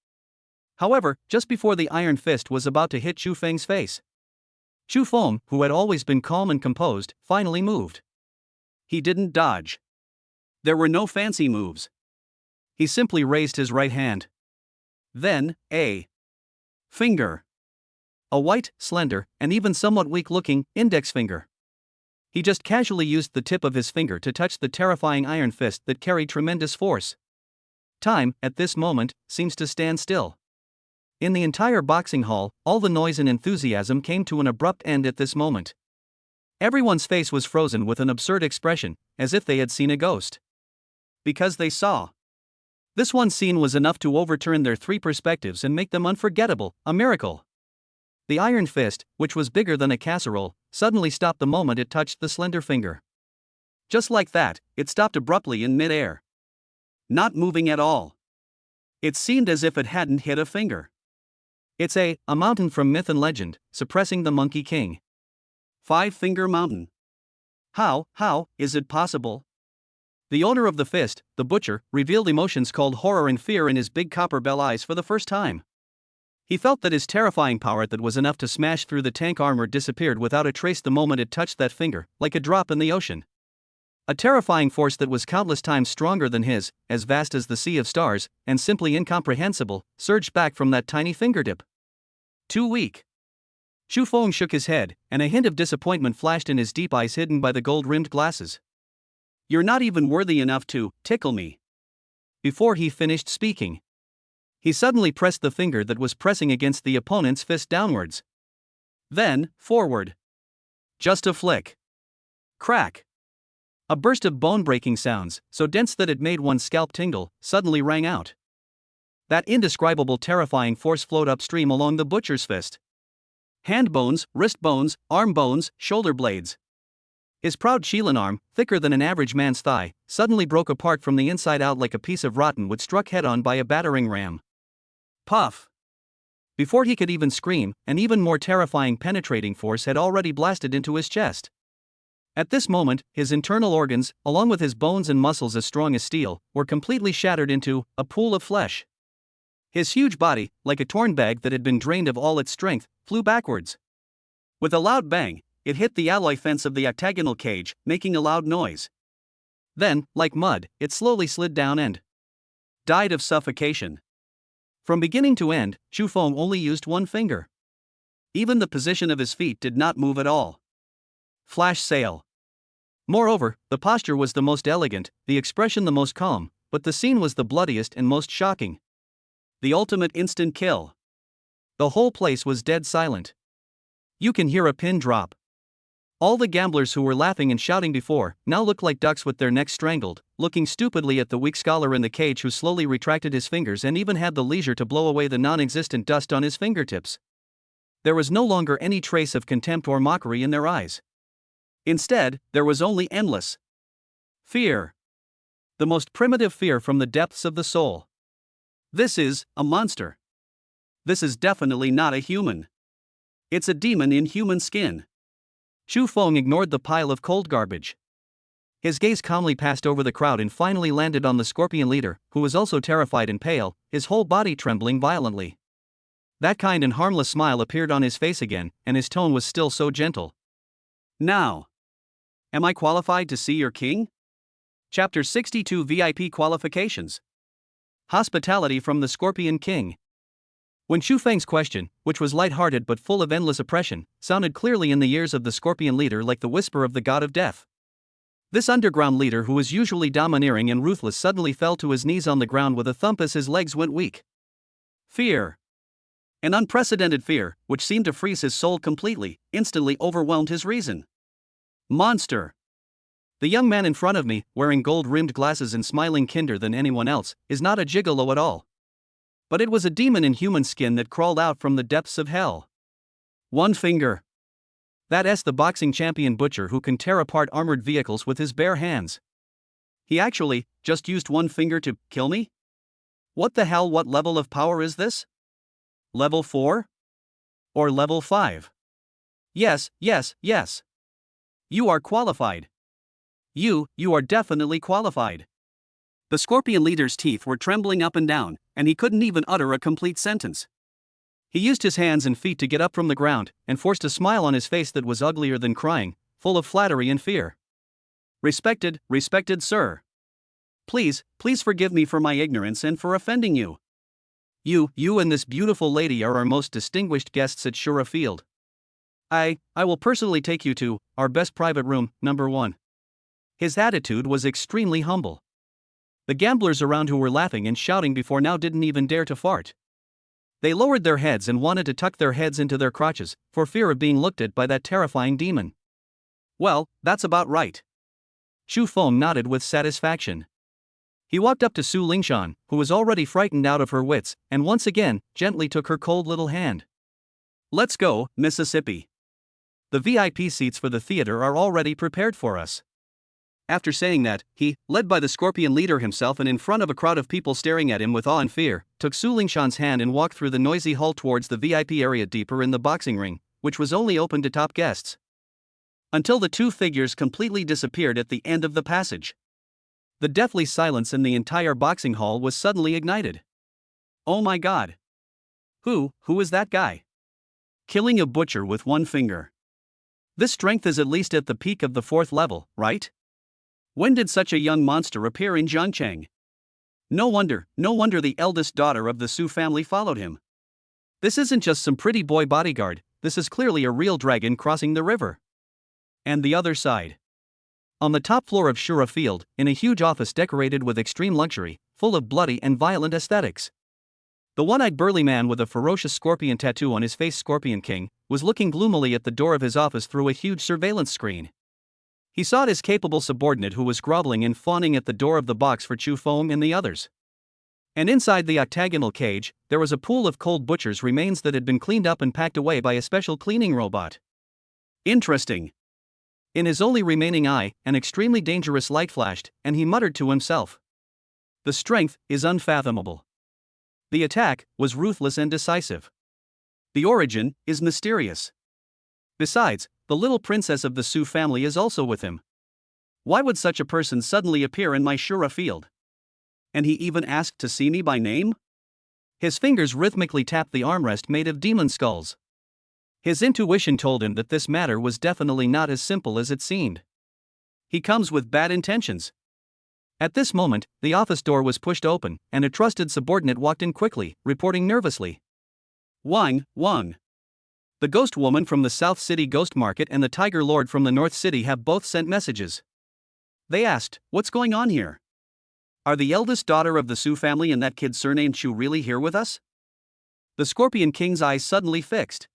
However, just before the iron fist was about to hit Chu Feng's face, Chu Feng, who had always been calm and composed, finally moved. He didn't dodge. There were no fancy moves. He simply raised his right hand. Then, a finger. A white, slender, and even somewhat weak-looking, index finger. He just casually used the tip of his finger to touch the terrifying iron fist that carried tremendous force. Time, at this moment, seems to stand still. In the entire boxing hall, all the noise and enthusiasm came to an abrupt end at this moment. Everyone's face was frozen with an absurd expression, as if they had seen a ghost. Because they saw. This one scene was enough to overturn their 3 perspectives and make them unforgettable, a miracle. The iron fist, which was bigger than a casserole, suddenly stopped the moment it touched the slender finger. Just like that, it stopped abruptly in mid-air. Not moving at all. It seemed as if it hadn't hit a finger. It's a mountain from myth and legend, suppressing the Monkey King. 5-finger mountain. How is it possible? The owner of the fist, the butcher, revealed emotions called horror and fear in his big copper bell eyes for the first time. He felt that his terrifying power that was enough to smash through the tank armor disappeared without a trace the moment it touched that finger, like a drop in the ocean. A terrifying force that was countless times stronger than his, as vast as the sea of stars, and simply incomprehensible, surged back from that tiny fingertip. Too weak. Chu Feng shook his head, and a hint of disappointment flashed in his deep eyes hidden by the gold-rimmed glasses. You're not even worthy enough to tickle me. Before he finished speaking, he suddenly pressed the finger that was pressing against the opponent's fist downwards. Then, forward. Just a flick. Crack. A burst of bone-breaking sounds, so dense that it made one's scalp tingle, suddenly rang out. That indescribable terrifying force flowed upstream along the butcher's fist. Hand bones, wrist bones, arm bones, shoulder blades. His proud Qilin arm, thicker than an average man's thigh, suddenly broke apart from the inside out like a piece of rotten wood struck head-on by a battering ram. Puff! Before he could even scream, an even more terrifying penetrating force had already blasted into his chest. At this moment, his internal organs, along with his bones and muscles as strong as steel, were completely shattered into a pool of flesh. His huge body, like a torn bag that had been drained of all its strength, flew backwards. With a loud bang, it hit the alloy fence of the octagonal cage, making a loud noise. Then, like mud, it slowly slid down and died of suffocation. From beginning to end, Chu Feng only used one finger. Even the position of his feet did not move at all. Flash sale. Moreover, the posture was the most elegant, the expression the most calm, but the scene was the bloodiest and most shocking. The ultimate instant kill. The whole place was dead silent. You can hear a pin drop. All the gamblers who were laughing and shouting before now looked like ducks with their necks strangled, looking stupidly at the weak scholar in the cage who slowly retracted his fingers and even had the leisure to blow away the non-existent dust on his fingertips. There was no longer any trace of contempt or mockery in their eyes. Instead, there was only endless fear. The most primitive fear from the depths of the soul. This is a monster. This is definitely not a human. It's a demon in human skin. Chu Feng ignored the pile of cold garbage. His gaze calmly passed over the crowd and finally landed on the scorpion leader, who was also terrified and pale, his whole body trembling violently. That kind and harmless smile appeared on his face again, and his tone was still so gentle. Now, am I qualified to see your king? Chapter 62 VIP Qualifications. Hospitality from the Scorpion King. When Chu Feng's question, which was light-hearted but full of endless oppression, sounded clearly in the ears of the scorpion leader like the whisper of the god of death. This underground leader, who was usually domineering and ruthless, suddenly fell to his knees on the ground with a thump as his legs went weak. Fear. An unprecedented fear, which seemed to freeze his soul completely, instantly overwhelmed his reason. Monster. The young man in front of me, wearing gold-rimmed glasses and smiling kinder than anyone else, is not a gigolo at all. But it was a demon in human skin that crawled out from the depths of hell. One finger. That's the boxing champion butcher who can tear apart armored vehicles with his bare hands. He actually just used one finger to kill me? What the hell? What level of power is this? Level 4? Or level 5? Yes. You are qualified. You are definitely qualified. The scorpion leader's teeth were trembling up and down, and he couldn't even utter a complete sentence. He used his hands and feet to get up from the ground, and forced a smile on his face that was uglier than crying, full of flattery and fear. Respected sir. Please forgive me for my ignorance and for offending you. You and this beautiful lady are our most distinguished guests at Shura Field. I will personally take you to our best private room, number 1. His attitude was extremely humble. The gamblers around who were laughing and shouting before now didn't even dare to fart. They lowered their heads and wanted to tuck their heads into their crotches, for fear of being looked at by that terrifying demon. Well, that's about right. Chu Feng nodded with satisfaction. He walked up to Su Lingshan, who was already frightened out of her wits, and once again, gently took her cold little hand. Let's go, Mississippi. The VIP seats for the theater are already prepared for us. After saying that, he, led by the scorpion leader himself and in front of a crowd of people staring at him with awe and fear, took Su Lingshan's hand and walked through the noisy hall towards the VIP area deeper in the boxing ring, which was only open to top guests. Until the two figures completely disappeared at the end of the passage. The deathly silence in the entire boxing hall was suddenly ignited. Oh my god. Who is that guy? Killing a butcher with one finger. This strength is at least at the peak of the 4th level, right? When did such a young monster appear in Zhangcheng? No wonder the eldest daughter of the Su family followed him. This isn't just some pretty boy bodyguard, this is clearly a real dragon crossing the river. And the other side. On the top floor of Shura Field, in a huge office decorated with extreme luxury, full of bloody and violent aesthetics. The one-eyed burly man with a ferocious scorpion tattoo on his face, Scorpion King, was looking gloomily at the door of his office through a huge surveillance screen. He sought his capable subordinate who was groveling and fawning at the door of the box for Chu Feng and the others. And inside the octagonal cage, there was a pool of cold butcher's remains that had been cleaned up and packed away by a special cleaning robot. Interesting. In his only remaining eye, an extremely dangerous light flashed, and he muttered to himself. The strength is unfathomable. The attack was ruthless and decisive. The origin is mysterious. Besides, the little princess of the Su family is also with him. Why would such a person suddenly appear in my Shura Field? And he even asked to see me by name? His fingers rhythmically tapped the armrest made of demon skulls. His intuition told him that this matter was definitely not as simple as it seemed. He comes with bad intentions. At this moment, the office door was pushed open, and a trusted subordinate walked in quickly, reporting nervously. Wang. The ghost woman from the South City Ghost Market and the Tiger Lord from the North City have both sent messages. They asked, "What's going on here? Are the eldest daughter of the Su family and that kid surnamed Chu really here with us?" The Scorpion King's eyes suddenly fixed.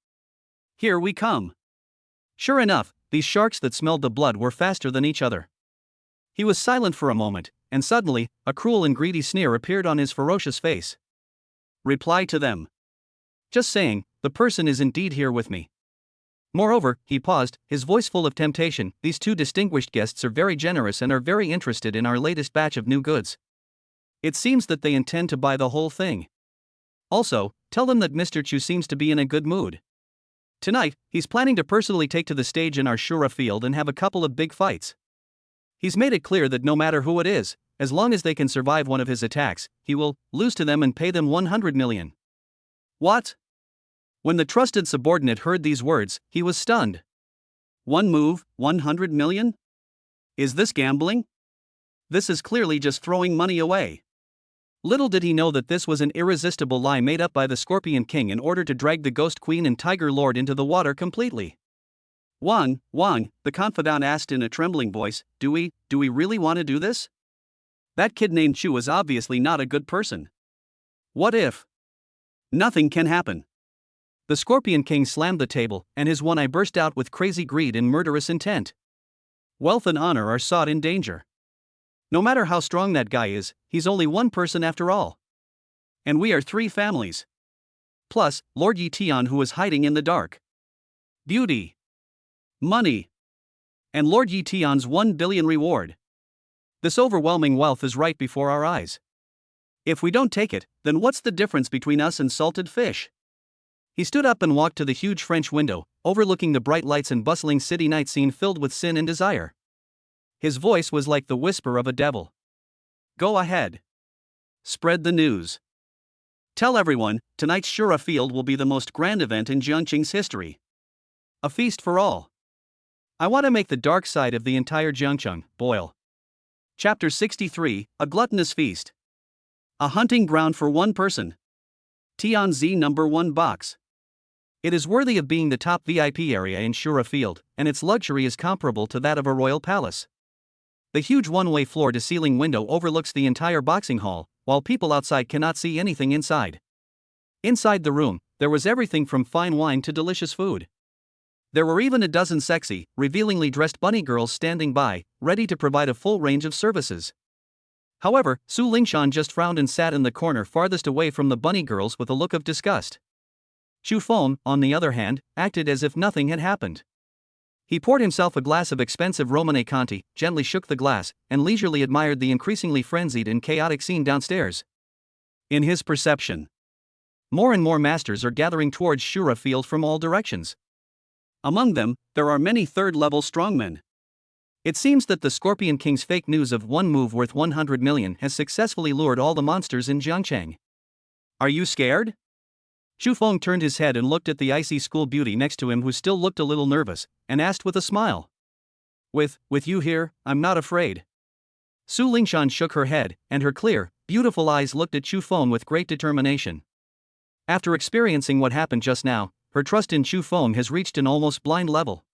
Here we come. Sure enough, these sharks that smelled the blood were faster than each other. He was silent for a moment, and suddenly, a cruel and greedy sneer appeared on his ferocious face. "Reply to them. Just saying, the person is indeed here with me. Moreover," he paused, his voice full of temptation, "these two distinguished guests are very generous and are very interested in our latest batch of new goods. It seems that they intend to buy the whole thing. Also, tell them that Mr. Chu seems to be in a good mood. Tonight, he's planning to personally take to the stage in our Shura field and have a couple of big fights. He's made it clear that no matter who it is, as long as they can survive one of his attacks, he will lose to them and pay them 100 million. What? When the trusted subordinate heard these words, he was stunned. One move, 100 million? Is this gambling? This is clearly just throwing money away. Little did he know that this was an irresistible lie made up by the Scorpion King in order to drag the Ghost Queen and Tiger Lord into the water completely. Wang, the confidant asked in a trembling voice, do we really want to do this? That kid named Chu is obviously not a good person. What if? Nothing can happen. The Scorpion King slammed the table, and his one eye burst out with crazy greed and murderous intent. Wealth and honor are sought in danger. No matter how strong that guy is, he's only one person after all. And we are three families. Plus, Lord Yi Tian who is hiding in the dark. Beauty. Money. And Lord Yi Tian's 1 billion reward. This overwhelming wealth is right before our eyes. If we don't take it, then what's the difference between us and salted fish? He stood up and walked to the huge French window, overlooking the bright lights and bustling city night scene filled with sin and desire. His voice was like the whisper of a devil. Go ahead. Spread the news. Tell everyone, tonight's Shura Field will be the most grand event in Jiangqing's history. A feast for all. I want to make the dark side of the entire Jiangqing boil. Chapter 63, A Gluttonous Feast. A hunting ground for one person. Tianzi number 1 box. It is worthy of being the top VIP area in Shura Field, and its luxury is comparable to that of a royal palace. The huge one-way floor-to-ceiling window overlooks the entire boxing hall, while people outside cannot see anything inside. Inside the room, there was everything from fine wine to delicious food. There were even a dozen sexy, revealingly dressed bunny girls standing by, ready to provide a full range of services. However, Su Lingshan just frowned and sat in the corner farthest away from the bunny girls with a look of disgust. Chu Feng, on the other hand, acted as if nothing had happened. He poured himself a glass of expensive Romane Conti, gently shook the glass, and leisurely admired the increasingly frenzied and chaotic scene downstairs. In his perception, more and more masters are gathering towards Shura Field from all directions. Among them, there are many third-level strongmen. It seems that the Scorpion King's fake news of one move worth 100 million has successfully lured all the monsters in Jiangqing. Are you scared? Chu Feng turned his head and looked at the icy school beauty next to him who still looked a little nervous, and asked with a smile. With you here, I'm not afraid. Su Lingshan shook her head, and her clear, beautiful eyes looked at Chu Feng with great determination. After experiencing what happened just now, her trust in Chu Feng has reached an almost blind level.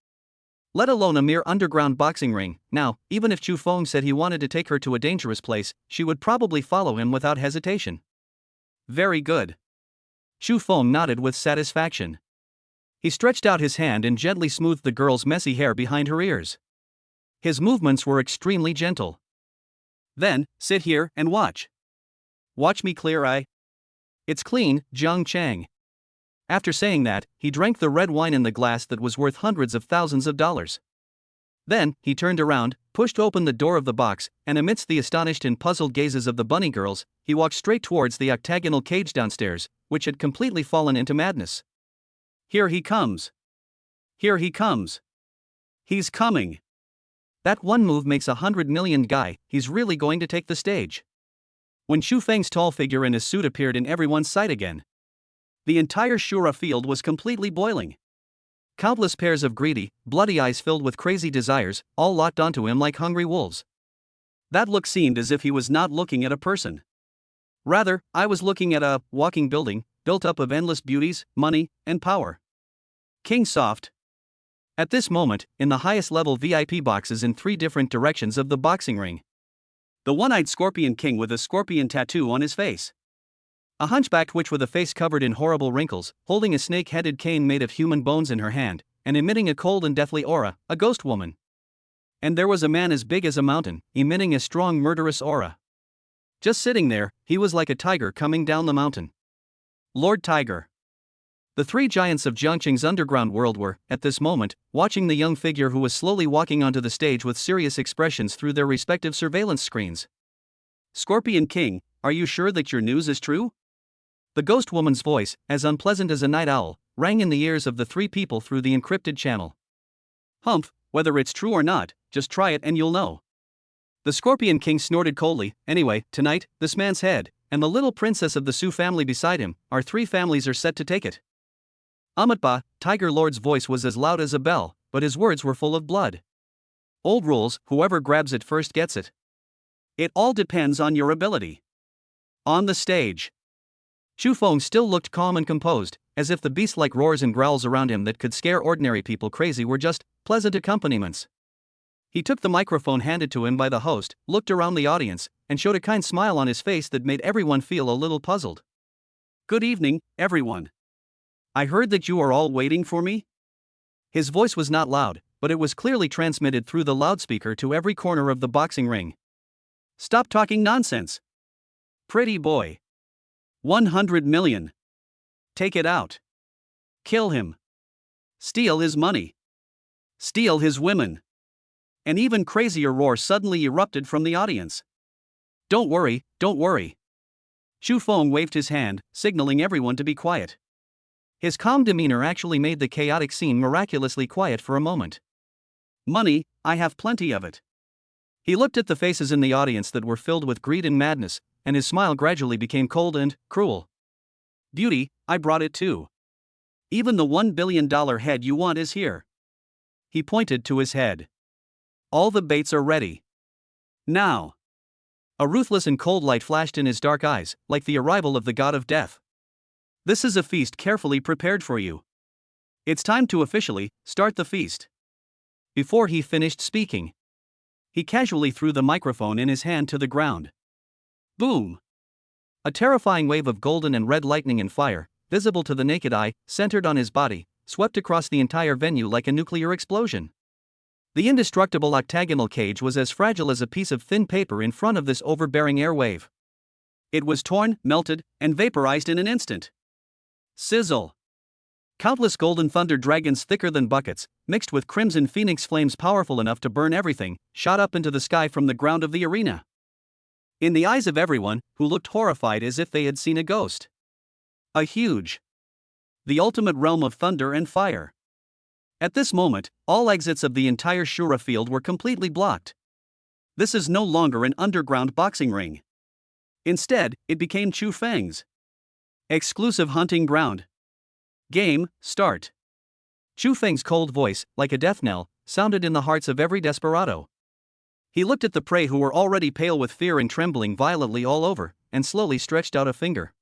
Let alone a mere underground boxing ring, now, even if Chu Feng said he wanted to take her to a dangerous place, she would probably follow him without hesitation. Very good. Chu Feng nodded with satisfaction. He stretched out his hand and gently smoothed the girl's messy hair behind her ears. His movements were extremely gentle. Then, sit here and watch. Watch me clear eye. It's clean, Jiang Chang. After saying that, he drank the red wine in the glass that was worth hundreds of thousands of dollars. Then, he turned around, pushed open the door of the box, and amidst the astonished and puzzled gazes of the bunny girls, he walked straight towards the octagonal cage downstairs, which had completely fallen into madness. Here he comes. Here he comes. He's coming. That one move makes 100 million guy, he's really going to take the stage. When Xu Feng's tall figure in his suit appeared in everyone's sight again, the entire Shura Field was completely boiling. Countless pairs of greedy, bloody eyes filled with crazy desires, all locked onto him like hungry wolves. That look seemed as if he was not looking at a person. Rather, I was looking at a walking building, built up of endless beauties, money, and power. King soft. At this moment, in the highest level VIP boxes in 3 different directions of the boxing ring. The one-eyed Scorpion King with a scorpion tattoo on his face. A hunchbacked witch with a face covered in horrible wrinkles, holding a snake-headed cane made of human bones in her hand, and emitting a cold and deathly aura, a ghost woman. And there was a man as big as a mountain, emitting a strong murderous aura. Just sitting there, he was like a tiger coming down the mountain. Lord Tiger. The 3 giants of Jiangqing's underground world were, at this moment, watching the young figure who was slowly walking onto the stage with serious expressions through their respective surveillance screens. Scorpion King, are you sure that your news is true? The ghost woman's voice, as unpleasant as a night owl, rang in the ears of the 3 people through the encrypted channel. Humph, whether it's true or not, just try it and you'll know. The Scorpion King snorted coldly. Anyway, tonight, this man's head, and the little princess of the Su family beside him, our 3 families are set to take it. Amatba, Tiger Lord's voice was as loud as a bell, but his words were full of blood. Old rules, whoever grabs it first gets it. It all depends on your ability. On the stage. Chu Feng still looked calm and composed, as if the beast-like roars and growls around him that could scare ordinary people crazy were just pleasant accompaniments. He took the microphone handed to him by the host, looked around the audience, and showed a kind smile on his face that made everyone feel a little puzzled. Good evening, everyone. I heard that you are all waiting for me? His voice was not loud, but it was clearly transmitted through the loudspeaker to every corner of the boxing ring. Stop talking nonsense. Pretty boy. 100 million. Take it out. Kill him. Steal his money. Steal his women. An even crazier roar suddenly erupted from the audience. Don't worry, don't worry. Chu Feng waved his hand, signaling everyone to be quiet. His calm demeanor actually made the chaotic scene miraculously quiet for a moment. Money, I have plenty of it. He looked at the faces in the audience that were filled with greed and madness, and his smile gradually became cold and cruel. Beauty, I brought it too. Even the $1 billion head you want is here. He pointed to his head. All the baits are ready. Now. A ruthless and cold light flashed in his dark eyes, like the arrival of the god of death. This is a feast carefully prepared for you. It's time to officially start the feast. Before he finished speaking, he casually threw the microphone in his hand to the ground. Boom! A terrifying wave of golden and red lightning and fire, visible to the naked eye, centered on his body, swept across the entire venue like a nuclear explosion. The indestructible octagonal cage was as fragile as a piece of thin paper in front of this overbearing air wave. It was torn, melted, and vaporized in an instant. Sizzle! Countless golden thunder dragons thicker than buckets, mixed with crimson phoenix flames powerful enough to burn everything, shot up into the sky from the ground of the arena. In the eyes of everyone, who looked horrified as if they had seen a ghost. A huge. The ultimate realm of thunder and fire. At this moment, all exits of the entire Shura field were completely blocked. This is no longer an underground boxing ring. Instead, it became Chu Feng's exclusive hunting ground. Game, start. Chu Feng's cold voice, like a death knell, sounded in the hearts of every desperado. He looked at the prey who were already pale with fear and trembling violently all over, and slowly stretched out a finger.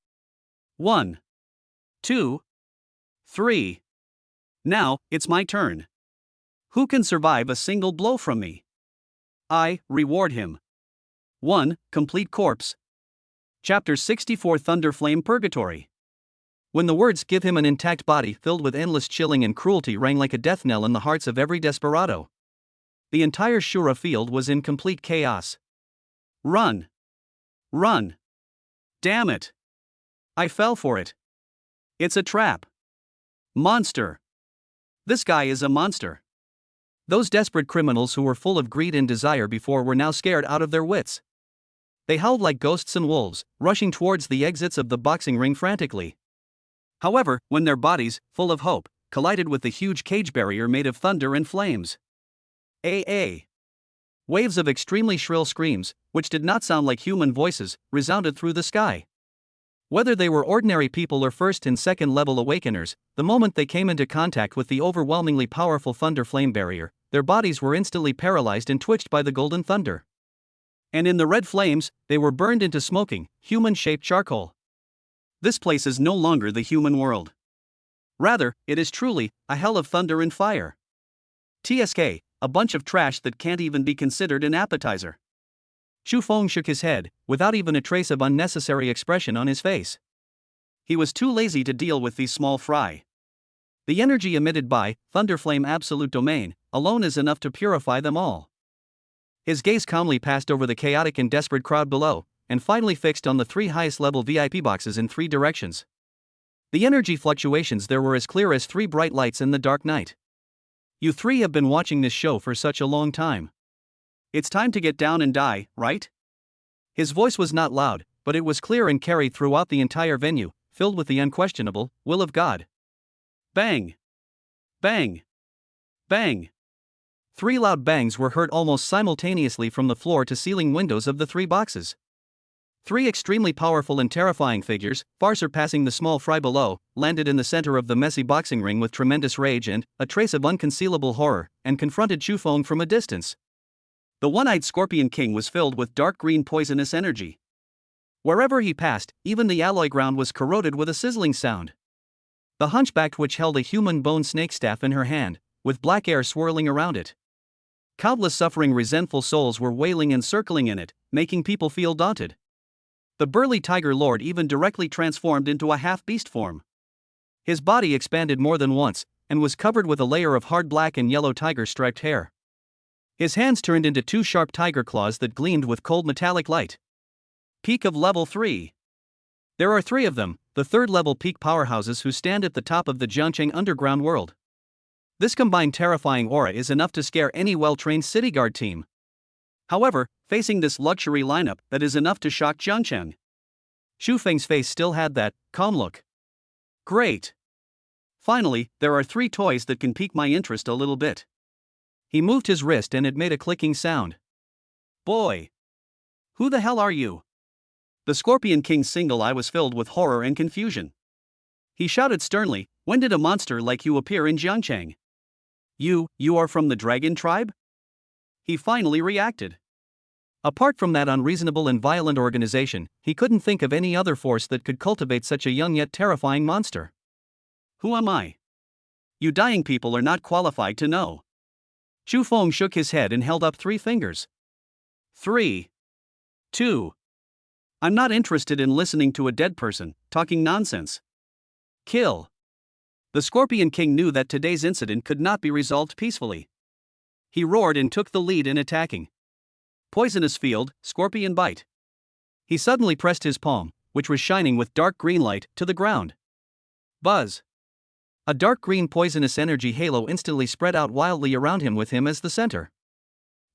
1, 2, 3. Now, it's my turn. Who can survive a single blow from me? I reward him. 1. Complete corpse. Chapter 64 Thunderflame Purgatory. When the words "give him an intact body" filled with endless chilling and cruelty rang like a death knell in the hearts of every desperado. The entire Shura field was in complete chaos. Run! Run! Damn it! I fell for it. It's a trap. Monster! This guy is a monster. Those desperate criminals who were full of greed and desire before were now scared out of their wits. They howled like ghosts and wolves, rushing towards the exits of the boxing ring frantically. However, when their bodies, full of hope, collided with the huge cage barrier made of thunder and flames. Waves of extremely shrill screams, which did not sound like human voices, resounded through the sky. Whether they were ordinary people or first and second level awakeners, the moment they came into contact with the overwhelmingly powerful thunder flame barrier, their bodies were instantly paralyzed and twitched by the golden thunder. And in the red flames, they were burned into smoking, human-shaped charcoal. This place is no longer the human world. Rather, it is truly a hell of thunder and fire. TSK, a bunch of trash that can't even be considered an appetizer. Chu Feng shook his head, without even a trace of unnecessary expression on his face. He was too lazy to deal with these small fry. The energy emitted by Thunderflame Absolute Domain alone is enough to purify them all. His gaze calmly passed over the chaotic and desperate crowd below, and finally fixed on the 3 highest level VIP boxes in 3 directions. The energy fluctuations there were as clear as 3 bright lights in the dark night. You 3 have been watching this show for such a long time. It's time to get down and die, right? His voice was not loud, but it was clear and carried throughout the entire venue, filled with the unquestionable will of God. Bang! Bang! Bang! 3 loud bangs were heard almost simultaneously from the floor to ceiling windows of the 3 boxes. 3 extremely powerful and terrifying figures, far surpassing the small fry below, landed in the center of the messy boxing ring with tremendous rage and a trace of unconcealable horror, and confronted Chu Feng from a distance. The one-eyed Scorpion King was filled with dark green poisonous energy. Wherever he passed, even the alloy ground was corroded with a sizzling sound. The hunchbacked witch held a human bone snake staff in her hand, with black air swirling around it. Countless suffering resentful souls were wailing and circling in it, making people feel daunted. The burly Tiger Lord even directly transformed into a half-beast form. His body expanded more than once, and was covered with a layer of hard black and yellow tiger-striped hair. His hands turned into 2 sharp tiger claws that gleamed with cold metallic light. Peak of Level 3. There are 3 of them, the 3rd-level peak powerhouses who stand at the top of the Jiangcheng underground world. This combined terrifying aura is enough to scare any well-trained city guard team. However, facing this luxury lineup, that is enough to shock Jiangcheng. Xu Feng's face still had that calm look. Great. Finally, there are 3 toys that can pique my interest a little bit. He moved his wrist and it made a clicking sound. Boy! Who the hell are you? The Scorpion King's single eye was filled with horror and confusion. He shouted sternly, "When did a monster like you appear in Jiangcheng? You are from the Dragon Tribe?" He finally reacted. Apart from that unreasonable and violent organization, he couldn't think of any other force that could cultivate such a young yet terrifying monster. Who am I? You dying people are not qualified to know. Chu Feng shook his head and held up 3 fingers. 3. 2. I'm not interested in listening to a dead person talking nonsense. Kill. The Scorpion King knew that today's incident could not be resolved peacefully. He roared and took the lead in attacking. Poisonous Field, Scorpion Bite. He suddenly pressed his palm, which was shining with dark green light, to the ground. Buzz. A dark green poisonous energy halo instantly spread out wildly around him with him as the center.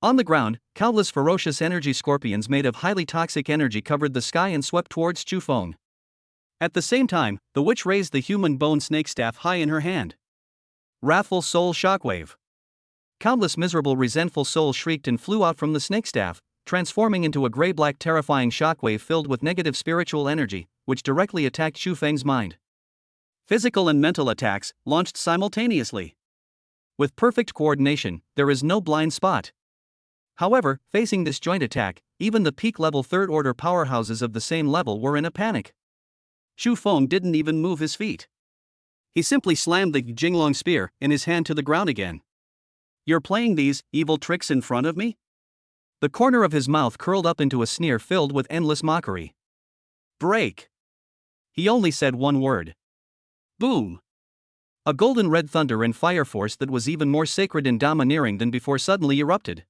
On the ground, countless ferocious energy scorpions made of highly toxic energy covered the sky and swept towards Chu Feng. At the same time, the witch raised the human bone snake staff high in her hand. Wrathful Soul Shockwave. Countless miserable resentful souls shrieked and flew out from the snake staff, transforming into a gray-black terrifying shockwave filled with negative spiritual energy, which directly attacked Xu Feng's mind. Physical and mental attacks, launched simultaneously. With perfect coordination, there is no blind spot. However, facing this joint attack, even the peak-level 3rd-order powerhouses of the same level were in a panic. Xu Feng didn't even move his feet. He simply slammed the Jinglong spear in his hand to the ground again. You're playing these evil tricks in front of me? The corner of his mouth curled up into a sneer filled with endless mockery. Break. He only said one word. Boom. A golden red thunder and fire force that was even more sacred and domineering than before suddenly erupted.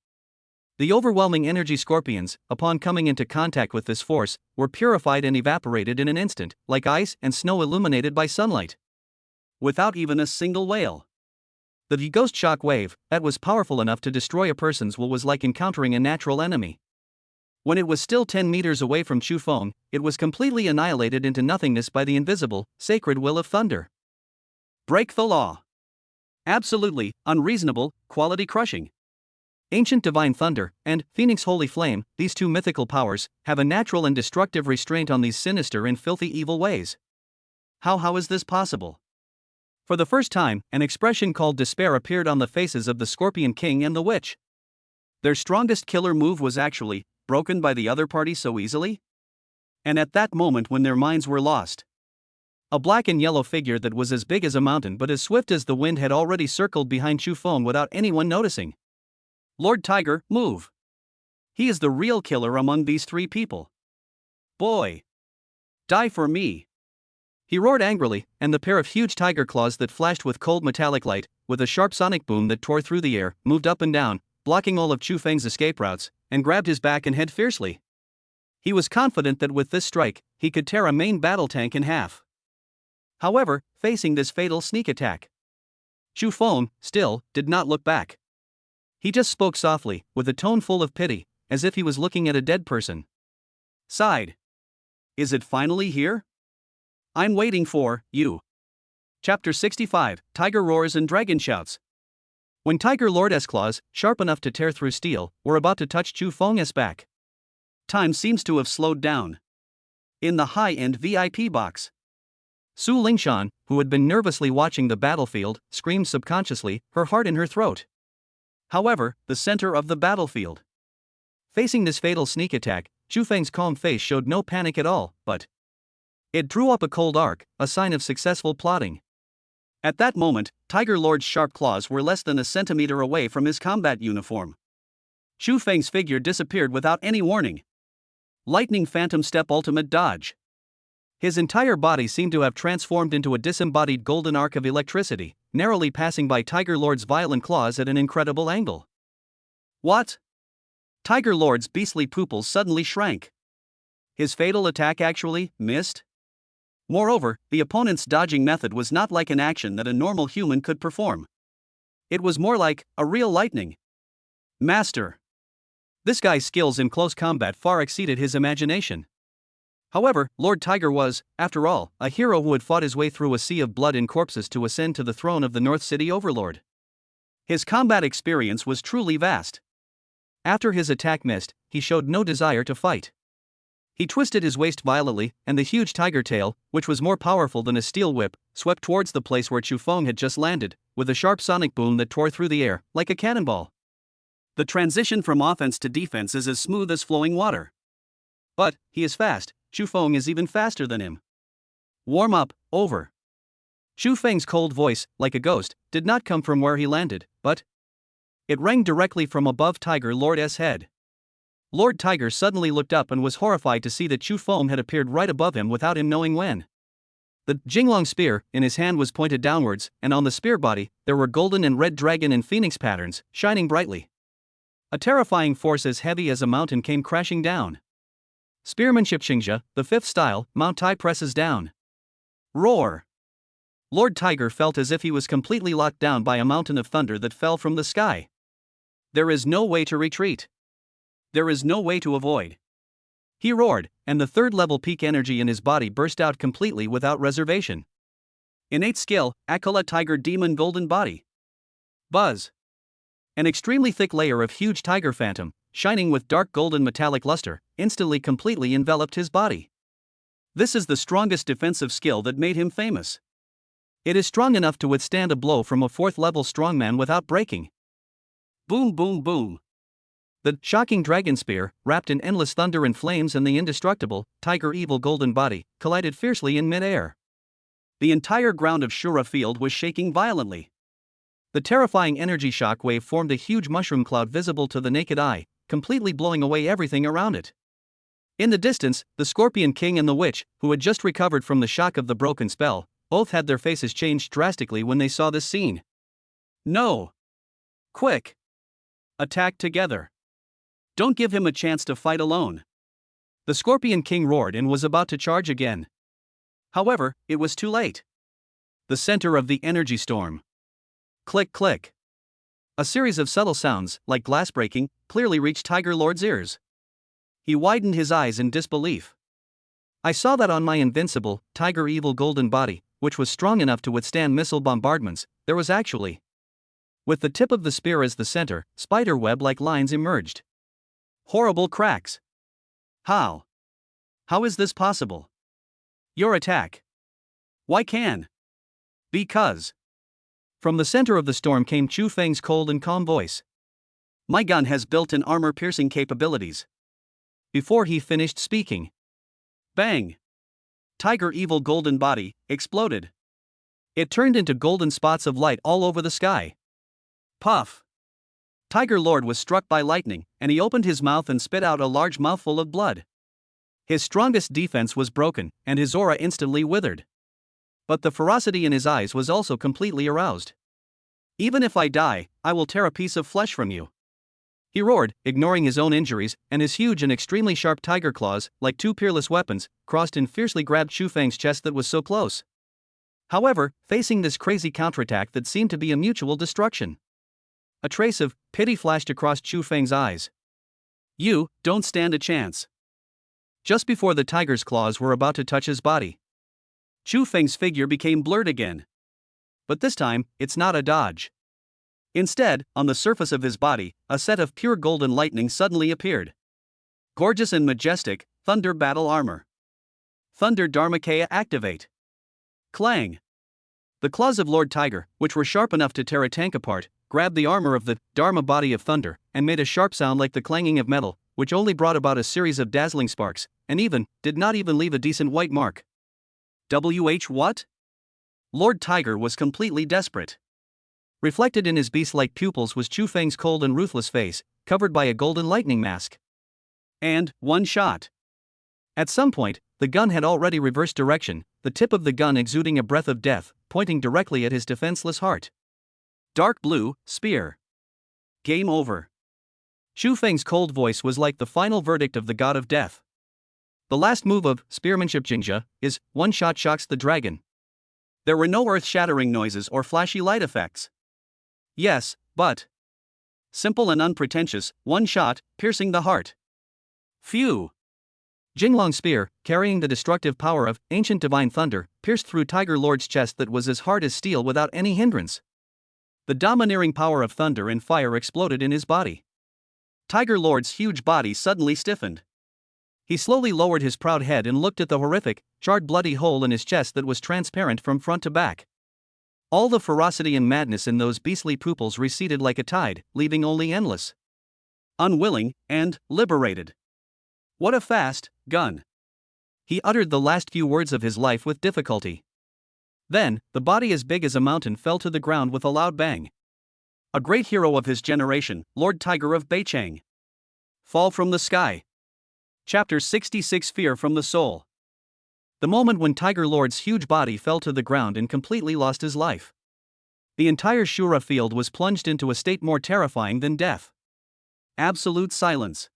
The overwhelming energy scorpions, upon coming into contact with this force, were purified and evaporated in an instant, like ice and snow illuminated by sunlight. Without even a single wail. The ghost shock wave, that was powerful enough to destroy a person's will, was like encountering a natural enemy. When it was still 10 meters away from Chu Feng, it was completely annihilated into nothingness by the invisible, sacred will of thunder. Break the law. Absolutely, unreasonable, quality crushing. Ancient divine thunder, and Phoenix holy flame, these 2 mythical powers, have a natural and destructive restraint on these sinister and filthy evil ways. How is this possible? For the first time, an expression called despair appeared on the faces of the Scorpion King and the Witch. Their strongest killer move was actually broken by the other party so easily? And at that moment when their minds were lost, a black and yellow figure that was as big as a mountain but as swift as the wind had already circled behind Chu Feng without anyone noticing. Lord Tiger, move! He is the real killer among these three people. Boy! Die for me! He roared angrily, and the pair of huge tiger claws that flashed with cold metallic light, with a sharp sonic boom that tore through the air, moved up and down, blocking all of Chu Feng's escape routes, and grabbed his back and head fiercely. He was confident that with this strike, he could tear a main battle tank in half. However, facing this fatal sneak attack, Chu Feng, still, did not look back. He just spoke softly, with a tone full of pity, as if he was looking at a dead person. Sighed. Is it finally here? I'm waiting for you. Chapter 65, Tiger Roars and Dragon Shouts. When Tiger Lord's claws, sharp enough to tear through steel, were about to touch Chu Feng's back, time seems to have slowed down. In the high-end VIP box, Su Lingshan, who had been nervously watching the battlefield, screamed subconsciously, her heart in her throat. However, the center of the battlefield. Facing this fatal sneak attack, Chu Feng's calm face showed no panic at all, but it drew up a cold arc, a sign of successful plotting. At that moment, Tiger Lord's sharp claws were less than a centimeter away from his combat uniform. Chu Feng's figure disappeared without any warning. Lightning Phantom Step Ultimate Dodge. His entire body seemed to have transformed into a disembodied golden arc of electricity, narrowly passing by Tiger Lord's violent claws at an incredible angle. What? Tiger Lord's beastly pupils suddenly shrank. His fatal attack actually missed? Moreover, the opponent's dodging method was not like an action that a normal human could perform. It was more like a real lightning. Master. This guy's skills in close combat far exceeded his imagination. However, Lord Tiger was, after all, a hero who had fought his way through a sea of blood and corpses to ascend to the throne of the North City Overlord. His combat experience was truly vast. After his attack missed, he showed no desire to fight. He twisted his waist violently, and the huge tiger tail, which was more powerful than a steel whip, swept towards the place where Chu Feng had just landed, with a sharp sonic boom that tore through the air, like a cannonball. The transition from offense to defense is as smooth as flowing water. But, he is fast. Chu Feng is even faster than him. Warm up, over. Chu Feng's cold voice, like a ghost, did not come from where he landed, but it rang directly from above Tiger Lord's head. Lord Tiger suddenly looked up and was horrified to see that Chu Feng had appeared right above him without him knowing when. The Jinglong spear in his hand was pointed downwards, and on the spear body, there were golden and red dragon and phoenix patterns, shining brightly. A terrifying force as heavy as a mountain came crashing down. Spearmanship Xingxia, the fifth style, Mount Tai presses down. Roar! Lord Tiger felt as if he was completely locked down by a mountain of thunder that fell from the sky. There is no way to retreat. There is no way to avoid. He roared, and the third-level peak energy in his body burst out completely without reservation. Innate skill, Akala Tiger Demon Golden Body. Buzz. An extremely thick layer of huge tiger phantom, shining with dark golden metallic luster, instantly completely enveloped his body. This is the strongest defensive skill that made him famous. It is strong enough to withstand a blow from a fourth-level strongman without breaking. Boom boom boom. The shocking dragon spear, wrapped in endless thunder and flames, and the indestructible, tiger evil golden body, collided fiercely in mid-air. The entire ground of Shura Field was shaking violently. The terrifying energy shock wave formed a huge mushroom cloud visible to the naked eye, completely blowing away everything around it. In the distance, the Scorpion King and the Witch, who had just recovered from the shock of the broken spell, both had their faces changed drastically when they saw this scene. No! Quick! Attack together! Don't give him a chance to fight alone! The Scorpion King roared and was about to charge again. However, it was too late. The center of the energy storm. Click click. A series of subtle sounds, like glass breaking, clearly reached Tiger Lord's ears. He widened his eyes in disbelief. I saw that on my invincible, tiger evil golden body, which was strong enough to withstand missile bombardments, there was actually, with the tip of the spear as the center, spider web-like lines emerged. Horrible cracks. How? How is this possible? Your attack. Why can? Because. From the center of the storm came Chu Feng's cold and calm voice. My gun has built-in armor-piercing capabilities. before he finished speaking. Bang! Tiger Evil golden body exploded. It turned into golden spots of light all over the sky. Puff! Tiger Lord was struck by lightning, and he opened his mouth and spit out a large mouthful of blood. His strongest defense was broken, and his aura instantly withered. But the ferocity in his eyes was also completely aroused. Even if I die, I will tear a piece of flesh from you. He roared, ignoring his own injuries, and his huge and extremely sharp tiger claws, like two peerless weapons, crossed and fiercely grabbed Chu Feng's chest that was so close. However, facing this crazy counterattack that seemed to be a mutual destruction, a trace of pity flashed across Chu Feng's eyes. You don't stand a chance. Just before the tiger's claws were about to touch his body, Chu Feng's figure became blurred again. But this time, it's not a dodge. Instead, on the surface of his body, a set of pure golden lightning suddenly appeared. Gorgeous and majestic, Thunder Battle Armor. Thunder Dharmakaya activate. Clang! The claws of Lord Tiger, which were sharp enough to tear a tank apart, grabbed the armor of the Dharma body of thunder, and made a sharp sound like the clanging of metal, which only brought about a series of dazzling sparks, and did not even leave a decent white mark. What? Lord Tiger was completely desperate. Reflected in his beast-like pupils was Chu Feng's cold and ruthless face, covered by a golden lightning mask. And, one shot. At some point, the gun had already reversed direction, the tip of the gun exuding a breath of death, pointing directly at his defenseless heart. Dark blue, spear. Game over. Chu Feng's cold voice was like the final verdict of the god of death. The last move of spearmanship Jingja is, one shot shocks the dragon. There were no earth-shattering noises or flashy light effects. Yes, but simple and unpretentious, one shot, piercing the heart. Phew! Jinglong's spear, carrying the destructive power of ancient divine thunder, pierced through Tiger Lord's chest that was as hard as steel without any hindrance. The domineering power of thunder and fire exploded in his body. Tiger Lord's huge body suddenly stiffened. He slowly lowered his proud head and looked at the horrific, charred bloody hole in his chest that was transparent from front to back. All the ferocity and madness in those beastly pupils receded like a tide, leaving only endless, unwilling, and liberated. What a fast gun! He uttered the last few words of his life with difficulty. Then, the body as big as a mountain fell to the ground with a loud bang. A great hero of his generation, Lord Tiger of Beichang. Fall from the sky. Chapter 66 Fear from the Soul. The moment when Tiger Lord's huge body fell to the ground and completely lost his life. The entire Shura field was plunged into a state more terrifying than death. Absolute silence.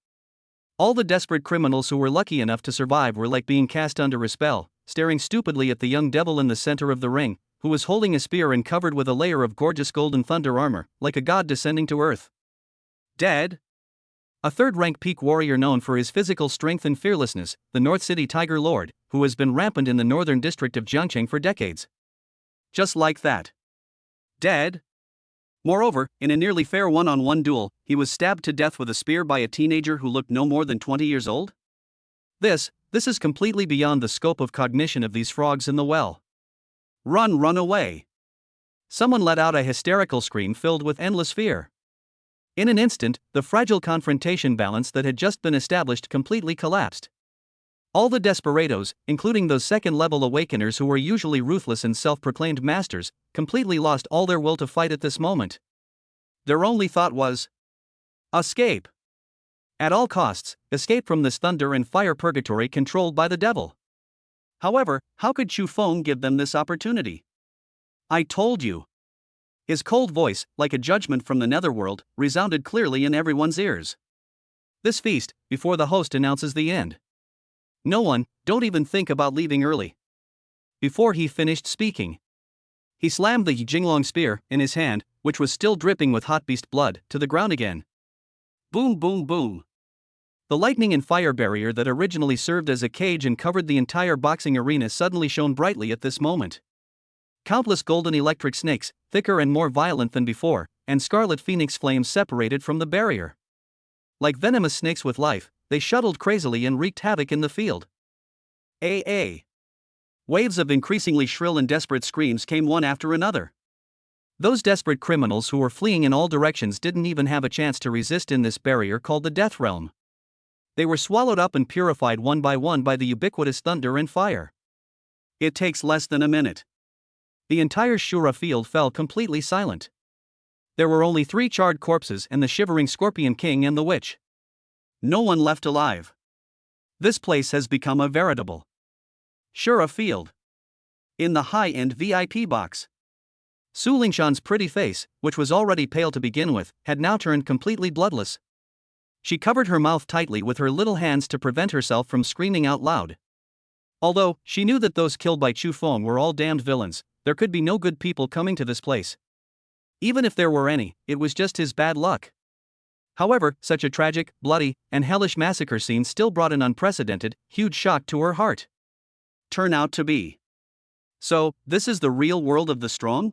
All the desperate criminals who were lucky enough to survive were like being cast under a spell, staring stupidly at the young devil in the center of the ring, who was holding a spear and covered with a layer of gorgeous golden thunder armor, like a god descending to earth. Dead? A third-rank peak warrior known for his physical strength and fearlessness, the North City Tiger Lord, who has been rampant in the northern district of Jiangcheng for decades. Just like that. Dead? Moreover, in a nearly fair one-on-one duel, he was stabbed to death with a spear by a teenager who looked no more than 20 years old? This is completely beyond the scope of cognition of these frogs in the well. Run away! Someone let out a hysterical scream filled with endless fear. In an instant, the fragile confrontation balance that had just been established completely collapsed. All the desperados, including those second-level awakeners who were usually ruthless and self-proclaimed masters, completely lost all their will to fight at this moment. Their only thought was escape. At all costs, escape from this thunder and fire purgatory controlled by the devil. However, how could Chu Feng give them this opportunity? I told you. His cold voice, like a judgment from the netherworld, resounded clearly in everyone's ears. This feast, before the host announces the end. No one, don't even think about leaving early. Before he finished speaking, he slammed the Jinglong spear in his hand, which was still dripping with hot beast blood, to the ground again. Boom, boom, boom. The lightning and fire barrier that originally served as a cage and covered the entire boxing arena suddenly shone brightly at this moment. Countless golden electric snakes, thicker and more violent than before, and scarlet phoenix flames separated from the barrier. Like venomous snakes with life, they shuttled crazily and wreaked havoc in the field. Waves of increasingly shrill and desperate screams came one after another. Those desperate criminals who were fleeing in all directions didn't even have a chance to resist in this barrier called the Death Realm. They were swallowed up and purified one by the ubiquitous thunder and fire. It takes less than a minute. The entire Shura field fell completely silent. There were only 3 charred corpses and the shivering Scorpion King and the witch. No one left alive. This place has become a veritable Shura field. In the high-end VIP box, Su Lingshan's pretty face, which was already pale to begin with, had now turned completely bloodless. She covered her mouth tightly with her little hands to prevent herself from screaming out loud. Although she knew that those killed by Chu Feng were all damned villains, there could be no good people coming to this place. Even if there were any, it was just his bad luck. However, such a tragic, bloody, and hellish massacre scene still brought an unprecedented, huge shock to her heart. Turn out to be. So, this is the real world of the strong?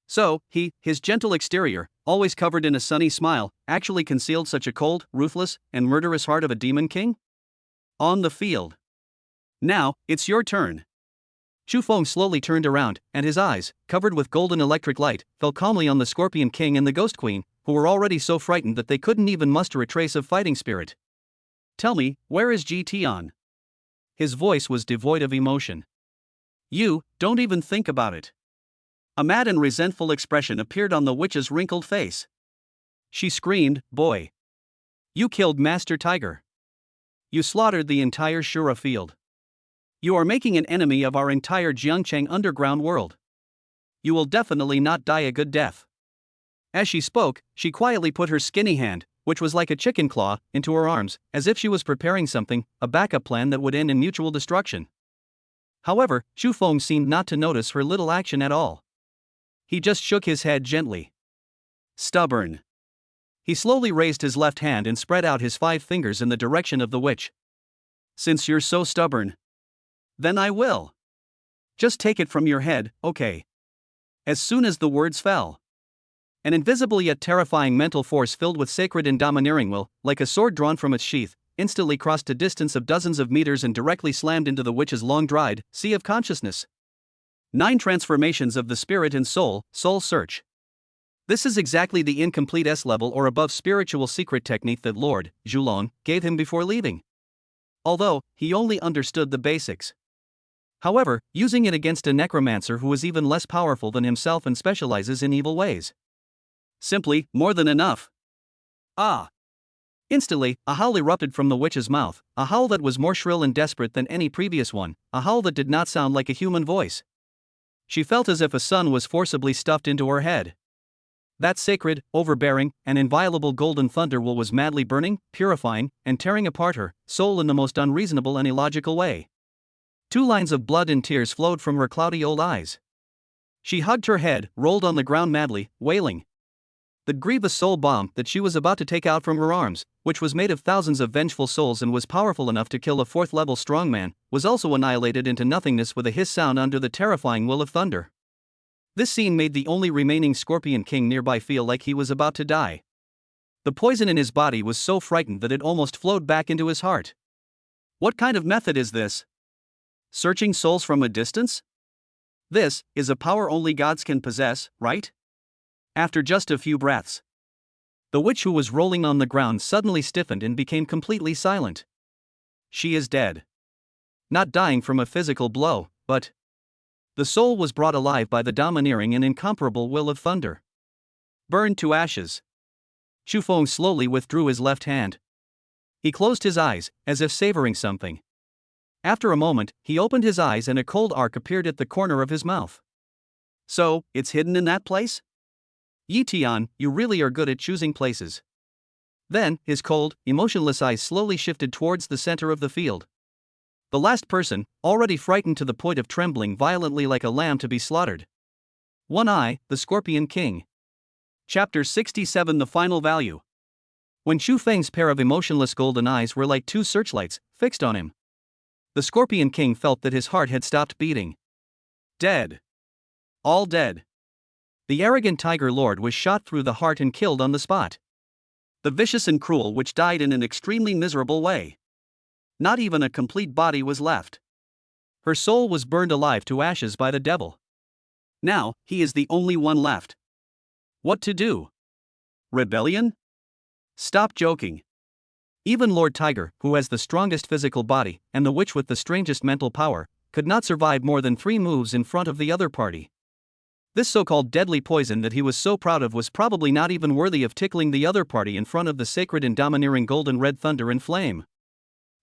So, his gentle exterior, always covered in a sunny smile, actually concealed such a cold, ruthless, and murderous heart of a demon king? On the field. Now, it's your turn. Chu Feng slowly turned around, and his eyes, covered with golden electric light, fell calmly on the Scorpion King and the Ghost Queen, who were already so frightened that they couldn't even muster a trace of fighting spirit. Tell me, where is Tian? His voice was devoid of emotion. You, don't even think about it. A mad and resentful expression appeared on the witch's wrinkled face. She screamed, "Boy! You killed Master Tiger. You slaughtered the entire Shura field. You are making an enemy of our entire Jiangcheng underground world. You will definitely not die a good death." As she spoke, she quietly put her skinny hand, which was like a chicken claw, into her arms, as if she was preparing something, a backup plan that would end in mutual destruction. However, Chu Feng seemed not to notice her little action at all. He just shook his head gently. Stubborn. He slowly raised his left hand and spread out his 5 fingers in the direction of the witch. Since you're so stubborn, then I will. Just take it from your head, okay? As soon as the words fell, an invisible yet terrifying mental force filled with sacred and domineering will, like a sword drawn from its sheath, instantly crossed a distance of dozens of meters and directly slammed into the witch's long-dried sea of consciousness. 9 transformations of the spirit and soul search. This is exactly the incomplete S-level or above spiritual secret technique that Lord Zhulong gave him before leaving. Although, he only understood the basics. However, using it against a necromancer who is even less powerful than himself and specializes in evil ways. Simply, more than enough. Ah! Instantly, a howl erupted from the witch's mouth, a howl that was more shrill and desperate than any previous one, a howl that did not sound like a human voice. She felt as if a sun was forcibly stuffed into her head. That sacred, overbearing, and inviolable golden thunder will was madly burning, purifying, and tearing apart her soul in the most unreasonable and illogical way. 2 lines of blood and tears flowed from her cloudy old eyes. She hugged her head, rolled on the ground madly, wailing. The grievous soul bomb that she was about to take out from her arms, which was made of thousands of vengeful souls and was powerful enough to kill a 4th-level strongman, was also annihilated into nothingness with a hiss sound under the terrifying will of thunder. This scene made the only remaining Scorpion King nearby feel like he was about to die. The poison in his body was so frightened that it almost flowed back into his heart. What kind of method is this? Searching souls from a distance? This is a power only gods can possess, right? After just a few breaths, the witch who was rolling on the ground suddenly stiffened and became completely silent. She is dead. Not dying from a physical blow, but the soul was brought alive by the domineering and incomparable will of thunder. Burned to ashes. Chu Feng slowly withdrew his left hand. He closed his eyes, as if savoring something. After a moment, he opened his eyes and a cold arc appeared at the corner of his mouth. So, it's hidden in that place? Tian, you really are good at choosing places. Then, his cold, emotionless eyes slowly shifted towards the center of the field. The last person, already frightened to the point of trembling violently like a lamb to be slaughtered. One Eye, the Scorpion King. Chapter 67 The Final Value. When Chu Feng's pair of emotionless golden eyes were like 2 searchlights, fixed on him, the Scorpion King felt that his heart had stopped beating. Dead. All dead. The arrogant Tiger Lord was shot through the heart and killed on the spot. The vicious and cruel witch died in an extremely miserable way. Not even a complete body was left. Her soul was burned alive to ashes by the devil. Now, he is the only one left. What to do? Rebellion? Stop joking. Even Lord Tiger, who has the strongest physical body, and the witch with the strangest mental power, could not survive more than 3 moves in front of the other party. This so-called deadly poison that he was so proud of was probably not even worthy of tickling the other party in front of the sacred and domineering golden red thunder and flame.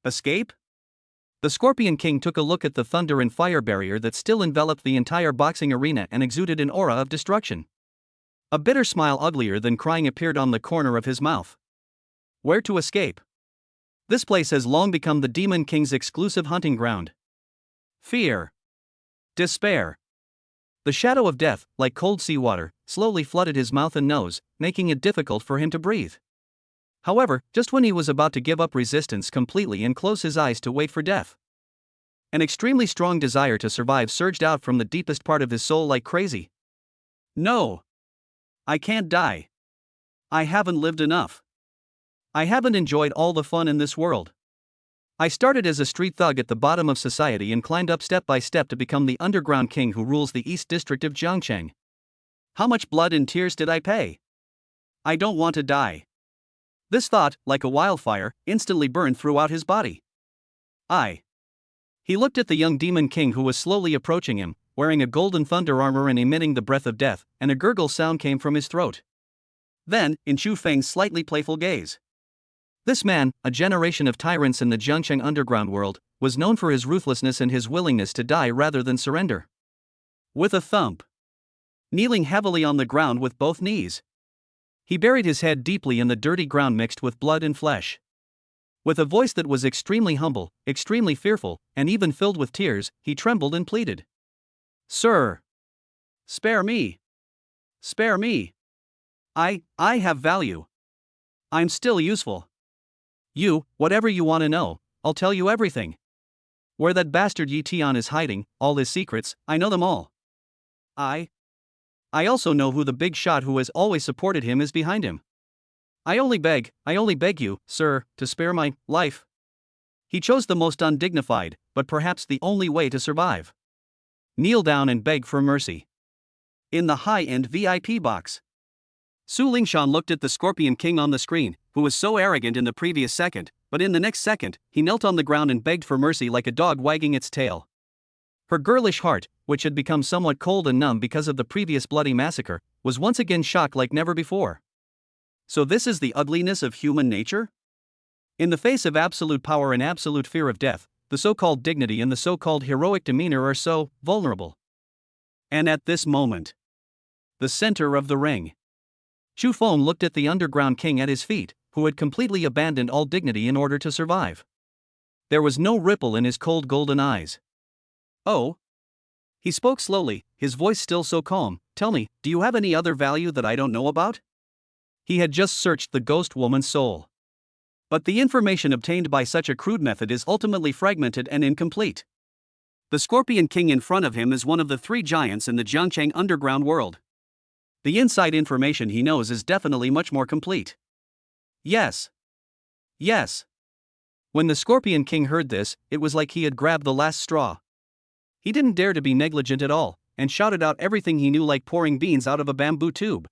Escape? The Scorpion King took a look at the thunder and fire barrier that still enveloped the entire boxing arena and exuded an aura of destruction. A bitter smile uglier than crying appeared on the corner of his mouth. Where to escape? This place has long become the Demon King's exclusive hunting ground. Fear. Despair. The shadow of death, like cold seawater, slowly flooded his mouth and nose, making it difficult for him to breathe. However, just when he was about to give up resistance completely and close his eyes to wait for death, an extremely strong desire to survive surged out from the deepest part of his soul like crazy. No! I can't die. I haven't lived enough. I haven't enjoyed all the fun in this world. I started as a street thug at the bottom of society and climbed up step by step to become the underground king who rules the East District of Jiangcheng. How much blood and tears did I pay? I don't want to die. This thought, like a wildfire, instantly burned throughout his body. He looked at the young demon king who was slowly approaching him, wearing a golden thunder armor and emitting the breath of death, and a gurgle sound came from his throat. Then, in Chu Feng's slightly playful gaze. This man, a generation of tyrants in the Jiangcheng underground world, was known for his ruthlessness and his willingness to die rather than surrender. With a thump, kneeling heavily on the ground with both knees, he buried his head deeply in the dirty ground mixed with blood and flesh. With a voice that was extremely humble, extremely fearful, and even filled with tears, he trembled and pleaded. Sir! Spare me! Spare me! I have value. I'm still useful. Whatever you want to know, I'll tell you everything. Where that bastard Yi Tian is hiding, all his secrets, I know them all. I also know who the big shot who has always supported him is behind him. I only beg you, sir, to spare my life. He chose the most undignified, but perhaps the only way to survive. Kneel down and beg for mercy. In the high-end VIP box. Su Lingshan looked at the Scorpion King on the screen, who was so arrogant in the previous second, but in the next second, he knelt on the ground and begged for mercy like a dog wagging its tail. Her girlish heart, which had become somewhat cold and numb because of the previous bloody massacre, was once again shocked like never before. So this is the ugliness of human nature? In the face of absolute power and absolute fear of death, the so-called dignity and the so-called heroic demeanor are so vulnerable. And at this moment, the center of the ring, Chu Feng looked at the underground king at his feet, who had completely abandoned all dignity in order to survive. There was no ripple in his cold golden eyes. Oh? He spoke slowly, his voice still so calm. Tell me, do you have any other value that I don't know about? He had just searched the ghost woman's soul. But the information obtained by such a crude method is ultimately fragmented and incomplete. The Scorpion King in front of him is one of the 3 giants in the Jiangcheng underground world. The inside information he knows is definitely much more complete. Yes. When the Scorpion King heard this, it was like he had grabbed the last straw. He didn't dare to be negligent at all, and shouted out everything he knew like pouring beans out of a bamboo tube.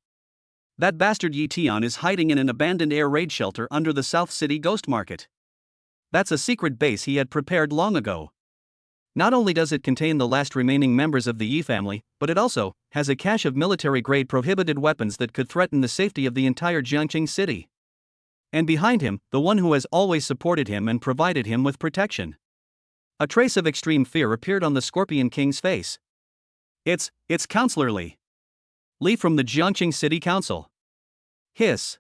That bastard Yi Tian is hiding in an abandoned air raid shelter under the South City Ghost Market. That's a secret base he had prepared long ago. Not only does it contain the last remaining members of the Yi family, but it also has a cache of military-grade prohibited weapons that could threaten the safety of the entire Jiangcheng city. And behind him, the one who has always supported him and provided him with protection. A trace of extreme fear appeared on the Scorpion King's face. It's Counselor Li. Li from the Jiangcheng City Council. Hiss.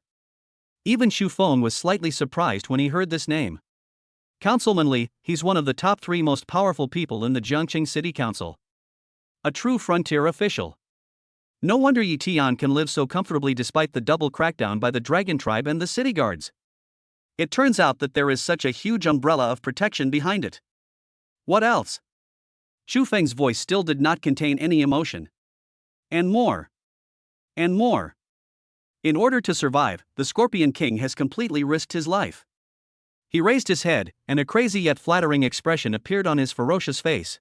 Even Xu Feng was slightly surprised when he heard this name. Councilman Li, he's one of the top 3 most powerful people in the Jiangcheng City Council. A true frontier official. No wonder Yi Tian can live so comfortably despite the double crackdown by the Dragon Tribe and the city guards. It turns out that there is such a huge umbrella of protection behind it. What else? Xu Feng's voice still did not contain any emotion. And more. In order to survive, the Scorpion King has completely risked his life. He raised his head, and a crazy yet flattering expression appeared on his ferocious face.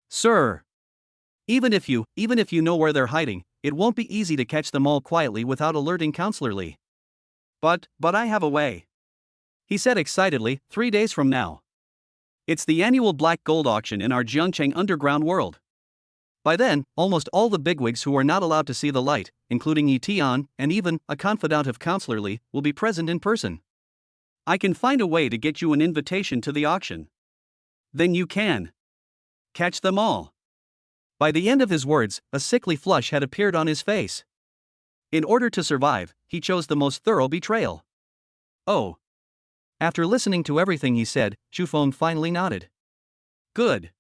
Sir! Even if you know where they're hiding, it won't be easy to catch them all quietly without alerting Counselor Li. But I have a way. he said excitedly, 3 days from now. It's the annual black gold auction in our Jiangcheng underground world. By then, almost all the bigwigs who are not allowed to see the light, including Yi Tian and even a confidant of Counselor Li, will be present in person. I can find a way to get you an invitation to the auction. Then you can catch them all. By the end of his words, a sickly flush had appeared on his face. In order to survive, he chose the most thorough betrayal. Oh. After listening to everything he said, Shufeng finally nodded. Good.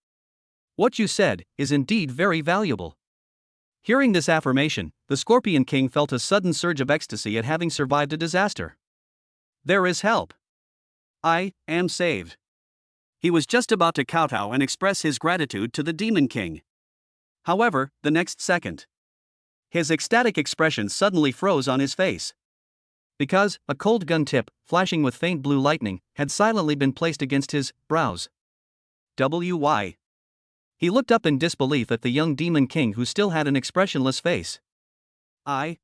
What you said is indeed very valuable. Hearing this affirmation, the Scorpion King felt a sudden surge of ecstasy at having survived a disaster. There is help. I am saved. He was just about to kowtow and express his gratitude to the Demon King. However, the next second, his ecstatic expression suddenly froze on his face. Because a cold gun tip, flashing with faint blue lightning, had silently been placed against his brows. Why? He looked up in disbelief at the young Demon King, who still had an expressionless face. I've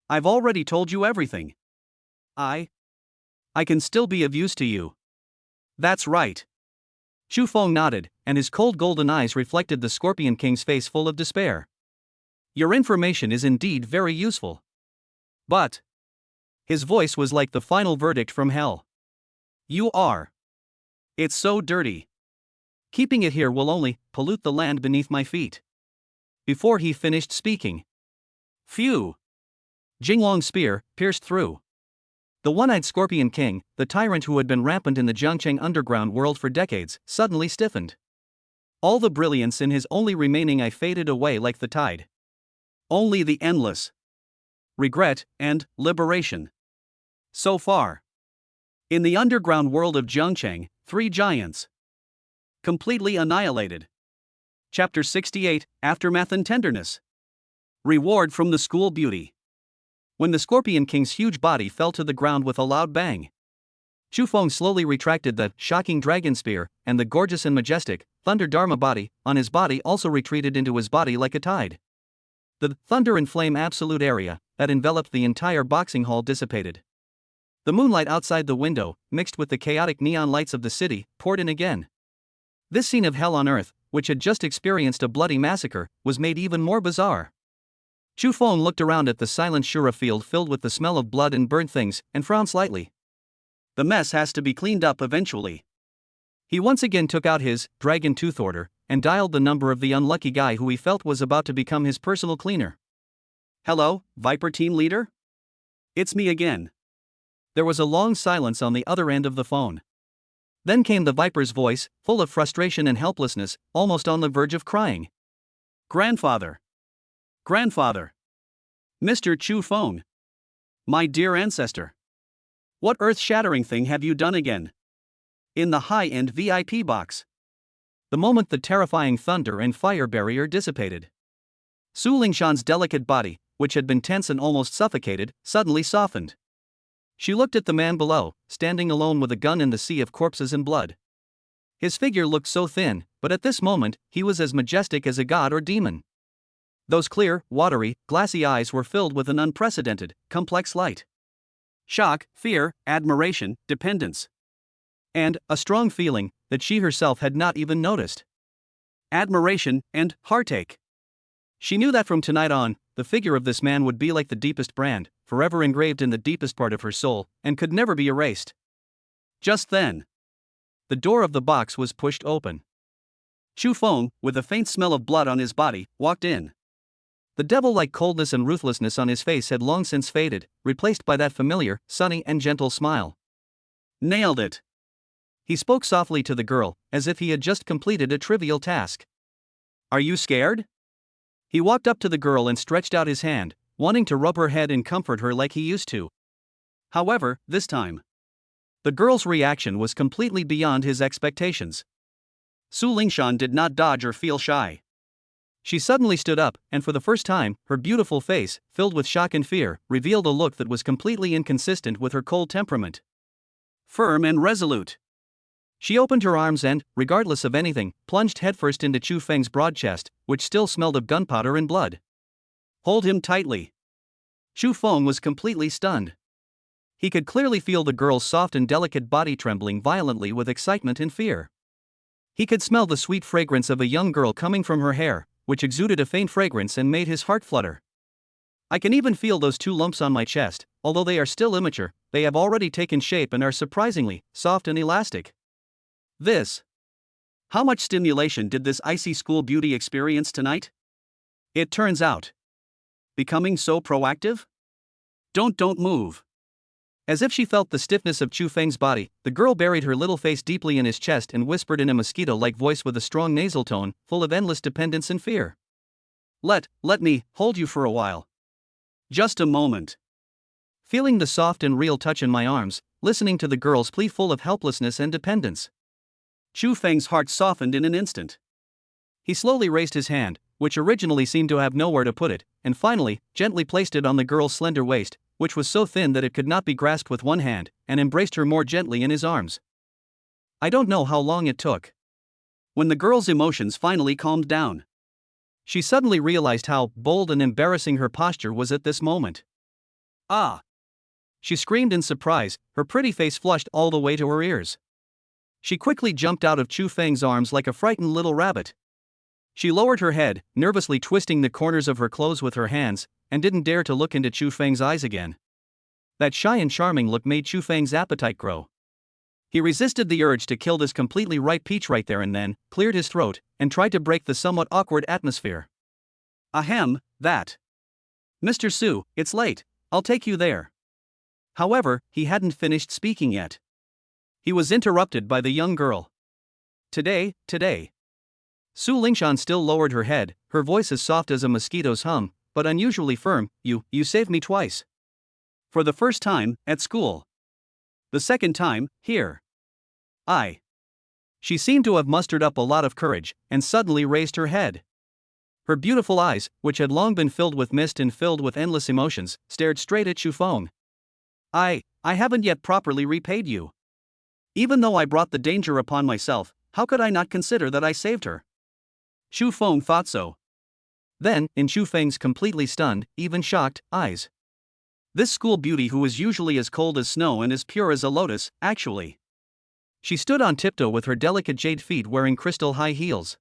already told you everything. I can still be of use to you. That's right. Shufeng nodded, and his cold golden eyes reflected the Scorpion King's face full of despair. Your information is indeed very useful. But his voice was like the final verdict from hell. You are. It's so dirty. Keeping it here will only pollute the land beneath my feet. Before he finished speaking, phew! Jinglong's spear pierced through. The one-eyed Scorpion King, the tyrant who had been rampant in the Jiangcheng underground world for decades, suddenly stiffened. All the brilliance in his only remaining eye faded away like the tide. Only the endless regret and liberation. So far, in the underground world of Jiangcheng, 3 giants completely annihilated. Chapter 68, Aftermath and Tenderness. Reward from the School Beauty. When the Scorpion King's huge body fell to the ground with a loud bang, Shufeng slowly retracted the shocking dragon spear, and the gorgeous and majestic Thunder Dharma body on his body also retreated into his body like a tide. The thunder and flame absolute area that enveloped the entire boxing hall dissipated. The moonlight outside the window, mixed with the chaotic neon lights of the city, poured in again. This scene of hell on earth, which had just experienced a bloody massacre, was made even more bizarre. Shufeng looked around at the silent Shura field filled with the smell of blood and burnt things, and frowned slightly. The mess has to be cleaned up eventually. He once again took out his dragon tooth order and dialed the number of the unlucky guy who he felt was about to become his personal cleaner. Hello, Viper Team Leader? It's me again. There was a long silence on the other end of the phone. Then came the Viper's voice, full of frustration and helplessness, almost on the verge of crying. Grandfather. Grandfather. Mr. Shufeng. My dear ancestor. What earth-shattering thing have you done again? In the high-end VIP box. The moment the terrifying thunder and fire barrier dissipated, Su Lingshan's delicate body, which had been tense and almost suffocated, suddenly softened. She looked at the man below, standing alone with a gun in the sea of corpses and blood. His figure looked so thin, but at this moment, he was as majestic as a god or demon. Those clear, watery, glassy eyes were filled with an unprecedented, complex light. Shock, fear, admiration, dependence. And a strong feeling that she herself had not even noticed. Admiration and heartache. She knew that from tonight on, the figure of this man would be like the deepest brand, forever engraved in the deepest part of her soul, and could never be erased. Just then, the door of the box was pushed open. Shufeng, with a faint smell of blood on his body, walked in. The devil-like coldness and ruthlessness on his face had long since faded, replaced by that familiar, sunny and gentle smile. Nailed it. He spoke softly to the girl, as if he had just completed a trivial task. Are you scared? He walked up to the girl and stretched out his hand, wanting to rub her head and comfort her like he used to. However, this time, the girl's reaction was completely beyond his expectations. Su Lingshan did not dodge or feel shy. She suddenly stood up, and for the first time, her beautiful face, filled with shock and fear, revealed a look that was completely inconsistent with her cold temperament. Firm and resolute. She opened her arms and, regardless of anything, plunged headfirst into Shufeng's broad chest, which still smelled of gunpowder and blood. Hold him tightly. Shufeng was completely stunned. He could clearly feel the girl's soft and delicate body trembling violently with excitement and fear. He could smell the sweet fragrance of a young girl coming from her hair, which exuded a faint fragrance and made his heart flutter. I can even feel those 2 lumps on my chest. Although they are still immature, they have already taken shape and are surprisingly soft and elastic. How much stimulation did this icy school beauty experience tonight? It turns out. Becoming so proactive? Don't move. As if she felt the stiffness of Chu Feng's body, the girl buried her little face deeply in his chest and whispered in a mosquito-like voice with a strong nasal tone, full of endless dependence and fear. Let me hold you for a while. Just a moment. Feeling the soft and real touch in my arms, listening to the girl's plea full of helplessness and dependence. Chu Feng's heart softened in an instant. He slowly raised his hand, which originally seemed to have nowhere to put it, and finally, gently placed it on the girl's slender waist, which was so thin that it could not be grasped with one hand, and embraced her more gently in his arms. I don't know how long it took. When the girl's emotions finally calmed down, she suddenly realized how bold and embarrassing her posture was at this moment. Ah! She screamed in surprise, her pretty face flushed all the way to her ears. She quickly jumped out of Chu Feng's arms like a frightened little rabbit. She lowered her head, nervously twisting the corners of her clothes with her hands, and didn't dare to look into Chu Feng's eyes again. That shy and charming look made Chu Feng's appetite grow. He resisted the urge to kill this completely ripe peach right there and then, cleared his throat, and tried to break the somewhat awkward atmosphere. Ahem, that. Mr. Su, it's late, I'll take you there. However, he hadn't finished speaking yet. He was interrupted by the young girl. Today. Su Lingshan still lowered her head, her voice as soft as a mosquito's hum, but unusually firm. You saved me twice. For the first time, at school. The second time, here. She seemed to have mustered up a lot of courage, and suddenly raised her head. Her beautiful eyes, which had long been filled with mist and filled with endless emotions, stared straight at Chu Feng. I haven't yet properly repaid you. Even though I brought the danger upon myself, how could I not consider that I saved her? Chu Feng thought so. Then, in Chu Feng's completely stunned, even shocked, eyes. This school beauty who was usually as cold as snow and as pure as a lotus, actually. She stood on tiptoe with her delicate jade feet wearing crystal high heels.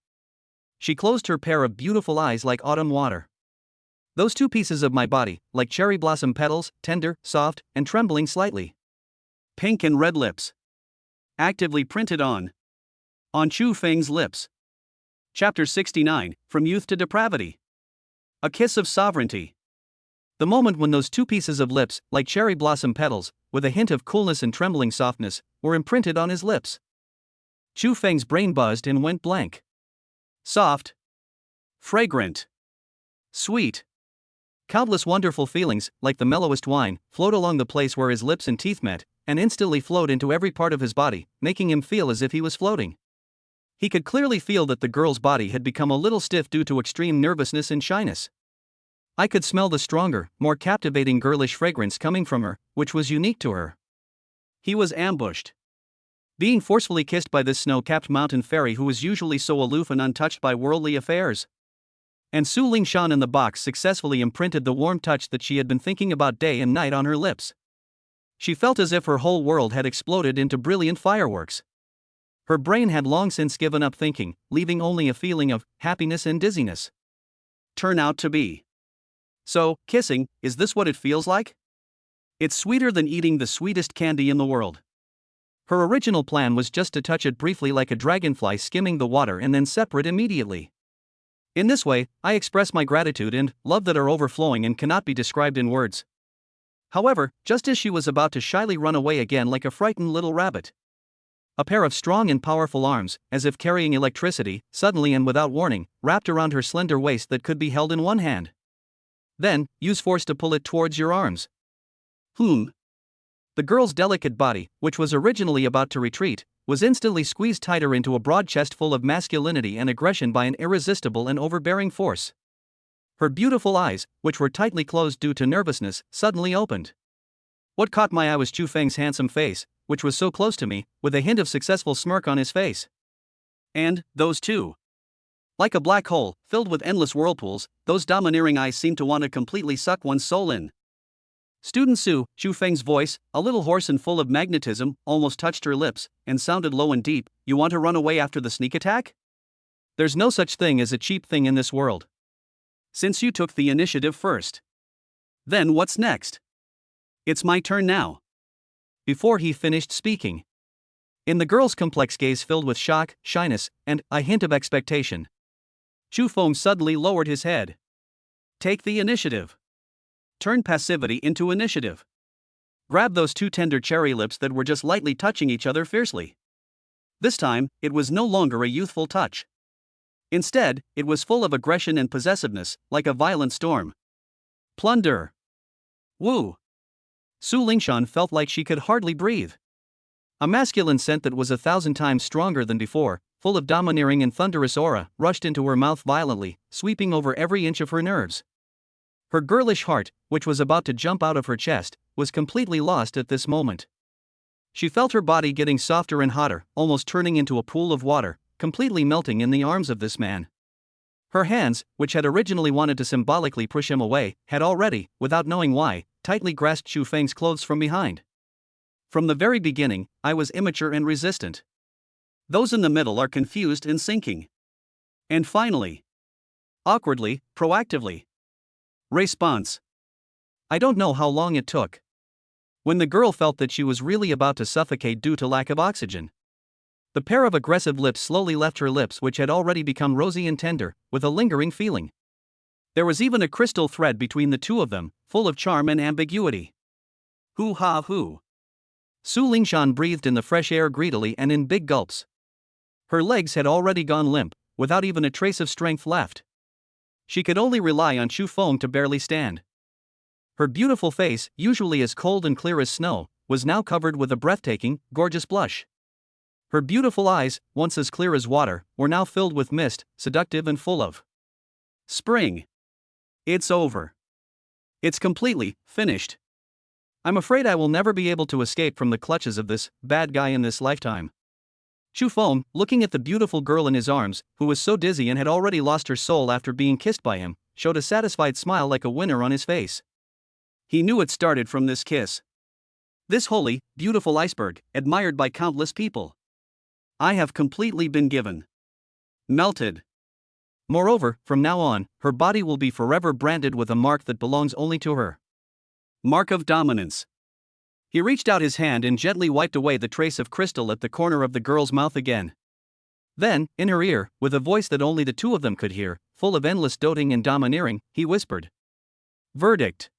She closed her pair of beautiful eyes like autumn water. Those 2 pieces of my body, like cherry blossom petals, tender, soft, and trembling slightly. Pink and red lips. Actively printed on Chu Feng's lips. Chapter 69, From Youth to Depravity. A Kiss of Sovereignty. The moment when those 2 pieces of lips, like cherry blossom petals, with a hint of coolness and trembling softness, were imprinted on his lips. Chu Feng's brain buzzed and went blank. Soft. Fragrant. Sweet. Countless wonderful feelings, like the mellowest wine, flowed along the place where his lips and teeth met, and instantly flowed into every part of his body, making him feel as if he was floating. He could clearly feel that the girl's body had become a little stiff due to extreme nervousness and shyness. I could smell the stronger, more captivating girlish fragrance coming from her, which was unique to her. He was ambushed. Being forcefully kissed by this snow-capped mountain fairy who was usually so aloof and untouched by worldly affairs. And Su Lingshan in the box successfully imprinted the warm touch that she had been thinking about day and night on her lips. She felt as if her whole world had exploded into brilliant fireworks. Her brain had long since given up thinking, leaving only a feeling of happiness and dizziness. Turn out to be. So, kissing, is this what it feels like? It's sweeter than eating the sweetest candy in the world. Her original plan was just to touch it briefly like a dragonfly skimming the water and then separate immediately. In this way, I express my gratitude and love that are overflowing and cannot be described in words. However, just as she was about to shyly run away again like a frightened little rabbit, a pair of strong and powerful arms, as if carrying electricity, suddenly and without warning, wrapped around her slender waist that could be held in one hand. Then, use force to pull it towards your arms. The girl's delicate body, which was originally about to retreat, was instantly squeezed tighter into a broad chest full of masculinity and aggression by an irresistible and overbearing force. Her beautiful eyes, which were tightly closed due to nervousness, suddenly opened. What caught my eye was Chu Feng's handsome face, which was so close to me, with a hint of successful smirk on his face. And, those two. Like a black hole, filled with endless whirlpools, those domineering eyes seemed to want to completely suck one's soul in. Student Xu Feng's voice, a little hoarse and full of magnetism, almost touched her lips, and sounded low and deep. You want to run away after the sneak attack? There's no such thing as a cheap thing in this world. Since you took the initiative first. Then what's next? It's my turn now. Before he finished speaking, in the girl's complex gaze filled with shock, shyness, and a hint of expectation, Xu Feng suddenly lowered his head. Take the initiative. Turn passivity into initiative. Grab those two tender cherry lips that were just lightly touching each other fiercely. This time, it was no longer a youthful touch. Instead, it was full of aggression and possessiveness, like a violent storm. Plunder. Woo. Su Lingshan felt like she could hardly breathe. A masculine scent that was 1,000 times stronger than before, full of domineering and thunderous aura, rushed into her mouth violently, sweeping over every inch of her nerves. Her girlish heart, which was about to jump out of her chest, was completely lost at this moment. She felt her body getting softer and hotter, almost turning into a pool of water, completely melting in the arms of this man. Her hands, which had originally wanted to symbolically push him away, had already, without knowing why, tightly grasped Xu Feng's clothes from behind. From the very beginning, I was immature and resistant. Those in the middle are confused and sinking. And finally, awkwardly, proactively. Response. I don't know how long it took. When the girl felt that she was really about to suffocate due to lack of oxygen, the pair of aggressive lips slowly left her lips, which had already become rosy and tender, with a lingering feeling. There was even a crystal thread between the two of them, full of charm and ambiguity. Hoo ha hoo. Su Lingshan breathed in the fresh air greedily and in big gulps. Her legs had already gone limp, without even a trace of strength left. She could only rely on Xu Feng to barely stand. Her beautiful face, usually as cold and clear as snow, was now covered with a breathtaking, gorgeous blush. Her beautiful eyes, once as clear as water, were now filled with mist, seductive and full of spring. It's over. It's completely finished. I'm afraid I will never be able to escape from the clutches of this bad guy in this lifetime. Xu Feng, looking at the beautiful girl in his arms, who was so dizzy and had already lost her soul after being kissed by him, showed a satisfied smile like a winner on his face. He knew it started from this kiss. This holy, beautiful iceberg, admired by countless people. I have completely been given. Melted. Moreover, from now on, her body will be forever branded with a mark that belongs only to her. Mark of dominance. He reached out his hand and gently wiped away the trace of crystal at the corner of the girl's mouth again. Then, in her ear, with a voice that only the two of them could hear, full of endless doting and domineering, he whispered. Verdict.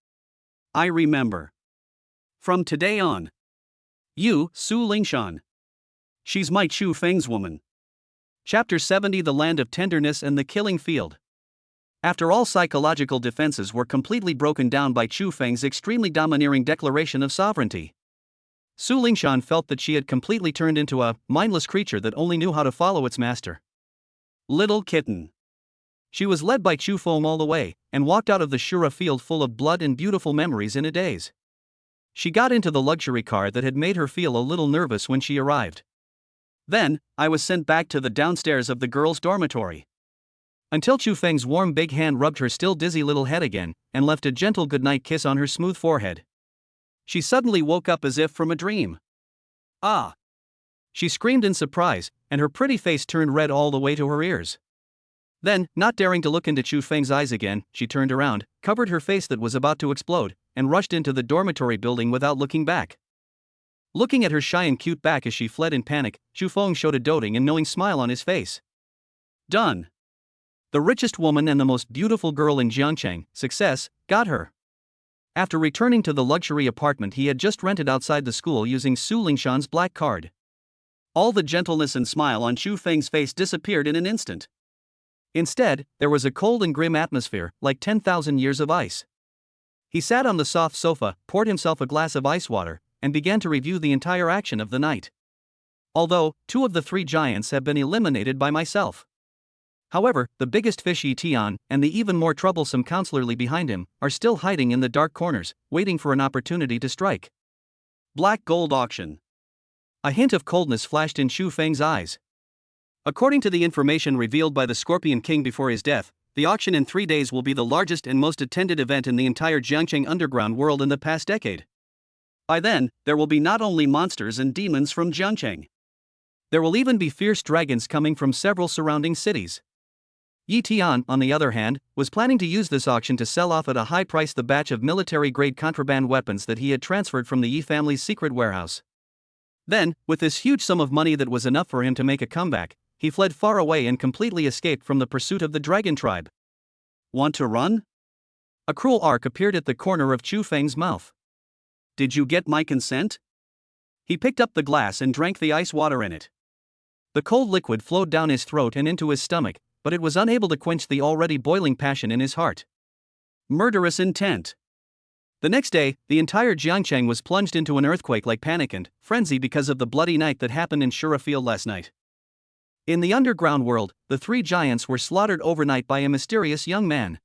I remember. From today on. You, Su Lingshan. She's my Xu Feng's woman. Chapter 70 The Land of Tenderness and the Killing Field. After all psychological defenses were completely broken down by Xu Feng's extremely domineering declaration of sovereignty, Su Lingshan felt that she had completely turned into a mindless creature that only knew how to follow its master. Little kitten. She was led by Xu Feng all the way, and walked out of the Shura field full of blood and beautiful memories in a daze. She got into the luxury car that had made her feel a little nervous when she arrived. Then, I was sent back to the downstairs of the girls' dormitory. Until Xu Feng's warm big hand rubbed her still dizzy little head again, and left a gentle goodnight kiss on her smooth forehead. She suddenly woke up as if from a dream. Ah! She screamed in surprise, and her pretty face turned red all the way to her ears. Then, not daring to look into Xu Feng's eyes again, she turned around, covered her face that was about to explode, and rushed into the dormitory building without looking back. Looking at her shy and cute back as she fled in panic, Xu Feng showed a doting and knowing smile on his face. Done. The richest woman and the most beautiful girl in Jiangcheng, success, got her. After returning to the luxury apartment he had just rented outside the school using Su Lingshan's black card, all the gentleness and smile on Xu Feng's face disappeared in an instant. Instead, there was a cold and grim atmosphere, like 10,000 years of ice. He sat on the soft sofa, poured himself a glass of ice water, and began to review the entire action of the night. Although, 2 of the 3 giants have been eliminated by myself. However, the biggest fish Yi Tian, and the even more troublesome Counselor Li behind him, are still hiding in the dark corners, waiting for an opportunity to strike. Black gold auction. A hint of coldness flashed in Xu Feng's eyes. According to the information revealed by the Scorpion King before his death, The auction in 3 days will be the largest and most attended event in the entire Jiangcheng underground world in the past decade. By then, there will be not only monsters and demons from Jiangcheng. There will even be fierce dragons coming from several surrounding cities. Yi Tian, on the other hand, was planning to use this auction to sell off at a high price the batch of military-grade contraband weapons that he had transferred from the Yi family's secret warehouse. Then, with this huge sum of money that was enough for him to make a comeback, he fled far away and completely escaped from the pursuit of the dragon tribe. Want to run? A cruel arc appeared at the corner of Chu Feng's mouth. Did you get my consent? He picked up the glass and drank the ice water in it. The cold liquid flowed down his throat and into his stomach, but it was unable to quench the already boiling passion in his heart. Murderous intent. The next day, the entire Jiangcheng was plunged into an earthquake-like panic and frenzy because of the bloody night that happened in Shura Field last night. In the underground world, the 3 giants were slaughtered overnight by a mysterious young man.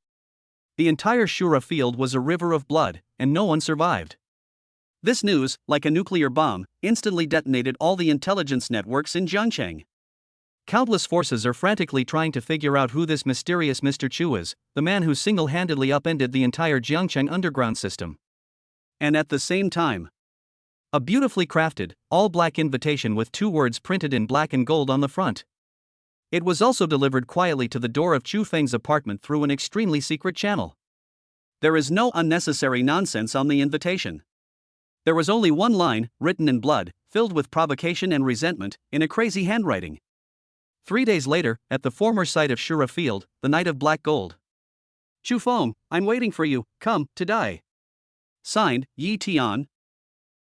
The entire Shura Field was a river of blood, and no one survived. This news, like a nuclear bomb, instantly detonated all the intelligence networks in Jiangcheng. Countless forces are frantically trying to figure out who this mysterious Mr. Chu is, the man who single-handedly upended the entire Jiangcheng underground system. And at the same time, a beautifully crafted, all-black invitation with 2 words printed in black and gold on the front. It was also delivered quietly to the door of Chu Feng's apartment through an extremely secret channel. There is no unnecessary nonsense on the invitation. There was only one line, written in blood, filled with provocation and resentment, in a crazy handwriting. 3 days later, at the former site of Shura Field, the night of black gold. Chu Feng, I'm waiting for you, come, to die. Signed, Yi Tian.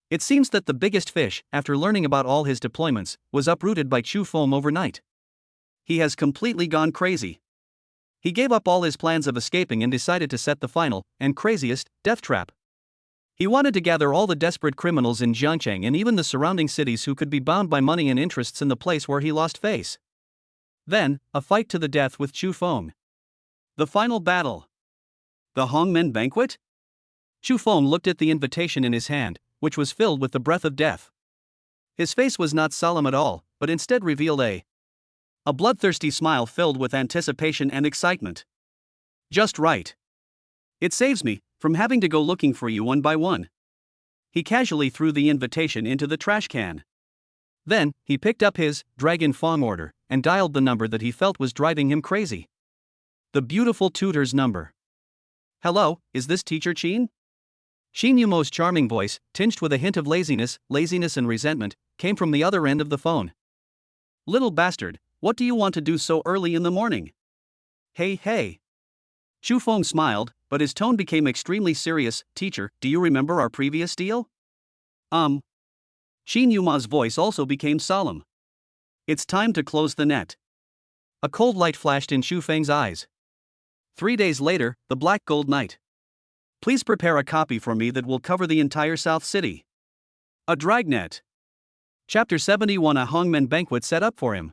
It seems that the biggest fish, after learning about all his deployments, was uprooted by Chu Feng overnight. He has completely gone crazy. He gave up all his plans of escaping and decided to set the final, and craziest, death trap. He wanted to gather all the desperate criminals in Jiangcheng and even the surrounding cities who could be bound by money and interests in the place where he lost face. Then, a fight to the death with Chu Feng. The final battle. The Hongmen banquet? Chu Feng looked at the invitation in his hand, which was filled with the breath of death. His face was not solemn at all, but instead revealed a bloodthirsty smile filled with anticipation and excitement. Just right. It saves me from having to go looking for you one by one. He casually threw the invitation into the trash can. Then, he picked up his Dragon Fong order and dialed the number that he felt was driving him crazy. The beautiful tutor's number. Hello, is this Teacher Qin? Xin Yumo's charming voice, tinged with a hint of laziness and resentment, came from the other end of the phone. Little bastard, what do you want to do so early in the morning? Hey. Chu Feng smiled, but his tone became extremely serious. Teacher, do you remember our previous deal? Xin Yuma's voice also became solemn. It's time to close the net. A cold light flashed in Chu Feng's eyes. 3 days later, the Black Gold Night. Please prepare a copy for me that will cover the entire South City. A dragnet. Chapter 71. A Hongmen banquet set up for him.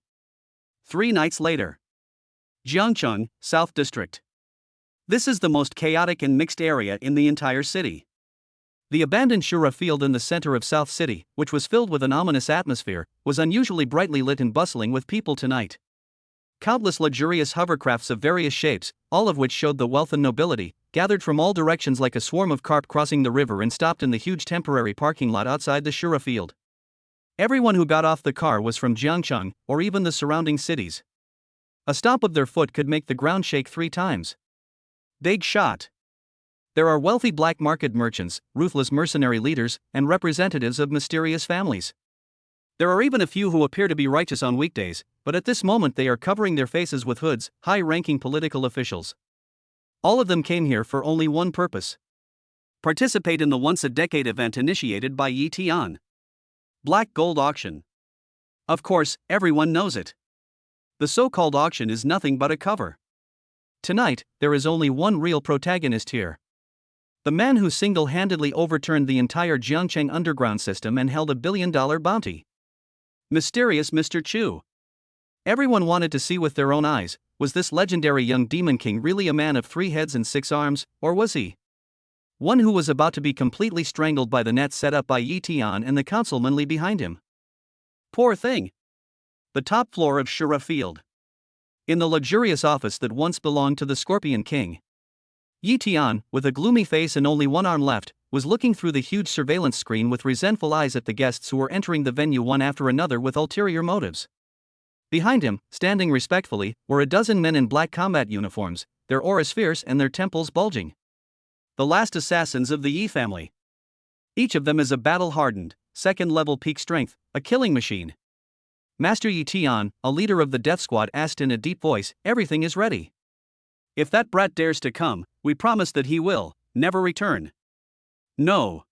3 nights later. Jiangcheng, South District. This is the most chaotic and mixed area in the entire city. The abandoned Shura Field in the center of South City, which was filled with an ominous atmosphere, was unusually brightly lit and bustling with people tonight. Countless luxurious hovercrafts of various shapes, all of which showed the wealth and nobility, gathered from all directions like a swarm of carp crossing the river and stopped in the huge temporary parking lot outside the Shura Field. Everyone who got off the car was from Jiangcheng, or even the surrounding cities. A stomp of their foot could make the ground shake 3 times. Big shot. There are wealthy black market merchants, ruthless mercenary leaders, and representatives of mysterious families. There are even a few who appear to be righteous on weekdays, but at this moment they are covering their faces with hoods, high-ranking political officials. All of them came here for only one purpose. Participate in the once-a-decade event initiated by Yi Tian. Black Gold Auction. Of course, everyone knows it. The so-called auction is nothing but a cover. Tonight, there is only one real protagonist here. The man who single-handedly overturned the entire Jiangcheng underground system and held $1 billion bounty. Mysterious Mr. Chu. Everyone wanted to see with their own eyes, was this legendary young demon king really a man of 3 heads and 6 arms, or was he one who was about to be completely strangled by the net set up by Yi Tian and the councilmanly behind him? Poor thing. The top floor of Shura Field. In the luxurious office that once belonged to the Scorpion King, Yi Tian, with a gloomy face and only one arm left, was looking through the huge surveillance screen with resentful eyes at the guests who were entering the venue one after another with ulterior motives. Behind him, standing respectfully, were a dozen men in black combat uniforms, their auras fierce and their temples bulging. The last assassins of the Yi family. Each of them is a battle-hardened, second-level peak strength, a killing machine. Master Yi Tian, a leader of the death squad, asked in a deep voice, "Everything is ready. If that brat dares to come, we promise that he will never return." "No."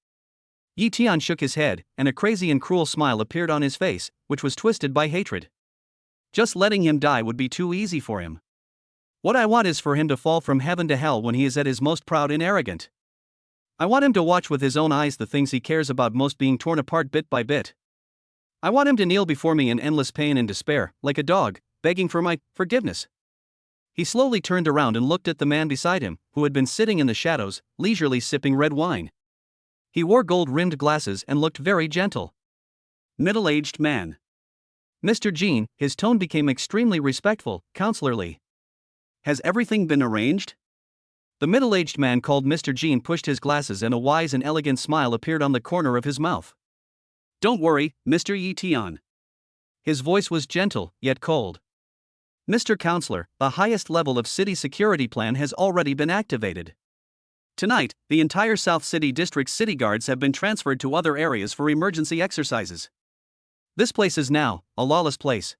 Yi Tian shook his head, and a crazy and cruel smile appeared on his face, which was twisted by hatred. Just letting him die would be too easy for him. What I want is for him to fall from heaven to hell when he is at his most proud and arrogant. I want him to watch with his own eyes the things he cares about most being torn apart bit by bit. I want him to kneel before me in endless pain and despair, like a dog, begging for my forgiveness. He slowly turned around and looked at the man beside him, who had been sitting in the shadows, leisurely sipping red wine. He wore gold-rimmed glasses and looked very gentle. Middle-aged man. Mr. Jean, his tone became extremely respectful, counselorly. Has everything been arranged? The middle-aged man called Mr. Jean pushed his glasses and a wise and elegant smile appeared on the corner of his mouth. Don't worry, Mr. Yi Tian. His voice was gentle, yet cold. Mr. Counselor, the highest level of city security plan has already been activated. Tonight, the entire South City District's city guards have been transferred to other areas for emergency exercises. This place is now a lawless place.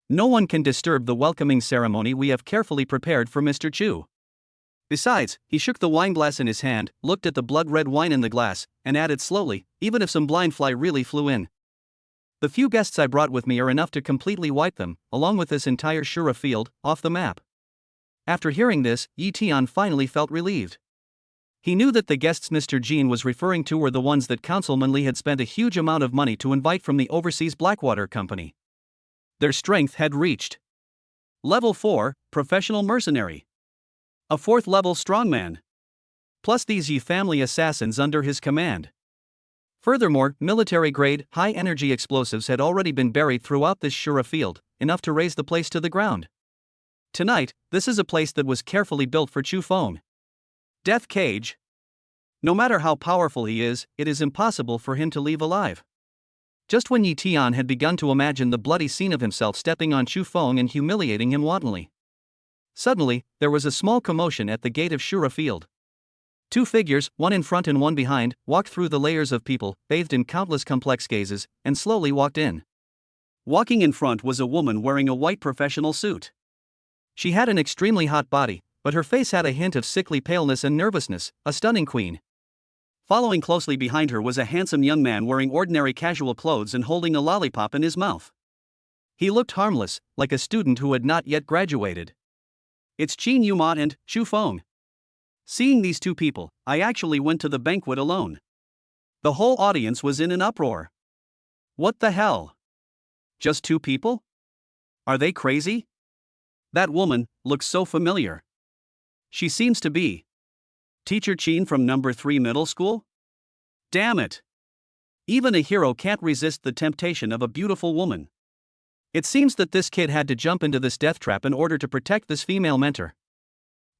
No one can disturb the welcoming ceremony we have carefully prepared for Mr. Chu. Besides, he shook the wineglass in his hand, looked at the blood-red wine in the glass, and added slowly, even if some blind fly really flew in. The few guests I brought with me are enough to completely wipe them, along with this entire Shura field, off the map. After hearing this, Yi Tian finally felt relieved. He knew that the guests Mr. Jean was referring to were the ones that Councilman Li had spent a huge amount of money to invite from the overseas Blackwater Company. Their strength had reached Level 4, Professional Mercenary. A 4th level strongman. Plus these Yi family assassins under his command. Furthermore, military-grade, high-energy explosives had already been buried throughout this Shura field, enough to raise the place to the ground. Tonight, this is a place that was carefully built for Chu Feng. Death cage. No matter how powerful he is, it is impossible for him to leave alive. Just when Yi Tian had begun to imagine the bloody scene of himself stepping on Chu Feng and humiliating him wantonly, suddenly, there was a small commotion at the gate of Shura Field. Two figures, one in front and one behind, walked through the layers of people, bathed in countless complex gazes, and slowly walked in. Walking in front was a woman wearing a white professional suit. She had an extremely hot body, but her face had a hint of sickly paleness and nervousness, a stunning queen. Following closely behind her was a handsome young man wearing ordinary casual clothes and holding a lollipop in his mouth. He looked harmless, like a student who had not yet graduated. It's Qin Yuma and Chu Feng. Seeing these two people, I actually went to the banquet alone. The whole audience was in an uproar. What the hell? Just two people? Are they crazy? That woman looks so familiar. She seems to be Teacher Qin from number 3 middle school? Damn it! Even a hero can't resist the temptation of a beautiful woman. It seems that this kid had to jump into this death trap in order to protect this female mentor.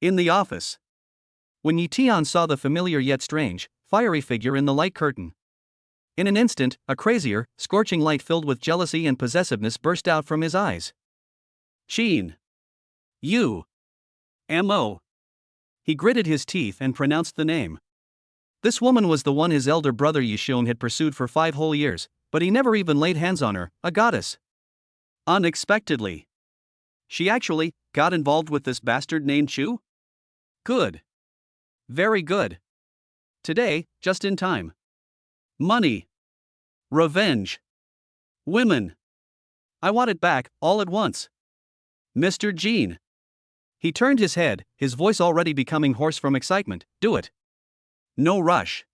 In the office, when Yi Tian saw the familiar yet strange, fiery figure in the light curtain, in an instant, a crazier, scorching light filled with jealousy and possessiveness burst out from his eyes. Qin. You. M.O. He gritted his teeth and pronounced the name. This woman was the one his elder brother Yishun had pursued for 5 whole years, but he never even laid hands on her, a goddess. Unexpectedly, she actually got involved with this bastard named Chu? Good. Very good. Today, just in time. Money. Revenge. Women. I want it back, all at once. Mr. Jean. He turned his head, his voice already becoming hoarse from excitement. Do it. No rush.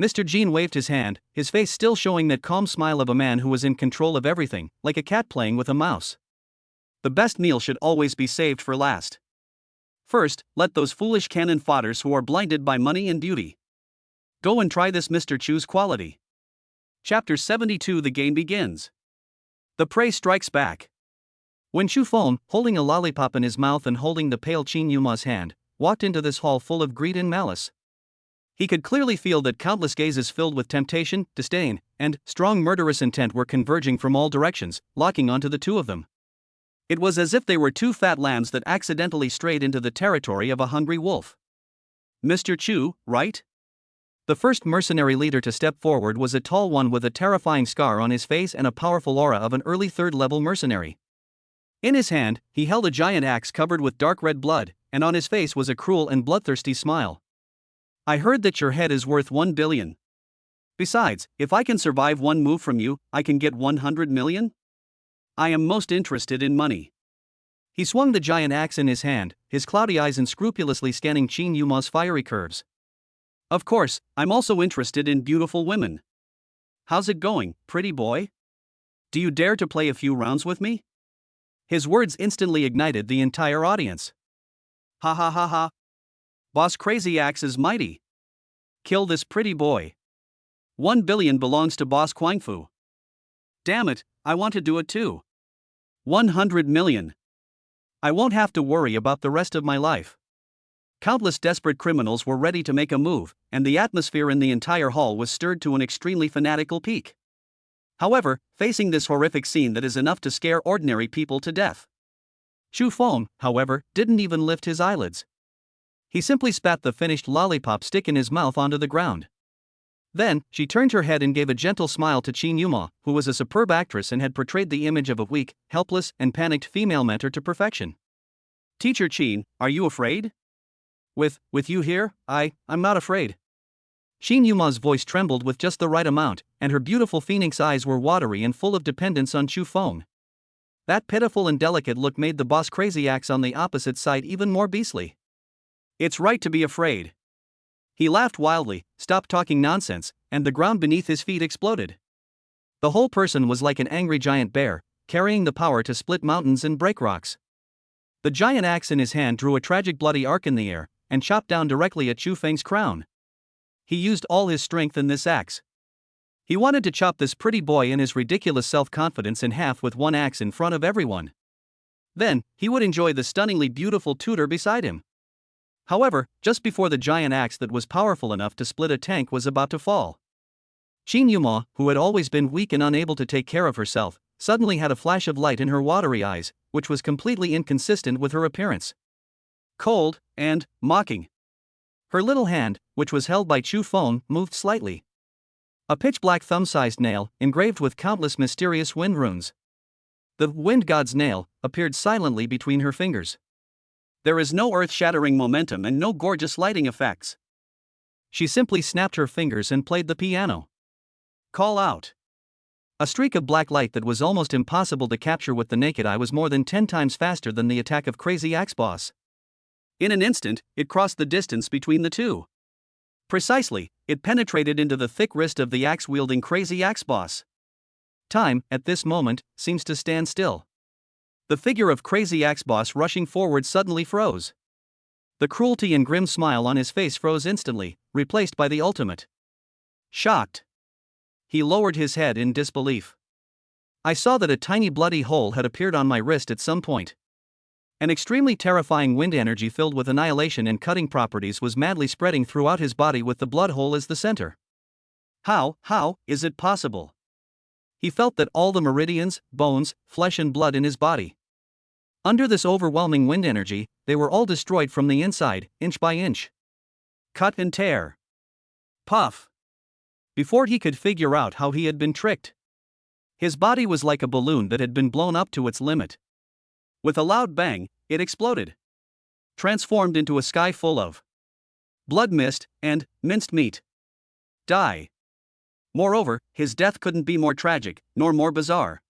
Mr. Jean waved his hand, his face still showing that calm smile of a man who was in control of everything, like a cat playing with a mouse. The best meal should always be saved for last. First, let those foolish cannon fodders who are blinded by money and beauty go and try this Mr. Chu's quality. Chapter 72. The game begins. The prey strikes back. When Chu Feng, holding a lollipop in his mouth and holding the pale Qin Yuma's hand, walked into this hall full of greed and malice, he could clearly feel that countless gazes filled with temptation, disdain, and strong murderous intent were converging from all directions, locking onto the two of them. It was as if they were two fat lambs that accidentally strayed into the territory of a hungry wolf. Mr. Chu, right? The first mercenary leader to step forward was a tall one with a terrifying scar on his face and a powerful aura of an early third-level mercenary. In his hand, he held a giant axe covered with dark red blood, and on his face was a cruel and bloodthirsty smile. I heard that your head is worth 1 billion. Besides, if I can survive one move from you, I can get 100 million? I am most interested in money. He swung the giant axe in his hand, his cloudy eyes unscrupulously scanning Qin Yuma's fiery curves. Of course, I'm also interested in beautiful women. How's it going, pretty boy? Do you dare to play a few rounds with me? His words instantly ignited the entire audience. Ha ha ha ha. Boss Crazy Axe is mighty. Kill this pretty boy. 1 billion belongs to Boss Quangfu. Damn it, I want to do it too. 100 million. I won't have to worry about the rest of my life. Countless desperate criminals were ready to make a move, and the atmosphere in the entire hall was stirred to an extremely fanatical peak. However, facing this horrific scene that is enough to scare ordinary people to death, Chu Feng, however, didn't even lift his eyelids. He simply spat the finished lollipop stick in his mouth onto the ground. Then, she turned her head and gave a gentle smile to Qin Yuma, who was a superb actress and had portrayed the image of a weak, helpless, and panicked female mentor to perfection. Teacher Qin, are you afraid? With you here, I'm not afraid. Qin Yuma's voice trembled with just the right amount, and her beautiful phoenix eyes were watery and full of dependence on Chu Feng. That pitiful and delicate look made the Boss Crazy Axe on the opposite side even more beastly. It's right to be afraid. He laughed wildly, stopped talking nonsense, and the ground beneath his feet exploded. The whole person was like an angry giant bear, carrying the power to split mountains and break rocks. The giant axe in his hand drew a tragic bloody arc in the air, and chopped down directly at Chu Feng's crown. He used all his strength in this axe. He wanted to chop this pretty boy and his ridiculous self-confidence in half with one axe in front of everyone. Then, he would enjoy the stunningly beautiful tutor beside him. However, just before the giant axe that was powerful enough to split a tank was about to fall, Qin Yuma, who had always been weak and unable to take care of herself, suddenly had a flash of light in her watery eyes, which was completely inconsistent with her appearance. Cold, and mocking. Her little hand, which was held by Chu Feng, moved slightly. A pitch-black thumb-sized nail, engraved with countless mysterious wind runes. The wind god's nail appeared silently between her fingers. There is no earth-shattering momentum and no gorgeous lighting effects. She simply snapped her fingers and played the piano. Call out. A streak of black light that was almost impossible to capture with the naked eye was more than 10 times faster than the attack of Crazy Axe Boss. In an instant, it crossed the distance between the two. Precisely, it penetrated into the thick wrist of the axe-wielding Crazy Axe Boss. Time, at this moment, seems to stand still. The figure of Crazy Axe Boss rushing forward suddenly froze. The cruelty and grim smile on his face froze instantly, replaced by the ultimate. Shocked. He lowered his head in disbelief. I saw that a tiny bloody hole had appeared on my wrist at some point. An extremely terrifying wind energy filled with annihilation and cutting properties was madly spreading throughout his body with the blood hole as the center. How is it possible? He felt that all the meridians, bones, flesh and blood in his body, under this overwhelming wind energy, they were all destroyed from the inside, inch by inch. Cut and tear. Puff. Before he could figure out how he had been tricked, his body was like a balloon that had been blown up to its limit. With a loud bang, it exploded, transformed into a sky full of blood mist and minced meat. Die. Moreover, his death couldn't be more tragic, nor more bizarre.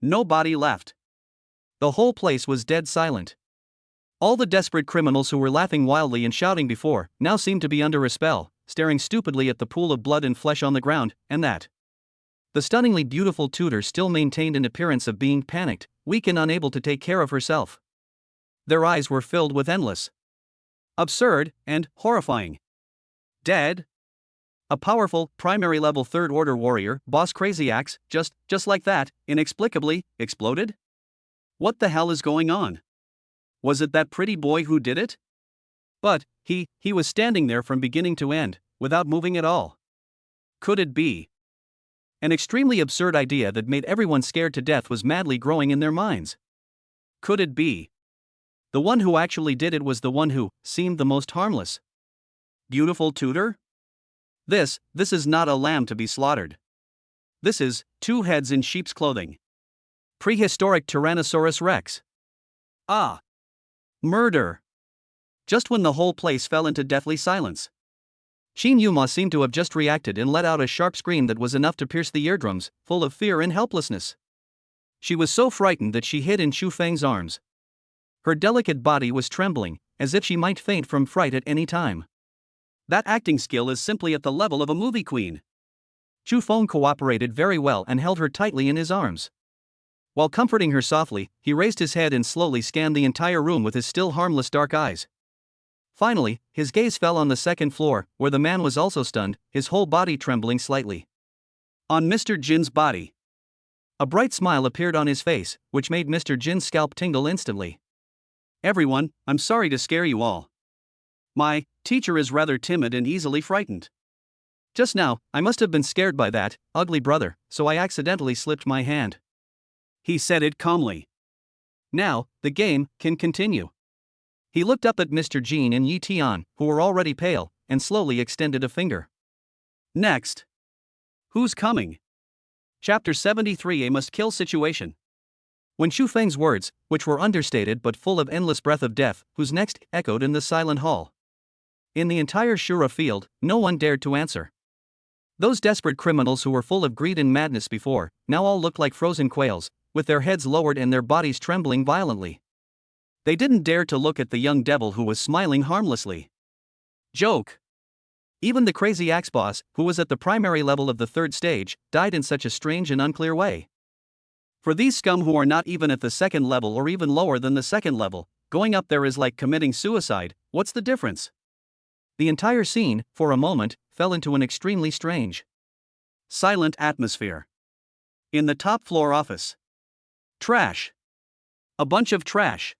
No body left. The whole place was dead silent. All the desperate criminals who were laughing wildly and shouting before, now seemed to be under a spell, staring stupidly at the pool of blood and flesh on the ground, and that. The stunningly beautiful tutor still maintained an appearance of being panicked, weak and unable to take care of herself. Their eyes were filled with endless, absurd, and horrifying. Dead? A powerful, primary-level third-order warrior, Boss Crazy Axe, just like that, inexplicably, exploded? What the hell is going on? Was it that pretty boy who did it? But, he was standing there from beginning to end, without moving at all. Could it be? An extremely absurd idea that made everyone scared to death was madly growing in their minds. Could it be? The one who actually did it was the one who seemed the most harmless. Beautiful tutor? This is not a lamb to be slaughtered. This is two heads in sheep's clothing. Prehistoric Tyrannosaurus Rex. Ah! Murder! Just when the whole place fell into deathly silence, Shin Yuma seemed to have just reacted and let out a sharp scream that was enough to pierce the eardrums, full of fear and helplessness. She was so frightened that she hid in Chu Feng's arms. Her delicate body was trembling, as if she might faint from fright at any time. That acting skill is simply at the level of a movie queen. Chu Feng cooperated very well and held her tightly in his arms. While comforting her softly, he raised his head and slowly scanned the entire room with his still harmless dark eyes. Finally, his gaze fell on the second floor, where the man was also stunned, his whole body trembling slightly. On Mr. Jin's body. A bright smile appeared on his face, which made Mr. Jin's scalp tingle instantly. Everyone, I'm sorry to scare you all. My teacher is rather timid and easily frightened. Just now, I must have been scared by that ugly brother, so I accidentally slipped my hand. He said it calmly. Now, the game can continue. He looked up at Mr. Jin and Yi Tian, who were already pale, and slowly extended a finger. Next. Who's coming? Chapter 73: A must-kill situation. When Chu Feng's words, which were understated but full of endless breath of death, whose next echoed in the silent hall. In the entire Shura field, no one dared to answer. Those desperate criminals who were full of greed and madness before, now all looked like frozen quails, with their heads lowered and their bodies trembling violently. They didn't dare to look at the young devil who was smiling harmlessly. Joke. Even the crazy axe boss, who was at the primary level of the third stage, died in such a strange and unclear way. For these scum who are not even at the second level or even lower than the second level, going up there is like committing suicide. What's the difference? The entire scene, for a moment, fell into an extremely strange, silent atmosphere. In the top floor office. Trash. A bunch of trash.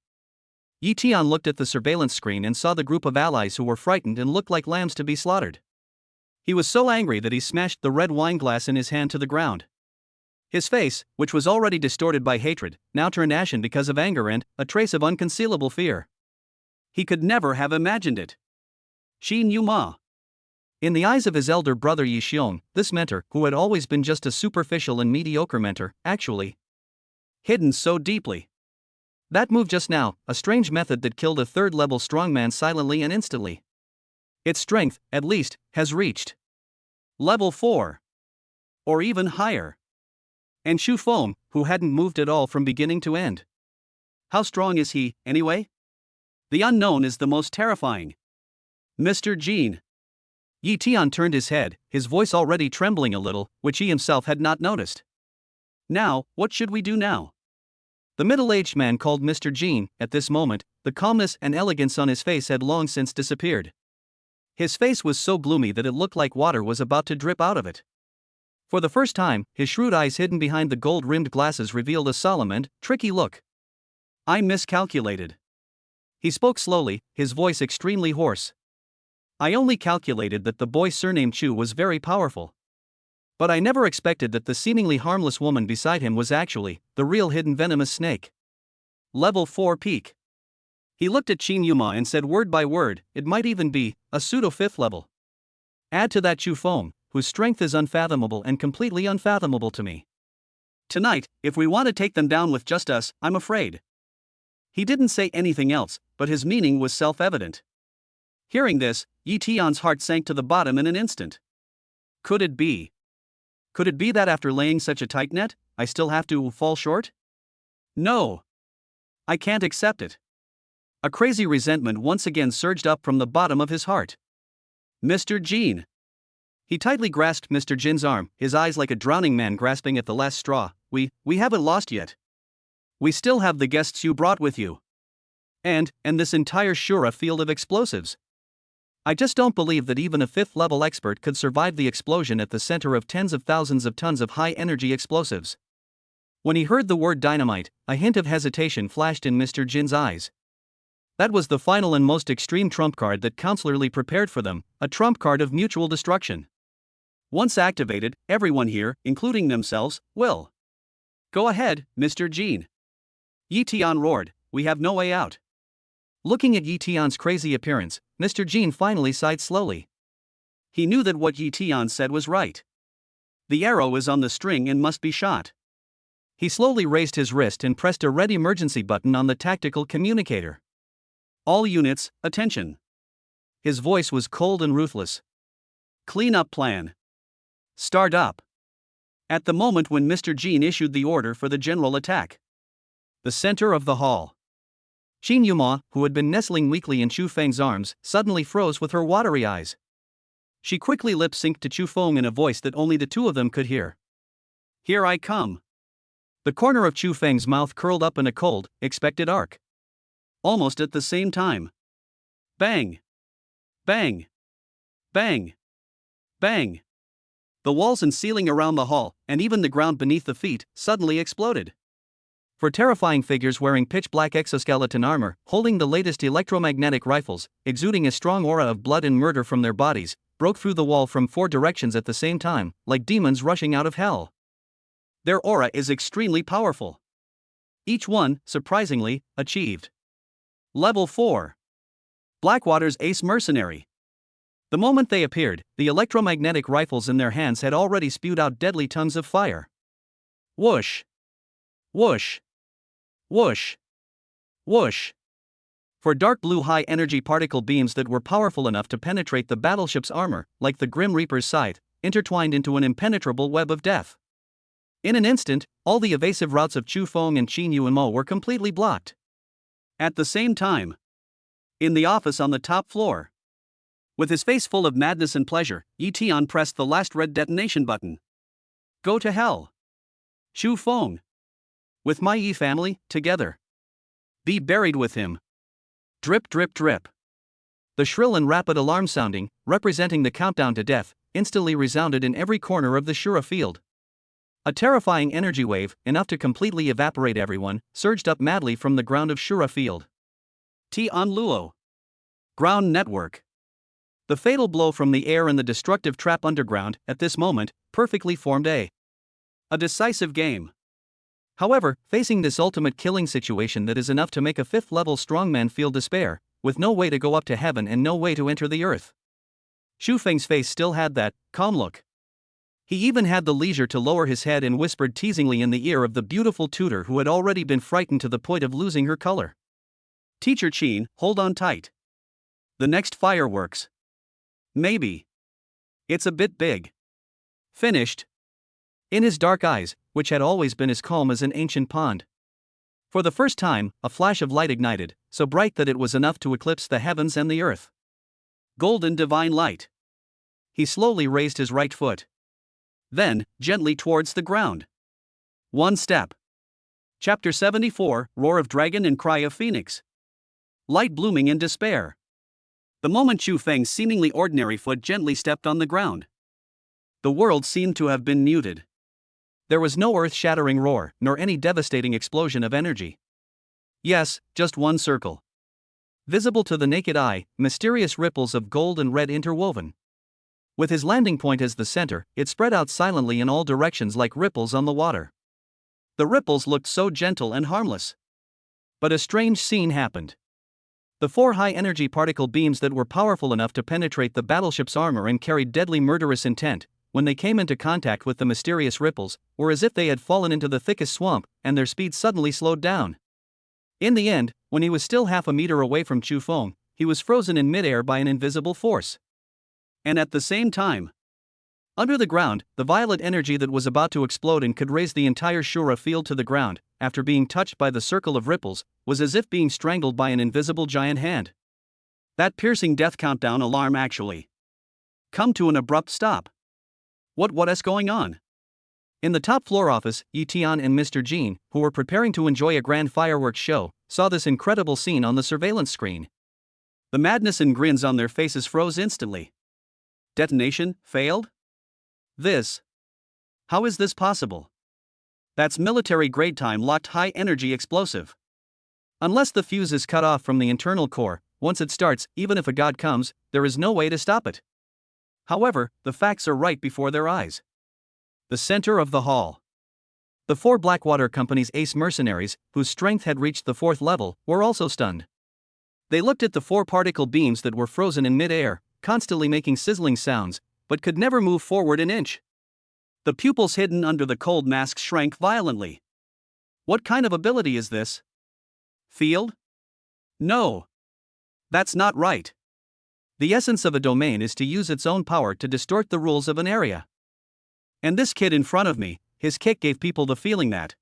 Yi Tian looked at the surveillance screen and saw the group of allies who were frightened and looked like lambs to be slaughtered. He was so angry that he smashed the red wine glass in his hand to the ground. His face, which was already distorted by hatred, now turned ashen because of anger and a trace of unconcealable fear. He could never have imagined it. Shin Yuma. In the eyes of his elder brother Yi Xiong, this mentor, who had always been just a superficial and mediocre mentor, actually hidden so deeply. That move just now, a strange method that killed a third-level strongman silently and instantly. Its strength, at least, has reached level 4. Or even higher. And Chu Feng, who hadn't moved at all from beginning to end. How strong is he, anyway? The unknown is the most terrifying. Mr. Jin. Yi Tian turned his head, his voice already trembling a little, which he himself had not noticed. Now, what should we do now? The middle-aged man called Mr. Jin. At this moment, the calmness and elegance on his face had long since disappeared. His face was so gloomy that it looked like water was about to drip out of it. For the first time, his shrewd eyes hidden behind the gold-rimmed glasses revealed a solemn and tricky look. I miscalculated. He spoke slowly, his voice extremely hoarse. I only calculated that the boy surnamed Chu was very powerful. But I never expected that the seemingly harmless woman beside him was actually the real hidden venomous snake. Level 4 peak. He looked at Shin Yuma and said word by word, it might even be a pseudo-5th level. Add to that Chu Feng, whose strength is unfathomable and completely unfathomable to me. Tonight, if we want to take them down with just us, I'm afraid. He didn't say anything else, but his meaning was self-evident. Hearing this, Yi Tian's heart sank to the bottom in an instant. Could it be? Could it be that after laying such a tight net, I still have to fall short? No. I can't accept it. A crazy resentment once again surged up from the bottom of his heart. Mr. Jin. He tightly grasped Mr. Jin's arm, his eyes like a drowning man grasping at the last straw. We haven't lost yet. We still have the guests you brought with you. And this entire Shura field of explosives. I just don't believe that even a 5th-level expert could survive the explosion at the center of tens of thousands of tons of high-energy explosives. When he heard the word dynamite, a hint of hesitation flashed in Mr. Jin's eyes. That was the final and most extreme trump card that Counselor Lee prepared for them, a trump card of mutual destruction. Once activated, everyone here, including themselves, will. Go ahead, Mr. Jin. Yi Tian roared, we have no way out. Looking at Yi Tian's crazy appearance, Mr. Jin finally sighed slowly. He knew that what Yi Tian said was right. The arrow is on the string and must be shot. He slowly raised his wrist and pressed a red emergency button on the tactical communicator. All units, attention. His voice was cold and ruthless. Clean up plan. Start up. At the moment when Mr. Jin issued the order for the general attack. The center of the hall. Qin Yuma, who had been nestling weakly in Chu Feng's arms, suddenly froze with her watery eyes. She quickly lip-synced to Chu Feng in a voice that only the two of them could hear. Here I come. The corner of Chu Feng's mouth curled up in a cold, expected arc. Almost at the same time. Bang! Bang! Bang! Bang! The walls and ceiling around the hall, and even the ground beneath the feet, suddenly exploded. For terrifying figures wearing pitch-black exoskeleton armor, holding the latest electromagnetic rifles, exuding a strong aura of blood and murder from their bodies, broke through the wall from 4 directions at the same time, like demons rushing out of hell. Their aura is extremely powerful. Each one, surprisingly, achieved Level 4. Blackwater's Ace Mercenary. The moment they appeared, the electromagnetic rifles in their hands had already spewed out deadly tongues of fire. Whoosh! Whoosh! Whoosh! Whoosh! For dark blue high-energy particle beams that were powerful enough to penetrate the battleship's armor, like the Grim Reaper's scythe, intertwined into an impenetrable web of death. In an instant, all the evasive routes of Chu Feng and Qin Yuanmo were completely blocked. At the same time, in the office on the top floor, with his face full of madness and pleasure, Yi Tian pressed the last red detonation button. Go to hell. Chu Feng. With my Yi family, together. Be buried with him. Drip drip drip. The shrill and rapid alarm sounding, representing the countdown to death, instantly resounded in every corner of the Shura field. A terrifying energy wave, enough to completely evaporate everyone, surged up madly from the ground of Shura field. Tian Luo. Ground network. The fatal blow from the air and the destructive trap underground, at this moment, perfectly formed a decisive game. However, facing this ultimate killing situation that is enough to make a 5th-level strongman feel despair, with no way to go up to heaven and no way to enter the earth. Xu Feng's face still had that calm look. He even had the leisure to lower his head and whispered teasingly in the ear of the beautiful tutor who had already been frightened to the point of losing her color. Teacher Qin, hold on tight. The next fireworks. Maybe. It's a bit big. Finished. In his dark eyes, which had always been as calm as an ancient pond. For the first time, a flash of light ignited, so bright that it was enough to eclipse the heavens and the earth. Golden divine light. He slowly raised his right foot. Then, gently towards the ground. One step. Chapter 74, Roar of Dragon and Cry of Phoenix. Light blooming in despair. The moment Xu Feng's seemingly ordinary foot gently stepped on the ground, the world seemed to have been muted. There was no earth-shattering roar, nor any devastating explosion of energy. Yes, just one circle. Visible to the naked eye, mysterious ripples of gold and red interwoven. With his landing point as the center, it spread out silently in all directions like ripples on the water. The ripples looked so gentle and harmless. But a strange scene happened. The 4 high-energy particle beams that were powerful enough to penetrate the battleship's armor and carried deadly murderous intent, when they came into contact with the mysterious ripples, were as if they had fallen into the thickest swamp, and their speed suddenly slowed down. In the end, when he was still half a meter away from Chu Feng, he was frozen in midair by an invisible force. And at the same time, under the ground, the violet energy that was about to explode and could raise the entire Shura field to the ground, after being touched by the circle of ripples, was as if being strangled by an invisible giant hand. That piercing death countdown alarm actually come to an abrupt stop. What is going on? In the top floor office, Yi Tian and Mr. Jin, who were preparing to enjoy a grand fireworks show, saw this incredible scene on the surveillance screen. The madness and grins on their faces froze instantly. Detonation failed? How is this possible? That's military-grade time-locked high-energy explosive. Unless the fuse is cut off from the internal core, once it starts, even if a god comes, there is no way to stop it. However, the facts are right before their eyes. The center of the hall. The 4 Blackwater Company's ace mercenaries, whose strength had reached the 4th level, were also stunned. They looked at the 4 particle beams that were frozen in mid-air, constantly making sizzling sounds, but could never move forward an inch. The pupils hidden under the cold masks shrank violently. What kind of ability is this? Field? No. That's not right. The essence of a domain is to use its own power to distort the rules of an area. And this kid in front of me, his kick gave people the feeling that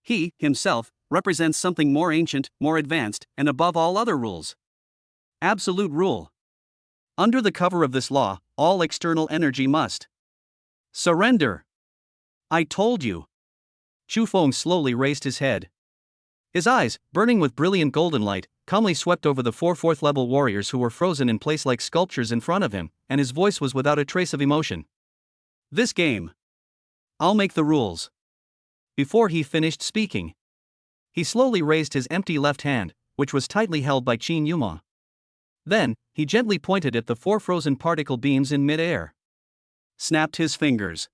he, himself, represents something more ancient, more advanced, and above all other rules. Absolute rule. Under the cover of this law, all external energy must surrender. I told you. Chu Feng slowly raised his head. His eyes, burning with brilliant golden light, calmly swept over the 4 4th-level warriors who were frozen in place like sculptures in front of him, and his voice was without a trace of emotion. This game. I'll make the rules. Before he finished speaking, he slowly raised his empty left hand, which was tightly held by Qin Yuma. Then, he gently pointed at the 4 frozen particle beams in mid-air. Snapped his fingers.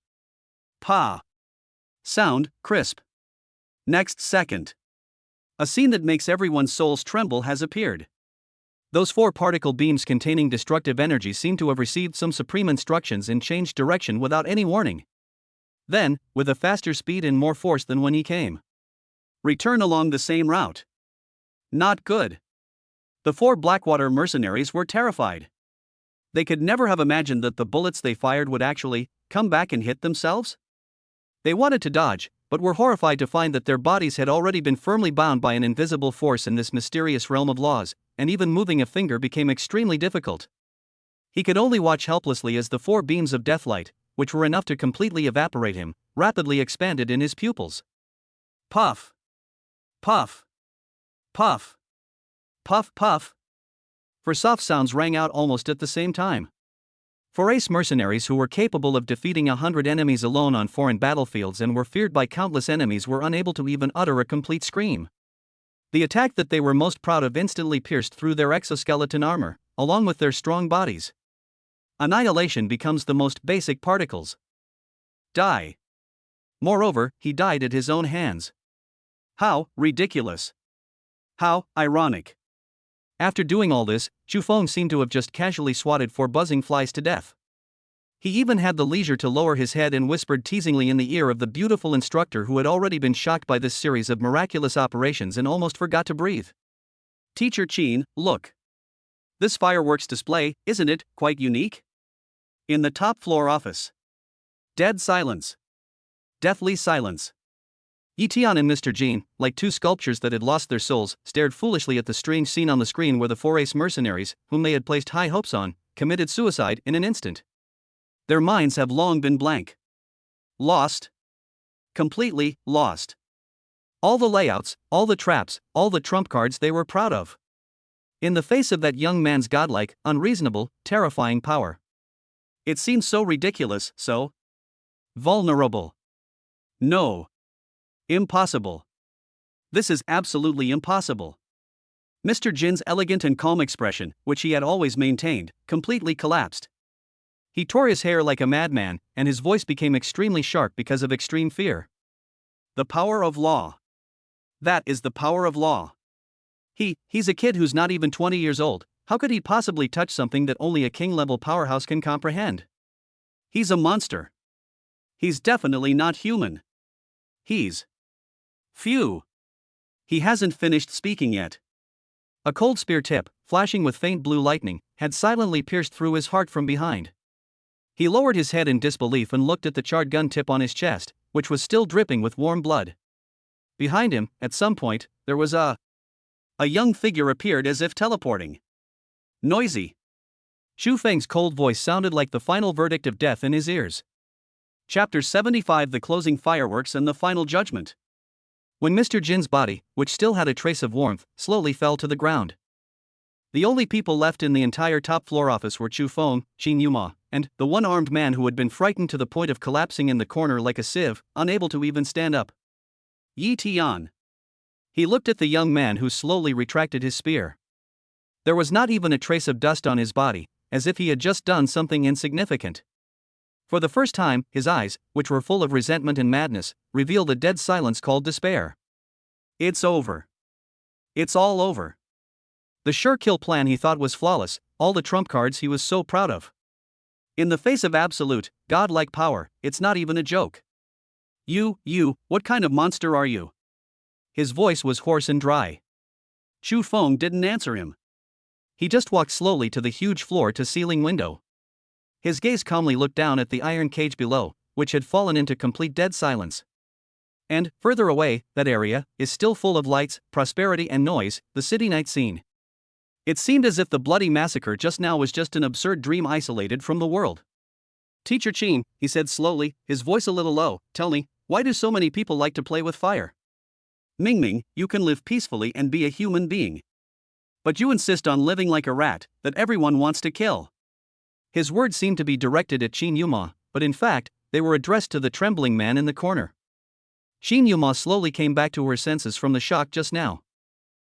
Pa. Sound, crisp. Next second. A scene that makes everyone's souls tremble has appeared. Those 4 particle beams containing destructive energy seem to have received some supreme instructions and changed direction without any warning. Then, with a faster speed and more force than when he came. Return along the same route. Not good. The 4 Blackwater mercenaries were terrified. They could never have imagined that the bullets they fired would actually come back and hit themselves. They wanted to dodge, but were horrified to find that their bodies had already been firmly bound by an invisible force in this mysterious realm of laws, and even moving a finger became extremely difficult. He could only watch helplessly as the 4 beams of deathlight, which were enough to completely evaporate him, rapidly expanded in his pupils. Puff. Puff. Puff. Puff puff. For soft sounds rang out almost at the same time. 4 ace mercenaries who were capable of defeating 100 enemies alone on foreign battlefields and were feared by countless enemies were unable to even utter a complete scream. The attack that they were most proud of instantly pierced through their exoskeleton armor, along with their strong bodies. Annihilation becomes the most basic particles. Die. Moreover, he died at his own hands. How ridiculous. How ironic. After doing all this, Chu Feng seemed to have just casually swatted 4 buzzing flies to death. He even had the leisure to lower his head and whispered teasingly in the ear of the beautiful instructor who had already been shocked by this series of miraculous operations and almost forgot to breathe. Teacher Qin, look. This fireworks display, isn't it quite unique? In the top floor office. Dead silence. Deathly silence. Yi Tian and Mr. Jin, like 2 sculptures that had lost their souls, stared foolishly at the strange scene on the screen where the 4 ace mercenaries, whom they had placed high hopes on, committed suicide in an instant. Their minds have long been blank. Lost. Completely lost. All the layouts, all the traps, all the trump cards they were proud of. In the face of that young man's godlike, unreasonable, terrifying power. It seemed so ridiculous, so vulnerable. No. Impossible. This is absolutely impossible. Mr. Jin's elegant and calm expression, which he had always maintained, completely collapsed. He tore his hair like a madman, and his voice became extremely sharp because of extreme fear. The power of law. That is the power of law. He's a kid who's not even 20 years old. How could he possibly touch something that only a king-level powerhouse can comprehend? He's a monster. He's definitely not human. He's... Phew. He hasn't finished speaking yet. A cold spear tip, flashing with faint blue lightning, had silently pierced through his heart from behind. He lowered his head in disbelief and looked at the charred gun tip on his chest, which was still dripping with warm blood. Behind him, at some point, there was a young figure appeared as if teleporting. Noisy. Xu Feng's cold voice sounded like the final verdict of death in his ears. Chapter 75: The Closing Fireworks and the Final Judgment. When Mr. Jin's body, which still had a trace of warmth, slowly fell to the ground. The only people left in the entire top floor office were Chu Feng, Qin Yuma, and the one-armed man who had been frightened to the point of collapsing in the corner like a sieve, unable to even stand up. Yi Tian. He looked at the young man who slowly retracted his spear. There was not even a trace of dust on his body, as if he had just done something insignificant. For the first time, his eyes, which were full of resentment and madness, revealed a dead silence called despair. It's over. It's all over. The sure-kill plan he thought was flawless, all the trump cards he was so proud of. In the face of absolute, godlike power, it's not even a joke. You, what kind of monster are you? His voice was hoarse and dry. Chu Feng didn't answer him. He just walked slowly to the huge floor-to-ceiling window. His gaze calmly looked down at the iron cage below, which had fallen into complete dead silence. And, further away, that area is still full of lights, prosperity and noise, the city night scene. It seemed as if the bloody massacre just now was just an absurd dream isolated from the world. Teacher Qin, he said slowly, his voice a little low, tell me, why do so many people like to play with fire? Mingming, you can live peacefully and be a human being. But you insist on living like a rat, that everyone wants to kill. His words seemed to be directed at Qin Yuma, but in fact, they were addressed to the trembling man in the corner. Qin Yuma slowly came back to her senses from the shock just now.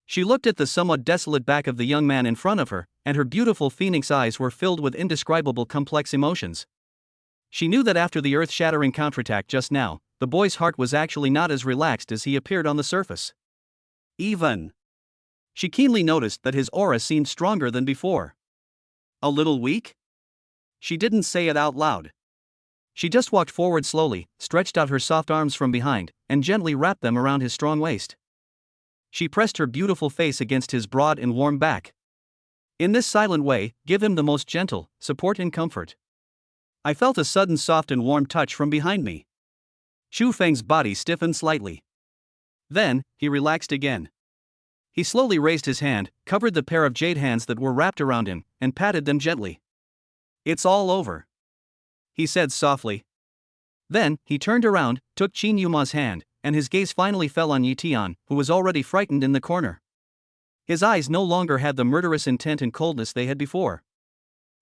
She looked at the somewhat desolate back of the young man in front of her, and her beautiful phoenix eyes were filled with indescribable complex emotions. She knew that after the earth-shattering counterattack just now, the boy's heart was actually not as relaxed as he appeared on the surface. Even. She keenly noticed that his aura seemed stronger than before. A little weak? She didn't say it out loud. She just walked forward slowly, stretched out her soft arms from behind, and gently wrapped them around his strong waist. She pressed her beautiful face against his broad and warm back. In this silent way, give him the most gentle support and comfort. I felt a sudden soft and warm touch from behind me. Xu Feng's body stiffened slightly. Then, he relaxed again. He slowly raised his hand, covered the pair of jade hands that were wrapped around him, and patted them gently. It's all over, he said softly. Then, he turned around, took Qin Yuma's hand, and his gaze finally fell on Yi Tian, who was already frightened in the corner. His eyes no longer had the murderous intent and coldness they had before.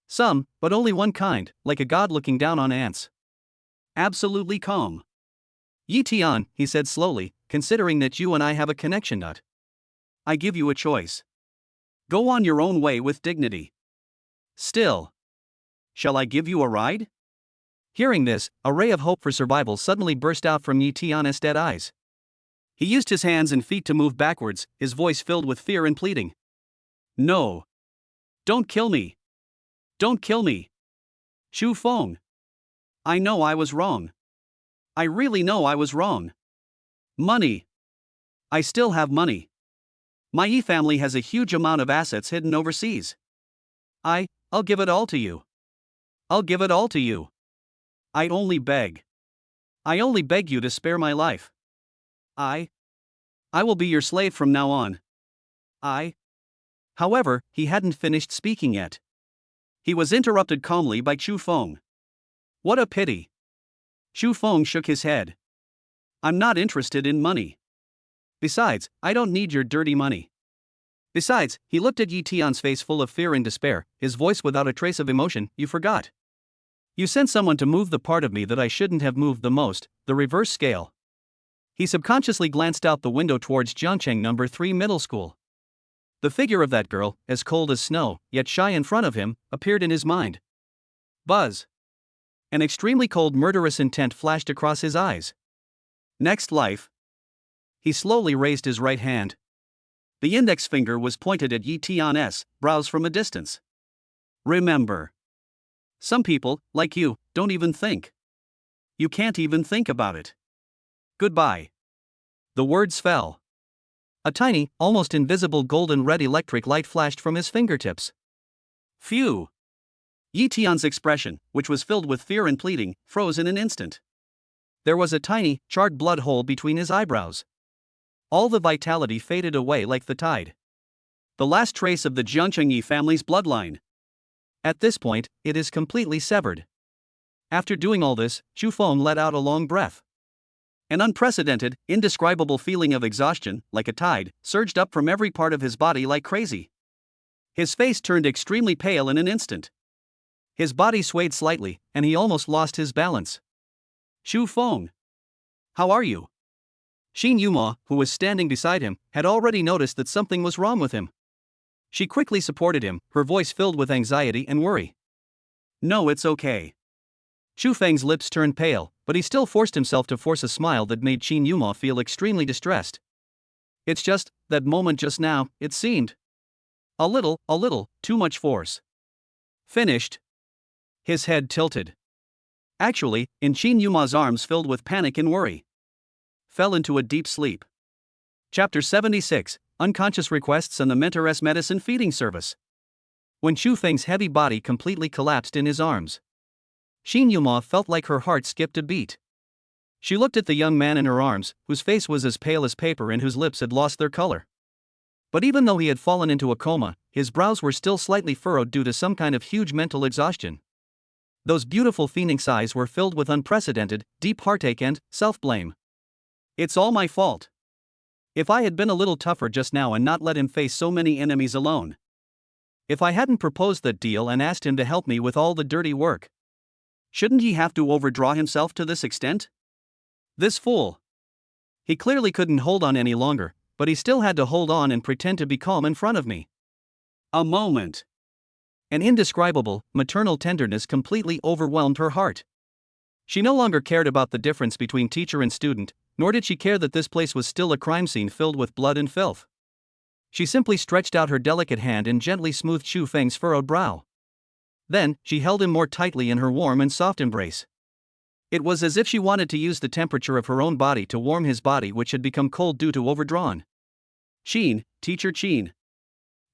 Some, but only one kind, like a god looking down on ants. Absolutely calm. Yi Tian, he said slowly, considering that you and I have a connection. I give you a choice. Go on your own way with dignity. Still. Shall I give you a ride? Hearing this, a ray of hope for survival suddenly burst out from Yi Tian's dead eyes. He used his hands and feet to move backwards, his voice filled with fear and pleading. No. Don't kill me. Don't kill me. Xu Feng. I know I was wrong. I really know I was wrong. Money. I still have money. My Yi family has a huge amount of assets hidden overseas. I'll give it all to you. I'll give it all to you. I only beg you to spare my life. I will be your slave from now on. However, he hadn't finished speaking yet. He was interrupted calmly by Xu Feng. What a pity. Xu Feng shook his head. I'm not interested in money. Besides, I don't need your dirty money. Besides, he looked at Yi Tian's face full of fear and despair, his voice without a trace of emotion. You forgot. You sent someone to move the part of me that I shouldn't have moved the most, the reverse scale. He subconsciously glanced out the window towards Jiangcheng No. 3 Middle School. The figure of that girl, as cold as snow, yet shy in front of him, appeared in his mind. Buzz. An extremely cold murderous intent flashed across his eyes. Next life. He slowly raised his right hand. The index finger was pointed at Yi Tian's brows from a distance. Remember. Some people, like you, don't even think. You can't even think about it. Goodbye. The words fell. A tiny, almost invisible golden red electric light flashed from his fingertips. Phew. Yi Tian's expression, which was filled with fear and pleading, froze in an instant. There was a tiny, charred blood hole between his eyebrows. All the vitality faded away like the tide. The last trace of the Jiangcheng Yi family's bloodline. At this point, it is completely severed. After doing all this, Xu Feng let out a long breath. An unprecedented, indescribable feeling of exhaustion, like a tide, surged up from every part of his body like crazy. His face turned extremely pale in an instant. His body swayed slightly, and he almost lost his balance. Chu Feng. How are you? Xin Yuma, who was standing beside him, had already noticed that something was wrong with him. She quickly supported him, her voice filled with anxiety and worry. No, it's okay. Chu Feng's lips turned pale, but he still forced himself to force a smile that made Xin Yuma feel extremely distressed. It's just, that moment just now, it seemed. A little, too much force. Finished. His head tilted. Actually, in Xin Yuma's arms filled with panic and worry. Fell into a deep sleep. Chapter 76, Unconscious Requests and the Mentor's Medicine Feeding Service. When Chu Feng's heavy body completely collapsed in his arms, Xin Yuma felt like her heart skipped a beat. She looked at the young man in her arms, whose face was as pale as paper and whose lips had lost their color. But even though he had fallen into a coma, his brows were still slightly furrowed due to some kind of huge mental exhaustion. Those beautiful phoenix eyes were filled with unprecedented, deep heartache and self-blame. It's all my fault. If I had been a little tougher just now and not let him face so many enemies alone. If I hadn't proposed that deal and asked him to help me with all the dirty work. Shouldn't he have to overdraw himself to this extent? This fool. He clearly couldn't hold on any longer, but he still had to hold on and pretend to be calm in front of me. A moment. An indescribable, maternal tenderness completely overwhelmed her heart. She no longer cared about the difference between teacher and student, nor did she care that this place was still a crime scene filled with blood and filth. She simply stretched out her delicate hand and gently smoothed Chu Feng's furrowed brow. Then, she held him more tightly in her warm and soft embrace. It was as if she wanted to use the temperature of her own body to warm his body, which had become cold due to overdrawn. Qin, Teacher Qin.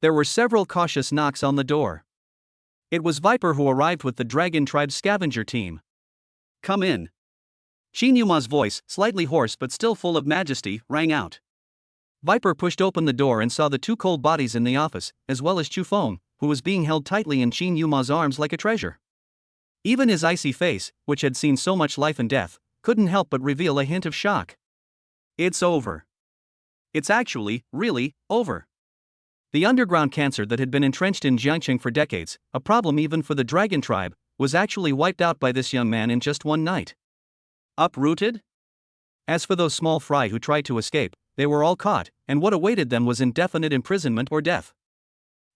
There were several cautious knocks on the door. It was Viper who arrived with the Dragon Tribe scavenger team. Come in. Xin Yuma's voice, slightly hoarse but still full of majesty, rang out. Viper pushed open the door and saw the two cold bodies in the office, as well as Chu Feng, who was being held tightly in Xin Yuma's arms like a treasure. Even his icy face, which had seen so much life and death, couldn't help but reveal a hint of shock. It's over. It's actually, really, over. The underground cancer that had been entrenched in Jiangqing for decades, a problem even for the Dragon Tribe, was actually wiped out by this young man in just one night. Uprooted? As for those small fry who tried to escape, they were all caught, and what awaited them was indefinite imprisonment or death.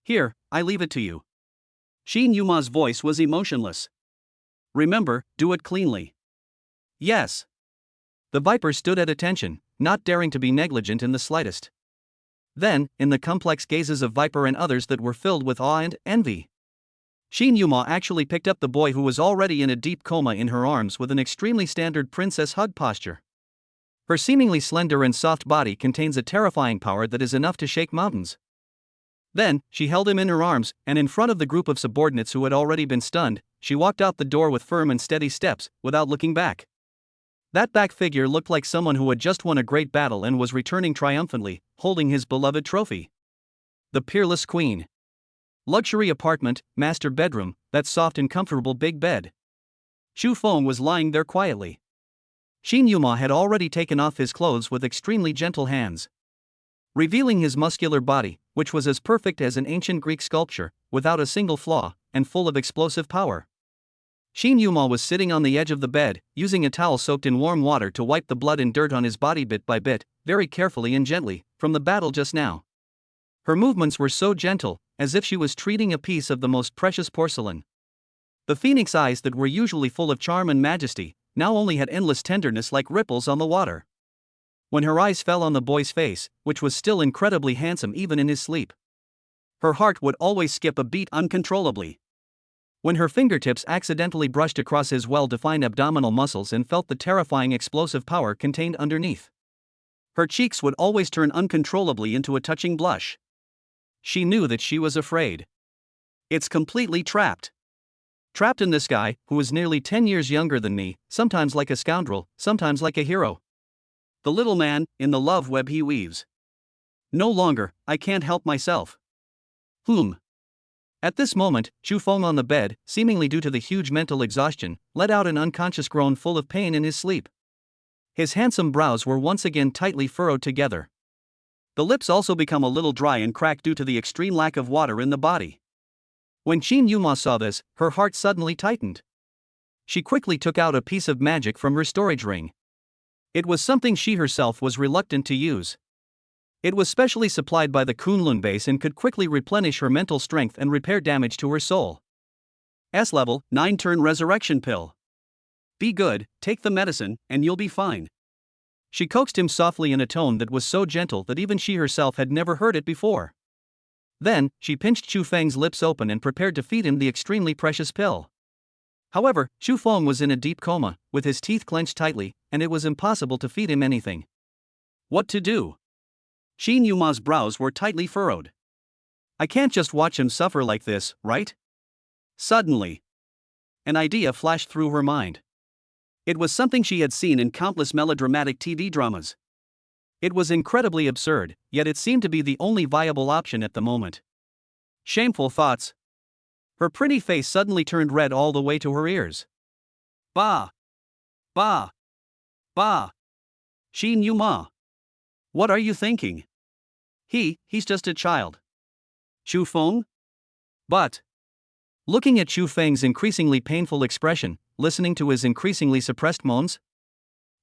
Here, I leave it to you. Xin Yuma's voice was emotionless. Remember, do it cleanly. Yes. The Viper stood at attention, not daring to be negligent in the slightest. Then, in the complex gazes of Viper and others that were filled with awe and envy, Xin Yuma actually picked up the boy who was already in a deep coma in her arms with an extremely standard princess hug posture. Her seemingly slender and soft body contains a terrifying power that is enough to shake mountains. Then, she held him in her arms, and in front of the group of subordinates who had already been stunned, she walked out the door with firm and steady steps, without looking back. That back figure looked like someone who had just won a great battle and was returning triumphantly, holding his beloved trophy. The peerless queen. Luxury apartment, master bedroom, that soft and comfortable big bed. Chu Feng was lying there quietly. Xin Yuma had already taken off his clothes with extremely gentle hands, revealing his muscular body, which was as perfect as an ancient Greek sculpture, without a single flaw, and full of explosive power. Xin Yuma was sitting on the edge of the bed, using a towel soaked in warm water to wipe the blood and dirt on his body bit by bit, very carefully and gently, from the battle just now. Her movements were so gentle, as if she was treating a piece of the most precious porcelain. The phoenix eyes that were usually full of charm and majesty, now only had endless tenderness like ripples on the water. When her eyes fell on the boy's face, which was still incredibly handsome even in his sleep, her heart would always skip a beat uncontrollably. When her fingertips accidentally brushed across his well-defined abdominal muscles and felt the terrifying explosive power contained underneath, her cheeks would always turn uncontrollably into a touching blush. She knew that she was afraid. It's completely trapped. Trapped in this guy, who was nearly 10 years younger than me, sometimes like a scoundrel, sometimes like a hero. The little man, in the love web he weaves. No longer, I can't help myself. At this moment, Chu Feng on the bed, seemingly due to the huge mental exhaustion, let out an unconscious groan full of pain in his sleep. His handsome brows were once again tightly furrowed together. The lips also become a little dry and cracked due to the extreme lack of water in the body. When Qin Yuma saw this, her heart suddenly tightened. She quickly took out a piece of magic from her storage ring. It was something she herself was reluctant to use. It was specially supplied by the Kunlun base and could quickly replenish her mental strength and repair damage to her soul. S-level, 9-turn resurrection pill. Be good, take the medicine, and you'll be fine. She coaxed him softly in a tone that was so gentle that even she herself had never heard it before. Then, she pinched Chu Feng's lips open and prepared to feed him the extremely precious pill. However, Chu Feng was in a deep coma, with his teeth clenched tightly, and it was impossible to feed him anything. What to do? Qin Yuma's brows were tightly furrowed. I can't just watch him suffer like this, right? Suddenly, an idea flashed through her mind. It was something she had seen in countless melodramatic TV dramas. It was incredibly absurd, yet it seemed to be the only viable option at the moment. Shameful thoughts. Her pretty face suddenly turned red all the way to her ears. Bah! Bah! Bah! Qin Yuma! What are you thinking? He's just a child. Chu Feng? But. Looking at Chu Feng's increasingly painful expression, listening to his increasingly suppressed moans,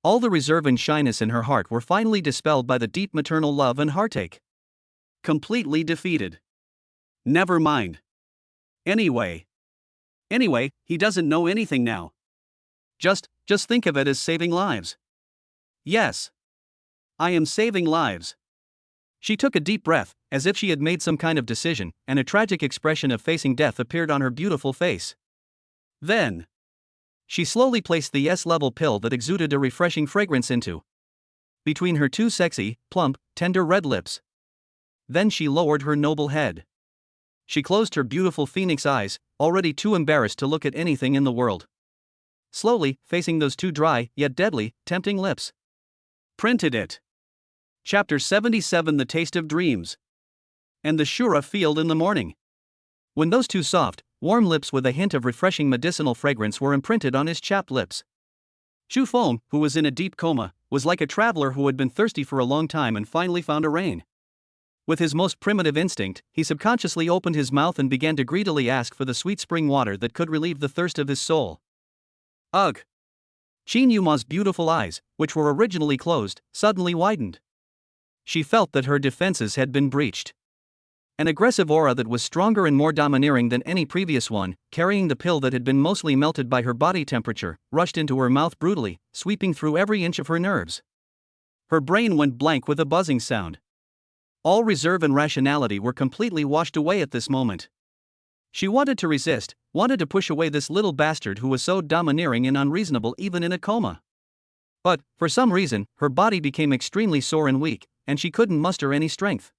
all the reserve and shyness in her heart were finally dispelled by the deep maternal love and heartache. Completely defeated. Never mind. Anyway, he doesn't know anything now. Just think of it as saving lives. Yes. I am saving lives. She took a deep breath, as if she had made some kind of decision, and a tragic expression of facing death appeared on her beautiful face. Then, she slowly placed the S-level pill that exuded a refreshing fragrance into between her two sexy, plump, tender red lips. Then she lowered her noble head. She closed her beautiful phoenix eyes, already too embarrassed to look at anything in the world. Slowly, facing those two dry, yet deadly, tempting lips. Printed it. Chapter 77 The Taste of Dreams. And the Shura field in the morning. When those two soft, warm lips with a hint of refreshing medicinal fragrance were imprinted on his chapped lips. Chu Feng, who was in a deep coma, was like a traveler who had been thirsty for a long time and finally found a rain. With his most primitive instinct, he subconsciously opened his mouth and began to greedily ask for the sweet spring water that could relieve the thirst of his soul. Ugh! Qin Yuma's beautiful eyes, which were originally closed, suddenly widened. She felt that her defenses had been breached. An aggressive aura that was stronger and more domineering than any previous one, carrying the pill that had been mostly melted by her body temperature, rushed into her mouth brutally, sweeping through every inch of her nerves. Her brain went blank with a buzzing sound. All reserve and rationality were completely washed away at this moment. She wanted to resist, wanted to push away this little bastard who was so domineering and unreasonable even in a coma. But, for some reason, her body became extremely sore and weak, and she couldn't muster any strength.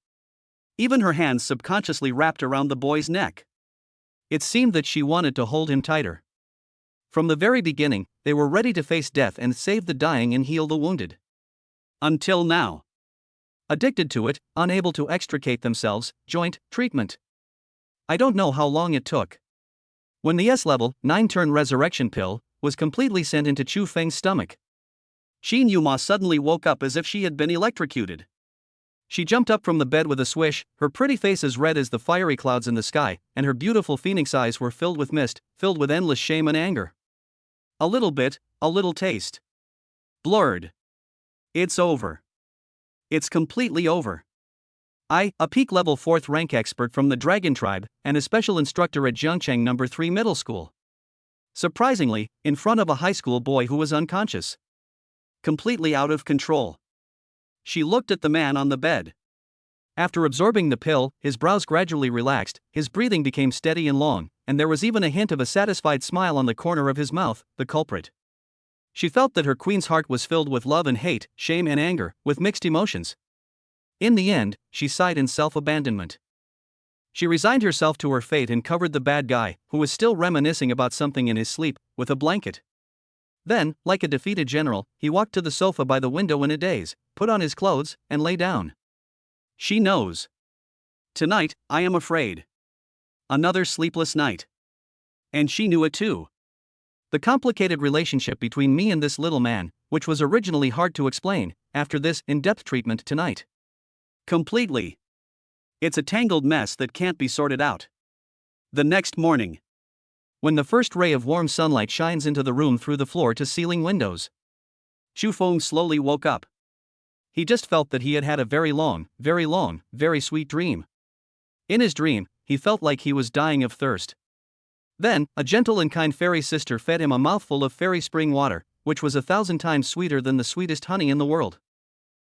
Even her hands subconsciously wrapped around the boy's neck. It seemed that she wanted to hold him tighter. From the very beginning, they were ready to face death and save the dying and heal the wounded. Until now. Addicted to it, unable to extricate themselves, joint treatment. I don't know how long it took. When the S-level, 9-turn resurrection pill was completely sent into Chu Feng's stomach, Qin Yuma suddenly woke up as if she had been electrocuted. She jumped up from the bed with a swish, her pretty face as red as the fiery clouds in the sky, and her beautiful phoenix eyes were filled with mist, filled with endless shame and anger. A little bit, a little taste. Blurred. It's over. It's completely over. A peak level 4th rank expert from the Dragon Tribe, and a special instructor at Jiangcheng No. 3 Middle School. Surprisingly, in front of a high school boy who was unconscious. Completely out of control. She looked at the man on the bed. After absorbing the pill, his brows gradually relaxed, his breathing became steady and long, and there was even a hint of a satisfied smile on the corner of his mouth, the culprit. She felt that her queen's heart was filled with love and hate, shame and anger, with mixed emotions. In the end, she sighed in self-abandonment. She resigned herself to her fate and covered the bad guy, who was still reminiscing about something in his sleep, with a blanket. Then, like a defeated general, he walked to the sofa by the window in a daze, put on his clothes, and lay down. She knows. Tonight, I am afraid. Another sleepless night. And she knew it too. The complicated relationship between me and this little man, which was originally hard to explain, after this in-depth treatment tonight. Completely. It's a tangled mess that can't be sorted out. The next morning, when the first ray of warm sunlight shines into the room through the floor-to-ceiling windows, Chu Feng slowly woke up. He just felt that he had had a very long, very sweet dream. In his dream, he felt like he was dying of thirst. Then, a gentle and kind fairy sister fed him a mouthful of fairy spring water, which was 1,000 times sweeter than the sweetest honey in the world.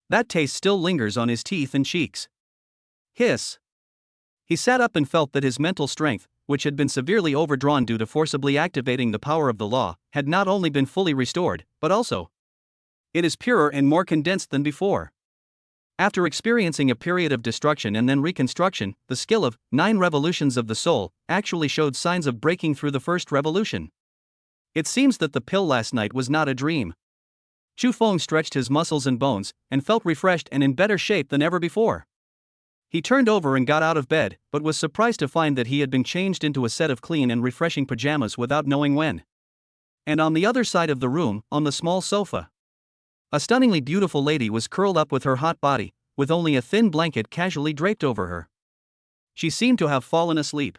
That taste still lingers on his teeth and cheeks. Hiss. He sat up and felt that his mental strength, which had been severely overdrawn due to forcibly activating the power of the law, had not only been fully restored, but also it is purer and more condensed than before. After experiencing a period of destruction and then reconstruction, the skill of 9 revolutions of the soul actually showed signs of breaking through the first revolution. It seems that the pill last night was not a dream. Chu Feng stretched his muscles and bones, and felt refreshed and in better shape than ever before. He turned over and got out of bed, but was surprised to find that he had been changed into a set of clean and refreshing pajamas without knowing when. And on the other side of the room, on the small sofa, a stunningly beautiful lady was curled up with her hot body, with only a thin blanket casually draped over her. She seemed to have fallen asleep.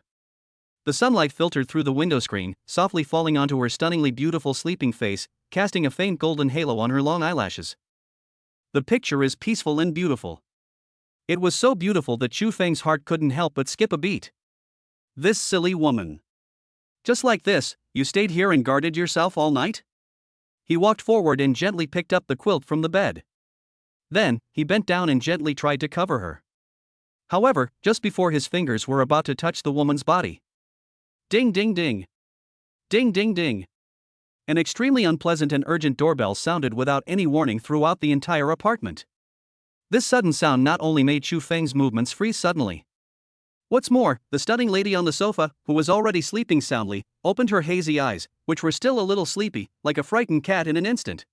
The sunlight filtered through the window screen, softly falling onto her stunningly beautiful sleeping face, casting a faint golden halo on her long eyelashes. The picture is peaceful and beautiful. It was so beautiful that Chu Feng's heart couldn't help but skip a beat. This silly woman. Just like this, you stayed here and guarded yourself all night? He walked forward and gently picked up the quilt from the bed. Then, he bent down and gently tried to cover her. However, just before his fingers were about to touch the woman's body, ding ding ding. Ding ding ding. An extremely unpleasant and urgent doorbell sounded without any warning throughout the entire apartment. This sudden sound not only made Chu Feng's movements freeze suddenly. What's more, the stunning lady on the sofa, who was already sleeping soundly, opened her hazy eyes, which were still a little sleepy, like a frightened cat in an instant.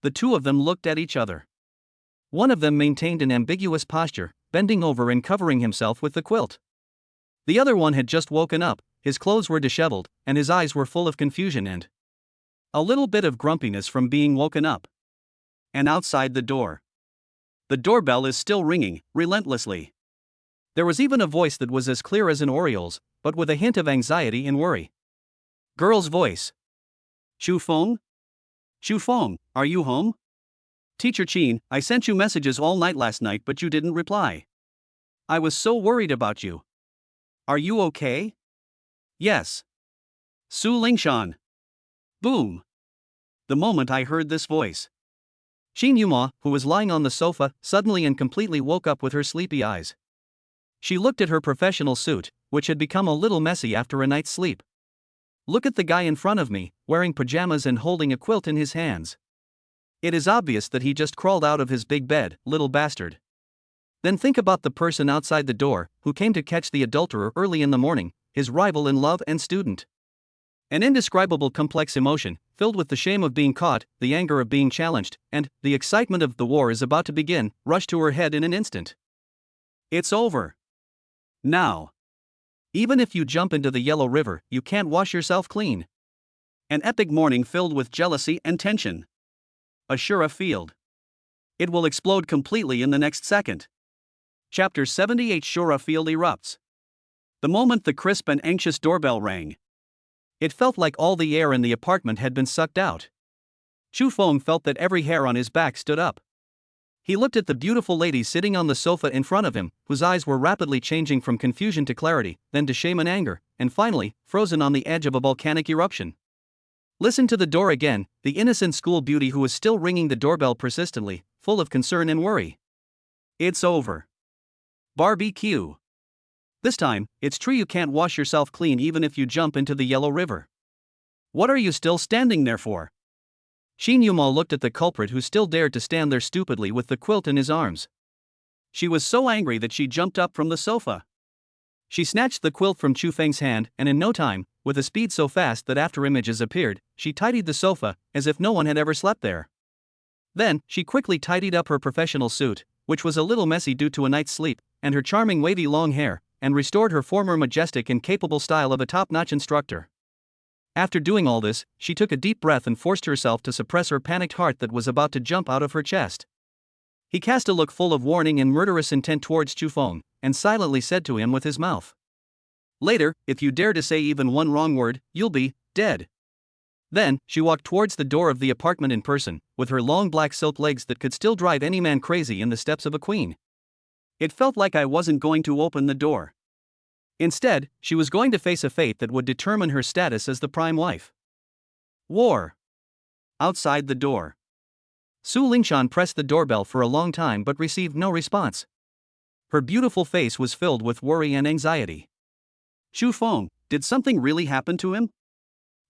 The two of them looked at each other. One of them maintained an ambiguous posture, bending over and covering himself with the quilt. The other one had just woken up, his clothes were disheveled, and his eyes were full of confusion and a little bit of grumpiness from being woken up. And outside the door, the doorbell is still ringing, relentlessly. There was even a voice that was as clear as an oriole's, but with a hint of anxiety and worry. Girl's voice. Chu Feng? Chu Feng, are you home? Teacher Qin, I sent you messages all night last night but you didn't reply. I was so worried about you. Are you okay? Yes. Su Lingshan. Boom. The moment I heard this voice, Qin Yuma, who was lying on the sofa, suddenly and completely woke up with her sleepy eyes. She looked at her professional suit, which had become a little messy after a night's sleep. Look at the guy in front of me, wearing pajamas and holding a quilt in his hands. It is obvious that he just crawled out of his big bed, little bastard. Then think about the person outside the door, who came to catch the adulterer early in the morning, his rival in love and student. An indescribable complex emotion, filled with the shame of being caught, the anger of being challenged, and the excitement of the war is about to begin, rushed to her head in an instant. It's over. Now. Even if you jump into the Yellow River, you can't wash yourself clean. An epic morning filled with jealousy and tension. Ashura Field. It will explode completely in the next second. Chapter 78 Shura Field erupts. The moment the crisp and anxious doorbell rang, it felt like all the air in the apartment had been sucked out. Chu Feng felt that every hair on his back stood up. He looked at the beautiful lady sitting on the sofa in front of him, whose eyes were rapidly changing from confusion to clarity, then to shame and anger, and finally, frozen on the edge of a volcanic eruption. Listen to the door again, the innocent school beauty who was still ringing the doorbell persistently, full of concern and worry. It's over. Barbecue. This time, it's true you can't wash yourself clean even if you jump into the Yellow River. What are you still standing there for? Qin Yuma looked at the culprit who still dared to stand there stupidly with the quilt in his arms. She was so angry that she jumped up from the sofa. She snatched the quilt from Chu Feng's hand and in no time, with a speed so fast that after images appeared, she tidied the sofa, as if no one had ever slept there. Then, she quickly tidied up her professional suit, which was a little messy due to a night's sleep, and her charming wavy long hair, and restored her former majestic and capable style of a top-notch instructor. After doing all this, she took a deep breath and forced herself to suppress her panicked heart that was about to jump out of her chest. He cast a look full of warning and murderous intent towards Chu Feng, and silently said to him with his mouth, Later, if you dare to say even one wrong word, you'll be dead. Then, she walked towards the door of the apartment in person, with her long black silk legs that could still drive any man crazy in the steps of a queen. It felt like I wasn't going to open the door. Instead, she was going to face a fate that would determine her status as the prime wife. War. Outside the door. Su Lingshan pressed the doorbell for a long time but received no response. Her beautiful face was filled with worry and anxiety. Chu Feng, did something really happen to him?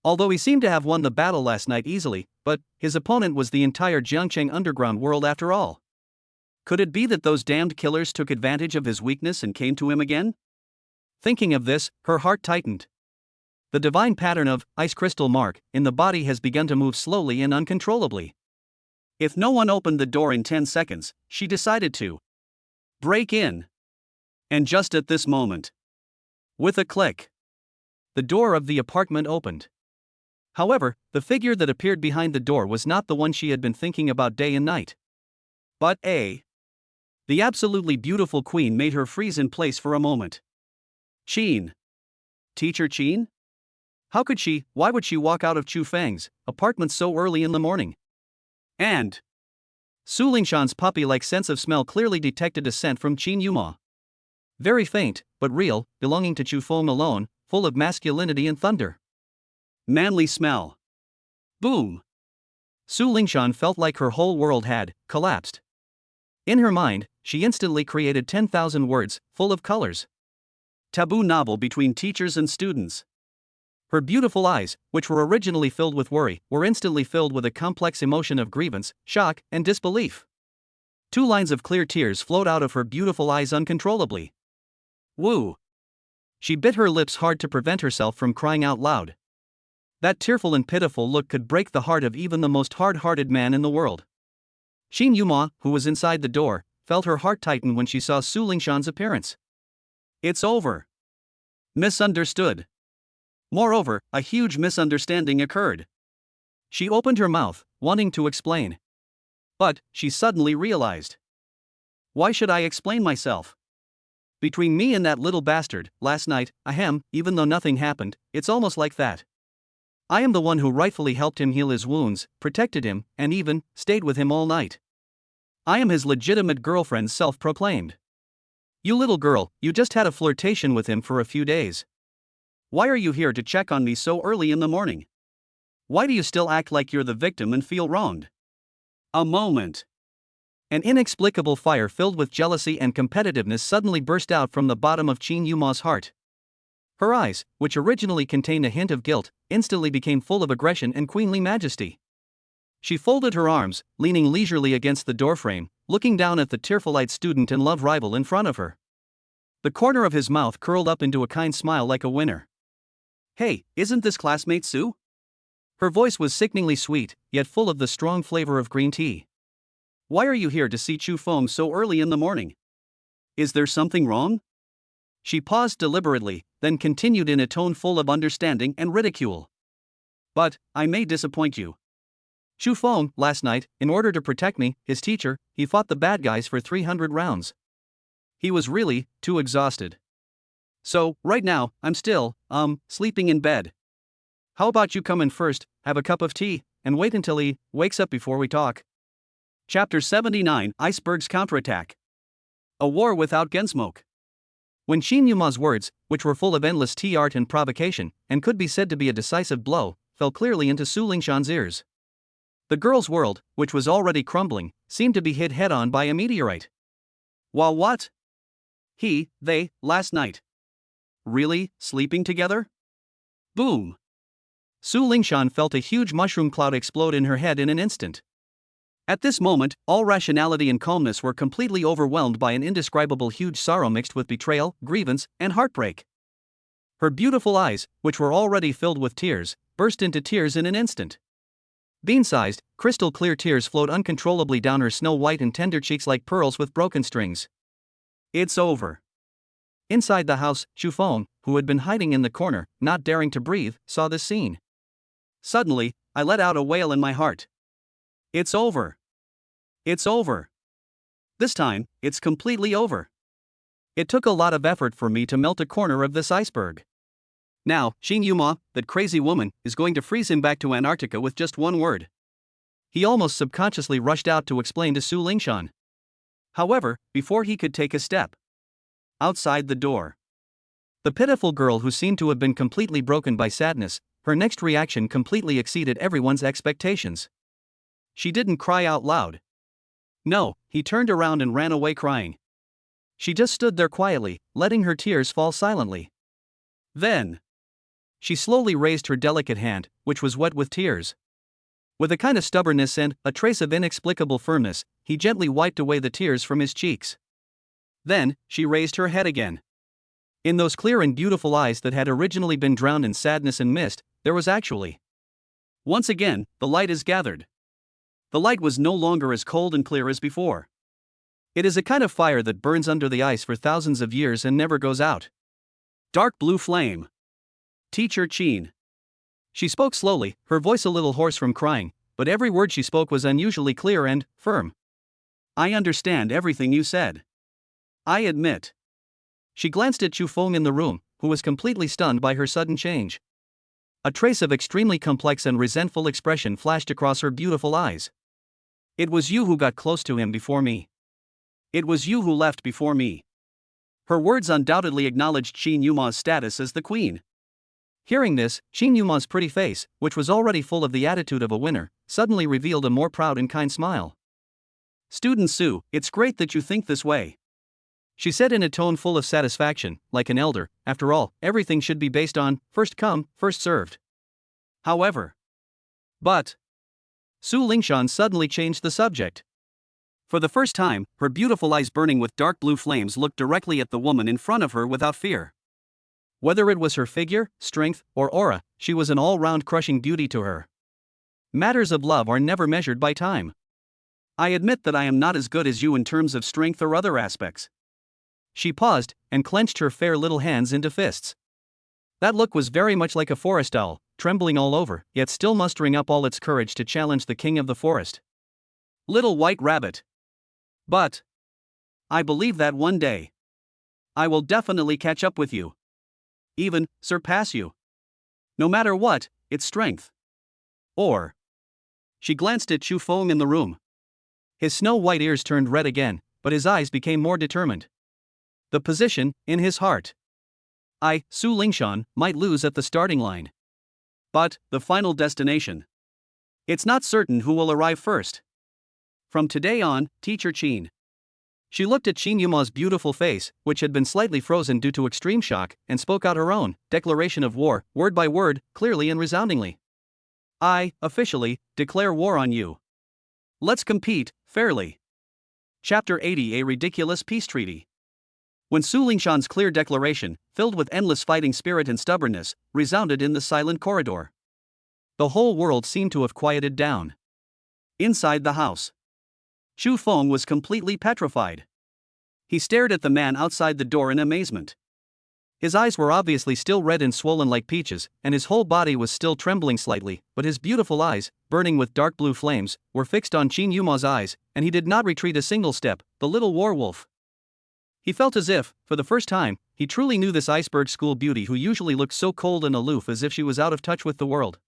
Although he seemed to have won the battle last night easily, but his opponent was the entire Jiangcheng underground world after all. Could it be that those damned killers took advantage of his weakness and came to him again? Thinking of this, her heart tightened. The divine pattern of ice crystal mark in the body has begun to move slowly and uncontrollably. If no one opened the door in 10 seconds, she decided to break in. And just at this moment, with a click, the door of the apartment opened. However, the figure that appeared behind the door was not the one she had been thinking about day and night. But the absolutely beautiful queen made her freeze in place for a moment. Qin. Teacher Qin? Why would she walk out of Chu Feng's apartment so early in the morning? And Su Lingshan's puppy-like sense of smell clearly detected a scent from Qin Yuma. Very faint, but real, belonging to Chu Feng alone, full of masculinity and thunder. Manly smell. Boom. Su Lingshan felt like her whole world had collapsed. In her mind, she instantly created 10,000 words, full of colors. Taboo novel between teachers and students. Her beautiful eyes, which were originally filled with worry, were instantly filled with a complex emotion of grievance, shock, and disbelief. 2 lines of clear tears flowed out of her beautiful eyes uncontrollably. Woo! She bit her lips hard to prevent herself from crying out loud. That tearful and pitiful look could break the heart of even the most hard-hearted man in the world. Qin Yuma, who was inside the door, felt her heart tighten when she saw Su Lingshan's appearance. It's over. Misunderstood. Moreover, a huge misunderstanding occurred. She opened her mouth, wanting to explain. But she suddenly realized. Why should I explain myself? Between me and that little bastard, last night, even though nothing happened, it's almost like that. I am the one who rightfully helped him heal his wounds, protected him, and even stayed with him all night. I am his legitimate girlfriend, self-proclaimed. You little girl, you just had a flirtation with him for a few days. Why are you here to check on me so early in the morning? Why do you still act like you're the victim and feel wronged? A moment. An inexplicable fire filled with jealousy and competitiveness suddenly burst out from the bottom of Qin Yuma's heart. Her eyes, which originally contained a hint of guilt, instantly became full of aggression and queenly majesty. She folded her arms, leaning leisurely against the doorframe, looking down at the tearful-eyed student and love rival in front of her. The corner of his mouth curled up into a kind smile like a winner. Hey, isn't this classmate Su? Her voice was sickeningly sweet, yet full of the strong flavor of green tea. Why are you here to see Chu Feng so early in the morning? Is there something wrong? She paused deliberately, then continued in a tone full of understanding and ridicule. But, I may disappoint you. Chu Feng, last night, in order to protect me, his teacher, he fought the bad guys for 300 rounds. He was really too exhausted. So, right now, I'm still, sleeping in bed. How about you come in first, have a cup of tea, and wait until he wakes up before we talk? Chapter 79, Iceberg's Counterattack. A War Without Gunsmoke. When Qin Yuma's words, which were full of endless tea art and provocation, and could be said to be a decisive blow, fell clearly into Su Lingshan's ears. The girl's world, which was already crumbling, seemed to be hit head-on by a meteorite. While what? They, last night. Really, sleeping together? Boom. Su Lingshan felt a huge mushroom cloud explode in her head in an instant. At this moment, all rationality and calmness were completely overwhelmed by an indescribable huge sorrow mixed with betrayal, grievance, and heartbreak. Her beautiful eyes, which were already filled with tears, burst into tears in an instant. Bean-sized, crystal-clear tears flowed uncontrollably down her snow-white and tender cheeks like pearls with broken strings. It's over. Inside the house, Chu Feng, who had been hiding in the corner, not daring to breathe, saw this scene. Suddenly, I let out a wail in my heart. It's over. It's over. This time, it's completely over. It took a lot of effort for me to melt a corner of this iceberg. Now, Shin Yuma, that crazy woman, is going to freeze him back to Antarctica with just one word. He almost subconsciously rushed out to explain to Su Lingshan. However, before he could take a step outside the door, the pitiful girl, who seemed to have been completely broken by sadness, her next reaction completely exceeded everyone's expectations. She didn't cry out loud. No, he turned around and ran away crying. She just stood there quietly, letting her tears fall silently. Then, she slowly raised her delicate hand, which was wet with tears. With a kind of stubbornness and a trace of inexplicable firmness, he gently wiped away the tears from his cheeks. Then, she raised her head again. In those clear and beautiful eyes that had originally been drowned in sadness and mist, there was actually, once again, the light is gathered. The light was no longer as cold and clear as before. It is a kind of fire that burns under the ice for thousands of years and never goes out. Dark blue flame. Teacher Chin. She spoke slowly, her voice a little hoarse from crying, but every word she spoke was unusually clear and firm. I understand everything you said. I admit. She glanced at Chu Feng in the room, who was completely stunned by her sudden change. A trace of extremely complex and resentful expression flashed across her beautiful eyes. It was you who got close to him before me. It was you who left before me. Her words undoubtedly acknowledged Shin Yuma's status as the queen. Hearing this, Shin Yuma's pretty face, which was already full of the attitude of a winner, suddenly revealed a more proud and kind smile. Student Su, it's great that you think this way. She said in a tone full of satisfaction, like an elder. After all, everything should be based on first come, first served. However, Su Lingshan suddenly changed the subject. For the first time, her beautiful eyes burning with dark blue flames looked directly at the woman in front of her without fear. Whether it was her figure, strength, or aura, she was an all-round crushing beauty to her. Matters of love are never measured by time. I admit that I am not as good as you in terms of strength or other aspects. She paused, and clenched her fair little hands into fists. That look was very much like a forest owl, trembling all over, yet still mustering up all its courage to challenge the king of the forest. Little white rabbit. But I believe that one day I will definitely catch up with you. Even surpass you. No matter what, its strength. Or. She glanced at Chu Feng in the room. His snow-white ears turned red again, but his eyes became more determined. The position, in his heart. I, Su Lingshan, might lose at the starting line. But, the final destination. It's not certain who will arrive first. From today on, Teacher Chin. She looked at Shin Yuma's beautiful face, which had been slightly frozen due to extreme shock, and spoke out her own declaration of war, word by word, clearly and resoundingly. I, officially, declare war on you. Let's compete, fairly. Chapter 80, A Ridiculous Peace Treaty. When Su Lingshan's clear declaration, filled with endless fighting spirit and stubbornness, resounded in the silent corridor, the whole world seemed to have quieted down. Inside the house, Chu Feng was completely petrified. He stared at the man outside the door in amazement. His eyes were obviously still red and swollen like peaches, and his whole body was still trembling slightly, but his beautiful eyes, burning with dark blue flames, were fixed on Shin Yuma's eyes, and he did not retreat a single step, the little werewolf. He felt as if, for the first time, he truly knew this iceberg school beauty who usually looked so cold and aloof as if she was out of touch with the world.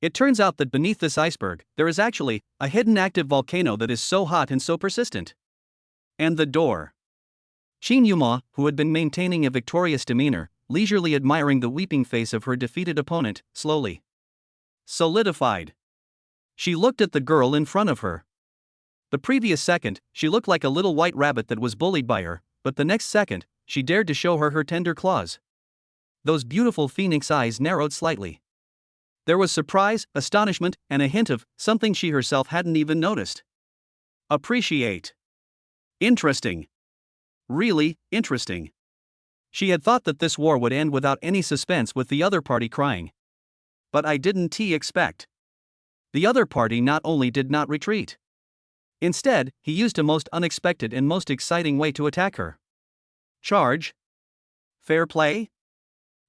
It turns out that beneath this iceberg, there is actually a hidden active volcano that is so hot and so persistent. And the door. Shin Yuma, who had been maintaining a victorious demeanor, leisurely admiring the weeping face of her defeated opponent, slowly solidified. She looked at the girl in front of her. The previous second, she looked like a little white rabbit that was bullied by her, but the next second, she dared to show her tender claws. Those beautiful phoenix eyes narrowed slightly. There was surprise, astonishment, and a hint of something she herself hadn't even noticed. Appreciate. Interesting. Really, interesting. She had thought that this war would end without any suspense with the other party crying. But I didn't expect. The other party not only did not retreat. Instead, he used a most unexpected and most exciting way to attack her. Charge. Fair play?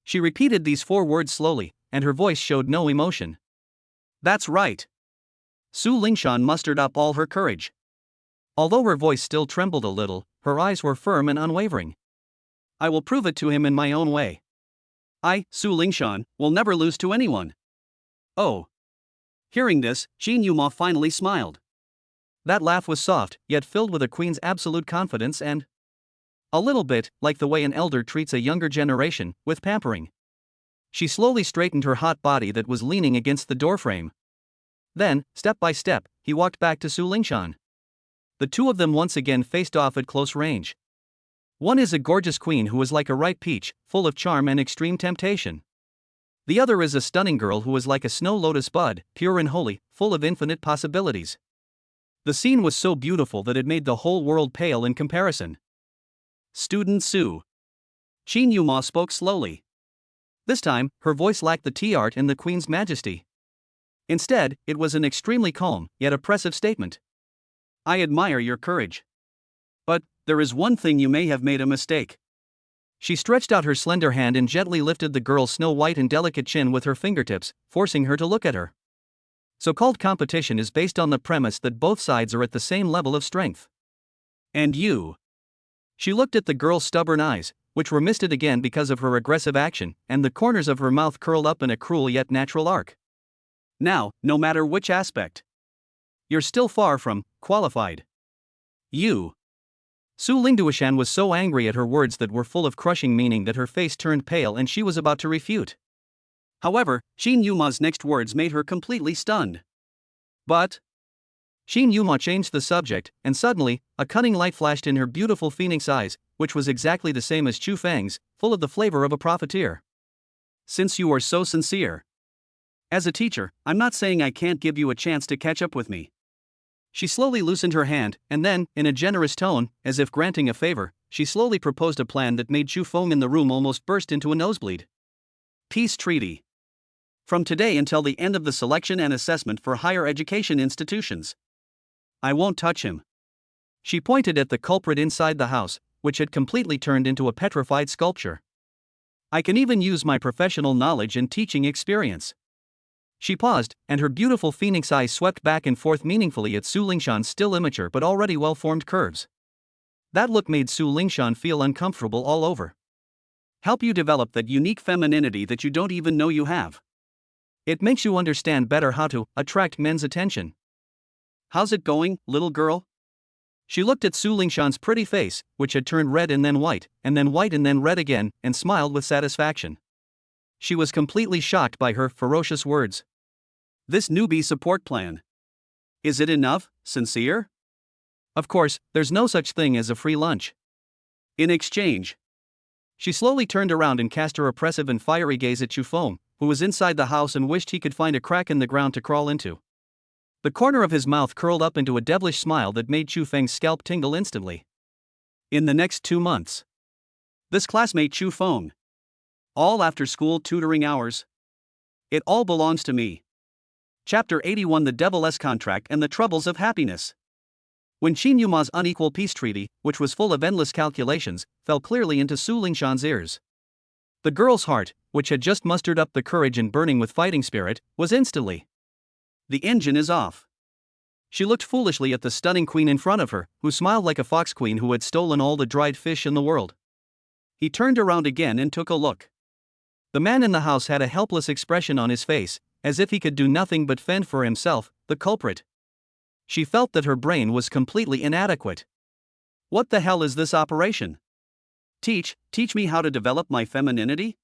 She repeated these 4 words slowly, and her voice showed no emotion. That's right. Su Lingshan mustered up all her courage. Although her voice still trembled a little, her eyes were firm and unwavering. I will prove it to him in my own way. I, Su Lingshan, will never lose to anyone. Oh. Hearing this, Jin Yuma finally smiled. That laugh was soft, yet filled with a queen's absolute confidence and a little bit like the way an elder treats a younger generation, with pampering. She slowly straightened her hot body that was leaning against the doorframe. Then, step by step, he walked back to Su Lingshan. The two of them once again faced off at close range. One is a gorgeous queen who is like a ripe peach, full of charm and extreme temptation. The other is a stunning girl who is like a snow lotus bud, pure and holy, full of infinite possibilities. The scene was so beautiful that it made the whole world pale in comparison. Student Su. Jin Yuma spoke slowly. This time, her voice lacked the tea-art and the queen's majesty. Instead, it was an extremely calm, yet oppressive statement. I admire your courage. But, there is one thing you may have made a mistake. She stretched out her slender hand and gently lifted the girl's snow-white and delicate chin with her fingertips, forcing her to look at her. So-called competition is based on the premise that both sides are at the same level of strength. And you? She looked at the girl's stubborn eyes, which were misted again because of her aggressive action, and the corners of her mouth curled up in a cruel yet natural arc. Now, no matter which aspect, you're still far from qualified. You. Su Lingduishan was so angry at her words that were full of crushing meaning that her face turned pale and she was about to refute. However, Jin Yuma's next words made her completely stunned. But Jin Yuma changed the subject, and suddenly, a cunning light flashed in her beautiful phoenix eyes, which was exactly the same as Chu Fang's, full of the flavor of a profiteer. Since you are so sincere. As a teacher, I'm not saying I can't give you a chance to catch up with me. She slowly loosened her hand, and then, in a generous tone, as if granting a favor, she slowly proposed a plan that made Chu Feng in the room almost burst into a nosebleed. Peace treaty. From today until the end of the selection and assessment for higher education institutions. I won't touch him. She pointed at the culprit inside the house, which had completely turned into a petrified sculpture. I can even use my professional knowledge and teaching experience. She paused, and her beautiful phoenix eyes swept back and forth meaningfully at Su Lingshan's still immature but already well-formed curves. That look made Su Lingshan feel uncomfortable all over. Help you develop that unique femininity that you don't even know you have. It makes you understand better how to attract men's attention. How's it going, little girl? She looked at Su Lingshan's pretty face, which had turned red and then white and then red again, and smiled with satisfaction. She was completely shocked by her ferocious words. This newbie support plan. Is it enough, sincere? Of course, there's no such thing as a free lunch. In exchange. She slowly turned around and cast her oppressive and fiery gaze at Chu Feng, who was inside the house and wished he could find a crack in the ground to crawl into. The corner of his mouth curled up into a devilish smile that made Chu Feng's scalp tingle instantly. In the next 2 months. This classmate Chu Feng. All after-school tutoring hours. It all belongs to me. Chapter 81: The Devil's Contract and the Troubles of Happiness. When Jin Yuma's unequal peace treaty, which was full of endless calculations, fell clearly into Su Lingshan's ears, the girl's heart, which had just mustered up the courage and burning with fighting spirit, was instantly. The engine is off. She looked foolishly at the stunning queen in front of her, who smiled like a fox queen who had stolen all the dried fish in the world. He turned around again and took a look. The man in the house had a helpless expression on his face, as if he could do nothing but fend for himself, the culprit. She felt that her brain was completely inadequate. What the hell is this operation? Teach me how to develop my femininity?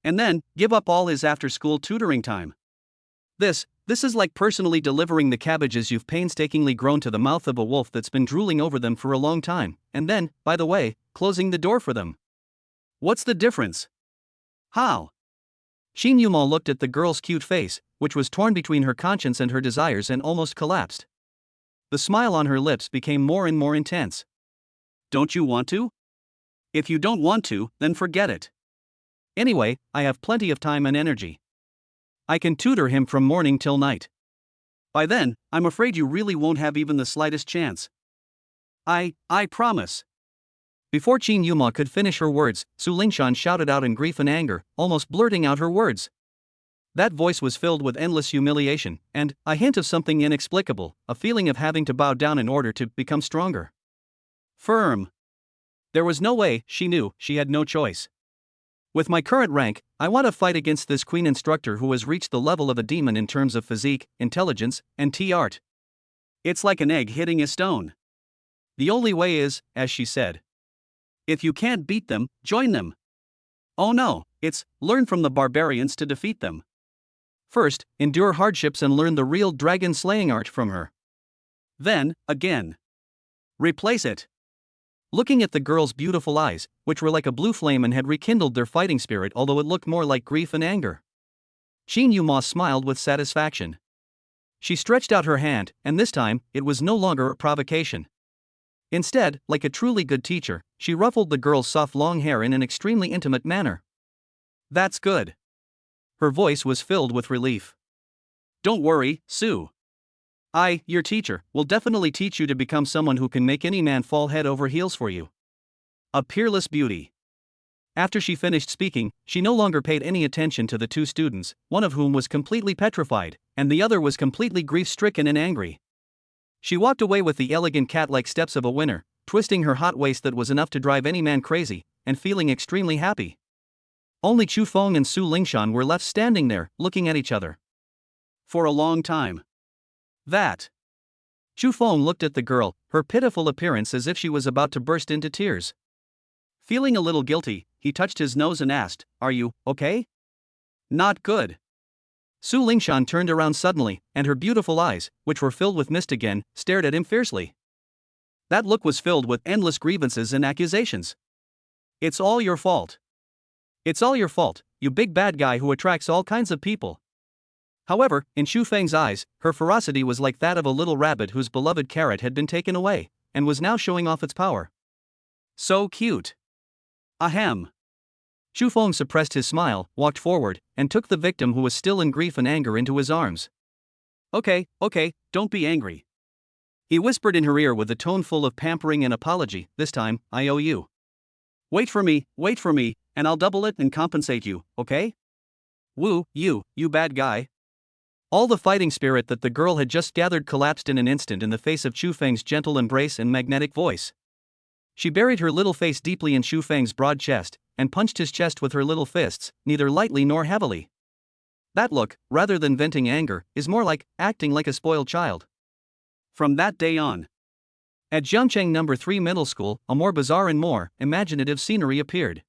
And then, give up all his after-school tutoring time. This is like personally delivering the cabbages you've painstakingly grown to the mouth of a wolf that's been drooling over them for a long time, and then, by the way, closing the door for them. What's the difference? How? Jin Yuma looked at the girl's cute face, which was torn between her conscience and her desires, and almost collapsed. The smile on her lips became more and more intense. Don't you want to? If you don't want to, then forget it. Anyway, I have plenty of time and energy. I can tutor him from morning till night. By then, I'm afraid you really won't have even the slightest chance. I promise. Before Jin Yuma could finish her words, Su Lingshan shouted out in grief and anger, almost blurting out her words. That voice was filled with endless humiliation, and a hint of something inexplicable, a feeling of having to bow down in order to become stronger. Firm. There was no way, she knew, she had no choice. With my current rank, I want to fight against this queen instructor who has reached the level of a demon in terms of physique, intelligence, and art. It's like an egg hitting a stone. The only way is, as she said, if you can't beat them, join them. Oh no, it's learn from the barbarians to defeat them. First, endure hardships and learn the real dragon slaying art from her. Then, again, replace it. Looking at the girl's beautiful eyes, which were like a blue flame and had rekindled their fighting spirit, although it looked more like grief and anger, Qin Yuma smiled with satisfaction. She stretched out her hand, and this time, it was no longer a provocation. Instead, like a truly good teacher, she ruffled the girl's soft long hair in an extremely intimate manner. That's good. Her voice was filled with relief. Don't worry, Sue. Your teacher, will definitely teach you to become someone who can make any man fall head over heels for you. A peerless beauty. After she finished speaking, she no longer paid any attention to the two students, one of whom was completely petrified, and the other was completely grief-stricken and angry. She walked away with the elegant cat-like steps of a winner, twisting her hot waist that was enough to drive any man crazy, and feeling extremely happy. Only Chu Feng and Su Lingshan were left standing there, looking at each other. For a long time. Chu Feng looked at the girl, her pitiful appearance as if she was about to burst into tears. Feeling a little guilty, he touched his nose and asked, "Are you okay?" "Not good." Su Lingshan turned around suddenly, and her beautiful eyes, which were filled with mist again, stared at him fiercely. That look was filled with endless grievances and accusations. "It's all your fault. It's all your fault, you big bad guy who attracts all kinds of people." However, in Xu Feng's eyes, her ferocity was like that of a little rabbit whose beloved carrot had been taken away, and was now showing off its power. So cute. Ahem. Xu Feng suppressed his smile, walked forward, and took the victim who was still in grief and anger into his arms. Okay, don't be angry. He whispered in her ear with a tone full of pampering and apology, "This time, I owe you. Wait for me, and I'll double it and compensate you, okay? Woo, you bad guy." All the fighting spirit that the girl had just gathered collapsed in an instant in the face of Xu Feng's gentle embrace and magnetic voice. She buried her little face deeply in Xu Feng's broad chest, and punched his chest with her little fists, neither lightly nor heavily. That look, rather than venting anger, is more like acting like a spoiled child. From that day on, at Jiangcheng No. 3 Middle School, a more bizarre and more imaginative scenery appeared.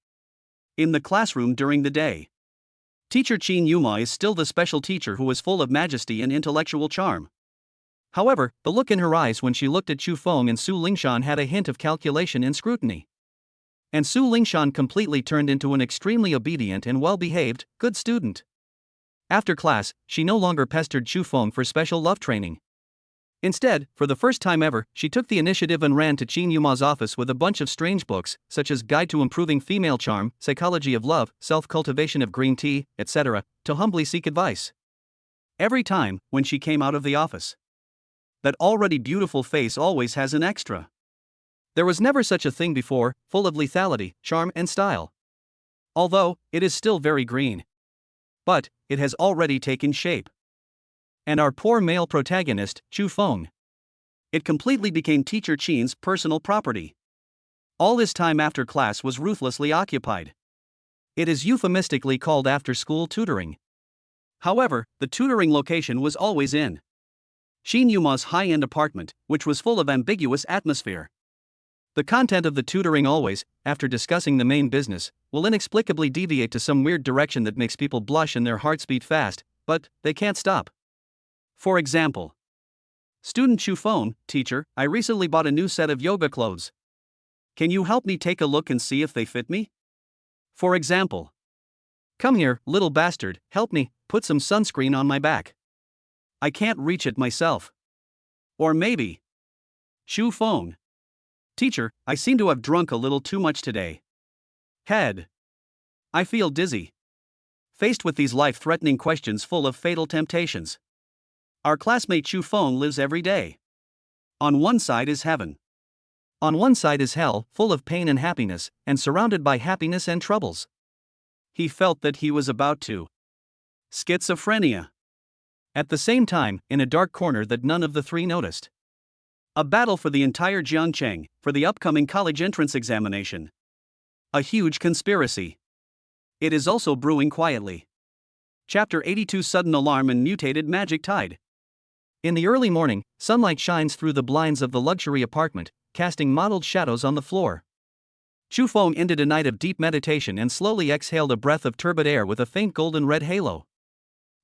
In the classroom during the day, Teacher Qin Yuma is still the special teacher who is full of majesty and intellectual charm. However, the look in her eyes when she looked at Chu Feng and Su Lingshan had a hint of calculation and scrutiny. And Su Lingshan completely turned into an extremely obedient and well-behaved, good student. After class, she no longer pestered Chu Feng for special love training. Instead, for the first time ever, she took the initiative and ran to Qin Yuma's office with a bunch of strange books, such as Guide to Improving Female Charm, Psychology of Love, Self-Cultivation of Green Tea, etc., to humbly seek advice. Every time, when she came out of the office, that already beautiful face always has an extra. There was never such a thing before, full of lethality, charm and style. Although, it is still very green. But, it has already taken shape. And our poor male protagonist, Chu Feng. It completely became Teacher Qin's personal property. All his time after class was ruthlessly occupied. It is euphemistically called after-school tutoring. However, the tutoring location was always in Qin Yuma's high-end apartment, which was full of ambiguous atmosphere. The content of the tutoring always, after discussing the main business, will inexplicably deviate to some weird direction that makes people blush and their hearts beat fast, but they can't stop. For example, student Chu Feng, "Teacher, I recently bought a new set of yoga clothes. Can you help me take a look and see if they fit me?" For example, "Come here, little bastard, help me, put some sunscreen on my back. I can't reach it myself." Or maybe, Chu Feng, "Teacher, I seem to have drunk a little too much today. Head. I feel dizzy." Faced with these life-threatening questions full of fatal temptations, our classmate Chu Feng lives every day. On one side is heaven. On one side is hell, full of pain and happiness, and surrounded by happiness and troubles. He felt that he was about to schizophrenia. At the same time, in a dark corner that none of the three noticed, A battle for the entire Jiangcheng, for the upcoming college entrance examination. A huge conspiracy. It is also brewing quietly. Chapter 82: Sudden Alarm and Mutated Magic Tide. In the early morning, sunlight shines through the blinds of the luxury apartment, casting mottled shadows on the floor. Chu Feng ended a night of deep meditation and slowly exhaled a breath of turbid air with a faint golden red halo.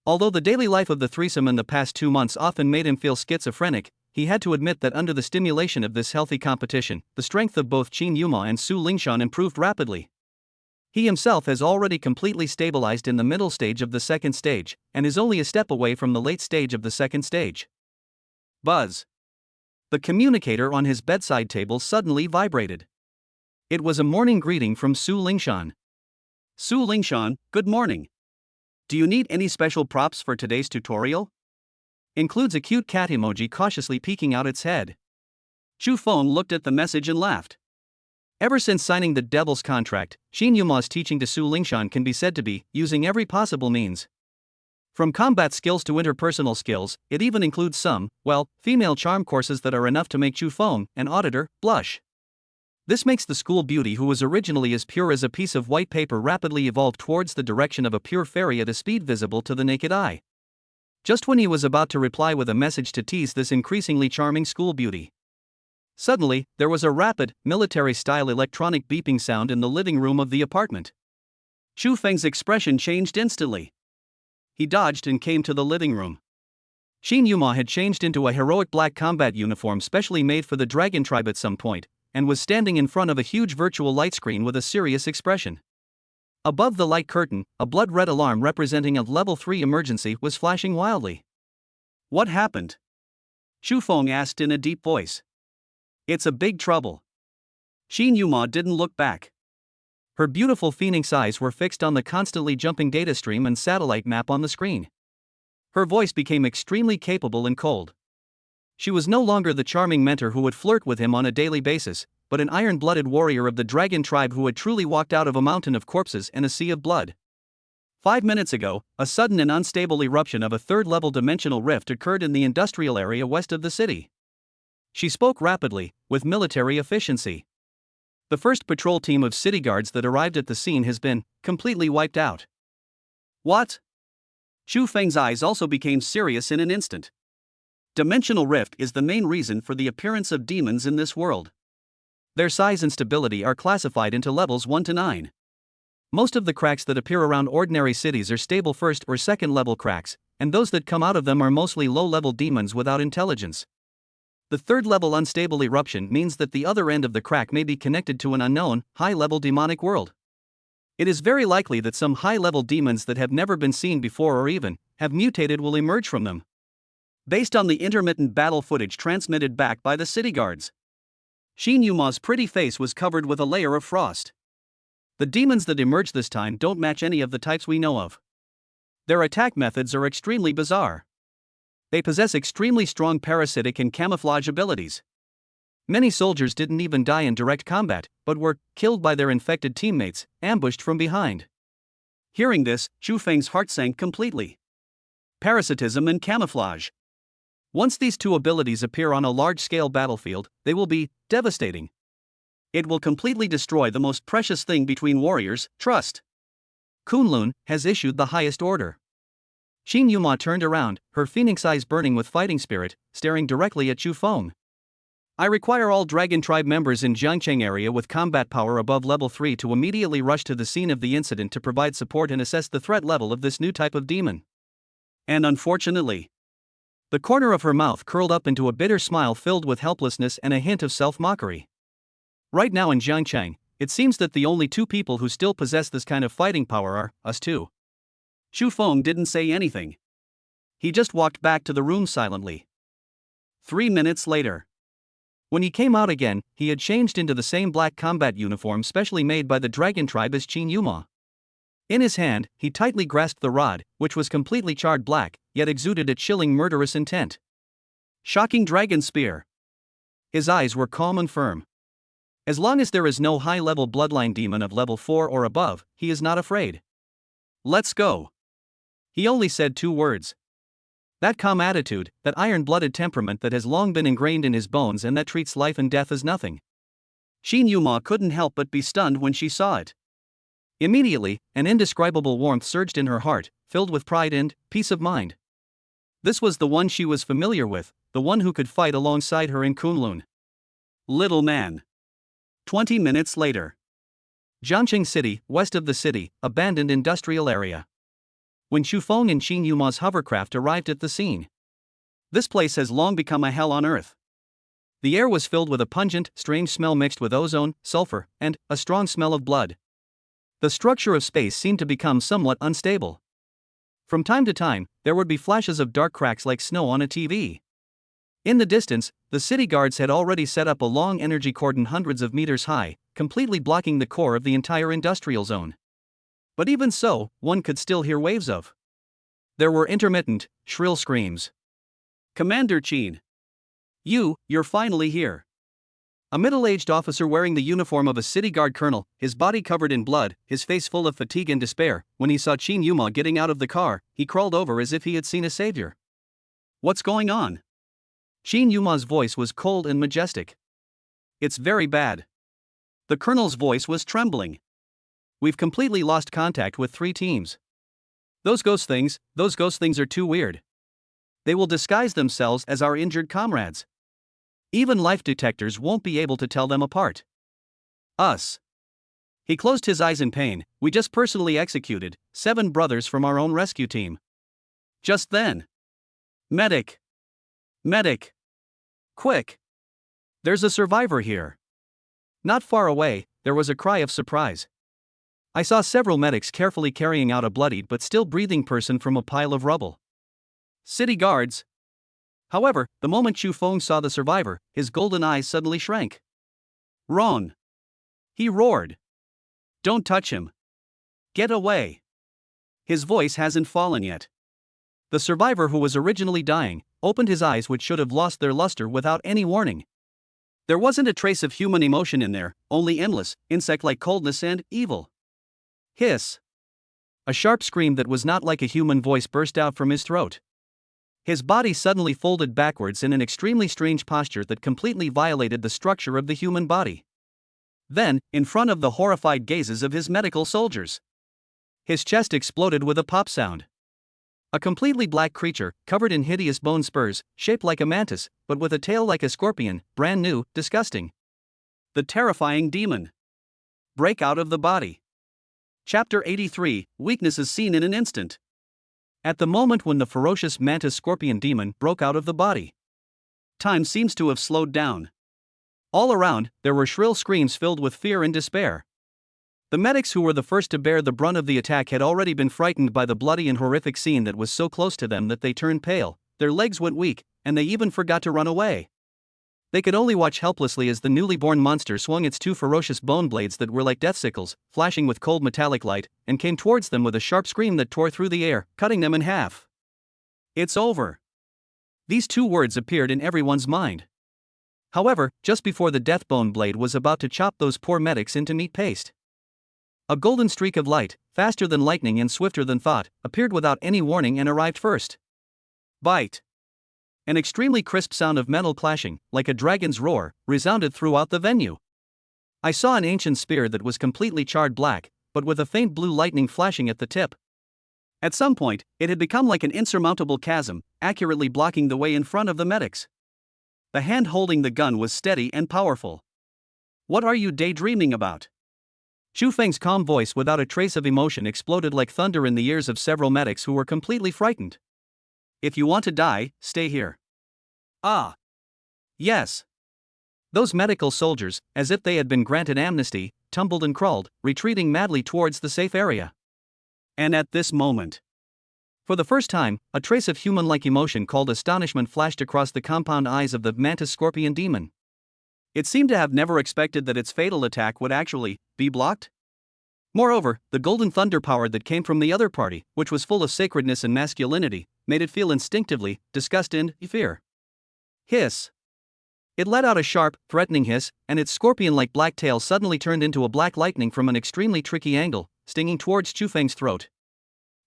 Although the daily life of the threesome in the past 2 months often made him feel schizophrenic, he had to admit that under the stimulation of this healthy competition, the strength of both Qin Yuma and Su Lingshan improved rapidly. He himself has already completely stabilized in the middle stage of the second stage, and is only a step away from the late stage of the second stage. Buzz. The communicator on his bedside table suddenly vibrated. It was a morning greeting from Su Lingshan. Su Lingshan, good morning. Do you need any special props for today's tutorial? Includes a cute cat emoji cautiously peeking out its head. Chu Feng looked at the message and laughed. Ever since signing the Devil's Contract, Qin Yuma's teaching to Su Lingshan can be said to be using every possible means. From combat skills to interpersonal skills, it even includes some, female charm courses that are enough to make Chu Feng, an auditor, blush. This makes the school beauty, who was originally as pure as a piece of white paper, rapidly evolve towards the direction of a pure fairy at a speed visible to the naked eye. Just when he was about to reply with a message to tease this increasingly charming school beauty, suddenly, there was a rapid, military-style electronic beeping sound in the living room of the apartment. Chu Feng's expression changed instantly. He dodged and came to the living room. Qin Yuma had changed into a heroic black combat uniform specially made for the Dragon Tribe at some point, and was standing in front of a huge virtual light screen with a serious expression. Above the light curtain, a blood-red alarm representing a level 3 emergency was flashing wildly. What happened? Chu Feng asked in a deep voice. It's a big trouble. Qin Yuma didn't look back. Her beautiful phoenix eyes were fixed on the constantly jumping data stream and satellite map on the screen. Her voice became extremely capable and cold. She was no longer the charming mentor who would flirt with him on a daily basis, but an iron-blooded warrior of the Dragon Tribe who had truly walked out of a mountain of corpses and a sea of blood. 5 minutes ago, a sudden and unstable eruption of a third-level dimensional rift occurred in the industrial area west of the city. She spoke rapidly, with military efficiency. The first patrol team of city guards that arrived at the scene has been completely wiped out. What? Chu Feng's eyes also became serious in an instant. Dimensional rift is the main reason for the appearance of demons in this world. Their size and stability are classified into levels 1 to 9. Most of the cracks that appear around ordinary cities are stable first or second level cracks, and those that come out of them are mostly low-level demons without intelligence. The third-level unstable eruption means that the other end of the crack may be connected to an unknown, high-level demonic world. It is very likely that some high-level demons that have never been seen before or even have mutated will emerge from them. Based on the intermittent battle footage transmitted back by the city guards, Qin Yuma's pretty face was covered with a layer of frost. The demons that emerge this time don't match any of the types we know of. Their attack methods are extremely bizarre. They possess extremely strong parasitic and camouflage abilities. Many soldiers didn't even die in direct combat, but were killed by their infected teammates, ambushed from behind. Hearing this, Chu Feng's heart sank completely. Parasitism and camouflage. Once these two abilities appear on a large-scale battlefield, they will be devastating. It will completely destroy the most precious thing between warriors, trust. Kunlun has issued the highest order. Qin Yuma turned around, her phoenix eyes burning with fighting spirit, staring directly at Chu Feng. I require all Dragon Tribe members in Jiangcheng area with combat power above level 3 to immediately rush to the scene of the incident to provide support and assess the threat level of this new type of demon. And unfortunately, the corner of her mouth curled up into a bitter smile filled with helplessness and a hint of self-mockery. Right now in Jiangcheng, it seems that the only two people who still possess this kind of fighting power are us two. Chu Feng didn't say anything. He just walked back to the room silently. 3 minutes later, when he came out again, he had changed into the same black combat uniform specially made by the Dragon Tribe as Qin Yuma. In his hand, he tightly grasped the rod, which was completely charred black, yet exuded a chilling murderous intent. Shocking dragon spear. His eyes were calm and firm. As long as there is no high-level bloodline demon of level 4 or above, he is not afraid. Let's go. He only said 2 words. That calm attitude, that iron-blooded temperament that has long been ingrained in his bones and that treats life and death as nothing. Shin Yuma couldn't help but be stunned when she saw it. Immediately, an indescribable warmth surged in her heart, filled with pride and peace of mind. This was the one she was familiar with, the one who could fight alongside her in Kunlun. Little man. 20 minutes later. Jiangqing City, west of the city, abandoned industrial area. When Shufeng and Shin Yuma's hovercraft arrived at the scene. This place has long become a hell on earth. The air was filled with a pungent, strange smell mixed with ozone, sulfur, and a strong smell of blood. The structure of space seemed to become somewhat unstable. From time to time, there would be flashes of dark cracks like snow on a TV. In the distance, the city guards had already set up a long energy cordon hundreds of meters high, completely blocking the core of the entire industrial zone. But even so, one could still hear waves of. There were intermittent, shrill screams. Commander Chin. You're finally here. A middle-aged officer wearing the uniform of a city guard colonel, his body covered in blood, his face full of fatigue and despair, when he saw Shin Yuma getting out of the car, he crawled over as if he had seen a savior. What's going on? Shin Yuma's voice was cold and majestic. It's very bad. The colonel's voice was trembling. We've completely lost contact with 3 teams. Those ghost things are too weird. They will disguise themselves as our injured comrades. Even life detectors won't be able to tell them apart. Us. He closed his eyes in pain. We just personally executed 7 brothers from our own rescue team. Just then. Medic. Medic. Quick. There's a survivor here. Not far away, there was a cry of surprise. I saw several medics carefully carrying out a bloodied but still breathing person from a pile of rubble. City guards. However, the moment Shufeng saw the survivor, his golden eyes suddenly shrank. Ron. He roared. Don't touch him. Get away. His voice hasn't fallen yet. The survivor, who was originally dying, opened his eyes, which should have lost their luster without any warning. There wasn't a trace of human emotion in there, only endless, insect-like coldness and evil. Hiss. A sharp scream that was not like a human voice burst out from his throat. His body suddenly folded backwards in an extremely strange posture that completely violated the structure of the human body. Then, in front of the horrified gazes of his medical soldiers, his chest exploded with a pop sound. A completely black creature, covered in hideous bone spurs, shaped like a mantis, but with a tail like a scorpion, brand new, disgusting. The terrifying demon. Break out of the body. Chapter 83, Weaknesses Seen in an Instant. At the moment when the ferocious mantis scorpion demon broke out of the body, time seems to have slowed down. All around, there were shrill screams filled with fear and despair. The medics who were the first to bear the brunt of the attack had already been frightened by the bloody and horrific scene that was so close to them that they turned pale, their legs went weak, and they even forgot to run away. They could only watch helplessly as the newly born monster swung its 2 ferocious bone blades that were like death sickles, flashing with cold metallic light, and came towards them with a sharp scream that tore through the air, cutting them in half. It's over. These 2 words appeared in everyone's mind. However, just before the death bone blade was about to chop those poor medics into meat paste, a golden streak of light, faster than lightning and swifter than thought, appeared without any warning and arrived first. Bite. An extremely crisp sound of metal clashing, like a dragon's roar, resounded throughout the venue. I saw an ancient spear that was completely charred black, but with a faint blue lightning flashing at the tip. At some point, it had become like an insurmountable chasm, accurately blocking the way in front of the medics. The hand holding the gun was steady and powerful. What are you daydreaming about? Shufeng's calm voice without a trace of emotion exploded like thunder in the ears of several medics who were completely frightened. If you want to die, stay here. Ah. Yes. Those medical soldiers, as if they had been granted amnesty, tumbled and crawled, retreating madly towards the safe area. And at this moment, for the first time, a trace of human-like emotion called astonishment flashed across the compound eyes of the mantis scorpion demon. It seemed to have never expected that its fatal attack would actually be blocked. Moreover, the golden thunder power that came from the other party, which was full of sacredness and masculinity, made it feel instinctively disgust and fear. Hiss. It let out a sharp, threatening hiss, and its scorpion-like black tail suddenly turned into a black lightning from an extremely tricky angle, stinging towards Shufeng's throat.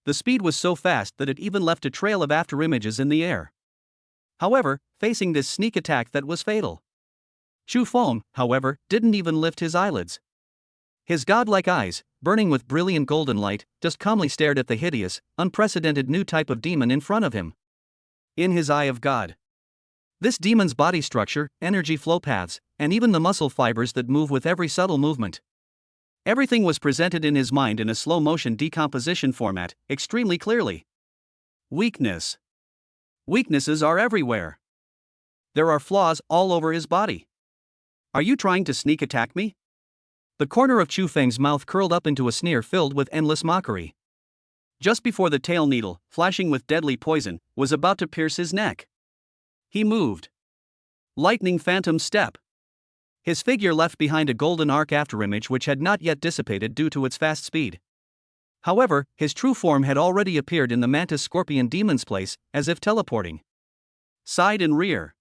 The speed was so fast that it even left a trail of afterimages in the air. However, facing this sneak attack that was fatal, Chu Feng, however, didn't even lift his eyelids. His godlike eyes, burning with brilliant golden light, just calmly stared at the hideous, unprecedented new type of demon in front of him. In his eye of God, this demon's body structure, energy flow paths, and even the muscle fibers that move with every subtle movement. Everything was presented in his mind in a slow-motion decomposition format, extremely clearly. Weakness. Weaknesses are everywhere. There are flaws all over his body. Are you trying to sneak attack me? The corner of Chu Feng's mouth curled up into a sneer filled with endless mockery. Just before the tail needle, flashing with deadly poison, was about to pierce his neck, he moved. Lightning phantom step. His figure left behind a golden arc afterimage which had not yet dissipated due to its fast speed. However, his true form had already appeared in the mantis scorpion demon's place, as if teleporting. Side and rear.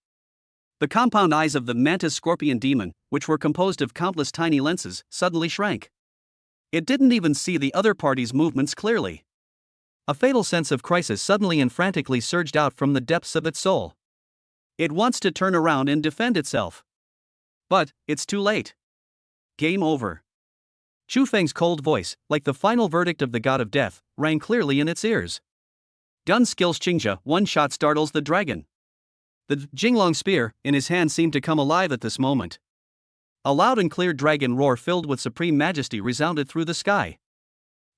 The compound eyes of the mantis scorpion demon, which were composed of countless tiny lenses, suddenly shrank. It didn't even see the other party's movements clearly. A fatal sense of crisis suddenly and frantically surged out from the depths of its soul. It wants to turn around and defend itself. But it's too late. Game over. Chu Feng's cold voice, like the final verdict of the god of death, rang clearly in its ears. Gun skills Qingja, one shot startles the dragon. The Jinglong spear in his hand seemed to come alive at this moment. A loud and clear dragon roar filled with supreme majesty resounded through the sky.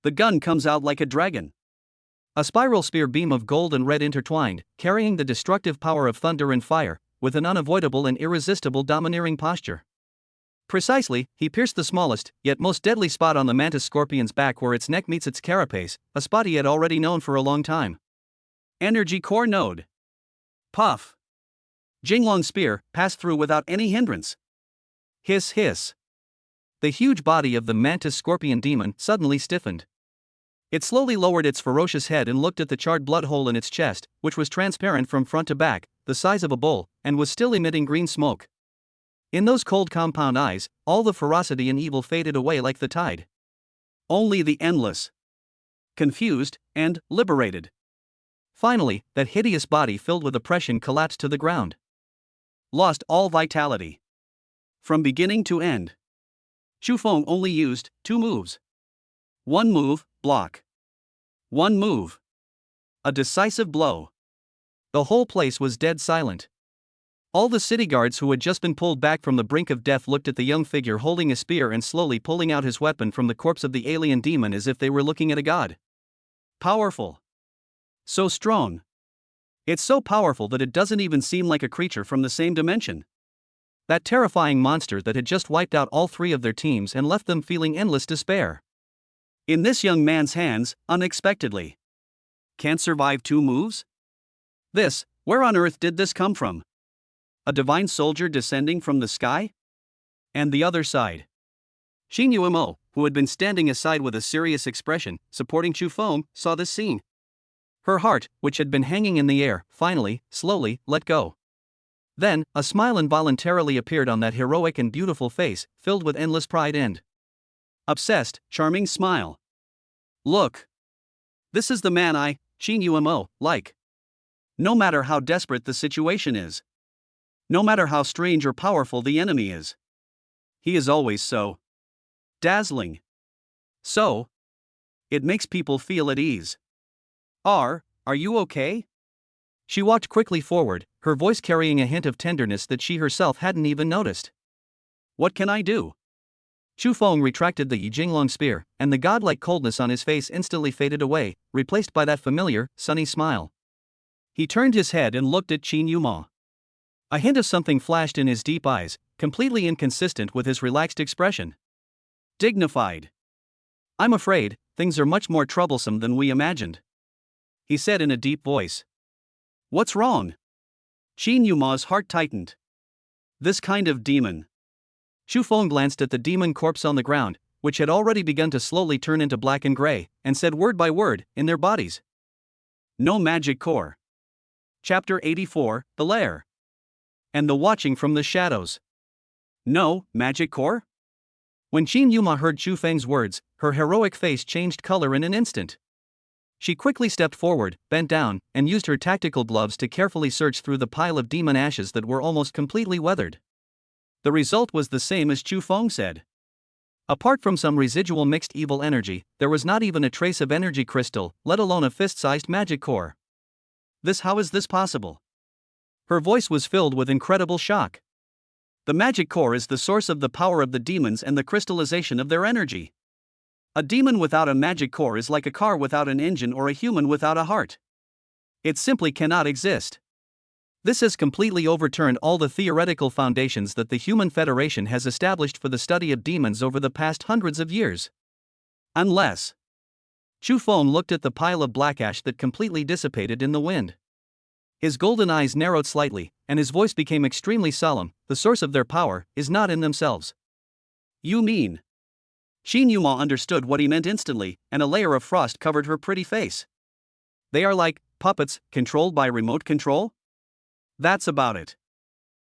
The gun comes out like a dragon. A spiral spear beam of gold and red intertwined, carrying the destructive power of thunder and fire, with an unavoidable and irresistible domineering posture. Precisely, he pierced the smallest, yet most deadly spot on the mantis scorpion's back where its neck meets its carapace, a spot he had already known for a long time. Energy core node. Puff. Jinglong's spear passed through without any hindrance. Hiss hiss. The huge body of the mantis scorpion demon suddenly stiffened. It slowly lowered its ferocious head and looked at the charred blood hole in its chest, which was transparent from front to back, the size of a bowl, and was still emitting green smoke. In those cold compound eyes, all the ferocity and evil faded away like the tide. Only the endless. Confused, and liberated. Finally, that hideous body filled with oppression collapsed to the ground. Lost all vitality. From beginning to end. Chu Feng only used 2 moves. 1 move, block. 1 move. A decisive blow. The whole place was dead silent. All the city guards who had just been pulled back from the brink of death looked at the young figure holding a spear and slowly pulling out his weapon from the corpse of the alien demon as if they were looking at a god. Powerful. So strong. It's so powerful that it doesn't even seem like a creature from the same dimension. That terrifying monster that had just wiped out all 3 of their teams and left them feeling endless despair. In this young man's hands, unexpectedly. Can't survive 2 moves? Where on earth did this come from? A divine soldier descending from the sky? And the other side. Xin Yuemo, who had been standing aside with a serious expression, supporting Chu Feng, saw this scene. Her heart, which had been hanging in the air, finally, slowly, let go. Then, a smile involuntarily appeared on that heroic and beautiful face, filled with endless pride and obsessed, charming smile. Look. This is the man I, Xin Yuemo, like. No matter how desperate the situation is. No matter how strange or powerful the enemy is. He is always so dazzling. So. It makes people feel at ease. Are you okay? She walked quickly forward, her voice carrying a hint of tenderness that she herself hadn't even noticed. What can I do? Chu Feng retracted the Jinglong spear, and the godlike coldness on his face instantly faded away, replaced by that familiar, sunny smile. He turned his head and looked at Qin Yuma. A hint of something flashed in his deep eyes, completely inconsistent with his relaxed expression. Dignified. I'm afraid, things are much more troublesome than we imagined. He said in a deep voice. What's wrong? Qin Yuma's heart tightened. This kind of demon. Chu Feng glanced at the demon corpse on the ground, which had already begun to slowly turn into black and gray, and said word by word, in their bodies. No magic core. Chapter 84, The Lair. And the watching from the shadows. No magic core? When Qin Yuma heard Chu Feng's words, her heroic face changed color in an instant. She quickly stepped forward, bent down, and used her tactical gloves to carefully search through the pile of demon ashes that were almost completely weathered. The result was the same as Chu Feng said. Apart from some residual mixed evil energy, there was not even a trace of energy crystal, let alone a fist-sized magic core. How is this possible? Her voice was filled with incredible shock. The magic core is the source of the power of the demons and the crystallization of their energy. A demon without a magic core is like a car without an engine or a human without a heart. It simply cannot exist. This has completely overturned all the theoretical foundations that the Human Federation has established for the study of demons over the past hundreds of years. Unless. Chu Feng looked at the pile of black ash that completely dissipated in the wind. His golden eyes narrowed slightly, and his voice became extremely solemn. The source of their power is not in themselves. You mean? Xin Yuma understood what he meant instantly, and a layer of frost covered her pretty face. They are like puppets, controlled by remote control? That's about it.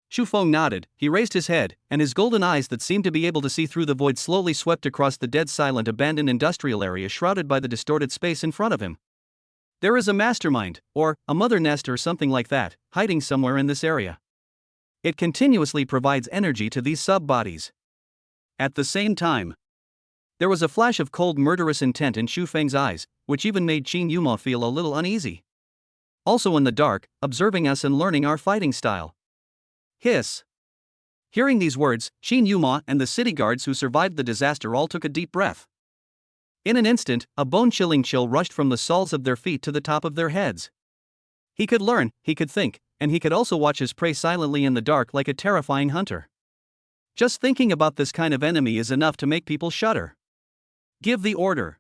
Chu Feng nodded. He raised his head, and his golden eyes that seemed to be able to see through the void slowly swept across the dead silent abandoned industrial area shrouded by the distorted space in front of him. There is a mastermind, or a mother nest or something like that, hiding somewhere in this area. It continuously provides energy to these sub-bodies. At the same time, there was a flash of cold murderous intent in Chu Feng's eyes, which even made Qin Yuma feel a little uneasy. Also in the dark, observing us and learning our fighting style. Hiss. Hearing these words, Qin Yuma and the city guards who survived the disaster all took a deep breath. In an instant, a bone-chilling chill rushed from the soles of their feet to the top of their heads. He could learn, he could think, and he could also watch his prey silently in the dark like a terrifying hunter. Just thinking about this kind of enemy is enough to make people shudder. Give the order.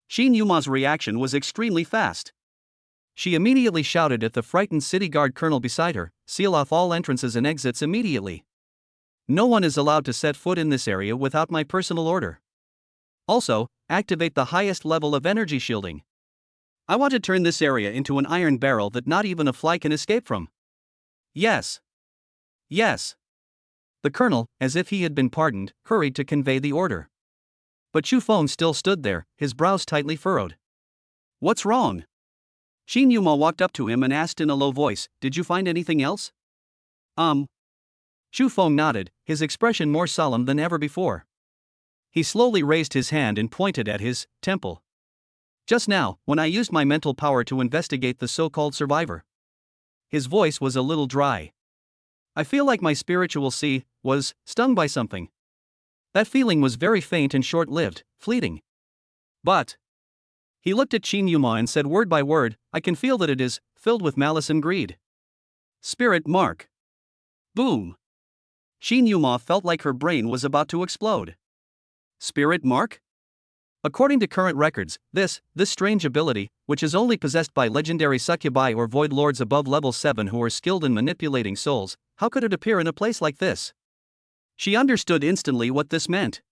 Qin Yuma's reaction was extremely fast. She immediately shouted at the frightened city guard colonel beside her, seal off all entrances and exits immediately. No one is allowed to set foot in this area without my personal order. Also, activate the highest level of energy shielding. I want to turn this area into an iron barrel that not even a fly can escape from. Yes. Yes. The colonel, as if he had been pardoned, hurried to convey the order. But Chu Feng still stood there, his brows tightly furrowed. What's wrong? Qin Yuma walked up to him and asked in a low voice, Did you find anything else? Chu Feng nodded, his expression more solemn than ever before. He slowly raised his hand and pointed at his temple. Just now, when I used my mental power to investigate the so-called survivor. His voice was a little dry. I feel like my spiritual sea was stung by something. That feeling was very faint and short-lived, fleeting. But he looked at Qin Yuma and said word by word, I can feel that it is filled with malice and greed. Spirit mark. Boom. Qin Yuma felt like her brain was about to explode. Spirit mark? According to current records, this strange ability, which is only possessed by legendary succubi or void lords above level 7 who are skilled in manipulating souls, how could it appear in a place like this? She understood instantly what this meant.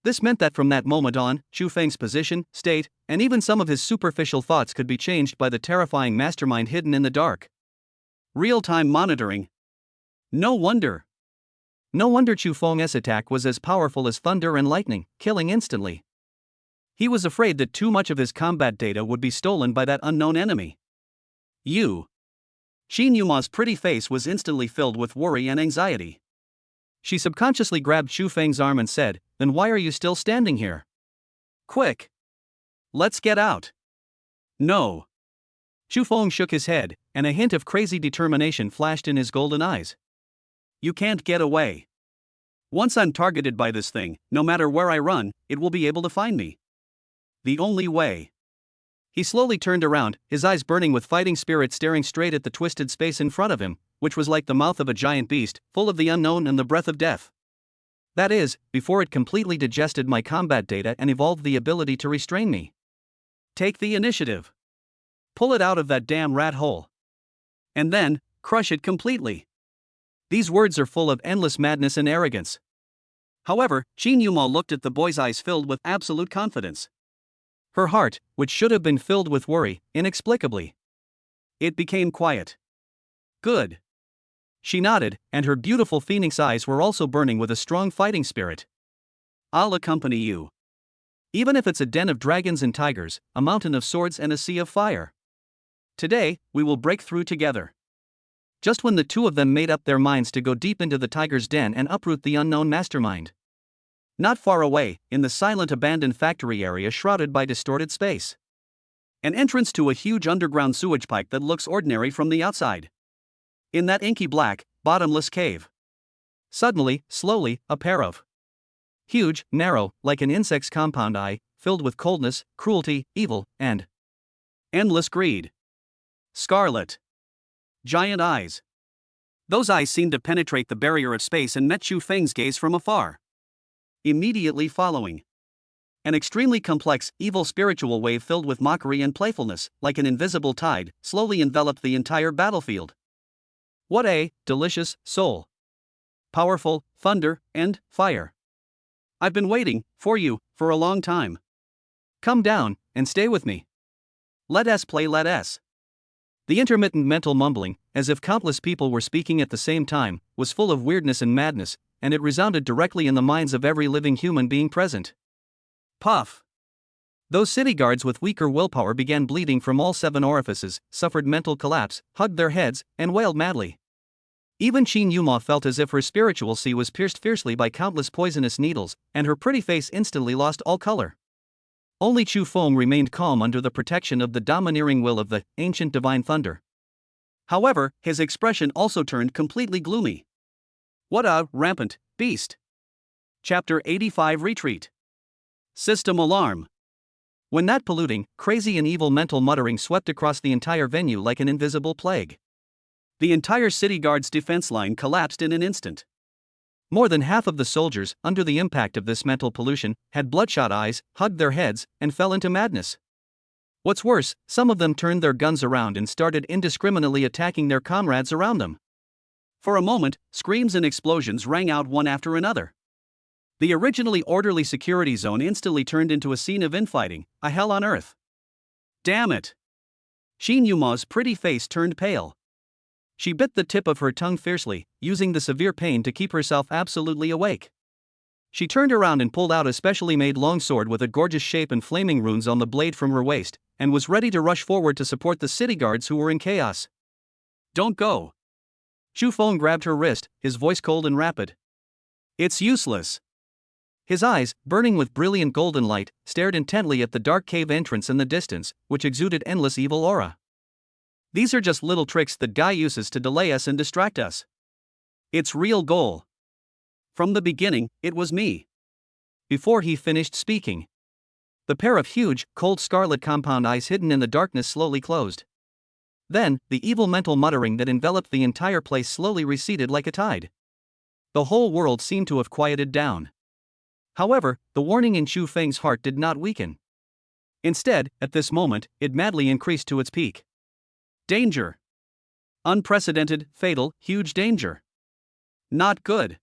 This meant that from that moment on, Chu Feng's position, state, and even some of his superficial thoughts could be changed by the terrifying mastermind hidden in the dark. Real-time monitoring. No wonder Chu Feng's attack was as powerful as thunder and lightning, killing instantly. He was afraid that too much of his combat data would be stolen by that unknown enemy. Qin Yuma's pretty face was instantly filled with worry and anxiety. She subconsciously grabbed Chu Feng's arm and said, Then why are you still standing here? Quick! Let's get out! No! Chu Feng shook his head, and a hint of crazy determination flashed in his golden eyes. You can't get away. Once I'm targeted by this thing, no matter where I run, it will be able to find me. The only way. He slowly turned around, his eyes burning with fighting spirit staring straight at the twisted space in front of him, which was like the mouth of a giant beast, full of the unknown and the breath of death. That is, before it completely digested my combat data and evolved the ability to restrain me. Take the initiative. Pull it out of that damn rat hole. And then, crush it completely. These words are full of endless madness and arrogance. However, Qin Yuma looked at the boy's eyes filled with absolute confidence. Her heart, which should have been filled with worry, inexplicably. It became quiet. Good. She nodded, and her beautiful phoenix eyes were also burning with a strong fighting spirit. I'll accompany you. Even if it's a den of dragons and tigers, a mountain of swords and a sea of fire. Today, we will break through together. Just when the two of them made up their minds to go deep into the tiger's den and uproot the unknown mastermind. Not far away, in the silent abandoned factory area shrouded by distorted space. An entrance to a huge underground sewage pipe that looks ordinary from the outside. In that inky black, bottomless cave. Suddenly, slowly, a pair of huge, narrow, like an insect's compound eye, filled with coldness, cruelty, evil, and endless greed. Scarlet. Giant eyes. Those eyes seemed to penetrate the barrier of space and met Xu Feng's gaze from afar. Immediately following, an extremely complex, evil spiritual wave filled with mockery and playfulness, like an invisible tide, slowly enveloped the entire battlefield. What a delicious soul! Powerful thunder and fire. I've been waiting for you for a long time. Come down and stay with me. Let us play, let us. The intermittent mental mumbling, as if countless people were speaking at the same time, was full of weirdness and madness, and it resounded directly in the minds of every living human being present. Puff! Those city guards with weaker willpower began bleeding from all 7 orifices, suffered mental collapse, hugged their heads, and wailed madly. Even Qin Yuma felt as if her spiritual sea was pierced fiercely by countless poisonous needles, and her pretty face instantly lost all color. Only Chu Feng remained calm under the protection of the domineering will of the ancient divine thunder. However, his expression also turned completely gloomy. What a rampant beast! Chapter 85 Retreat. System alarm. When that polluting, crazy and evil mental muttering swept across the entire venue like an invisible plague, the entire city guard's defense line collapsed in an instant. More than half of the soldiers, under the impact of this mental pollution, had bloodshot eyes, hugged their heads, and fell into madness. What's worse, some of them turned their guns around and started indiscriminately attacking their comrades around them. For a moment, screams and explosions rang out one after another. The originally orderly security zone instantly turned into a scene of infighting, a hell on earth. Damn it! Qin Yuma's pretty face turned pale. She bit the tip of her tongue fiercely, using the severe pain to keep herself absolutely awake. She turned around and pulled out a specially made longsword with a gorgeous shape and flaming runes on the blade from her waist, and was ready to rush forward to support the city guards who were in chaos. Don't go! Xu Feng grabbed her wrist, his voice cold and rapid. It's useless. His eyes, burning with brilliant golden light, stared intently at the dark cave entrance in the distance, which exuded endless evil aura. These are just little tricks that Guy uses to delay us and distract us. Its real goal. From the beginning, it was me. Before he finished speaking, the pair of huge, cold scarlet compound eyes hidden in the darkness slowly closed. Then, the evil mental muttering that enveloped the entire place slowly receded like a tide. The whole world seemed to have quieted down. However, the warning in Xu Feng's heart did not weaken. Instead, at this moment, it madly increased to its peak. Danger. Unprecedented, fatal, huge danger. Not good.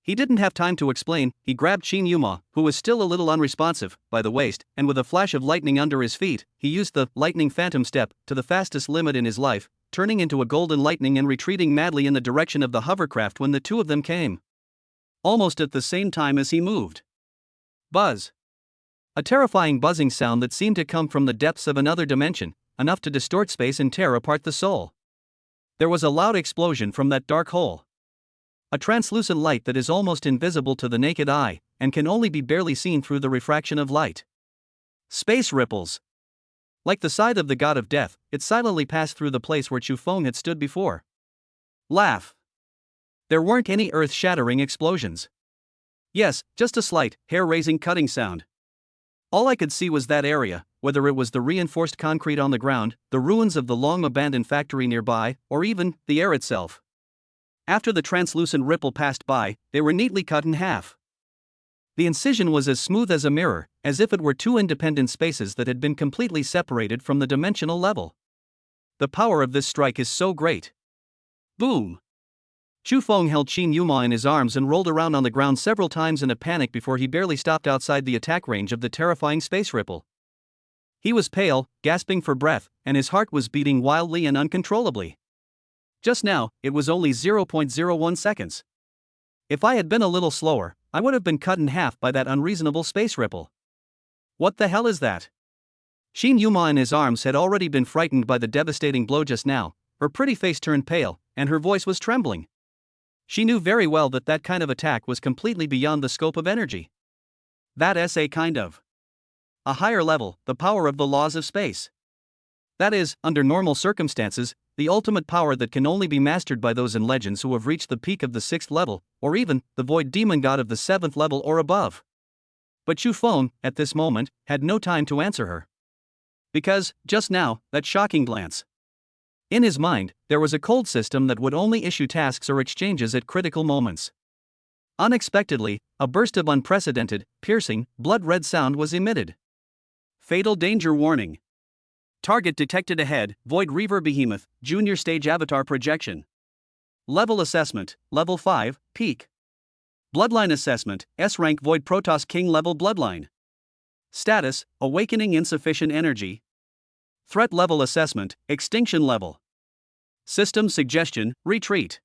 He didn't have time to explain. He grabbed Qin Yuma, who was still a little unresponsive, by the waist, and with a flash of lightning under his feet, he used the lightning phantom step to the fastest limit in his life, turning into a golden lightning and retreating madly in the direction of the hovercraft when the two of them came. Almost at the same time as he moved. Buzz. A terrifying buzzing sound that seemed to come from the depths of another dimension, enough to distort space and tear apart the soul. There was a loud explosion from that dark hole. A translucent light that is almost invisible to the naked eye, and can only be barely seen through the refraction of light. Space ripples. Like the scythe of the god of death, it silently passed through the place where Chu Feng had stood before. Laugh. There weren't any earth-shattering explosions. Yes, just a slight, hair-raising cutting sound. All I could see was that area, whether it was the reinforced concrete on the ground, the ruins of the long-abandoned factory nearby, or even the air itself. After the translucent ripple passed by, they were neatly cut in half. The incision was as smooth as a mirror, as if it were two independent spaces that had been completely separated from the dimensional level. The power of this strike is so great. Boom! Chu Feng held Qin Yuma in his arms and rolled around on the ground several times in a panic before he barely stopped outside the attack range of the terrifying space ripple. He was pale, gasping for breath, and his heart was beating wildly and uncontrollably. Just now, it was only 0.01 seconds. If I had been a little slower, I would have been cut in half by that unreasonable space ripple. What the hell is that? Shin Yuma in his arms had already been frightened by the devastating blow just now. Her pretty face turned pale, and her voice was trembling. She knew very well that that kind of attack was completely beyond the scope of energy. That's a kind of a higher level, the power of the laws of space. That is, under normal circumstances, the ultimate power that can only be mastered by those in legends who have reached the peak of the 6th level, or even the void demon god of the 7th level or above. But Chu Feng, at this moment, had no time to answer her. Because, just now, that shocking glance. In his mind, there was a cold system that would only issue tasks or exchanges at critical moments. Unexpectedly, a burst of unprecedented, piercing, blood-red sound was emitted. Fatal danger warning. Target detected ahead, Void Reaver Behemoth, Junior Stage Avatar Projection. Level Assessment, Level 5, Peak. Bloodline Assessment, S-Rank Void Protoss King Level Bloodline. Status, Awakening Insufficient Energy. Threat Level Assessment, Extinction Level. System Suggestion, Retreat.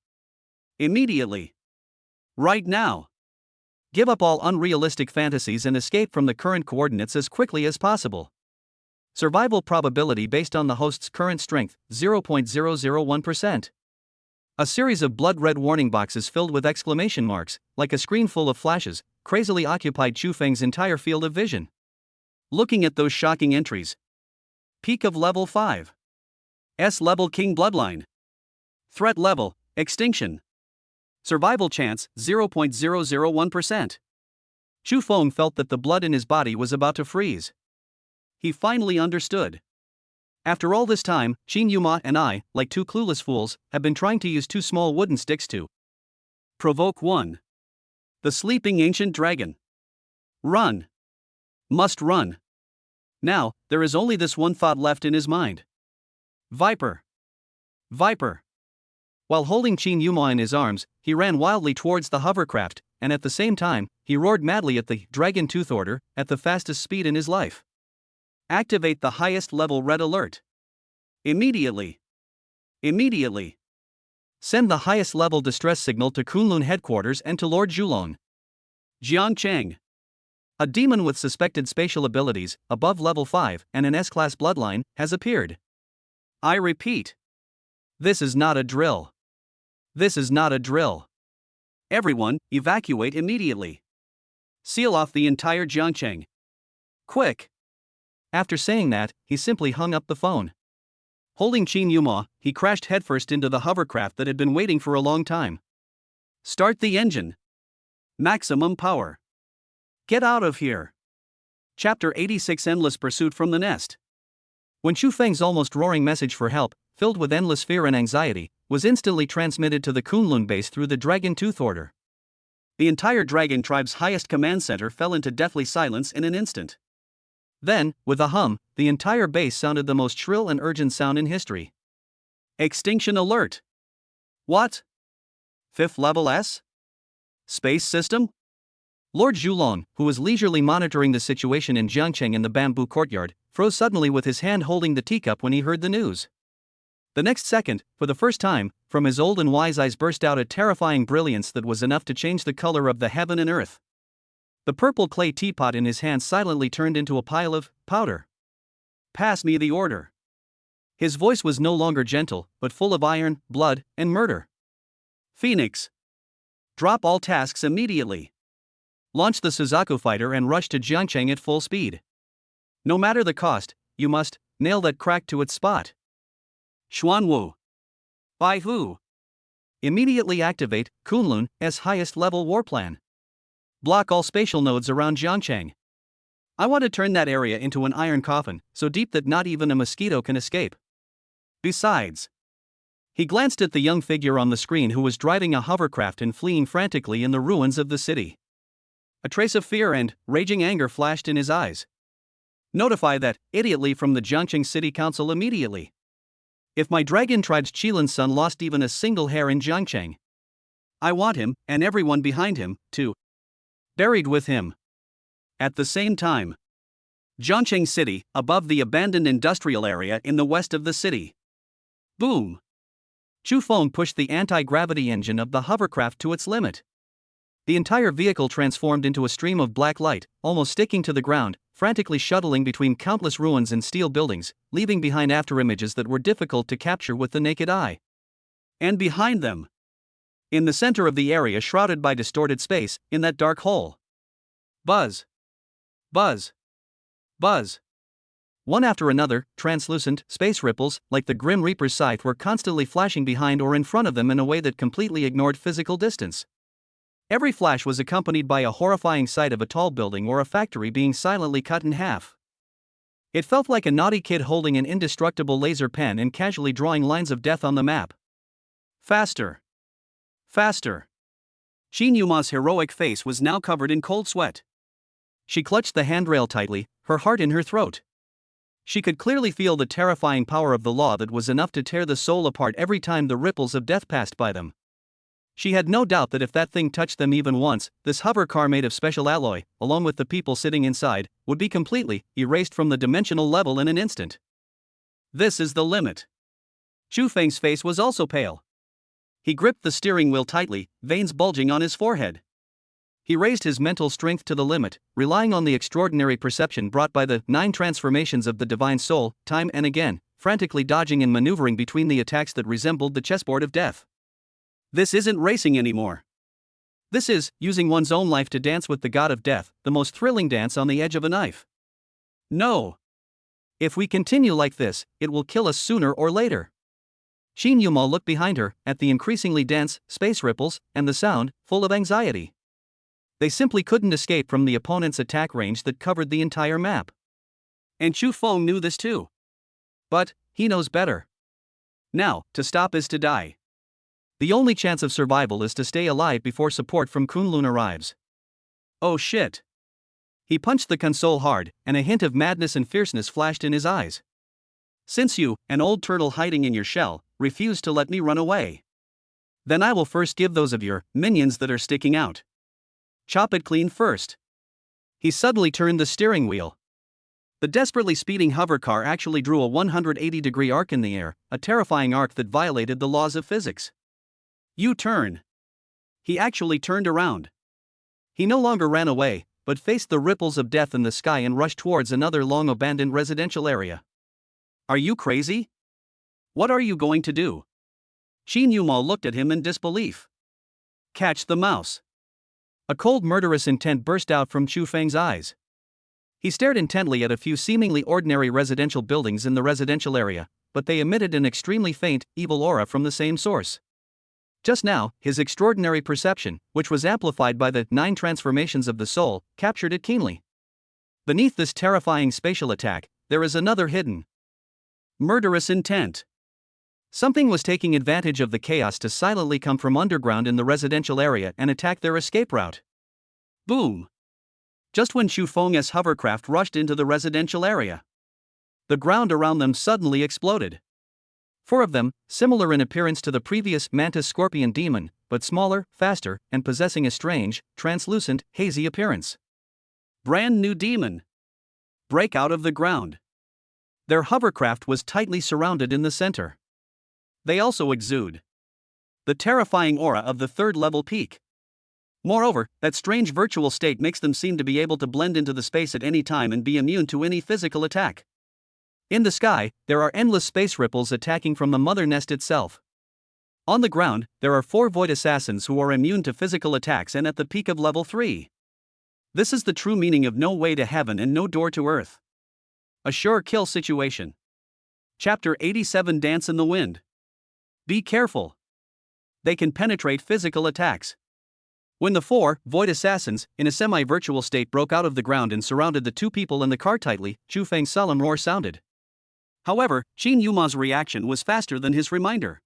Immediately. Right now. Give up all unrealistic fantasies and escape from the current coordinates as quickly as possible. Survival probability based on the host's current strength, 0.001%. A series of blood-red warning boxes filled with exclamation marks, like a screen full of flashes, crazily occupied Chu Feng's entire field of vision. Looking at those shocking entries. Peak of Level 5. S-Level King Bloodline. Threat Level, Extinction. Survival chance, 0.001%. Chu Feng felt that the blood in his body was about to freeze. He finally understood. After all this time, Shin Yuma and I, like two clueless fools, have been trying to use two small wooden sticks to provoke one. The sleeping ancient dragon. Run. Must run. Now, there is only this one thought left in his mind. Viper. Viper. While holding Shin Yuma in his arms, he ran wildly towards the hovercraft, and at the same time, he roared madly at the Dragon Tooth Order, at the fastest speed in his life. Activate the highest level red alert. Immediately. Immediately. Send the highest level distress signal to Kunlun headquarters and to Lord Zhulong. Jiang Cheng. A demon with suspected spatial abilities, above level 5 and an S-class bloodline, has appeared. I repeat. This is not a drill. This is not a drill. Everyone, evacuate immediately. Seal off the entire Jiangcheng. Quick. After saying that, he simply hung up the phone. Holding Shin Yuma, he crashed headfirst into the hovercraft that had been waiting for a long time. Start the engine. Maximum power. Get out of here. Chapter 86 Endless Pursuit from the Nest. When Chu Feng's almost roaring message for help, filled with endless fear and anxiety, was instantly transmitted to the Kunlun base through the Dragon Tooth Order. The entire Dragon Tribe's highest command center fell into deathly silence in an instant. Then, with a hum, the entire base sounded the most shrill and urgent sound in history. Extinction alert. What? 5th level S? Space system? Lord Zhulong, who was leisurely monitoring the situation in Jiangcheng in the bamboo courtyard, froze suddenly with his hand holding the teacup when he heard the news. The next second, for the first time, from his old and wise eyes burst out a terrifying brilliance that was enough to change the color of the heaven and earth. The purple clay teapot in his hand silently turned into a pile of powder. Pass me the order. His voice was no longer gentle, but full of iron, blood, and murder. Phoenix. Drop all tasks immediately. Launch the Suzaku fighter and rush to Jiangcheng at full speed. No matter the cost, you must nail that crack to its spot. Xuanwu. By who? Immediately activate Kunlun's highest level war plan. Block all spatial nodes around Jiangcheng. I want to turn that area into an iron coffin, so deep that not even a mosquito can escape. Besides. He glanced at the young figure on the screen who was driving a hovercraft and fleeing frantically in the ruins of the city. A trace of fear and raging anger flashed in his eyes. Notify that idiotly from the Jiangcheng City Council immediately. If my Dragon Tribe's Qilin's son lost even a single hair in Jiangcheng, I want him, and everyone behind him, to buried with him. At the same time, Jiangcheng City, above the abandoned industrial area in the west of the city. Boom! Chu Feng pushed the anti-gravity engine of the hovercraft to its limit. The entire vehicle transformed into a stream of black light, almost sticking to the ground, frantically shuttling between countless ruins and steel buildings, leaving behind afterimages that were difficult to capture with the naked eye. And behind them, in the center of the area shrouded by distorted space, in that dark hole, buzz, buzz, buzz. One after another, translucent, space ripples, like the Grim Reaper's scythe, were constantly flashing behind or in front of them in a way that completely ignored physical distance. Every flash was accompanied by a horrifying sight of a tall building or a factory being silently cut in half. It felt like a naughty kid holding an indestructible laser pen and casually drawing lines of death on the map. Faster! Faster! Shin Yuma's heroic face was now covered in cold sweat. She clutched the handrail tightly, her heart in her throat. She could clearly feel the terrifying power of the law that was enough to tear the soul apart every time the ripples of death passed by them. She had no doubt that if that thing touched them even once, this hover car made of special alloy, along with the people sitting inside, would be completely erased from the dimensional level in an instant. This is the limit. Chu Feng's face was also pale. He gripped the steering wheel tightly, veins bulging on his forehead. He raised his mental strength to the limit, relying on the extraordinary perception brought by the 9 transformations of the divine soul, time and again, frantically dodging and maneuvering between the attacks that resembled the chessboard of death. This isn't racing anymore. This is using one's own life to dance with the god of death, the most thrilling dance on the edge of a knife. No. If we continue like this, it will kill us sooner or later. Shin Yuma looked behind her, at the increasingly dense space ripples, and the sound, full of anxiety. They simply couldn't escape from the opponent's attack range that covered the entire map. And Chu Feng knew this too. But he knows better. Now, to stop is to die. The only chance of survival is to stay alive before support from Kunlun arrives. Oh shit. He punched the console hard, and a hint of madness and fierceness flashed in his eyes. Since you, an old turtle hiding in your shell, refuse to let me run away, then I will first give those of your minions that are sticking out. Chop it clean first. He suddenly turned the steering wheel. The desperately speeding hover car actually drew a 180-degree arc in the air, a terrifying arc that violated the laws of physics. U-turn. He actually turned around. He no longer ran away, but faced the ripples of death in the sky and rushed towards another long-abandoned residential area. Are you crazy? What are you going to do? Shin Yuma looked at him in disbelief. Catch the mouse. A cold murderous intent burst out from Chu Feng's eyes. He stared intently at a few seemingly ordinary residential buildings in the residential area, but they emitted an extremely faint, evil aura from the same source. Just now, his extraordinary perception, which was amplified by the 9 transformations of the soul, captured it keenly. Beneath this terrifying spatial attack, there is another hidden, murderous intent. Something was taking advantage of the chaos to silently come from underground in the residential area and attack their escape route. Boom! Just when Chu Feng's hovercraft rushed into the residential area, the ground around them suddenly exploded. 4 of them, similar in appearance to the previous mantis scorpion demon, but smaller, faster, and possessing a strange, translucent, hazy appearance. Brand new demon. Break out of the ground. Their hovercraft was tightly surrounded in the center. They also exude the terrifying aura of the 3rd level peak. Moreover, that strange virtual state makes them seem to be able to blend into the space at any time and be immune to any physical attack. In the sky, there are endless space ripples attacking from the mother nest itself. On the ground, there are 4 void assassins who are immune to physical attacks and at the peak of level 3. This is the true meaning of no way to heaven and no door to earth. A sure kill situation. Chapter 87 Dance in the Wind. Be careful. They can penetrate physical attacks. When the 4 void assassins, in a semi-virtual state, broke out of the ground and surrounded the 2 people in the car tightly, Chu Feng's solemn roar sounded. However, Shin Yuma's reaction was faster than his reminder.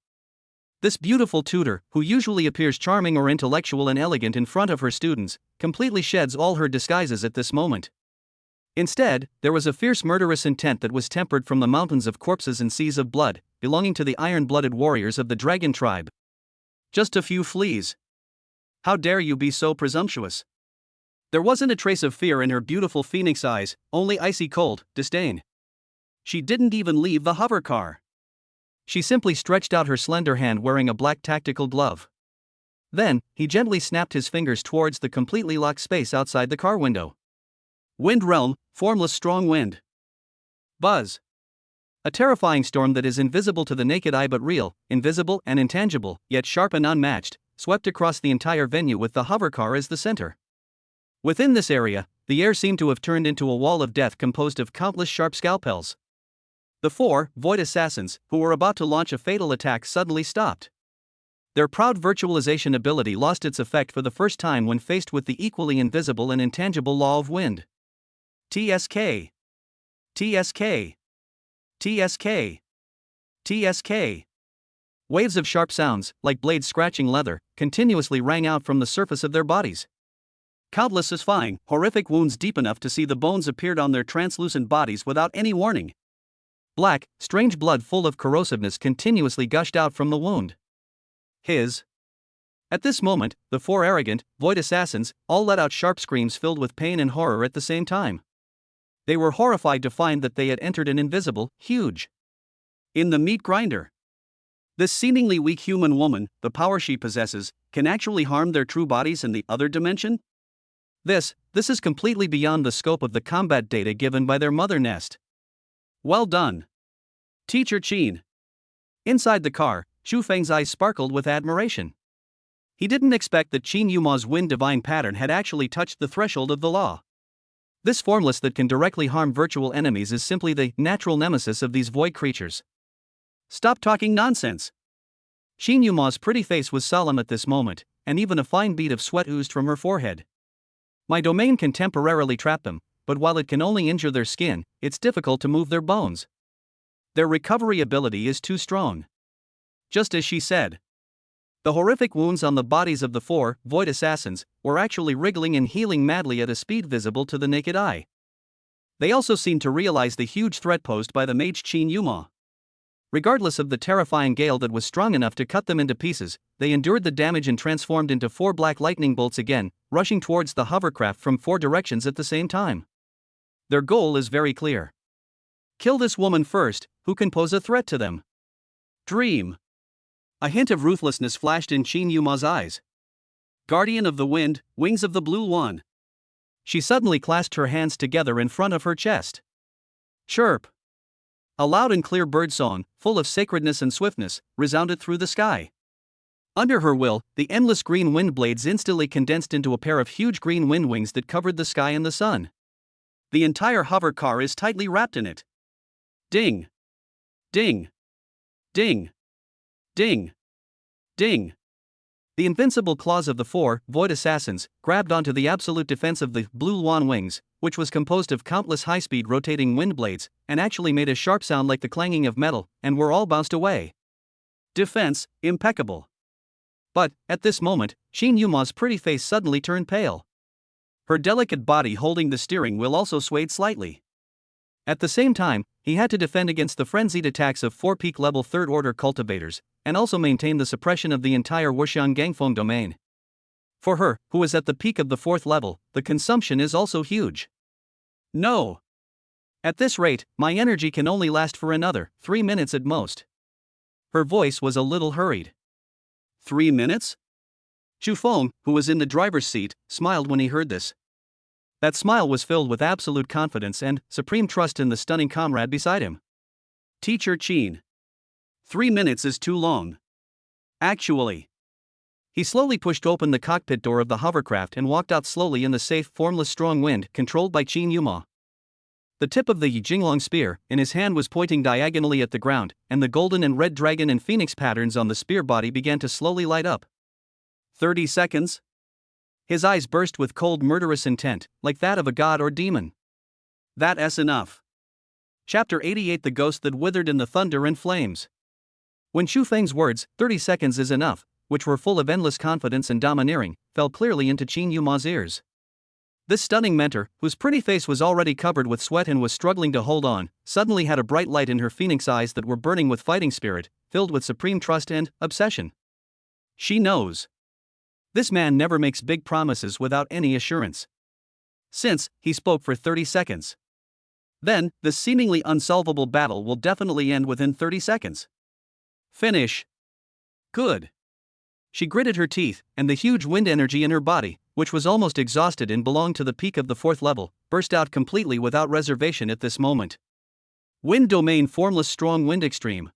This beautiful tutor, who usually appears charming or intellectual and elegant in front of her students, completely sheds all her disguises at this moment. Instead, there was a fierce murderous intent that was tempered from the mountains of corpses and seas of blood, belonging to the iron-blooded warriors of the dragon tribe. Just a few fleas. How dare you be so presumptuous? There wasn't a trace of fear in her beautiful phoenix eyes, only icy cold disdain. She didn't even leave the hover car. She simply stretched out her slender hand wearing a black tactical glove. Then, he gently snapped his fingers towards the completely locked space outside the car window. Wind realm, formless strong wind. Buzz. A terrifying storm that is invisible to the naked eye but real, invisible and intangible, yet sharp and unmatched, swept across the entire venue with the hover car as the center. Within this area, the air seemed to have turned into a wall of death composed of countless sharp scalpels. The four void assassins, who were about to launch a fatal attack, suddenly stopped. Their proud virtualization ability lost its effect for the first time when faced with the equally invisible and intangible law of wind. TSK. TSK. TSK. TSK. Waves of sharp sounds, like blades scratching leather, continuously rang out from the surface of their bodies. Countless satisfying, horrific wounds deep enough to see the bones appeared on their translucent bodies without any warning. Black, strange blood full of corrosiveness continuously gushed out from the wound. At this moment, the four arrogant, void assassins all let out sharp screams filled with pain and horror at the same time. They were horrified to find that they had entered an invisible, huge, in the meat grinder. This seemingly weak human woman, the power she possesses, can actually harm their true bodies in the other dimension? This is completely beyond the scope of the combat data given by their mother nest. Well done, Teacher Qin. Inside the car, Xu Feng's eyes sparkled with admiration. He didn't expect that Qin Yuma's wind divine pattern had actually touched the threshold of the law. This formless that can directly harm virtual enemies is simply the natural nemesis of these void creatures. Stop talking nonsense. Qin Yuma's pretty face was solemn at this moment, and even a fine bead of sweat oozed from her forehead. My domain can temporarily trap them, but while it can only injure their skin, it's difficult to move their bones. Their recovery ability is too strong. Just as she said. The horrific wounds on the bodies of the four void assassins were actually wriggling and healing madly at a speed visible to the naked eye. They also seemed to realize the huge threat posed by the mage Qin Yuma. Regardless of the terrifying gale that was strong enough to cut them into pieces, they endured the damage and transformed into four black lightning bolts again, rushing towards the hovercraft from four directions at the same time. Their goal is very clear. Kill this woman first, who can pose a threat to them. Dream. A hint of ruthlessness flashed in Qin Yuma's eyes. Guardian of the wind, wings of the blue one. She suddenly clasped her hands together in front of her chest. Chirp. A loud and clear birdsong, full of sacredness and swiftness, resounded through the sky. Under her will, the endless green wind blades instantly condensed into a pair of huge green wind wings that covered the sky and the sun. The entire hover car is tightly wrapped in it. Ding. Ding. Ding. Ding. Ding. The invincible claws of the four void assassins grabbed onto the absolute defense of the blue Luan wings, which was composed of countless high-speed rotating wind blades, and actually made a sharp sound like the clanging of metal, and were all bounced away. Defense, impeccable. But, at this moment, Qin Yuma's pretty face suddenly turned pale. Her delicate body holding the steering wheel also swayed slightly. At the same time, he had to defend against the frenzied attacks of four peak-level third-order cultivators, and also maintain the suppression of the entire Wuxian Gangfeng domain. For her, who is at the peak of the fourth level, the consumption is also huge. No. At this rate, my energy can only last for another 3 minutes at most. Her voice was a little hurried. 3 minutes? Xu Feng, who was in the driver's seat, smiled when he heard this. That smile was filled with absolute confidence and supreme trust in the stunning comrade beside him. Teacher Qin. 3 minutes is too long. Actually. He slowly pushed open the cockpit door of the hovercraft and walked out slowly in the safe, formless strong wind controlled by Qin Yuma. The tip of the Jinglong spear in his hand was pointing diagonally at the ground, and the golden and red dragon and phoenix patterns on the spear body began to slowly light up. 30 seconds? His eyes burst with cold murderous intent, like that of a god or demon. That's enough. Chapter 88 The Ghost That Withered in the Thunder and Flames. When Xu Feng's words, 30 seconds is enough, which were full of endless confidence and domineering, fell clearly into Qin Yuma's ears. This stunning mentor, whose pretty face was already covered with sweat and was struggling to hold on, suddenly had a bright light in her phoenix eyes that were burning with fighting spirit, filled with supreme trust and obsession. She knows. This man never makes big promises without any assurance. Since he spoke for 30 seconds. Then, the seemingly unsolvable battle will definitely end within 30 seconds. Finish. Good. She gritted her teeth, and the huge wind energy in her body, which was almost exhausted and belonged to the peak of the 4th level, burst out completely without reservation at this moment. Wind domain formless strong wind extreme.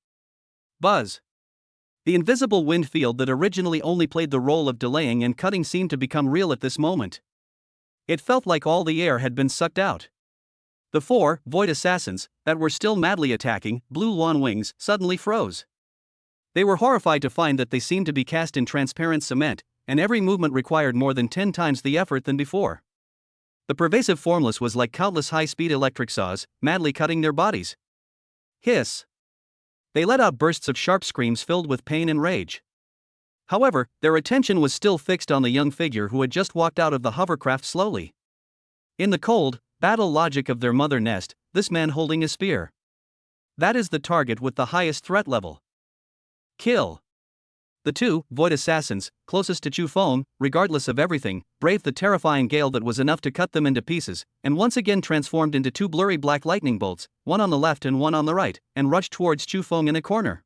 Buzz. The invisible wind field that originally only played the role of delaying and cutting seemed to become real at this moment. It felt like all the air had been sucked out. The 4 void assassins that were still madly attacking Blue Lawn Wings suddenly froze. They were horrified to find that they seemed to be cast in transparent cement, and every movement required more than 10 times the effort than before. The pervasive formless was like countless high-speed electric saws, madly cutting their bodies. Hiss. They let out bursts of sharp screams filled with pain and rage. However, their attention was still fixed on the young figure who had just walked out of the hovercraft slowly. In the cold, battle logic of their mother nest, this man holding a spear. That is the target with the highest threat level. Kill. The 2 void assassins, closest to Chu Feng, regardless of everything, braved the terrifying gale that was enough to cut them into pieces, and once again transformed into 2 blurry black lightning bolts, one on the left and one on the right, and rushed towards Chu Feng in a corner.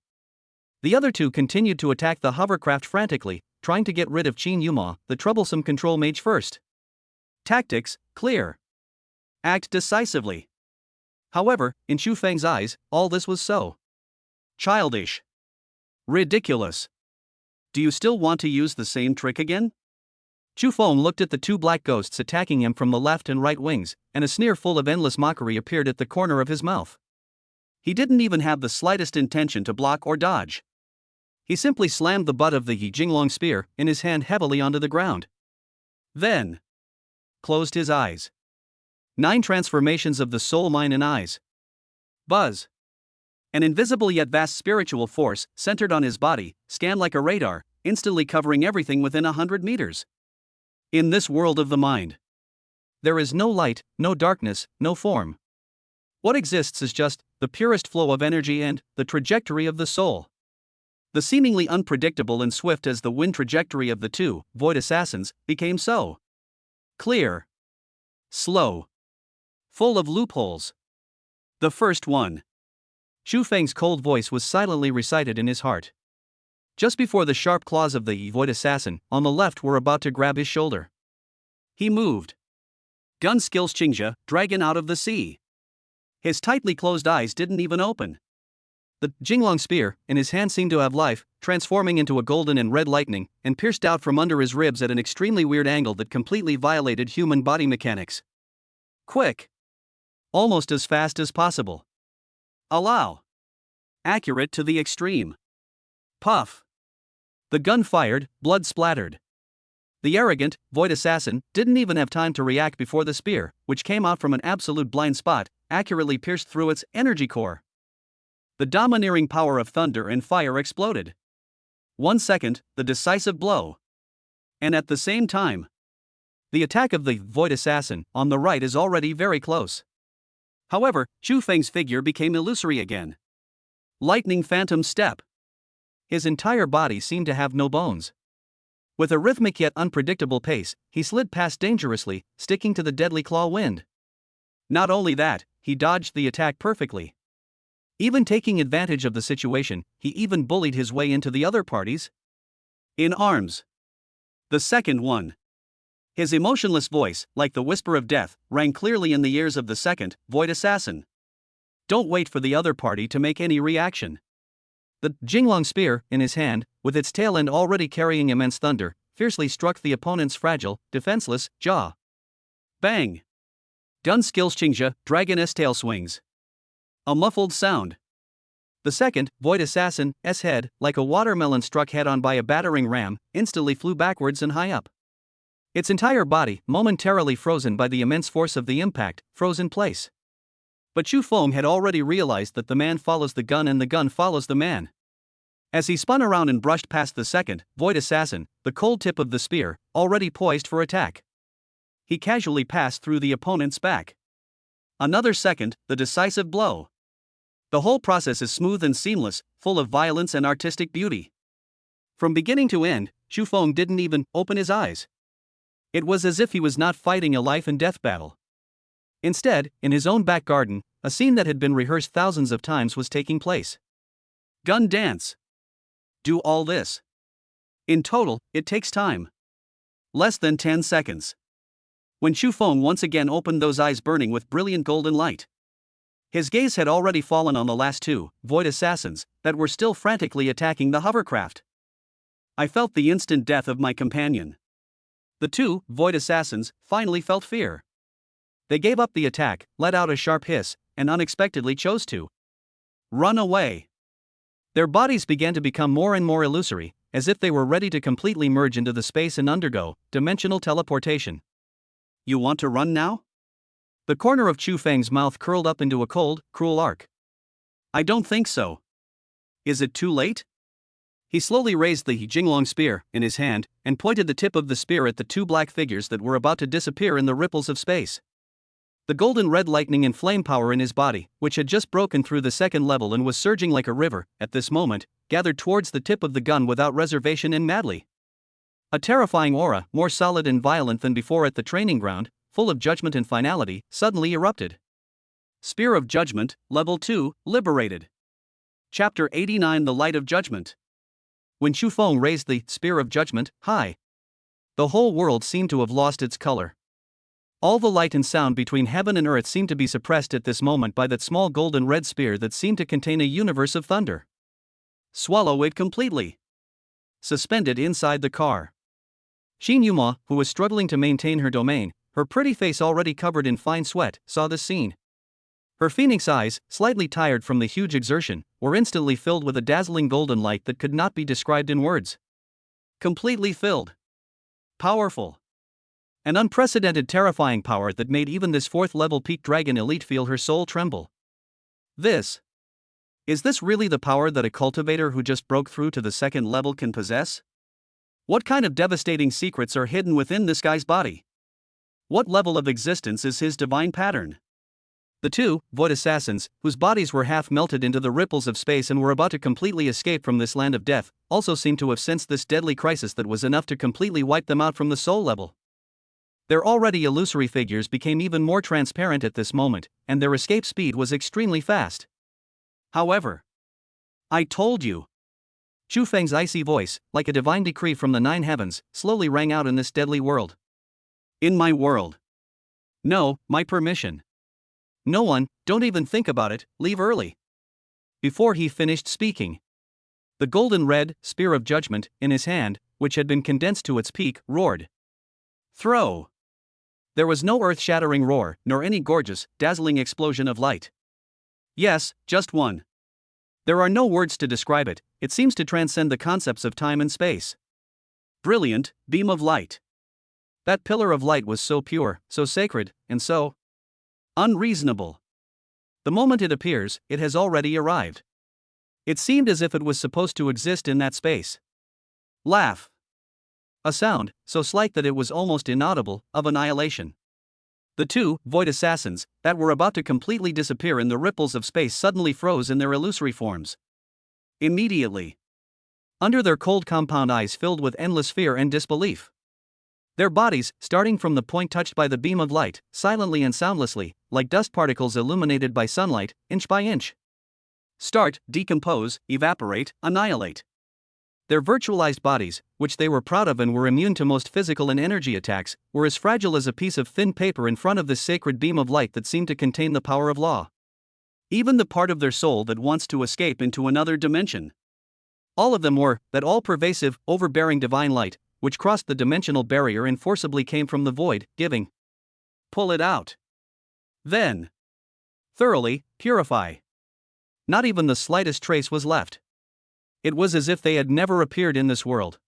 The other 2 continued to attack the hovercraft frantically, trying to get rid of Qin Yuma, the troublesome control mage first. Tactics, clear. Act decisively. However, in Chu Feng's eyes, all this was so childish. Ridiculous. Do you still want to use the same trick again? Chu Feng looked at the 2 black ghosts attacking him from the left and right wings, and a sneer full of endless mockery appeared at the corner of his mouth. He didn't even have the slightest intention to block or dodge. He simply slammed the butt of the Yi Jinglong spear in his hand heavily onto the ground. Then closed his eyes. 9 transformations of the soul, mind and eyes. Buzz. An invisible yet vast spiritual force, centered on his body, scanned like a radar, instantly covering everything within 100 meters. In this world of the mind, there is no light, no darkness, no form. What exists is just the purest flow of energy and the trajectory of the soul. The seemingly unpredictable and swift as the wind trajectory of the 2 void assassins became so clear, slow, full of loopholes. The first one. Chu Feng's cold voice was silently recited in his heart. Just before the sharp claws of the void assassin on the left were about to grab his shoulder, he moved. Gun skills Qingxia, dragon out of the sea. His tightly closed eyes didn't even open. The Jinglong spear in his hand seemed to have life, transforming into a golden and red lightning, and pierced out from under his ribs at an extremely weird angle that completely violated human body mechanics. Quick. Almost as fast as possible. Allow. Accurate to the extreme. Puff. The gun fired, blood splattered. The arrogant, void assassin didn't even have time to react before the spear, which came out from an absolute blind spot, accurately pierced through its energy core. The domineering power of thunder and fire exploded. 1 second, the decisive blow. And at the same time, the attack of the void assassin on the right is already very close. However, Chu Feng's figure became illusory again. Lightning phantom step. His entire body seemed to have no bones. With a rhythmic yet unpredictable pace, he slid past dangerously, sticking to the deadly claw wind. Not only that, he dodged the attack perfectly. Even taking advantage of the situation, he even bullied his way into the other parties. In arms. The second one. His emotionless voice, like the whisper of death, rang clearly in the ears of the 2nd void assassin. Don't wait for the other party to make any reaction. The Jinglong spear, in his hand, with its tail end already carrying immense thunder, fiercely struck the opponent's fragile, defenseless jaw. Bang! Gun skills Qingxia, dragon tail swings. A muffled sound. The 2nd void assassin's head, like a watermelon struck head-on by a battering ram, instantly flew backwards and high up. Its entire body, momentarily frozen by the immense force of the impact, froze in place. But Chu Feng had already realized that the man follows the gun and the gun follows the man. As he spun around and brushed past the 2nd void assassin, the cold tip of the spear, already poised for attack, he casually passed through the opponent's back. Another second, the decisive blow. The whole process is smooth and seamless, full of violence and artistic beauty. From beginning to end, Chu Feng didn't even open his eyes. It was as if he was not fighting a life and death battle. Instead, in his own back garden, a scene that had been rehearsed thousands of times was taking place. Gun dance. Do all this. In total, it takes time. Less than 10 seconds. When Chu Feng once again opened those eyes burning with brilliant golden light. His gaze had already fallen on the last two, void assassins, that were still frantically attacking the hovercraft. I felt the instant death of my companion. The two, void assassins, finally felt fear. They gave up the attack, let out a sharp hiss, and unexpectedly chose to run away. Their bodies began to become more and more illusory, as if they were ready to completely merge into the space and undergo dimensional teleportation. You want to run now? The corner of Chu Feng's mouth curled up into a cold, cruel arc. I don't think so. Is it too late? He slowly raised the Jinglong spear in his hand and pointed the tip of the spear at the two black figures that were about to disappear in the ripples of space. The golden red lightning and flame power in his body, which had just broken through the second level and was surging like a river, at this moment, gathered towards the tip of the gun without reservation and madly. A terrifying aura, more solid and violent than before at the training ground, full of judgment and finality, suddenly erupted. Spear of Judgment, Level 2, Liberated. Chapter 89 The Light of Judgment. When Chu Feng raised the Spear of Judgment high, the whole world seemed to have lost its color. All the light and sound between heaven and earth seemed to be suppressed at this moment by that small golden red spear that seemed to contain a universe of thunder. Swallow it completely. Suspended inside the car. Xin Yuma, who was struggling to maintain her domain, her pretty face already covered in fine sweat, saw this scene. Her phoenix eyes, slightly tired from the huge exertion, were instantly filled with a dazzling golden light that could not be described in words. Completely filled. Powerful. An unprecedented terrifying power that made even this 4th-level peak dragon elite feel her soul tremble. Is this really the power that a cultivator who just broke through to the 2nd level can possess? What kind of devastating secrets are hidden within this guy's body? What level of existence is his divine pattern? The two, void assassins, whose bodies were half melted into the ripples of space and were about to completely escape from this land of death, also seemed to have sensed this deadly crisis that was enough to completely wipe them out from the soul level. Their already illusory figures became even more transparent at this moment, and their escape speed was extremely fast. However, I told you. Chu Feng's icy voice, like a divine decree from the 9 heavens, slowly rang out in this deadly world. In my world. No, my permission. No one, don't even think about it, leave early. Before he finished speaking, the golden red Spear of Judgment in his hand, which had been condensed to its peak, roared. Throw! There was no earth-shattering roar, nor any gorgeous, dazzling explosion of light. Yes, just one. There are no words to describe it, it seems to transcend the concepts of time and space. Brilliant, beam of light. That pillar of light was so pure, so sacred, and so unreasonable. The moment it appears, it has already arrived. It seemed as if it was supposed to exist in that space. Laugh. A sound, so slight that it was almost inaudible, of annihilation. The two, void assassins, that were about to completely disappear in the ripples of space suddenly froze in their illusory forms. Immediately. Under their cold compound eyes filled with endless fear and disbelief. Their bodies, starting from the point touched by the beam of light, silently and soundlessly, like dust particles illuminated by sunlight, inch by inch. Start, decompose, evaporate, annihilate. Their virtualized bodies, which they were proud of and were immune to most physical and energy attacks, were as fragile as a piece of thin paper in front of this sacred beam of light that seemed to contain the power of law. Even the part of their soul that wants to escape into another dimension. All of them were that all-pervasive, overbearing divine light, which crossed the dimensional barrier and forcibly came from the void, giving. Pull it out. Then. Thoroughly, purify. Not even the slightest trace was left. It was as if they had never appeared in this world.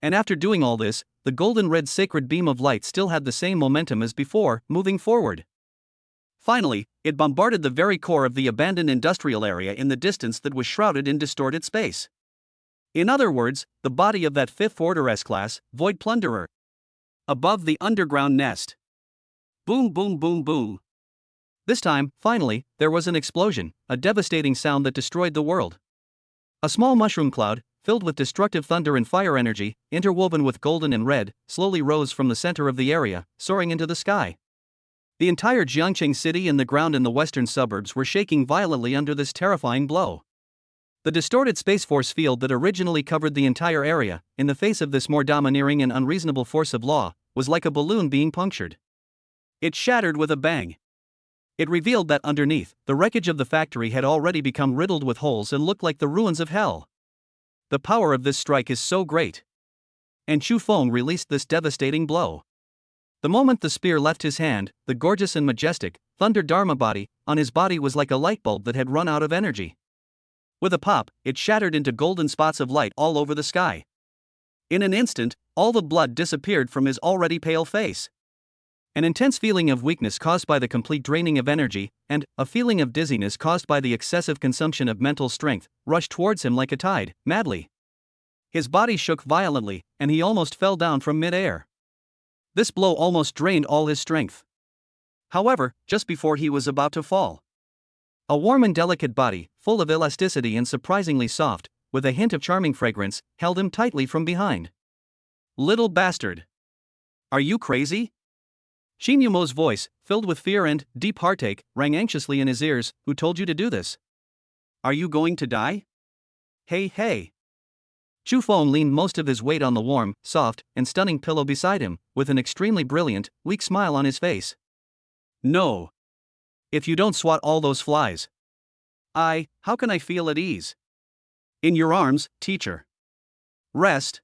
And after doing all this, the golden red sacred beam of light still had the same momentum as before, moving forward. Finally, it bombarded the very core of the abandoned industrial area in the distance that was shrouded in distorted space. In other words, the body of that 5th Order S-Class, Void Plunderer. Above the underground nest. Boom boom boom boom. This time, finally, there was an explosion, a devastating sound that destroyed the world. A small mushroom cloud, filled with destructive thunder and fire energy, interwoven with golden and red, slowly rose from the center of the area, soaring into the sky. The entire Jiangqing city and the ground in the western suburbs were shaking violently under this terrifying blow. The distorted space force field that originally covered the entire area, in the face of this more domineering and unreasonable force of law, was like a balloon being punctured. It shattered with a bang. It revealed that underneath, the wreckage of the factory had already become riddled with holes and looked like the ruins of hell. The power of this strike is so great. And Chu Feng released this devastating blow. The moment the spear left his hand, the gorgeous and majestic, Thunder Dharma body on his body was like a light bulb that had run out of energy. With a pop, it shattered into golden spots of light all over the sky. In an instant, all the blood disappeared from his already pale face. An intense feeling of weakness caused by the complete draining of energy, and a feeling of dizziness caused by the excessive consumption of mental strength, rushed towards him like a tide, madly. His body shook violently, and he almost fell down from mid-air. This blow almost drained all his strength. However, just before he was about to fall, a warm and delicate body, full of elasticity and surprisingly soft, with a hint of charming fragrance, held him tightly from behind. "Little bastard! Are you crazy?" Shin Yumo's voice, filled with fear and deep heartache, rang anxiously in his ears. "Who told you to do this? Are you going to die? Hey, hey!" Chu Feng leaned most of his weight on the warm, soft, and stunning pillow beside him, with an extremely brilliant, weak smile on his face. "No. If you don't swat all those flies, how can I feel at ease? In your arms, teacher. Rest."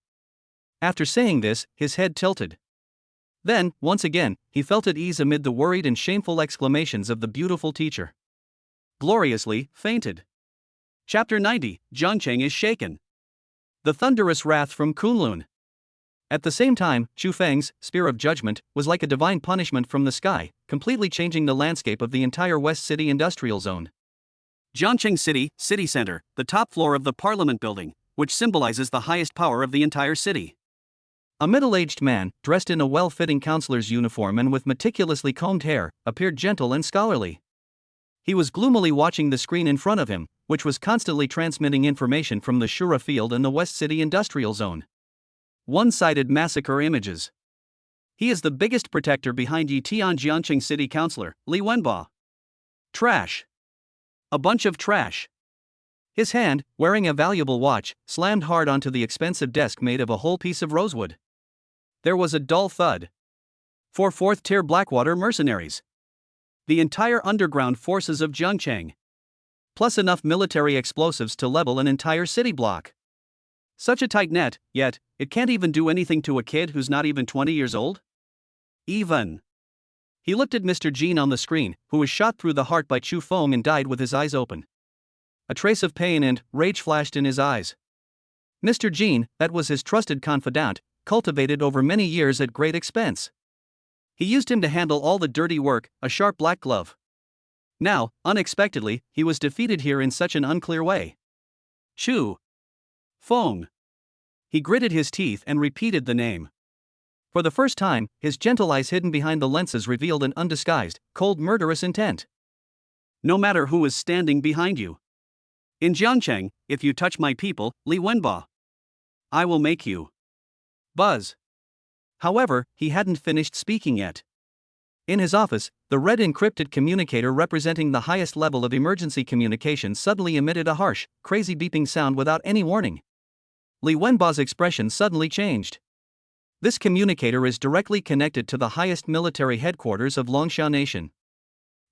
After saying this, his head tilted. Then, once again, he felt at ease amid the worried and shameful exclamations of the beautiful teacher. Gloriously fainted. Chapter 90, Zhangcheng is shaken. The thunderous wrath from Kunlun. At the same time, Chu Feng's spear of judgment was like a divine punishment from the sky, completely changing the landscape of the entire West City industrial zone. Zhangcheng City, city center, the top floor of the Parliament building, which symbolizes the highest power of the entire city. A middle-aged man, dressed in a well-fitting counselor's uniform and with meticulously combed hair, appeared gentle and scholarly. He was gloomily watching the screen in front of him, which was constantly transmitting information from the Shura field and the West City industrial zone. One-sided massacre images. He is the biggest protector behind Yitian Jianqing City Councilor, Li Wenba. Trash. A bunch of trash. His hand, wearing a valuable watch, slammed hard onto the expensive desk made of a whole piece of rosewood. There was a dull thud. 4 fourth-tier Blackwater mercenaries. The entire underground forces of Zhangcheng. Plus enough military explosives to level an entire city block. Such a tight net, yet, it can't even do anything to a kid who's not even 20 years old? Even. He looked at Mr. Jean on the screen, who was shot through the heart by Chu Feng and died with his eyes open. A trace of pain and rage flashed in his eyes. Mr. Jean, that was his trusted confidant, cultivated over many years at great expense. He used him to handle all the dirty work, a sharp black glove. Now, unexpectedly, he was defeated here in such an unclear way. Chu Feng. He gritted his teeth and repeated the name. For the first time, his gentle eyes hidden behind the lenses revealed an undisguised, cold murderous intent. No matter who is standing behind you. In Zhangcheng, if you touch my people, Li Wenba, I will make you buzz. However, he hadn't finished speaking yet. In his office, the red encrypted communicator representing the highest level of emergency communication suddenly emitted a harsh, crazy beeping sound without any warning. Li Wenba's expression suddenly changed. This communicator is directly connected to the highest military headquarters of Longsha Nation.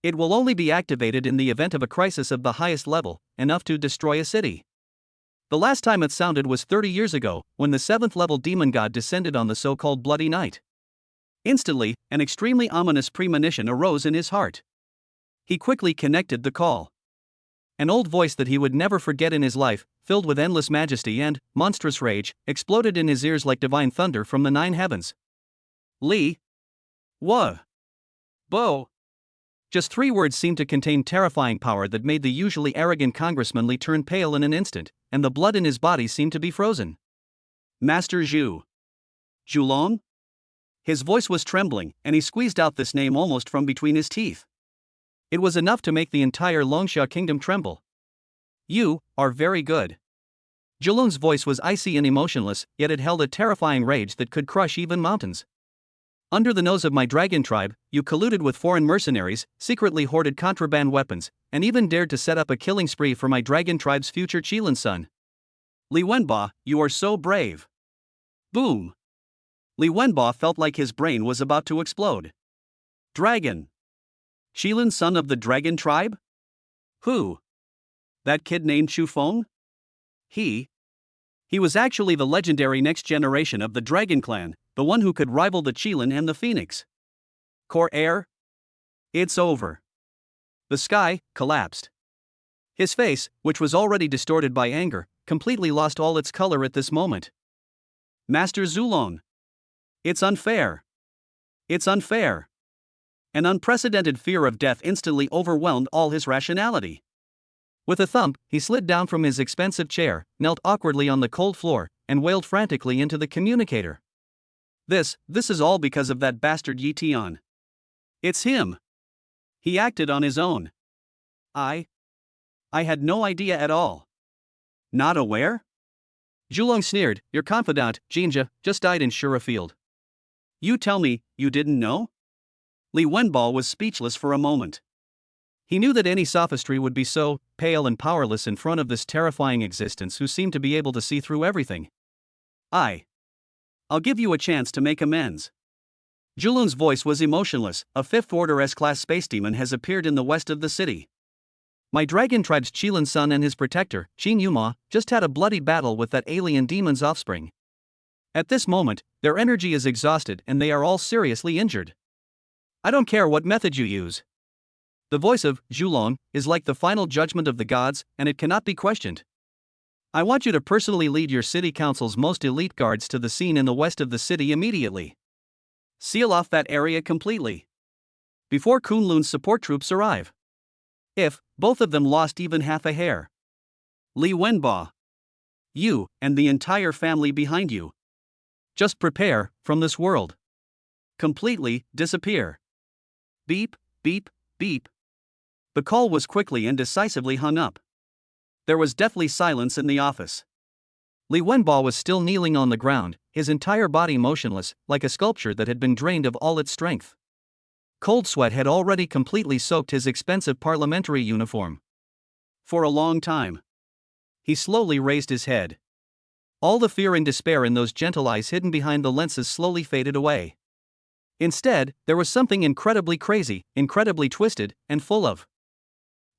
It will only be activated in the event of a crisis of the highest level, enough to destroy a city. The last time it sounded was 30 years ago, when the 7th level demon god descended on the so-called Bloody Night. Instantly, an extremely ominous premonition arose in his heart. He quickly connected the call. An old voice that he would never forget in his life, filled with endless majesty and monstrous rage, exploded in his ears like divine thunder from the 9 heavens. Li Bo. Just 3 words seemed to contain terrifying power that made the usually arrogant congressman Li turn pale in an instant, and the blood in his body seemed to be frozen. Master Zhu Long? His voice was trembling, and he squeezed out this name almost from between his teeth. It was enough to make the entire Longsha kingdom tremble. You are very good. Zhulong's voice was icy and emotionless, yet it held a terrifying rage that could crush even mountains. Under the nose of my dragon tribe, you colluded with foreign mercenaries, secretly hoarded contraband weapons, and even dared to set up a killing spree for my dragon tribe's future Qilin son. Li Wenba, you are so brave. Boom. Li Wenba felt like his brain was about to explode. Dragon. Qilin son of the dragon tribe? Who? That kid named Chu Feng? He was actually the legendary next generation of the Dragon Clan, the one who could rival the Qilin and the Phoenix. Core heir? It's over. The sky collapsed. His face, which was already distorted by anger, completely lost all its color at this moment. Master Zulong. It's unfair. It's unfair. An unprecedented fear of death instantly overwhelmed all his rationality. With a thump, he slid down from his expensive chair, knelt awkwardly on the cold floor, and wailed frantically into the communicator. This is all because of that bastard Yi Tian. It's him. He acted on his own. I had no idea at all. Not aware? Zhulong sneered, your confidant, Jinja, just died in Shura Field. You tell me, you didn't know? Li Wenba was speechless for a moment. He knew that any sophistry would be so pale and powerless in front of this terrifying existence who seemed to be able to see through everything. I'll give you a chance to make amends. Zhulong's voice was emotionless. A Fifth Order S-class space demon has appeared in the west of the city. My dragon tribe's Qilin son and his protector, Qin Yuma, just had a bloody battle with that alien demon's offspring. At this moment, their energy is exhausted and they are all seriously injured. I don't care what method you use. The voice of Zhulong is like the final judgment of the gods, and it cannot be questioned. I want you to personally lead your city council's most elite guards to the scene in the west of the city immediately. Seal off that area completely. Before Kunlun's support troops arrive. If both of them lost even half a hair. Li Wenba. You, and the entire family behind you. Just prepare, from this world. Completely disappear. Beep, beep, beep. The call was quickly and decisively hung up. There was deathly silence in the office. Li Wenba was still kneeling on the ground, his entire body motionless, like a sculpture that had been drained of all its strength. Cold sweat had already completely soaked his expensive parliamentary uniform. For a long time. He slowly raised his head. All the fear and despair in those gentle eyes hidden behind the lenses slowly faded away. Instead, there was something incredibly crazy, incredibly twisted, and full of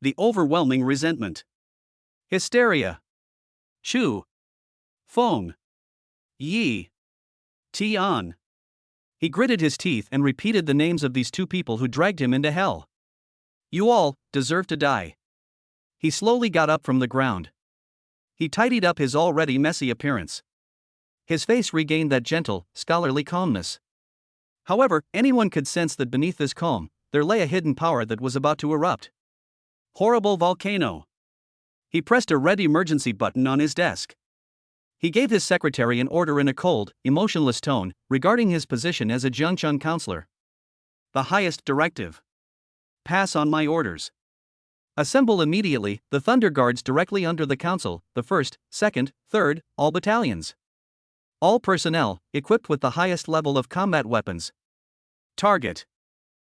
the overwhelming resentment. Hysteria. Chu Feng. Yi Tian. He gritted his teeth and repeated the names of these two people who dragged him into hell. You all deserve to die. He slowly got up from the ground. He tidied up his already messy appearance. His face regained that gentle, scholarly calmness. However, anyone could sense that beneath this calm, there lay a hidden power that was about to erupt. Horrible volcano. He pressed a red emergency button on his desk. He gave his secretary an order in a cold, emotionless tone, regarding his position as a Jiangcheng counselor. The highest directive. Pass on my orders. Assemble immediately the Thunder Guards directly under the council, the 1st, 2nd, 3rd, all battalions. All personnel, equipped with the highest level of combat weapons. Target.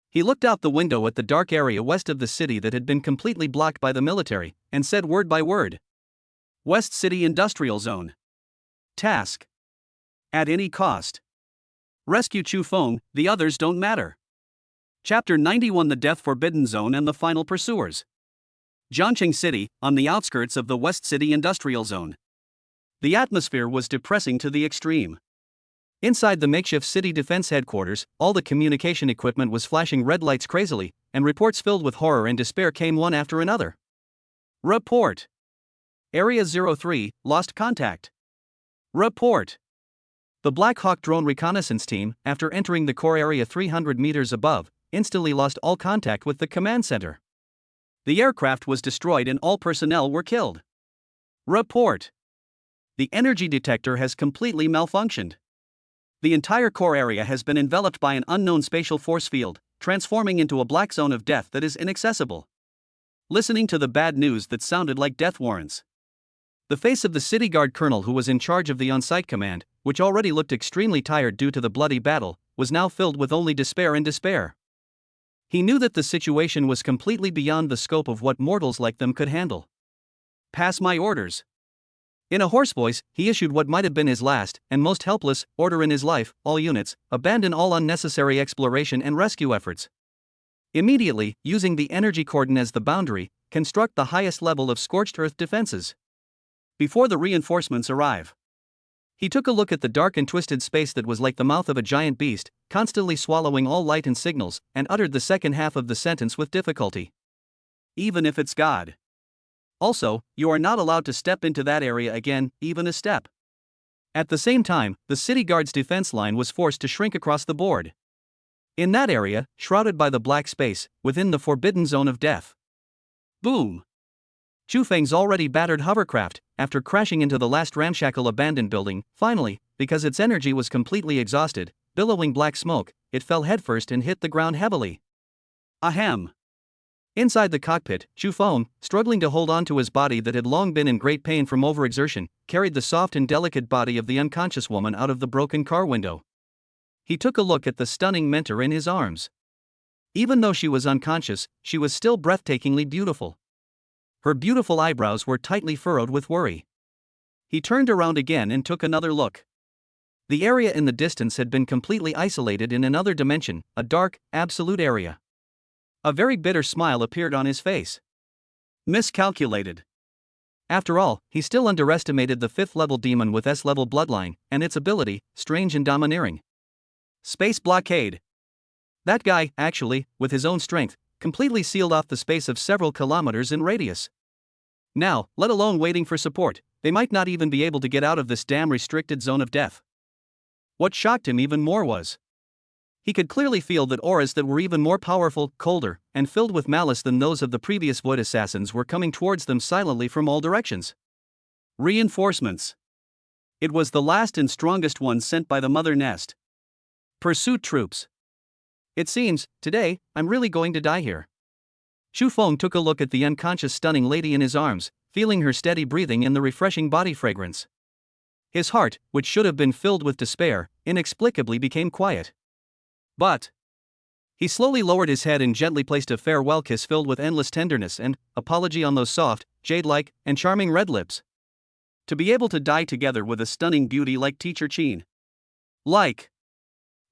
He looked out the window at the dark area west of the city that had been completely blocked by the military, and said word by word. West City Industrial Zone. Task. At any cost. Rescue Chu Feng, the others don't matter. Chapter 91: The Death Forbidden Zone and the Final Pursuers. Jiangcheng City, on the outskirts of the West City Industrial Zone. The atmosphere was depressing to the extreme. Inside the makeshift city defense headquarters, all the communication equipment was flashing red lights crazily, and reports filled with horror and despair came one after another. Report. Area 03, lost contact. Report. The Black Hawk drone reconnaissance team, after entering the core area 300 meters above, instantly lost all contact with the command center. The aircraft was destroyed and all personnel were killed. Report. The energy detector has completely malfunctioned. The entire core area has been enveloped by an unknown spatial force field, transforming into a black zone of death that is inaccessible. Listening to the bad news that sounded like death warrants. The face of the city guard colonel who was in charge of the on-site command, which already looked extremely tired due to the bloody battle, was now filled with only despair and despair. He knew that the situation was completely beyond the scope of what mortals like them could handle. Pass my orders. In a hoarse voice, he issued what might have been his last, and most helpless, order in his life: all units, abandon all unnecessary exploration and rescue efforts. Immediately, using the energy cordon as the boundary, construct the highest level of scorched earth defenses. Before the reinforcements arrive. He took a look at the dark and twisted space that was like the mouth of a giant beast, constantly swallowing all light and signals, and uttered the second half of the sentence with difficulty. Even if it's God. Also, you are not allowed to step into that area again, even a step. At the same time, the city guard's defense line was forced to shrink across the board. In that area, shrouded by the black space, within the forbidden zone of death. Boom! Chu Feng's already battered hovercraft, after crashing into the last ramshackle abandoned building, finally, because its energy was completely exhausted, billowing black smoke, it fell headfirst and hit the ground heavily. Ahem! Inside the cockpit, Chu Feng, struggling to hold on to his body that had long been in great pain from overexertion, carried the soft and delicate body of the unconscious woman out of the broken car window. He took a look at the stunning mentor in his arms. Even though she was unconscious, she was still breathtakingly beautiful. Her beautiful eyebrows were tightly furrowed with worry. He turned around again and took another look. The area in the distance had been completely isolated in another dimension, a dark, absolute area. A very bitter smile appeared on his face. Miscalculated. After all, he still underestimated the 5th level demon with S-level bloodline, and its ability, strange and domineering. Space blockade. That guy, actually, with his own strength, completely sealed off the space of several kilometers in radius. Now, let alone waiting for support, they might not even be able to get out of this damn restricted zone of death. What shocked him even more was, he could clearly feel that auras that were even more powerful, colder, and filled with malice than those of the previous void assassins were coming towards them silently from all directions. Reinforcements. It was the last and strongest one sent by the Mother Nest. Pursuit troops. It seems, today, I'm really going to die here. Chu Feng took a look at the unconscious stunning lady in his arms, feeling her steady breathing and the refreshing body fragrance. His heart, which should have been filled with despair, inexplicably became quiet. But he slowly lowered his head and gently placed a farewell kiss filled with endless tenderness and apology on those soft, jade-like, and charming red lips. To be able to die together with a stunning beauty like Teacher Qin.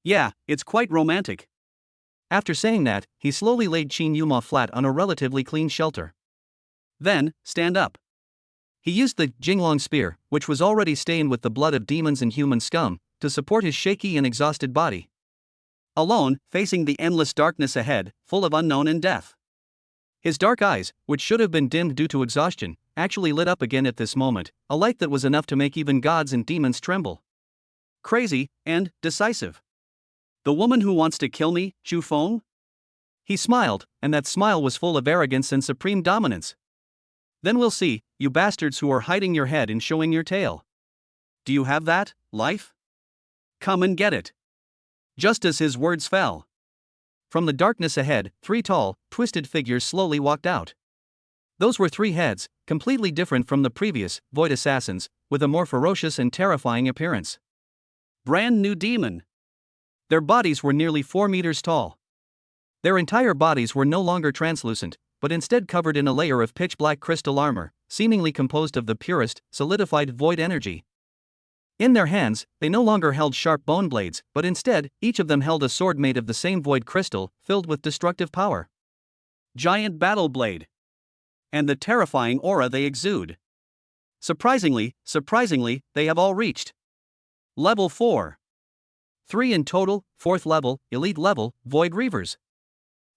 Yeah, it's quite romantic. After saying that, he slowly laid Qin Yuma flat on a relatively clean shelter. Then, stand up. He used the Jinglong spear, which was already stained with the blood of demons and human scum, to support his shaky and exhausted body. Alone, facing the endless darkness ahead, full of unknown and death. His dark eyes, which should have been dimmed due to exhaustion, actually lit up again at this moment, a light that was enough to make even gods and demons tremble. Crazy, and decisive. The woman who wants to kill me, Chu Feng? He smiled, and that smile was full of arrogance and supreme dominance. Then we'll see, you bastards who are hiding your head and showing your tail. Do you have that, life? Come and get it. Just as his words fell. From the darkness ahead, 3 tall, twisted figures slowly walked out. Those were 3 heads, completely different from the previous void assassins, with a more ferocious and terrifying appearance. Brand new demon. Their bodies were nearly 4 meters tall. Their entire bodies were no longer translucent, but instead covered in a layer of pitch-black crystal armor, seemingly composed of the purest, solidified void energy. In their hands, they no longer held sharp bone blades, but instead, each of them held a sword made of the same void crystal, filled with destructive power. Giant battle blade. And the terrifying aura they exude. Surprisingly, they have all reached Level 4. 3 in total, 4th level, elite level, void reavers.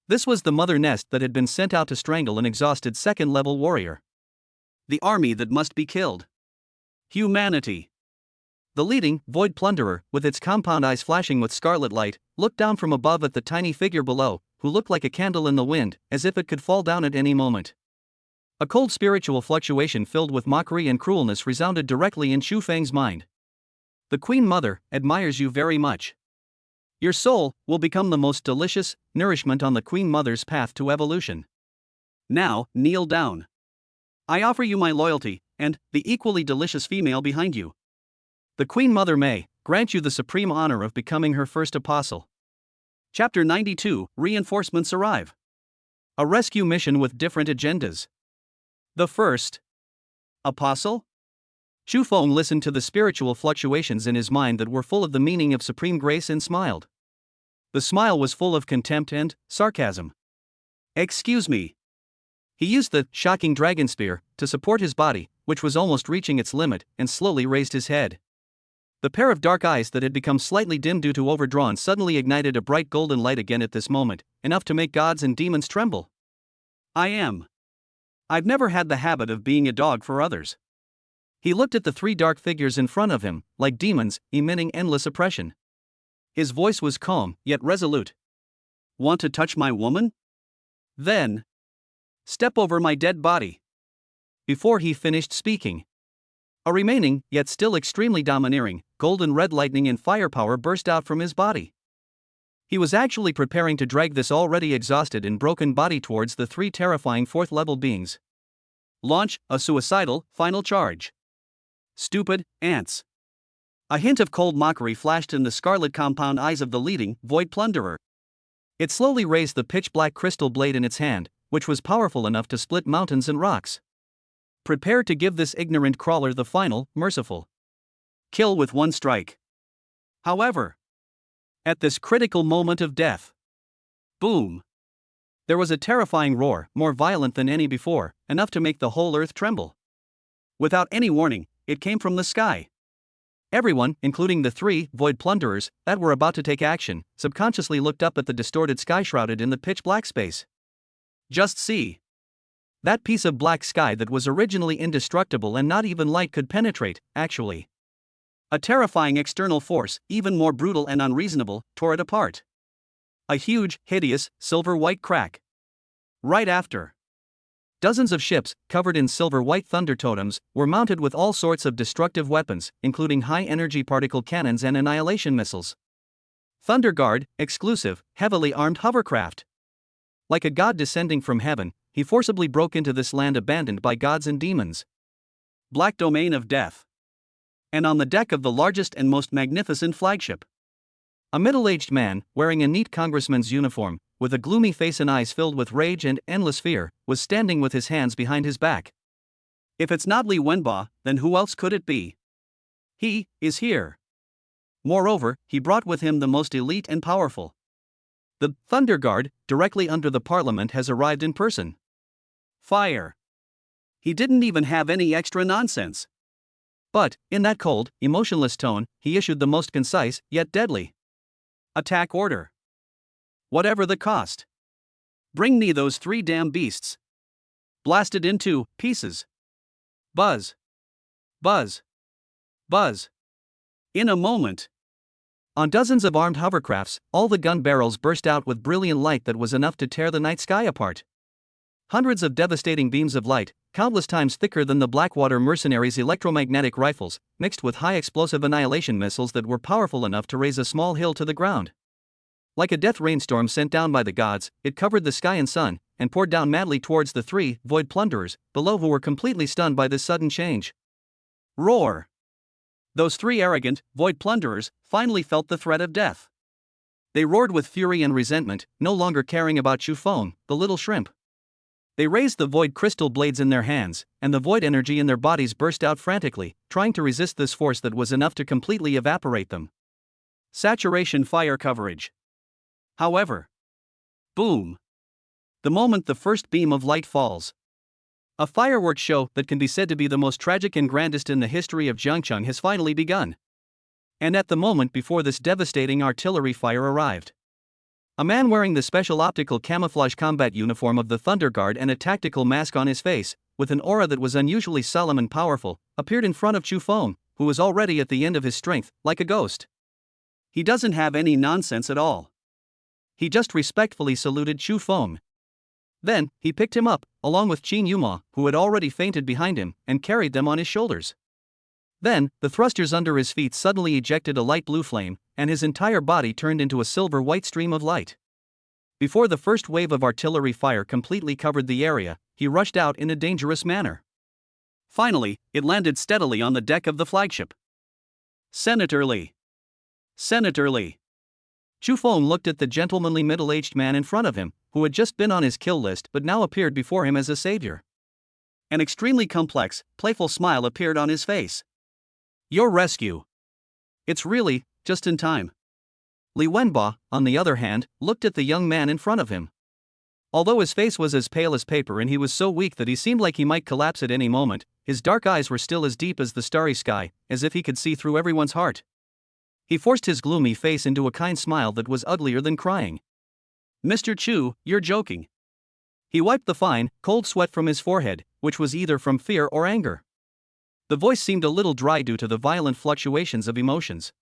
This was the mother nest that had been sent out to strangle an exhausted 2nd level warrior. The army that must be killed. Humanity. The leading, void plunderer, with its compound eyes flashing with scarlet light, looked down from above at the tiny figure below, who looked like a candle in the wind, as if it could fall down at any moment. A cold spiritual fluctuation filled with mockery and cruelness resounded directly in Chu Feng's mind. The Queen Mother admires you very much. Your soul will become the most delicious nourishment on the Queen Mother's path to evolution. Now, kneel down. I offer you my loyalty, and the equally delicious female behind you. The Queen Mother may, grant you the supreme honor of becoming her first apostle. Chapter 92, Reinforcements arrive. A rescue mission with different agendas. The first apostle? Chu Feng listened to the spiritual fluctuations in his mind that were full of the meaning of supreme grace and smiled. The smile was full of contempt and sarcasm. Excuse me. He used the shocking dragon spear to support his body, which was almost reaching its limit, and slowly raised his head. The pair of dark eyes that had become slightly dim due to overdrawn suddenly ignited a bright golden light again at this moment, enough to make gods and demons tremble. I've never had the habit of being a dog for others. He looked at the three dark figures in front of him, like demons, emitting endless oppression. His voice was calm, yet resolute. Want to touch my woman? Then step over my dead body. Before he finished speaking, a remaining, yet still extremely domineering, golden red lightning and firepower burst out from his body. He was actually preparing to drag this already exhausted and broken body towards the three terrifying fourth-level beings. Launch a suicidal, final charge. Stupid ants. A hint of cold mockery flashed in the scarlet compound eyes of the leading, void plunderer. It slowly raised the pitch-black crystal blade in its hand, which was powerful enough to split mountains and rocks. Prepare to give this ignorant crawler the final, merciful kill with one strike. However, at this critical moment of death, boom! There was a terrifying roar, more violent than any before, enough to make the whole earth tremble. Without any warning, it came from the sky. Everyone, including the three void plunderers that were about to take action, subconsciously looked up at the distorted sky shrouded in the pitch-black space. Just see. That piece of black sky that was originally indestructible and not even light could penetrate, actually. A terrifying external force, even more brutal and unreasonable, tore it apart. A huge, hideous, silver-white crack. Right after, dozens of ships, covered in silver-white thunder totems, were mounted with all sorts of destructive weapons, including high-energy particle cannons and annihilation missiles. Thunder Guard, exclusive, heavily armed hovercraft. Like a god descending from heaven, he forcibly broke into this land abandoned by gods and demons. Black domain of death. And on the deck of the largest and most magnificent flagship, a middle-aged man, wearing a neat congressman's uniform, with a gloomy face and eyes filled with rage and endless fear, was standing with his hands behind his back. If it's not Li Wenba, then who else could it be? He is here. Moreover, he brought with him the most elite and powerful. The Thunder Guard, directly under the parliament, has arrived in person. Fire. He didn't even have any extra nonsense. But, in that cold, emotionless tone, he issued the most concise, yet deadly attack order. Whatever the cost. Bring me those three damn beasts. Blasted into pieces. Buzz. Buzz. Buzz. In a moment. On dozens of armed hovercrafts, all the gun barrels burst out with brilliant light that was enough to tear the night sky apart. Hundreds of devastating beams of light, countless times thicker than the Blackwater mercenaries' electromagnetic rifles, mixed with high-explosive annihilation missiles that were powerful enough to raise a small hill to the ground. Like a death rainstorm sent down by the gods, it covered the sky and sun, and poured down madly towards the three void plunderers below, who were completely stunned by this sudden change. Roar! Those three arrogant, void plunderers finally felt the threat of death. They roared with fury and resentment, no longer caring about Chu Feng, the little shrimp. They raised the void crystal blades in their hands, and the void energy in their bodies burst out frantically, trying to resist this force that was enough to completely evaporate them. Saturation fire coverage. However, boom! The moment the first beam of light falls, a fireworks show that can be said to be the most tragic and grandest in the history of Jiangcheng has finally begun. And at the moment before this devastating artillery fire arrived, a man wearing the special optical camouflage combat uniform of the Thunder Guard and a tactical mask on his face, with an aura that was unusually solemn and powerful, appeared in front of Chu Feng, who was already at the end of his strength, like a ghost. He doesn't have any nonsense at all. He just respectfully saluted Chu Feng. Then, he picked him up, along with Qin Yuma, who had already fainted behind him, and carried them on his shoulders. Then, the thrusters under his feet suddenly ejected a light blue flame, and his entire body turned into a silver-white stream of light. Before the first wave of artillery fire completely covered the area, he rushed out in a dangerous manner. Finally, it landed steadily on the deck of the flagship. Senator Li. Senator Li. Chu Feng looked at the gentlemanly middle-aged man in front of him, who had just been on his kill list but now appeared before him as a savior. An extremely complex, playful smile appeared on his face. Your rescue. It's really, just in time. Li Wenbo, on the other hand, looked at the young man in front of him. Although his face was as pale as paper and he was so weak that he seemed like he might collapse at any moment, his dark eyes were still as deep as the starry sky, as if he could see through everyone's heart. He forced his gloomy face into a kind smile that was uglier than crying. Mr. Chu, you're joking. He wiped the fine, cold sweat from his forehead, which was either from fear or anger. The voice seemed a little dry due to the violent fluctuations of emotions.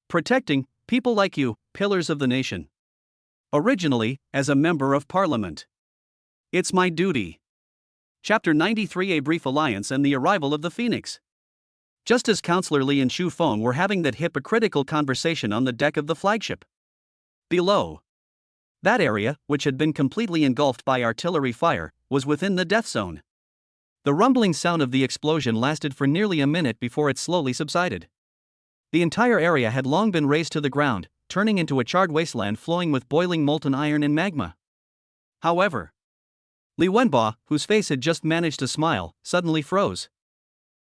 Protecting people like you, pillars of the nation. Originally, as a member of parliament. It's my duty. Chapter 93: A Brief Alliance and the Arrival of the Phoenix. Just as Counselor Li and Chu Feng were having that hypocritical conversation on the deck of the flagship. Below. That area, which had been completely engulfed by artillery fire, was within the death zone. The rumbling sound of the explosion lasted for nearly a minute before it slowly subsided. The entire area had long been razed to the ground, turning into a charred wasteland flowing with boiling molten iron and magma. However, Li Wenbo, whose face had just managed to smile, suddenly froze.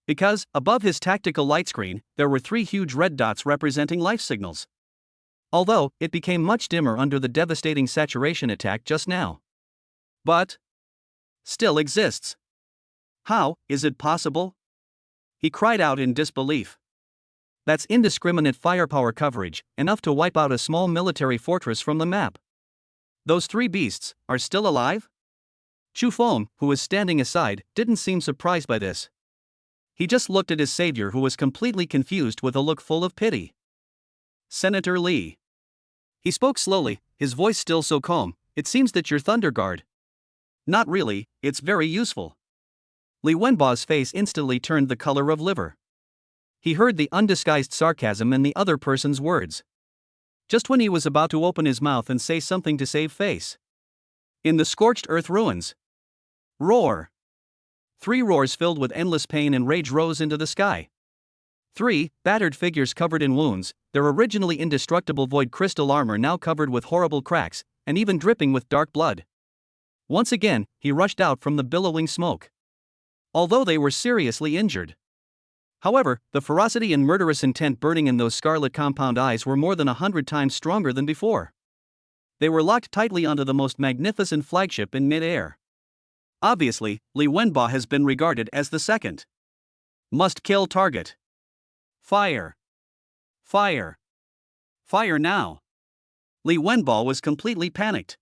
Because, above his tactical light screen, there were 3 huge red dots representing life signals. Although, it became much dimmer under the devastating saturation attack just now. But still exists. How is it possible? He cried out in disbelief. That's indiscriminate firepower coverage, enough to wipe out a small military fortress from the map. Those 3 beasts are still alive? Chu Feng, who was standing aside, didn't seem surprised by this. He just looked at his savior, who was completely confused with a look full of pity. Senator Li. He spoke slowly, his voice still so calm. It seems that you're Thunder Guard. Not really, it's very useful. Li Wenbo's face instantly turned the color of liver. He heard the undisguised sarcasm in the other person's words. Just when he was about to open his mouth and say something to save face. In the scorched earth ruins. Roar. 3 roars filled with endless pain and rage rose into the sky. 3 battered figures covered in wounds, their originally indestructible void crystal armor now covered with horrible cracks, and even dripping with dark blood. Once again, he rushed out from the billowing smoke. Although they were seriously injured. However, the ferocity and murderous intent burning in those scarlet compound eyes were more than 100 times stronger than before. They were locked tightly onto the most magnificent flagship in mid-air. Obviously, Li Wenbo has been regarded as the second must-kill target. Fire! Fire! Fire now! Li Wenbo was completely panicked.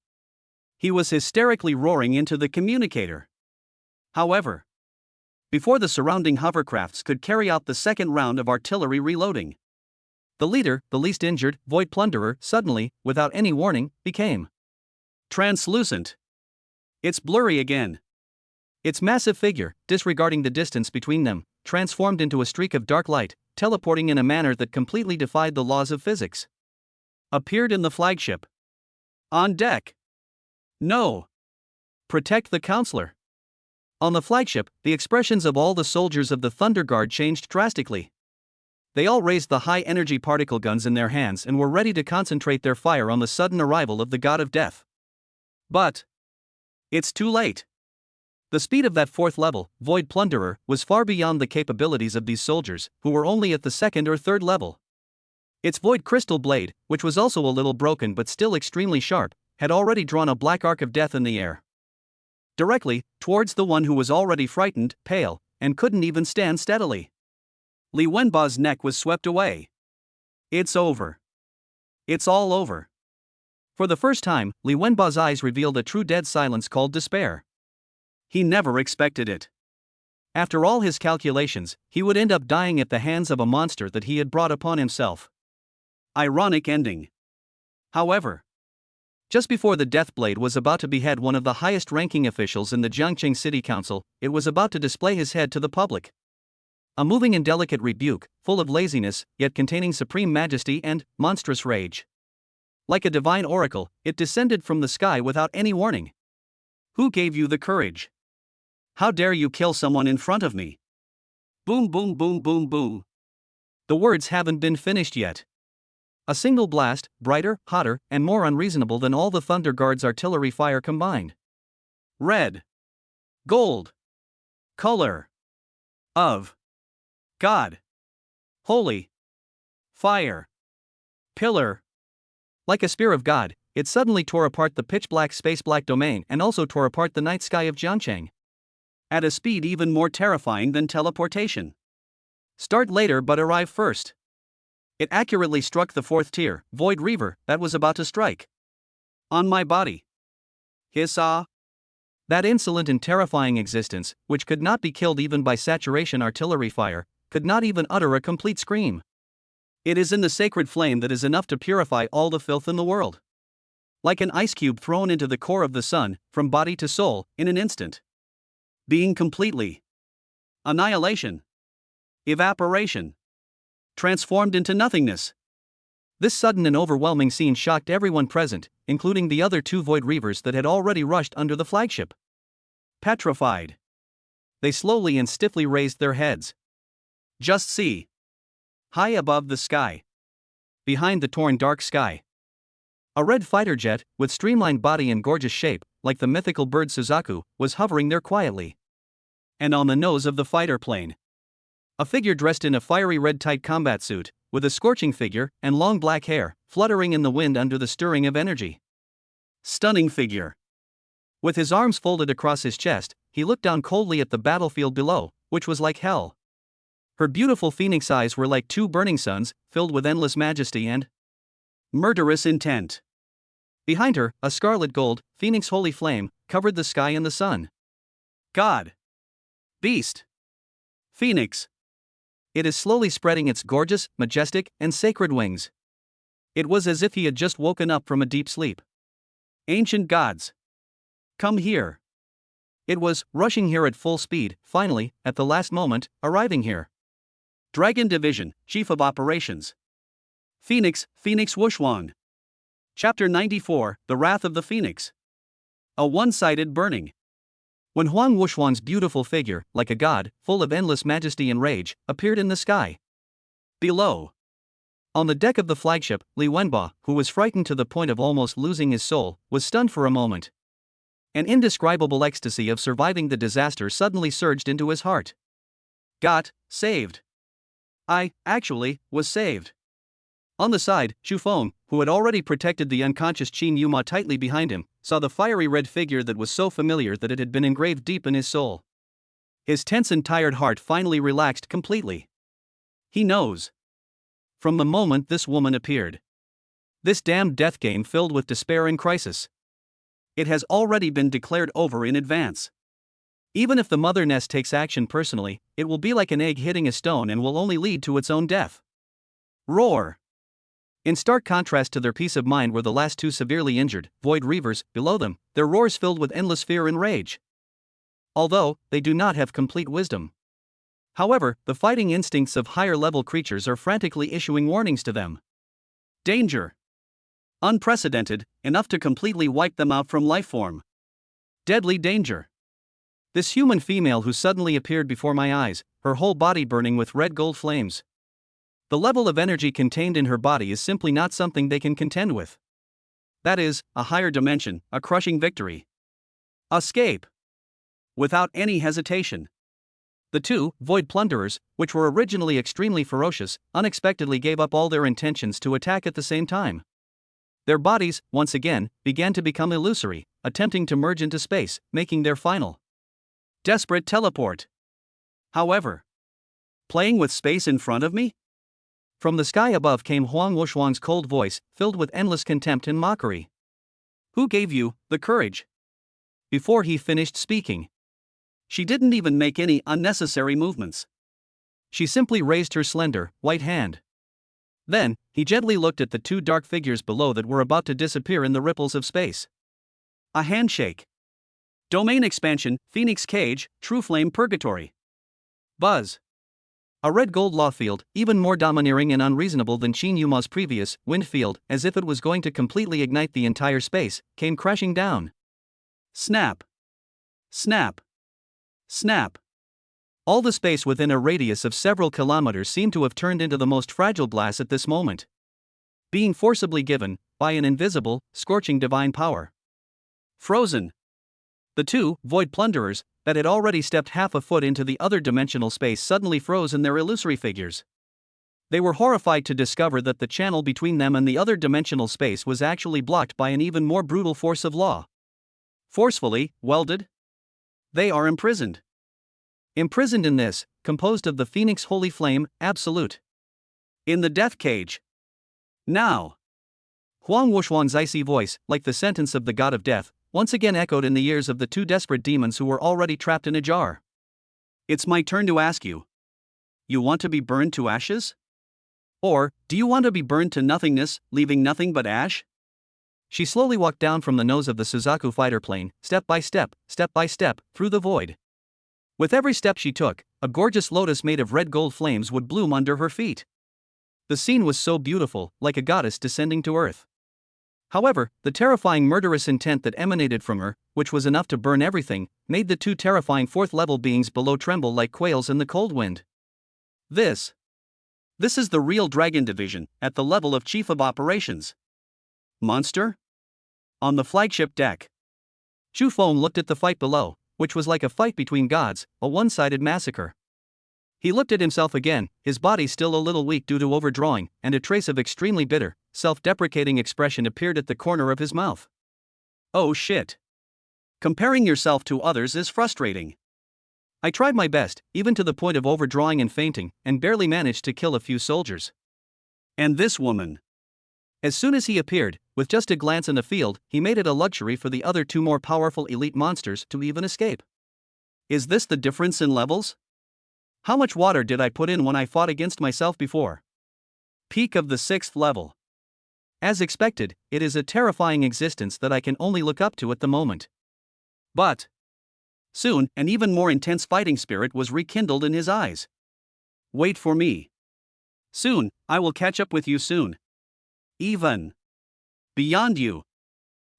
He was hysterically roaring into the communicator. However, before the surrounding hovercrafts could carry out the second round of artillery reloading, the leader, the least injured, Void Plunderer, suddenly, without any warning, became translucent. It's blurry again. Its massive figure, disregarding the distance between them, transformed into a streak of dark light, teleporting in a manner that completely defied the laws of physics. Appeared in the flagship. On deck. No. Protect the counselor. On the flagship, the expressions of all the soldiers of the Thunder Guard changed drastically. They all raised the high-energy particle guns in their hands and were ready to concentrate their fire on the sudden arrival of the God of Death. But it's too late. The speed of that 4th level, Void Plunderer, was far beyond the capabilities of these soldiers, who were only at the 2nd or 3rd level. Its Void Crystal Blade, which was also a little broken but still extremely sharp, had already drawn a black arc of death in the air. Directly, towards the one who was already frightened, pale, and couldn't even stand steadily. Li Wenbo's neck was swept away. It's over. It's all over. For the first time, Li Wenbo's eyes revealed a true dead silence called despair. He never expected it. After all his calculations, he would end up dying at the hands of a monster that he had brought upon himself. Ironic ending. However, just before the Deathblade was about to behead one of the highest-ranking officials in the Jiangqing City Council, it was about to display his head to the public. A moving and delicate rebuke, full of laziness, yet containing supreme majesty and monstrous rage. Like a divine oracle, it descended from the sky without any warning. Who gave you the courage? How dare you kill someone in front of me? Boom, boom, boom, boom, boom. The words haven't been finished yet. A single blast, brighter, hotter, and more unreasonable than all the Thunder Guard's artillery fire combined. Red. Gold. Color. Of. God. Holy. Fire. Pillar. Like a spear of God, it suddenly tore apart the pitch-black space-black domain and also tore apart the night sky of Jiangcheng. At a speed even more terrifying than teleportation. Start later but arrive first. It accurately struck the fourth tier, void reaver, that was about to strike. On my body. Hiss-ah. That insolent and terrifying existence, which could not be killed even by saturation artillery fire, could not even utter a complete scream. It is in the sacred flame that is enough to purify all the filth in the world. Like an ice cube thrown into the core of the sun, from body to soul, in an instant. Being completely. Annihilation. Evaporation. Transformed into nothingness. This sudden and overwhelming scene shocked everyone present, including the other two void reavers that had already rushed under the flagship. Petrified. They slowly and stiffly raised their heads. Just see. High above the sky. Behind the torn dark sky. A red fighter jet, with streamlined body and gorgeous shape, like the mythical bird Suzaku, was hovering there quietly. And on the nose of the fighter plane, a figure dressed in a fiery red tight combat suit, with a scorching figure and long black hair, fluttering in the wind under the stirring of energy. Stunning figure. With his arms folded across his chest, he looked down coldly at the battlefield below, which was like hell. Her beautiful phoenix eyes were like two burning suns, filled with endless majesty and murderous intent. Behind her, a scarlet gold, phoenix holy flame, covered the sky and the sun. God. Beast. Phoenix. It is slowly spreading its gorgeous, majestic, and sacred wings. It was as if he had just woken up from a deep sleep. Ancient gods. Come here. It was, rushing here at full speed, finally, at the last moment, arriving here. Dragon Division, Chief of Operations. Phoenix Wushwang. Chapter 94, The Wrath of the Phoenix. A one-sided burning. When Huang Wushwang's beautiful figure, like a god, full of endless majesty and rage, appeared in the sky. Below. On the deck of the flagship, Li Wenba, who was frightened to the point of almost losing his soul, was stunned for a moment. An indescribable ecstasy of surviving the disaster suddenly surged into his heart. Saved. I, actually, was saved. On the side, Xu Feng, who had already protected the unconscious Qin Yuma tightly behind him, saw the fiery red figure that was so familiar that it had been engraved deep in his soul. His tense and tired heart finally relaxed completely. He knows. From the moment this woman appeared. This damned death game filled with despair and crisis. It has already been declared over in advance. Even if the mother nest takes action personally, it will be like an egg hitting a stone and will only lead to its own death. Roar. In stark contrast to their peace of mind were the last two severely injured, void reavers, below them, their roars filled with endless fear and rage. Although, they do not have complete wisdom. However, the fighting instincts of higher-level creatures are frantically issuing warnings to them. Danger. Unprecedented, enough to completely wipe them out from life form. Deadly danger. This human female who suddenly appeared before my eyes, her whole body burning with red gold flames. The level of energy contained in her body is simply not something they can contend with. That is, a higher dimension, a crushing victory. Escape. Without any hesitation. The two, void plunderers, which were originally extremely ferocious, unexpectedly gave up all their intentions to attack at the same time. Their bodies, once again, began to become illusory, attempting to merge into space, making their final desperate teleport. However, playing with space in front of me? From the sky above came Huang Wushwang's cold voice, filled with endless contempt and mockery. Who gave you the courage? Before he finished speaking, she didn't even make any unnecessary movements. She simply raised her slender, white hand. Then, he gently looked at the two dark figures below that were about to disappear in the ripples of space. A handshake. Domain expansion, Phoenix Cage, True Flame Purgatory. Buzz. A red gold law field, even more domineering and unreasonable than Qin Yuma's previous wind field, as if it was going to completely ignite the entire space, came crashing down. Snap. Snap. Snap. All the space within a radius of several kilometers seemed to have turned into the most fragile glass at this moment. being forcibly given, by an invisible, scorching divine power. Frozen. The two, void plunderers, that had already stepped half a foot into the other dimensional space suddenly froze in their illusory figures. They were horrified to discover that the channel between them and the other dimensional space was actually blocked by an even more brutal force of law. Forcefully welded? They are imprisoned. Imprisoned in this, composed of the Phoenix Holy Flame, Absolute. In the death cage. Now. Huang Wuxuan's icy voice, like the sentence of the god of death, once again echoed in the ears of the two desperate demons who were already trapped in a jar. It's my turn to ask you. You want to be burned to ashes? Or, do you want to be burned to nothingness, leaving nothing but ash? She slowly walked down from the nose of the Suzaku fighter plane, step by step, through the void. With every step she took, a gorgeous lotus made of red gold flames would bloom under her feet. The scene was so beautiful, like a goddess descending to earth. However, the terrifying murderous intent that emanated from her, which was enough to burn everything, made the two terrifying fourth-level beings below tremble like quails in the cold wind. This is the real Dragon Division, at the level of Chief of Operations. Monster? On the flagship deck. Chu Feng looked at the fight below, which was like a fight between gods, a one-sided massacre. He looked at himself again, his body still a little weak due to overdrawing, and a trace of extremely bitter, self-deprecating expression appeared at the corner of his mouth. Oh shit. Comparing yourself to others is frustrating. I tried my best, even to the point of overdrawing and fainting, and barely managed to kill a few soldiers. And this woman. As soon as he appeared, with just a glance in the field, he made it a luxury for the other two more powerful elite monsters to even escape. Is this the difference in levels? How much water did I put in when I fought against myself before? Peak of the 6th level. As expected, it is a terrifying existence that I can only look up to at the moment. But soon, an even more intense fighting spirit was rekindled in his eyes. Wait for me. Soon, I will catch up with you soon. Even beyond you.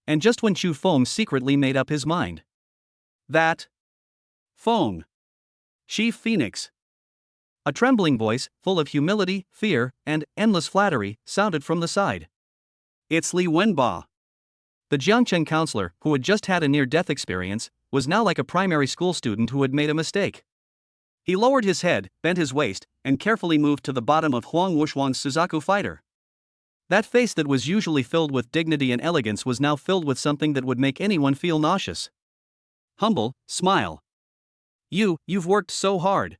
And just when Chu Feng secretly made up his mind. That Feng. Chief Phoenix. A trembling voice, full of humility, fear, and endless flattery, sounded from the side. It's Li Wenba. The Jiangcheng counselor, who had just had a near-death experience, was now like a primary school student who had made a mistake. He lowered his head, bent his waist, and carefully moved to the bottom of Huang Wuxuan's Suzaku fighter. That face that was usually filled with dignity and elegance was now filled with something that would make anyone feel nauseous. Humble, smile. You've worked so hard.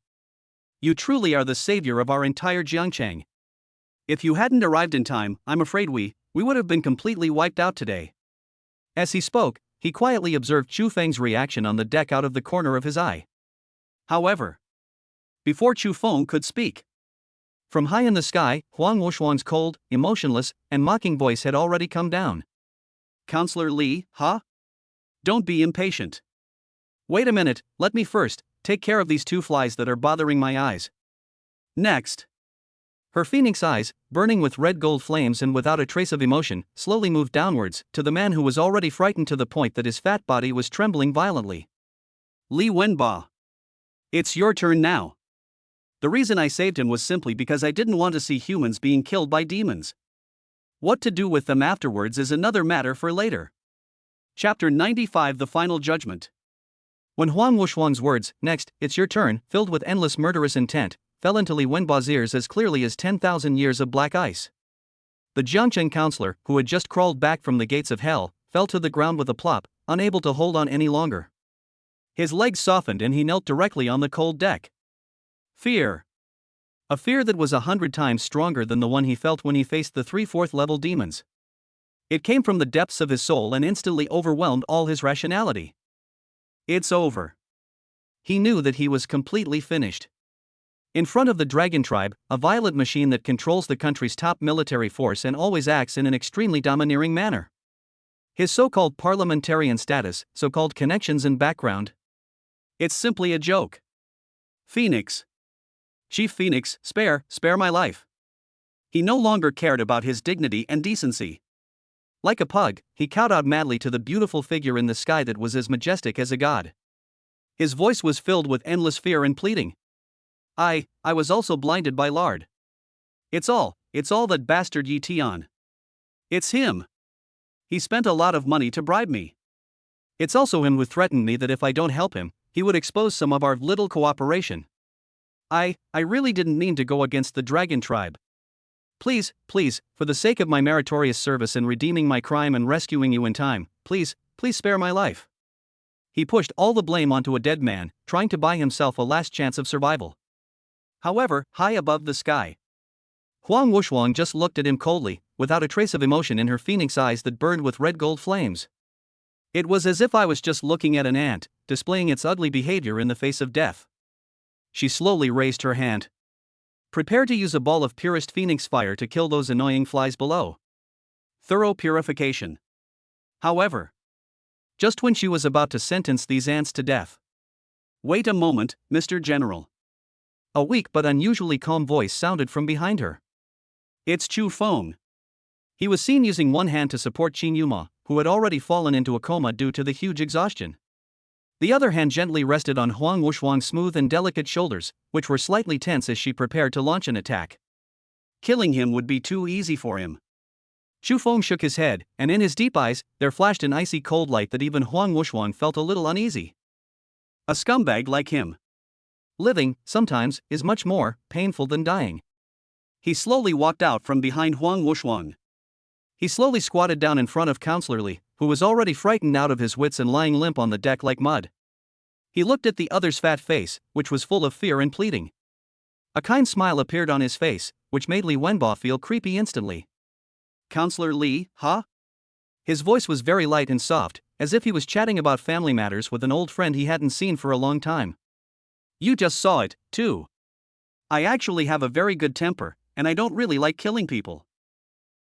You truly are the savior of our entire Jiangcheng. If you hadn't arrived in time, I'm afraid we would have been completely wiped out today. As he spoke, he quietly observed Chu Feng's reaction on the deck out of the corner of his eye. However, before Chu Feng could speak, from high in the sky, Huang Wuxuan's cold, emotionless, and mocking voice had already come down. Counselor Li, huh? Don't be impatient. Wait a minute, let me first take care of these two flies that are bothering my eyes. Next. Her phoenix eyes, burning with red gold flames and without a trace of emotion, slowly moved downwards, to the man who was already frightened to the point that his fat body was trembling violently. Li Wenba. It's your turn now. The reason I saved him was simply because I didn't want to see humans being killed by demons. What to do with them afterwards is another matter for later. Chapter 95 The Final Judgment. When Huang Wuxuan's words, "Next, it's your turn," filled with endless murderous intent, fell into Li Wenba's ears as clearly as 10,000 years of black ice. The Jiangcheng counselor, who had just crawled back from the gates of hell, fell to the ground with a plop, unable to hold on any longer. His legs softened and he knelt directly on the cold deck. Fear. A fear that was 100 times stronger than the one he felt when he faced the 3 4th-level demons. It came from the depths of his soul and instantly overwhelmed all his rationality. It's over. He knew that he was completely finished. In front of the Dragon Tribe, a violent machine that controls the country's top military force and always acts in an extremely domineering manner. His so-called parliamentarian status, so-called connections and background. It's simply a joke. Phoenix. Chief Phoenix, spare my life. He no longer cared about his dignity and decency. Like a pug, he kowtowed madly to the beautiful figure in the sky that was as majestic as a god. His voice was filled with endless fear and pleading. I was also blinded by lard. It's all that bastard Yi Tian. It's him. He spent a lot of money to bribe me. It's also him who threatened me that if I don't help him, he would expose some of our little cooperation. I really didn't mean to go against the dragon tribe. Please, for the sake of my meritorious service in redeeming my crime and rescuing you in time, please spare my life. He pushed all the blame onto a dead man, trying to buy himself a last chance of survival. However, high above the sky, Huang Wushuang just looked at him coldly, without a trace of emotion in her phoenix eyes that burned with red gold flames. It was as if I was just looking at an ant, displaying its ugly behavior in the face of death. She slowly raised her hand. Prepare to use a ball of purest phoenix fire to kill those annoying flies below. Thorough purification. However, just when she was about to sentence these ants to death. Wait a moment, Mr. General. A weak but unusually calm voice sounded from behind her. It's Chu Feng. He was seen using one hand to support Qin Yuma, who had already fallen into a coma due to the huge exhaustion. The other hand gently rested on Huang Wushuang's smooth and delicate shoulders, which were slightly tense as she prepared to launch an attack. Killing him would be too easy for him. Chu Feng shook his head, and in his deep eyes, there flashed an icy cold light that even Huang Wushuang felt a little uneasy. A scumbag like him. Living, sometimes, is much more painful than dying. He slowly walked out from behind Huang Wushuang. He slowly squatted down in front of Counselor Li, who was already frightened out of his wits and lying limp on the deck like mud. He looked at the other's fat face, which was full of fear and pleading. A kind smile appeared on his face, which made Li Wenbo feel creepy instantly. Counselor Li, huh? His voice was very light and soft, as if he was chatting about family matters with an old friend he hadn't seen for a long time. You just saw it, too. I actually have a very good temper, and I don't really like killing people.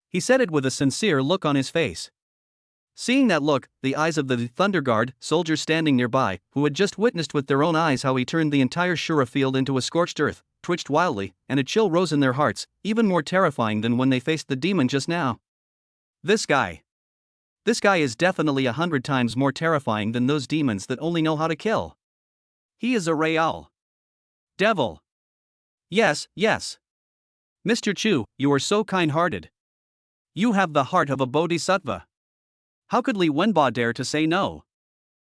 He said it with a sincere look on his face. Seeing that look, the eyes of the Thunder Guard soldiers standing nearby, who had just witnessed with their own eyes how he turned the entire Shura field into a scorched earth, twitched wildly, and a chill rose in their hearts, even more terrifying than when they faced the demon just now. This guy is definitely 100 times more terrifying than those demons that only know how to kill. He is a real devil. Yes. Mr. Chu, you are so kind-hearted. You have the heart of a bodhisattva. How could Li Wenbo dare to say no?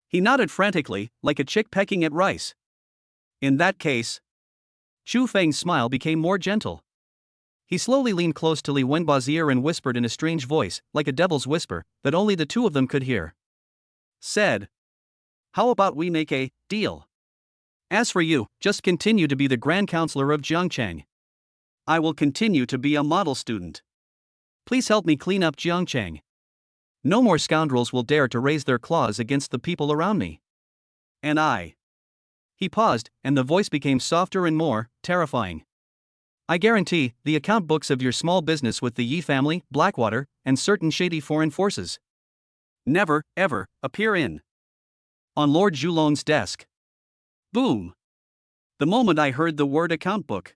He nodded frantically, like a chick pecking at rice. In that case, Chu Feng's smile became more gentle. He slowly leaned close to Li Wenbo's ear and whispered in a strange voice, like a devil's whisper, that only the two of them could hear. Said, how about we make a deal? As for you, just continue to be the Grand Counselor of Jiangcheng. I will continue to be a model student. Please help me clean up Jiangcheng. No more scoundrels will dare to raise their claws against the people around me. And I. He paused, and the voice became softer and more terrifying. I guarantee the account books of your small business with the Yi family, Blackwater, and certain shady foreign forces never, ever, appear on Lord Zhulong's desk. Boom! The moment I heard the word account book,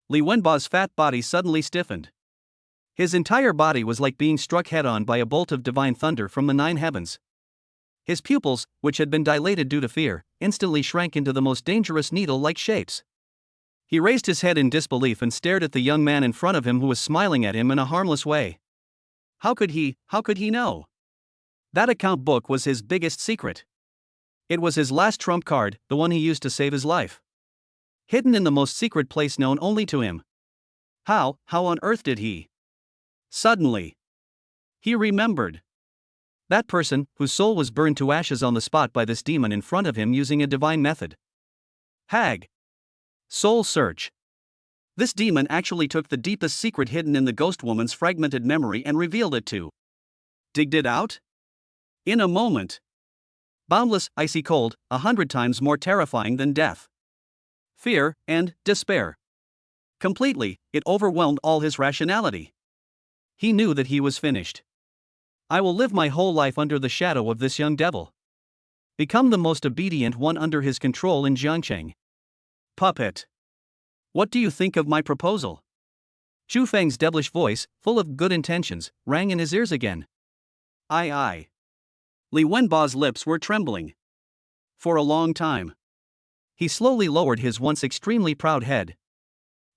Li Wenbo's fat body suddenly stiffened. His entire body was like being struck head-on by a bolt of divine thunder from the 9 heavens. His pupils, which had been dilated due to fear, instantly shrank into the most dangerous needle-like shapes. He raised his head in disbelief and stared at the young man in front of him who was smiling at him in a harmless way. How could he know? That account book was his biggest secret. It was his last trump card, the one he used to save his life. Hidden in the most secret place known only to him. How on earth did he? Suddenly, he remembered. That person, whose soul was burned to ashes on the spot by this demon in front of him using a divine method. Hag. Soul search. This demon actually took the deepest secret hidden in the ghost woman's fragmented memory and revealed it to. Digged it out? In a moment. Boundless, icy cold, 100 times more terrifying than death. Fear and despair. Completely, it overwhelmed all his rationality. He knew that he was finished. I will live my whole life under the shadow of this young devil. Become the most obedient one under his control in Jiangcheng. Puppet. What do you think of my proposal? Chu Feng's devilish voice, full of good intentions, rang in his ears again. Aye. Li Wenbo's lips were trembling. For a long time. He slowly lowered his once extremely proud head.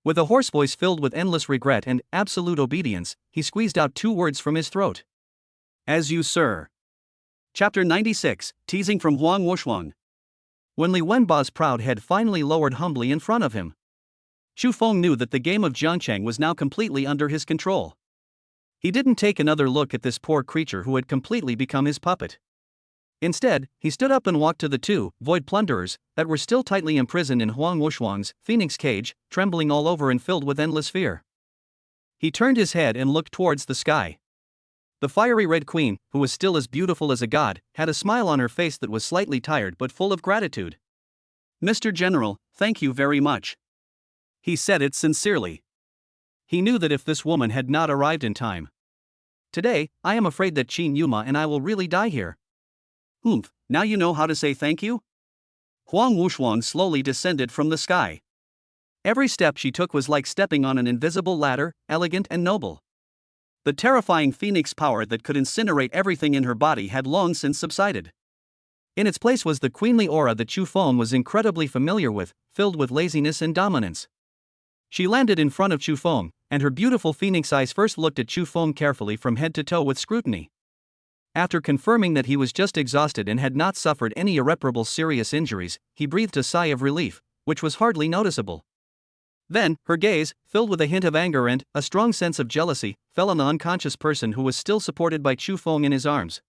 With a hoarse voice filled with endless regret and absolute obedience, he squeezed out 2 words from his throat. As you, sir. Chapter 96, Teasing from Huang Wushuang. When Li Wenba's proud head finally lowered humbly in front of him, Xu Feng knew that the game of Jiangcheng was now completely under his control. He didn't take another look at this poor creature who had completely become his puppet. Instead, he stood up and walked to the 2 void plunderers that were still tightly imprisoned in Huang Wushuang's phoenix cage, trembling all over and filled with endless fear. He turned his head and looked towards the sky. The fiery red queen, who was still as beautiful as a god, had a smile on her face that was slightly tired but full of gratitude. Mr. General, thank you very much. He said it sincerely. He knew that if this woman had not arrived in time today, I am afraid that Qin Yuma and I will really die here. Humph, now you know how to say thank you? Huang Wushuang slowly descended from the sky. Every step she took was like stepping on an invisible ladder, elegant and noble. The terrifying phoenix power that could incinerate everything in her body had long since subsided. In its place was the queenly aura that Xu Feng was incredibly familiar with, filled with laziness and dominance. She landed in front of Xu Feng, and her beautiful phoenix eyes first looked at Xu Feng carefully from head to toe with scrutiny. After confirming that he was just exhausted and had not suffered any irreparable serious injuries, he breathed a sigh of relief, which was hardly noticeable. Then, her gaze, filled with a hint of anger and a strong sense of jealousy, fell on the unconscious person who was still supported by Xu Feng in his arms.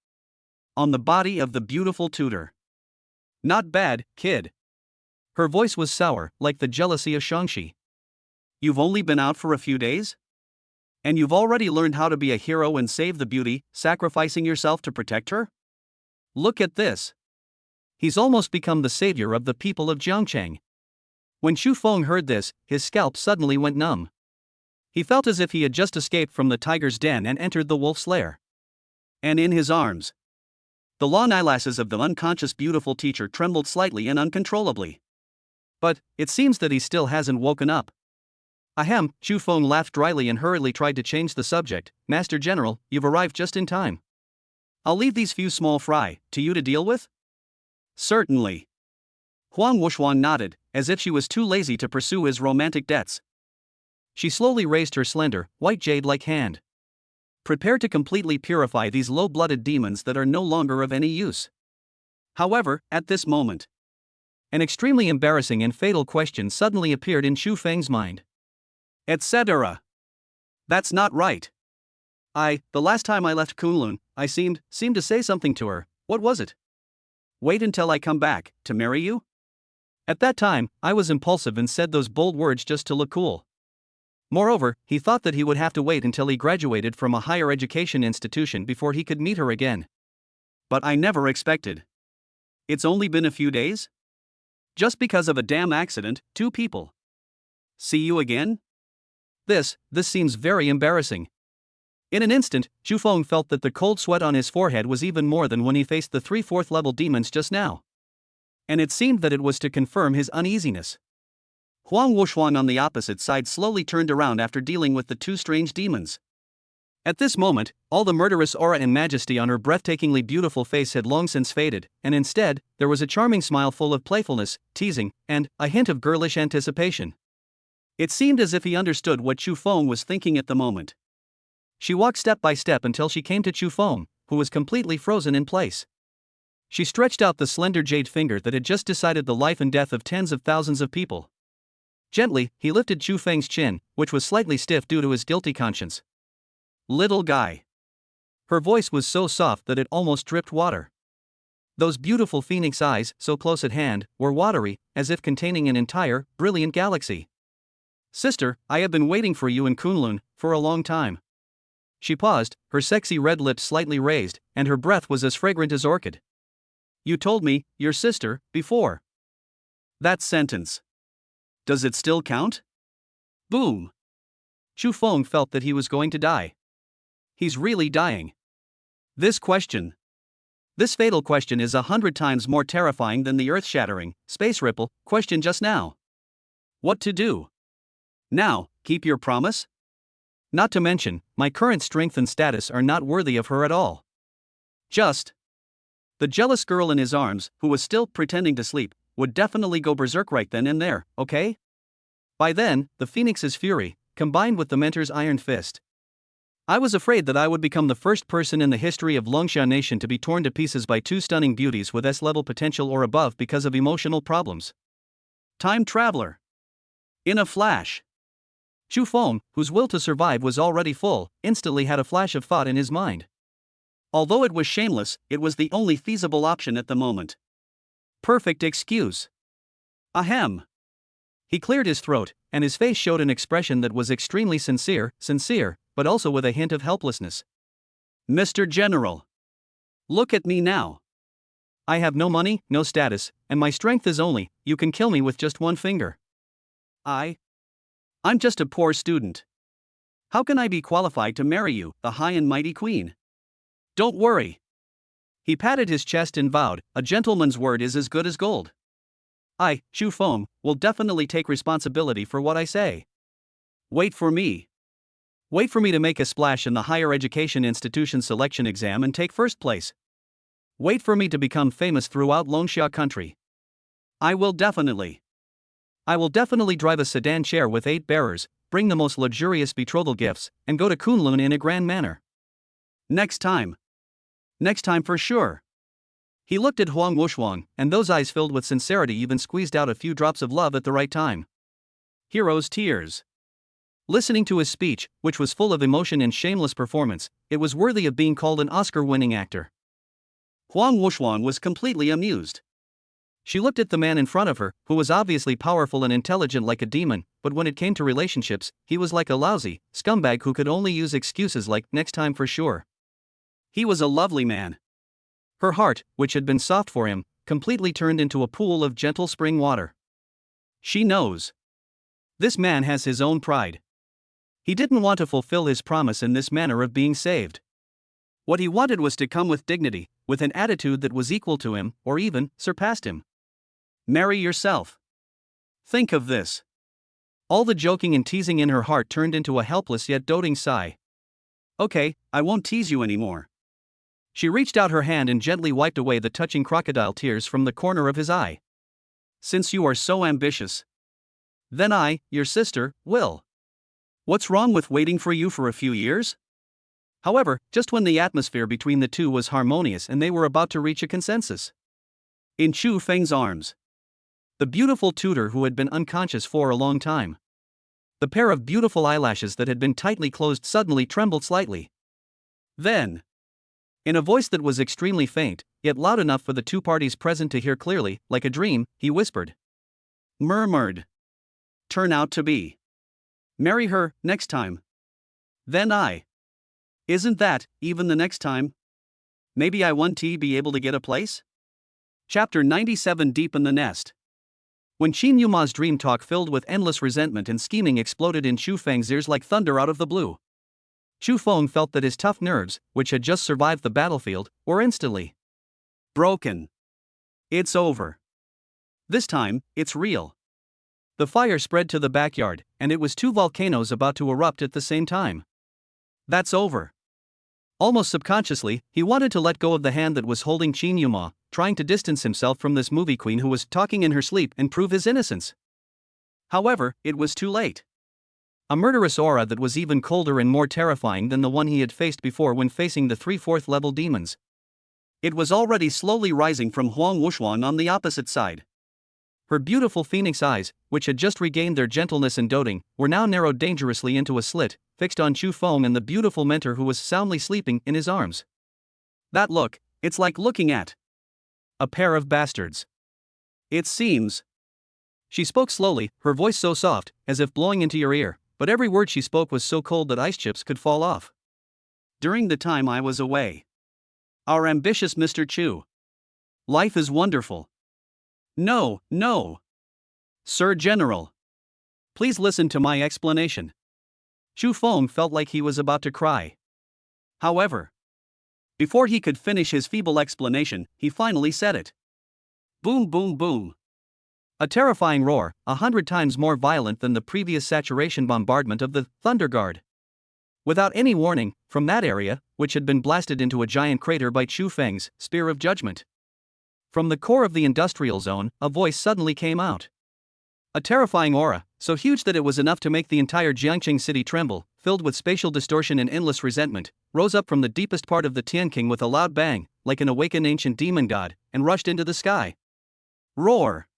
On the body of the beautiful tutor. Not bad, kid. Her voice was sour, like the jealousy of Shangxi. You've only been out for a few days? And you've already learned how to be a hero and save the beauty, sacrificing yourself to protect her? Look at this. He's almost become the savior of the people of Jiangcheng. When Xu Feng heard this, his scalp suddenly went numb. He felt as if he had just escaped from the tiger's den and entered the wolf's lair. And in his arms, the long eyelashes of the unconscious beautiful teacher trembled slightly and uncontrollably. But it seems that he still hasn't woken up. Ahem, Xu Feng laughed dryly and hurriedly tried to change the subject. Master General, you've arrived just in time. I'll leave these few small fry to you to deal with? Certainly. Huang Wushuang nodded, as if she was too lazy to pursue his romantic debts. She slowly raised her slender, white jade-like hand. Prepared to completely purify these low-blooded demons that are no longer of any use. However, at this moment, an extremely embarrassing and fatal question suddenly appeared in Xu Feng's mind. Etc. That's not right. The last time I left Kunlun, I seemed to say something to her. What was it? Wait until I come back, to marry you? At that time, I was impulsive and said those bold words just to look cool. Moreover, he thought that he would have to wait until he graduated from a higher education institution before he could meet her again. But I never expected. It's only been a few days? Just because of a damn accident, 2 people. See you again? This seems very embarrassing. In an instant, Xu Feng felt that the cold sweat on his forehead was even more than when he faced the 3 4th level demons just now. And it seemed that it was to confirm his uneasiness. Huang Wushuang on the opposite side slowly turned around after dealing with the 2 strange demons. At this moment, all the murderous aura and majesty on her breathtakingly beautiful face had long since faded, and instead, there was a charming smile full of playfulness, teasing, and a hint of girlish anticipation. It seemed as if he understood what Xu Feng was thinking at the moment. She walked step by step until she came to Xu Feng, who was completely frozen in place. She stretched out the slender jade finger that had just decided the life and death of tens of thousands of people. Gently, he lifted Xu Feng's chin, which was slightly stiff due to his guilty conscience. Little guy. Her voice was so soft that it almost dripped water. Those beautiful phoenix eyes, so close at hand, were watery, as if containing an entire, brilliant galaxy. Sister, I have been waiting for you in Kunlun for a long time. She paused, her sexy red lips slightly raised, and her breath was as fragrant as orchid. You told me, your sister, before. That sentence. Does it still count? Boom. Xu Feng felt that he was going to die. He's really dying. This fatal question is 100 times more terrifying than the earth-shattering, space ripple question just now. What to do? Now, keep your promise? Not to mention, my current strength and status are not worthy of her at all. The jealous girl in his arms, who was still pretending to sleep, would definitely go berserk right then and there, okay? By then, the Phoenix's fury, combined with the mentor's iron fist. I was afraid that I would become the first person in the history of Longsha Nation to be torn to pieces by two stunning beauties with S-level potential or above because of emotional problems. Time traveler. In a flash. Chu Feng, whose will to survive was already full, instantly had a flash of thought in his mind. Although it was shameless, it was the only feasible option at the moment. Perfect excuse. Ahem. He cleared his throat, and his face showed an expression that was extremely sincere, but also with a hint of helplessness. Mr. General. Look at me now. I have no money, no status, and my strength is only, you can kill me with just one finger. I'm just a poor student. How can I be qualified to marry you, the high and mighty queen? Don't worry. He patted his chest and vowed, a gentleman's word is as good as gold. I, Chu Feng, will definitely take responsibility for what I say. Wait for me. Wait for me to make a splash in the higher education institution selection exam and take first place. Wait for me to become famous throughout Longsha country. I will definitely drive a sedan chair with 8 bearers, bring the most luxurious betrothal gifts, and go to Kunlun in a grand manner. Next time for sure. He looked at Huang Wushuang, and those eyes filled with sincerity even squeezed out a few drops of love at the right time. Hero's tears. Listening to his speech, which was full of emotion and shameless performance, it was worthy of being called an Oscar-winning actor. Huang Wushuang was completely amused. She looked at the man in front of her, who was obviously powerful and intelligent like a demon, but when it came to relationships, he was like a lousy scumbag who could only use excuses like next time for sure. He was a lovely man. Her heart, which had been soft for him, completely turned into a pool of gentle spring water. She knows. This man has his own pride. He didn't want to fulfill his promise in this manner of being saved. What he wanted was to come with dignity, with an attitude that was equal to him, or even surpassed him. Marry yourself. Think of this. All the joking and teasing in her heart turned into a helpless yet doting sigh. Okay, I won't tease you anymore. She reached out her hand and gently wiped away the touching crocodile tears from the corner of his eye. Since you are so ambitious, then I, your sister, will. What's wrong with waiting for you for a few years? However, just when the atmosphere between the two was harmonious and they were about to reach a consensus. In Chu Feng's arms. The beautiful tutor who had been unconscious for a long time. The pair of beautiful eyelashes that had been tightly closed suddenly trembled slightly. Then, in a voice that was extremely faint, yet loud enough for the two parties present to hear clearly, like a dream, he whispered. Murmured. Turn out to be. Marry her, next time. Then I. Isn't that, even the next time? Maybe I won't be able to get a place? Chapter 97 Deep in the Nest. When Qin Yuma's dream talk filled with endless resentment and scheming exploded in Chu Feng's ears like thunder out of the blue. Chu Feng felt that his tough nerves, which had just survived the battlefield, were instantly broken. It's over. This time, it's real. The fire spread to the backyard, and it was 2 volcanoes about to erupt at the same time. That's over. Almost subconsciously, he wanted to let go of the hand that was holding Qin Yuma, trying to distance himself from this movie queen who was talking in her sleep and prove his innocence. However, it was too late. A murderous aura that was even colder and more terrifying than the one he had faced before when facing the 3/4 level demons. It was already slowly rising from Huang Wushuang on the opposite side. Her beautiful phoenix eyes, which had just regained their gentleness and doting, were now narrowed dangerously into a slit, fixed on Chu Feng and the beautiful mentor who was soundly sleeping in his arms. That look, it's like looking at a pair of bastards. It seems. She spoke slowly, her voice so soft, as if blowing into your ear, but every word she spoke was so cold that ice chips could fall off. During the time I was away. Our ambitious Mr. Chu. Life is wonderful. No. Sir General. Please listen to my explanation. Chu Feng felt like he was about to cry. However, before he could finish his feeble explanation, he finally said it. Boom boom boom. A terrifying roar, 100 times more violent than the previous saturation bombardment of the Thunder Guard. Without any warning, from that area, which had been blasted into a giant crater by Chu Feng's Spear of Judgment. From the core of the industrial zone, a voice suddenly came out. A terrifying aura, so huge that it was enough to make the entire Jiangqing city tremble, filled with spatial distortion and endless resentment, rose up from the deepest part of the Tianqing with a loud bang, like an awakened ancient demon god, and rushed into the sky. Roar!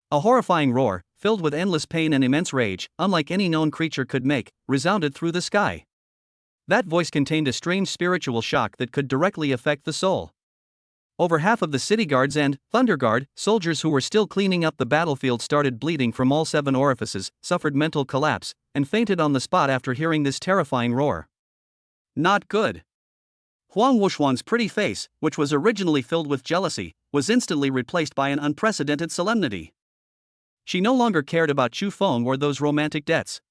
A horrifying roar, filled with endless pain and immense rage, unlike any known creature could make, resounded through the sky. That voice contained a strange spiritual shock that could directly affect the soul. Over half of the city guards and Thunder Guard soldiers who were still cleaning up the battlefield started bleeding from all 7 orifices, suffered mental collapse, and fainted on the spot after hearing this terrifying roar. Not good. Huang Wuxuan's pretty face, which was originally filled with jealousy, was instantly replaced by an unprecedented solemnity. She no longer cared about Chu Feng or those romantic debts.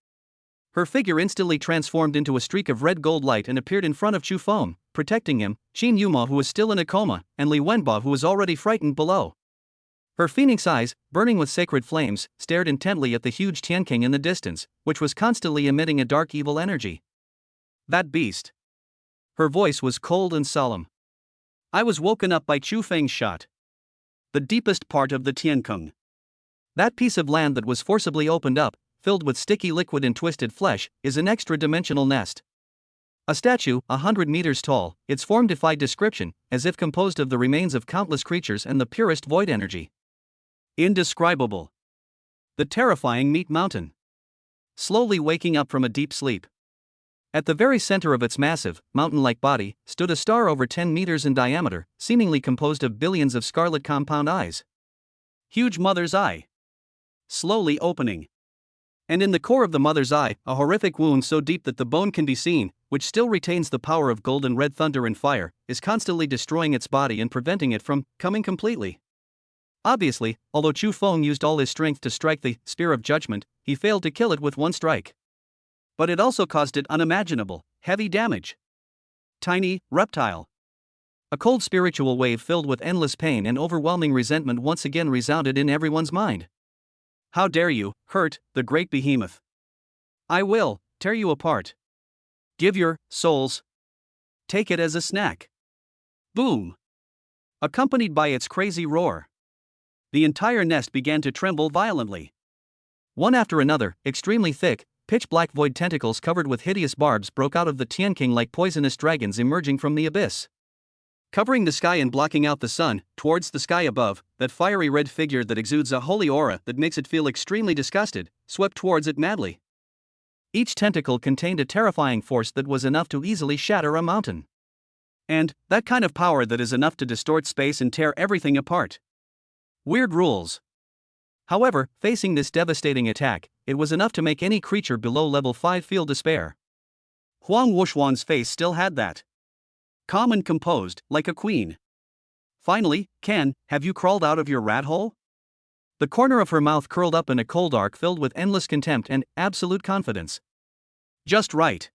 Her figure instantly transformed into a streak of red gold light and appeared in front of Chu Feng, protecting him, Qin Yuma who was still in a coma, and Li Wenba who was already frightened below. Her phoenix eyes, burning with sacred flames, stared intently at the huge Tianqing in the distance, which was constantly emitting a dark evil energy. That beast. Her voice was cold and solemn. I was woken up by Chu Feng's shot. The deepest part of the Tianqing. That piece of land that was forcibly opened up, filled with sticky liquid and twisted flesh, is an extra-dimensional nest. A statue, 100 meters tall, its form defied description, as if composed of the remains of countless creatures and the purest void energy. Indescribable. The terrifying Meat Mountain. Slowly waking up from a deep sleep. At the very center of its massive, mountain-like body, stood a star over 10 meters in diameter, seemingly composed of billions of scarlet compound eyes. Huge mother's eye. Slowly opening. And in the core of the mother's eye, a horrific wound so deep that the bone can be seen, which still retains the power of golden red thunder and fire, is constantly destroying its body and preventing it from coming completely. Obviously, although Chu Feng used all his strength to strike the spear of judgment, he failed to kill it with one strike. But it also caused it unimaginable, heavy damage. Tiny reptile. A cold spiritual wave filled with endless pain and overwhelming resentment once again resounded in everyone's mind. How dare you hurt the great behemoth? I will tear you apart. Give your souls. Take it as a snack. Boom. Accompanied by its crazy roar. The entire nest began to tremble violently. One after another, extremely thick, pitch-black void tentacles covered with hideous barbs broke out of the Tianqing like poisonous dragons emerging from the abyss. Covering the sky and blocking out the sun, towards the sky above, that fiery red figure that exudes a holy aura that makes it feel extremely disgusted, swept towards it madly. Each tentacle contained a terrifying force that was enough to easily shatter a mountain. And that kind of power that is enough to distort space and tear everything apart. Weird rules. However, facing this devastating attack, it was enough to make any creature below level 5 feel despair. Huang Wuxuan's face still had that. Calm and composed, like a queen. Finally, have you crawled out of your rat hole? The corner of her mouth curled up in a cold arc filled with endless contempt and absolute confidence. Just right.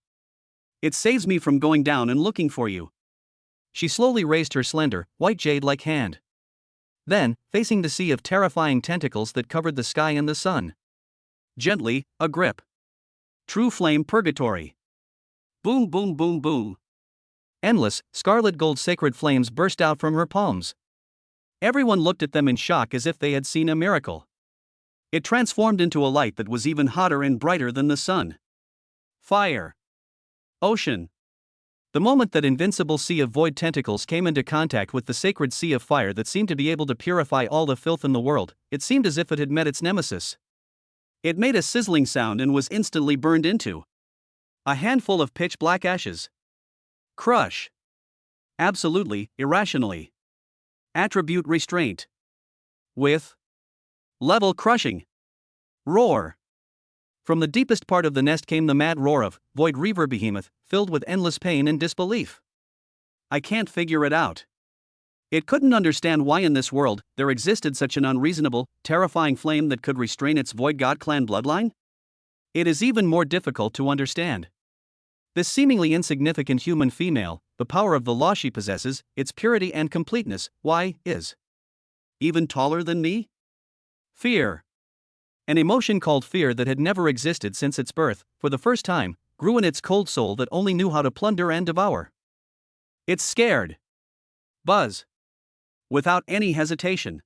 It saves me from going down and looking for you. She slowly raised her slender, white jade-like hand. Then, facing the sea of terrifying tentacles that covered the sky and the sun. Gently, a grip. True flame purgatory. Boom boom boom boom. Endless, scarlet gold sacred flames burst out from her palms. Everyone looked at them in shock as if they had seen a miracle. It transformed into a light that was even hotter and brighter than the sun. Fire. Ocean. The moment that invincible sea of void tentacles came into contact with the sacred sea of fire that seemed to be able to purify all the filth in the world, it seemed as if it had met its nemesis. It made a sizzling sound and was instantly burned into a handful of pitch-black ashes. Crush. Absolutely, irrationally. Attribute restraint. With level crushing. Roar. From the deepest part of the nest came the mad roar of void reaver behemoth, filled with endless pain and disbelief. I can't figure it out. It couldn't understand why in this world there existed such an unreasonable, terrifying flame that could restrain its void god clan bloodline. It is even more difficult to understand. This seemingly insignificant human female, the power of the law she possesses, its purity and completeness, why, is even taller than me? Fear. An emotion called fear that had never existed since its birth, for the first time, grew in its cold soul that only knew how to plunder and devour. It's scared. Buzz. Without any hesitation.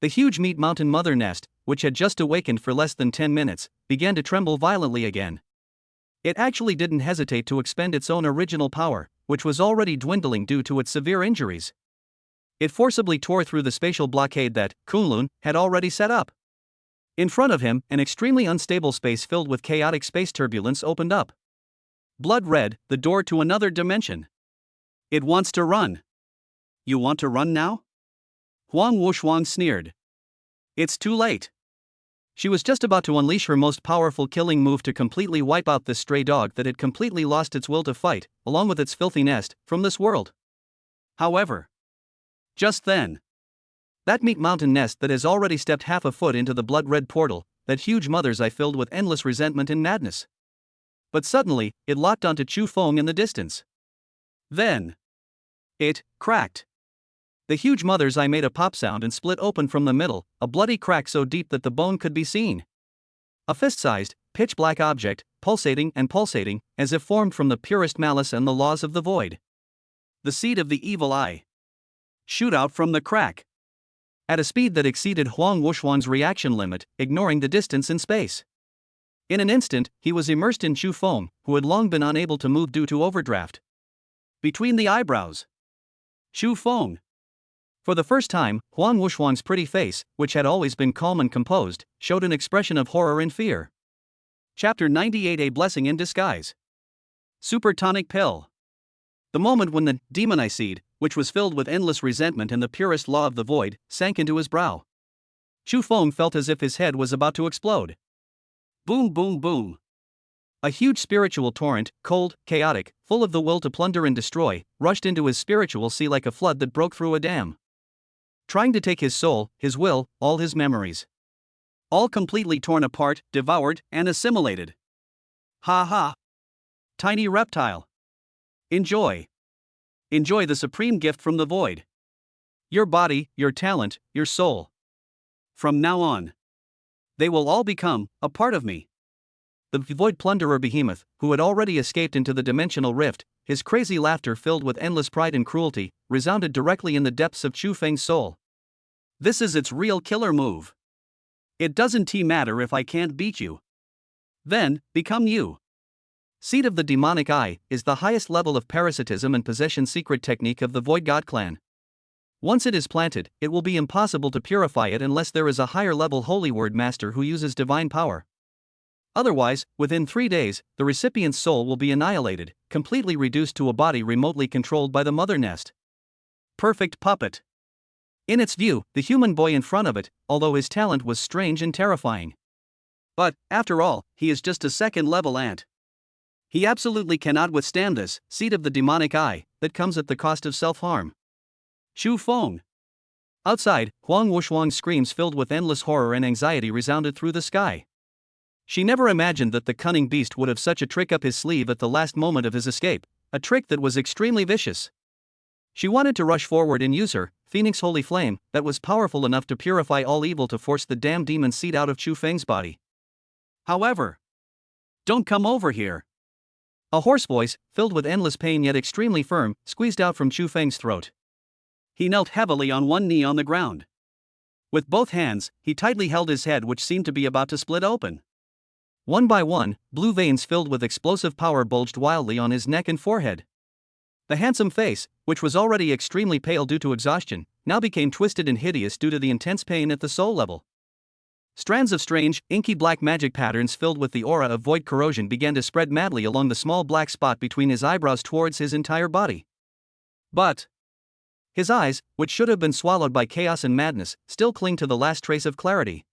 The huge Meat Mountain mother nest, which had just awakened for less than 10 minutes, began to tremble violently again. It actually didn't hesitate to expend its own original power, which was already dwindling due to its severe injuries. It forcibly tore through the spatial blockade that Kunlun had already set up. In front of him, an extremely unstable space filled with chaotic space turbulence opened up. Blood red, the door to another dimension. It wants to run. You want to run now? Huang Wushuang sneered. It's too late. She was just about to unleash her most powerful killing move to completely wipe out this stray dog that had completely lost its will to fight, along with its filthy nest, from this world. However, just then, that meat mountain nest that has already stepped half a foot into the blood-red portal, that huge mother's eye filled with endless resentment and madness. But suddenly, it locked onto Chu Feng in the distance. Then, it cracked. The huge mother's eye made a pop sound and split open from the middle, a bloody crack so deep that the bone could be seen. A fist-sized, pitch-black object, pulsating, as if formed from the purest malice and the laws of the void. The seed of the evil eye shoot out from the crack at a speed that exceeded Huang Wushuang's reaction limit, ignoring the distance and space. In an instant, he was immersed in Chu Feng, who had long been unable to move due to overdraft. Between the eyebrows, Chu Feng. For the first time, Huang Wushuang's pretty face, which had always been calm and composed, showed an expression of horror and fear. Chapter 98: A Blessing in Disguise. Supertonic Pill. The moment when the demon eye seed, which was filled with endless resentment and the purest law of the void, sank into his brow, Chu Feng felt as if his head was about to explode. Boom, boom, boom. A huge spiritual torrent, cold, chaotic, full of the will to plunder and destroy, rushed into his spiritual sea like a flood that broke through a dam, trying to take his soul, his will, all his memories. All completely torn apart, devoured, and assimilated. Ha ha. Tiny reptile. Enjoy. Enjoy the supreme gift from the void. Your body, your talent, your soul. From now on, they will all become a part of me. The void plunderer behemoth, who had already escaped into the dimensional rift, his crazy laughter filled with endless pride and cruelty, resounded directly in the depths of Chu Feng's soul. This is its real killer move. It doesn't matter if I can't beat you. Then, become you. Seed of the demonic eye is the highest level of parasitism and possession secret technique of the Void God clan. Once it is planted, it will be impossible to purify it unless there is a higher level holy word master who uses divine power. Otherwise, within 3 days, the recipient's soul will be annihilated, completely reduced to a body remotely controlled by the mother nest. Perfect puppet. In its view, the human boy in front of it, although his talent was strange and terrifying. But, after all, he is just a second-level ant. He absolutely cannot withstand this seed of the demonic eye that comes at the cost of self-harm. Chu Feng. Outside, Huang Wushuang's screams filled with endless horror and anxiety resounded through the sky. She never imagined that the cunning beast would have such a trick up his sleeve at the last moment of his escape, a trick that was extremely vicious. She wanted to rush forward and use her Phoenix Holy Flame that was powerful enough to purify all evil to force the damn demon seed out of Chu Feng's body. However, don't come over here. A hoarse voice, filled with endless pain yet extremely firm, squeezed out from Chu Feng's throat. He knelt heavily on one knee on the ground. With both hands, he tightly held his head, which seemed to be about to split open. One by one, blue veins filled with explosive power bulged wildly on his neck and forehead. The handsome face, which was already extremely pale due to exhaustion, now became twisted and hideous due to the intense pain at the soul level. Strands of strange, inky black magic patterns filled with the aura of void corrosion began to spread madly along the small black spot between his eyebrows towards his entire body. But his eyes, which should have been swallowed by chaos and madness, still cling to the last trace of clarity.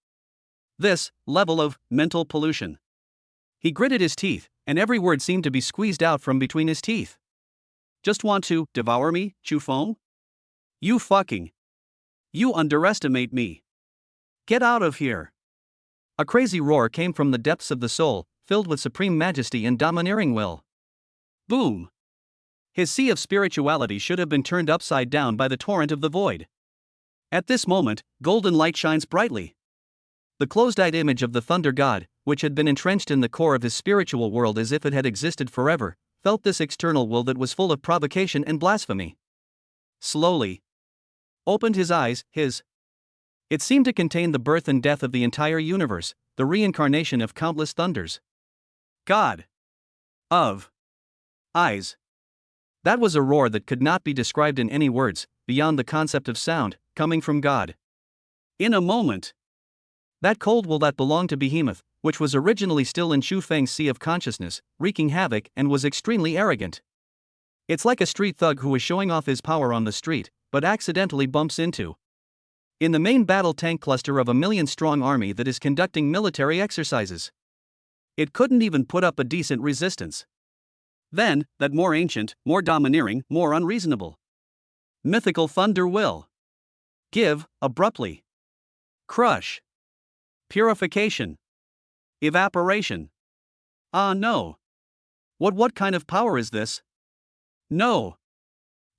This level of mental pollution. He gritted his teeth, and every word seemed to be squeezed out from between his teeth. Just want to devour me, Chu Feng? You underestimate me. Get out of here. A crazy roar came from the depths of the soul, filled with supreme majesty and domineering will. Boom. His sea of spirituality should have been turned upside down by the torrent of the void. At this moment, golden light shines brightly. The closed-eyed image of the thunder god, which had been entrenched in the core of his spiritual world as if it had existed forever, felt this external will that was full of provocation and blasphemy. Slowly opened his eyes, his It seemed to contain the birth and death of the entire universe, the reincarnation of countless thunders. God. Of. Eyes. That was a roar that could not be described in any words, beyond the concept of sound, coming from God. In a moment. That cold will that belonged to Behemoth, which was originally still in Chu Feng's sea of consciousness, wreaking havoc and was extremely arrogant. It's like a street thug who is showing off his power on the street, but accidentally bumps into. In the main battle tank cluster of a million-strong army that is conducting military exercises. It couldn't even put up a decent resistance. Then, that more ancient, more domineering, more unreasonable. Mythical thunder will. Give, abruptly. Crush. Purification. Evaporation. Ah no. What kind of power is this? No.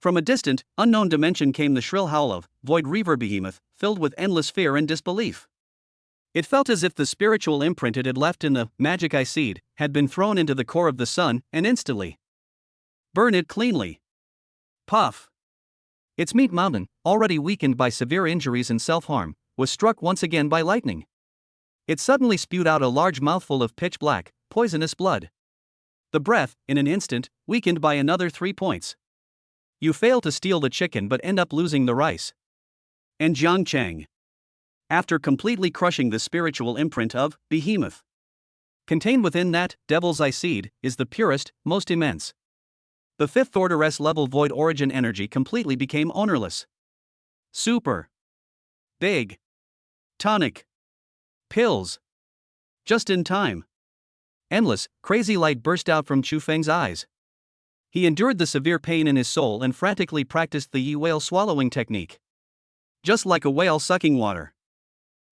From a distant, unknown dimension came the shrill howl of void reaver behemoth, filled with endless fear and disbelief. It felt as if the spiritual imprint it had left in the magic eye seed had been thrown into the core of the sun and instantly burn it cleanly. Puff. Its meat mountain, already weakened by severe injuries and self-harm, was struck once again by lightning. It suddenly spewed out a large mouthful of pitch-black, poisonous blood. The breath, in an instant, weakened by another 3 points. You fail to steal the chicken but end up losing the rice. And Jiangcheng. After completely crushing the spiritual imprint of Behemoth. Contained within that devil's eye seed is the purest, most immense. The fifth order S-level void origin energy completely became ownerless. Super. Big. Tonic. Pills. Just in time. Endless, crazy light burst out from Chu Feng's eyes. He endured the severe pain in his soul and frantically practiced the Yi whale swallowing technique. Just like a whale sucking water.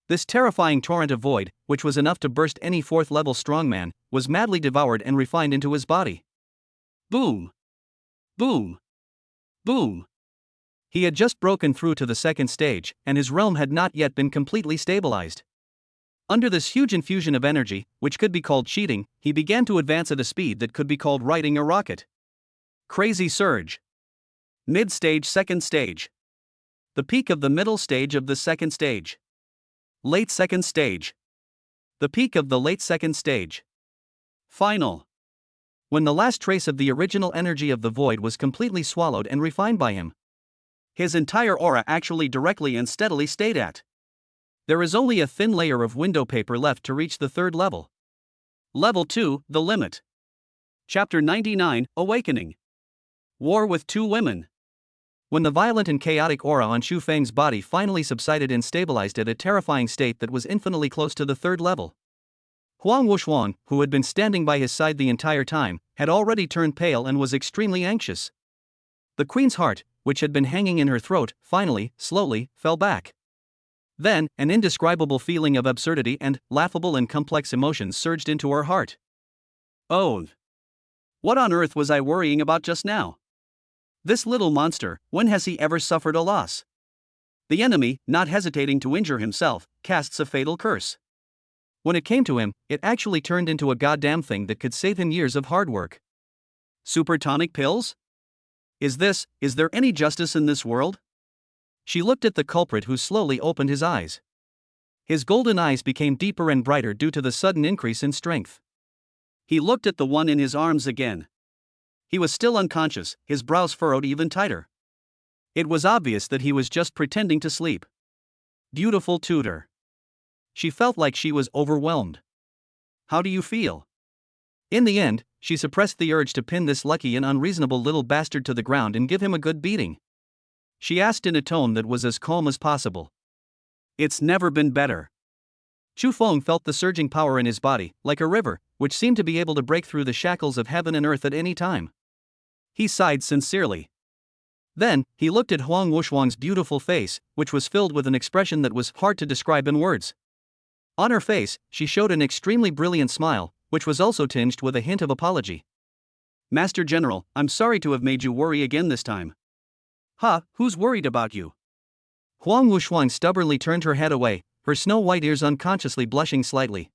This terrifying torrent of void, which was enough to burst any fourth-level strongman, was madly devoured and refined into his body. Boom. Boom. Boom. He had just broken through to the second stage, and his realm had not yet been completely stabilized. Under this huge infusion of energy, which could be called cheating, he began to advance at a speed that could be called riding a rocket. Crazy surge. Mid-stage, second stage. The peak of the middle stage of the second stage. Late second stage. The peak of the late second stage. Final. When the last trace of the original energy of the void was completely swallowed and refined by him. His entire aura actually directly and steadily stayed at. There is only a thin layer of window paper left to reach the third level. Level 2, the limit. Chapter 99, Awakening. War with two women. When the violent and chaotic aura on Chu Feng's body finally subsided and stabilized at a terrifying state that was infinitely close to the third level. Huang Wushuang, who had been standing by his side the entire time, had already turned pale and was extremely anxious. The queen's heart, which had been hanging in her throat, finally, slowly, fell back. Then, an indescribable feeling of absurdity and laughable and complex emotions surged into her heart. Oh! What on earth was I worrying about just now? This little monster, when has he ever suffered a loss? The enemy, not hesitating to injure himself, casts a fatal curse. When it came to him, it actually turned into a goddamn thing that could save him years of hard work. Super tonic pills? Is there any justice in this world? She looked at the culprit who slowly opened his eyes. His golden eyes became deeper and brighter due to the sudden increase in strength. He looked at the one in his arms again. He was still unconscious, his brows furrowed even tighter. It was obvious that he was just pretending to sleep. Beautiful tutor. She felt like she was overwhelmed. How do you feel? In the end, she suppressed the urge to pin this lucky and unreasonable little bastard to the ground and give him a good beating. She asked in a tone that was as calm as possible. It's never been better. Chu Feng felt the surging power in his body, like a river, which seemed to be able to break through the shackles of heaven and earth at any time. He sighed sincerely. Then, he looked at Huang Wushuang's beautiful face, which was filled with an expression that was hard to describe in words. On her face, she showed an extremely brilliant smile, which was also tinged with a hint of apology. Master General, I'm sorry to have made you worry again this time. Who's worried about you? Huang Wushuang stubbornly turned her head away, her snow-white ears unconsciously blushing slightly.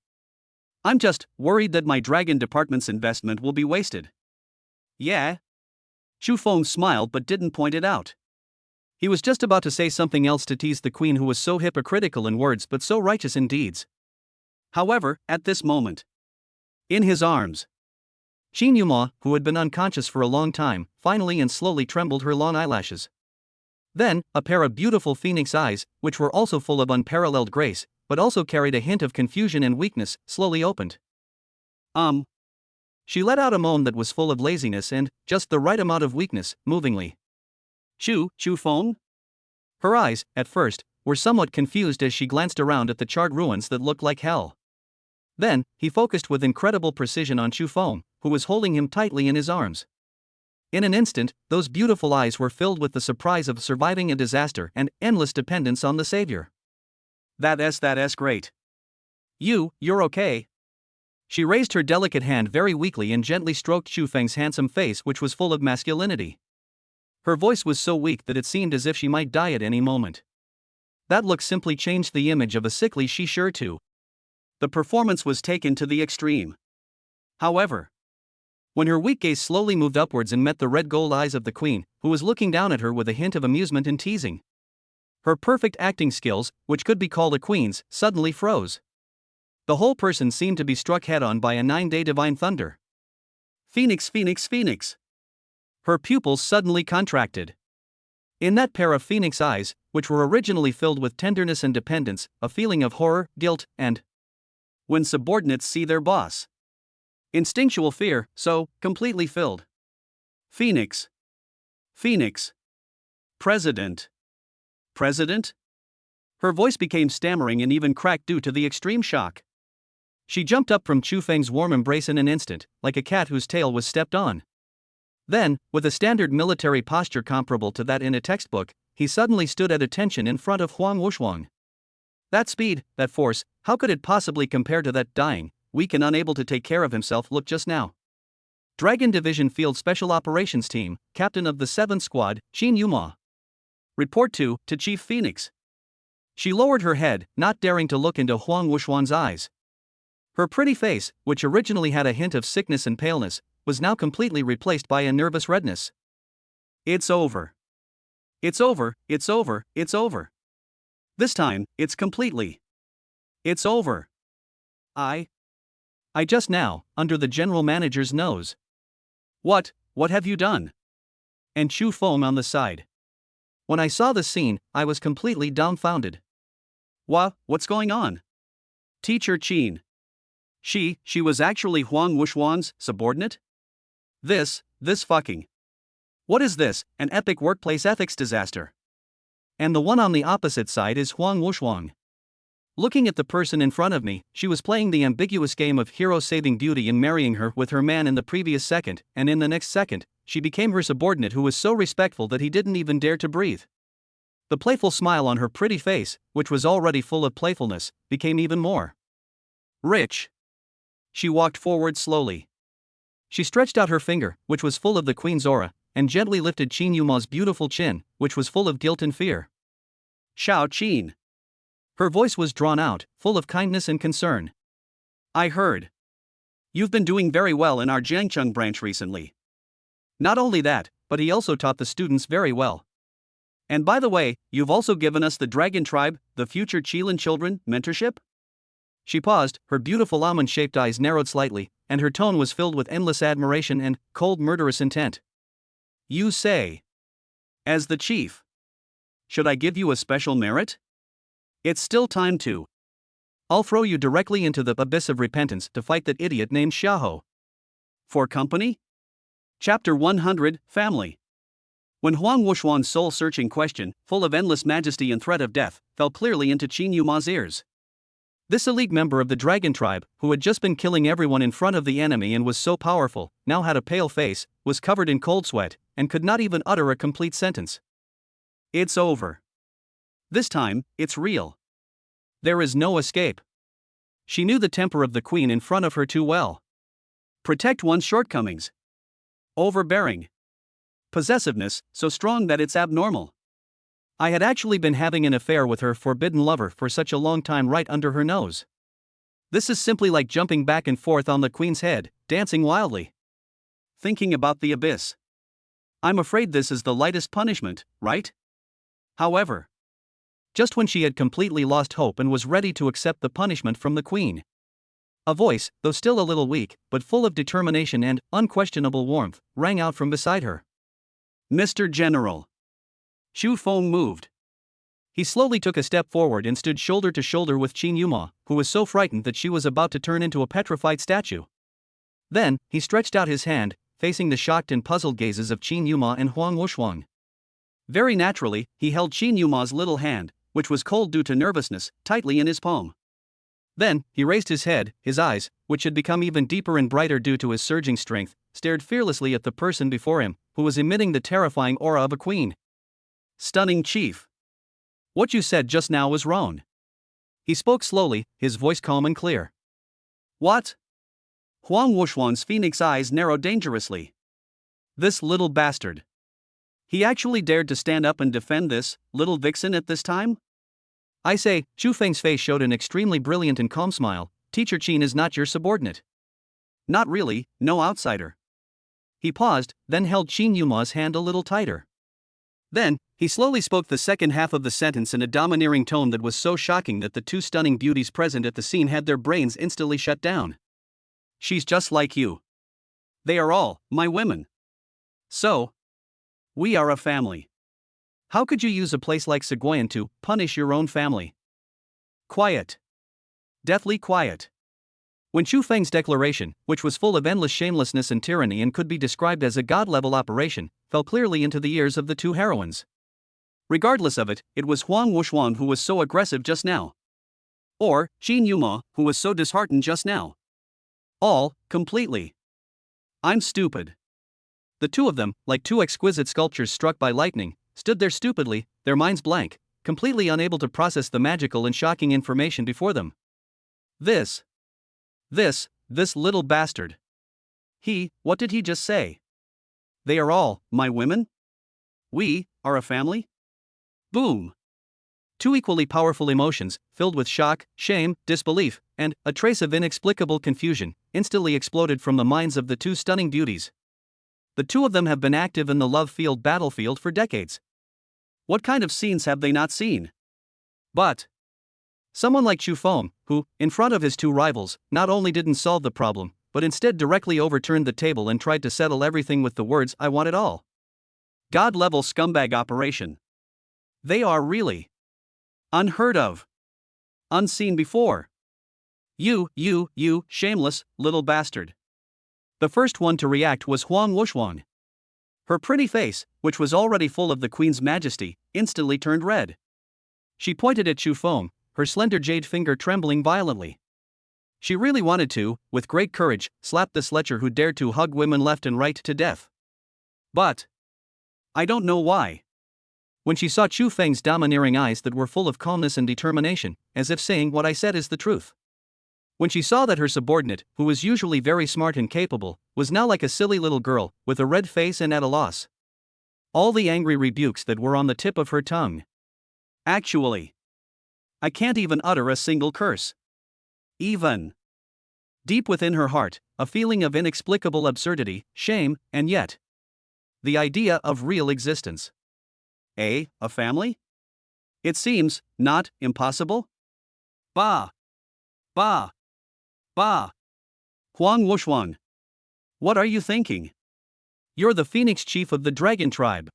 I'm just worried that my Dragon Department's investment will be wasted. Yeah? Chu Feng smiled but didn't point it out. He was just about to say something else to tease the queen, who was so hypocritical in words but so righteous in deeds. However, at this moment, in his arms, Qin Yuma, who had been unconscious for a long time, finally and slowly trembled her long eyelashes. Then, a pair of beautiful phoenix eyes, which were also full of unparalleled grace, but also carried a hint of confusion and weakness, slowly opened. She let out a moan that was full of laziness and just the right amount of weakness, movingly. Chu Feng? Her eyes, at first, were somewhat confused as she glanced around at the charred ruins that looked like hell. Then, he focused with incredible precision on Chu Feng, who was holding him tightly in his arms. In an instant, those beautiful eyes were filled with the surprise of surviving a disaster and endless dependence on the savior. That's great. You're okay. She raised her delicate hand very weakly and gently stroked Chu Feng's handsome face, which was full of masculinity. Her voice was so weak that it seemed as if she might die at any moment. That look simply changed the image of a sickly she sure to. The performance was taken to the extreme. However, when her weak gaze slowly moved upwards and met the red gold eyes of the queen, who was looking down at her with a hint of amusement and teasing, her perfect acting skills, which could be called a queen's, suddenly froze. The whole person seemed to be struck head-on by a 9-day divine thunder. Phoenix. Her pupils suddenly contracted. In that pair of phoenix eyes, which were originally filled with tenderness and dependence, a feeling of horror, guilt, and, when subordinates see their boss, instinctual fear, so completely filled. Phoenix. President. Her voice became stammering and even cracked due to the extreme shock. She jumped up from Chu Feng's warm embrace in an instant, like a cat whose tail was stepped on. Then, with a standard military posture comparable to that in a textbook, he suddenly stood at attention in front of Huang Wushuang. That speed, that force, how could it possibly compare to that dying, weak and unable to take care of himself look just now? Dragon Division Field Special Operations Team, Captain of the 7th Squad, Qin Yuma. Report to Chief Phoenix. She lowered her head, not daring to look into Huang Wushuang's eyes. Her pretty face, which originally had a hint of sickness and paleness, was now completely replaced by a nervous redness. It's over. It's over. This time, it's completely. It's over. I just now, under the general manager's nose. What have you done? And Chu Feng on the side. When I saw the scene, I was completely dumbfounded. What's going on? Teacher Qin. She was actually Huang Wushuang's subordinate? This fucking. What is this, an epic workplace ethics disaster? And the one on the opposite side is Huang Wushuang. Looking at the person in front of me, she was playing the ambiguous game of hero saving beauty and marrying her with her man in the previous second, and in the next second, she became her subordinate, who was so respectful that he didn't even dare to breathe. The playful smile on her pretty face, which was already full of playfulness, became even more rich. She walked forward slowly. She stretched out her finger, which was full of the queen's aura, and gently lifted Qin Yuma's beautiful chin, which was full of guilt and fear. Shao Qin. Her voice was drawn out, full of kindness and concern. I heard. You've been doing very well in our Jiangcheng branch recently. Not only that, but he also taught the students very well. And by the way, you've also given us the Dragon Tribe, the future Qilin children, mentorship? She paused, her beautiful almond-shaped eyes narrowed slightly, and her tone was filled with endless admiration and cold murderous intent. You say. As the chief. Should I give you a special merit? It's still time to. I'll throw you directly into the abyss of repentance to fight that idiot named Xiaoho. For company? Chapter 100, Family. When Huang Wushuang's soul-searching question, full of endless majesty and threat of death, fell clearly into Qin Yuma's ears. This elite member of the Dragon Tribe, who had just been killing everyone in front of the enemy and was so powerful, now had a pale face, was covered in cold sweat, and could not even utter a complete sentence. It's over. This time, it's real. There is no escape. She knew the temper of the queen in front of her too well. Protect one's shortcomings. Overbearing. Possessiveness, so strong that it's abnormal. I had actually been having an affair with her forbidden lover for such a long time right under her nose. This is simply like jumping back and forth on the queen's head, dancing wildly. Thinking about the abyss. I'm afraid this is the lightest punishment, right? However, just when she had completely lost hope and was ready to accept the punishment from the queen, a voice, though still a little weak, but full of determination and unquestionable warmth, rang out from beside her. "Mr. General." Xu Feng moved. He slowly took a step forward and stood shoulder to shoulder with Qin Yuma, who was so frightened that she was about to turn into a petrified statue. Then, he stretched out his hand, facing the shocked and puzzled gazes of Qin Yuma and Huang Wushuang. Very naturally, he held Qin Yuma's little hand, which was cold due to nervousness, tightly in his palm. Then, he raised his head, his eyes, which had become even deeper and brighter due to his surging strength, stared fearlessly at the person before him, who was emitting the terrifying aura of a queen. "Stunning chief. What you said just now was wrong." He spoke slowly, his voice calm and clear. "What?" Huang Wushuang's phoenix eyes narrowed dangerously. "This little bastard. He actually dared to stand up and defend this little vixen at this time?" "I say," Xu Feng's face showed an extremely brilliant and calm smile, "Teacher Qin is not your subordinate." "Not really, no outsider." He paused, then held Qin Yuma's hand a little tighter. Then, he slowly spoke the second half of the sentence in a domineering tone that was so shocking that the two stunning beauties present at the scene had their brains instantly shut down. "She's just like you. They are all my women. So, we are a family. How could you use a place like Seguin to punish your own family?" Quiet. Deathly quiet. When Xu Feng's declaration, which was full of endless shamelessness and tyranny and could be described as a god-level operation, fell clearly into the ears of the two heroines. Regardless of it, it was Huang Wushuang who was so aggressive just now. Or Qin Yuma, who was so disheartened just now. All, completely. "I'm stupid." The two of them, like two exquisite sculptures struck by lightning, stood there stupidly, their minds blank, completely unable to process the magical and shocking information before them. This little bastard. What did he just say? They are all my women? We are a family? Boom. Two equally powerful emotions, filled with shock, shame, disbelief, and a trace of inexplicable confusion, instantly exploded from the minds of the two stunning beauties. The two of them have been active in the love-field battlefield for decades. What kind of scenes have they not seen? But someone like Xu Feng, who, in front of his two rivals, not only didn't solve the problem, but instead directly overturned the table and tried to settle everything with the words, "I want it all." God-level scumbag operation. They are really unheard of. Unseen before. You, shameless, little bastard. The first one to react was Huang Wushuang. Her pretty face, which was already full of the queen's majesty, instantly turned red. She pointed at Xu Feng, her slender jade finger trembling violently. She really wanted to, with great courage, slap the sledger who dared to hug women left and right to death. But I don't know why. When she saw Xu Feng's domineering eyes that were full of calmness and determination, as if saying, "What I said is the truth." When she saw that her subordinate, who was usually very smart and capable, was now like a silly little girl, with a red face and at a loss. All the angry rebukes that were on the tip of her tongue. Actually, I can't even utter a single curse. Even. Deep within her heart, a feeling of inexplicable absurdity, shame, and yet the idea of real existence. A family? It seems not impossible? Bah! Bah! Bah! Huang Wushuang. What are you thinking? You're the Phoenix chief of the dragon tribe.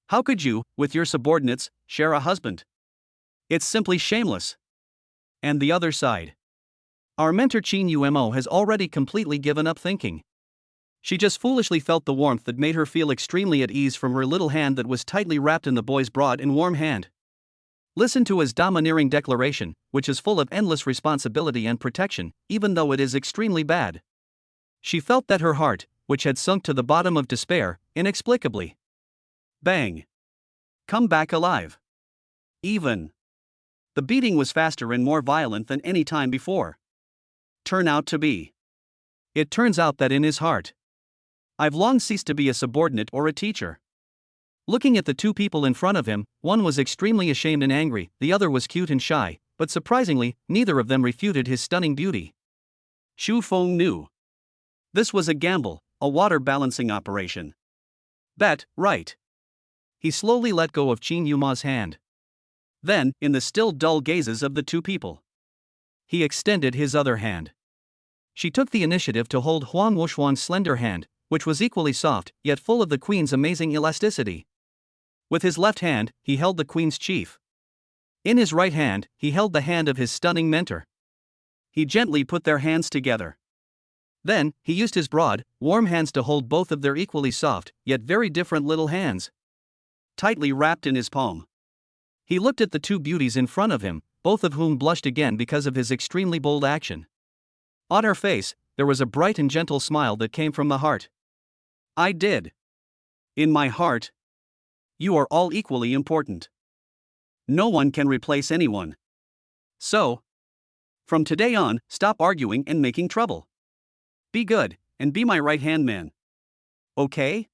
How could you, with your subordinates, share a husband? It's simply shameless. And the other side. Our mentor Qin Yumo has already completely given up thinking. She just foolishly felt the warmth that made her feel extremely at ease from her little hand that was tightly wrapped in the boy's broad and warm hand. Listen to his domineering declaration, which is full of endless responsibility and protection, even though it is extremely bad. She felt that her heart, which had sunk to the bottom of despair, inexplicably. Bang! Come back alive. Even. The beating was faster and more violent than any time before. Turn out to be. It turns out that in his heart, I've long ceased to be a subordinate or a teacher. Looking at the two people in front of him, one was extremely ashamed and angry, the other was cute and shy, but surprisingly, neither of them refuted his stunning beauty. Xu Feng knew. This was a gamble, a water balancing operation. Bet, right. He slowly let go of Qin Yuma's hand. Then, in the still dull gazes of the two people, he extended his other hand. She took the initiative to hold Huang Wuxuan's slender hand, which was equally soft, yet full of the queen's amazing elasticity. With his left hand, he held the queen's chief. In his right hand, he held the hand of his stunning mentor. He gently put their hands together. Then, he used his broad, warm hands to hold both of their equally soft, yet very different little hands, tightly wrapped in his palm. He looked at the two beauties in front of him, both of whom blushed again because of his extremely bold action. On her face, there was a bright and gentle smile that came from the heart. I did. In my heart. You are all equally important. No one can replace anyone. So, from today on, stop arguing and making trouble. Be good, and be my right-hand man. Okay?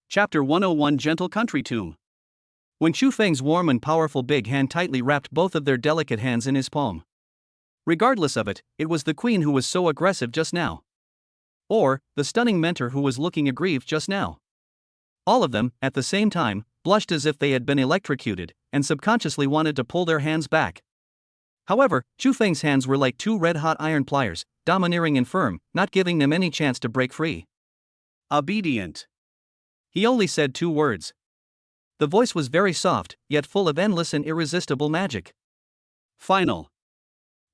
Chapter 101 Gentle Country Tomb. When Chu Feng's warm and powerful big hand tightly wrapped both of their delicate hands in his palm. Regardless of it, it was the queen who was so aggressive just now. Or, the stunning mentor who was looking aggrieved just now. All of them, at the same time, blushed as if they had been electrocuted, and subconsciously wanted to pull their hands back. However, Chu Feng's hands were like two red-hot iron pliers, domineering and firm, not giving them any chance to break free. Obedient. He only said 2 words. The voice was very soft, yet full of endless and irresistible magic. Final.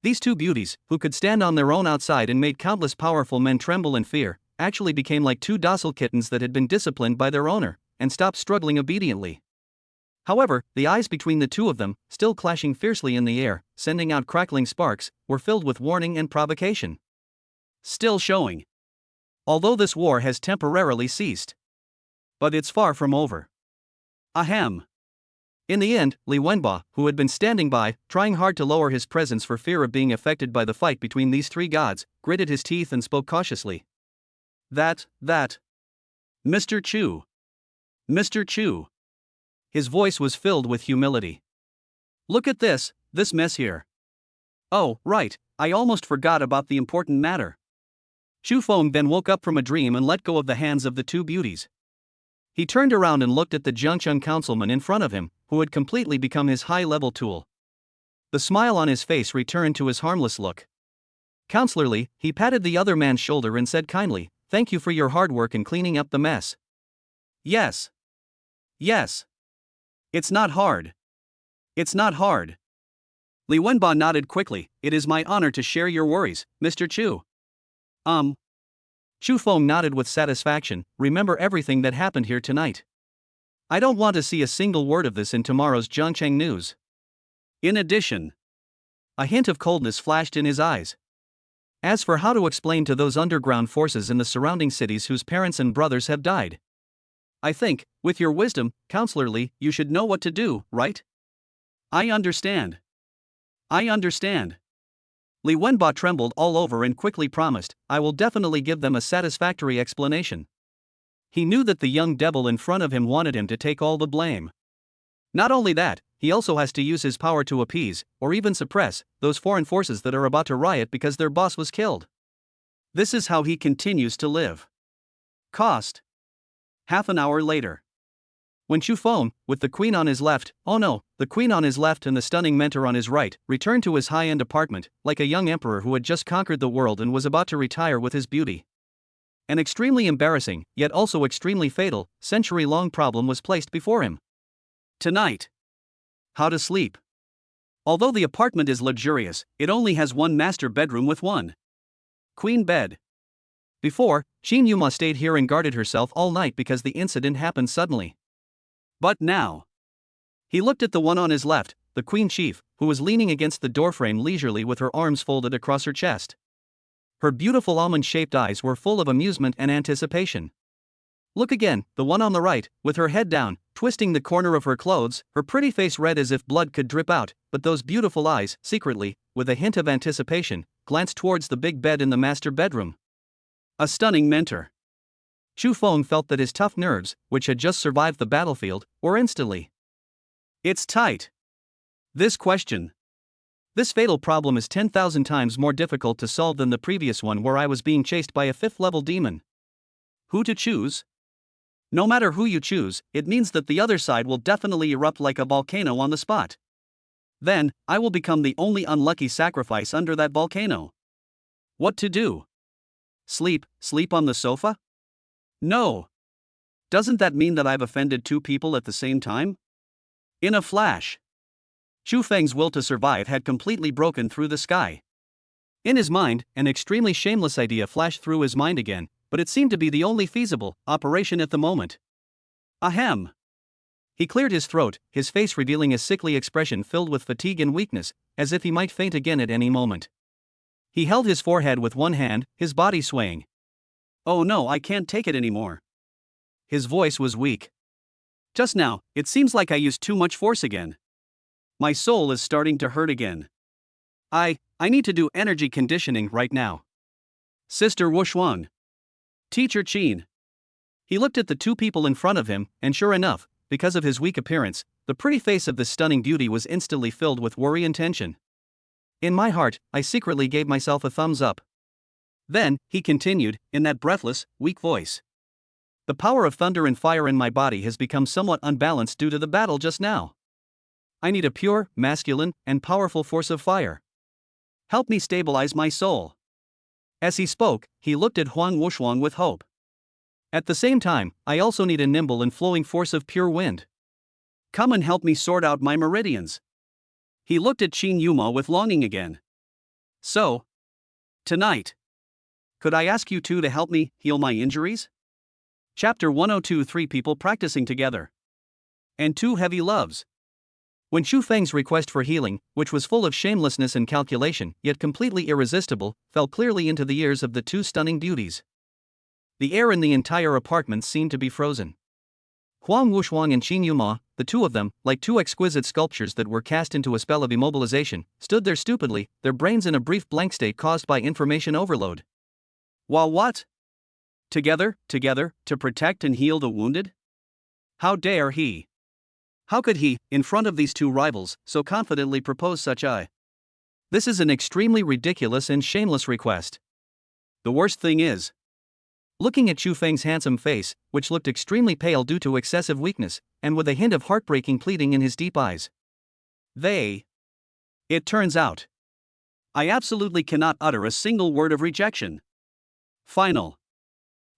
These two beauties, who could stand on their own outside and made countless powerful men tremble in fear, actually became like 2 docile kittens that had been disciplined by their owner, and stopped struggling obediently. However, the eyes between the two of them, still clashing fiercely in the air, sending out crackling sparks, were filled with warning and provocation. Still showing. Although this war has temporarily ceased. But it's far from over. Ahem. In the end, Li Wenba, who had been standing by, trying hard to lower his presence for fear of being affected by the fight between these 3 gods, gritted his teeth and spoke cautiously. That. Mr. Chu. Mr. Chu. His voice was filled with humility. Look at this mess here. Oh, right, I almost forgot about the important matter. Chu Feng then woke up from a dream and let go of the hands of the 2 beauties. He turned around and looked at the Jiangcheng councilman in front of him, who had completely become his high-level tool. The smile on his face returned to his harmless look. Counselorly, he patted the other man's shoulder and said kindly, "Thank you for your hard work in cleaning up the mess." Yes. It's not hard. Li Wenba nodded quickly. It is my honor to share your worries, Mr. Chu. Chu Feng nodded with satisfaction. Remember everything that happened here tonight. I don't want to see a single word of this in tomorrow's Jiangcheng news. In addition, a hint of coldness flashed in his eyes. As for how to explain to those underground forces in the surrounding cities whose parents and brothers have died, I think, with your wisdom, Counselor Li, you should know what to do, right? I understand. Li Wenba trembled all over and quickly promised, I will definitely give them a satisfactory explanation. He knew that the young devil in front of him wanted him to take all the blame. Not only that, he also has to use his power to appease, or even suppress, those foreign forces that are about to riot because their boss was killed. This is how he continues to live. Cost. Half an hour later. When Chu Feng, with the queen on his left, the queen on his left and the stunning mentor on his right, returned to his high-end apartment, like a young emperor who had just conquered the world and was about to retire with his beauty. An extremely embarrassing, yet also extremely fatal, century-long problem was placed before him. Tonight. How to sleep. Although the apartment is luxurious, it only has 1 master bedroom with 1 queen bed. Before, Qin Yuma stayed here and guarded herself all night because the incident happened suddenly. But now. He looked at the one on his left, the queen chief, who was leaning against the doorframe leisurely with her arms folded across her chest. Her beautiful almond-shaped eyes were full of amusement and anticipation. Look again, the one on the right, with her head down, twisting the corner of her clothes, her pretty face red as if blood could drip out, but those beautiful eyes, secretly, with a hint of anticipation, glanced towards the big bed in the master bedroom. A stunning mentor. Chu Feng felt that his tough nerves, which had just survived the battlefield, were instantly. It's tight. This fatal problem is 10,000 times more difficult to solve than the previous one where I was being chased by a 5th-level demon. Who to choose? No matter who you choose, it means that the other side will definitely erupt like a volcano on the spot. Then, I will become the only unlucky sacrifice under that volcano. What to do? Sleep on the sofa? No. Doesn't that mean that I've offended two people at the same time? In a flash, Chu Feng's will to survive had completely broken through the sky. In his mind, an extremely shameless idea flashed through his mind again, but it seemed to be the only feasible operation at the moment. Ahem. He cleared his throat, his face revealing a sickly expression filled with fatigue and weakness, as if he might faint again at any moment. He held his forehead with one hand, his body swaying. Oh no, I can't take it anymore. His voice was weak. Just now, it seems like I used too much force again. My soul is starting to hurt again. I need to do energy conditioning right now. Sister Wushuang. Teacher Qin. He looked at the two people in front of him, and sure enough, because of his weak appearance, the pretty face of this stunning beauty was instantly filled with worry and tension. In my heart, I secretly gave myself a thumbs up. Then, he continued, in that breathless, weak voice. The power of thunder and fire in my body has become somewhat unbalanced due to the battle just now. I need a pure, masculine, and powerful force of fire. Help me stabilize my soul. As he spoke, he looked at Huang Wushuang with hope. At the same time, I also need a nimble and flowing force of pure wind. Come and help me sort out my meridians. He looked at Qin Yuma with longing again. So, tonight, could I ask you two to help me heal my injuries? Chapter 102. Three people practicing together. And two heavy loves. When Chu Feng's request for healing, which was full of shamelessness and calculation, yet completely irresistible, fell clearly into the ears of the two stunning beauties. The air in the entire apartment seemed to be frozen. Huang Wushuang and Qin Yuma, the two of them, like two exquisite sculptures that were cast into a spell of immobilization, stood there stupidly, their brains in a brief blank state caused by information overload. While what? Together, to protect and heal the wounded? How dare he? How could he, in front of these two rivals, so confidently propose such a... This is an extremely ridiculous and shameless request. The worst thing is, looking at Chu Feng's handsome face, which looked extremely pale due to excessive weakness, and with a hint of heartbreaking pleading in his deep eyes. It turns out, I absolutely cannot utter a single word of rejection. Final.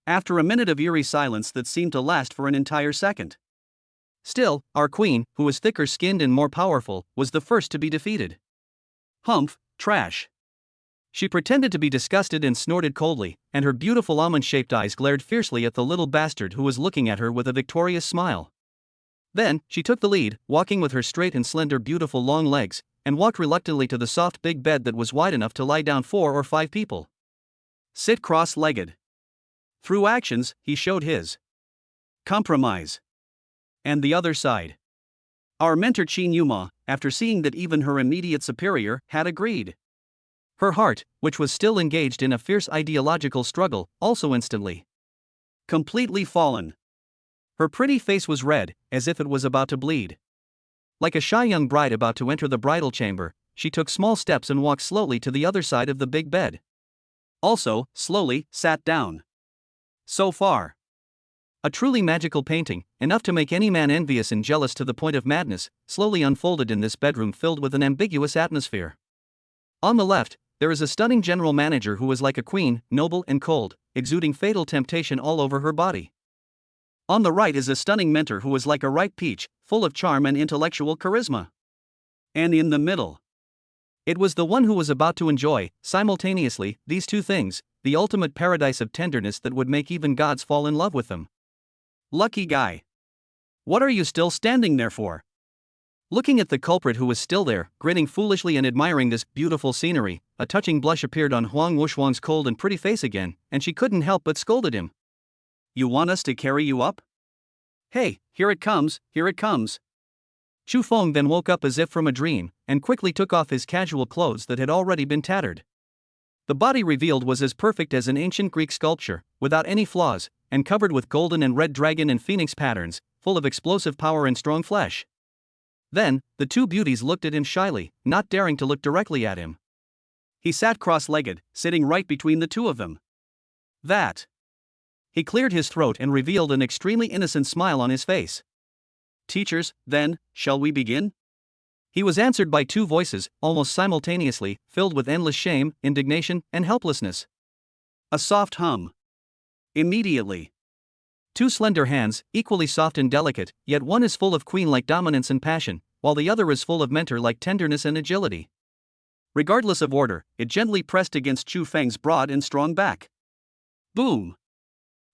After a minute of eerie silence that seemed to last for an entire second. Still, our queen, who was thicker-skinned and more powerful, was the first to be defeated. Humph, trash. She pretended to be disgusted and snorted coldly, and her beautiful almond-shaped eyes glared fiercely at the little bastard who was looking at her with a victorious smile. Then, she took the lead, walking with her straight and slender beautiful long legs, and walked reluctantly to the soft big bed that was wide enough to lie down 4 or 5 people. Sit cross-legged. Through actions, he showed his compromise. And the other side. Our mentor Qin Yuma, after seeing that even her immediate superior had agreed. Her heart, which was still engaged in a fierce ideological struggle, also instantly completely fallen. Her pretty face was red, as if it was about to bleed. Like a shy young bride about to enter the bridal chamber, she took small steps and walked slowly to the other side of the big bed. Also, slowly, sat down. So far, a truly magical painting, enough to make any man envious and jealous to the point of madness, slowly unfolded in this bedroom filled with an ambiguous atmosphere. On the left, there is a stunning general manager who is like a queen, noble and cold, exuding fatal temptation all over her body. On the right is a stunning mentor who is like a ripe peach, full of charm and intellectual charisma. And in the middle, it was the one who was about to enjoy, simultaneously, these two things, the ultimate paradise of tenderness that would make even gods fall in love with them. Lucky guy. What are you still standing there for? Looking at the culprit who was still there, grinning foolishly and admiring this beautiful scenery, a touching blush appeared on Huang Wushuang's cold and pretty face again, and she couldn't help but scolded him. You want us to carry you up? Hey, here it comes, here it comes. Chu Feng then woke up as if from a dream, and quickly took off his casual clothes that had already been tattered. The body revealed was as perfect as an ancient Greek sculpture, without any flaws, and covered with golden and red dragon and phoenix patterns, full of explosive power and strong flesh. Then, the two beauties looked at him shyly, not daring to look directly at him. He sat cross-legged, sitting right between the two of them. That He cleared his throat and revealed an extremely innocent smile on his face. Teachers, then, shall we begin? He was answered by two voices, almost simultaneously, filled with endless shame, indignation, and helplessness. A soft hum. Immediately. Two slender hands, equally soft and delicate, yet one is full of queen-like dominance and passion, while the other is full of mentor-like tenderness and agility. Regardless of order, it gently pressed against Chu Feng's broad and strong back. Boom!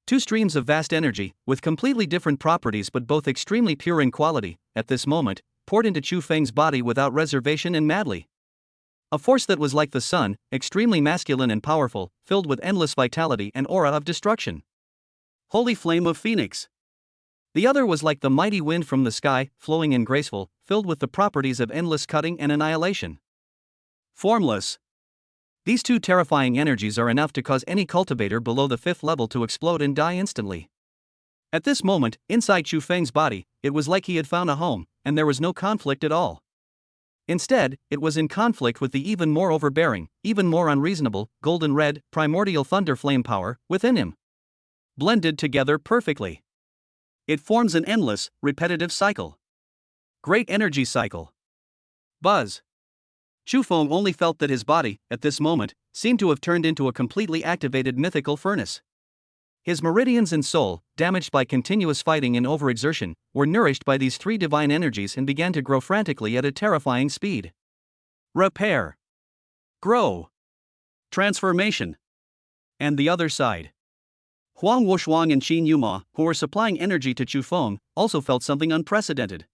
Two streams of vast energy, with completely different properties but both extremely pure in quality, at this moment, poured into Chu Feng's body without reservation and madly. A force that was like the sun, extremely masculine and powerful, filled with endless vitality and aura of destruction. Holy flame of Phoenix. The other was like the mighty wind from the sky, flowing and graceful, filled with the properties of endless cutting and annihilation. Formless. These two terrifying energies are enough to cause any cultivator below the 5th level to explode and die instantly. At this moment, inside Chu Feng's body, it was like he had found a home, and there was no conflict at all. Instead, it was in conflict with the even more overbearing, even more unreasonable, golden red, primordial thunder flame power within him. Blended together perfectly. It forms an endless, repetitive cycle. Great energy cycle. Buzz. Chu Feng only felt that his body, at this moment, seemed to have turned into a completely activated mythical furnace. His meridians and soul, damaged by continuous fighting and overexertion, were nourished by these three divine energies and began to grow frantically at a terrifying speed. Repair. Grow. Transformation. And the other side. Huang Wushuang and Qin Yuma, who were supplying energy to Chu Feng, also felt something unprecedented.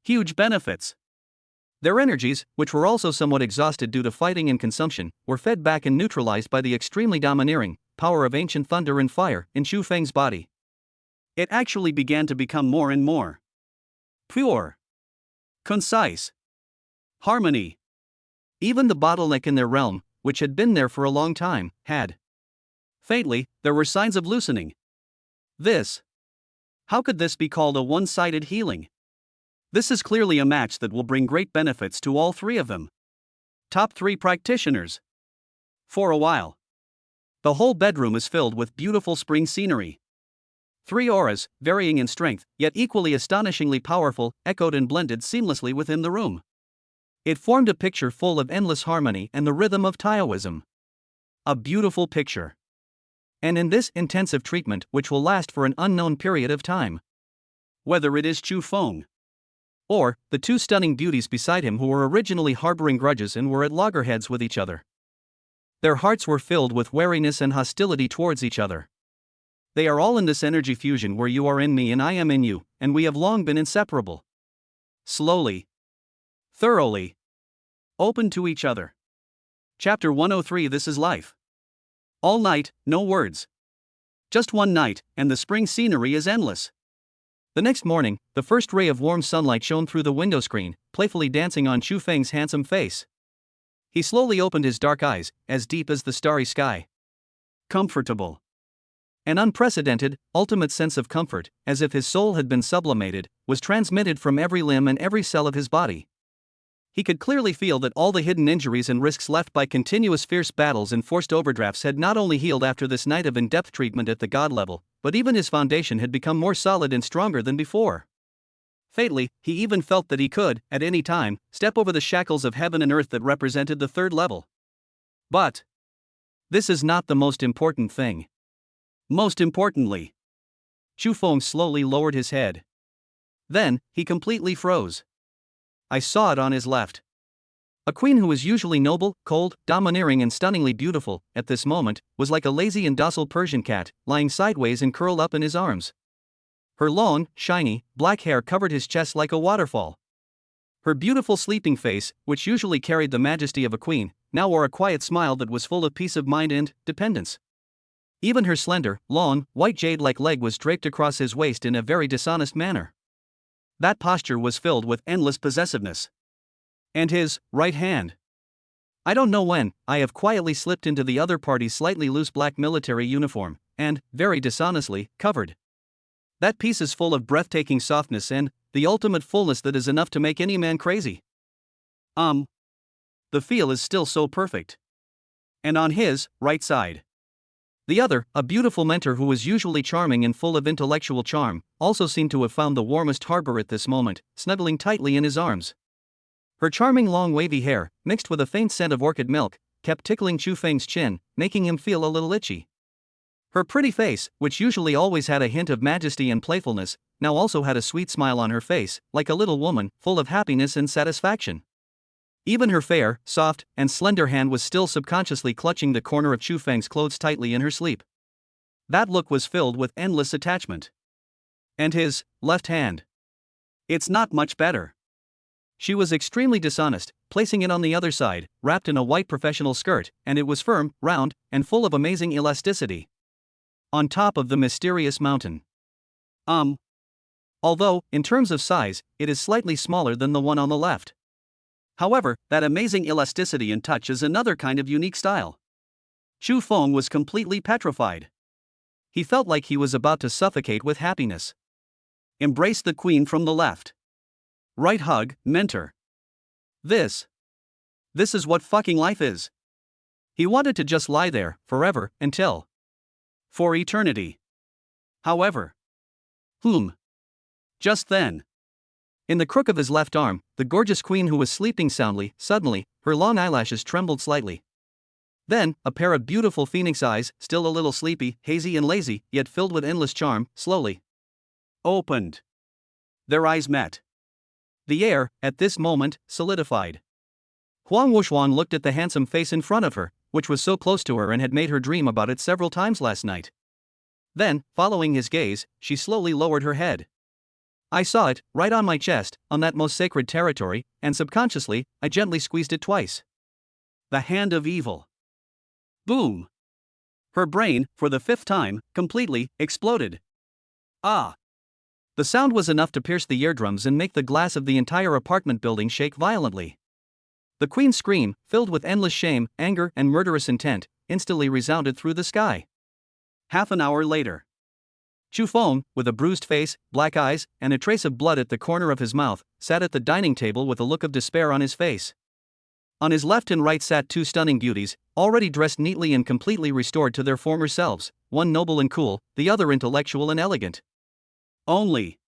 Huge benefits. Their energies, which were also somewhat exhausted due to fighting and consumption, were fed back and neutralized by the extremely domineering power of ancient thunder and fire in Chu Feng's body. It actually began to become more and more pure, concise, harmony. Even the bottleneck in their realm, which had been there for a long time, had. Faintly, there were signs of loosening. How could this be called a one-sided healing? This is clearly a match that will bring great benefits to all three of them. Top 3 practitioners. For a while. The whole bedroom is filled with beautiful spring scenery. 3 auras, varying in strength, yet equally astonishingly powerful, echoed and blended seamlessly within the room. It formed a picture full of endless harmony and the rhythm of Taoism. A beautiful picture. And in this intensive treatment, which will last for an unknown period of time. Whether it is Chu Feng or the two stunning beauties beside him who were originally harboring grudges and were at loggerheads with each other. Their hearts were filled with wariness and hostility towards each other. They are all in this energy fusion where you are in me and I am in you, and we have long been inseparable. Slowly. Thoroughly. Open to each other. Chapter 103. This is life. All night, no words. Just one night, and the spring scenery is endless. The next morning, the first ray of warm sunlight shone through the window screen, playfully dancing on Chu Feng's handsome face. He slowly opened his dark eyes, as deep as the starry sky. Comfortable. An unprecedented, ultimate sense of comfort, as if his soul had been sublimated, was transmitted from every limb and every cell of his body. He could clearly feel that all the hidden injuries and risks left by continuous fierce battles and forced overdrafts had not only healed after this night of in-depth treatment at the god level, but even his foundation had become more solid and stronger than before. Fatally, he even felt that he could, at any time, step over the shackles of heaven and earth that represented the 3rd level. But this is not the most important thing. Most importantly, Chu Feng slowly lowered his head. Then, he completely froze. I saw it on his left. A queen who is usually noble, cold, domineering and stunningly beautiful, at this moment, was like a lazy and docile Persian cat, lying sideways and curled up in his arms. Her long, shiny, black hair covered his chest like a waterfall. Her beautiful sleeping face, which usually carried the majesty of a queen, now wore a quiet smile that was full of peace of mind and dependence. Even her slender, long, white jade-like leg was draped across his waist in a very dishonest manner. That posture was filled with endless possessiveness. And his right hand. I don't know when, I have quietly slipped into the other party's slightly loose black military uniform, and, very dishonestly, covered. That piece is full of breathtaking softness and the ultimate fullness that is enough to make any man crazy. The feel is still so perfect. And on his right side. The other, a beautiful mentor who was usually charming and full of intellectual charm, also seemed to have found the warmest harbor at this moment, snuggling tightly in his arms. Her charming long wavy hair, mixed with a faint scent of orchid milk, kept tickling Chu Feng's chin, making him feel a little itchy. Her pretty face, which usually always had a hint of majesty and playfulness, now also had a sweet smile on her face, like a little woman, full of happiness and satisfaction. Even her fair, soft, and slender hand was still subconsciously clutching the corner of Chu Feng's clothes tightly in her sleep. That look was filled with endless attachment. And his left hand. It's not much better. She was extremely dishonest, placing it on the other side, wrapped in a white professional skirt, and it was firm, round, and full of amazing elasticity. On top of the mysterious mountain. Although, in terms of size, it is slightly smaller than the one on the left. However, that amazing elasticity and touch is another kind of unique style. Chu Feng was completely petrified. He felt like he was about to suffocate with happiness. Embrace the queen from the left. Right hug, mentor. This is what fucking life is. He wanted to just lie there, forever, until. For eternity. However. Just then. In the crook of his left arm, the gorgeous queen who was sleeping soundly, suddenly, her long eyelashes trembled slightly. Then, a pair of beautiful phoenix eyes, still a little sleepy, hazy and lazy, yet filled with endless charm, slowly opened. Their eyes met. The air, at this moment, solidified. Huang Wuxuan looked at the handsome face in front of her, which was so close to her and had made her dream about it several times last night. Then, following his gaze, she slowly lowered her head. I saw it, right on my chest, on that most sacred territory, and subconsciously, I gently squeezed it twice. The hand of evil. Boom! Her brain, for the 5th time, completely exploded. Ah! The sound was enough to pierce the eardrums and make the glass of the entire apartment building shake violently. The queen's scream, filled with endless shame, anger, and murderous intent, instantly resounded through the sky. Half an hour later. Chu Feng, with a bruised face, black eyes, and a trace of blood at the corner of his mouth, sat at the dining table with a look of despair on his face. On his left and right sat two stunning beauties, already dressed neatly and completely restored to their former selves, one noble and cool, the other intellectual and elegant. Only.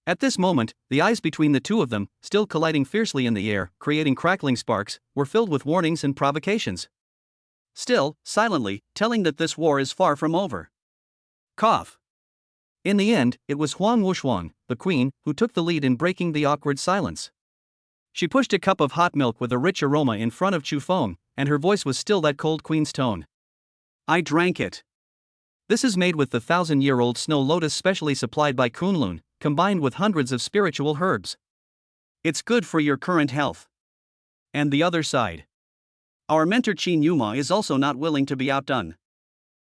At this moment, the eyes between the two of them, still colliding fiercely in the air, creating crackling sparks, were filled with warnings and provocations. Still, silently, telling that this war is far from over. Cough. In the end, it was Huang Wuxuan, the queen, who took the lead in breaking the awkward silence. She pushed a cup of hot milk with a rich aroma in front of Chu Feng, and her voice was still that cold queen's tone. I drank it. This is made with the 1,000-year-old snow lotus specially supplied by Kunlun, combined with hundreds of spiritual herbs. It's good for your current health. And the other side. Our mentor Qin Yuma is also not willing to be outdone.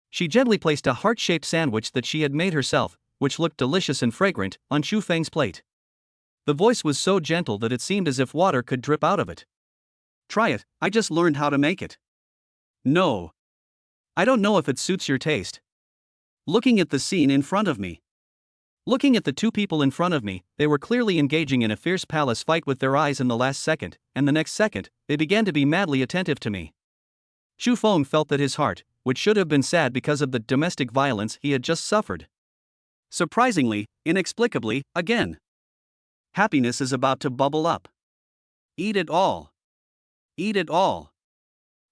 She gently placed a heart-shaped sandwich that she had made herself, which looked delicious and fragrant, on Chu Feng's plate. The voice was so gentle that it seemed as if water could drip out of it. Try it, I just learned how to make it. No. I don't know if it suits your taste. Looking at the scene in front of me. Looking at the two people in front of me, they were clearly engaging in a fierce palace fight with their eyes in the last second, and the next second, they began to be madly attentive to me. Chu Feng felt that his heart, which should have been sad because of the domestic violence he had just suffered. Surprisingly, inexplicably, again. Happiness is about to bubble up. Eat it all. Eat it all.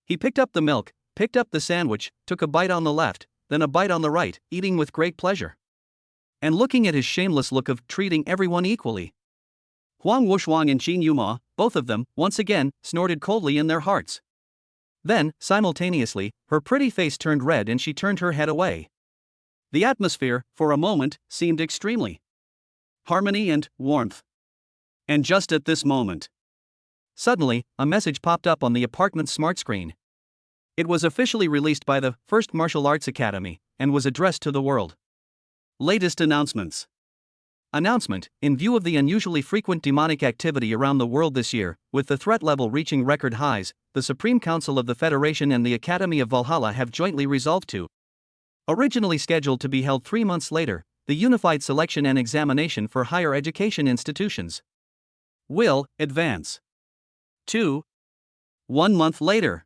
He picked up the milk, picked up the sandwich, took a bite on the left, then a bite on the right, eating with great pleasure. And looking at his shameless look of treating everyone equally. Huang Wuxuan and Qin Yuma, both of them, once again, snorted coldly in their hearts. Then, simultaneously, her pretty face turned red and she turned her head away. The atmosphere, for a moment, seemed extremely harmony and warmth. And just at this moment, suddenly, a message popped up on the apartment's smart screen. It was officially released by the First Martial Arts Academy, and was addressed to the world. Latest announcements. Announcement: in view of the unusually frequent demonic activity around the world this year, with the threat level reaching record highs, the Supreme Council of the Federation and the Academy of Valhalla have jointly resolved to. Originally scheduled to be held 3 months later, the Unified Selection and Examination for Higher Education Institutions will advance to 1 month later.